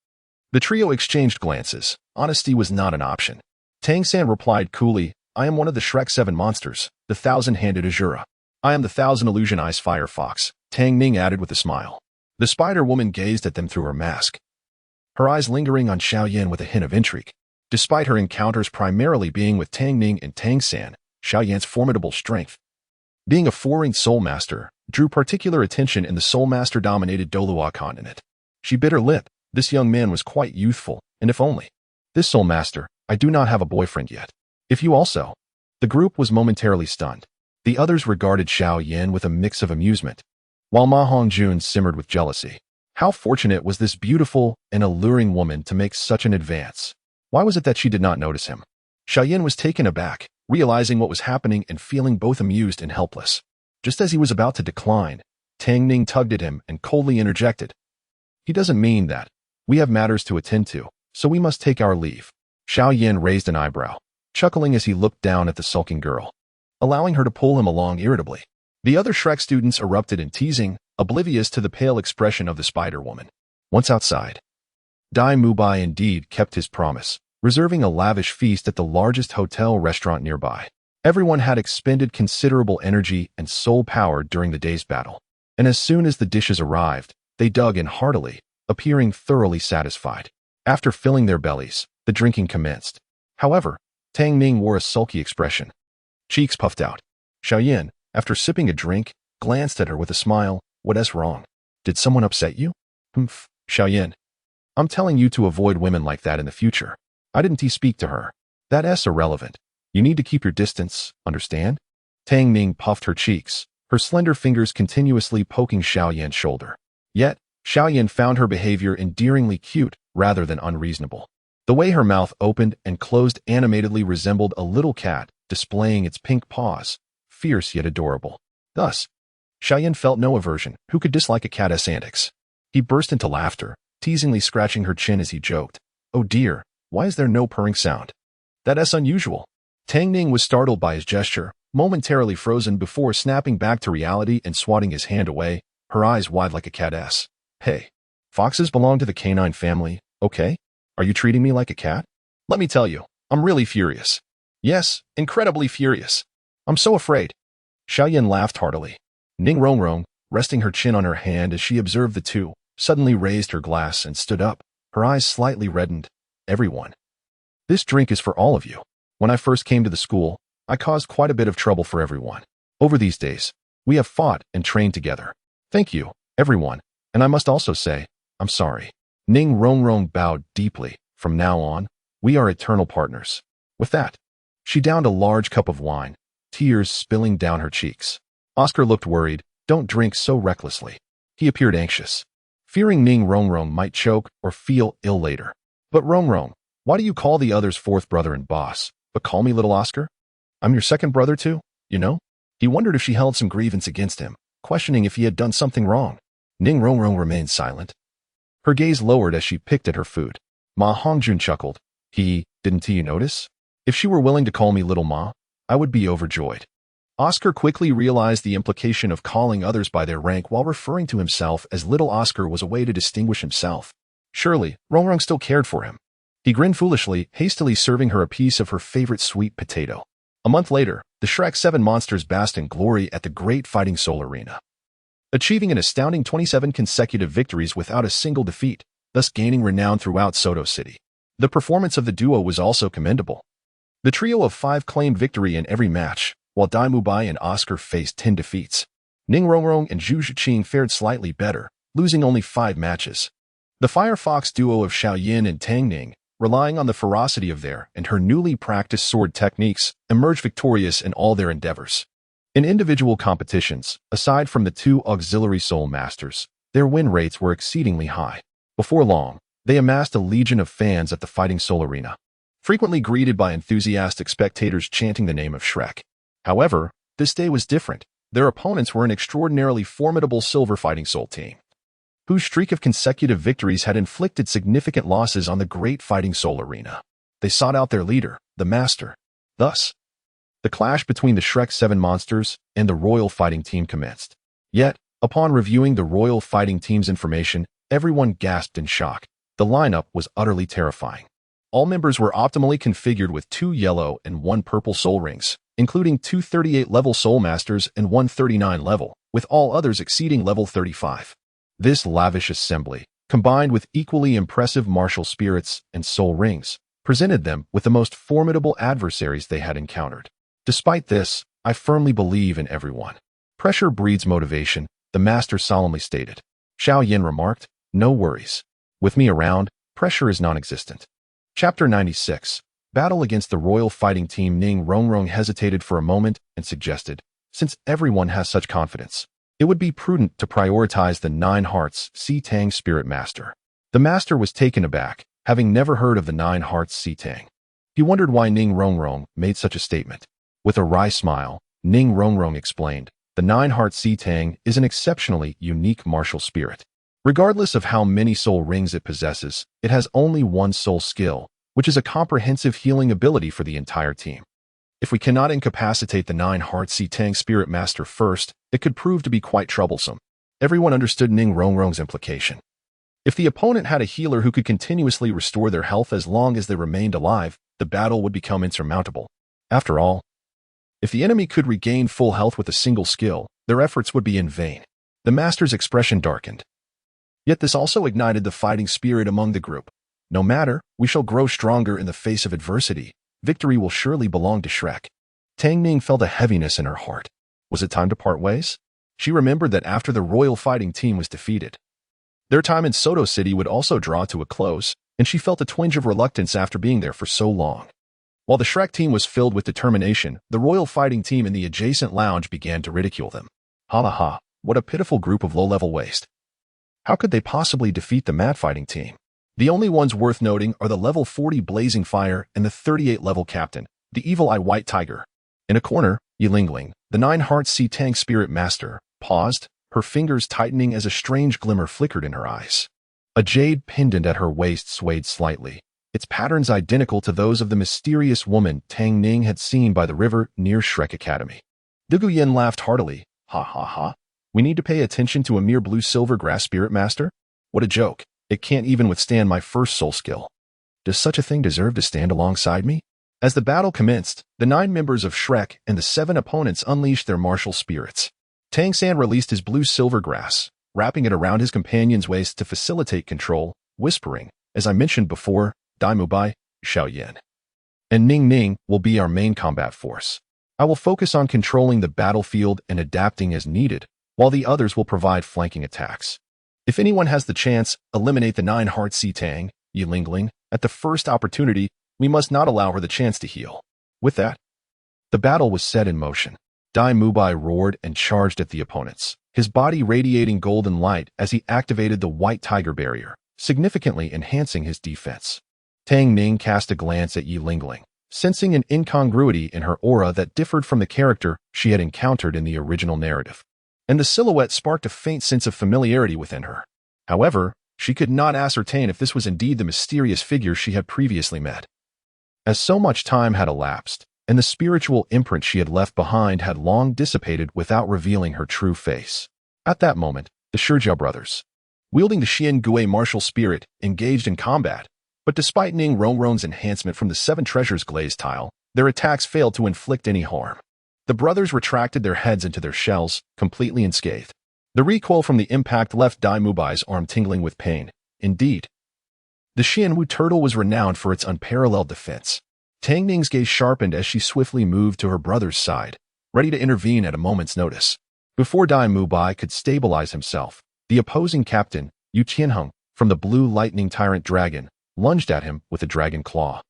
The trio exchanged glances. Honesty was not an option. Tang San replied coolly, I am one of the Shrek 7 monsters, the thousand-handed Azura. I am the thousand illusion eyes fire fox, Tang Ning added with a smile. The spider woman gazed at them through her mask, her eyes lingering on Xiao Yan with a hint of intrigue. Despite her encounters primarily being with Tang Ning and Tang San, Xiao Yan's formidable strength, being a foreign soul master, drew particular attention in the soul master-dominated Douluo continent. She bit her lip. This young man was quite youthful, and if only. This soul master, I do not have a boyfriend yet. If you also. The group was momentarily stunned. The others regarded Xiao Yan with a mix of amusement, while Ma Hongjun simmered with jealousy. How fortunate was this beautiful and alluring woman to make such an advance? Why was it that she did not notice him? Xiao Yan was taken aback, realizing what was happening and feeling both amused and helpless. Just as he was about to decline, Tang Ning tugged at him and coldly interjected. He doesn't mean that. We have matters to attend to, so we must take our leave. Xiao Yan raised an eyebrow, chuckling as he looked down at the sulking girl, allowing her to pull him along irritably. The other Shrek students erupted in teasing, oblivious to the pale expression of the spider woman. Once outside, Dai Mubai indeed kept his promise, reserving a lavish feast at the largest hotel restaurant nearby. Everyone had expended considerable energy and soul power during the day's battle, and as soon as the dishes arrived, they dug in heartily, appearing thoroughly satisfied. After filling their bellies, the drinking commenced. However, Tang Ning wore a sulky expression, cheeks puffed out. Xiao Yan, after sipping a drink, glanced at her with a smile. What's wrong? Did someone upset you? Humph, Xiao Yan. I'm telling you to avoid women like that in the future. I didn't speak to her. That's irrelevant. You need to keep your distance, understand? Tang Ning puffed her cheeks, her slender fingers continuously poking Xiao Yan's shoulder. Yet, Xiao Yan found her behavior endearingly cute rather than unreasonable. The way her mouth opened and closed animatedly resembled a little cat displaying its pink paws, fierce yet adorable. Thus, Xiao Yan felt no aversion. Who could dislike a cat's antics? He burst into laughter, teasingly scratching her chin as he joked. Oh dear, why is there no purring sound? That's unusual. Tang Ning was startled by his gesture, momentarily frozen before snapping back to reality and swatting his hand away, her eyes wide like a cat's. Hey, foxes belong to the canine family, okay? Are you treating me like a cat? Let me tell you, I'm really furious. Yes, incredibly furious. I'm so afraid. Xiao Yan laughed heartily. Ning Rongrong, resting her chin on her hand as she observed the two, suddenly raised her glass and stood up, her eyes slightly reddened. Everyone. This drink is for all of you. When I first came to the school, I caused quite a bit of trouble for everyone. Over these days, we have fought and trained together. Thank you, everyone, and I must also say, I'm sorry. Ning Rongrong bowed deeply. From now on, we are eternal partners. With that, she downed a large cup of wine, tears spilling down her cheeks. Oscar looked worried. Don't drink so recklessly. He appeared anxious, fearing Ning Rongrong might choke or feel ill later. But Rongrong, why do you call the others fourth brother and boss, but call me little Oscar? I'm your second brother too, you know? He wondered if she held some grievance against him, questioning if he had done something wrong. Ning Rongrong remained silent, her gaze lowered as she picked at her food. Ma Hongjun chuckled. Didn't you notice? If she were willing to call me Little Ma, I would be overjoyed. Oscar quickly realized the implication of calling others by their rank while referring to himself as Little Oscar was a way to distinguish himself. Surely, Rongrong still cared for him. He grinned foolishly, hastily serving her a piece of her favorite sweet potato. A month later, the Shrek 7 monsters basked in glory at the Great Fighting Soul Arena, achieving an astounding 27 consecutive victories without a single defeat. thus gaining renown throughout Soto City. The performance of the duo was also commendable. The trio of 5 claimed victory in every match, while Dai Mubai and Oscar faced 10 defeats. Ning Rongrong and Zhu Zhiqing fared slightly better, losing only 5 matches. The Firefox duo of Xiao Yan and Tang Ning, relying on the ferocity of their and her newly practiced sword techniques, emerged victorious in all their endeavors. In individual competitions, aside from the 2 auxiliary soul masters, their win rates were exceedingly high. Before long, they amassed a legion of fans at the Fighting Soul Arena, frequently greeted by enthusiastic spectators chanting the name of Shrek. However, this day was different. Their opponents were an extraordinarily formidable Silver Fighting Soul team, whose streak of consecutive victories had inflicted significant losses on the Great Fighting Soul Arena. They sought out their leader, the Master. Thus, the clash between the Shrek 7 monsters and the Royal Fighting Team commenced. Yet, upon reviewing the Royal Fighting Team's information, everyone gasped in shock. The lineup was utterly terrifying. All members were optimally configured with 2 yellow and 1 purple soul rings, including 2 38-level soul masters and 1 39-level, with all others exceeding level 35. This lavish assembly, combined with equally impressive martial spirits and soul rings, presented them with the most formidable adversaries they had encountered. Despite this, I firmly believe in everyone. Pressure breeds motivation, the master solemnly stated. Xiao Yan remarked, "No worries. With me around, pressure is non-existent." Chapter 96. Battle against the Royal Fighting Team. Ning Rongrong hesitated for a moment and suggested, since everyone has such confidence, it would be prudent to prioritize the 9 Hearts Si Tang Spirit Master. The master was taken aback, having never heard of the 9 Hearts Si Tang. He wondered why Ning Rongrong made such a statement. With a wry smile, Ning Rongrong explained, the 9 Hearts Si Tang is an exceptionally unique martial spirit. Regardless of how many soul rings it possesses, it has only 1 soul skill, which is a comprehensive healing ability for the entire team. If we cannot incapacitate the 9 Hearts Si Tang Spirit Master first, it could prove to be quite troublesome. Everyone understood Ning Rongrong's implication. If the opponent had a healer who could continuously restore their health as long as they remained alive, the battle would become insurmountable. After all, if the enemy could regain full health with a single skill, their efforts would be in vain. The master's expression darkened. Yet this also ignited the fighting spirit among the group. No matter, we shall grow stronger in the face of adversity. Victory will surely belong to Shrek. Tang Ning felt a heaviness in her heart. Was it time to part ways? She remembered that after the Royal Fighting Team was defeated, their time in Soto City would also draw to a close, and she felt a twinge of reluctance after being there for so long. While the Shrek team was filled with determination, the Royal Fighting Team in the adjacent lounge began to ridicule them. Ha ha ha, what a pitiful group of low-level waste. How could they possibly defeat the Mad Fighting Team? The only ones worth noting are the level 40 Blazing Fire and the 38-level Captain, the Evil Eye White Tiger. In a corner, Yilingling, the 9 Hearts Si Tang Spirit Master, paused, her fingers tightening as a strange glimmer flickered in her eyes. A jade pendant at her waist swayed slightly, its patterns identical to those of the mysterious woman Tang Ning had seen by the river near Shrek Academy. Dugu Yin laughed heartily. Ha ha ha. We need to pay attention to a mere blue-silver grass spirit master? What a joke. It can't even withstand my first soul skill. Does such a thing deserve to stand alongside me? As the battle commenced, the 9 members of Shrek and the 7 opponents unleashed their martial spirits. Tang San released his blue-silver grass, wrapping it around his companion's waist to facilitate control, whispering, as I mentioned before, Dai Mubai, Xiao Yan, and Ning Ning will be our main combat force. I will focus on controlling the battlefield and adapting as needed, while the others will provide flanking attacks. If anyone has the chance, eliminate the 9 Hearts Si Tang, Yilingling, at the first opportunity. We must not allow her the chance to heal. With that, the battle was set in motion. Dai Mubai roared and charged at the opponents, his body radiating golden light as he activated the White Tiger barrier, significantly enhancing his defense. Tang Ning cast a glance at Yilingling, sensing an incongruity in her aura that differed from the character she had encountered in the original narrative, and the silhouette sparked a faint sense of familiarity within her. However, she could not ascertain if this was indeed the mysterious figure she had previously met. As so much time had elapsed, and the spiritual imprint she had left behind had long dissipated without revealing her true face. At that moment, the Shijiao brothers, wielding the Xian Gui martial spirit, engaged in combat, but despite Ning Rongrong's enhancement from the 7 treasures glaze tile, their attacks failed to inflict any harm. The brothers retracted their heads into their shells, completely unscathed. The recoil from the impact left Dai Mubai's arm tingling with pain. Indeed, The Xianyu turtle was renowned for its unparalleled defense. Tang Ning's gaze sharpened as she swiftly moved to her brother's side, ready to intervene at a moment's notice. Before Dai Mubai could stabilize himself, the opposing captain, Yu Tianheng, from the blue lightning tyrant dragon, lunged at him with a dragon claw.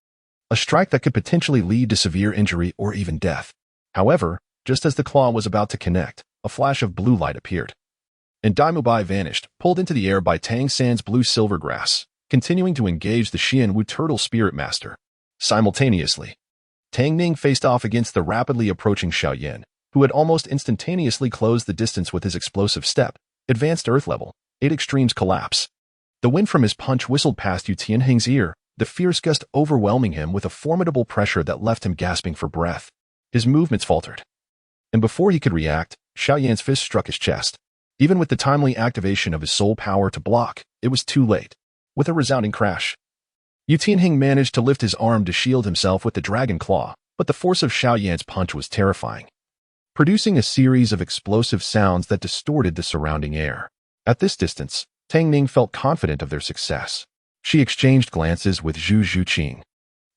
A strike that could potentially lead to severe injury or even death. However, just as the claw was about to connect, a flash of blue light appeared. And Dai Mubai vanished, pulled into the air by Tang San's blue silver grass, continuing to engage the Xianyu turtle spirit master. Simultaneously, Tang Ning faced off against the rapidly approaching Xiao Yan, who had almost instantaneously closed the distance with his explosive step. Advanced Earth level, 8 extremes collapse. The wind from his punch whistled past Yu Tianheng's ear, the fierce gust overwhelming him with a formidable pressure that left him gasping for breath. His movements faltered. And before he could react, Xiao Yan's fist struck his chest. Even with the timely activation of his soul power to block, it was too late. With a resounding crash, Yu Tianheng managed to lift his arm to shield himself with the dragon claw, but the force of Xiao Yan's punch was terrifying, producing a series of explosive sounds that distorted the surrounding air. At this distance, Tang Ning felt confident of their success. She exchanged glances with Zhu Zhuqing,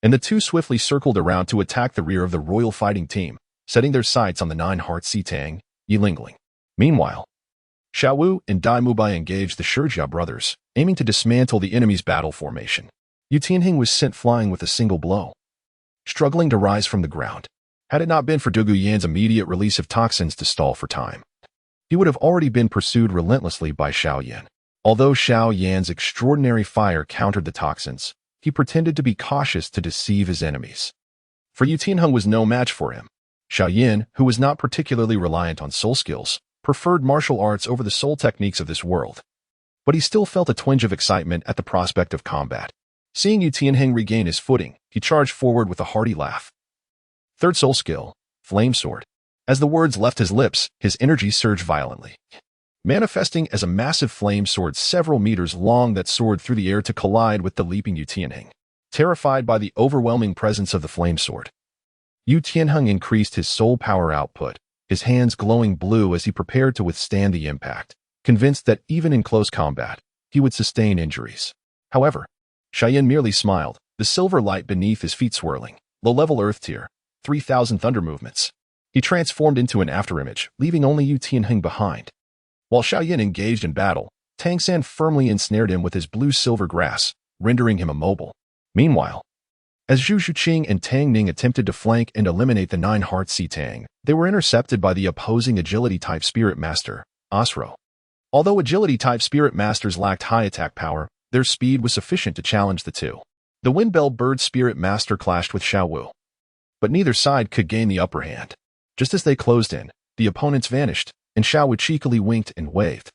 and the two swiftly circled around to attack the rear of the royal fighting team, setting their sights on the 9-heart Tang, Yilingling. Meanwhile, Xiao Wu and Dai Mubai engaged the Shijia brothers, aiming to dismantle the enemy's battle formation. Yu Tianheng was sent flying with a single blow, struggling to rise from the ground. Had it not been for Douluo Yan's immediate release of toxins to stall for time, he would have already been pursued relentlessly by Xiao Yan. Although Xiao Yan's extraordinary fire countered the toxins, he pretended to be cautious to deceive his enemies. For Yu Tianheng was no match for him. Xiao Yan, who was not particularly reliant on soul skills, preferred martial arts over the soul techniques of this world. But he still felt a twinge of excitement at the prospect of combat. Seeing Yu Tianheng regain his footing, he charged forward with a hearty laugh. Third soul skill, Flame Sword. As the words left his lips, his energy surged violently, manifesting as a massive flame sword several meters long that soared through the air to collide with the leaping Yu Tianheng. Terrified by the overwhelming presence of the flame sword, Yu Tianheng increased his soul power output, his hands glowing blue as he prepared to withstand the impact, convinced that even in close combat, he would sustain injuries. However, Xiao Yan merely smiled, the silver light beneath his feet swirling. Low-level Earth Tier, 3,000 thunder movements. He transformed into an afterimage, leaving only Yu Tianheng behind. While Xiao Yan engaged in battle, Tang San firmly ensnared him with his blue-silver grass, rendering him immobile. Meanwhile, as Zhu Zhuqing and Tang Ning attempted to flank and eliminate the 9-heart Tang, they were intercepted by the opposing agility-type spirit master, Asro. Although agility-type spirit masters lacked high attack power, their speed was sufficient to challenge the two. The Windbell Bird spirit master clashed with Xiao Wu, but neither side could gain the upper hand. Just as they closed in, the opponents vanished, and Xiao Wu cheekily winked and waved.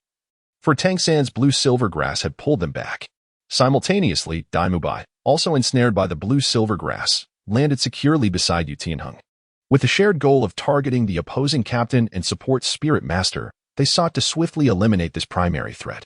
For Tang San's blue-silver grass had pulled them back. Simultaneously, Dai Mubai, also ensnared by the blue-silver grass, landed securely beside Yu Tianheng. With the shared goal of targeting the opposing captain and support spirit master, they sought to swiftly eliminate this primary threat.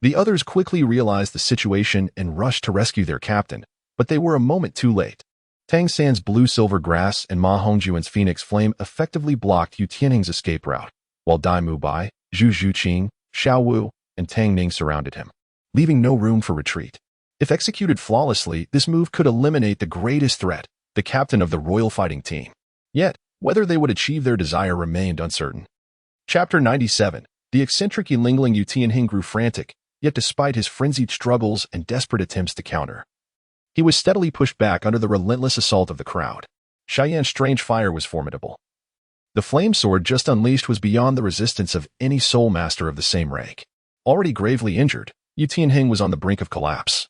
The others quickly realized the situation and rushed to rescue their captain, but they were a moment too late. Tang San's blue-silver grass and Ma Hongjuan's phoenix flame effectively blocked Yu Tianheng's escape route, while Dai Mubai, Zhu Zhuqing, Xiao Wu, and Tang Ning surrounded him, leaving no room for retreat. If executed flawlessly, this move could eliminate the greatest threat, the captain of the royal fighting team. Yet, whether they would achieve their desire remained uncertain. Chapter 97. The eccentric Yilingling Yu Tianheng grew frantic, yet despite his frenzied struggles and desperate attempts to counter, he was steadily pushed back under the relentless assault of the crowd. Xiao Yan's strange fire was formidable. The flame sword just unleashed was beyond the resistance of any soul master of the same rank. Already gravely injured, Yu Tianheng was on the brink of collapse.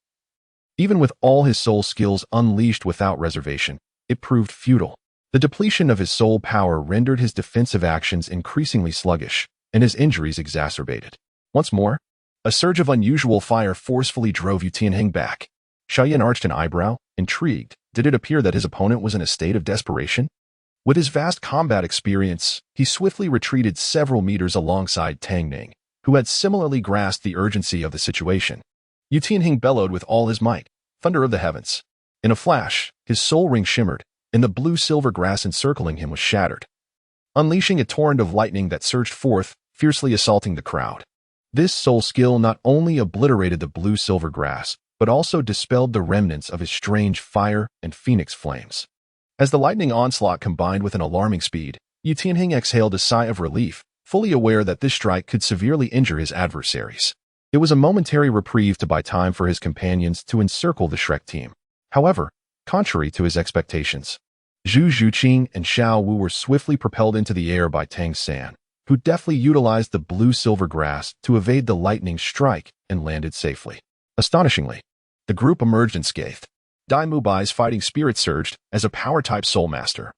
Even with all his soul skills unleashed without reservation, it proved futile. The depletion of his soul power rendered his defensive actions increasingly sluggish, and his injuries exacerbated. Once more, a surge of unusual fire forcefully drove Yu Tianheng back. Xiao Yan arched an eyebrow, intrigued. Did it appear that his opponent was in a state of desperation? With his vast combat experience, he swiftly retreated several meters alongside Tang Ning, who had similarly grasped the urgency of the situation. Yu Tianheng bellowed with all his might, thunder of the heavens. In a flash, his soul ring shimmered, and the blue-silver grass encircling him was shattered, unleashing a torrent of lightning that surged forth, fiercely assaulting the crowd. This soul skill not only obliterated the blue-silver grass, but also dispelled the remnants of his strange fire and phoenix flames. As the lightning onslaught combined with an alarming speed, Yu Tianheng exhaled a sigh of relief, fully aware that this strike could severely injure his adversaries. It was a momentary reprieve to buy time for his companions to encircle the Shrek team. However, contrary to his expectations, Zhu Zhuqing and Xiao Wu were swiftly propelled into the air by Tang San, who deftly utilized the blue-silver grass to evade the lightning strike and landed safely. Astonishingly, the group emerged unscathed. Dai Mubai's fighting spirit surged as a power-type soul master.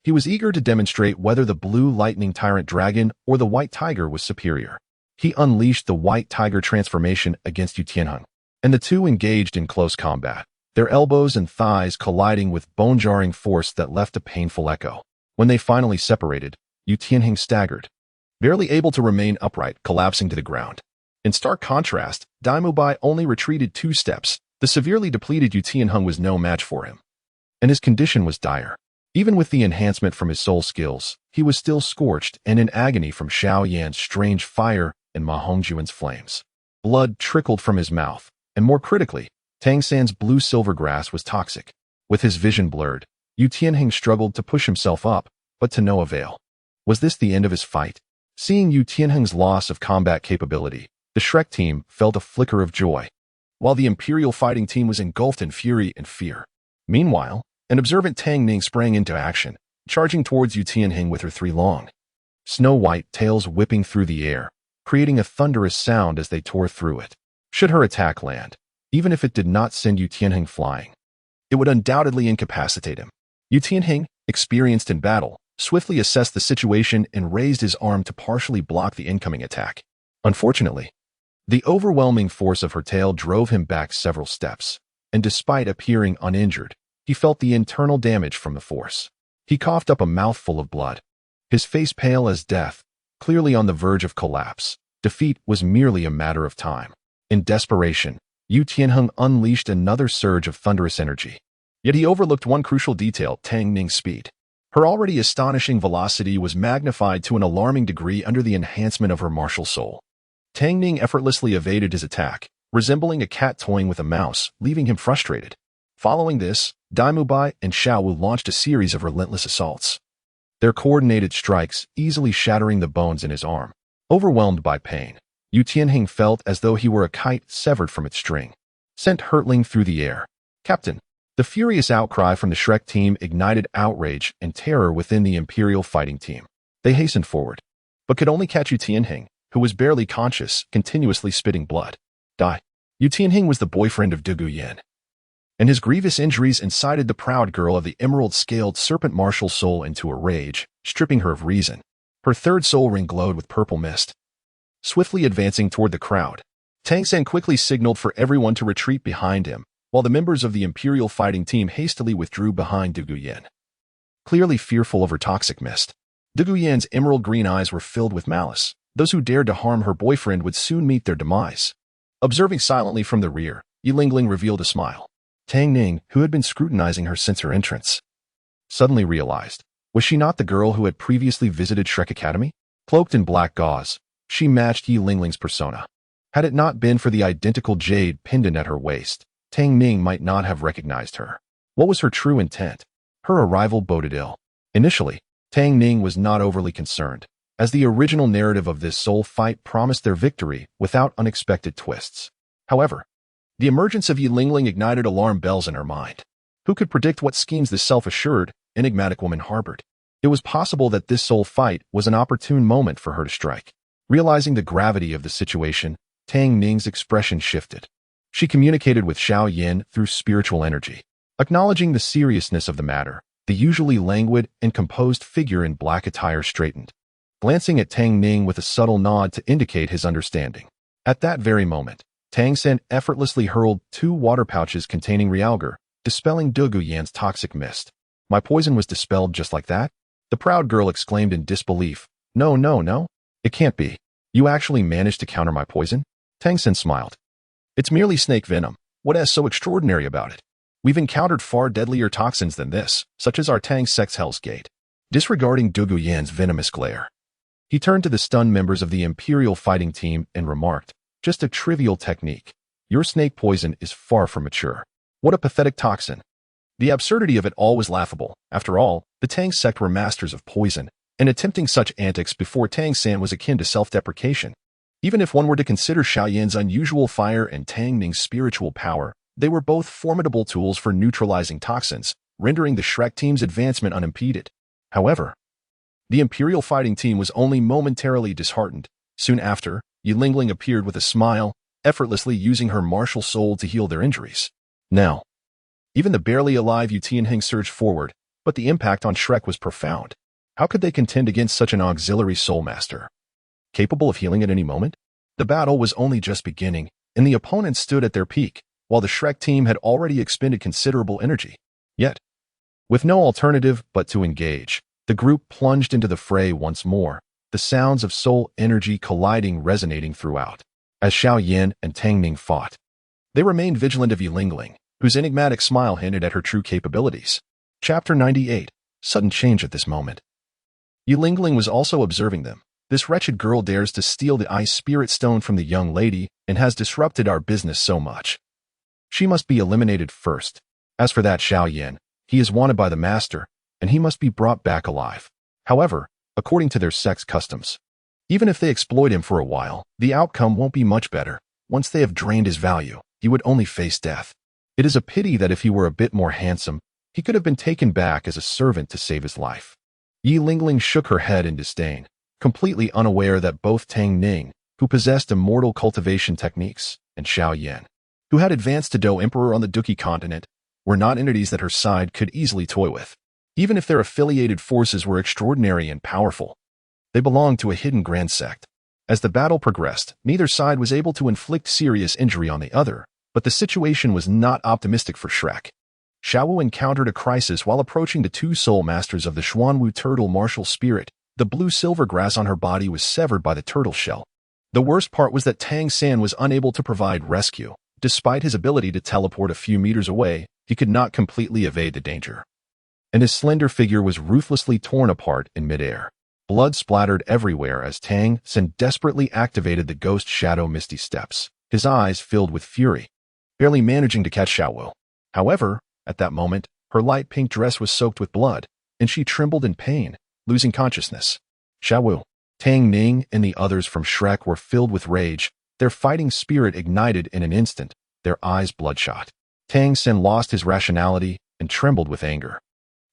He was eager to demonstrate whether the blue lightning tyrant dragon or the white tiger was superior. He unleashed the white tiger transformation against Yu Tianheng, and the two engaged in close combat, their elbows and thighs colliding with bone-jarring force that left a painful echo. When they finally separated, Yu Tianheng staggered, barely able to remain upright, collapsing to the ground. In stark contrast, Dai Mubai only retreated 2 steps. The severely depleted Yu Tianheng was no match for him, and his condition was dire. Even with the enhancement from his soul skills, he was still scorched and in agony from Xiao Yan's strange fire and Ma Hongjuan's flames. Blood trickled from his mouth, and more critically, Tang San's blue-silver grass was toxic. With his vision blurred, Yu Tianheng struggled to push himself up, but to no avail. Was this the end of his fight? Seeing Yu Tianheng's loss of combat capability, the Shrek team felt a flicker of joy, while the Imperial fighting team was engulfed in fury and fear. Meanwhile, an observant Tang Ning sprang into action, charging towards Yu Tianheng with her 3 long, snow-white tails whipping through the air, creating a thunderous sound as they tore through it. Should her attack land, even if it did not send Yu Tianheng flying, it would undoubtedly incapacitate him. Yu Tianheng, experienced in battle, swiftly assessed the situation and raised his arm to partially block the incoming attack. Unfortunately, the overwhelming force of her tail drove him back several steps, and despite appearing uninjured, he felt the internal damage from the force. He coughed up a mouthful of blood, his face pale as death, clearly on the verge of collapse. Defeat was merely a matter of time. In desperation, Yu Tianheng unleashed another surge of thunderous energy. Yet he overlooked one crucial detail: Tang Ning's speed. Her already astonishing velocity was magnified to an alarming degree under the enhancement of her martial soul. Tang Ning effortlessly evaded his attack, resembling a cat toying with a mouse, leaving him frustrated. Following this, Dai Mubai and Xiao Wu launched a series of relentless assaults, their coordinated strikes easily shattering the bones in his arm. Overwhelmed by pain, Yu Tianheng felt as though he were a kite severed from its string, sent hurtling through the air. Captain! The furious outcry from the Shrek team ignited outrage and terror within the Imperial fighting team. They hastened forward, but could only catch Yu Tianheng, who was barely conscious, continuously spitting blood. Yu Tianheng was the boyfriend of Douluo Dalu, and his grievous injuries incited the proud girl of the emerald-scaled serpent martial soul into a rage, stripping her of reason. Her 3rd soul ring glowed with purple mist. Swiftly advancing toward the crowd, Tang San quickly signaled for everyone to retreat behind him, while the members of the Imperial fighting team hastily withdrew behind Douluo Dalu, clearly fearful of her toxic mist. Douluo Dalu's emerald green eyes were filled with malice. Those who dared to harm her boyfriend would soon meet their demise. Observing silently from the rear, Yi Lingling revealed a smile. Tang Ning, who had been scrutinizing her since her entrance, suddenly realized, was she not the girl who had previously visited Shrek Academy? Cloaked in black gauze, she matched Yi Lingling's persona. Had it not been for the identical jade pendant at her waist, Tang Ning might not have recognized her. What was her true intent? Her arrival boded ill. Initially, Tang Ning was not overly concerned, as the original narrative of this soul fight promised their victory without unexpected twists. However, the emergence of Yi Lingling ignited alarm bells in her mind. Who could predict what schemes this self-assured, enigmatic woman harbored? It was possible that this soul fight was an opportune moment for her to strike. Realizing the gravity of the situation, Tang Ning's expression shifted. She communicated with Xiao Yan through spiritual energy. Acknowledging the seriousness of the matter, the usually languid and composed figure in black attire straightened, glancing at Tang Ning with a subtle nod to indicate his understanding. At that very moment, Tang San effortlessly hurled 2 water pouches containing realgar, dispelling Douluo Dalu's toxic mist. My poison was dispelled just like that? The proud girl exclaimed in disbelief. No. It can't be. You actually managed to counter my poison? Tang San smiled. It's merely snake venom. What is so extraordinary about it? We've encountered far deadlier toxins than this, such as our Tang Sect's Hell's Gate. Disregarding Douluo Dalu's venomous glare, he turned to the stunned members of the Imperial fighting team and remarked, just a trivial technique. Your snake poison is far from mature. What a pathetic toxin. The absurdity of it all was laughable. After all, the Tang sect were masters of poison, and attempting such antics before Tang San was akin to self-deprecation. Even if one were to consider Xiao Yan's unusual fire and Tang Ning's spiritual power, they were both formidable tools for neutralizing toxins, rendering the Shrek team's advancement unimpeded. However, the Imperial fighting team was only momentarily disheartened. Soon after, Yilingling appeared with a smile, effortlessly using her martial soul to heal their injuries. Now, even the barely alive Yu Tianheng surged forward, but the impact on Shrek was profound. How could they contend against such an auxiliary soul master? Capable of healing at any moment? The battle was only just beginning, and the opponents stood at their peak, while the Shrek team had already expended considerable energy. Yet, with no alternative but to engage, the group plunged into the fray once more, the sounds of soul energy colliding resonating throughout. As Xiao Yan and Tang Ning fought, they remained vigilant of Yilingling, whose enigmatic smile hinted at her true capabilities. Chapter 98. Sudden change at this moment. Yilingling was also observing them. This wretched girl dares to steal the ice spirit stone from the young lady and has disrupted our business so much. She must be eliminated first. As for that Xiao Yan, he is wanted by the master, and he must be brought back alive. However, according to their sect's customs, even if they exploit him for a while, the outcome won't be much better. Once they have drained his value, he would only face death. It is a pity that if he were a bit more handsome, he could have been taken back as a servant to save his life. Yilingling shook her head in disdain, completely unaware that both Tang Ning, who possessed immortal cultivation techniques, and Xiao Yan, who had advanced to Do Emperor on the Duki continent, were not entities that her side could easily toy with. Even if their affiliated forces were extraordinary and powerful, they belonged to a hidden grand sect. As the battle progressed, neither side was able to inflict serious injury on the other, but the situation was not optimistic for Shrek. Xiaowu encountered a crisis while approaching the two soul masters of the Xuanwu turtle martial spirit. The blue-silver grass on her body was severed by the turtle shell. The worst part was that Tang San was unable to provide rescue. Despite his ability to teleport a few meters away, he could not completely evade the danger, and his slender figure was ruthlessly torn apart in midair. Blood splattered everywhere as Tang San desperately activated the ghost shadow misty steps, his eyes filled with fury, barely managing to catch Xiaowu. However, at that moment, her light pink dress was soaked with blood, and she trembled in pain, losing consciousness. Xiaowu, Tang Ning, and the others from Shrek were filled with rage, their fighting spirit ignited in an instant, their eyes bloodshot. Tang San lost his rationality and trembled with anger,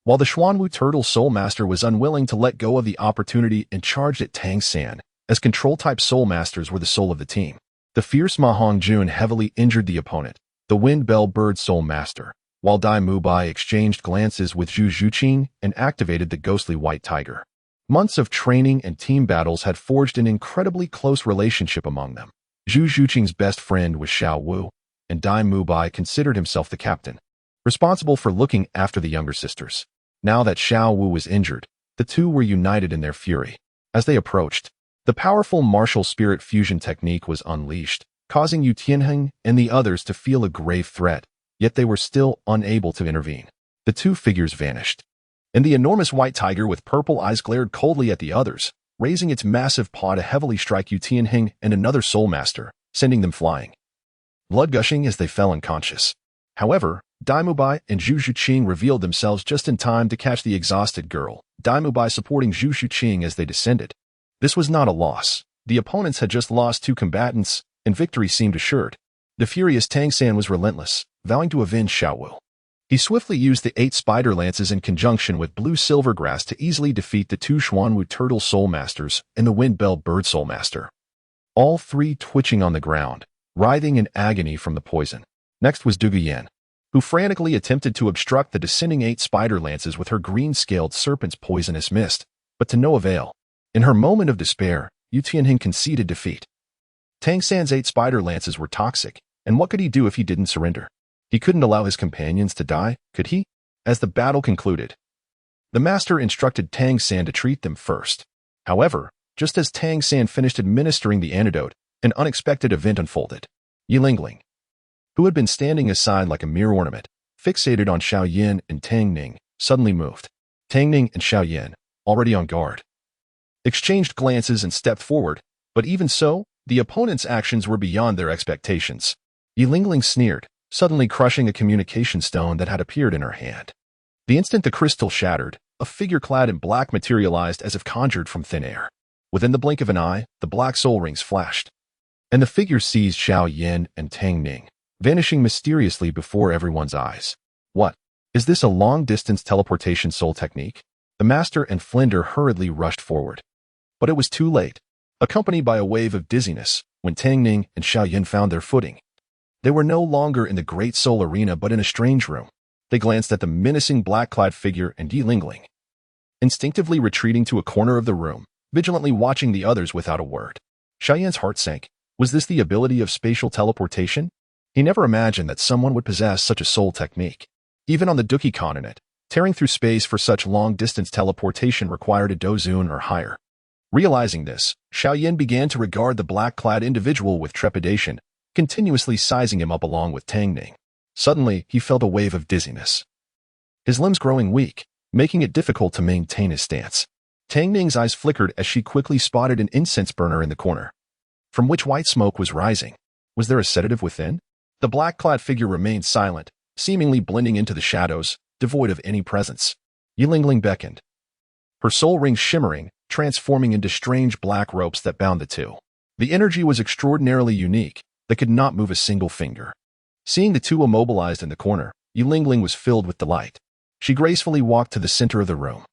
while the Xuanwu turtle soul master was unwilling to let go of the opportunity and charged at Tang San, as control-type soul masters were the soul of the team. The fierce Ma Hongjun heavily injured the opponent, the Wind Bell Bird soul master, while Dai Mubai exchanged glances with Zhu Zhuqing and activated the ghostly white tiger. Months of training and team battles had forged an incredibly close relationship among them. Zhu Zhuqing's best friend was Xiao Wu, and Dai Mubai considered himself the captain, responsible for looking after the younger sisters. Now that Xiao Wu was injured, the two were united in their fury. As they approached, the powerful martial spirit fusion technique was unleashed, causing Yu Tianheng and the others to feel a grave threat, yet they were still unable to intervene. The two figures vanished, and the enormous white tiger with purple eyes glared coldly at the others, raising its massive paw to heavily strike Yu Tianheng and another soul master, sending them flying, blood gushing as they fell unconscious. However, Dai Mubai and Zhu Zhuqing revealed themselves just in time to catch the exhausted girl, Dai Mubai supporting Zhu Zhuqing as they descended. This was not a loss. The opponents had just lost two combatants, and victory seemed assured. The furious Tang San was relentless, vowing to avenge Xiao Wu. He swiftly used the 8 spider lances in conjunction with blue silver grass to easily defeat the 2 Xuanwu turtle soul masters and the Wind Bell bird soul master, all three twitching on the ground, writhing in agony from the poison. Next was Douluo Dalu, who frantically attempted to obstruct the descending 8 spider lances with her green-scaled serpent's poisonous mist, but to no avail. In her moment of despair, Yu Tianheng conceded defeat. Tang San's 8 spider lances were toxic, and what could he do if he didn't surrender? He couldn't allow his companions to die, could he? As the battle concluded, the master instructed Tang San to treat them first. However, just as Tang San finished administering the antidote, an unexpected event unfolded. Yilingling, who had been standing aside like a mere ornament, fixated on Xiao Yan and Tang Ning, suddenly moved. Tang Ning and Xiao Yan, already on guard, exchanged glances and stepped forward, but even so, the opponent's actions were beyond their expectations. Yi Lingling sneered, suddenly crushing a communication stone that had appeared in her hand. The instant the crystal shattered, a figure clad in black materialized as if conjured from thin air. Within the blink of an eye, the black soul rings flashed, and the figure seized Xiao Yan and Tang Ning, vanishing mysteriously before everyone's eyes. What? Is this a long-distance teleportation soul technique? The master and Flinder hurriedly rushed forward. But it was too late. Accompanied by a wave of dizziness, when Tang Ning and Xiao Yan found their footing, they were no longer in the great soul arena but in a strange room. They glanced at the menacing black-clad figure and Yi Lingling, instinctively retreating to a corner of the room, vigilantly watching the others without a word. Xiao Yan's heart sank. Was this the ability of spatial teleportation? He never imagined that someone would possess such a soul technique. Even on the Duki continent, tearing through space for such long-distance teleportation required a dozun or higher. Realizing this, Xiao Yan began to regard the black-clad individual with trepidation, continuously sizing him up along with Tang Ning. Suddenly, he felt a wave of dizziness, his limbs growing weak, making it difficult to maintain his stance. Tang Ning's eyes flickered as she quickly spotted an incense burner in the corner, from which white smoke was rising. Was there a sedative within? The black-clad figure remained silent, seemingly blending into the shadows, devoid of any presence. Yi Lingling beckoned, her soul rings shimmering, transforming into strange black ropes that bound the two. The energy was extraordinarily unique. They could not move a single finger. Seeing the two immobilized in the corner, Yi Lingling was filled with delight. She gracefully walked to the center of the room,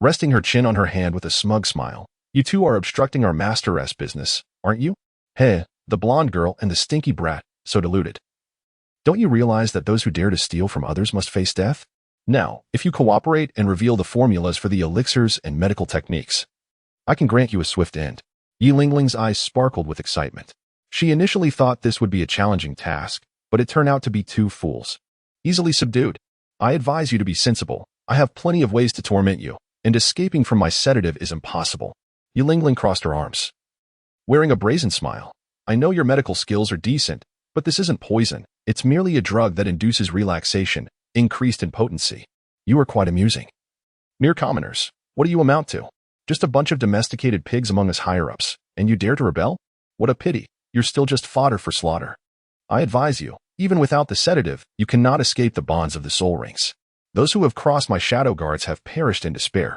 resting her chin on her hand with a smug smile. You two are obstructing our master's business, aren't you? Heh, the blonde girl and the stinky brat, so deluded. Don't you realize that those who dare to steal from others must face death? Now, if you cooperate and reveal the formulas for the elixirs and medical techniques, I can grant you a swift end. Yi Lingling's eyes sparkled with excitement. She initially thought this would be a challenging task, but it turned out to be two fools. Easily subdued. I advise you to be sensible. I have plenty of ways to torment you, and escaping from my sedative is impossible. Yi Lingling crossed her arms, wearing a brazen smile. I know your medical skills are decent, but this isn't poison. It's merely a drug that induces relaxation, increased in potency. You are quite amusing. Mere commoners, what do you amount to? Just a bunch of domesticated pigs among us higher-ups, and you dare to rebel? What a pity. You're still just fodder for slaughter. I advise you, even without the sedative, you cannot escape the bonds of the soul rings. Those who have crossed my shadow guards have perished in despair.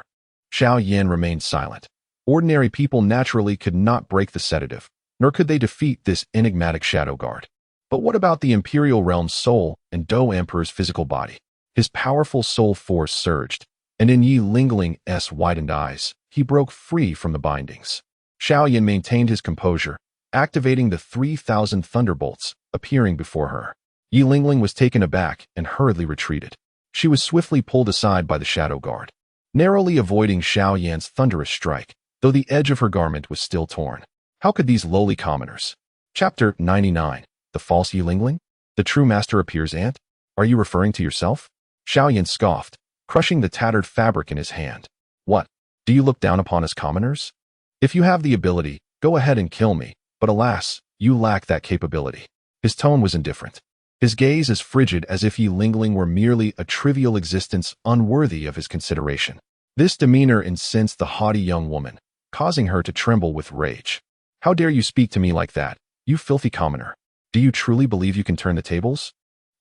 Xiao Yan remained silent. Ordinary people naturally could not break the sedative, nor could they defeat this enigmatic shadow guard. But what about the Imperial Realm's soul and Dou Emperor's physical body? His powerful soul force surged, and in Yi Lingling's widened eyes, he broke free from the bindings. Xiao Yan maintained his composure, activating the 3,000 thunderbolts, appearing before her. Yi Lingling was taken aback and hurriedly retreated. She was swiftly pulled aside by the shadow guard, narrowly avoiding Xiao Yan's thunderous strike, though the edge of her garment was still torn. How could these lowly commoners? Chapter 99. The false Yi Lingling? The true master appears, Aunt? Are you referring to yourself? Xiao Yan scoffed, crushing the tattered fabric in his hand. What? Do you look down upon us commoners? If you have the ability, go ahead and kill me, but alas, you lack that capability. His tone was indifferent, his gaze as frigid as if Yi Lingling were merely a trivial existence unworthy of his consideration. This demeanor incensed the haughty young woman, causing her to tremble with rage. How dare you speak to me like that, you filthy commoner? Do you truly believe you can turn the tables?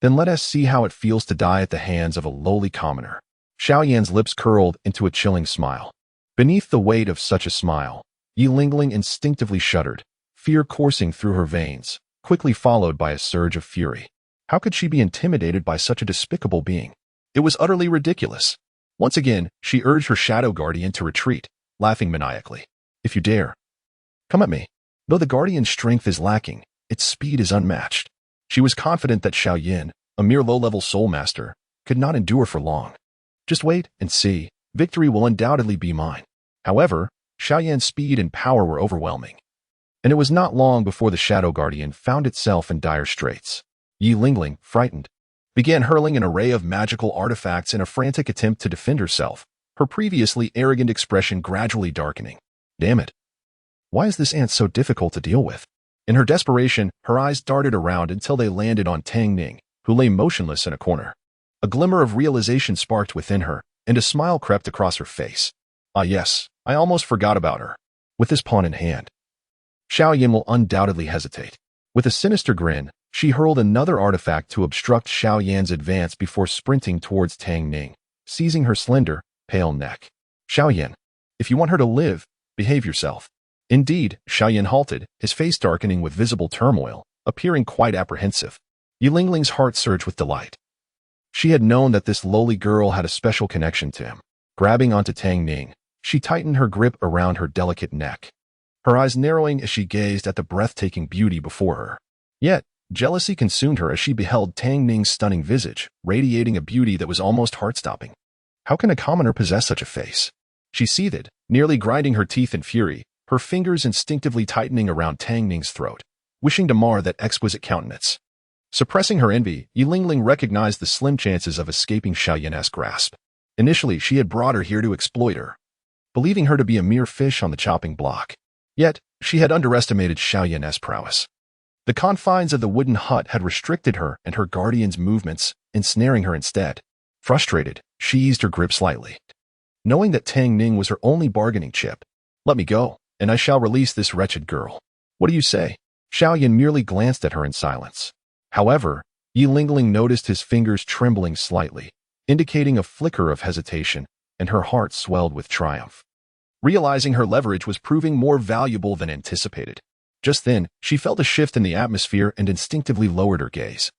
Then let us see how it feels to die at the hands of a lowly commoner. Xiao Yan's lips curled into a chilling smile. Beneath the weight of such a smile, Yi Lingling instinctively shuddered, fear coursing through her veins, quickly followed by a surge of fury. How could she be intimidated by such a despicable being? It was utterly ridiculous. Once again, she urged her shadow guardian to retreat, laughing maniacally. If you dare, come at me. Though the guardian's strength is lacking, its speed is unmatched. She was confident that Xiao Yan, a mere low-level soul master, could not endure for long. Just wait and see. Victory will undoubtedly be mine. However, Xiao Yan's speed and power were overwhelming, and it was not long before the Shadow Guardian found itself in dire straits. Yi Lingling, frightened, began hurling an array of magical artifacts in a frantic attempt to defend herself, her previously arrogant expression gradually darkening. Damn it. Why is this ant so difficult to deal with? In her desperation, her eyes darted around until they landed on Tang Ning, who lay motionless in a corner. A glimmer of realization sparked within her, and a smile crept across her face. Ah yes, I almost forgot about her. With this pawn in hand, Xiao Yan will undoubtedly hesitate. With a sinister grin, She hurled another artifact to obstruct Xiao Yan's advance before sprinting towards Tang Ning, seizing her slender, pale neck. Xiao Yan, if you want her to live, behave yourself. Indeed, Xiao Yan halted, his face darkening with visible turmoil, appearing quite apprehensive. Yilingling's heart surged with delight. She had known that this lowly girl had a special connection to him. Grabbing onto Tang Ning, she tightened her grip around her delicate neck, her eyes narrowing as she gazed at the breathtaking beauty before her. Yet, jealousy consumed her as she beheld Tang Ning's stunning visage, radiating a beauty that was almost heart-stopping. How can a commoner possess such a face? She seethed, nearly grinding her teeth in fury, her fingers instinctively tightening around Tang Ning's throat, wishing to mar that exquisite countenance. Suppressing her envy, Yilingling recognized the slim chances of escaping Xiao Yan's grasp. Initially, she had brought her here to exploit her, believing her to be a mere fish on the chopping block. Yet, she had underestimated Xiao Yan's prowess. The confines of the wooden hut had restricted her and her guardian's movements, ensnaring her instead. Frustrated, she eased her grip slightly. Knowing that Tang Ning was her only bargaining chip, "Let me go, and I shall release this wretched girl. What do you say?" Xiao Yan merely glanced at her in silence. However, Yilingling noticed his fingers trembling slightly, indicating a flicker of hesitation, and her heart swelled with triumph. Realizing her leverage was proving more valuable than anticipated. Just then, she felt a shift in the atmosphere and instinctively lowered her gaze,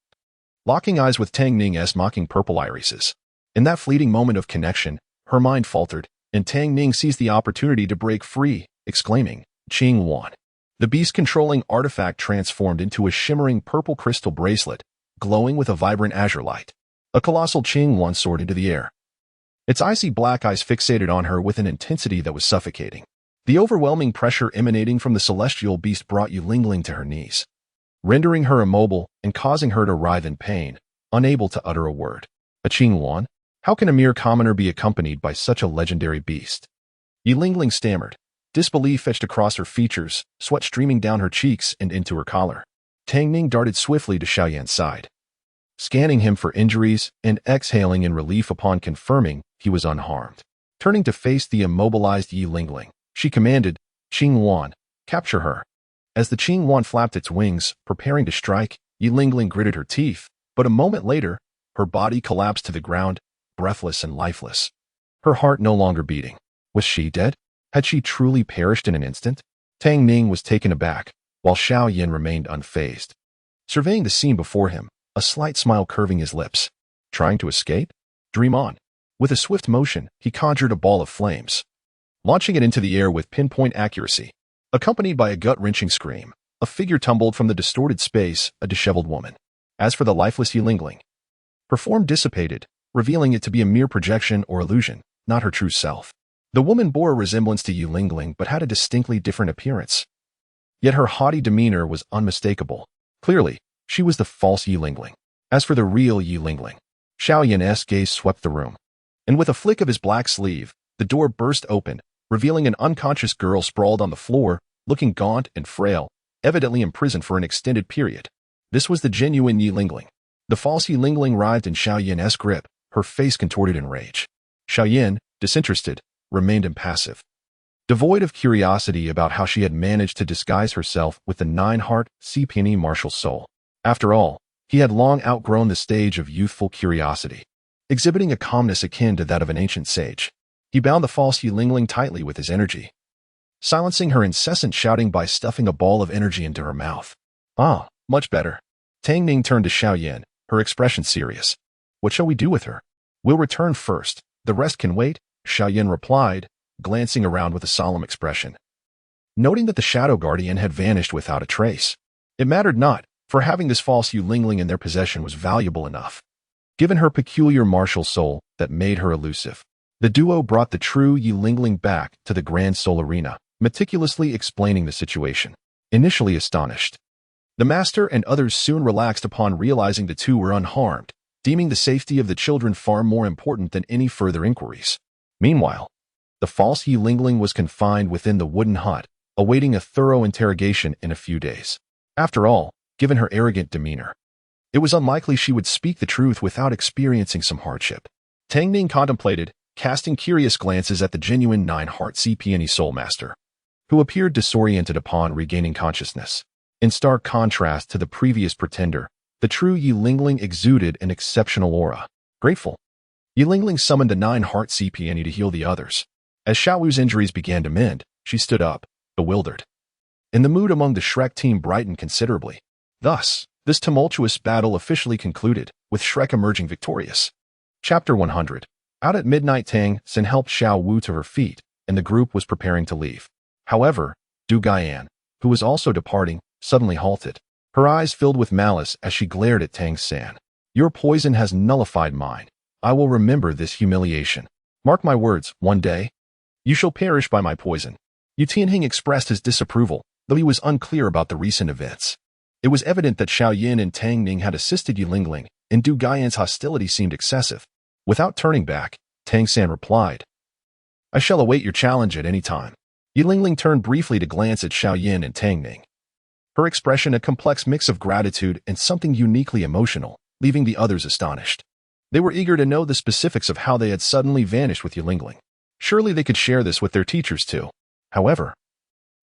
locking eyes with Tang Ning's mocking purple irises. In that fleeting moment of connection, her mind faltered, and Tang Ning seized the opportunity to break free, exclaiming, "Qing Wan." The beast-controlling artifact transformed into a shimmering purple crystal bracelet, glowing with a vibrant azure light. A colossal Qing Wan soared into the air. Its icy black eyes fixated on her with an intensity that was suffocating. The overwhelming pressure emanating from the celestial beast brought Yilingling to her knees, rendering her immobile and causing her to writhe in pain, unable to utter a word. A Qing Wan? How can a mere commoner be accompanied by such a legendary beast? Yilingling stammered. Disbelief etched across her features, sweat streaming down her cheeks and into her collar. Tang Ning darted swiftly to Xiao Yan's side, scanning him for injuries and exhaling in relief upon confirming he was unharmed. Turning to face the immobilized Yilingling, she commanded, "Qing Wan, capture her." As the Qing Wan flapped its wings, preparing to strike, Yilingling gritted her teeth, but a moment later, her body collapsed to the ground, breathless and lifeless. Her heart no longer beating. Was she dead? Had she truly perished in an instant? Tang Ning was taken aback, while Xiao Yan remained unfazed, surveying the scene before him, a slight smile curving his lips. Trying to escape? Dream on. With a swift motion, he conjured a ball of flames, launching it into the air with pinpoint accuracy. Accompanied by a gut-wrenching scream, a figure tumbled from the distorted space, a disheveled woman. As for the lifeless Yilingling, her form dissipated, revealing it to be a mere projection or illusion, not her true self. The woman bore a resemblance to Yilingling but had a distinctly different appearance. Yet her haughty demeanor was unmistakable. Clearly, she was the false Yilingling. As for the real Yilingling, Xiao Yan's gaze swept the room, and with a flick of his black sleeve, the door burst open, revealing an unconscious girl sprawled on the floor, looking gaunt and frail, evidently imprisoned for an extended period. This was the genuine Yilingling. The false Yilingling writhed in Xiao Yan's grip, her face contorted in rage. Xiao Yan, disinterested, remained impassive, devoid of curiosity about how she had managed to disguise herself with the nine-heart CPNE martial soul. After all, he had long outgrown the stage of youthful curiosity, exhibiting a calmness akin to that of an ancient sage. He bound the false Yilingling tightly with his energy, silencing her incessant shouting by stuffing a ball of energy into her mouth. "Ah, much better." Tang Ning turned to Xiao Yan, her expression serious. "What shall we do with her?" "We'll return first. The rest can wait," Xiao Yan replied, glancing around with a solemn expression. Noting that the Shadow Guardian had vanished without a trace, it mattered not, for having this false Yilingling in their possession was valuable enough, given her peculiar martial soul that made her elusive. The duo brought the true Yilingling back to the Grand Soul Arena, meticulously explaining the situation. Initially astonished, the master and others soon relaxed upon realizing the two were unharmed, deeming the safety of the children far more important than any further inquiries. Meanwhile, the false Yilingling was confined within the wooden hut, awaiting a thorough interrogation in a few days. After all, given her arrogant demeanor, it was unlikely she would speak the truth without experiencing some hardship. Tang Ning contemplated, casting curious glances at the genuine nine-heart CPNE Soul Master, who appeared disoriented upon regaining consciousness. In stark contrast to the previous pretender, the true Yi Lingling exuded an exceptional aura. Grateful. Yi Lingling summoned a 9-heart CPNU to heal the others. As Xiaoyu's injuries began to mend, she stood up, bewildered. And the mood among the Shrek team brightened considerably. Thus, this tumultuous battle officially concluded, with Shrek emerging victorious. Chapter 100. Out at midnight, Tang San helped Xiao Wu to her feet, and the group was preparing to leave. However, Du Guian, who was also departing, suddenly halted. Her eyes filled with malice as she glared at Tang San. Your poison has nullified mine. I will remember this humiliation. Mark my words, one day, you shall perish by my poison. Yu Tianhing expressed his disapproval, though he was unclear about the recent events. It was evident that Xiao Yan and Tang Ning had assisted Yi Lingling, and Du Guian's hostility seemed excessive. Without turning back, Tang San replied, I shall await your challenge at any time. Yi Lingling turned briefly to glance at Xiao Yan and Tang Ning. Her expression a complex mix of gratitude and something uniquely emotional, leaving the others astonished. They were eager to know the specifics of how they had suddenly vanished with Yi Lingling. Surely they could share this with their teachers too. However,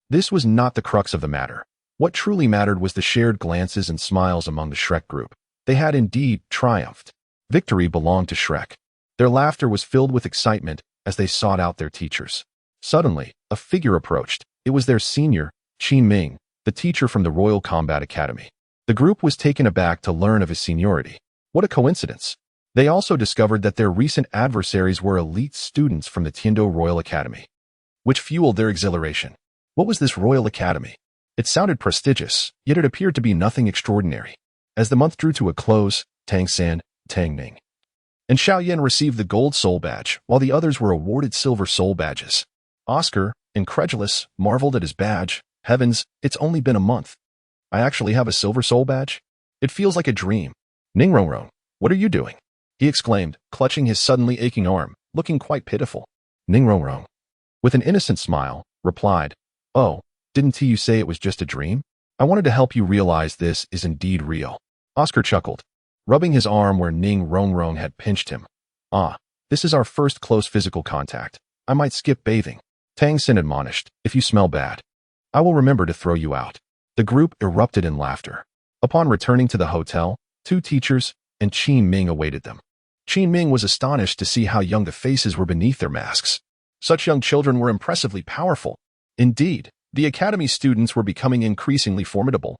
this was not the crux of the matter. What truly mattered was the shared glances and smiles among the Shrek group. They had indeed triumphed. Victory belonged to Shrek. Their laughter was filled with excitement as they sought out their teachers. Suddenly, a figure approached. It was their senior, Qin Ming, the teacher from the Royal Combat Academy. The group was taken aback to learn of his seniority. What a coincidence. They also discovered that their recent adversaries were elite students from the Tiando Royal Academy, which fueled their exhilaration. What was this Royal Academy? It sounded prestigious, yet it appeared to be nothing extraordinary. As the month drew to a close, Tang San, Tang Ning, and Xiao Yan received the gold soul badge, while the others were awarded silver soul badges. Oscar, incredulous, marveled at his badge. Heavens, it's only been a month. I actually have a silver soul badge? It feels like a dream. Ning Rongrong, what are you doing? He exclaimed, clutching his suddenly aching arm, looking quite pitiful. Ning Rongrong, with an innocent smile, replied, Oh, didn't you say it was just a dream? I wanted to help you realize this is indeed real. Oscar chuckled, rubbing his arm where Ning Rongrong had pinched him. Ah, this is our first close physical contact. I might skip bathing. Tang San admonished, if you smell bad, I will remember to throw you out. The group erupted in laughter. Upon returning to the hotel, 2 teachers and Qin Ming awaited them. Qin Ming was astonished to see how young the faces were beneath their masks. Such young children were impressively powerful. Indeed, the academy students were becoming increasingly formidable.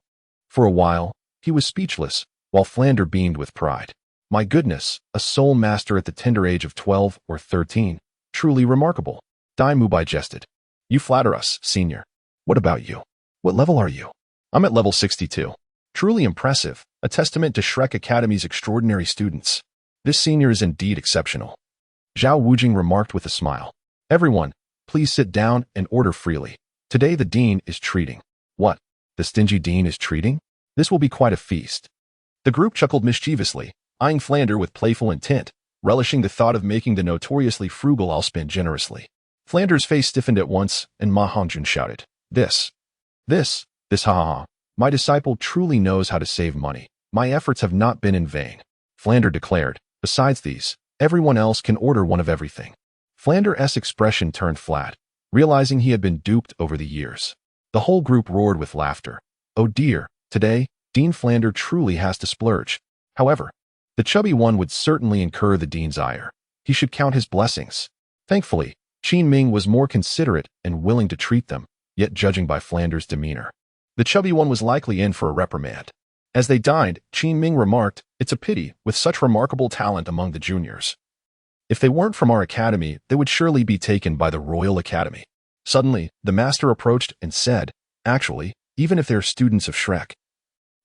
For a while, he was speechless, while Flander beamed with pride. My goodness, a soul master at the tender age of 12 or 13. Truly remarkable. Dai Mubai jested. You flatter us, senior. What about you? What level are you? I'm at level 62. Truly impressive, a testament to Shrek Academy's extraordinary students. This senior is indeed exceptional. Zhao Wujing remarked with a smile. Everyone, please sit down and order freely. Today the dean is treating. What? The stingy dean is treating? This will be quite a feast. The group chuckled mischievously, eyeing Flander with playful intent, relishing the thought of making the notoriously frugal all spend generously. Flander's face stiffened at once, and Ma Hongjun shouted, This, ha ha ha. My disciple truly knows how to save money. My efforts have not been in vain. Flander declared, besides these, everyone else can order one of everything. Flander's expression turned flat, realizing he had been duped over the years. The whole group roared with laughter. Oh dear, today, Dean Flander truly has to splurge. However, the chubby one would certainly incur the dean's ire. He should count his blessings. Thankfully, Qin Ming was more considerate and willing to treat them, yet judging by Flander's demeanor, the chubby one was likely in for a reprimand. As they dined, Qin Ming remarked, It's a pity, with such remarkable talent among the juniors. If they weren't from our academy, they would surely be taken by the Royal Academy. Suddenly, the master approached and said, Actually, even if they're students of Shrek,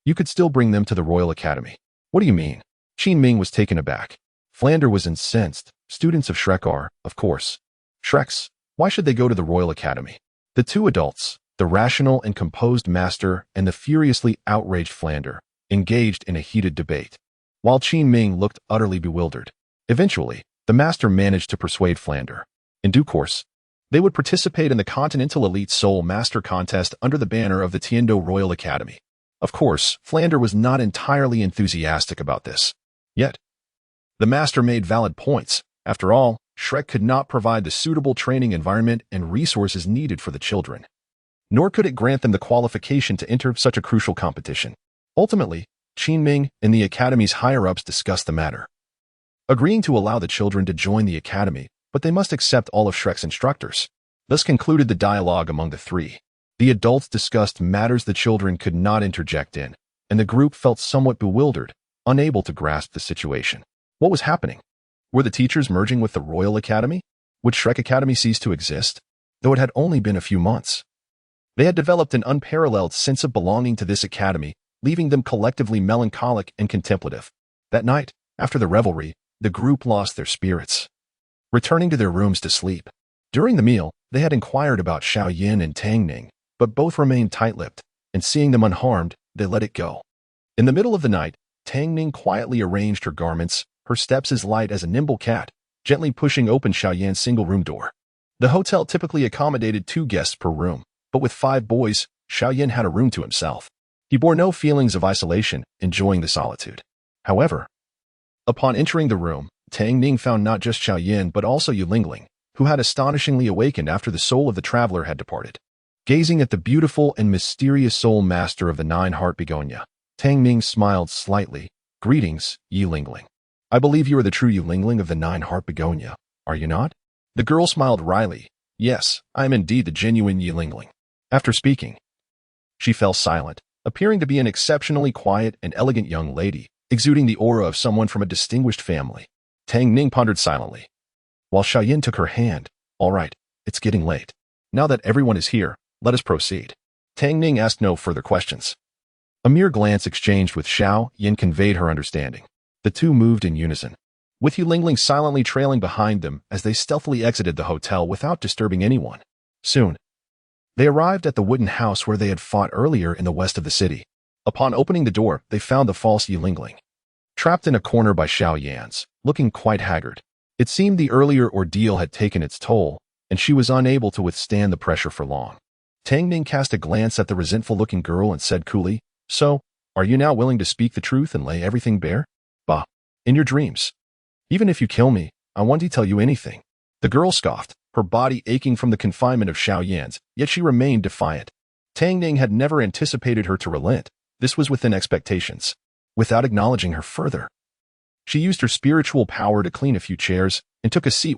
you could still bring them to the Royal Academy. What do you mean? Qin Ming was taken aback. Flander was incensed. Students of Shrek are, of course, Shreks. Why should they go to the Royal Academy? The 2 adults, the rational and composed master and the furiously outraged Flander, engaged in a heated debate, while Qin Ming looked utterly bewildered. Eventually, the master managed to persuade Flander. In due course, they would participate in the Continental Elite Soul Master Contest under the banner of the Tiando Royal Academy. Of course, Flander was not entirely enthusiastic about this. Yet, the master made valid points. After all, Shrek could not provide the suitable training environment and resources needed for the children. nor could it grant them the qualification to enter such a crucial competition. Ultimately, Qin Ming and the academy's higher-ups discussed the matter, agreeing to allow the children to join the academy, but they must accept all of Shrek's instructors. Thus concluded the dialogue among the three. The adults discussed matters the children could not interject in, and the group felt somewhat bewildered, unable to grasp the situation. What was happening? Were the teachers merging with the Royal Academy? Would Shrek Academy cease to exist? Though it had only been a few months. They had developed an unparalleled sense of belonging to this academy, leaving them collectively melancholic and contemplative. That night, after the revelry, the group lost their spirits, returning to their rooms to sleep. During the meal, they had inquired about Xiao Yan and Tang Ning, but both remained tight-lipped, and seeing them unharmed, they let it go. In the middle of the night, Tang Ning quietly arranged her garments, her steps as light as a nimble cat, gently pushing open Xiao Yan's single-room door. The hotel typically accommodated 2 guests per room, but with 5 boys, Xiao Yan had a room to himself. He bore no feelings of isolation, enjoying the solitude. However, upon entering the room, Tang Ning found not just Xiao Yan but also Yu Lingling, who had astonishingly awakened after the soul of the traveler had departed. Gazing at the beautiful and mysterious soul master of the 9-heart begonia, Tang Ning smiled slightly. Greetings, Yu Lingling. I believe you are the true Yu Lingling of the 9-heart begonia, are you not? The girl smiled wryly. Yes, I am indeed the genuine Yu Lingling. After speaking, she fell silent, appearing to be an exceptionally quiet and elegant young lady, exuding the aura of someone from a distinguished family. Tang Ning pondered silently, while Xiao Yan took her hand. All right, it's getting late. Now that everyone is here, let us proceed. Tang Ning asked no further questions. A mere glance exchanged with Xiao Yan conveyed her understanding. The two moved in unison, with Yu Lingling silently trailing behind them as they stealthily exited the hotel without disturbing anyone. Soon, they arrived at the wooden house where they had fought earlier in the west of the city. Upon opening the door, they found the false Yu Lingling, trapped in a corner by Xiao Yan's, looking quite haggard. It seemed the earlier ordeal had taken its toll, and she was unable to withstand the pressure for long. Tang Ning cast a glance at the resentful-looking girl and said coolly, So, are you now willing to speak the truth and lay everything bare? Bah, in your dreams. Even if you kill me, I won't tell you anything. The girl scoffed, her body aching from the confinement of Xiao Yan's, yet she remained defiant. Tang Ning had never anticipated her to relent. This was within expectations. Without acknowledging her further, she used her spiritual power to clean a few chairs and took a seat